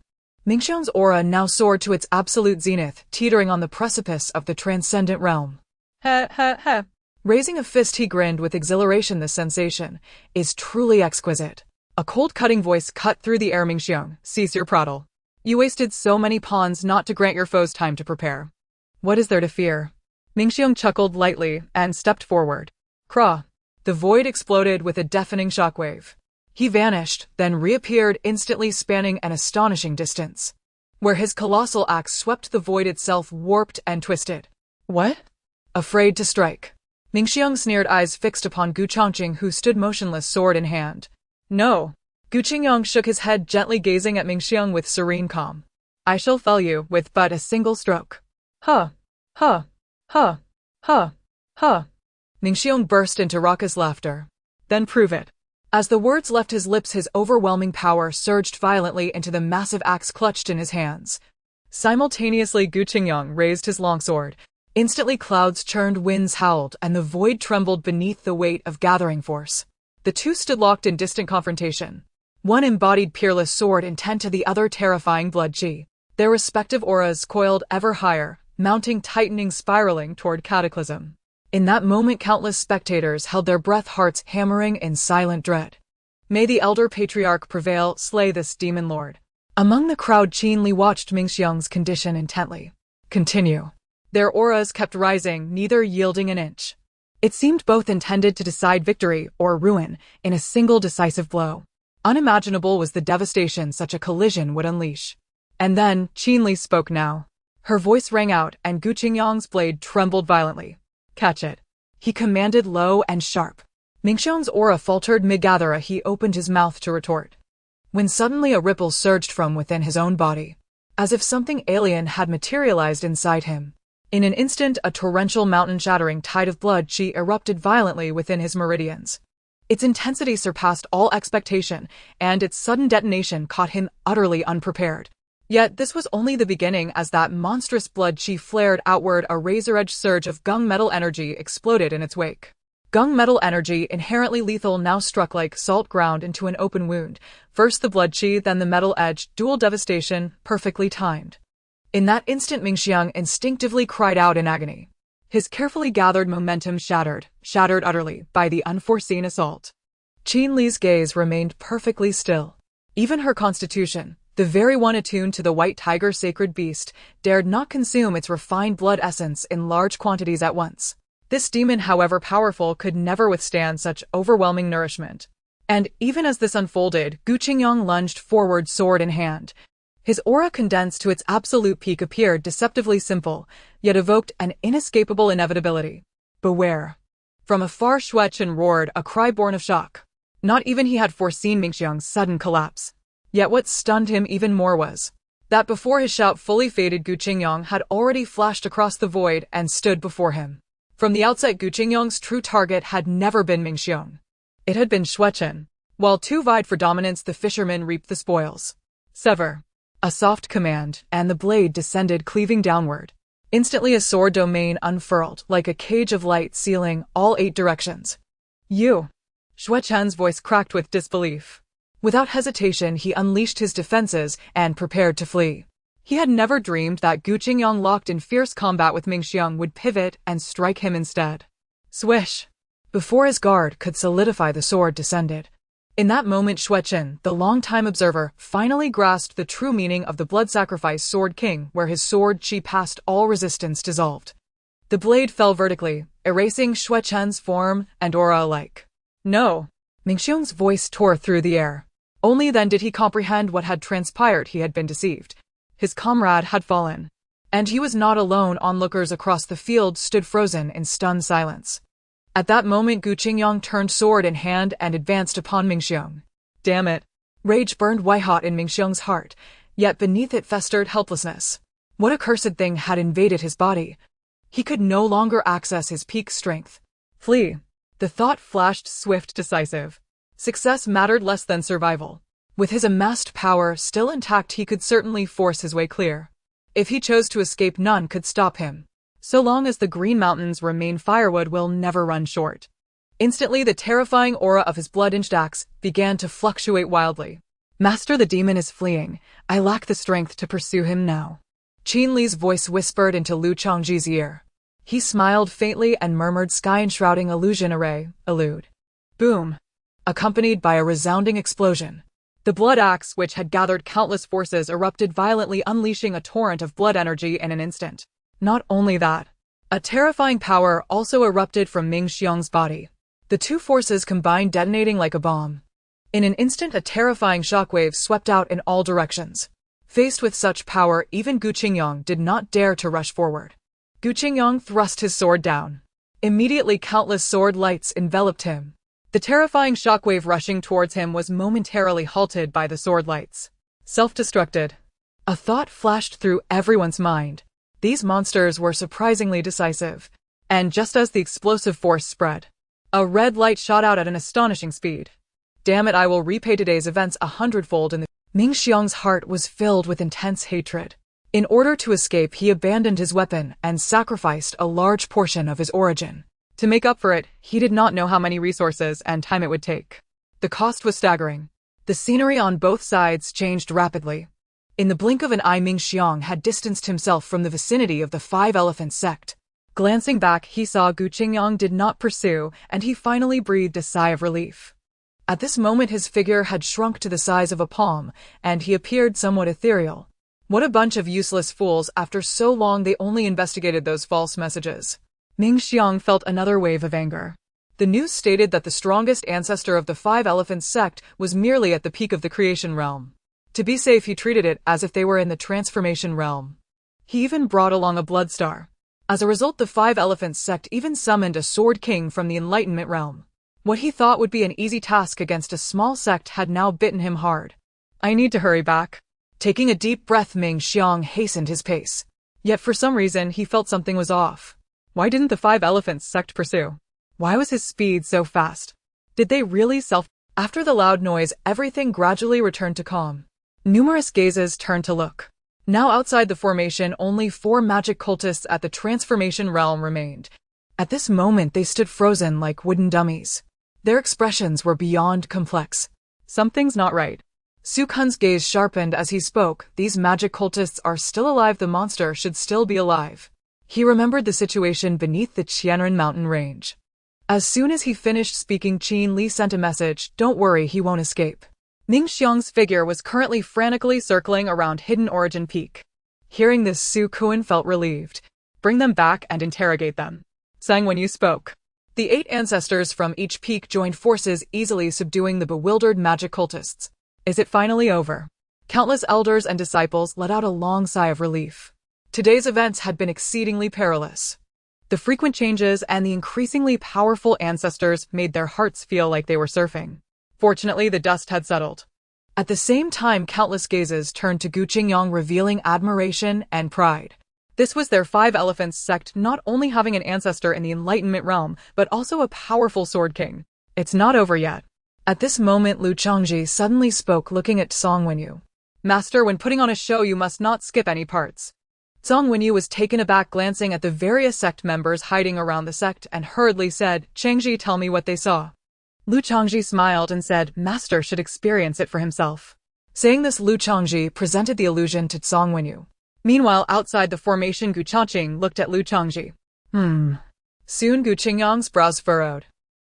Mingxiang's aura now soared to its absolute zenith, teetering on the precipice of the transcendent realm. Heh. Raising a fist, he grinned with exhilaration. This sensation is truly exquisite. A cold, cutting voice cut through the air. Mingxiang, cease your prattle. You wasted so many pawns not to grant your foes time to prepare. What is there to fear? Mingxiang chuckled lightly and stepped forward. Craw! The void exploded with a deafening shockwave. He vanished, then reappeared instantly, spanning an astonishing distance. Where his colossal axe swept, the void itself warped and twisted. What? Afraid to strike. Mingxiang sneered, eyes fixed upon Gu Changqing, who stood motionless, sword in hand. No. Gu Chen shook his head, gently gazing at Mingxiang with serene calm. I shall fell you with but a single stroke. Huh. Mingxiang burst into raucous laughter. Then prove it. As the words left his lips, his overwhelming power surged violently into the massive axe clutched in his hands. Simultaneously, Gu Chen raised his longsword. Instantly, clouds churned, winds howled, and the void trembled beneath the weight of gathering force. The two stood locked in distant confrontation. One embodied peerless sword intent to the other terrifying blood chi. Their respective auras coiled ever higher, mounting, tightening, spiraling toward cataclysm. In that moment, countless spectators held their breath, hearts hammering in silent dread. May the elder patriarch prevail, slay this demon lord. Among the crowd, Qin Li watched Mingxiang's condition intently. Continue. Their auras kept rising, neither yielding an inch. It seemed both intended to decide victory or ruin in a single decisive blow. Unimaginable was the devastation such a collision would unleash. And then, Qinli spoke now. Her voice rang out and Gu Chengyang's blade trembled violently. Catch it. He commanded low and sharp. Mingxiang's aura faltered mid-gather as he opened his mouth to retort. When suddenly a ripple surged from within his own body, as if something alien had materialized inside him. In an instant, a torrential mountain-shattering tide of blood qi erupted violently within his meridians. Its intensity surpassed all expectation, and its sudden detonation caught him utterly unprepared. Yet this was only the beginning as that monstrous blood qi flared outward. A razor-edged surge of gung metal energy exploded in its wake. Gung metal energy, inherently lethal, now struck like salt ground into an open wound. First the blood qi, then the metal edge, dual devastation, perfectly timed. In that instant Mingxiang instinctively cried out in agony. His carefully gathered momentum shattered utterly by the unforeseen assault. Qin Li's gaze remained perfectly still. Even her constitution, the very one attuned to the white tiger sacred beast, dared not consume its refined blood essence in large quantities at once. This demon, however powerful, could never withstand such overwhelming nourishment. And even as this unfolded, Gu Chengyang lunged forward, sword in hand. His aura, condensed to its absolute peak, appeared deceptively simple, yet evoked an inescapable inevitability. Beware. From afar Gu Chen roared, a cry born of shock. Not even he had foreseen Mingxiang's sudden collapse. Yet what stunned him even more was that before his shout fully faded, Gu Chengyang had already flashed across the void and stood before him. From the outset, Gu Chengyang's true target had never been Mingxiang. It had been Gu Chen. While two vied for dominance, the fisherman reaped the spoils. Sever. A soft command, and the blade descended, cleaving downward. Instantly a sword domain unfurled, like a cage of light sealing all 8 directions. You. Gu Chen's voice cracked with disbelief. Without hesitation, he unleashed his defenses and prepared to flee. He had never dreamed that Gu Chengyang, locked in fierce combat with Mingxiang, would pivot and strike him instead. Swish! Before his guard could solidify, the sword descended. In that moment, Gu Chen, the long-time observer, finally grasped the true meaning of the blood sacrifice sword king, where his sword qi past all resistance dissolved. The blade fell vertically, erasing Gu Chen's form and aura alike. No! Mingxiang's voice tore through the air. Only then did he comprehend what had transpired. He had been deceived. His comrade had fallen. And he was not alone. Onlookers across the field stood frozen in stunned silence. At that moment, Gu Chengyang turned sword in hand and advanced upon Mingxiang. Damn it! Rage burned white-hot in Mingxiang's heart, yet beneath it festered helplessness. What accursed thing had invaded his body? He could no longer access his peak strength. Flee! The thought flashed, swift, decisive. Success mattered less than survival. With his amassed power still intact, he could certainly force his way clear. If he chose to escape, none could stop him. So long as the Green Mountains remain, firewood will never run short. Instantly, the terrifying aura of his blood-edged axe began to fluctuate wildly. Master, the demon is fleeing. I lack the strength to pursue him now. Qin Li's voice whispered into Lu Chongzhi's ear. He smiled faintly and murmured, sky-enshrouding illusion array, elude. Boom! Accompanied by a resounding explosion. The blood axe, which had gathered countless forces, erupted violently, unleashing a torrent of blood energy in an instant. Not only that, a terrifying power also erupted from Mingxiang's body. The two forces combined, detonating like a bomb. In an instant, a terrifying shockwave swept out in all directions. Faced with such power, even Gu Chengyang did not dare to rush forward. Gu Chengyang thrust his sword down. Immediately, countless sword lights enveloped him. The terrifying shockwave rushing towards him was momentarily halted by the sword lights. Self-destructed. A thought flashed through everyone's mind. These monsters were surprisingly decisive. And just as the explosive force spread, a red light shot out at an astonishing speed. Damn it, I will repay today's events 100-fold in the... Mingxiang's heart was filled with intense hatred. In order to escape, he abandoned his weapon and sacrificed a large portion of his origin. To make up for it, he did not know how many resources and time it would take. The cost was staggering. The scenery on both sides changed rapidly. In the blink of an eye, Mingxiang had distanced himself from the vicinity of the 5-elephant sect. Glancing back, he saw Gu Chengyang did not pursue, and he finally breathed a sigh of relief. At this moment, his figure had shrunk to the size of a palm, and he appeared somewhat ethereal. What a bunch of useless fools. After so long they only investigated those false messages. Ming Xiang felt another wave of anger. The news stated that the strongest ancestor of the Five Elephants sect was merely at the peak of the creation realm. To be safe, he treated it as if they were in the transformation realm. He even brought along a blood star. As a result, the Five Elephants sect even summoned a sword king from the Enlightenment realm. What he thought would be an easy task against a small sect had now bitten him hard. I need to hurry back. Taking a deep breath, Ming Xiang hastened his pace. Yet for some reason he felt something was off. Why didn't the Five Elephants sect pursue? Why was his speed so fast? Did they really After the loud noise, everything gradually returned to calm. Numerous gazes turned to look. Now outside the formation, only 4 magic cultists at the transformation realm remained. At this moment they stood frozen like wooden dummies. Their expressions were beyond complex. Something's not right. Su Kun's gaze sharpened as he spoke. These magic cultists are still alive. The monster should still be alive. He remembered the situation beneath the Qianren mountain range. As soon as he finished speaking, Qin Li sent a message. Don't worry, he won't escape. Ming Xiang's figure was currently frantically circling around Hidden Origin Peak. Hearing this, Su Kun felt relieved. Bring them back and interrogate them. Sang when you spoke. The 8 ancestors from each peak joined forces, easily subduing the bewildered magic cultists. Is it finally over? Countless elders and disciples let out a long sigh of relief. Today's events had been exceedingly perilous. The frequent changes and the increasingly powerful ancestors made their hearts feel like they were surfing. Fortunately, the dust had settled. At the same time, countless gazes turned to Gu Chen, revealing admiration and pride. This was their Five Elephants sect, not only having an ancestor in the Enlightenment realm, but also a powerful sword king. It's not over yet. At this moment, Chongzhi suddenly spoke, looking at Song Wenyu. Master, when putting on a show, you must not skip any parts. Song Wenyu was taken aback, glancing at the various sect members hiding around the sect, and hurriedly said, Changzhi, tell me what they saw. Chongzhi smiled and said, Master should experience it for himself. Saying this, Chongzhi presented the illusion to Song Wenyu. Meanwhile, outside the formation, Gu Chen looked at Chongzhi. Soon Gu Chen's brows furrowed.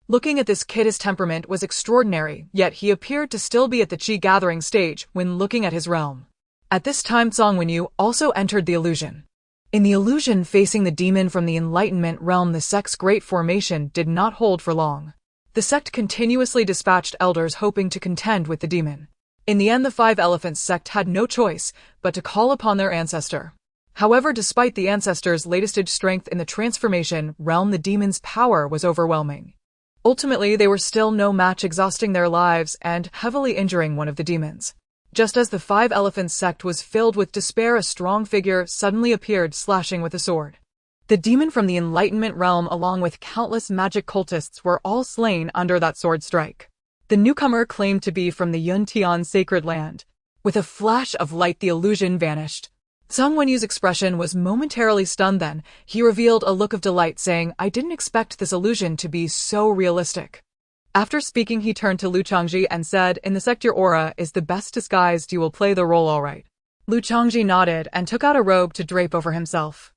Looking at this kid, his temperament was extraordinary, yet he appeared to still be at the Qi gathering stage when looking at his realm. At this time, Song Wenyu also entered the illusion. In the illusion facing the demon from the Enlightenment realm, the sect's great formation did not hold for long. The sect continuously dispatched elders hoping to contend with the demon. In the end, the Five Elephants sect had no choice but to call upon their ancestor. However, despite the ancestor's latest strength in the transformation realm, the demon's power was overwhelming. Ultimately, they were still no match, exhausting their lives and heavily injuring one of the demons. Just as the Five Elephants sect was filled with despair, a strong figure suddenly appeared, slashing with a sword. The demon from the Enlightenment realm, along with countless magic cultists, were all slain under that sword strike. The newcomer claimed to be from the Yuntian sacred land. With a flash of light, the illusion vanished. Song Wenyu's expression was momentarily stunned. Then he revealed a look of delight, saying, I didn't expect this illusion to be so realistic. After speaking, he turned to Chongzhi and said, in the sect, your aura is the best disguised. You will play the role all right. Chongzhi nodded and took out a robe to drape over himself.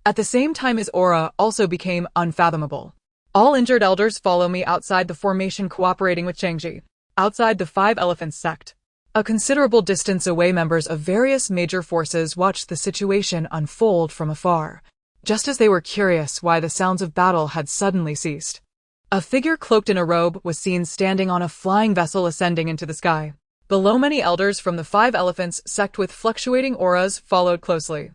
At the same time, his aura also became unfathomable. All injured elders follow me outside the formation, cooperating with Changzhi. Outside the Five Elephants sect. A considerable distance away, members of various major forces watched the situation unfold from afar, just as they were curious why the sounds of battle had suddenly ceased. A figure cloaked in a robe was seen standing on a flying vessel ascending into the sky. Below, many elders from the Five Elephants sect with fluctuating auras followed closely.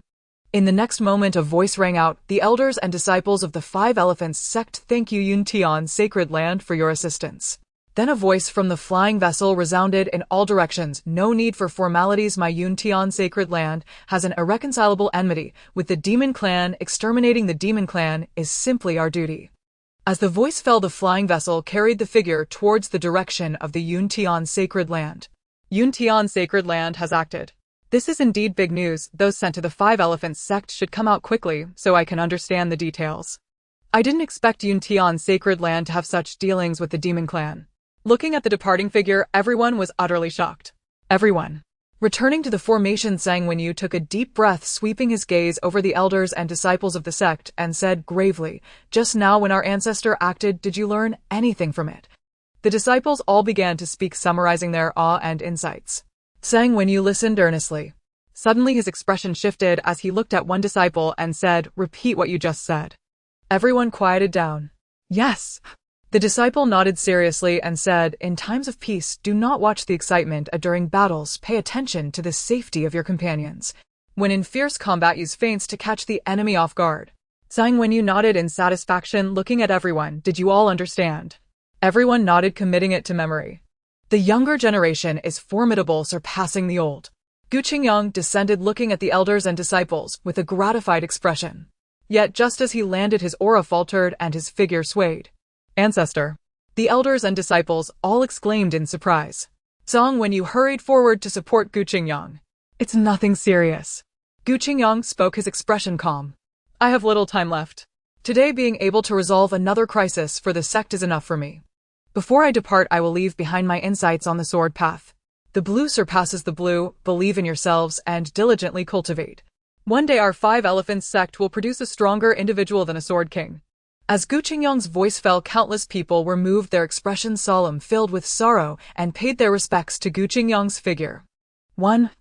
In the next moment, a voice rang out, the elders and disciples of the Five Elephants sect thank you, Yuntian sacred land, for your assistance. Then a voice from the flying vessel resounded in all directions, no need for formalities. My Yuntian sacred land has an irreconcilable enmity with the demon clan. Exterminating the demon clan is simply our duty. As the voice fell, the flying vessel carried the figure towards the direction of the Yuntian sacred land. Yuntian sacred land has acted. This is indeed big news. Those sent to the Five Elephants sect should come out quickly so I can understand the details. I didn't expect Yuntian sacred land to have such dealings with the demon clan. Looking at the departing figure, everyone was utterly shocked. Everyone. Returning to the formation, Song Wenyu took a deep breath, sweeping his gaze over the elders and disciples of the sect, and said gravely, just now when our ancestor acted, did you learn anything from it? The disciples all began to speak, summarizing their awe and insights. Song Wenyu listened earnestly. Suddenly his expression shifted as he looked at one disciple and said, "Repeat what you just said." Everyone quieted down. "Yes." The disciple nodded seriously and said, "In times of peace, do not watch the excitement, during battles, pay attention to the safety of your companions. When in fierce combat, use feints to catch the enemy off guard." Zhang Wenyu nodded in satisfaction, looking at everyone. "Did you all understand?" Everyone nodded, committing it to memory. The younger generation is formidable, surpassing the old. Gu Chen descended, looking at the elders and disciples with a gratified expression. Yet just as he landed, his aura faltered and his figure swayed. "Ancestor!" The elders and disciples all exclaimed in surprise. Zhang Wenyu hurried forward to support Gu Chen. "It's nothing serious." Gu Chen spoke, his expression calm. "I have little time left. Today, being able to resolve another crisis for the sect is enough for me. Before I depart, I will leave behind my insights on the sword path. The blue surpasses the blue, believe in yourselves, and diligently cultivate. One day our 5 elephants sect will produce a stronger individual than a sword king." As Gu Chengyang's voice fell, countless people were moved, their expressions solemn, filled with sorrow, and paid their respects to Gu Chengyang's figure. 1.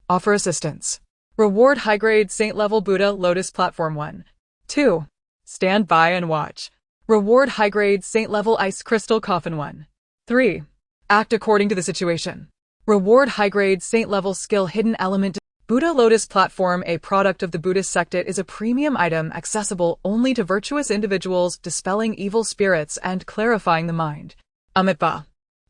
Offer assistance. Reward high-grade saint-level Buddha Lotus Platform 1. 2. Stand by and watch. Reward high-grade saint-level Ice Crystal Coffin 1. 3. Act according to the situation. Reward high-grade saint-level skill Hidden Element. Buddha Lotus Platform, a product of the Buddhist sect. It is a premium item accessible only to virtuous individuals, dispelling evil spirits and clarifying the mind. Amitba.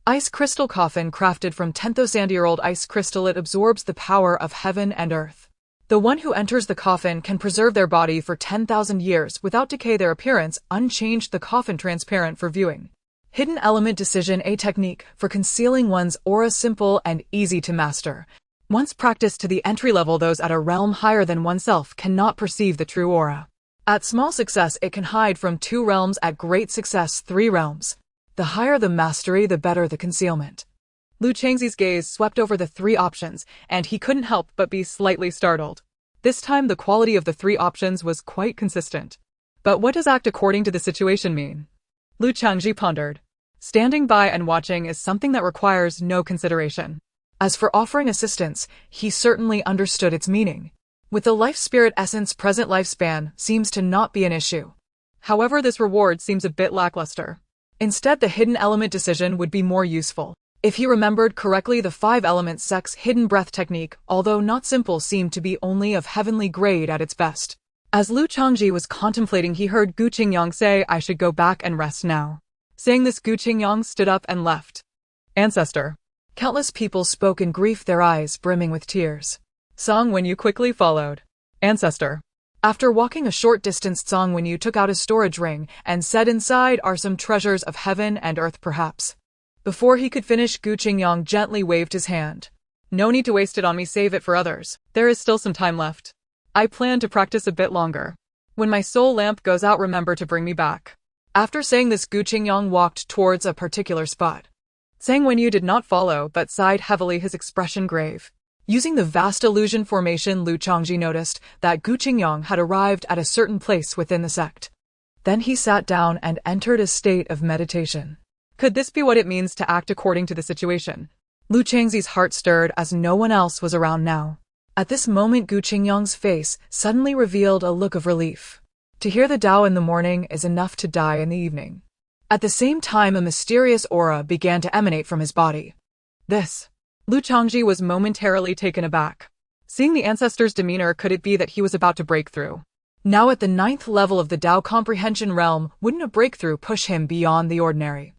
Ice Crystal Coffin, crafted from 10,000-year-old ice crystal. It absorbs the power of heaven and earth. The one who enters the coffin can preserve their body for 10,000 years without decay, their appearance unchanged, the coffin transparent for viewing. Hidden Element Decision, a technique for concealing one's aura, simple and easy to master. Once practiced to the entry level, those at a realm higher than oneself cannot perceive the true aura. At small success, it can hide from 2 realms, at great success 3 realms. The higher the mastery, the better the concealment. Lu Changzi's gaze swept over the 3 options, and he couldn't help but be slightly startled. This time the quality of the 3 options was quite consistent. But what does act according to the situation mean? Lu Changzhi pondered. Standing by and watching is something that requires no consideration. As for offering assistance, he certainly understood its meaning. With the life spirit essence, present lifespan seems to not be an issue. However, this reward seems a bit lackluster. Instead, the hidden element decision would be more useful. If he remembered correctly, the 5 element sect's hidden breath technique, although not simple, seemed to be only of heavenly grade at its best. As Lu Changzhi was contemplating, he heard Gu Chen say, "I should go back and rest now." Saying this, Gu Chen stood up and left. "Ancestor." Countless people spoke in grief, their eyes brimming with tears. Zhang Wenyu quickly followed. "Ancestor." After walking a short distance, Zhang Wenyu took out his storage ring and said, "Inside are some treasures of heaven and earth, perhaps." Before he could finish, Gu Chen gently waved his hand. "No need to waste it on me, save it for others. There is still some time left. I plan to practice a bit longer. When my soul lamp goes out, remember to bring me back." After saying this, Gu Chen walked towards a particular spot. Zhang Wenyu did not follow, but sighed heavily, his expression grave. Using the vast illusion formation, Lu Changzhi noticed that Gu Chen had arrived at a certain place within the sect. Then he sat down and entered a state of meditation. Could this be what it means to act according to the situation? Lu Changzi's heart stirred as no one else was around now. At this moment, Gu Chengyang's face suddenly revealed a look of relief. To hear the Tao in the morning is enough to die in the evening. At the same time, a mysterious aura began to emanate from his body. Lu Changzhi was momentarily taken aback. Seeing the ancestor's demeanor, could it be that he was about to break through? Now at the 9th level of the Tao comprehension realm, wouldn't a breakthrough push him beyond the ordinary?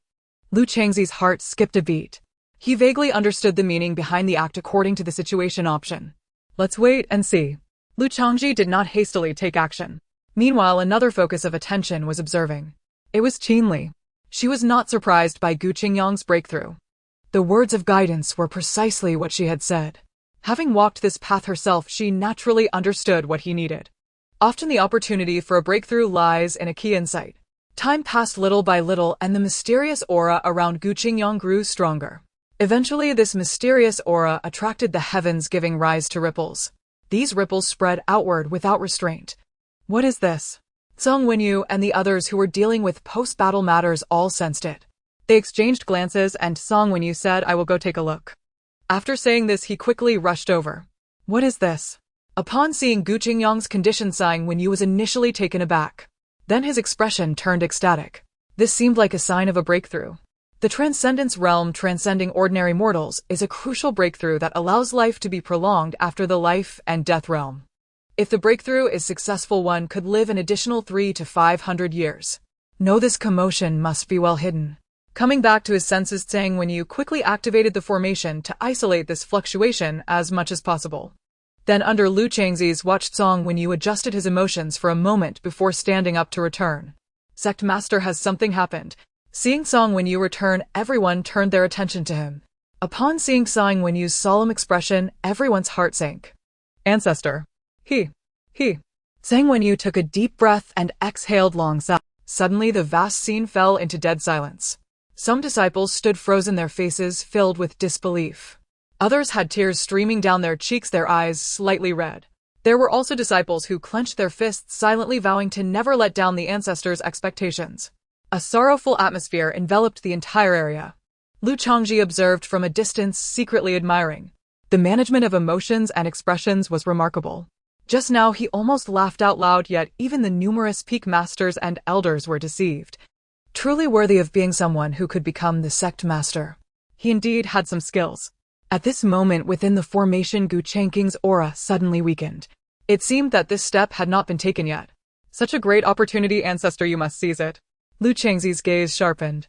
Lu Changzi's heart skipped a beat. He vaguely understood the meaning behind the act according to the situation option. Let's wait and see. Lu Changzhi did not hastily take action. Meanwhile, another focus of attention was observing. It was Qinli. She was not surprised by Gu Chengyang's breakthrough. The words of guidance were precisely what she had said. Having walked this path herself, she naturally understood what he needed. Often the opportunity for a breakthrough lies in a key insight. Time passed little by little, and the mysterious aura around Gu Chen grew stronger. Eventually, this mysterious aura attracted the heavens, giving rise to ripples. These ripples spread outward without restraint. What is this? Zhang Wenyu and the others who were dealing with post-battle matters all sensed it. They exchanged glances, and Zhang Wenyu said, "I will go take a look." After saying this, he quickly rushed over. What is this? Upon seeing Gu Chengyang's condition, Sang Wenyu was initially taken aback. Then his expression turned ecstatic. This seemed like a sign of a breakthrough. The transcendence realm, transcending ordinary mortals, is a crucial breakthrough that allows life to be prolonged after the life and death realm. If the breakthrough is successful, one could live an additional 300 to 500 years. No, this commotion must be well hidden. Coming back to his senses, Sang Wenyu quickly activated the formation to isolate this fluctuation as much as possible. Then under Lu Changzi's watch, Sang Wenyu adjusted his emotions for a moment before standing up to return. Sect Master, has something happened? Seeing Sang Wenyu return, everyone turned their attention to him. Upon seeing Sang Wenyu's solemn expression, everyone's heart sank. Ancestor. He. Sang Wenyu took a deep breath and exhaled long sigh. Suddenly the vast scene fell into dead silence. Some disciples stood frozen, their faces filled with disbelief. Others had tears streaming down their cheeks, their eyes slightly red. There were also disciples who clenched their fists, silently vowing to never let down the ancestors' expectations. A sorrowful atmosphere enveloped the entire area. Lu Chongzhi observed from a distance, secretly admiring. The management of emotions and expressions was remarkable. Just now he almost laughed out loud, yet even the numerous peak masters and elders were deceived. Truly worthy of being someone who could become the sect master. He indeed had some skills. At this moment within the formation, Gu Chenking's aura suddenly weakened. It seemed that this step had not been taken yet. Such a great opportunity, ancestor, you must seize it. Lu Changzi's gaze sharpened.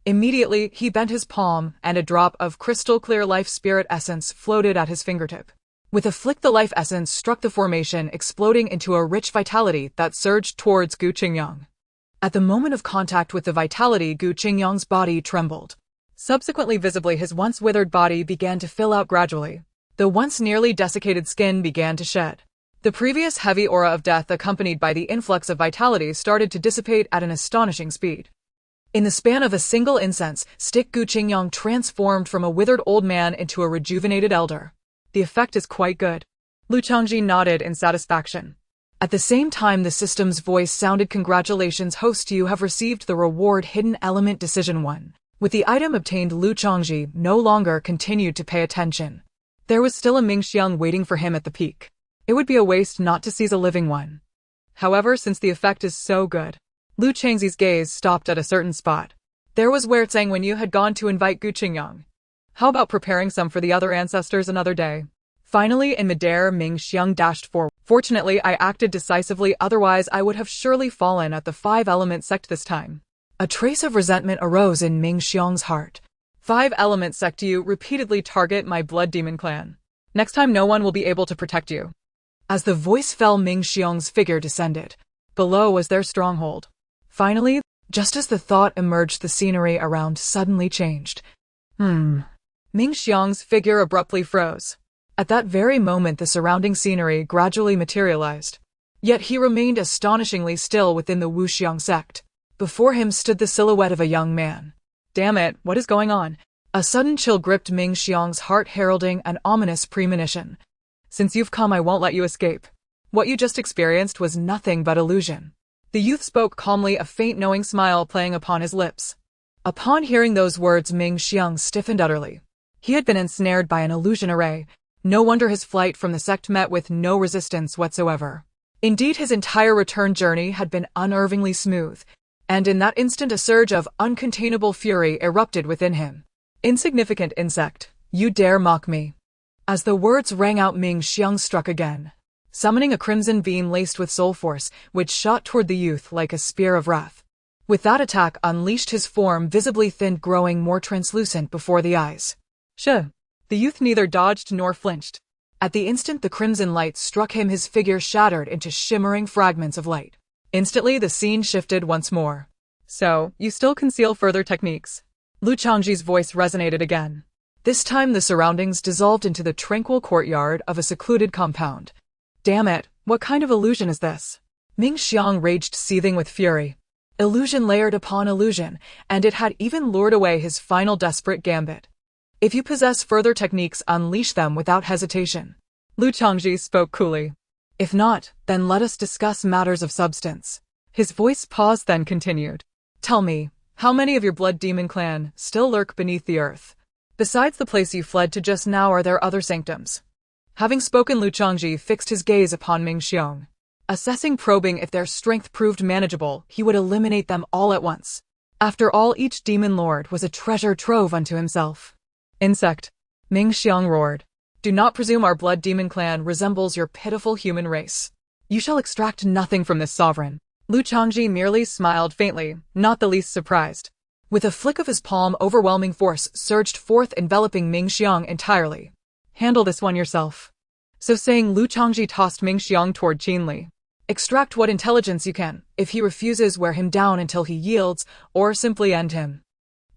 Immediately, he bent his palm, and a drop of crystal-clear life spirit essence floated at his fingertip. With a flick, the life essence struck the formation, exploding into a rich vitality that surged towards Gu Chengyang. At the moment of contact with the vitality, Gu Chengyang's body trembled. Subsequently, visibly, his once withered body began to fill out gradually. The once nearly desiccated skin began to shed. The previous heavy aura of death, accompanied by the influx of vitality, started to dissipate at an astonishing speed. In the span of a single incense stick, Gu Chengyang transformed from a withered old man into a rejuvenated elder. The effect is quite good. Lu Chongzhi nodded in satisfaction. At the same time, the system's voice sounded, "Congratulations, host, you have received the reward Hidden Element Decision 1. With the item obtained, Lu Chongzhi no longer continued to pay attention. There was still a Mingxiang waiting for him at the peak. It would be a waste not to seize a living one. However, since the effect is so good, Lu Changzi's gaze stopped at a certain spot. There was where Sang Wenyu had gone to invite Gu Chengyang. How about preparing some for the other ancestors another day? Finally, in midair, Ming Xiang dashed forward. Fortunately, I acted decisively, otherwise I would have surely fallen at the five-element sect this time. A trace of resentment arose in Ming Xiang's heart. Five-element sect, you repeatedly target my blood demon clan. Next time no one will be able to protect you. As the voice fell, Ming Xiang's figure descended. Below was their stronghold. Finally, just as the thought emerged, the scenery around suddenly changed. Ming Xiang's figure abruptly froze. At that very moment, the surrounding scenery gradually materialized. Yet he remained astonishingly still within the Wuxiang sect. Before him stood the silhouette of a young man. Damn it, what is going on? A sudden chill gripped Ming Xiang's heart, heralding an ominous premonition. Since you've come, I won't let you escape. What you just experienced was nothing but illusion. The youth spoke calmly, a faint knowing smile playing upon his lips. Upon hearing those words, Ming Xiang stiffened utterly. He had been ensnared by an illusion array. No wonder his flight from the sect met with no resistance whatsoever. Indeed, his entire return journey had been unnervingly smooth, and in that instant a surge of uncontainable fury erupted within him. Insignificant insect, you dare mock me. As the words rang out, Ming Xiang struck again, summoning a crimson beam laced with soul force, which shot toward the youth like a spear of wrath. With that attack unleashed, his form visibly thinned, growing more translucent before the eyes. The youth neither dodged nor flinched. At the instant the crimson light struck him, his figure shattered into shimmering fragments of light. Instantly, the scene shifted once more. So, you still conceal further techniques? Lu Chongzhi's voice resonated again. This time the surroundings dissolved into the tranquil courtyard of a secluded compound. Damn it, what kind of illusion is this? Ming Xiang raged, seething with fury. Illusion layered upon illusion, and it had even lured away his final desperate gambit. If you possess further techniques, unleash them without hesitation. Lu Chongzhi spoke coolly. If not, then let us discuss matters of substance. His voice paused, then continued. Tell me, how many of your blood demon clan still lurk beneath the earth? Besides the place you fled to just now, are there other sanctums? Having spoken, Lu Chongzhi fixed his gaze upon Ming Xiong. Assessing, probing if their strength proved manageable, he would eliminate them all at once. After all, each demon lord was a treasure trove unto himself. Insect. Ming Xiong roared. Do not presume our blood demon clan resembles your pitiful human race. You shall extract nothing from this sovereign. Lu Chongzhi merely smiled faintly, not the least surprised. With a flick of his palm, overwhelming force surged forth, enveloping Ming Xiong entirely. Handle this one yourself. So saying, Lu Chongzhi tossed Ming Xiong toward Qinli. Extract what intelligence you can. If he refuses, wear him down until he yields, or simply end him.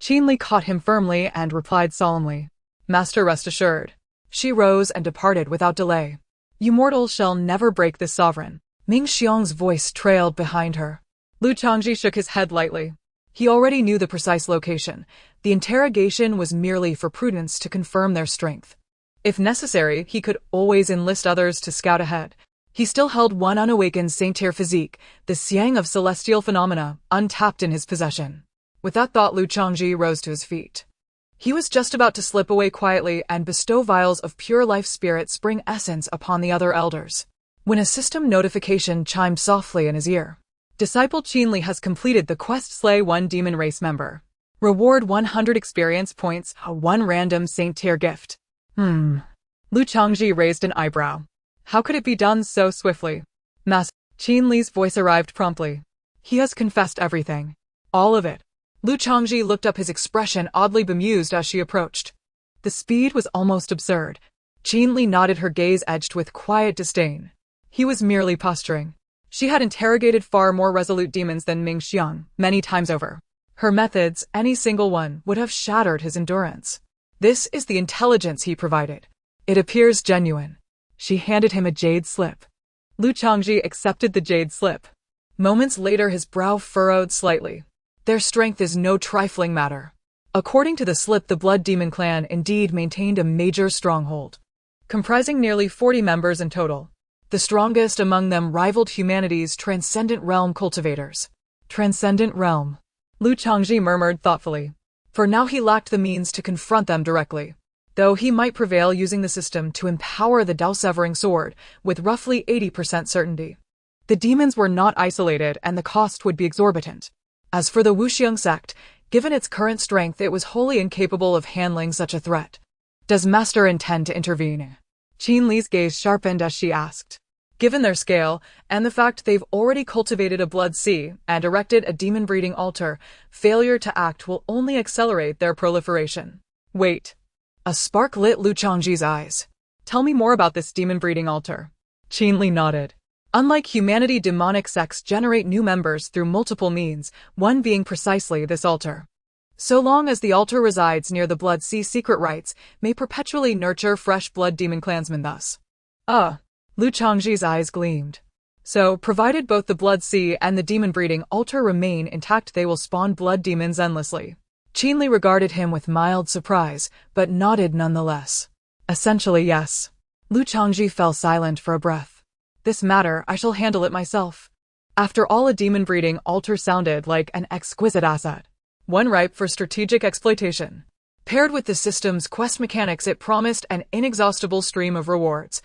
Qinli caught him firmly and replied solemnly. Master, rest assured. She rose and departed without delay. You mortals shall never break this sovereign. Ming Xiong's voice trailed behind her. Lu Chongzhi shook his head lightly. He already knew the precise location. The interrogation was merely for prudence to confirm their strength. If necessary, he could always enlist others to scout ahead. He still held one unawakened saint-tier physique, the xiang of celestial phenomena, untapped in his possession. With that thought, Lu Chongzhi rose to his feet. He was just about to slip away quietly and bestow vials of pure life spirit spring essence upon the other elders, when a system notification chimed softly in his ear. Disciple Qinli has completed the quest, slay 1 demon race member. Reward 100 experience points, a 1 random saint-tier gift. Lu Chongzhi raised an eyebrow. How could it be done so swiftly? Master. Qinli's voice arrived promptly. He has confessed everything. All of it. Lu Chongzhi looked up, his expression oddly bemused as she approached. The speed was almost absurd. Qinli nodded, her gaze edged with quiet disdain. He was merely posturing. She had interrogated far more resolute demons than Ming Xiong, many times over. Her methods, any single one, would have shattered his endurance. This is the intelligence he provided. It appears genuine. She handed him a jade slip. Lu Chongzhi accepted the jade slip. Moments later, his brow furrowed slightly. Their strength is no trifling matter. According to the slip, the Blood Demon clan indeed maintained a major stronghold, comprising nearly 40 members in total. The strongest among them rivaled humanity's transcendent realm cultivators. Transcendent realm. Lu Chongzhi murmured thoughtfully. For now he lacked the means to confront them directly, though he might prevail using the system to empower the Dao-severing sword with roughly 80% certainty. The demons were not isolated and the cost would be exorbitant. As for the Wuxiang sect, given its current strength, it was wholly incapable of handling such a threat. Does Master intend to intervene? Qinli's gaze sharpened as she asked. Given their scale, and the fact they've already cultivated a blood sea and erected a demon-breeding altar, failure to act will only accelerate their proliferation. Wait. A spark lit Lu Chongzhi's eyes. Tell me more about this demon-breeding altar. Qinli nodded. Unlike humanity, demonic sects generate new members through multiple means, one being precisely this altar. So long as the altar resides near the Blood Sea, secret rites may perpetually nurture fresh blood demon clansmen thus. Lu Chongzhi's eyes gleamed. So, provided both the Blood Sea and the demon-breeding altar remain intact, they will spawn blood demons endlessly. Qinli regarded him with mild surprise, but nodded nonetheless. Essentially, yes. Lu Chongzhi fell silent for a breath. This matter, I shall handle it myself. After all, a demon-breeding altar sounded like an exquisite asset. One ripe for strategic exploitation. Paired with the system's quest mechanics, it promised an inexhaustible stream of rewards.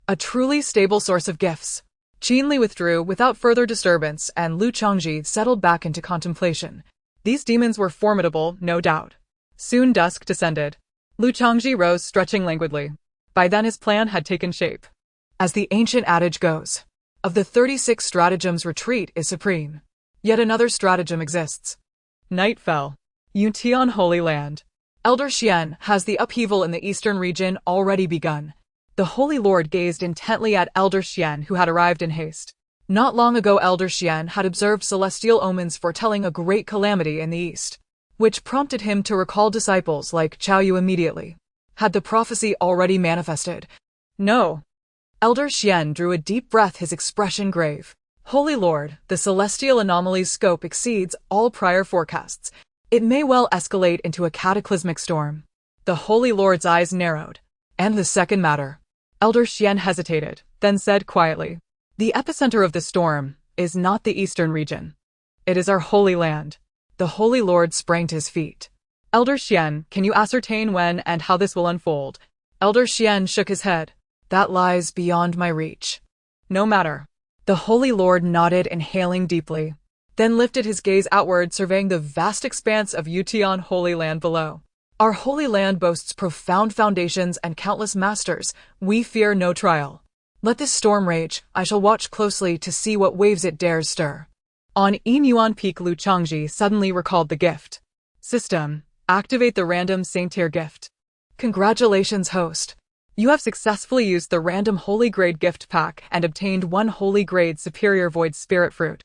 A truly stable source of gifts. Qinli withdrew without further disturbance, and Lu Chongzhi settled back into contemplation. These demons were formidable, no doubt. Soon dusk descended. Lu Chongzhi rose, stretching languidly. By then his plan had taken shape. As the ancient adage goes, of the 36 stratagems, retreat is supreme. Yet another stratagem exists. Night fell. Yutian Holy Land. Elder Xian has the upheaval in the eastern region already begun. The Holy Lord gazed intently at Elder Xian, who had arrived in haste. Not long ago, Elder Xian had observed celestial omens foretelling a great calamity in the east, which prompted him to recall disciples like Chao Yu immediately. Had the prophecy already manifested? No. Elder Xian drew a deep breath, his expression grave. Holy Lord, the celestial anomaly's scope exceeds all prior forecasts. It may well escalate into a cataclysmic storm. The Holy Lord's eyes narrowed. And the second matter? Elder Xian hesitated, then said quietly, the epicenter of the storm is not the eastern region. It is our Holy Land. The Holy Lord sprang to his feet. Elder Xian, can you ascertain when and how this will unfold? Elder Xian shook his head. that lies beyond my reach. No matter. The Holy Lord nodded, inhaling deeply, then lifted his gaze outward, surveying the vast expanse of Yutian Holy Land below. Our Holy Land boasts profound foundations and countless masters. We fear no trial. Let this storm rage. I shall watch closely to see what waves it dares stir. On Inuan Peak, Lu Changzhi suddenly recalled the gift. System. Activate the random Saint-tier gift. Congratulations, host. You have successfully used the random Holy Grade gift pack and obtained 1 Holy Grade Superior Void Spirit Fruit.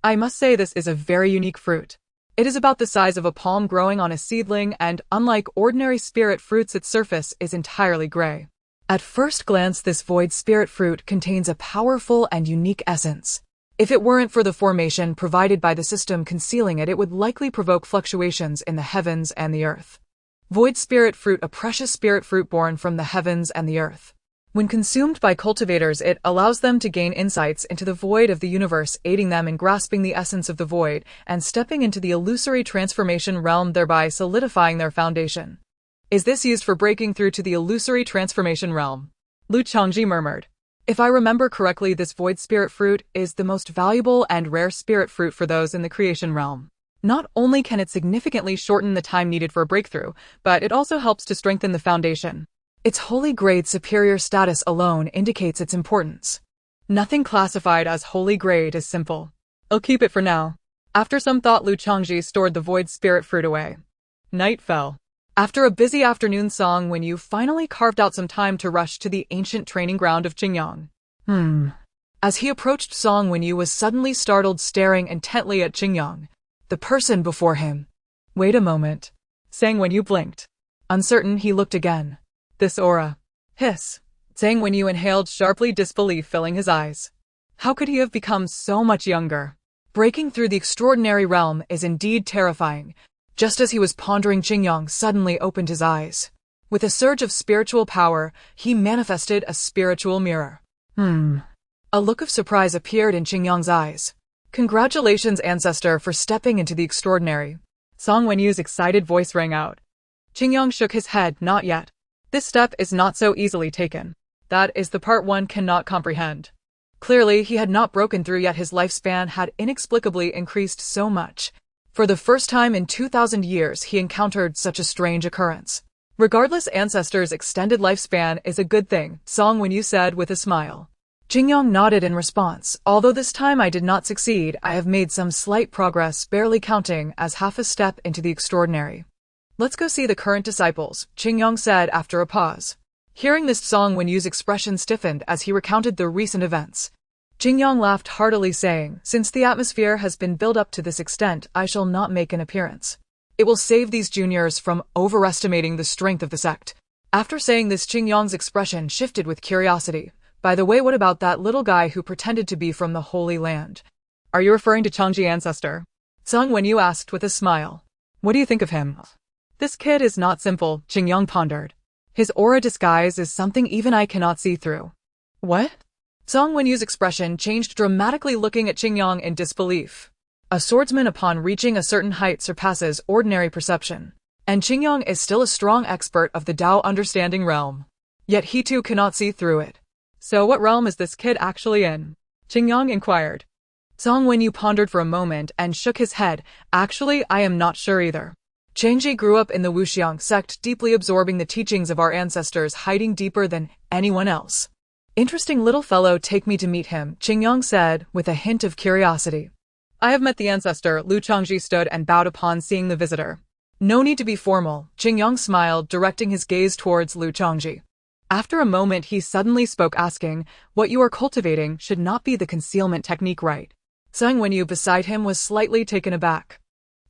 I must say this is a very unique fruit. It is about the size of a palm, growing on a seedling, and unlike ordinary spirit fruits, its surface is entirely gray. At first glance, this void spirit fruit contains a powerful and unique essence. If it weren't for the formation provided by the system concealing it, it would likely provoke fluctuations in the heavens and the earth. Void spirit fruit, a precious spirit fruit born from the heavens and the earth. When consumed by cultivators, it allows them to gain insights into the void of the universe, aiding them in grasping the essence of the void and stepping into the illusory transformation realm, thereby solidifying their foundation. Is this used for breaking through to the illusory transformation realm? Lu Changzhi murmured. If I remember correctly, this void spirit fruit is the most valuable and rare spirit fruit for those in the creation realm. Not only can it significantly shorten the time needed for a breakthrough, but it also helps to strengthen the foundation. Its Holy Grade superior status alone indicates its importance. Nothing classified as Holy Grade is simple. I'll keep it for now. After some thought, Lu Changzhi stored the void spirit fruit away. Night fell. After a busy afternoon, Song Wenyu finally carved out some time to rush to the ancient training ground of Pingyang. As he approached, Song Wenyu was suddenly startled, staring intently at Pingyang, the person before him. Wait a moment. Sang Wenyu blinked. Uncertain, he looked again. This aura. Hiss. Sang Wenyu inhaled sharply, disbelief filling his eyes. How could he have become so much younger? Breaking through the extraordinary realm is indeed terrifying. Just as he was pondering, Pingyang suddenly opened his eyes. With a surge of spiritual power, he manifested a spiritual mirror. A look of surprise appeared in Pingyang's eyes. Congratulations, ancestor, for stepping into the extraordinary. Song Wenyu's excited voice rang out. Pingyang shook his head. Not yet. This step is not so easily taken. That is the part one cannot comprehend. Clearly, he had not broken through yet. His lifespan had inexplicably increased so much. For the first time in 2,000 years, he encountered such a strange occurrence. Regardless, ancestor's extended lifespan is a good thing, Song Wenyu said with a smile. Pingyang nodded in response. Although this time I did not succeed, I have made some slight progress, barely counting as half a step into the extraordinary. Let's go see the current disciples, Pingyang said after a pause. Hearing this, Song Wenyu's expression stiffened as he recounted the recent events. Pingyang laughed heartily, saying, since the atmosphere has been built up to this extent, I shall not make an appearance. It will save these juniors from overestimating the strength of the sect. After saying this, Pingyang's expression shifted with curiosity. By the way, what about that little guy who pretended to be from the Holy Land? Are you referring to Chongzhi, ancestor? Song Wenyu asked with a smile. What do you think of him? This kid is not simple, Pingyang pondered. His aura disguise is something even I cannot see through. What? Song Wenyu's expression changed dramatically, looking at Pingyang in disbelief. A swordsman upon reaching a certain height surpasses ordinary perception. And Pingyang is still a strong expert of the Dao understanding realm. Yet he too cannot see through it. So what realm is this kid actually in? Pingyang inquired. Song Wenyu pondered for a moment and shook his head. Actually, I am not sure either. Changzhi grew up in the Wuxiang sect, deeply absorbing the teachings of our ancestors, hiding deeper than anyone else. Interesting little fellow, take me to meet him, Pingyang said, with a hint of curiosity. I have met the ancestor. Lu Changzhi stood and bowed upon seeing the visitor. No need to be formal, Pingyang smiled, directing his gaze towards Lu Changzhi. After a moment, he suddenly spoke, asking, what you are cultivating should not be the concealment technique, right? Song Wenyu beside him was slightly taken aback.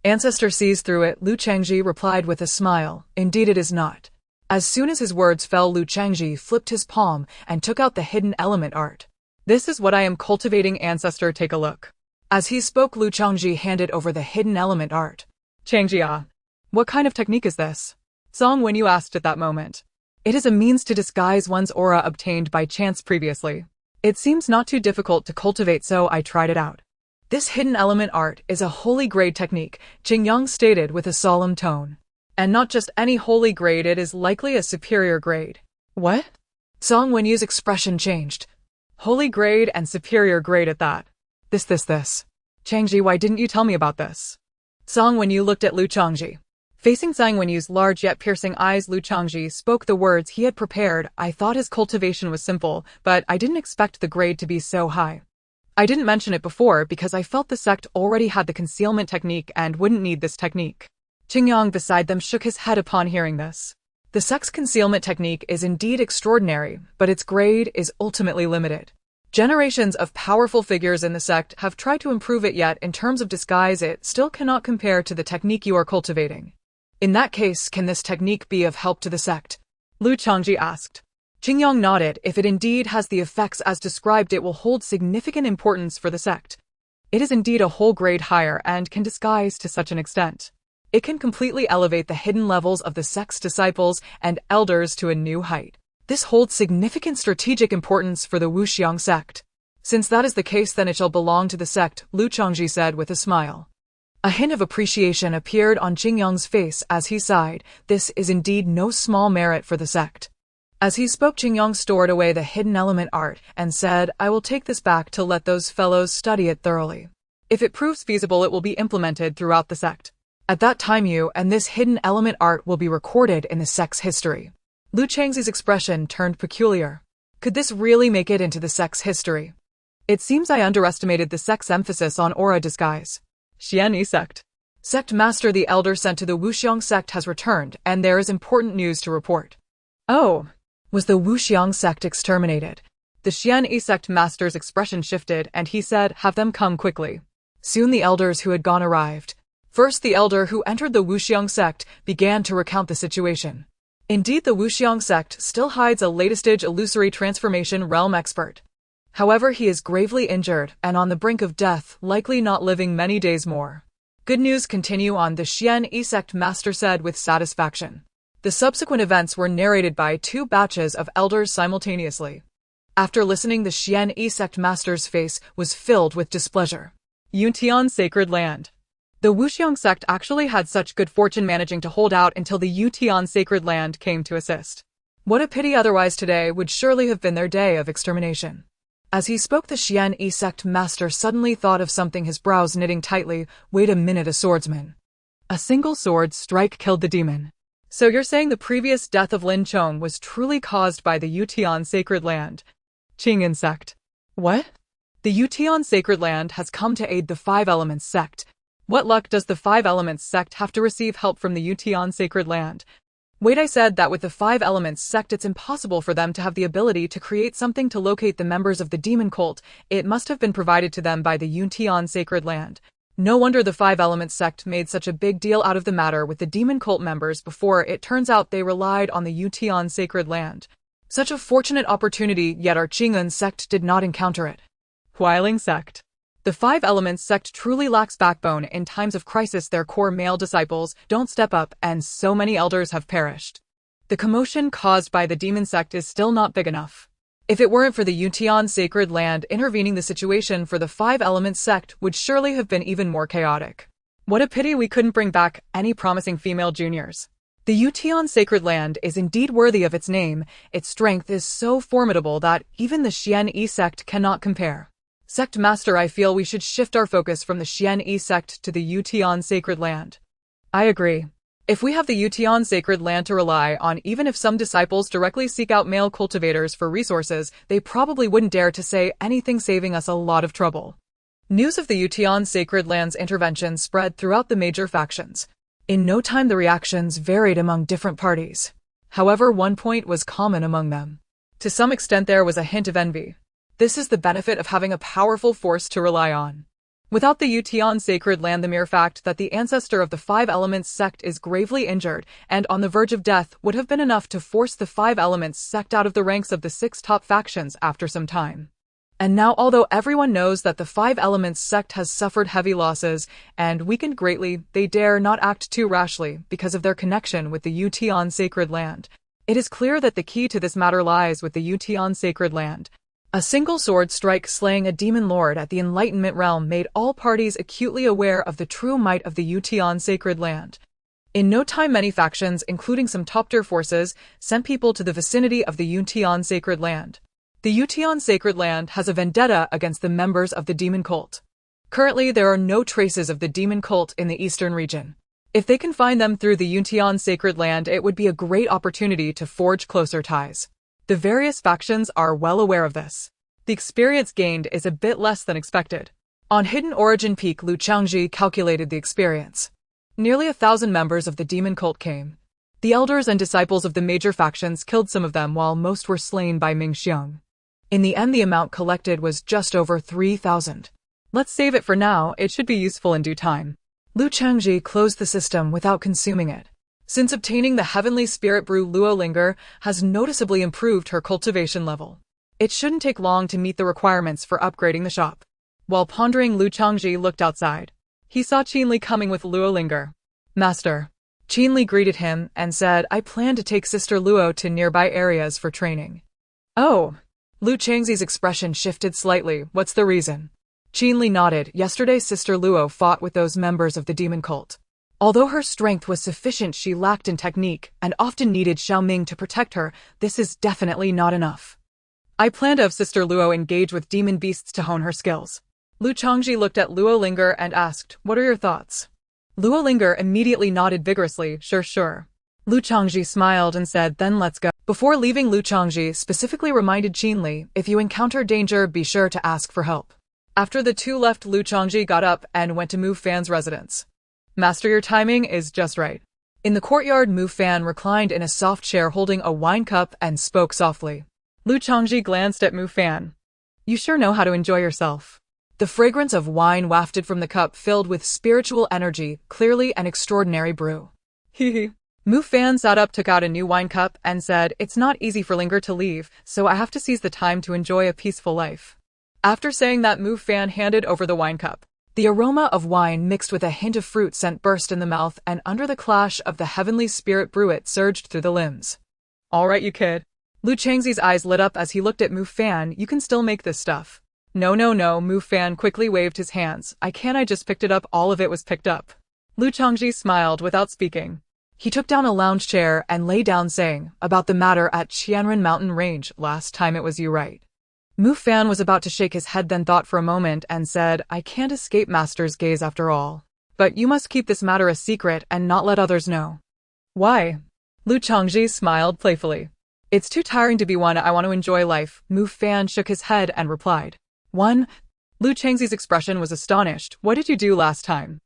Ancestor sees through it, Lu Changzhi replied with a smile. Indeed it is not. As soon as his words fell, Lu Changzhi flipped his palm and took out the hidden element art. This is what I am cultivating, ancestor, take a look. As he spoke, Lu Changzhi handed over the hidden element art. Changzhi, what kind of technique is this? Song Wenyu asked at that moment. It is a means to disguise one's aura obtained by chance previously. It seems not too difficult to cultivate, so I tried it out. This hidden element art is a holy grade technique, Pingyang stated with a solemn tone. And not just any holy grade, it is likely a superior grade. What? Song Wenyu's expression changed. Holy grade and superior grade at that. This. Changzhi, why didn't you tell me about this? Song Wenyu looked at Lu Changzhi. Facing Zhang Wenyu's large yet piercing eyes, Lu Changzhi spoke the words he had prepared. I thought his cultivation was simple, but I didn't expect the grade to be so high. I didn't mention it before because I felt the sect already had the concealment technique and wouldn't need this technique. Pingyang beside them shook his head upon hearing this. The sect's concealment technique is indeed extraordinary, but its grade is ultimately limited. Generations of powerful figures in the sect have tried to improve it, yet in terms of disguise it still cannot compare to the technique you are cultivating. In that case, can this technique be of help to the sect? Lu Changzhi asked. Pingyang nodded. If it indeed has the effects as described, it will hold significant importance for the sect. It is indeed a whole grade higher and can disguise to such an extent. It can completely elevate the hidden levels of the sect's disciples and elders to a new height. This holds significant strategic importance for the Wuxiang sect. Since that is the case, then it shall belong to the sect, Lu Changzhi said with a smile. A hint of appreciation appeared on Pingyang's face as he sighed. This is indeed no small merit for the sect. As he spoke, Pingyang stored away the hidden element art and said, I will take this back to let those fellows study it thoroughly. If it proves feasible, it will be implemented throughout the sect. At that time, you and this hidden element art will be recorded in the sect's history. Lu Changzi's expression turned peculiar. Could this really make it into the sect's history? It seems I underestimated the sect's emphasis on aura disguise. Xian sect. Sect master, the elder sent to the Wuxiang sect has returned, and there is important news to report. Oh, was the Wuxiang sect exterminated? The Xian sect master's expression shifted, and he said, have them come quickly. Soon the elders who had gone arrived. First, the elder who entered the Wuxiang sect began to recount the situation. Indeed, the Wuxiang sect still hides a latest-stage illusory transformation realm expert. However, he is gravely injured and on the brink of death, likely not living many days more. Good news continue on, the Xian sect master said with satisfaction. The subsequent events were narrated by two batches of elders simultaneously. After listening, the Xian sect master's face was filled with displeasure. Yutian sacred land. The Wuxiang sect actually had such good fortune managing to hold out until the Yutian sacred land came to assist. What a pity, otherwise today would surely have been their day of extermination. As he spoke, the Xian sect master suddenly thought of something, his brows knitting tightly. Wait a minute, a swordsman. A single sword strike killed the demon. So you're saying the previous death of Lin Chong was truly caused by the Yutian sacred land? Qing'an sect. What? The Yutian sacred land has come to aid the Five Elements sect. What luck does the Five Elements sect have to receive help from the Yutian sacred land? Wait, I said that with the Five Elements sect it's impossible for them to have the ability to create something to locate the members of the demon cult. It must have been provided to them by the Yutian sacred land. No wonder the Five Elements sect made such a big deal out of the matter with the demon cult members before. It turns out they relied on the Yutian sacred land. Such a fortunate opportunity, yet our Qing'an sect did not encounter it. Huailing sect. The Five Elements sect truly lacks backbone. In times of crisis, their core male disciples don't step up, and so many elders have perished. The commotion caused by the demon sect is still not big enough. If it weren't for the Yutian sacred land intervening, the situation for the Five Elements sect would surely have been even more chaotic. What a pity we couldn't bring back any promising female juniors. The Yutian sacred land is indeed worthy of its name. Its strength is so formidable that even the Xian sect cannot compare. Sect master, I feel we should shift our focus from the Xian sect to the Yutian sacred land. I agree. If we have the Yutian sacred land to rely on, even if some disciples directly seek out male cultivators for resources, they probably wouldn't dare to say anything, saving us a lot of trouble. News of the Yutian sacred land's intervention spread throughout the major factions. In no time the reactions varied among different parties. However, one point was common among them. To some extent there was a hint of envy. This is the benefit of having a powerful force to rely on. Without the Yutian sacred land, the mere fact that the ancestor of the Five Elements sect is gravely injured and on the verge of death would have been enough to force the Five Elements sect out of the ranks of the 6 top factions after some time. And now, although everyone knows that the Five Elements sect has suffered heavy losses and weakened greatly, they dare not act too rashly because of their connection with the Yutian sacred land. It is clear that the key to this matter lies with the Yutian sacred land. A single sword strike slaying a demon lord at the Enlightenment realm made all parties acutely aware of the true might of the Yutian sacred land. In no time, many factions, including some top-tier forces, sent people to the vicinity of the Yuntian Sacred Land. The Yuntian Sacred Land has a vendetta against the members of the demon cult. Currently, there are no traces of the demon cult in the eastern region. If they can find them through the Yuntian Sacred Land, it would be a great opportunity to forge closer ties. The various factions are well aware of this. The experience gained is a bit less than expected. On Hidden Origin Peak, Changzhi calculated the experience. Nearly 1,000 members of the demon cult came. The elders and disciples of the major factions killed some of them, while most were slain by Mingxiang. In the end, the amount collected was just over 3,000. Let's save it for now, it should be useful in due time. Lu Changzhi closed the system without consuming it. Since obtaining the Heavenly Spirit Brew, Lu Linger has noticeably improved her cultivation level. It shouldn't take long to meet the requirements for upgrading the shop. While pondering, Lu Changzhi looked outside. He saw Qinli coming with Lu Linger. Master. Qinli greeted him and said, I plan to take Sister Luo to nearby areas for training. Oh. Lu Changzhi's expression shifted slightly. What's the reason? Qinli nodded. Yesterday, Sister Luo fought with those members of the demon cult. Although her strength was sufficient, she lacked in technique and often needed Xiaoming to protect her. This is definitely not enough. I plan to have Sister Luo engage with demon beasts to hone her skills. Lu Changzhi looked at Lu Linger and asked, what are your thoughts? Lu Linger immediately nodded vigorously. Sure. Lu Changzhi smiled and said, then let's go. Before leaving, Lu Changzhi specifically reminded Qinli, if you encounter danger, be sure to ask for help. After the two left, Lu Changzhi got up and went to Mu Fan's residence. Master, your timing is just right. In the courtyard, Mu Fan reclined in a soft chair holding a wine cup and spoke softly. Lu Changzhi glanced at Mu Fan. You sure know how to enjoy yourself. The fragrance of wine wafted from the cup filled with spiritual energy, clearly an extraordinary brew. Hee. Mu Fan sat up, took out a new wine cup, and said, it's not easy for Linger to leave, so I have to seize the time to enjoy a peaceful life. After saying that, Mu Fan handed over the wine cup. The aroma of wine mixed with a hint of fruit scent burst in the mouth, and under the clash of the Heavenly Spirit Brew, it surged through the limbs. All right, you kid. Lu Changzhi's eyes lit up as he looked at Mu Fan. You can still make this stuff. No. Mu Fan quickly waved his hands. I just picked it up. All of it was picked up. Lu Changzhi smiled without speaking. He took down a lounge chair and lay down, saying, about the matter at Qianren Mountain Range, last time it was you, right? Mu Fan was about to shake his head, then thought for a moment and said, I can't escape Master's gaze after all. But you must keep this matter a secret and not let others know. Why? Lu Changzhi smiled playfully. It's too tiring to be one. I want to enjoy life. Mu Fan shook his head and replied. One? Lu Changzhi's expression was astonished. What did you do last time?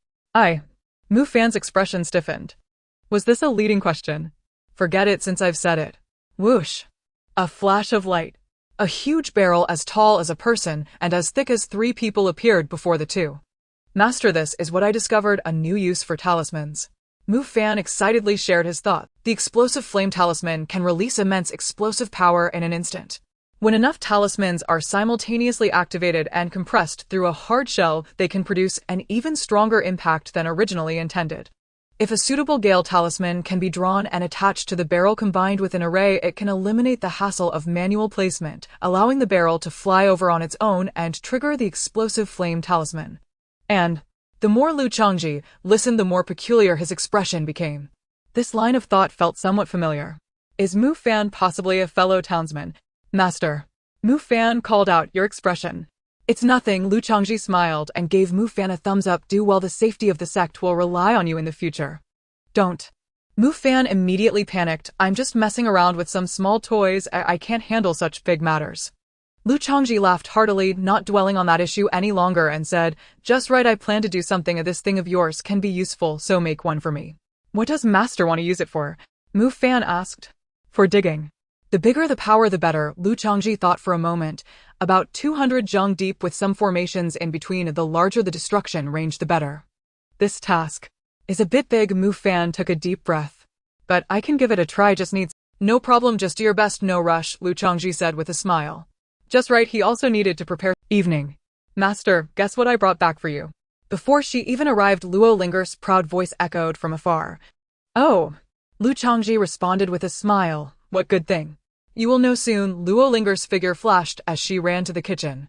Mu Fan's expression stiffened. Was this a leading question? Forget it since I've said it. Whoosh. A flash of light. A huge barrel as tall as a person and as thick as 3 people appeared before the two. Master, this is what I discovered, a new use for talismans. Mu Fan excitedly shared his thought. The explosive flame talisman can release immense explosive power in an instant. When enough talismans are simultaneously activated and compressed through a hard shell, they can produce an even stronger impact than originally intended. If a suitable Gale talisman can be drawn and attached to the barrel combined with an array, it can eliminate the hassle of manual placement, allowing the barrel to fly over on its own and trigger the explosive flame talisman. And the more Lu Changzhi listened, the more peculiar his expression became. This line of thought felt somewhat familiar. Is Mu Fan possibly a fellow townsman? Master. Mu Fan called out, your expression. It's nothing. Lu Changzhi smiled and gave Mu Fan a thumbs up. Do well, the safety of the sect will rely on you in the future. Don't. Mu Fan immediately panicked. I'm just messing around with some small toys. I can't handle such big matters. Lu Changzhi laughed heartily, not dwelling on that issue any longer, and said, just right, I plan to do something. This thing of yours can be useful, so make one for me. What does Master want to use it for? Mu Fan asked. For digging. The bigger the power, the better. Lu Changzhi thought for a moment. About 200 zhang deep with some formations in between, the larger the destruction range, the better. This task is a bit big. Mu Fan took a deep breath. But I can give it a try, just needs. No problem, just do your best, no rush, Lu Changzhi said with a smile. Just right, he also needed to prepare. Evening. Master, guess what I brought back for you? Before she even arrived, Lu Linger's proud voice echoed from afar. Oh. Lu Changzhi responded with a smile. What good thing? You will know soon. Lu Linger's figure flashed as she ran to the kitchen.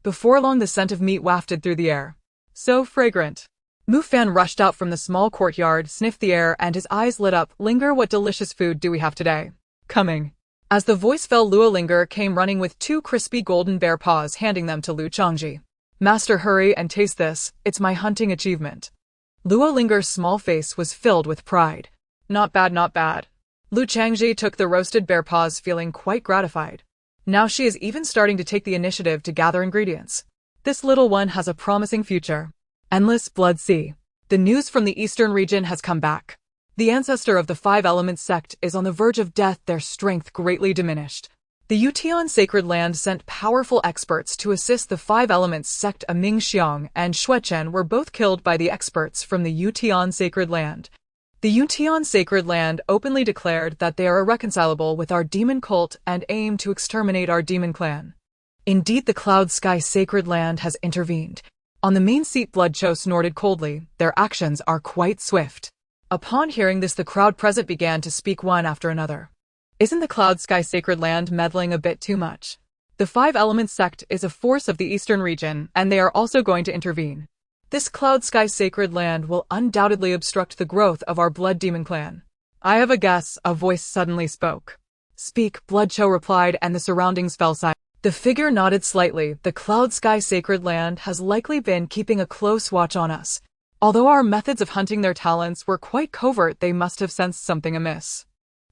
Before long, the scent of meat wafted through the air. So fragrant. Mu Fan rushed out from the small courtyard, sniffed the air, and his eyes lit up. Linger, what delicious food do we have today? Coming. As the voice fell, Lu Linger came running with 2 crispy golden bear paws, handing them to Lu Changzhi. Master, hurry and taste this, it's my hunting achievement. Lu Linger's small face was filled with pride. Not bad, not bad. Lu Changzhi took the roasted bear paws, feeling quite gratified. Now she is even starting to take the initiative to gather ingredients. This little one has a promising future. Endless Blood Sea. The news from the eastern region has come back. The ancestor of the 5 Elements sect is on the verge of death, their strength greatly diminished. The Yutian Sacred Land sent powerful experts to assist the 5 Elements sect. Ming Xiang and Gu Chen were both killed by the experts from the Yutian Sacred Land. The Yutian Sacred Land openly declared that they are irreconcilable with our demon cult and aim to exterminate our demon clan. Indeed, the Cloud Sky Sacred Land has intervened. On the main seat, Blood Cho snorted coldly. Their actions are quite swift. Upon hearing this, the crowd present began to speak one after another. Isn't the Cloud Sky Sacred Land meddling a bit too much? The 5 Elements sect is a force of the eastern region, and they are also going to intervene. This Cloud Sky Sacred Land will undoubtedly obstruct the growth of our Blood Demon clan. I have a guess, a voice suddenly spoke. Speak, Blood Cho replied, and the surroundings fell silent. The figure nodded slightly. The Cloud Sky Sacred Land has likely been keeping a close watch on us. Although our methods of hunting their talents were quite covert, they must have sensed something amiss.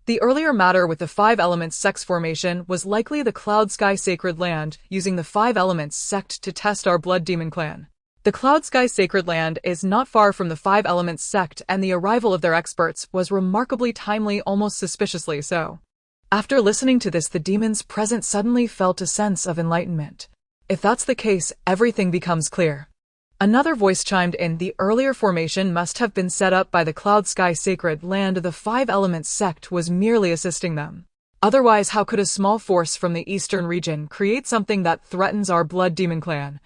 The earlier matter with the 5 Elements sect's formation was likely the Cloud Sky Sacred Land using the 5 Elements sect to test our Blood Demon clan. The Cloud Sky Sacred Land is not far from the 5 Elements sect, and the arrival of their experts was remarkably timely, almost suspiciously so. After listening to this, the demons present suddenly felt a sense of enlightenment. If that's the case, everything becomes clear. Another voice chimed in. The earlier formation must have been set up by the Cloud Sky Sacred Land. The 5 Elements sect was merely assisting them. Otherwise, how could a small force from the eastern region create something that threatens our Blood Demon clan?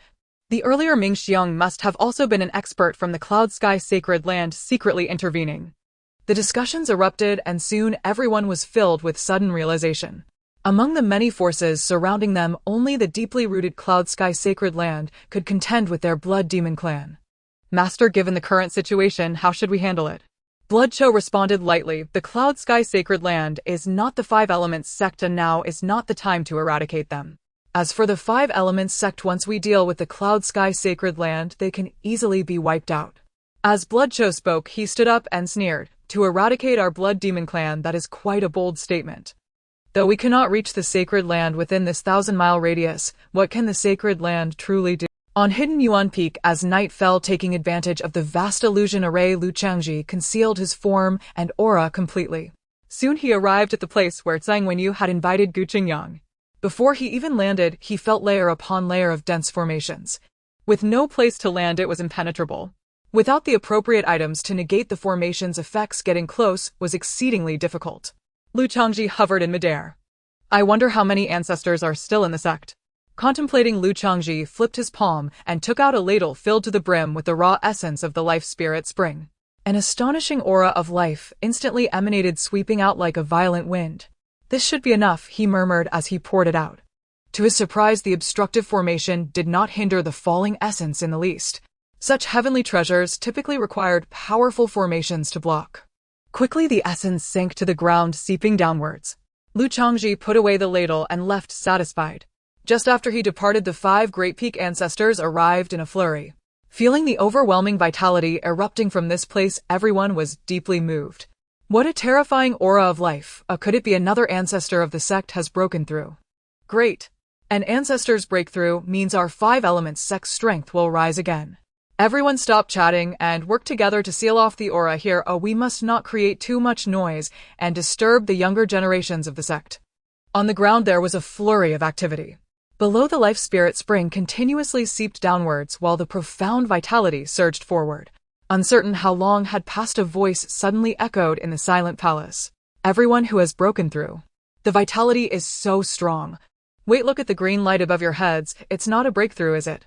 The earlier Ming Xiang must have also been an expert from the Cloud Sky Sacred Land, secretly intervening. The discussions erupted, and soon everyone was filled with sudden realization. Among the many forces surrounding them, only the deeply rooted Cloud Sky Sacred Land could contend with their Blood Demon clan. Master, given the current situation, how should we handle it? Blood Cho responded lightly. The Cloud Sky Sacred Land is not the 5 Elements sect, and now is not the time to eradicate them. As for the 5 Elements sect, once we deal with the Cloud Sky Sacred Land, they can easily be wiped out. As Blood Cho spoke, he stood up and sneered. To eradicate our Blood Demon clan, that is quite a bold statement. Though we cannot reach the Sacred Land within this 1,000-mile radius, what can the Sacred Land truly do? On hidden Inuan Peak, as night fell, taking advantage of the vast illusion array, Lu Changzhi concealed his form and aura completely. Soon he arrived at the place where Zhang Wenyu had invited Gu Chen. Before he even landed, he felt layer upon layer of dense formations. With no place to land, it was impenetrable. Without the appropriate items to negate the formation's effects, getting close was exceedingly difficult. Lu Changzhi hovered in midair. I wonder how many ancestors are still in the sect. Contemplating, Lu Changzhi flipped his palm and took out a ladle filled to the brim with the raw essence of the life spirit spring. An astonishing aura of life instantly emanated, sweeping out like a violent wind. This should be enough, he murmured as he poured it out. To his surprise, the obstructive formation did not hinder the falling essence in the least. Such heavenly treasures typically required powerful formations to block. Quickly the essence sank to the ground, seeping downwards. Lu Changzhi put away the ladle and left satisfied. Just after he departed, the 5 Great Peak ancestors arrived in a flurry. Feeling the overwhelming vitality erupting from this place, everyone was deeply moved. What a terrifying aura of life! Could it be another ancestor of the sect has broken through? Great! An ancestor's breakthrough means our 5 Elements sect's strength will rise again. Everyone stop chatting and work together to seal off the aura here. We must not create too much noise and disturb the younger generations of the sect. On the ground there was a flurry of activity. Below, the life spirit spring continuously seeped downwards while the profound vitality surged forward. Uncertain how long had passed, a voice suddenly echoed in the silent palace. Everyone who has broken through. The vitality is so strong. Wait, look at the green light above your heads. It's not a breakthrough, is it?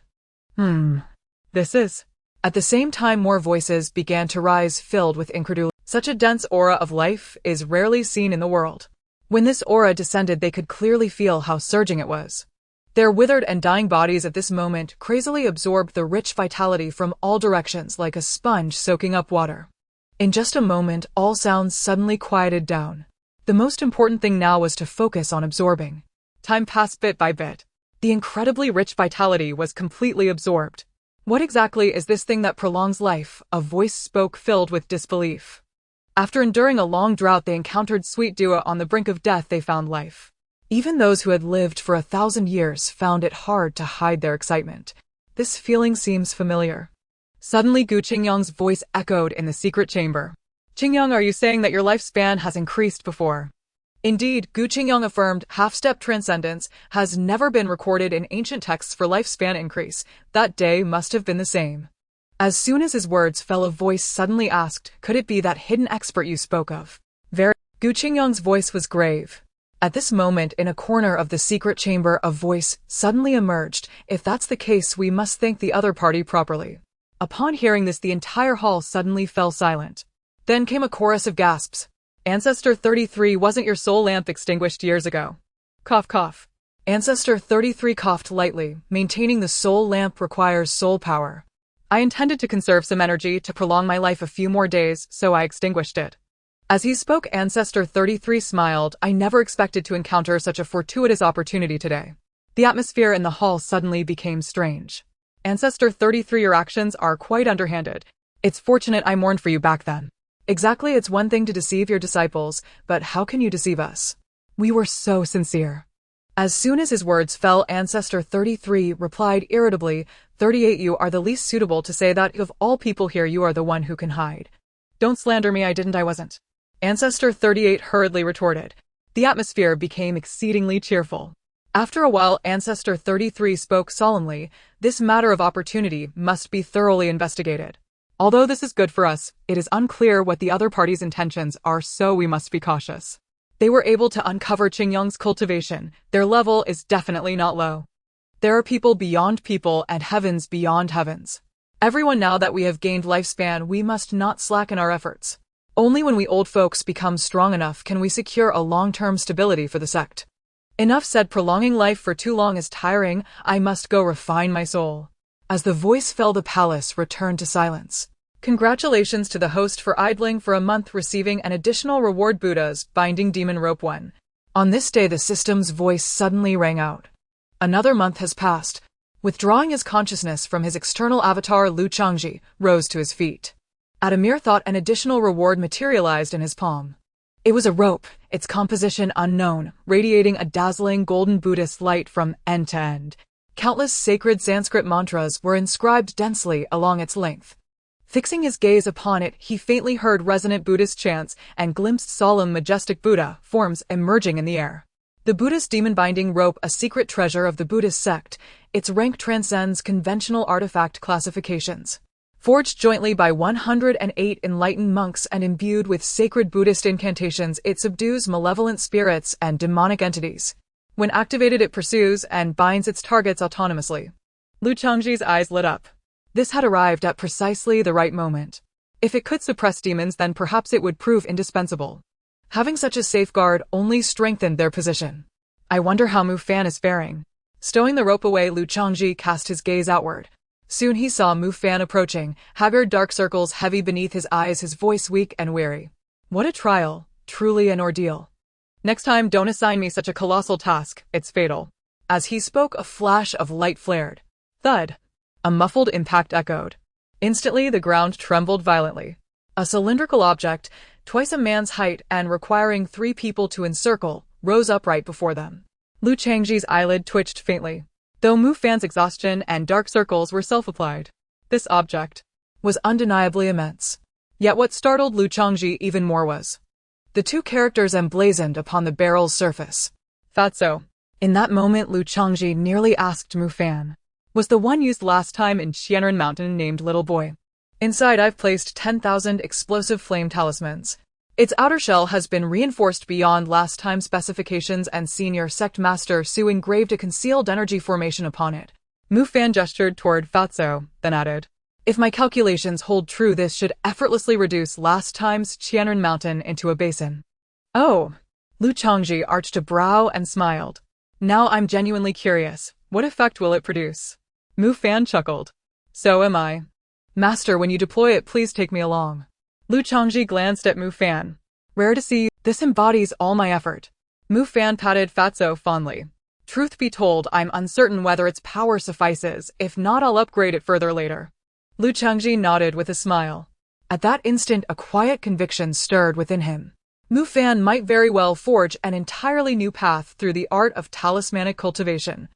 This is. At the same time, more voices began to rise, filled with incredulity. Such a dense aura of life is rarely seen in the world. When this aura descended, they could clearly feel how surging it was. Their withered and dying bodies at this moment crazily absorbed the rich vitality from all directions like a sponge soaking up water. In just a moment, all sounds suddenly quieted down. The most important thing now was to focus on absorbing. Time passed bit by bit. The incredibly rich vitality was completely absorbed. What exactly is this thing that prolongs life? A voice spoke, filled with disbelief. After enduring a long drought, they encountered sweet dew. On the brink of death, they found life. Even those who had lived for 1,000 years found it hard to hide their excitement. This feeling seems familiar. Suddenly, Gu Chen's voice echoed in the secret chamber. Pingyang, are you saying that your lifespan has increased before? Indeed, Gu Chen affirmed, half-step transcendence has never been recorded in ancient texts for lifespan increase. That day must have been the same. As soon as his words fell, a voice suddenly asked, could it be that hidden expert you spoke of? Very. Gu Chen's voice was grave. At this moment, in a corner of the secret chamber, a voice suddenly emerged. If that's the case, we must thank the other party properly. Upon hearing this, the entire hall suddenly fell silent. Then came a chorus of gasps. Ancestor 33, wasn't your soul lamp extinguished years ago? Cough, cough. Ancestor 33 coughed lightly. Maintaining the soul lamp requires soul power. I intended to conserve some energy to prolong my life a few more days, so I extinguished it. As he spoke, Ancestor 33 smiled. I never expected to encounter such a fortuitous opportunity today. The atmosphere in the hall suddenly became strange. Ancestor 33, your actions are quite underhanded. It's fortunate I mourned for you back then. Exactly, it's one thing to deceive your disciples, but how can you deceive us? We were so sincere. As soon as his words fell, Ancestor 33 replied irritably, 38, you are the least suitable to say that. Of all people here, you are the one who can hide. Don't slander me, I wasn't. Ancestor 38 hurriedly retorted. The atmosphere became exceedingly cheerful. After a while, Ancestor 33 spoke solemnly, this matter of opportunity must be thoroughly investigated. Although this is good for us, it is unclear what the other party's intentions are, so we must be cautious. They were able to uncover Pingyang's cultivation. Their level is definitely not low. There are people beyond people and heavens beyond heavens. Everyone, now that we have gained lifespan, we must not slacken our efforts. Only when we old folks become strong enough can we secure a long-term stability for the sect. Enough said. Prolonging life for too long is tiring. I must go refine my soul. As the voice fell, the palace returned to silence. Congratulations to the host for idling for a month, receiving an additional reward, Buddha's binding demon rope 1. On this day, the system's voice suddenly rang out. Another month has passed. Withdrawing his consciousness from his external avatar, Chongzhi rose to his feet. At a mere thought, an additional reward materialized in his palm. It was a rope, its composition unknown, radiating a dazzling golden Buddhist light from end to end. Countless sacred Sanskrit mantras were inscribed densely along its length. Fixing his gaze upon it, he faintly heard resonant Buddhist chants and glimpsed solemn, majestic Buddha forms emerging in the air. The Buddhist demon-binding rope, a secret treasure of the Buddhist sect, its rank transcends conventional artifact classifications. Forged jointly by 108 enlightened monks and imbued with sacred Buddhist incantations, it subdues malevolent spirits and demonic entities. When activated, it pursues and binds its targets autonomously. Chongzhi's eyes lit up. This had arrived at precisely the right moment. If it could suppress demons, then perhaps it would prove indispensable. Having such a safeguard only strengthened their position. I wonder how Mu Fan is faring. Stowing the rope away, Chongzhi cast his gaze outward. Soon he saw Mu Fan approaching, haggard, dark circles heavy beneath his eyes, his voice weak and weary. What a trial, truly an ordeal. Next time, don't assign me such a colossal task, it's fatal. As he spoke, a flash of light flared. Thud. A muffled impact echoed. Instantly, the ground trembled violently. A cylindrical object, twice a man's height and requiring 3 people to encircle, rose upright before them. Changzhi's eyelid twitched faintly. Though Mu Fan's exhaustion and dark circles were self-applied, this object was undeniably immense. Yet what startled Chongzhi even more was the 2 characters emblazoned upon the barrel's surface. Fatso. In that moment, Chongzhi nearly asked Mu Fan, was the one used last time in Qianren Mountain named Little Boy? Inside, I've placed 10,000 explosive flame talismans. Its outer shell has been reinforced beyond last time's specifications, and Senior Sect Master Su engraved a concealed energy formation upon it. Mu Fan gestured toward Fatso, then added, if my calculations hold true, this should effortlessly reduce last time's Qianren Mountain into a basin. Oh! Chongzhi arched a brow and smiled. Now I'm genuinely curious. What effect will it produce? Mu Fan chuckled. So am I. Master, when you deploy it, please take me along. Lu Chongzhi glanced at Mu Fan. Rare to see, this embodies all my effort. Mu Fan patted Fatso fondly. Truth be told, I'm uncertain whether its power suffices. If not, I'll upgrade it further later. Lu Chongzhi nodded with a smile. At that instant, a quiet conviction stirred within him. Mu Fan might very well forge an entirely new path through the art of talismanic cultivation.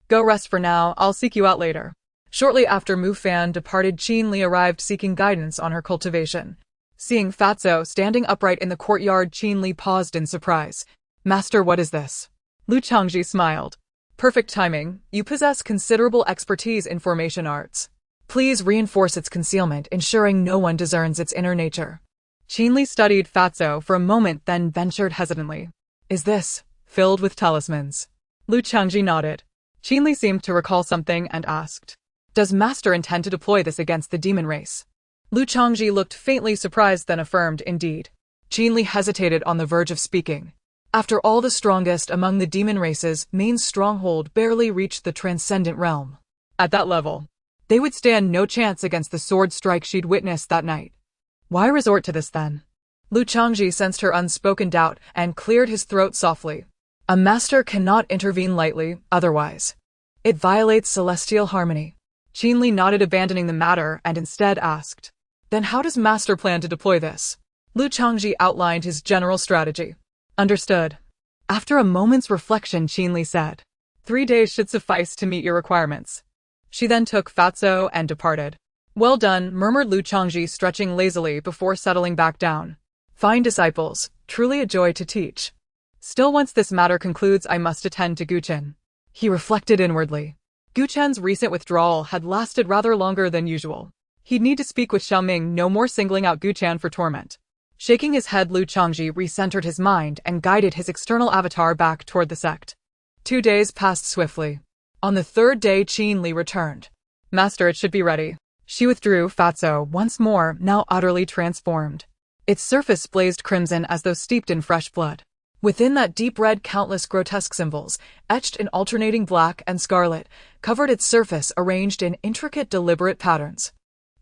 Go rest for now, I'll seek you out later. Shortly after Mu Fan departed, Changzhi arrived seeking guidance on her cultivation. Seeing Fatso standing upright in the courtyard, Changzhi paused in surprise. Master, what is this? Lu Chongzhi smiled. Perfect timing. You possess considerable expertise in formation arts. Please reinforce its concealment, ensuring no one discerns its inner nature. Changzhi studied Fatso for a moment, then ventured hesitantly. Is this filled with talismans? Lu Chongzhi nodded. Changzhi seemed to recall something and asked, does Master intend to deploy this against the demon race? Lu Chongzhi looked faintly surprised, then affirmed, indeed. Changzhi hesitated on the verge of speaking. After all, the strongest among the demon race's main stronghold barely reached the transcendent realm. At that level, they would stand no chance against the sword strike she'd witnessed that night. Why resort to this then? Lu Chongzhi sensed her unspoken doubt and cleared his throat softly. A master cannot intervene lightly, otherwise it violates celestial harmony. Changzhi nodded, abandoning the matter, and instead asked, then how does Master plan to deploy this? Lu Chongzhi outlined his general strategy. Understood. After a moment's reflection, Changzhi said, 3 days should suffice to meet your requirements. She then took Fatso and departed. Well done, murmured Lu Chongzhi, stretching lazily before settling back down. Fine disciples, truly a joy to teach. Still, once this matter concludes, I must attend to Gu Chen. He reflected inwardly. Gu Chen's recent withdrawal had lasted rather longer than usual. He'd need to speak with Xiaoming, no more singling out Gu Chen for torment. Shaking his head, Lu Chongzhi recentered his mind and guided his external avatar back toward the sect. 2 days passed swiftly. On the third day, Changzhi returned. Master, it should be ready. She withdrew Fatso once more, now utterly transformed. Its surface blazed crimson as though steeped in fresh blood. Within that deep red, countless grotesque symbols, etched in alternating black and scarlet, covered its surface, arranged in intricate, deliberate patterns.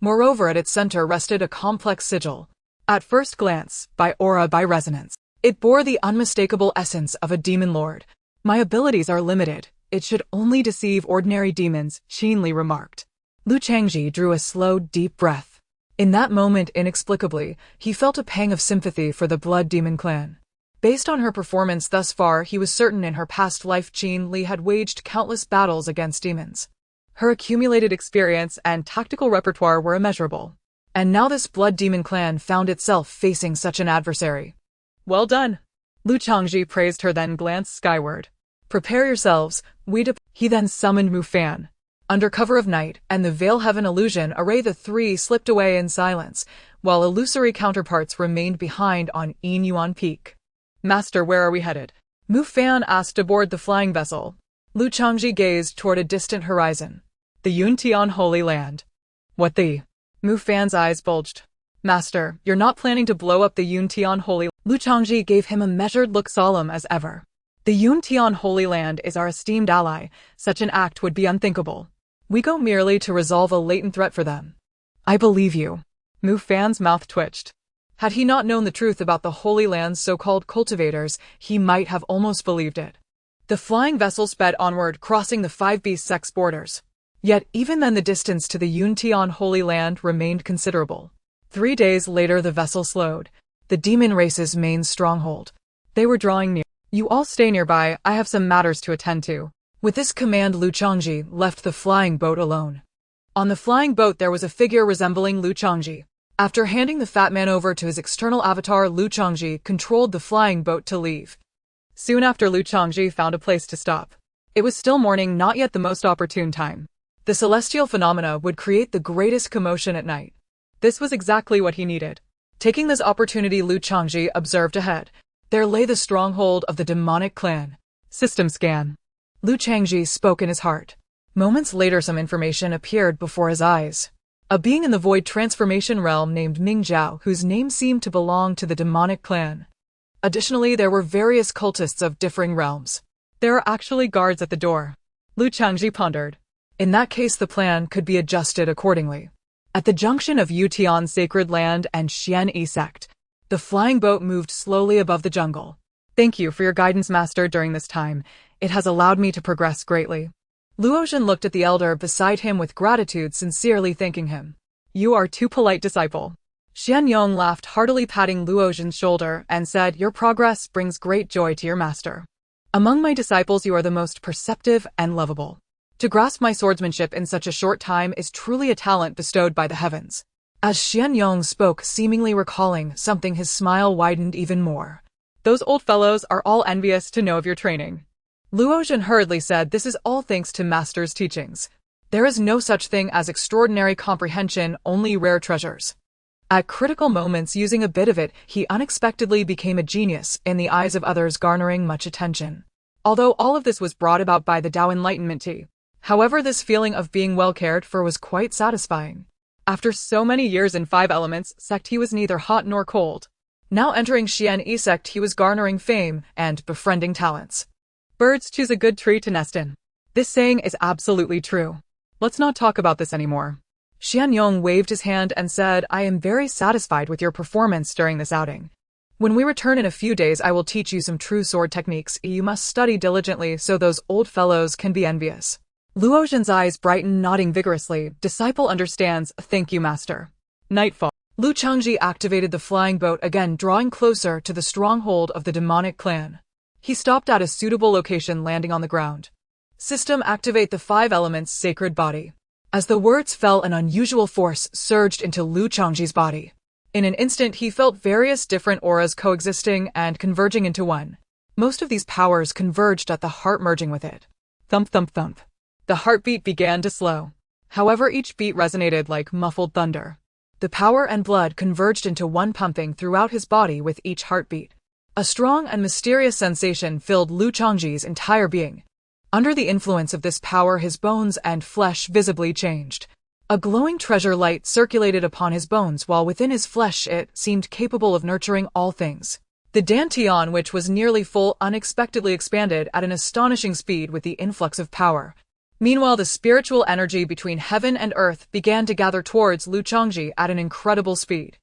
Moreover, at its center rested a complex sigil. At first glance, by aura, by resonance, it bore the unmistakable essence of a demon lord. My abilities are limited. It should only deceive ordinary demons, Changzhi remarked. Lu Chongzhi drew a slow, deep breath. In that moment, inexplicably, he felt a pang of sympathy for the blood demon clan. Based on her performance thus far, he was certain in her past life Changzhi had waged countless battles against demons. Her accumulated experience and tactical repertoire were immeasurable. And now this blood demon clan found itself facing such an adversary. Well done. Lu Chongzhi praised her, then glanced skyward. Prepare yourselves, He then summoned Mu Fan. Under cover of night and the Veil Heaven illusion array, the three slipped away in silence, while illusory counterparts remained behind on Inuan Peak. Master, where are we headed? Mu Fan asked aboard the flying vessel. Lu Chongzhi gazed toward a distant horizon. The Yuntian Holy Land. What the? Mu Fan's eyes bulged. Master, you're not planning to blow up the Yuntian Holy Land? Lu Chongzhi gave him a measured look, solemn as ever. The Yuntian Holy Land is our esteemed ally. Such an act would be unthinkable. We go merely to resolve a latent threat for them. I believe you. Mu Fan's mouth twitched. Had he not known the truth about the Holy Land's so-called cultivators, he might have almost believed it. The flying vessel sped onward, crossing the 5 beast sect's borders. Yet even then the distance to the Yuntian Holy Land remained considerable. 3 days later the vessel slowed. The demon race's main stronghold. They were drawing near. You all stay nearby, I have some matters to attend to. With this command, Lu Chongzhi left the flying boat alone. On the flying boat there was a figure resembling Lu Chongzhi. After handing the fat man over to his external avatar, Lu Chongzhi controlled the flying boat to leave. Soon after, Lu Chongzhi found a place to stop. It was still morning, not yet the most opportune time. The celestial phenomena would create the greatest commotion at night. This was exactly what he needed. Taking this opportunity, Lu Chongzhi observed ahead. There lay the stronghold of the demonic clan. System scan. Lu Chongzhi spoke in his heart. Moments later, some information appeared before his eyes. A being in the void transformation realm named Ming Zhao, whose name seemed to belong to the demonic clan. Additionally, there were various cultists of differing realms. There are actually guards at the door. Lu Changzhi pondered. In that case, the plan could be adjusted accordingly. At the junction of Yutian Sacred Land and Xianyi Sect, the flying boat moved slowly above the jungle. Thank you for your guidance, Master, during this time. It has allowed me to progress greatly. Luozhen looked at the elder beside him with gratitude, sincerely thanking him. You are too polite, disciple. Xianyong laughed heartily, patting Luozhen's shoulder, and said, Your progress brings great joy to your master. Among my disciples, you are the most perceptive and lovable. To grasp my swordsmanship in such a short time is truly a talent bestowed by the heavens. As Xianyong spoke, seemingly recalling something, his smile widened even more. Those old fellows are all envious to know of your training. Luozhen hurriedly said, This is all thanks to Master's teachings. There is no such thing as extraordinary comprehension, only rare treasures. At critical moments, using a bit of it, he unexpectedly became a genius in the eyes of others, garnering much attention. Although all of this was brought about by the Tao Enlightenment Tea. However, this feeling of being well cared for was quite satisfying. After so many years in 5 Elements Sect, he was neither hot nor cold. Now entering Xianyi Sect, he was garnering fame and befriending talents. Birds choose a good tree to nest in. This saying is absolutely true. Let's not talk about this anymore. Xianyong waved his hand and said, I am very satisfied with your performance during this outing. When we return in a few days, I will teach you some true sword techniques. You must study diligently so those old fellows can be envious. Luozhen's eyes brightened, nodding vigorously. Disciple understands. Thank you, Master. Nightfall. Lu Changzhi activated the flying boat again, drawing closer to the stronghold of the demonic clan. He stopped at a suitable location, landing on the ground. System, activate the 5 Elements Sacred Body. As the words fell, an unusual force surged into Lu Changzhi's body. In an instant, he felt various different auras coexisting and converging into one. Most of these powers converged at the heart, merging with it. Thump, thump, thump. The heartbeat began to slow. However, each beat resonated like muffled thunder. The power and blood converged into one, pumping throughout his body with each heartbeat. A strong and mysterious sensation filled Lu Changzhi's entire being. Under the influence of this power, his bones and flesh visibly changed. A glowing treasure light circulated upon his bones, while within his flesh it seemed capable of nurturing all things. The dantian, which was nearly full, unexpectedly expanded at an astonishing speed with the influx of power. Meanwhile, the spiritual energy between heaven and earth began to gather towards Lu Changzhi at an incredible speed.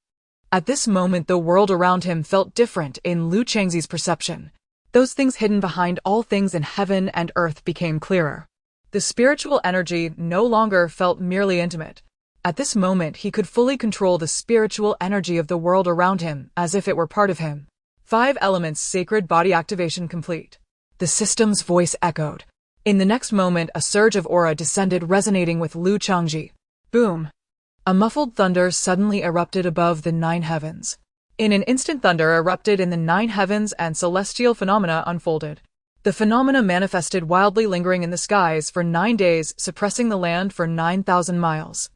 At this moment, the world around him felt different in Lu Changzhi's perception. Those things hidden behind all things in heaven and earth became clearer. The spiritual energy no longer felt merely intimate. At this moment, he could fully control the spiritual energy of the world around him as if it were part of him. 5 Elements Sacred Body activation complete. The system's voice echoed. In the next moment, a surge of aura descended, resonating with Lu Changzhi. Boom! A muffled thunder suddenly erupted above the 9 heavens. In an instant, thunder erupted in the 9 heavens and celestial phenomena unfolded. The phenomena manifested wildly, lingering in the skies for 9 days, suppressing the land for 9,000 miles.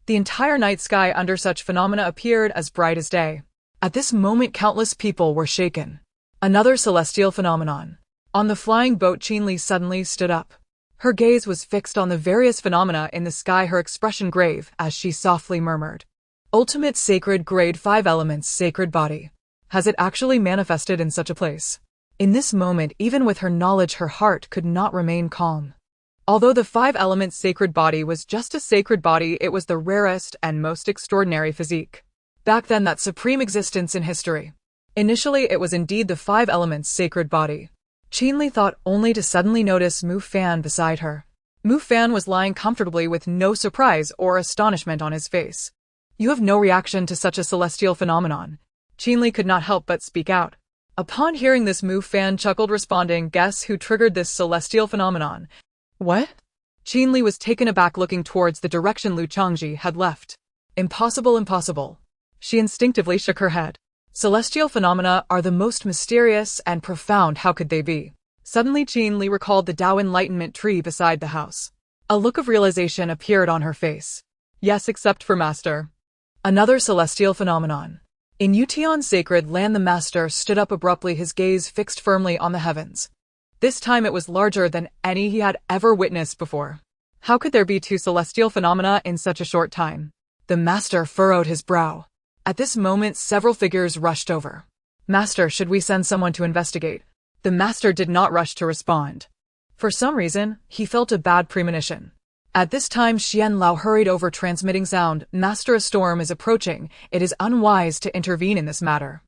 The entire night sky under such phenomena appeared as bright as day. At this moment, countless people were shaken. Another celestial phenomenon. On the flying boat, Qinli suddenly stood up. Her gaze was fixed on the various phenomena in the sky, her expression grave as she softly murmured. Ultimate Sacred Grade 5 Elements Sacred Body. Has it actually manifested in such a place? In this moment, even with her knowledge, her heart could not remain calm. Although the 5 Elements Sacred Body was just a sacred body, it was the rarest and most extraordinary physique. Back then, that supreme existence in history. Initially, it was indeed the 5 Elements Sacred Body. Qinli thought, only to suddenly notice Mu Fan beside her. Mu Fan was lying comfortably with no surprise or astonishment on his face. You have no reaction to such a celestial phenomenon. Qinli could not help but speak out. Upon hearing this, Mu Fan chuckled, responding, Guess who triggered this celestial phenomenon? What? Qinli was taken aback, looking towards the direction Lu Changzhi had left. Impossible, impossible. She instinctively shook her head. Celestial phenomena are the most mysterious and profound. How could they be? Suddenly, Qinli recalled the Tao Enlightenment tree beside the house. A look of realization appeared on her face. Yes, except for Master. Another celestial phenomenon. In Yutian Sacred Land, the Master stood up abruptly, his gaze fixed firmly on the heavens. This time it was larger than any he had ever witnessed before. How could there be 2 celestial phenomena in such a short time? The Master furrowed his brow. At this moment, several figures rushed over. Master, should we send someone to investigate? The Master did not rush to respond. For some reason, he felt a bad premonition. At this time, Xian Lao hurried over, transmitting sound. Master, a storm is approaching. It is unwise to intervene in this matter.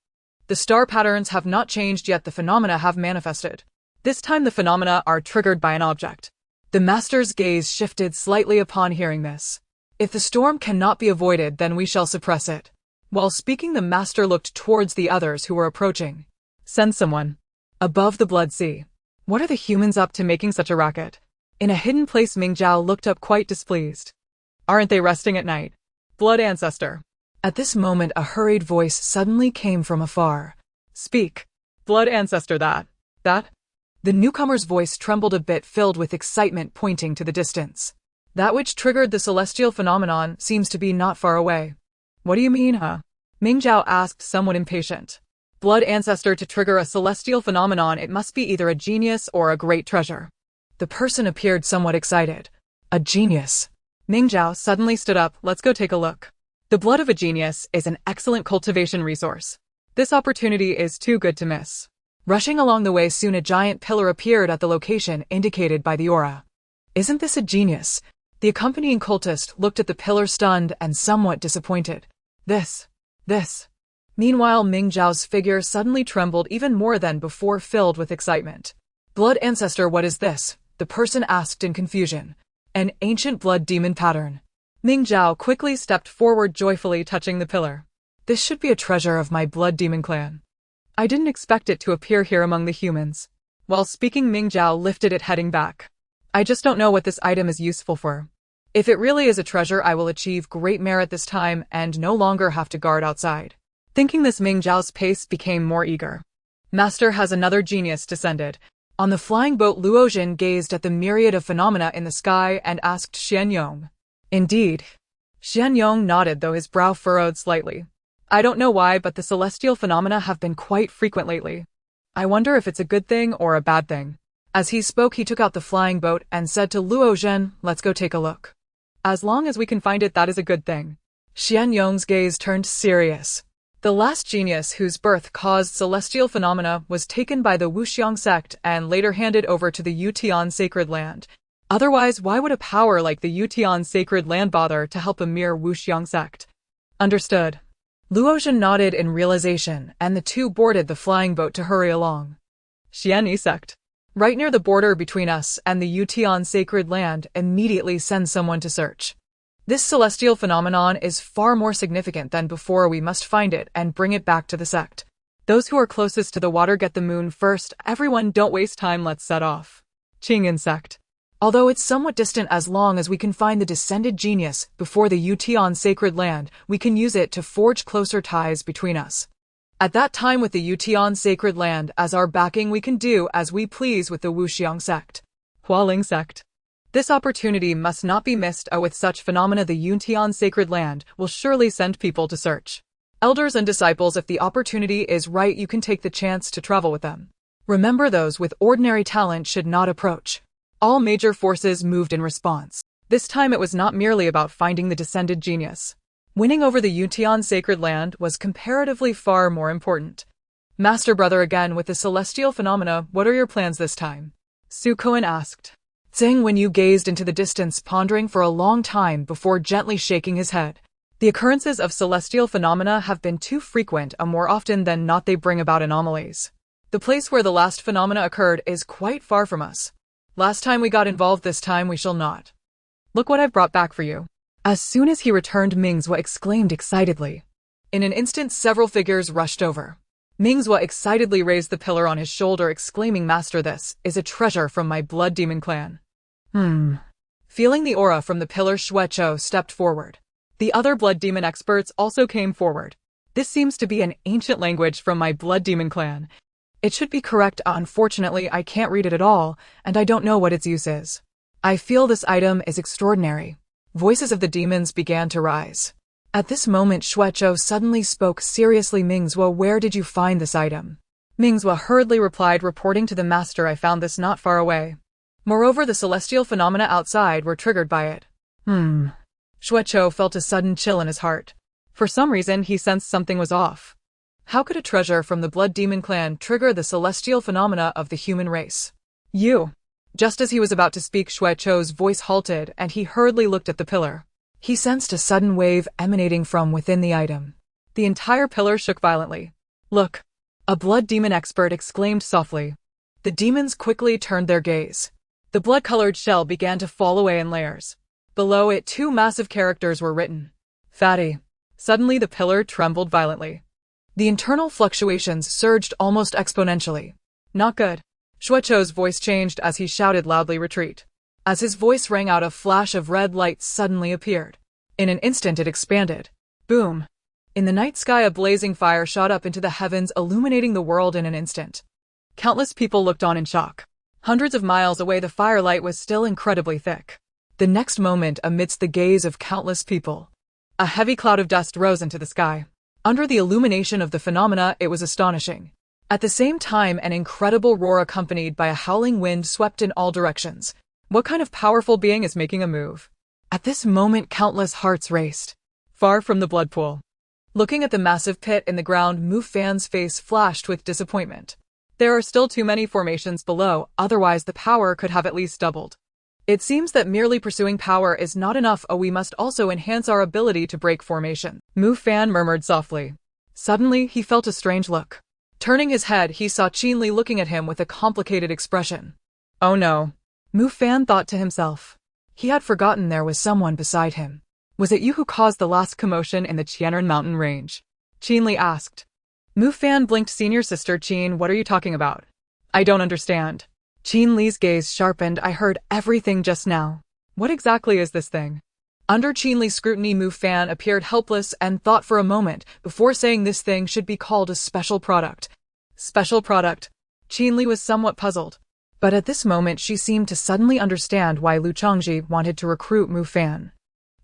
The star patterns have not changed yet. The phenomena have manifested. This time the phenomena are triggered by an object. The master's gaze shifted slightly upon hearing this. If the storm cannot be avoided, then we shall suppress it. While speaking, the master looked towards the others who were approaching. Send someone. Above the blood sea. What are the humans up to making such a racket? In a hidden place, Ming Zhao looked up quite displeased. Aren't they resting at night? Blood ancestor. At this moment, a hurried voice suddenly came from afar. Speak. Blood ancestor, that. The newcomer's voice trembled a bit, filled with excitement, pointing to the distance. That which triggered the celestial phenomenon seems to be not far away. What do you mean, huh? Ming Zhao asked, somewhat impatient. Blood ancestor, to trigger a celestial phenomenon, it must be either a genius or a great treasure. The person appeared somewhat excited. A genius. Ming Zhao suddenly stood up. Let's go take a look. The blood of a genius is an excellent cultivation resource. This opportunity is too good to miss. Rushing along the way, soon a giant pillar appeared at the location indicated by the aura. Isn't this a genius? The accompanying cultist looked at the pillar, stunned and somewhat disappointed. This. Meanwhile, Ming Zhao's figure suddenly trembled even more than before, filled with excitement. Blood ancestor, what is this? The person asked in confusion. An ancient blood demon pattern. Ming Zhao quickly stepped forward, joyfully touching the pillar. This should be a treasure of my blood demon clan. I didn't expect it to appear here among the humans. While speaking, Ming Zhao lifted it, heading back. I just don't know what this item is useful for. If it really is a treasure, I will achieve great merit this time and no longer have to guard outside. Thinking this, Ming Zhao's pace became more eager. Master, has another genius descended? On the flying boat, Lu Linger gazed at the myriad of phenomena in the sky and asked Xian Yong. Indeed. Xian Yong nodded, though his brow furrowed slightly. I don't know why, but the celestial phenomena have been quite frequent lately. I wonder if it's a good thing or a bad thing. As he spoke, he took out the flying boat and said to Lu Linger, let's go take a look. As long as we can find it, that is a good thing. Xian Yong's gaze turned serious. The last genius whose birth caused celestial phenomena was taken by the Wuxiang sect and later handed over to the Yutian sacred land. Otherwise, why would a power like the Yutian sacred land bother to help a mere Wuxiang sect? Understood. Lu Linger nodded in realization, and the two boarded the flying boat to hurry along. Xianyi sect. Right near the border between us and the Yutian sacred land, immediately send someone to search. This celestial phenomenon is far more significant than before. We must find it and bring it back to the sect. Those who are closest to the water get the moon first. Everyone, don't waste time, let's set off. Qingyan sect. Although it's somewhat distant, as long as we can find the descended genius before the Yutian sacred land, we can use it to forge closer ties between us. At that time, with the Yutian sacred land as our backing, we can do as we please with the Wuxiang sect. Hualing sect. This opportunity must not be missed. With such phenomena, the Yutian sacred land will surely send people to search. Elders and disciples, if the opportunity is right, you can take the chance to travel with them. Remember, those with ordinary talent should not approach. All major forces moved in response. This time it was not merely about finding the descended genius. Winning over the Yutian sacred land was comparatively far more important. Master brother, again with the celestial phenomena, what are your plans this time? Su Koan asked. Zheng Wenyu gazed into the distance, pondering for a long time before gently shaking his head. The occurrences of celestial phenomena have been too frequent, and more often than not they bring about anomalies. The place where the last phenomena occurred is quite far from us. Last time we got involved, this time we shall not. Look what I've brought back for you. As soon as he returned, Mingzwa exclaimed excitedly. In an instant, several figures rushed over. Mingzwa excitedly raised the pillar on his shoulder, exclaiming, Master, this is a treasure from my blood demon clan. Feeling the aura from the pillar, Xuecho stepped forward. The other blood demon experts also came forward. This seems to be an ancient language from my blood demon clan. It should be correct. Unfortunately, I can't read it at all, and I don't know what its use is. I feel this item is extraordinary. Voices of the demons began to rise. At this moment, Xuecho suddenly spoke seriously. Mingzwa, where did you find this item? Mingzwa hurriedly replied, reporting to the master, I found this not far away. Moreover, the celestial phenomena outside were triggered by it. Xuecho felt a sudden chill in his heart. For some reason, he sensed something was off. How could a treasure from the blood demon clan trigger the celestial phenomena of the human race? You. Just as he was about to speak, Xue Chou's voice halted and he hurriedly looked at the pillar. He sensed a sudden wave emanating from within the item. The entire pillar shook violently. "Look!" a blood demon expert exclaimed softly. The demons quickly turned their gaze. The blood-colored shell began to fall away in layers. Below it, 2 massive characters were written. Fatty. Suddenly the pillar trembled violently. The internal fluctuations surged almost exponentially. Not good. Xue Chou's voice changed as he shouted loudly, "Retreat." As his voice rang out, a flash of red light suddenly appeared. In an instant it expanded. Boom! In the night sky, a blazing fire shot up into the heavens, illuminating the world in an instant. Countless people looked on in shock. Hundreds of miles away, the firelight was still incredibly thick. The next moment, amidst the gaze of countless people, a heavy cloud of dust rose into the sky. Under the illumination of the phenomena, it was astonishing. At the same time, an incredible roar accompanied by a howling wind swept in all directions. What kind of powerful being is making a move? At this moment, countless hearts raced. Far from the blood pool, looking at the massive pit in the ground, Mu Fan's face flashed with disappointment. There are still too many formations below, otherwise the power could have at least doubled. It seems that merely pursuing power is not enough. We must also enhance our ability to break formation. Mu Fan murmured softly. Suddenly, he felt a strange look. Turning his head, he saw Qinli looking at him with a complicated expression. Oh no. Mu Fan thought to himself. He had forgotten there was someone beside him. Was it you who caused the last commotion in the Qianren mountain range? Qinli asked. Mu Fan blinked. Senior sister Qin, what are you talking about? I don't understand. Qinli's gaze sharpened. I heard everything just now. What exactly is this thing? Under Qinli's scrutiny, Mu Fan appeared helpless and thought for a moment before saying this thing should be called a special product. Special product? Qinli was somewhat puzzled. But at this moment she seemed to suddenly understand why Lu Chongzhi wanted to recruit Mu Fan.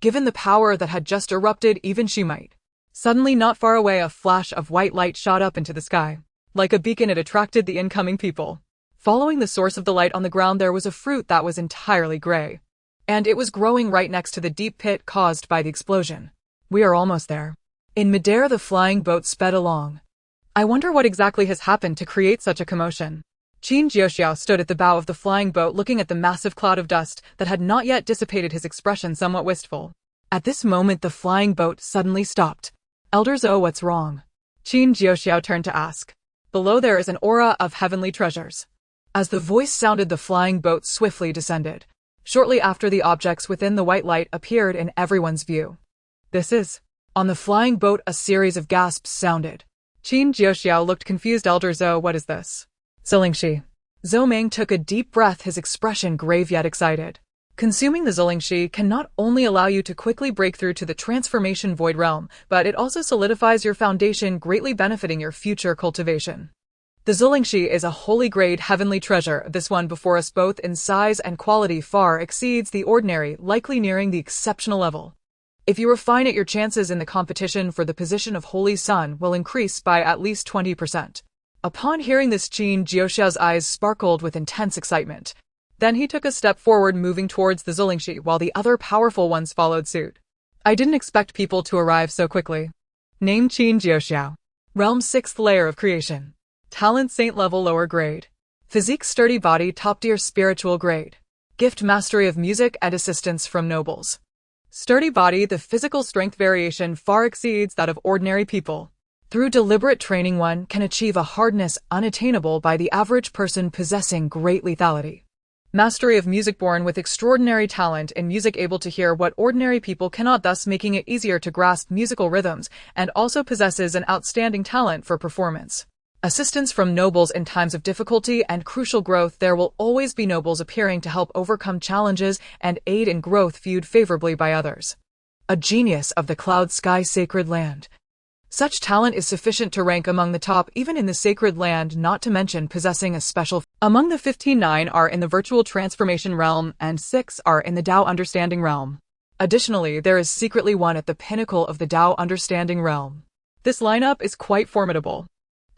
Given the power that had just erupted, even she might. Suddenly, not far away, a flash of white light shot up into the sky. Like a beacon, it attracted the incoming people. Following the source of the light on the ground, there was a fruit that was entirely gray. And it was growing right next to the deep pit caused by the explosion. We are almost there. In midair, the flying boat sped along. I wonder what exactly has happened to create such a commotion. Qin Jioxiao stood at the bow of the flying boat looking at the massive cloud of dust that had not yet dissipated, his expression somewhat wistful. At this moment, the flying boat suddenly stopped. Elder Zhou, what's wrong? Qin Jioxiao turned to ask. Below there is an aura of heavenly treasures. As the voice sounded, the flying boat swiftly descended. Shortly after, the objects within the white light appeared in everyone's view. This is... On the flying boat, a series of gasps sounded. Qin Jioxiao looked confused. Elder Zhou, what is this? Zilingshi. Zhou Meng took a deep breath, his expression grave yet excited. Consuming the Zilingshi can not only allow you to quickly break through to the transformation void realm, but it also solidifies your foundation, greatly benefiting your future cultivation. The Zilingshi is a holy grade heavenly treasure. This one before us, both in size and quality, far exceeds the ordinary, likely nearing the exceptional level. If you refine it, your chances in the competition for the position of Holy Sun will increase by at least 20%. Upon hearing this, Qin Jioxiao's eyes sparkled with intense excitement. Then he took a step forward, moving towards the Zilingshi, while the other powerful ones followed suit. I didn't expect people to arrive so quickly. Name Qin Jioxiao. Realm 6th layer of creation. Talent Saint level lower grade. Physique sturdy body top tier spiritual grade. Gift mastery of music and assistance from nobles. Sturdy body, the physical strength variation far exceeds that of ordinary people. Through deliberate training, one can achieve a hardness unattainable by the average person possessing great lethality. Mastery of music, born with extraordinary talent in music, able to hear what ordinary people cannot, thus making it easier to grasp musical rhythms, and also possesses an outstanding talent for performance. Assistance from nobles in times of difficulty and crucial growth. There will always be nobles appearing to help overcome challenges and aid in growth, viewed favorably by others. A genius of the cloud sky sacred land. Such talent is sufficient to rank among the top even in the sacred land, not to mention possessing a special. Among the 9 are in the virtual transformation realm and 6 are in the Tao understanding realm. Additionally, there is secretly one at the pinnacle of the Tao understanding realm. This lineup is quite formidable.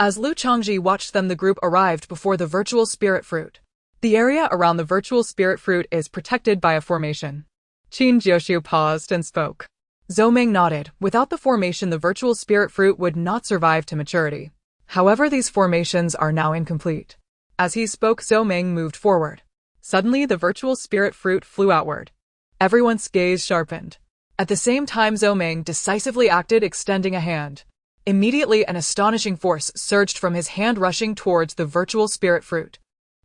As Lu Chongzhi watched them, the group arrived before the virtual spirit fruit. The area around the virtual spirit fruit is protected by a formation. Qin Jioxiao paused and spoke. Zhou Meng nodded. Without the formation, the virtual spirit fruit would not survive to maturity. However, these formations are now incomplete. As he spoke, Zhou Meng moved forward. Suddenly, the virtual spirit fruit flew outward. Everyone's gaze sharpened. At the same time, Zhou Ming decisively acted, extending a hand. Immediately, an astonishing force surged from his hand, rushing towards the virtual spirit fruit.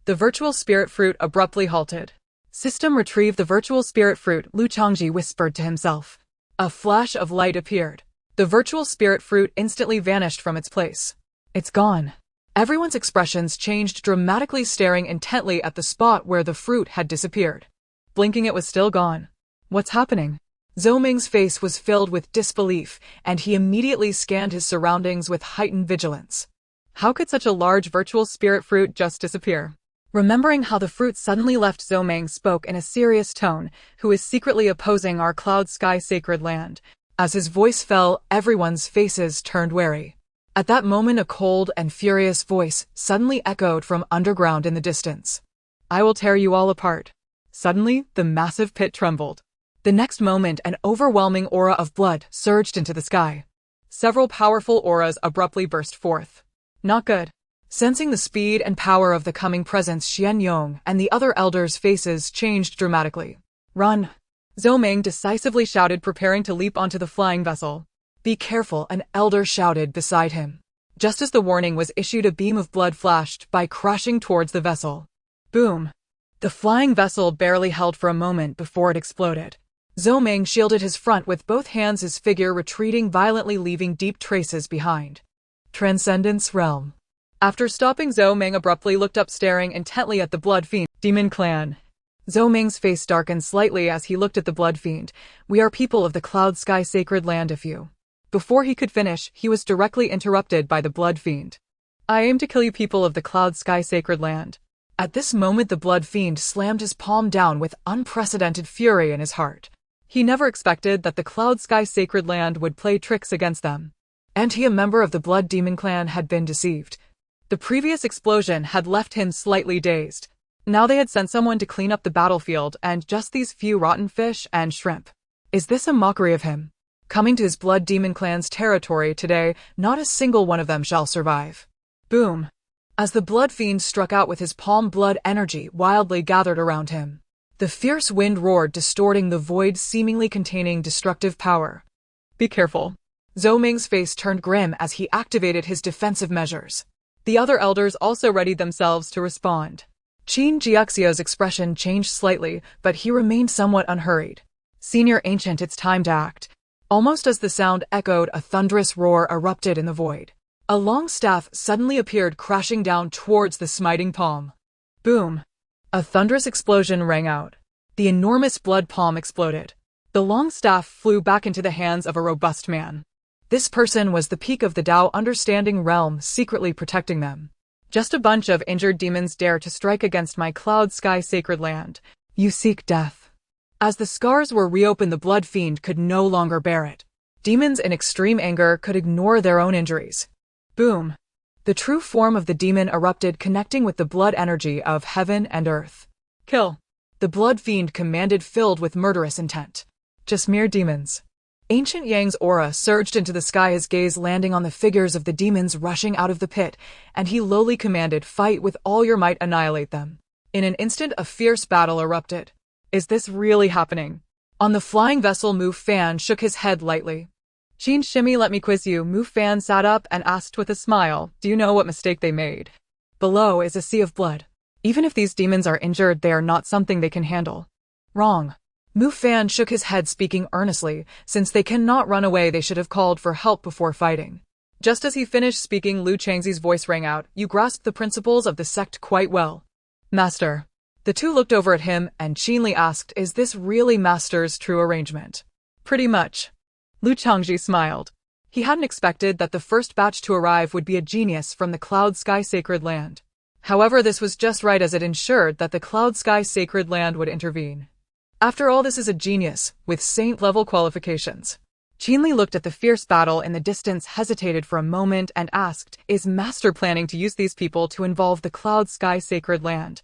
The virtual spirit fruit abruptly halted. System retrieve the virtual spirit fruit, Lu Changzhi whispered to himself. A flash of light appeared. The virtual spirit fruit instantly vanished from its place. It's gone. Everyone's expressions changed dramatically, staring intently at the spot where the fruit had disappeared. Blinking, it was still gone. What's happening? Zhou Ming's face was filled with disbelief, and he immediately scanned his surroundings with heightened vigilance. How could such a large virtual spirit fruit just disappear? Remembering how the fruit suddenly left, Zhou Ming spoke in a serious tone, who is secretly opposing our cloud sky sacred land. As his voice fell, everyone's faces turned wary. At that moment, a cold and furious voice suddenly echoed from underground in the distance. I will tear you all apart. Suddenly, the massive pit trembled. The next moment, an overwhelming aura of blood surged into the sky. Several powerful auras abruptly burst forth. Not good. Sensing the speed and power of the coming presence, Xian Yong and the other elders' faces changed dramatically. Run! Zhou Ming decisively shouted, preparing to leap onto the flying vessel. Be careful, an elder shouted beside him. Just as the warning was issued, a beam of blood flashed by, crashing towards the vessel. Boom! The flying vessel barely held for a moment before it exploded. Zhou Ming shielded his front with both hands, his figure retreating violently, leaving deep traces behind. Transcendence Realm. After stopping, Zhou Ming abruptly looked up, staring intently at the Blood Fiend Demon Clan. Zhou Ming's face darkened slightly as he looked at the Blood Fiend. We are people of the Cloud Sky Sacred Land. If you... Before he could finish, he was directly interrupted by the Blood Fiend. I aim to kill you, people of the Cloud Sky Sacred Land. At this moment, the Blood Fiend slammed his palm down with unprecedented fury in his heart. He never expected that the Cloud Sky Sacred Land would play tricks against them. And he, a member of the Blood Demon Clan, had been deceived. The previous explosion had left him slightly dazed. Now they had sent someone to clean up the battlefield, and just these few rotten fish and shrimp. Is this a mockery of him? Coming to his Blood Demon Clan's territory today, not a single one of them shall survive. Boom! As the Blood Fiend struck out with his palm, blood energy wildly gathered around him. The fierce wind roared, distorting the void, seemingly containing destructive power. Be careful. Zhou Ming's face turned grim as he activated his defensive measures. The other elders also readied themselves to respond. Qin Jiaxio's expression changed slightly, but he remained somewhat unhurried. Senior Ancient, it's time to act. Almost as the sound echoed, a thunderous roar erupted in the void. A long staff suddenly appeared, crashing down towards the smiting palm. Boom! A thunderous explosion rang out. The enormous blood palm exploded. The long staff flew back into the hands of a robust man. This person was the peak of the Tao understanding realm, secretly protecting them. Just a bunch of injured demons dare to strike against my Cloud Sky Sacred Land. You seek death. As the scars were reopened, the Blood Fiend could no longer bear it. Demons in extreme anger could ignore their own injuries. Boom! The true form of the demon erupted, connecting with the blood energy of heaven and earth. Kill! The Blood Fiend commanded, filled with murderous intent. Just mere demons. Ancient Yang's aura surged into the sky, his gaze landing on the figures of the demons rushing out of the pit, and he lowly commanded, fight with all your might, annihilate them. In an instant, a fierce battle erupted. Is this really happening? On the flying vessel, Mu Fan shook his head lightly. Qin Shimmy, let me quiz you. Mu Fan sat up and asked with a smile, do you know what mistake they made? Below is a sea of blood. Even if these demons are injured, they are not something they can handle. Wrong. Mu Fan shook his head, speaking earnestly. Since they cannot run away, they should have called for help before fighting. Just as he finished speaking, Lu Changzi's voice rang out. You grasp the principles of the sect quite well. Master. The two looked over at him, and Qinli asked, is this really Master's true arrangement? Pretty much. Lu Changzhi smiled. He hadn't expected that the first batch to arrive would be a genius from the Cloud Sky Sacred Land. However, this was just right, as it ensured that the Cloud Sky Sacred Land would intervene. After all, this is a genius, with saint-level qualifications. Qinli looked at the fierce battle in the distance, hesitated for a moment, and asked, is Master planning to use these people to involve the Cloud Sky Sacred Land?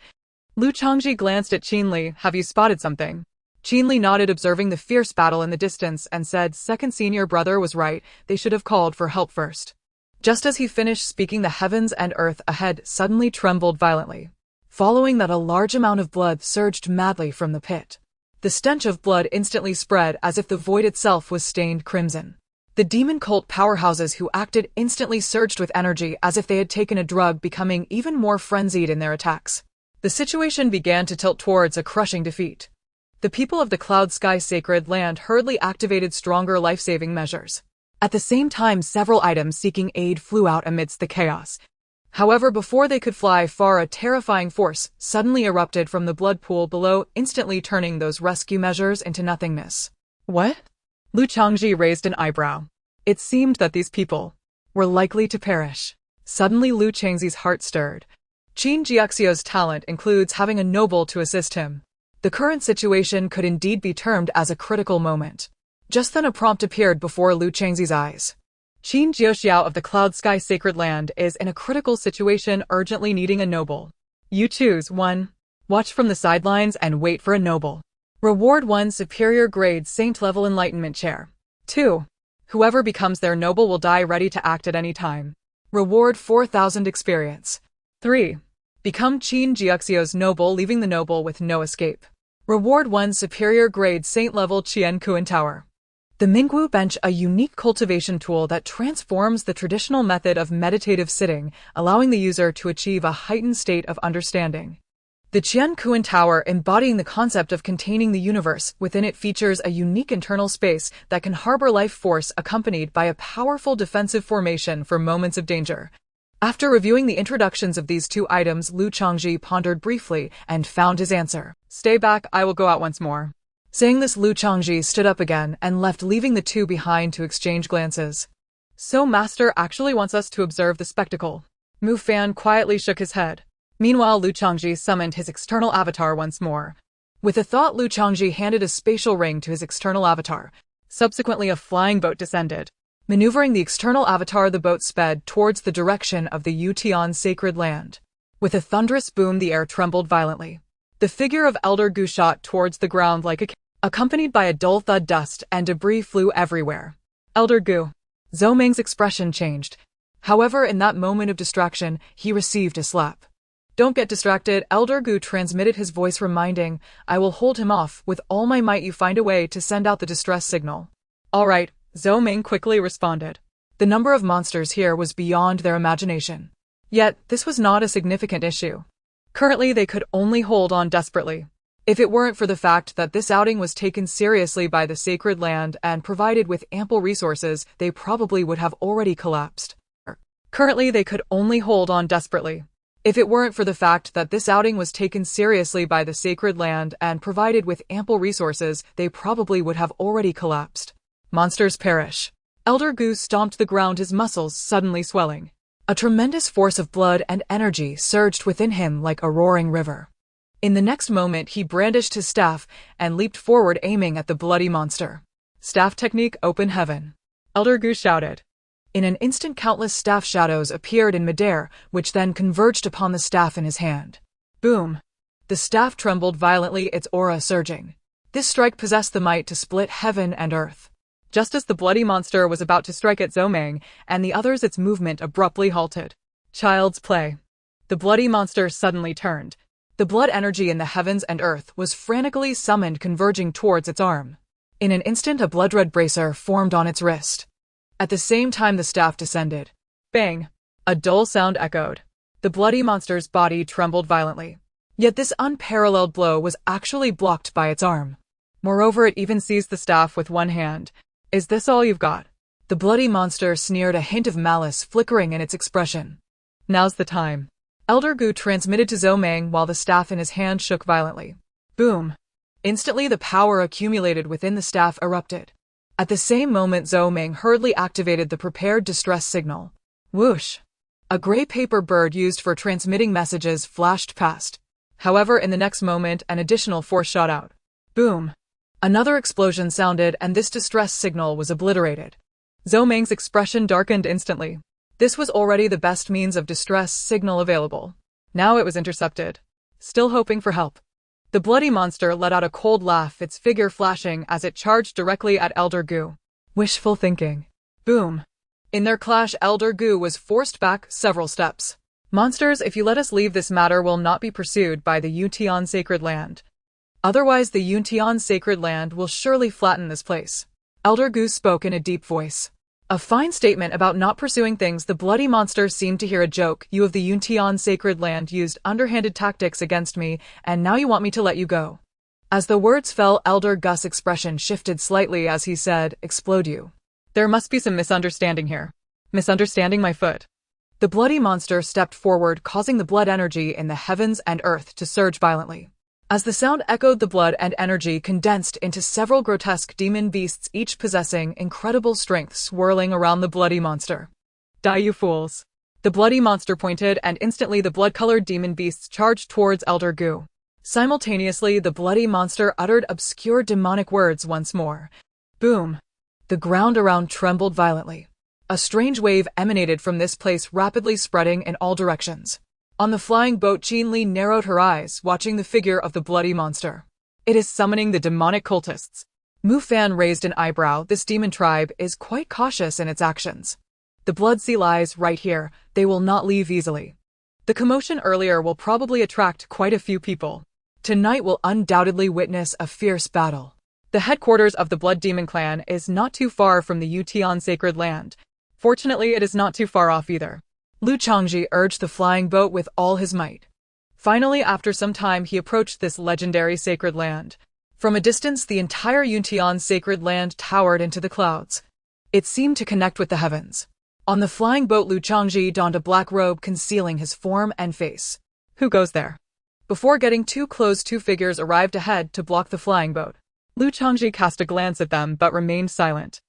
Lu Changzhi glanced at Qinli. Have you spotted something? Qinli nodded, observing the fierce battle in the distance, and said, second senior brother was right, they should have called for help first. Just as he finished speaking, the heavens and earth ahead suddenly trembled violently. Following that, a large amount of blood surged madly from the pit. The stench of blood instantly spread as if the void itself was stained crimson. The demon cult powerhouses who acted instantly surged with energy as if they had taken a drug, becoming even more frenzied in their attacks. The situation began to tilt towards a crushing defeat. The people of the Cloud Sky Sacred Land hurriedly activated stronger life-saving measures. At the same time, several items seeking aid flew out amidst the chaos. However, before they could fly far, a terrifying force suddenly erupted from the blood pool below, instantly turning those rescue measures into nothingness. What? Lu Changzhi raised an eyebrow. It seemed that these people were likely to perish. Suddenly, Lu Changzhi's heart stirred. Qin Jiaxio's talent includes having a noble to assist him. The current situation could indeed be termed as a critical moment. Just then a prompt appeared before Lu Changzhi's eyes. Qin Jiaxiao of the Cloud Sky Sacred Land is in a critical situation, urgently needing a noble. You choose 1. Watch from the sidelines and wait for a noble. Reward 1 superior grade saint level enlightenment chair. 2. Whoever becomes their noble will die ready to act at any time. Reward 4,000 experience. 3. Become Qin Jiaxio's noble, leaving the noble with no escape. Reward 1 superior grade saint level Qian Kuan Tower. The Mingwu Bench, a unique cultivation tool that transforms the traditional method of meditative sitting, allowing the user to achieve a heightened state of understanding. The Qian Kuan Tower, embodying the concept of containing the universe within it, features a unique internal space that can harbor life force, accompanied by a powerful defensive formation for moments of danger. After reviewing the introductions of these two items, Lu Changzhi pondered briefly and found his answer. Stay back, I will go out once more. Saying this, Lu Changzhi stood up again and left, leaving the two behind to exchange glances. So Master actually wants us to observe the spectacle. Mu Fan quietly shook his head. Meanwhile, Lu Changzhi summoned his external avatar once more. With a thought, Lu Changzhi handed a spatial ring to his external avatar. Subsequently, a flying boat descended. Maneuvering the external avatar, the boat sped towards the direction of the Yutian Sacred Land. With a thunderous boom, the air trembled violently. The figure of Elder Gu shot towards the ground like a accompanied by a dull thud. Dust and debris flew everywhere. Elder Gu. Zhou Meng's expression changed. However, in that moment of distraction, he received a slap. Don't get distracted, Elder Gu transmitted his voice, reminding, I will hold him off. With all my might, you find a way to send out the distress signal. All right, Zhou Meng quickly responded. The number of monsters here was beyond their imagination. Yet, this was not a significant issue. Currently, they could only hold on desperately. If it weren't for the fact that this outing was taken seriously by the Sacred Land and provided with ample resources, they probably would have already collapsed. Currently, they could only hold on desperately. If it weren't for the fact that this outing was taken seriously by the Sacred Land and provided with ample resources, they probably would have already collapsed. Monsters perish. Elder Gu stomped the ground, his muscles suddenly swelling. A tremendous force of blood and energy surged within him like a roaring river. In the next moment, he brandished his staff and leaped forward, aiming at the bloody monster. Staff technique, open heaven. Elder Gu shouted. In an instant, countless staff shadows appeared in midair, which then converged upon the staff in his hand. Boom! The staff trembled violently, its aura surging. This strike possessed the might to split heaven and earth. Just as the bloody monster was about to strike at Zhou Meng and the others, its movement abruptly halted. Child's play. The bloody monster suddenly turned. The blood energy in the heavens and earth was frantically summoned, converging towards its arm. In an instant, a blood-red bracer formed on its wrist. At the same time, the staff descended. Bang! A dull sound echoed. The bloody monster's body trembled violently. Yet this unparalleled blow was actually blocked by its arm. Moreover, it even seized the staff with one hand. Is this all you've got? The bloody monster sneered, a hint of malice flickering in its expression. Now's the time. Elder Gu transmitted to Zhou Meng while the staff in his hand shook violently. Boom! Instantly, the power accumulated within the staff erupted. At the same moment, Zhou Meng hurriedly activated the prepared distress signal. Whoosh! A gray paper bird used for transmitting messages flashed past. However, in the next moment, an additional force shot out. Boom! Another explosion sounded, and this distress signal was obliterated. Zhou Meng's expression darkened instantly. This was already the best means of distress signal available. Now it was intercepted. Still hoping for help. The bloody monster let out a cold laugh, its figure flashing as it charged directly at Elder Gu. Wishful thinking. Boom! In their clash, Elder Gu was forced back several steps. Monsters, if you let us leave, this matter will not be pursued by the Yuntian Sacred Land. Otherwise, the Yuntian Sacred Land will surely flatten this place. Elder Gu spoke in a deep voice. A fine statement about not pursuing things. The bloody monster seemed to hear a joke. You of the Yuntian Sacred Land used underhanded tactics against me, and now you want me to let you go. As the words fell, Elder Gus' expression shifted slightly as he said, "Explode you. There must be some misunderstanding here. Misunderstanding my foot." The bloody monster stepped forward, causing the blood energy in the heavens and earth to surge violently. As the sound echoed, the blood and energy condensed into several grotesque demon beasts, each possessing incredible strength, swirling around the bloody monster. "Die, you fools." The bloody monster pointed, and instantly the blood-colored demon beasts charged towards Elder Gu. Simultaneously, the bloody monster uttered obscure demonic words once more. Boom! The ground around trembled violently. A strange wave emanated from this place, rapidly spreading in all directions. On the flying boat, Qinli narrowed her eyes, watching the figure of the bloody monster. "It is summoning the demonic cultists." Mu Fan raised an eyebrow. This demon tribe is quite cautious in its actions. The blood sea lies right here. They will not leave easily. The commotion earlier will probably attract quite a few people. Tonight we'll undoubtedly witness a fierce battle. The headquarters of the Blood Demon Clan is not too far from the Yuntian Sacred Land. Fortunately, it is not too far off either. Lu Changzhi urged the flying boat with all his might. Finally, after some time, he approached this legendary sacred land. From a distance, the entire Yuntian Sacred Land towered into the clouds. It seemed to connect with the heavens. On the flying boat, Lu Changzhi donned a black robe concealing his form and face. "Who goes there?" Before getting too close, two figures arrived ahead to block the flying boat. Lu Changzhi cast a glance at them but remained silent.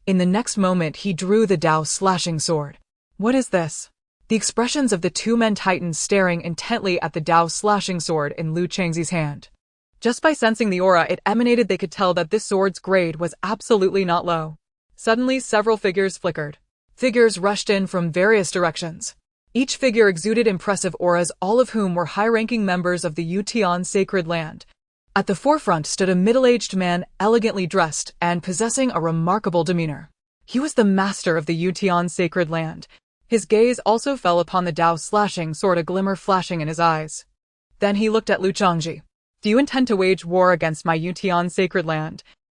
In the next moment, he drew the Dao slashing sword. What is this? The expressions of the two men tightened, staring intently at the Dao slashing sword in Lu Changzi's hand. Just by sensing the aura it emanated, they could tell that this sword's grade was absolutely not low. Suddenly, several figures flickered. Figures rushed in from various directions. Each figure exuded impressive auras, all of whom were high-ranking members of the Yuntian Sacred Land. At the forefront stood a middle-aged man, elegantly dressed and possessing a remarkable demeanor. He was the master of the Yuntian Sacred Land. His gaze also fell upon the Dao slashing sword, a glimmer flashing in his eyes. Then he looked at Lu Changzhi. "Do you intend to wage war against my Yuntian Sacred Land?"